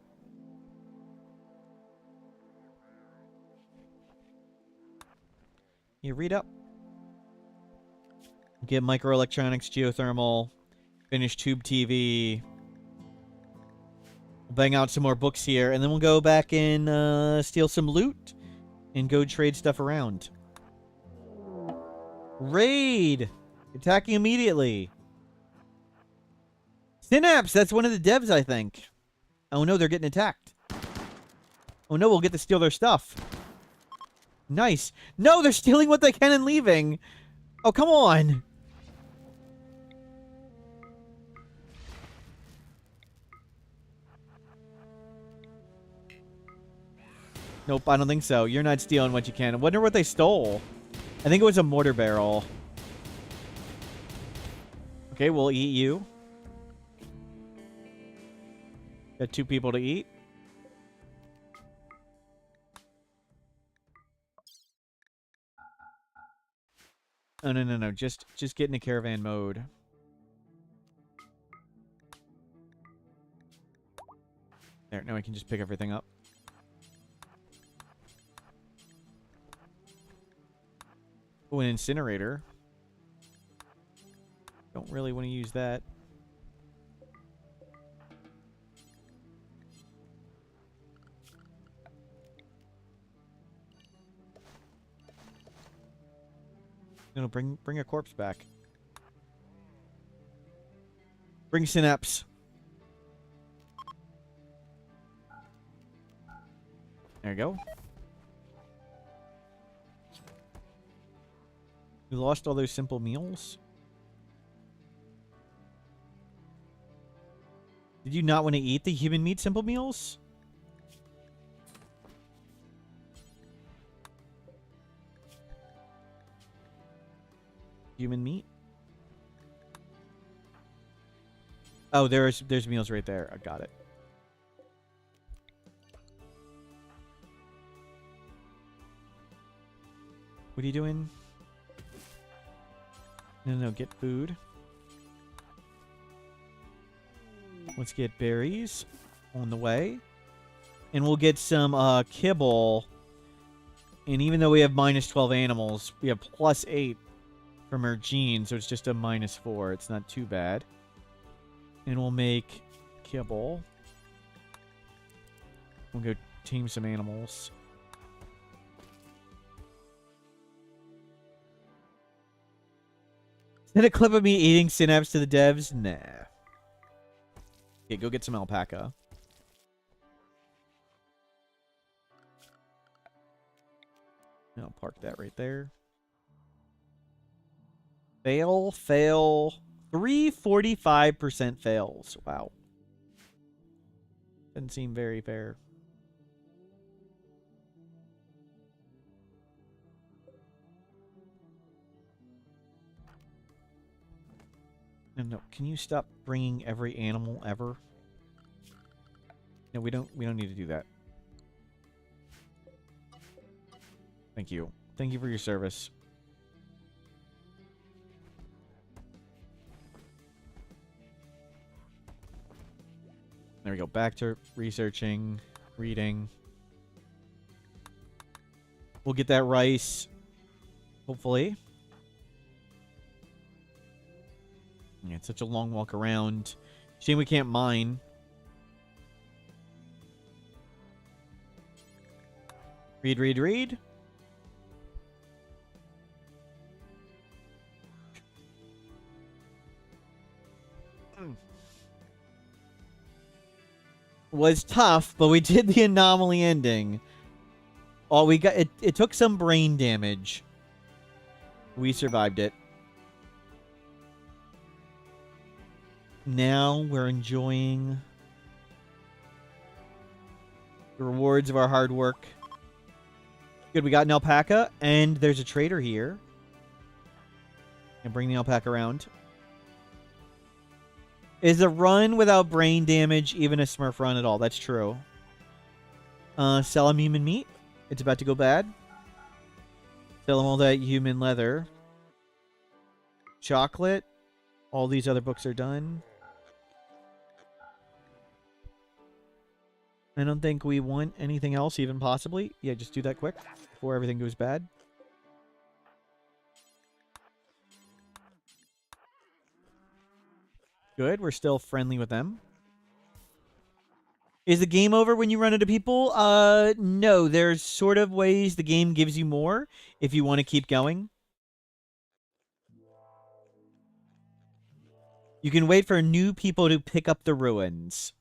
You read up. Get microelectronics, geothermal. Finish tube TV. We'll bang out some more books here, and then we'll go back and steal some loot and go trade stuff around. Raid! Attacking immediately. Synapse! That's one of the devs, I think. Oh no, they're getting attacked. Oh no, we'll get to steal their stuff. Nice. No, they're stealing what they can and leaving. Oh, come on. Nope, I don't think so. You're not stealing what you can. I wonder what they stole. I think it was a mortar barrel. Okay, we'll eat you. Got 2 people to eat. Oh, no. Just get into caravan mode. There, now I can just pick everything up. Oh, an incinerator. Don't really want to use that. No, bring a corpse back. Bring Synapse. There you go. We lost all those simple meals. Did you not want to eat the human meat simple meals? Human meat? Oh, there's meals right there. I got it. What are you doing? No, get food. Let's get berries on the way. And we'll get some kibble. And even though we have minus 12 animals, we have plus 8 from our gene, so it's just a minus 4. It's not too bad. And we'll make kibble. We'll go tame some animals. Is that a clip of me eating Synapse to the devs? Nah. Okay, go get some alpaca. I'll park that right there. Fail. 345% fails. Wow. Doesn't seem very fair. No. Can you stop bringing every animal ever? No, we don't need to do that. Thank you. Thank you for your service. There we go. Back to researching, reading. We'll get that rice. Hopefully. Yeah, it's such a long walk around. Shame we can't mine. Read. was tough, but we did the anomaly ending. All we got, it took some brain damage. We survived it. Now we're enjoying the rewards of our hard work. Good, we got an alpaca, and there's a trader here. And bring the alpaca around. Is a run without brain damage even a Smurf run at all? That's true. Sell him human meat. It's about to go bad. Sell him all that human leather. Chocolate. All these other books are done. I don't think we want anything else even possibly. Yeah, just do that quick before everything goes bad. Good, we're still friendly with them. Is the game over when you run into people? No, there's sort of ways the game gives you more if you want to keep going. You can wait for new people to pick up the ruins.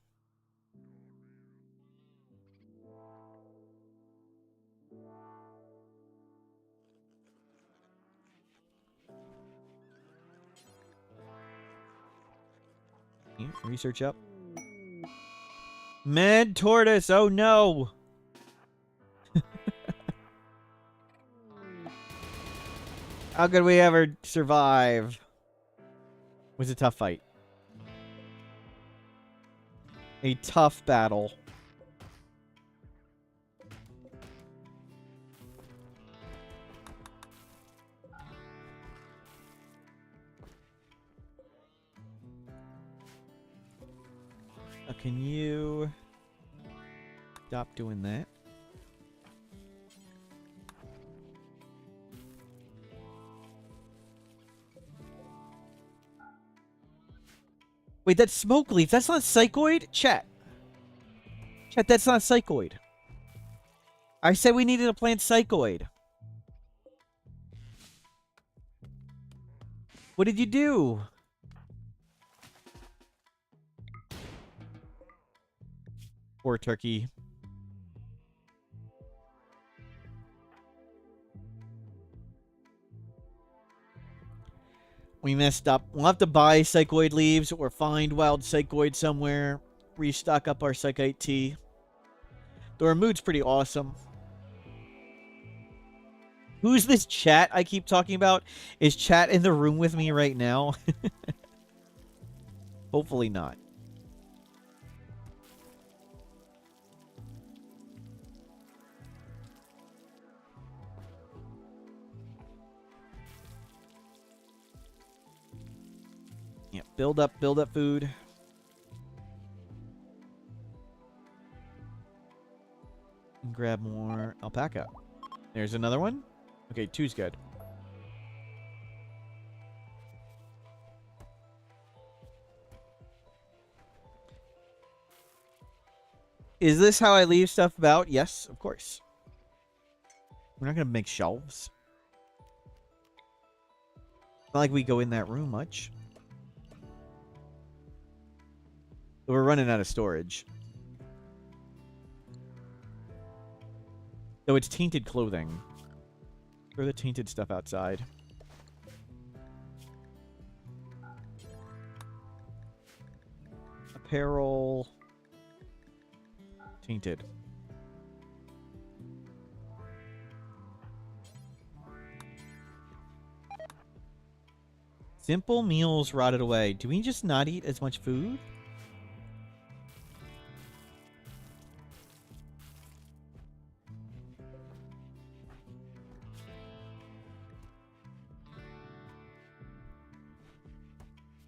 Research up. Mad tortoise, oh no! How could we ever survive? It was a tough fight. A tough battle. Can you stop doing that? Wait, that's smoke leaf. That's not psychoid? Chat. Chat, that's not psychoid. I said we needed to plant psychoid. What did you do? Poor turkey. We messed up. We'll have to buy psychoid leaves or find wild psychoid somewhere. Restock up our psychite tea. Though our mood's pretty awesome. Who's this chat I keep talking about? Is chat in the room with me right now? Hopefully not. Yeah, build up food. And grab more alpaca. There's another one. Okay, 2's good. Is this how I leave stuff about? Yes, of course. We're not going to make shelves. Not like we go in that room much. But we're running out of storage. So it's tainted clothing. Throw the tainted stuff outside. Apparel. Tainted. Simple meals rotted away. Do we just not eat as much food?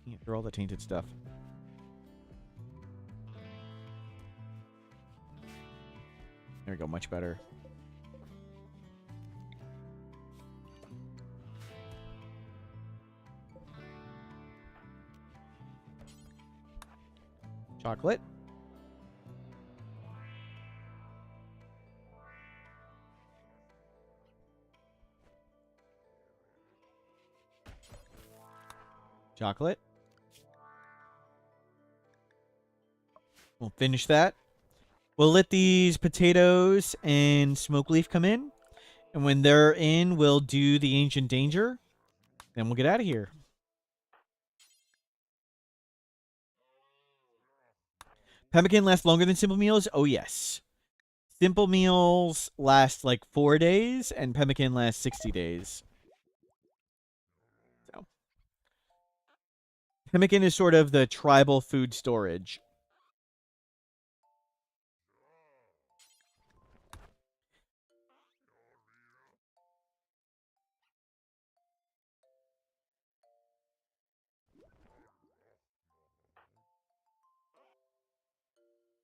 Yeah, throw all the tainted stuff. There we go, much better. Chocolate. Chocolate. We'll finish that. We'll let these potatoes and smoke leaf come in. And when they're in, we'll do the Ancient Danger. Then we'll get out of here. Pemmican lasts longer than simple meals? Oh, yes. Simple meals last like 4 days, and pemmican lasts 60 days. So, pemmican is sort of the tribal food storage.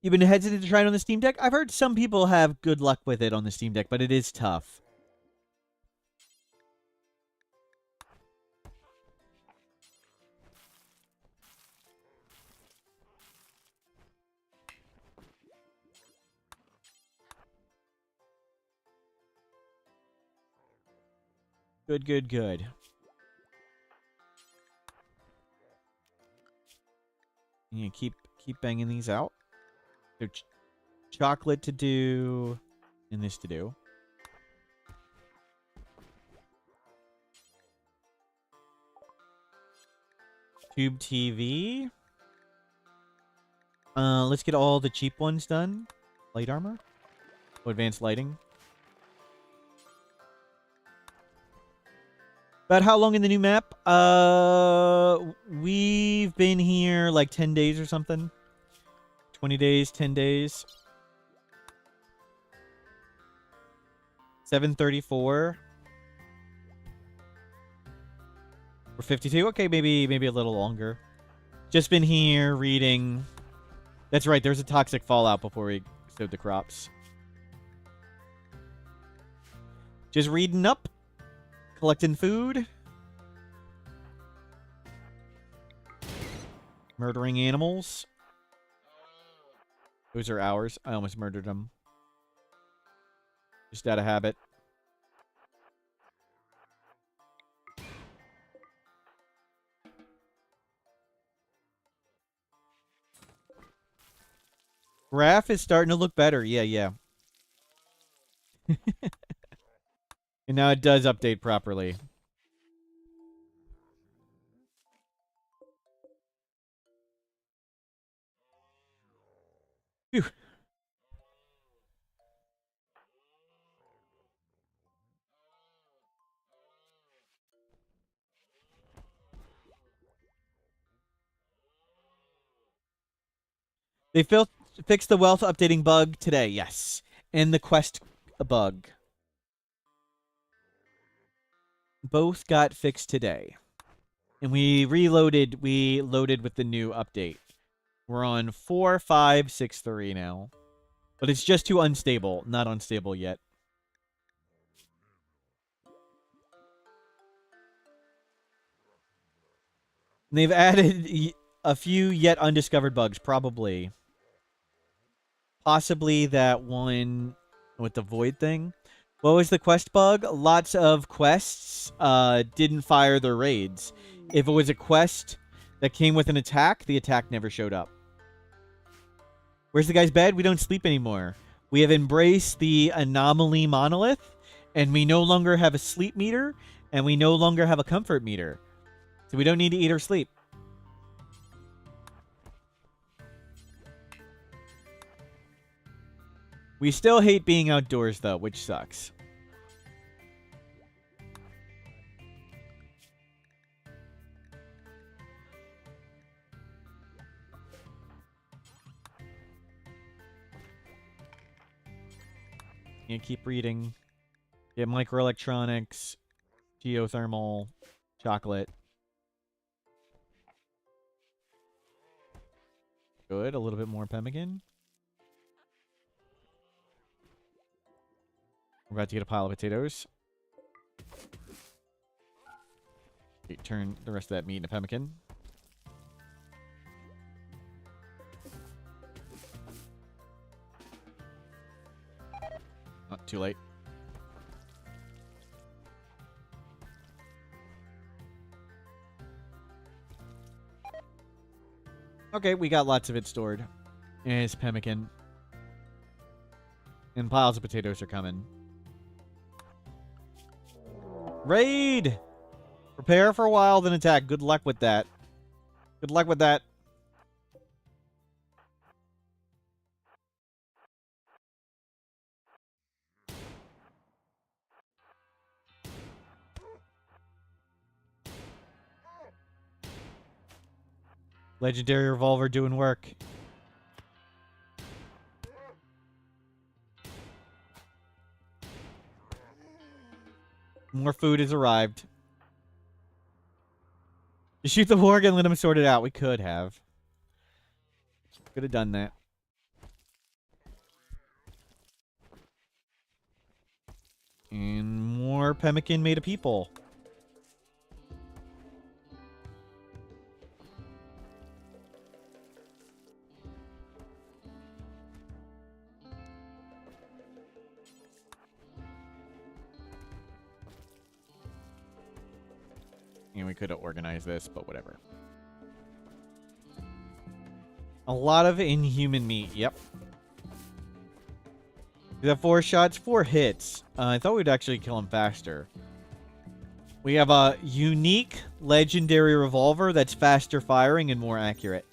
You've been hesitant to try it on the Steam Deck? I've heard some people have good luck with it on the Steam Deck, but it is tough. Good, good, good. Yeah, keep banging these out. They're chocolate to do, and this to do. Tube TV. Let's get all the cheap ones done. Light armor. Oh, advanced lighting. About how long in the new map? We've been here like 10 days or something. 20 days, 10 days. 734. We're 52. Okay, maybe a little longer. Just been here reading. That's right, there's a toxic fallout before we sowed the crops. Just reading up. Collecting food. Murdering animals. Those are ours. I almost murdered them. Just out of habit. Graph is starting to look better. Yeah. And now it does update properly. Phew. They fixed the wealth updating bug today, yes. And the quest bug. Both got fixed today. And we loaded with the new update. We're on 4563 now. But it's just too unstable. Not unstable yet. And they've added a few yet undiscovered bugs, probably. Possibly that one with the void thing. What was the quest bug? Lots of quests didn't fire their raids. If it was a quest that came with an attack, the attack never showed up. Where's the guy's bed? We don't sleep anymore. We have embraced the anomaly monolith, and we no longer have a sleep meter, and we no longer have a comfort meter. So we don't need to eat or sleep. We still hate being outdoors, though, which sucks. You keep reading. Get microelectronics, geothermal, chocolate. Good. A little bit more pemmican. We're about to get a pile of potatoes. Okay, turn the rest of that meat into pemmican. Not too late. Okay, we got lots of it stored. It's pemmican. And piles of potatoes are coming. Raid! Prepare for a while, then attack. Good luck with that. Good luck with that. Legendary revolver doing work. More food has arrived. You shoot the warg and let him sort it out. We could have. Could have done that. And more pemmican made of people. And we could have organized this, but whatever. A lot of inhuman meat. Yep. We have 4 shots, 4 hits. I thought we'd actually kill him faster. We have a unique legendary revolver that's faster firing and more accurate.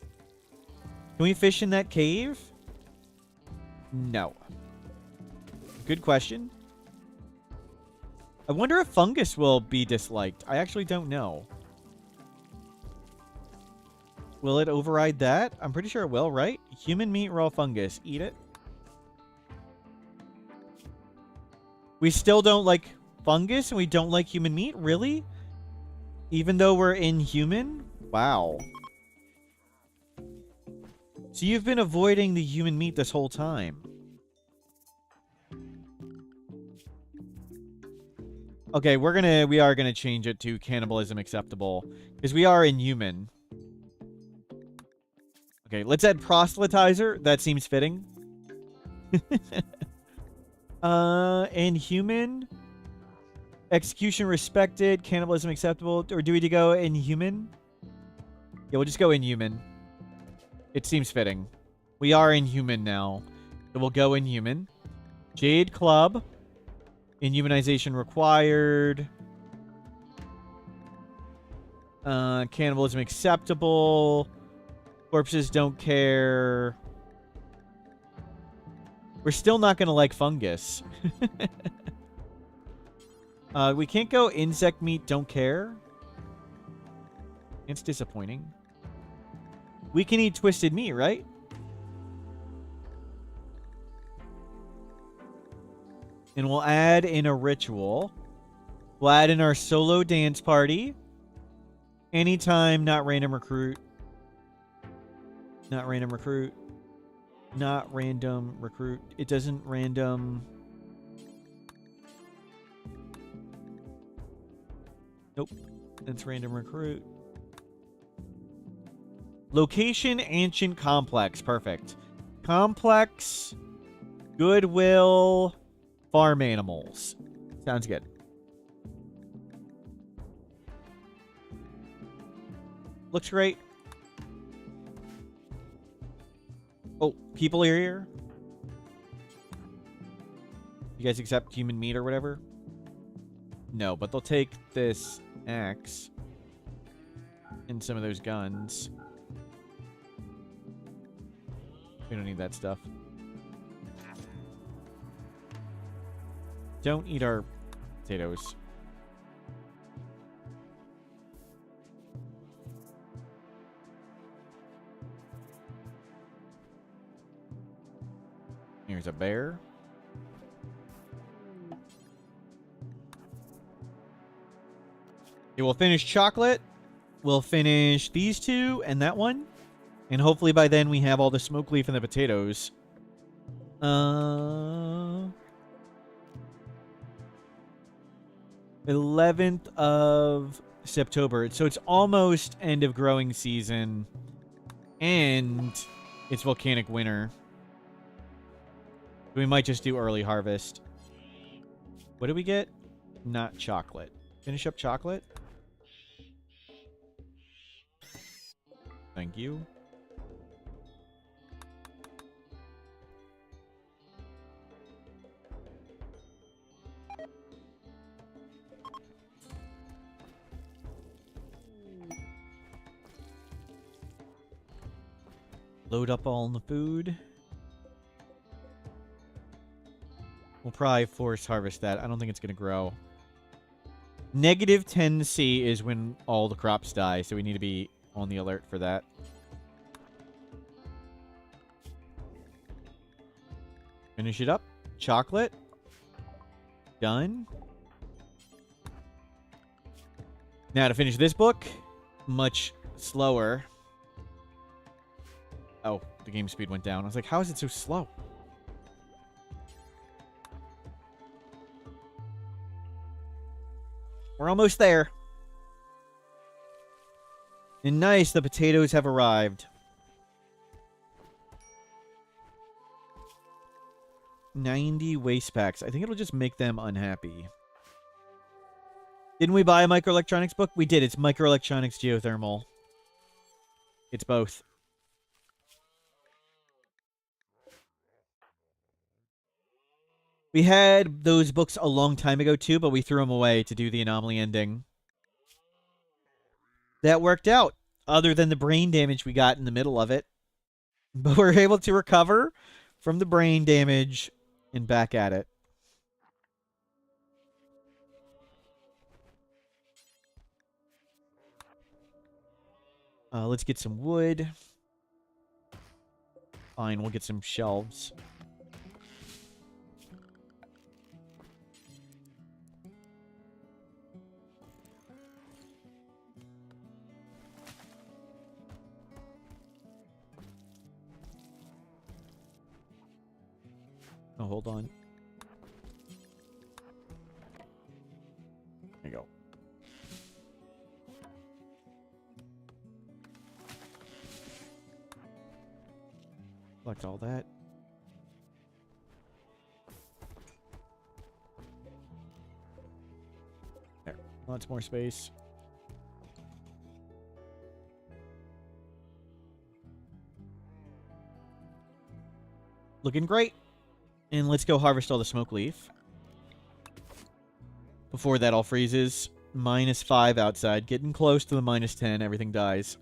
Can we fish in that cave? No. Good question. I wonder if fungus will be disliked. I actually don't know. Will it override that? I'm pretty sure it will, right? Human meat, raw fungus. Eat it. We still don't like fungus and we don't like human meat? Really? Even though we're inhuman? Wow. So you've been avoiding the human meat this whole time. Okay, we are gonna change it to cannibalism acceptable. Because we are inhuman. Okay, let's add proselytizer. That seems fitting. Inhuman. Execution respected. Cannibalism acceptable. Or do we go inhuman? Yeah, we'll just go inhuman. It seems fitting. We are inhuman now. So we'll go inhuman. Jade Club. Inhumanization required. Cannibalism acceptable. Corpses don't care. We're still not going to like fungus. We can't go insect meat, don't care. It's disappointing. We can eat twisted meat, right? And we'll add in a ritual. We'll add in our solo dance party. Anytime, not random recruit. Not random recruit. Not random recruit. It doesn't random. Nope. That's random recruit. Location, ancient complex. Perfect. Complex. Goodwill. Farm animals. Sounds good. Looks great. Oh, people are here? You guys accept human meat or whatever? No, but they'll take this axe and some of those guns. We don't need that stuff. Don't eat our potatoes. Here's a bear. Okay, we'll finish chocolate. We'll finish these two and that one. And hopefully by then we have all the smoke leaf and the potatoes. 11th of September. So it's almost end of growing season. And it's volcanic winter. We might just do early harvest. What do we get? Not chocolate. Finish up chocolate. Thank you. Load up all the food. We'll probably force harvest that. I don't think it's going to grow. Negative 10C is when all the crops die, so we need to be on the alert for that. Finish it up. Chocolate. Done. Now to finish this book, much slower. Oh, the game speed went down. I was like, how is it so slow? We're almost there. And nice, the potatoes have arrived. 90 waste packs. I think it'll just make them unhappy. Didn't we buy a microelectronics book? We did. It's microelectronics geothermal. It's both. We had those books a long time ago too, but we threw them away to do the anomaly ending. That worked out, other than the brain damage we got in the middle of it. But we're able to recover from the brain damage and back at it. Let's get some wood. Fine, we'll get some shelves. Oh, hold on. There you go. Collect all that. There. Lots more space. Looking great. And let's go harvest all the smoke leaf. Before that all freezes. -5 outside. Getting close to the -10. Everything dies.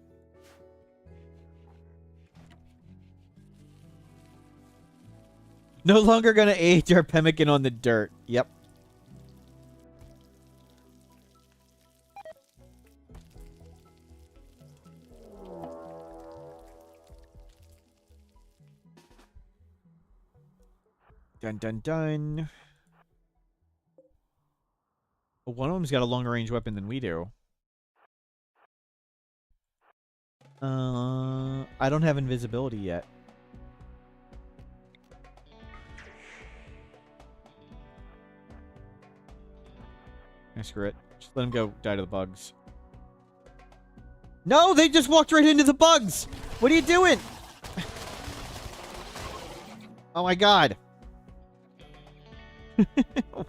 No longer gonna age our pemmican on the dirt. Yep. Dun dun dun. Well, one of them's got a longer range weapon than we do. I don't have invisibility yet. Screw it. Just let him go die to the bugs. No, they just walked right into the bugs! What are you doing? Oh my god.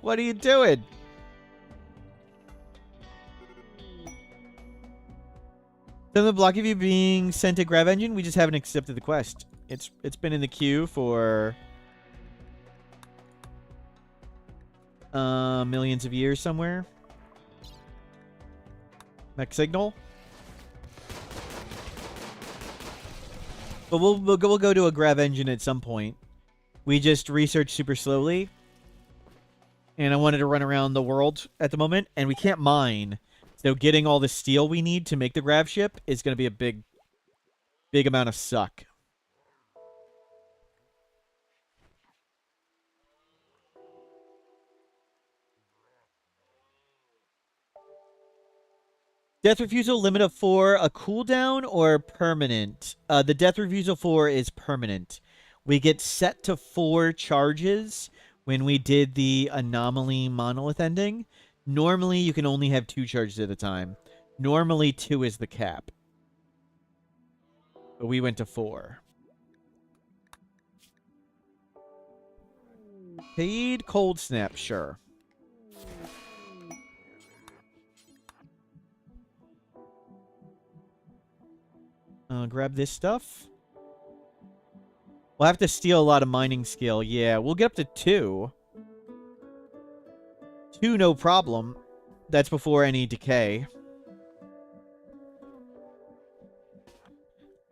What are you doing? Then the block of you being sent to Grav Engine, we just haven't accepted the quest. It's been in the queue for millions of years somewhere. Mech signal. But we'll go to a Grav Engine at some point. We just research super slowly. And I wanted to run around the world at the moment, and we can't mine. So getting all the steel we need to make the grav ship is going to be a big amount of suck. Death Refusal limit of 4, a cooldown or permanent? The Death Refusal 4 is permanent. We get set to 4 charges when we did the Anomaly Monolith ending. Normally, you can only have 2 charges at a time. Normally, 2 is the cap. But we went to 4. Paid Cold Snap, sure. Grab this stuff. We'll have to steal a lot of mining skill. Yeah, we'll get up to 2. 2, no problem. That's before any decay.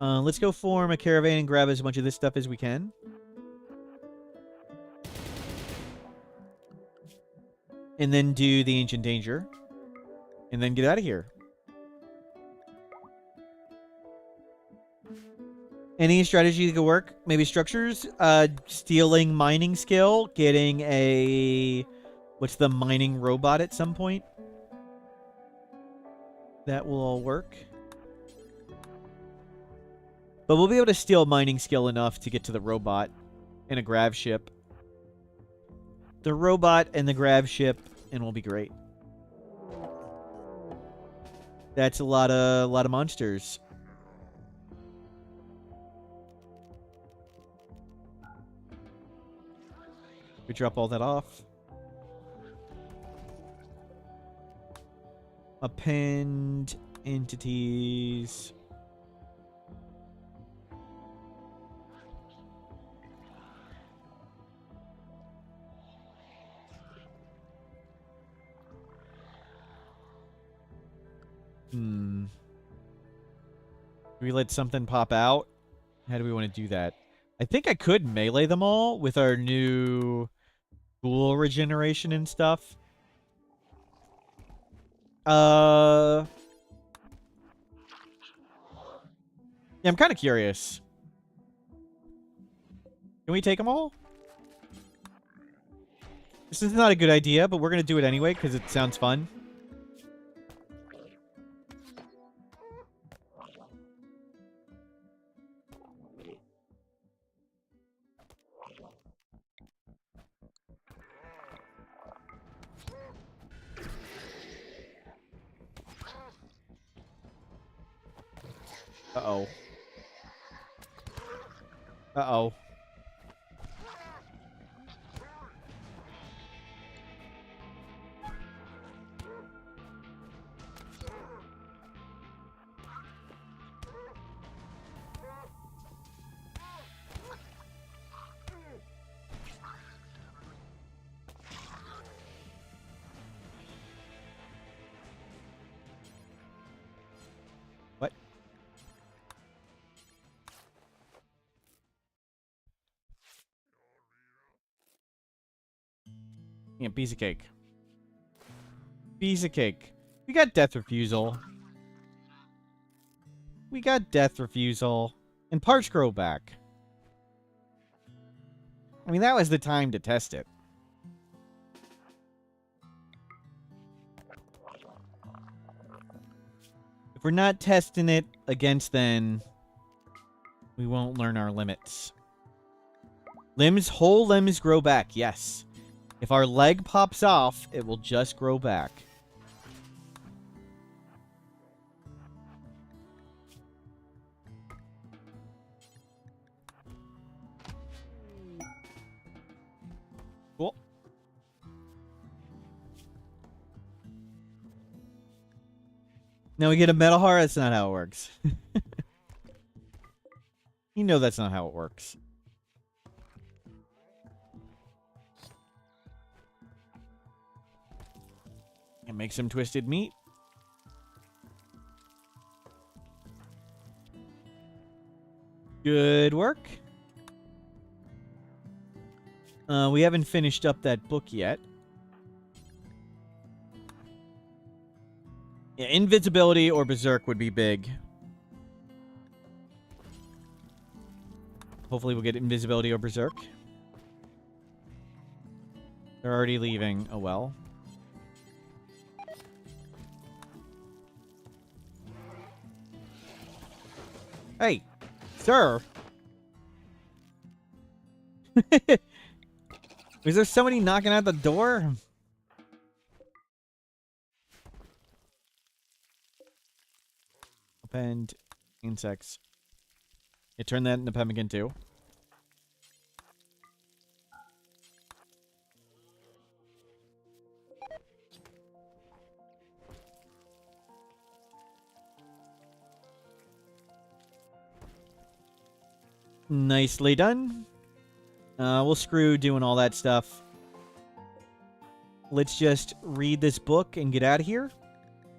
Let's go form a caravan and grab as much of this stuff as we can. And then do the Ancient Danger. And then get out of here. Any strategy that could work? Maybe structures? Stealing mining skill. Getting a... What's the mining robot at some point? That will all work. But we'll be able to steal mining skill enough to get to the robot and a grav ship. The robot and the grav ship, and we'll be great. That's a lot of monsters. We drop all that off. Append entities. Do we let something pop out? How do we want to do that? I think I could melee them all with our new ghoul regeneration and stuff. Yeah, I'm kind of curious. Can we take them all? This is not a good idea, but we're going to do it anyway because it sounds fun. Uh-oh. Uh-oh. What? Yeah, piece of cake. Piece of cake. We got death refusal. We got death refusal. And parts grow back. I mean, that was the time to test it. If we're not testing it against then, we won't learn our limits. Limbs, whole limbs grow back, yes. If our leg pops off, it will just grow back. Cool. Now we get a metal heart? That's not how it works. You know that's not how it works. And make some twisted meat. Good work. We haven't finished up that book yet. Yeah, invisibility or berserk would be big. Hopefully we'll get invisibility or berserk. They're already leaving. Oh well. Hey, sir. Is there somebody knocking at the door? Append insects. You turn that into pemmican too. Nicely done. We'll screw doing all that stuff. Let's just read this book and get out of here.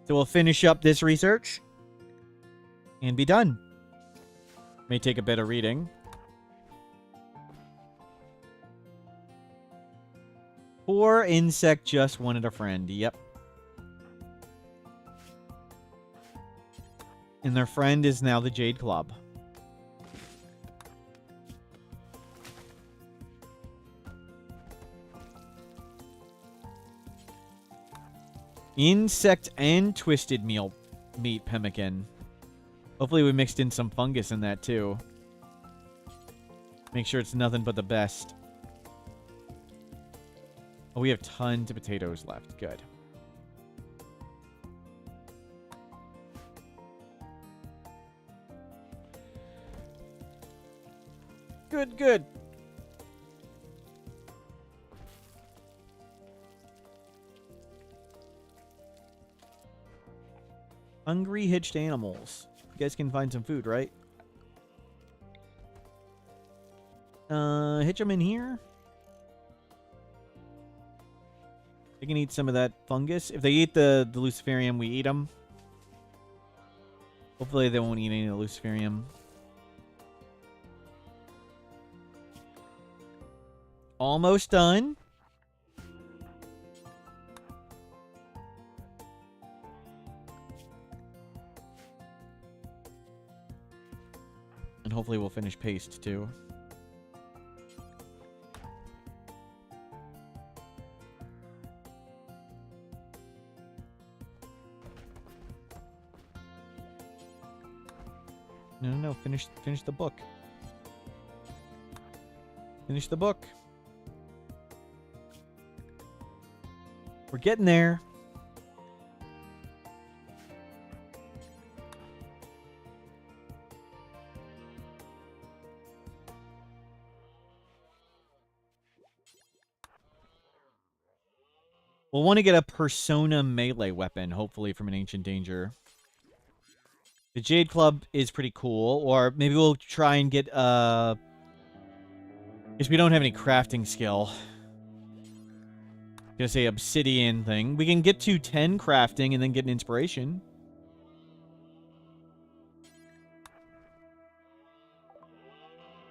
So we'll finish up this research and be done. May take a bit of reading. Poor insect just wanted a friend. Yep. And their friend is now the Jade Club. Insect and twisted meat pemmican. Hopefully we mixed in some fungus in that too. Make sure it's nothing but the best. Oh, we have tons of potatoes left. Good. Good, good. Hungry hitched animals. You guys can find some food, right? Hitch them in here. They can eat some of that fungus. If they eat the luciferium, we eat them. Hopefully they won't eat any of the luciferium. Almost done. And hopefully we'll finish paste too. No. Finish the book. Finish the book. We're getting there. We'll want to get a persona melee weapon, hopefully from an Ancient Danger. The Jade Club is pretty cool, or maybe we'll try and get, because we don't have any crafting skill. Gonna say obsidian thing. We can get to 10 crafting and then get an inspiration.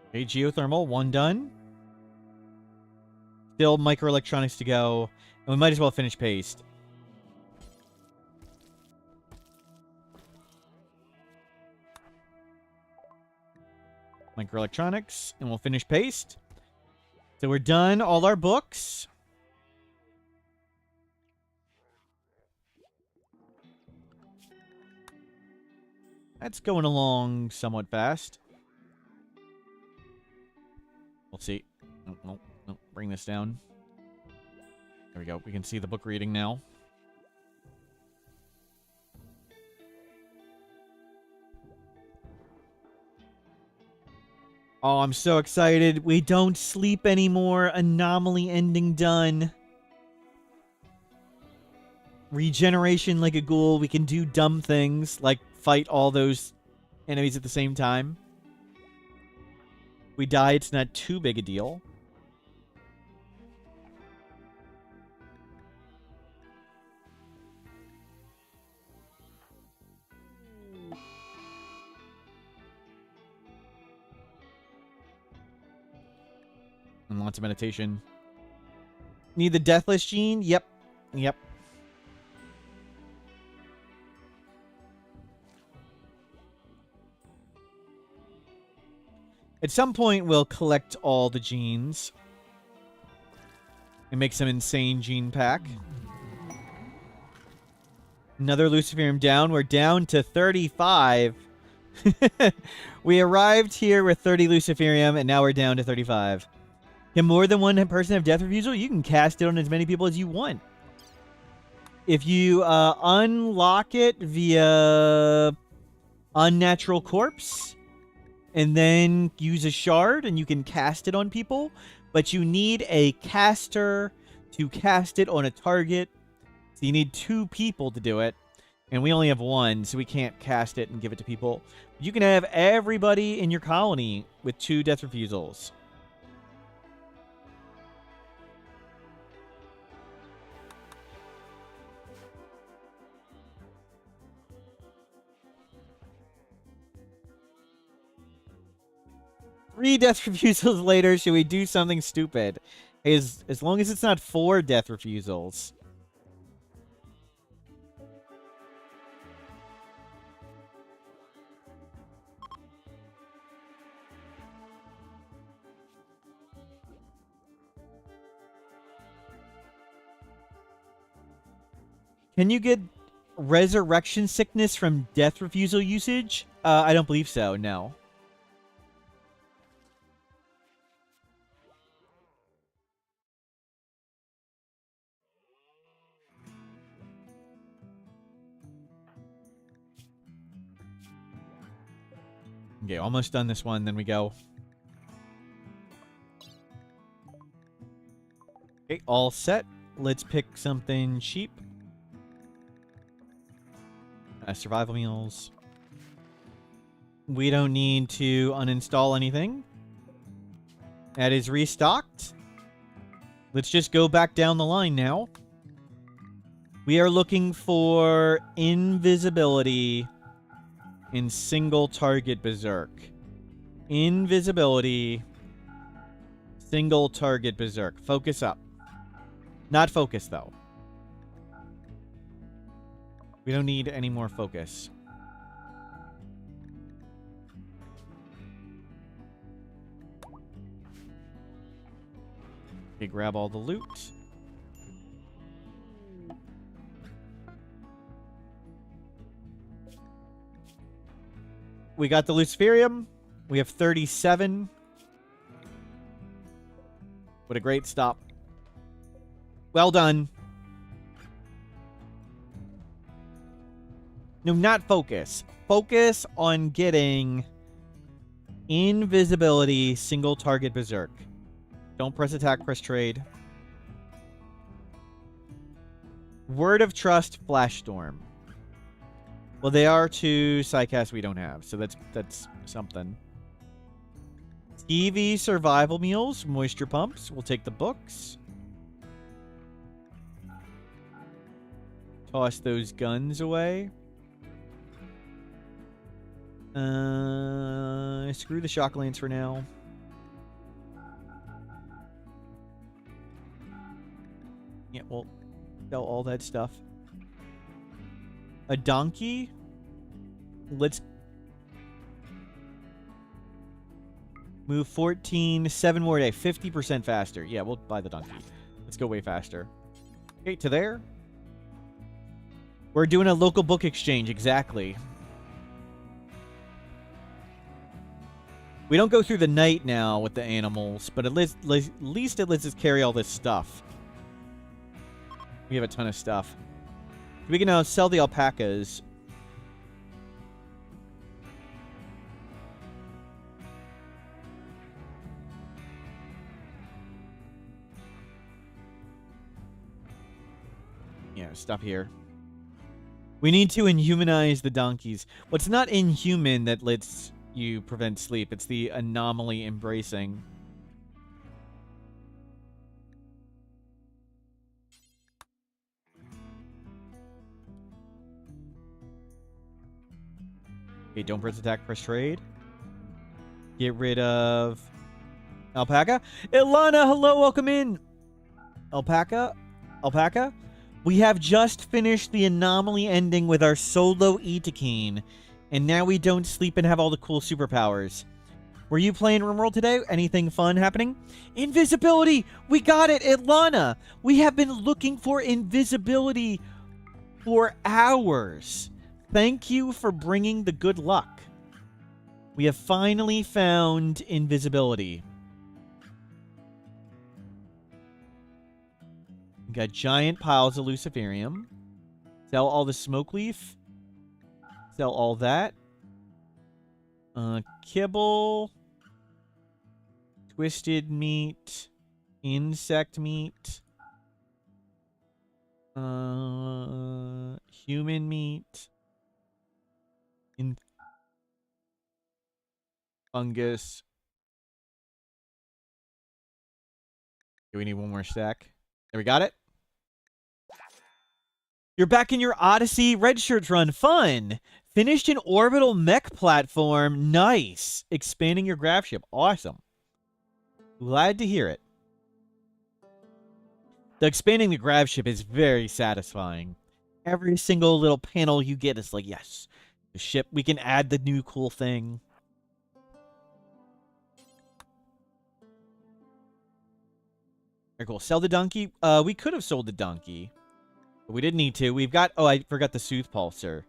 Okay, geothermal, 1 done. Still microelectronics to go. And we might as well finish paste. Microelectronics, and we'll finish paste. So we're done all our books. That's going along somewhat fast. We'll see. No, bring this down. There we go. We can see the book reading now. Oh, I'm so excited. We don't sleep anymore. Anomaly ending done. Regeneration like a ghoul. We can do dumb things like fight all those enemies at the same time. If we die, it's not too big a deal. And lots of meditation. Need the Deathless gene? Yep. At some point, we'll collect all the genes. And make some insane gene pack. Another Luciferium down. We're down to 35. We arrived here with 30 Luciferium, and now we're down to 35. Can more than one person have death refusal? You can cast it on as many people as you want. If you unlock it via Unnatural Corpse, and then use a shard, and you can cast it on people, but you need a caster to cast it on a target. So you need 2 people to do it, and we only have 1, so we can't cast it and give it to people. You can have everybody in your colony with 2 death refusals. 3 death refusals later, should we do something stupid? As long as it's not 4 death refusals. Can you get resurrection sickness from death refusal usage? I don't believe so, no. Okay, almost done this one, then we go. Okay, all set. Let's pick something cheap. Survival meals. We don't need to uninstall anything. That is restocked. Let's just go back down the line now. We are looking for invisibility in single target berserk. Invisibility, single target berserk. Focus up. Not focus, though. We don't need any more focus. Okay, grab all the loot. We got the Luciferium. We have 37. What a great stop. Well done. No, not focus. Focus on getting invisibility, single target berserk. Don't press attack, press trade. Word of Trust, Flash Storm. Well, they are 2 Psycasts we don't have, so that's something. TV survival meals, moisture pumps. We'll take the books. Toss those guns away. Screw the shock lance for now. Yeah, we'll sell all that stuff. A donkey? Let's move 14, 7 more a day, 50% faster. Yeah, we'll buy the donkey. Let's go way faster. Okay, to there. We're doing a local book exchange, exactly. We don't go through the night now with the animals, but at least it lets us carry all this stuff. We have a ton of stuff. We can now sell the alpacas. Yeah, stop here. We need to inhumanize the donkeys. Well, it's not inhuman that lets you prevent sleep. It's the anomaly embracing. Okay, don't press attack, press trade. Get rid of alpaca. Ilana, hello, welcome in. Alpaca. We have just finished the anomaly ending with our solo Itakeen, and now we don't sleep and have all the cool superpowers. Were you playing Rimworld today? Anything fun happening? Invisibility! We got it, Ilana! We have been looking for invisibility for hours. Thank you for bringing the good luck. We have finally found invisibility. We got giant piles of Luciferium. Sell all the smoke leaf. Sell all that. Kibble. Twisted meat. Insect meat. Human meat. Fungus. Okay, we need one more stack. There, we got it. You're back in your Odyssey red shirts run. Fun. Finished an orbital mech platform. Nice. Expanding your graph ship. Awesome. Glad to hear it. The expanding the grab ship is very satisfying. Every single little panel you get is like, yes, the ship. We can add the new cool thing. Very cool. Sell the donkey. We could have sold the donkey, but we didn't need to. We've got. Oh, I forgot the Sooth Pulsar.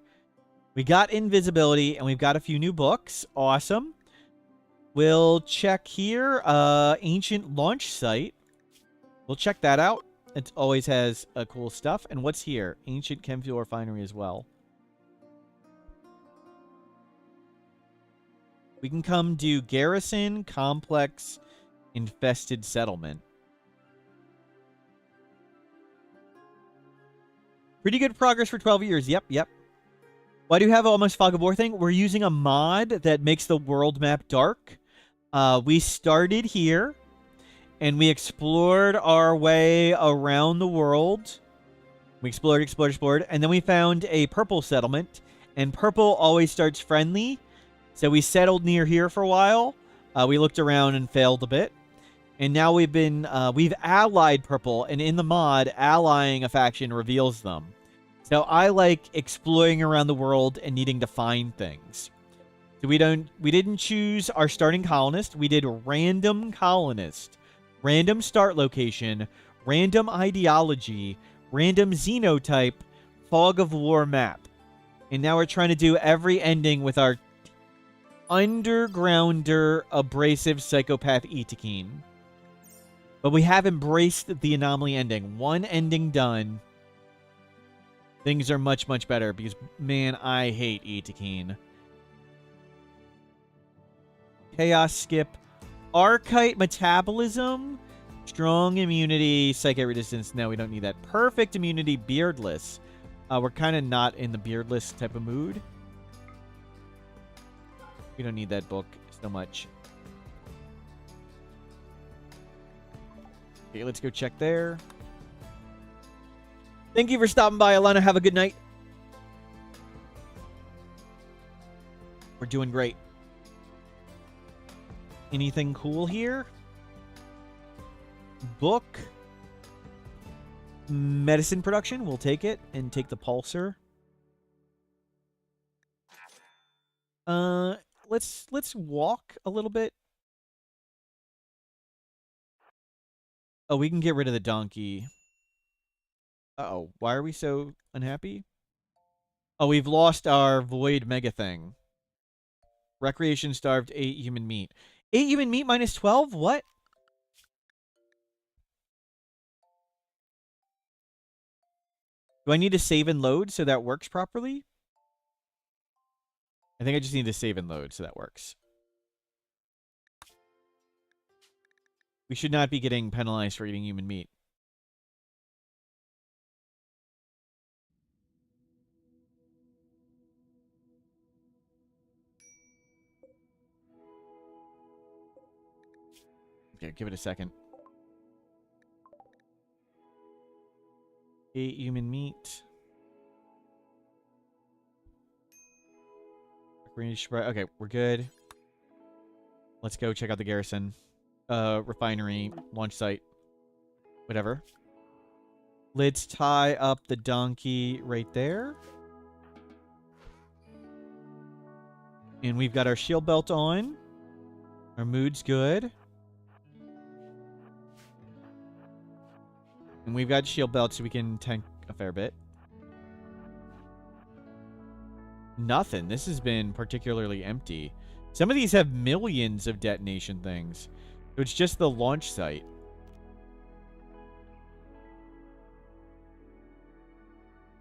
We got invisibility, and we've got a few new books. Awesome. We'll check here. Ancient launch site. We'll check that out. It always has cool stuff. And what's here? Ancient Chemfuel Refinery as well. We can come do Garrison, Complex, Infested Settlement. Pretty good progress for 12 years. Yep, yep. Why do you have almost Fog of War thing? We're using a mod that makes the world map dark. We started here, and we explored our way around the world. We explored, and then we found a purple settlement, and purple always starts friendly, so we settled near here for a while. We looked around and failed a bit, and now we've allied purple, and in the mod, allying a faction reveals them. So I like exploring around the world and needing to find things. So we didn't choose our starting colonist. We did random colonist, random start location, random ideology, random xenotype, fog of war map. And now we're trying to do every ending with our undergrounder abrasive psychopath Itakeen. But we have embraced the anomaly ending. One ending done. Things are much, much better because, man, I hate Itakeen. Chaos skip. Archite metabolism. Strong immunity. Psychic resistance. No, we don't need that. Perfect immunity. Beardless. We're kind of not in the beardless type of mood. We don't need that book so much. Okay, let's go check there. Thank you for stopping by, Alana. Have a good night. We're doing great. Anything cool here? Book. Medicine production. We'll take it and take the pulsar. Let's walk a little bit. Oh, we can get rid of the donkey. Uh-oh. Why are we so unhappy? Oh, we've lost our void mega thing. Recreation starved 8 human meat. 8 human meat minus 12? What? Do I need to save and load so that works properly? I think I just need to save and load so that works. We should not be getting penalized for eating human meat. Okay, give it a second. 8 human meat. Okay, we're good. Let's go check out the garrison. Refinery, launch site. Whatever. Let's tie up the donkey right there. And we've got our shield belt on. Our mood's good. And we've got shield belts so we can tank a fair bit. Nothing. This has been particularly empty. Some of these have millions of detonation things. So it's just the launch site.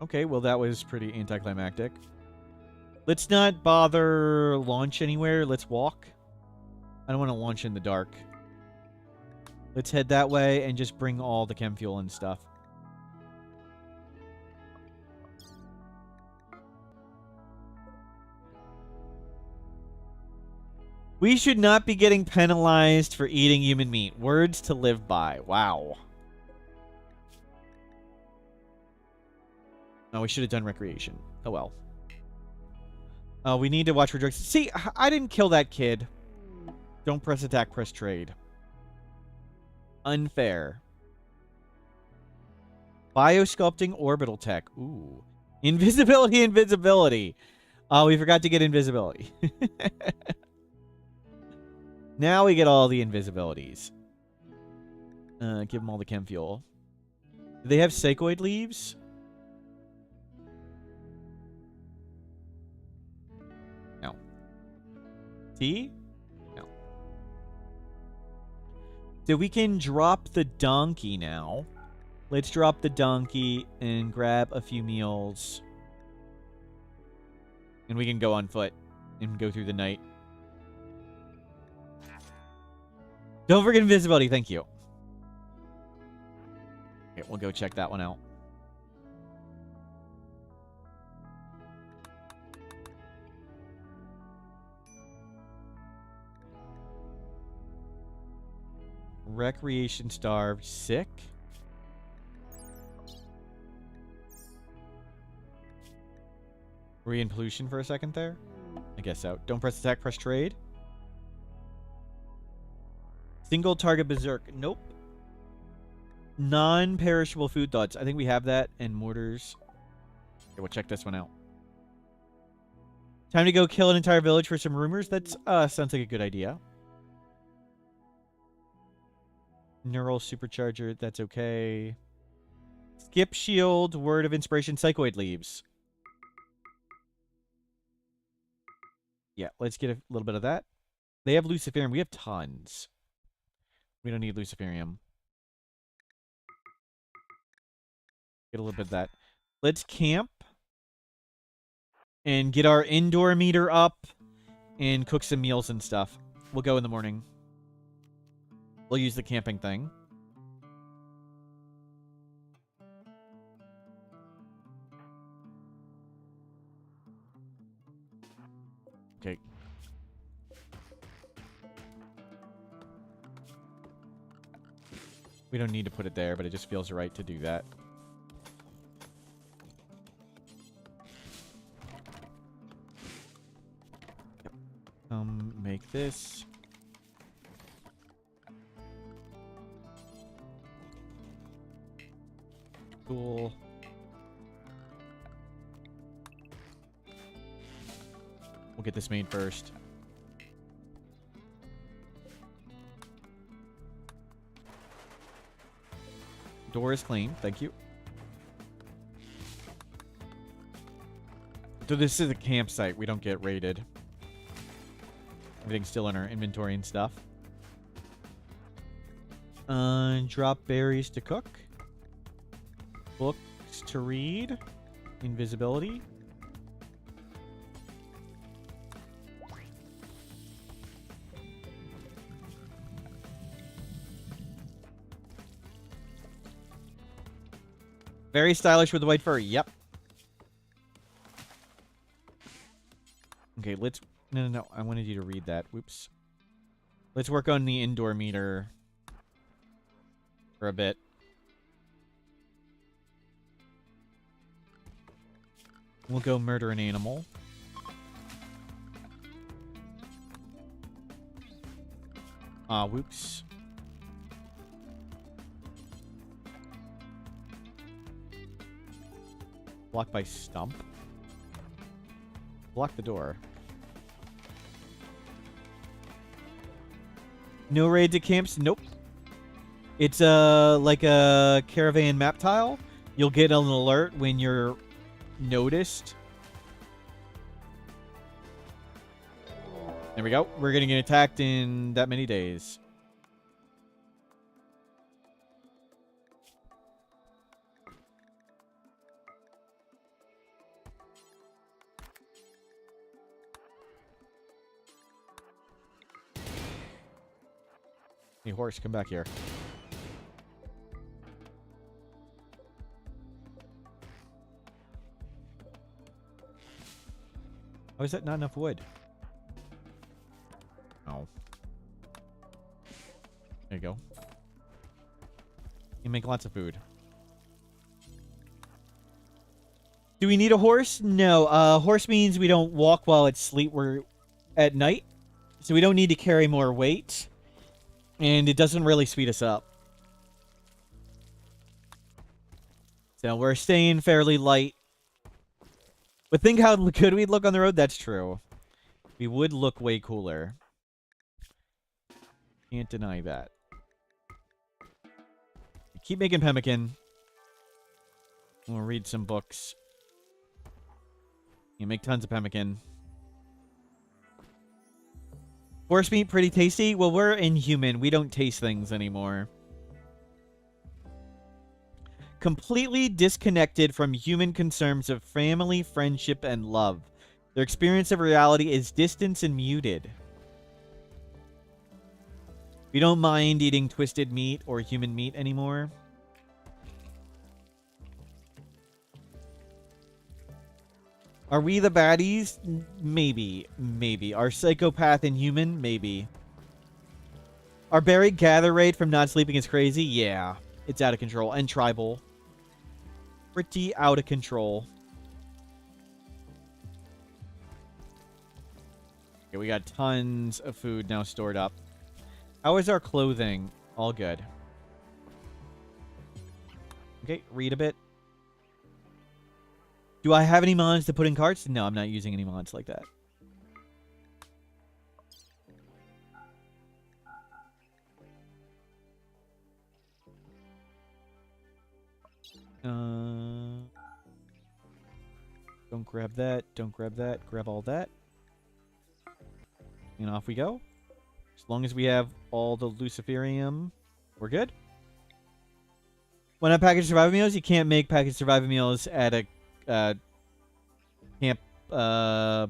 Okay, well that was pretty anticlimactic. Let's not bother launch anywhere. Let's walk. I don't want to launch in the dark. Let's head that way and just bring all the chem fuel and stuff. We should not be getting penalized for eating human meat. Words to live by. Wow. Oh, we should have done recreation. Oh well. We need to watch for drugs. See, I didn't kill that kid. Don't press attack, press trade. Unfair. Biosculpting orbital tech. Ooh. Invisibility, invisibility. Oh, we forgot to get invisibility. Now we get all the invisibilities. Give them all the chem fuel. Do they have sequoid leaves? No. Tea? No. So we can drop the donkey now. Let's drop the donkey and grab a few meals. And we can go on foot and go through the night. Don't forget invisibility, thank you. Okay, we'll go check that one out. Recreation starved, sick. Were we in pollution for a second there? I guess so. Don't press attack, press trade. Single target berserk. Nope. Non-perishable food thoughts. I think we have that. And mortars. Okay, we'll check this one out. Time to go kill an entire village for some rumors. That's sounds like a good idea. Neural supercharger. That's okay. Skip shield. Word of inspiration. Psychoid leaves. Yeah, let's get a little bit of that. They have luciferium. We have tons. We don't need luciferium. Get a little bit of that. Let's camp. And get our indoor meter up. And cook some meals and stuff. We'll go in the morning. We'll use the camping thing. Okay. We don't need to put it there, but it just feels right to do that. Make this. Cool. We'll get this made first. Door is clean. Thank you. So this is a campsite. We don't get raided. Everything's still in our inventory and stuff. Drop berries to cook. Books to read. Invisibility. Very stylish with the white fur. Yep. Okay, let's... No. I wanted you to read that. Whoops. Let's work on the indoor meter for a bit. We'll go murder an animal. Whoops. Blocked by stump. Block the door. No raid to camps? Nope. It's like a caravan map tile. You'll get an alert when you're noticed. There we go. We're gonna get attacked in that many days. Hey, horse, come back here. How is that not enough wood? Oh. There you go. You make lots of food. Do we need a horse? No. Horse means we don't walk while it's sleep. We're at night, so we don't need to carry more weight, and it doesn't really speed us up. So we're staying fairly light. But think how good we'd look on the road. That's true. We would look way cooler. Can't deny that. Keep making pemmican. We'll read some books. You make tons of pemmican. Horse meat, pretty tasty. Well, we're inhuman. We don't taste things anymore. Completely disconnected from human concerns of family, friendship, and love. Their experience of reality is distant and muted. We don't mind eating twisted meat or human meat anymore. Are we the baddies? Maybe. Maybe. Are psychopath and human? Maybe. Our berry gather rate from not sleeping is crazy? Yeah. It's out of control. And tribal. Pretty out of control. Okay, we got tons of food now stored up. How is our clothing? All good. Okay, read a bit. Do I have any mods to put in carts? No, I'm not using any mods like that. Don't grab that. Don't grab that. Grab all that. And off we go. As long as we have all the Luciferium, we're good. When I package survival meals, you can't make packaged survival meals at a campfire.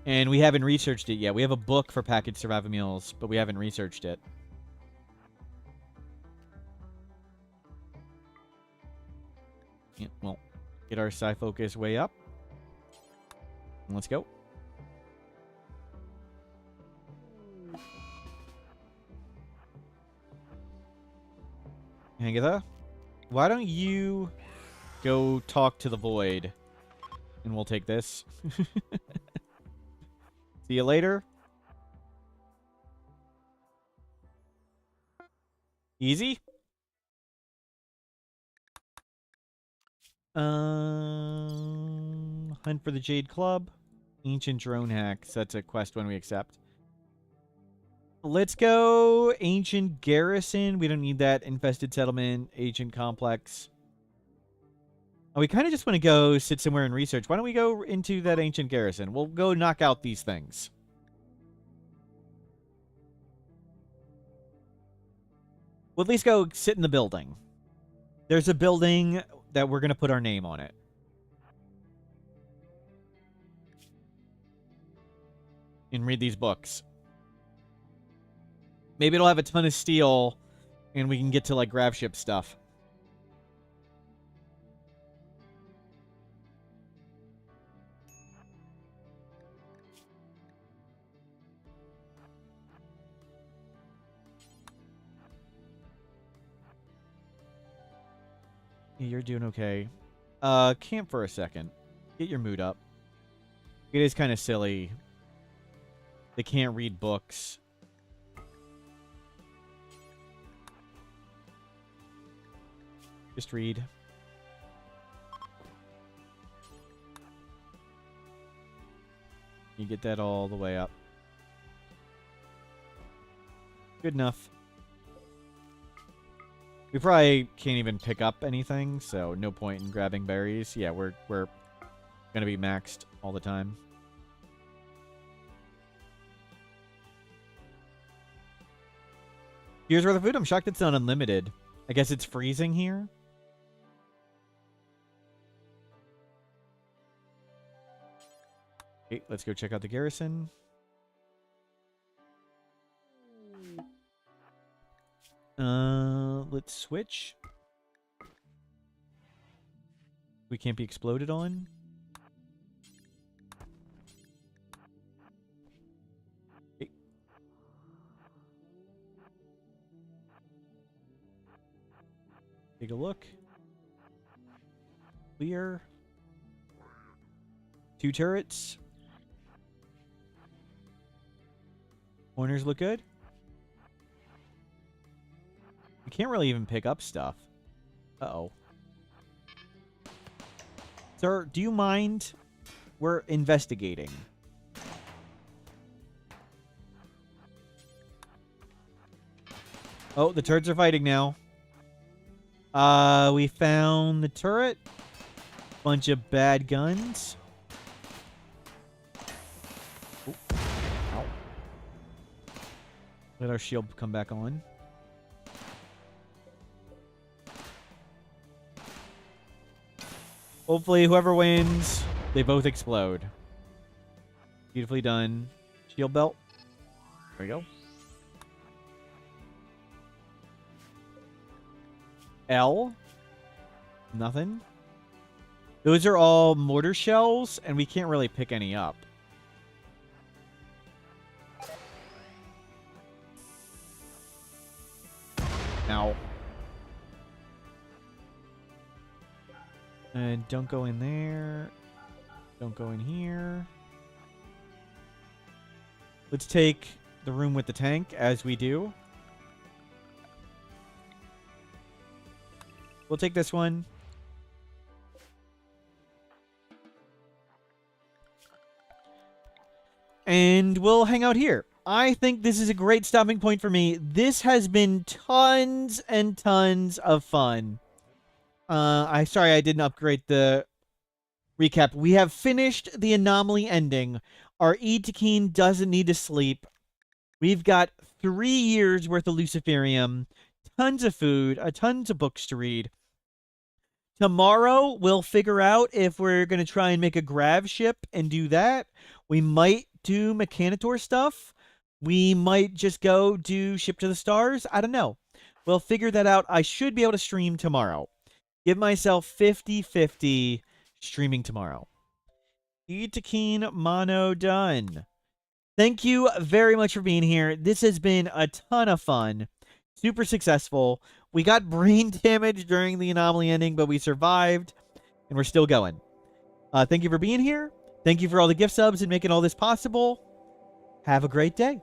And we haven't researched it yet. We have a book for packaged survival meals, but we haven't researched it. Yeah, well, get our psi focus way up. Let's go. Agatha, why don't you go talk to the void, and we'll take this. See you later. Easy. Hunt for the Jade Club. Ancient drone hacks. That's a quest when we accept. Let's go Ancient Garrison. We don't need that. Infested Settlement. Ancient Complex. Oh, we kind of just want to go sit somewhere and research. Why don't we go into that Ancient Garrison? We'll go knock out these things. We'll at least go sit in the building. There's a building that we're going to put our name on it. And read these books. Maybe it'll have a ton of steel, and we can get to, like, grab ship stuff. Yeah, you're doing okay. Camp for a second. Get your mood up. It is kind of silly. They can't read books. Just read. You get that all the way up. Good enough. We probably can't even pick up anything, so no point in grabbing berries. Yeah, we're gonna be maxed all the time. Here's where the food. I'm shocked it's not unlimited. I guess it's freezing here. Okay, let's go check out the garrison. Let's switch. We can't be exploded on. Okay. Take a look. Clear. 2 turrets. Corners look good. We can't really even pick up stuff. Uh-oh. Sir, do you mind? We're investigating. Oh, the turrets are fighting now. We found the turret. Bunch of bad guns. Ooh. Ow. Let our shield come back on. Hopefully, whoever wins, they both explode. Beautifully done. Shield belt. There we go. L. Nothing. Those are all mortar shells, and we can't really pick any up. Ow. And don't go in there. Don't go in here. Let's take the room with the tank, as we do. We'll take this one. And we'll hang out here. I think this is a great stopping point for me. This has been tons and tons of fun. Sorry I didn't upgrade the recap. We have finished the anomaly ending. Our Etekeen doesn't need to sleep. We've got 3 years worth of Luciferium, tons of food, tons of books to read. Tomorrow, we'll figure out if we're going to try and make a grav ship and do that. We might do Mechanitor stuff. We might just go do Ship to the Stars. I don't know. We'll figure that out. I should be able to stream tomorrow. Give myself 50-50 streaming tomorrow. Etekeen Mono done. Thank you very much for being here. This has been a ton of fun. Super successful. We got brain damage during the anomaly ending, but we survived, and we're still going. Thank you for being here. Thank you for all the gift subs and making all this possible. Have a great day.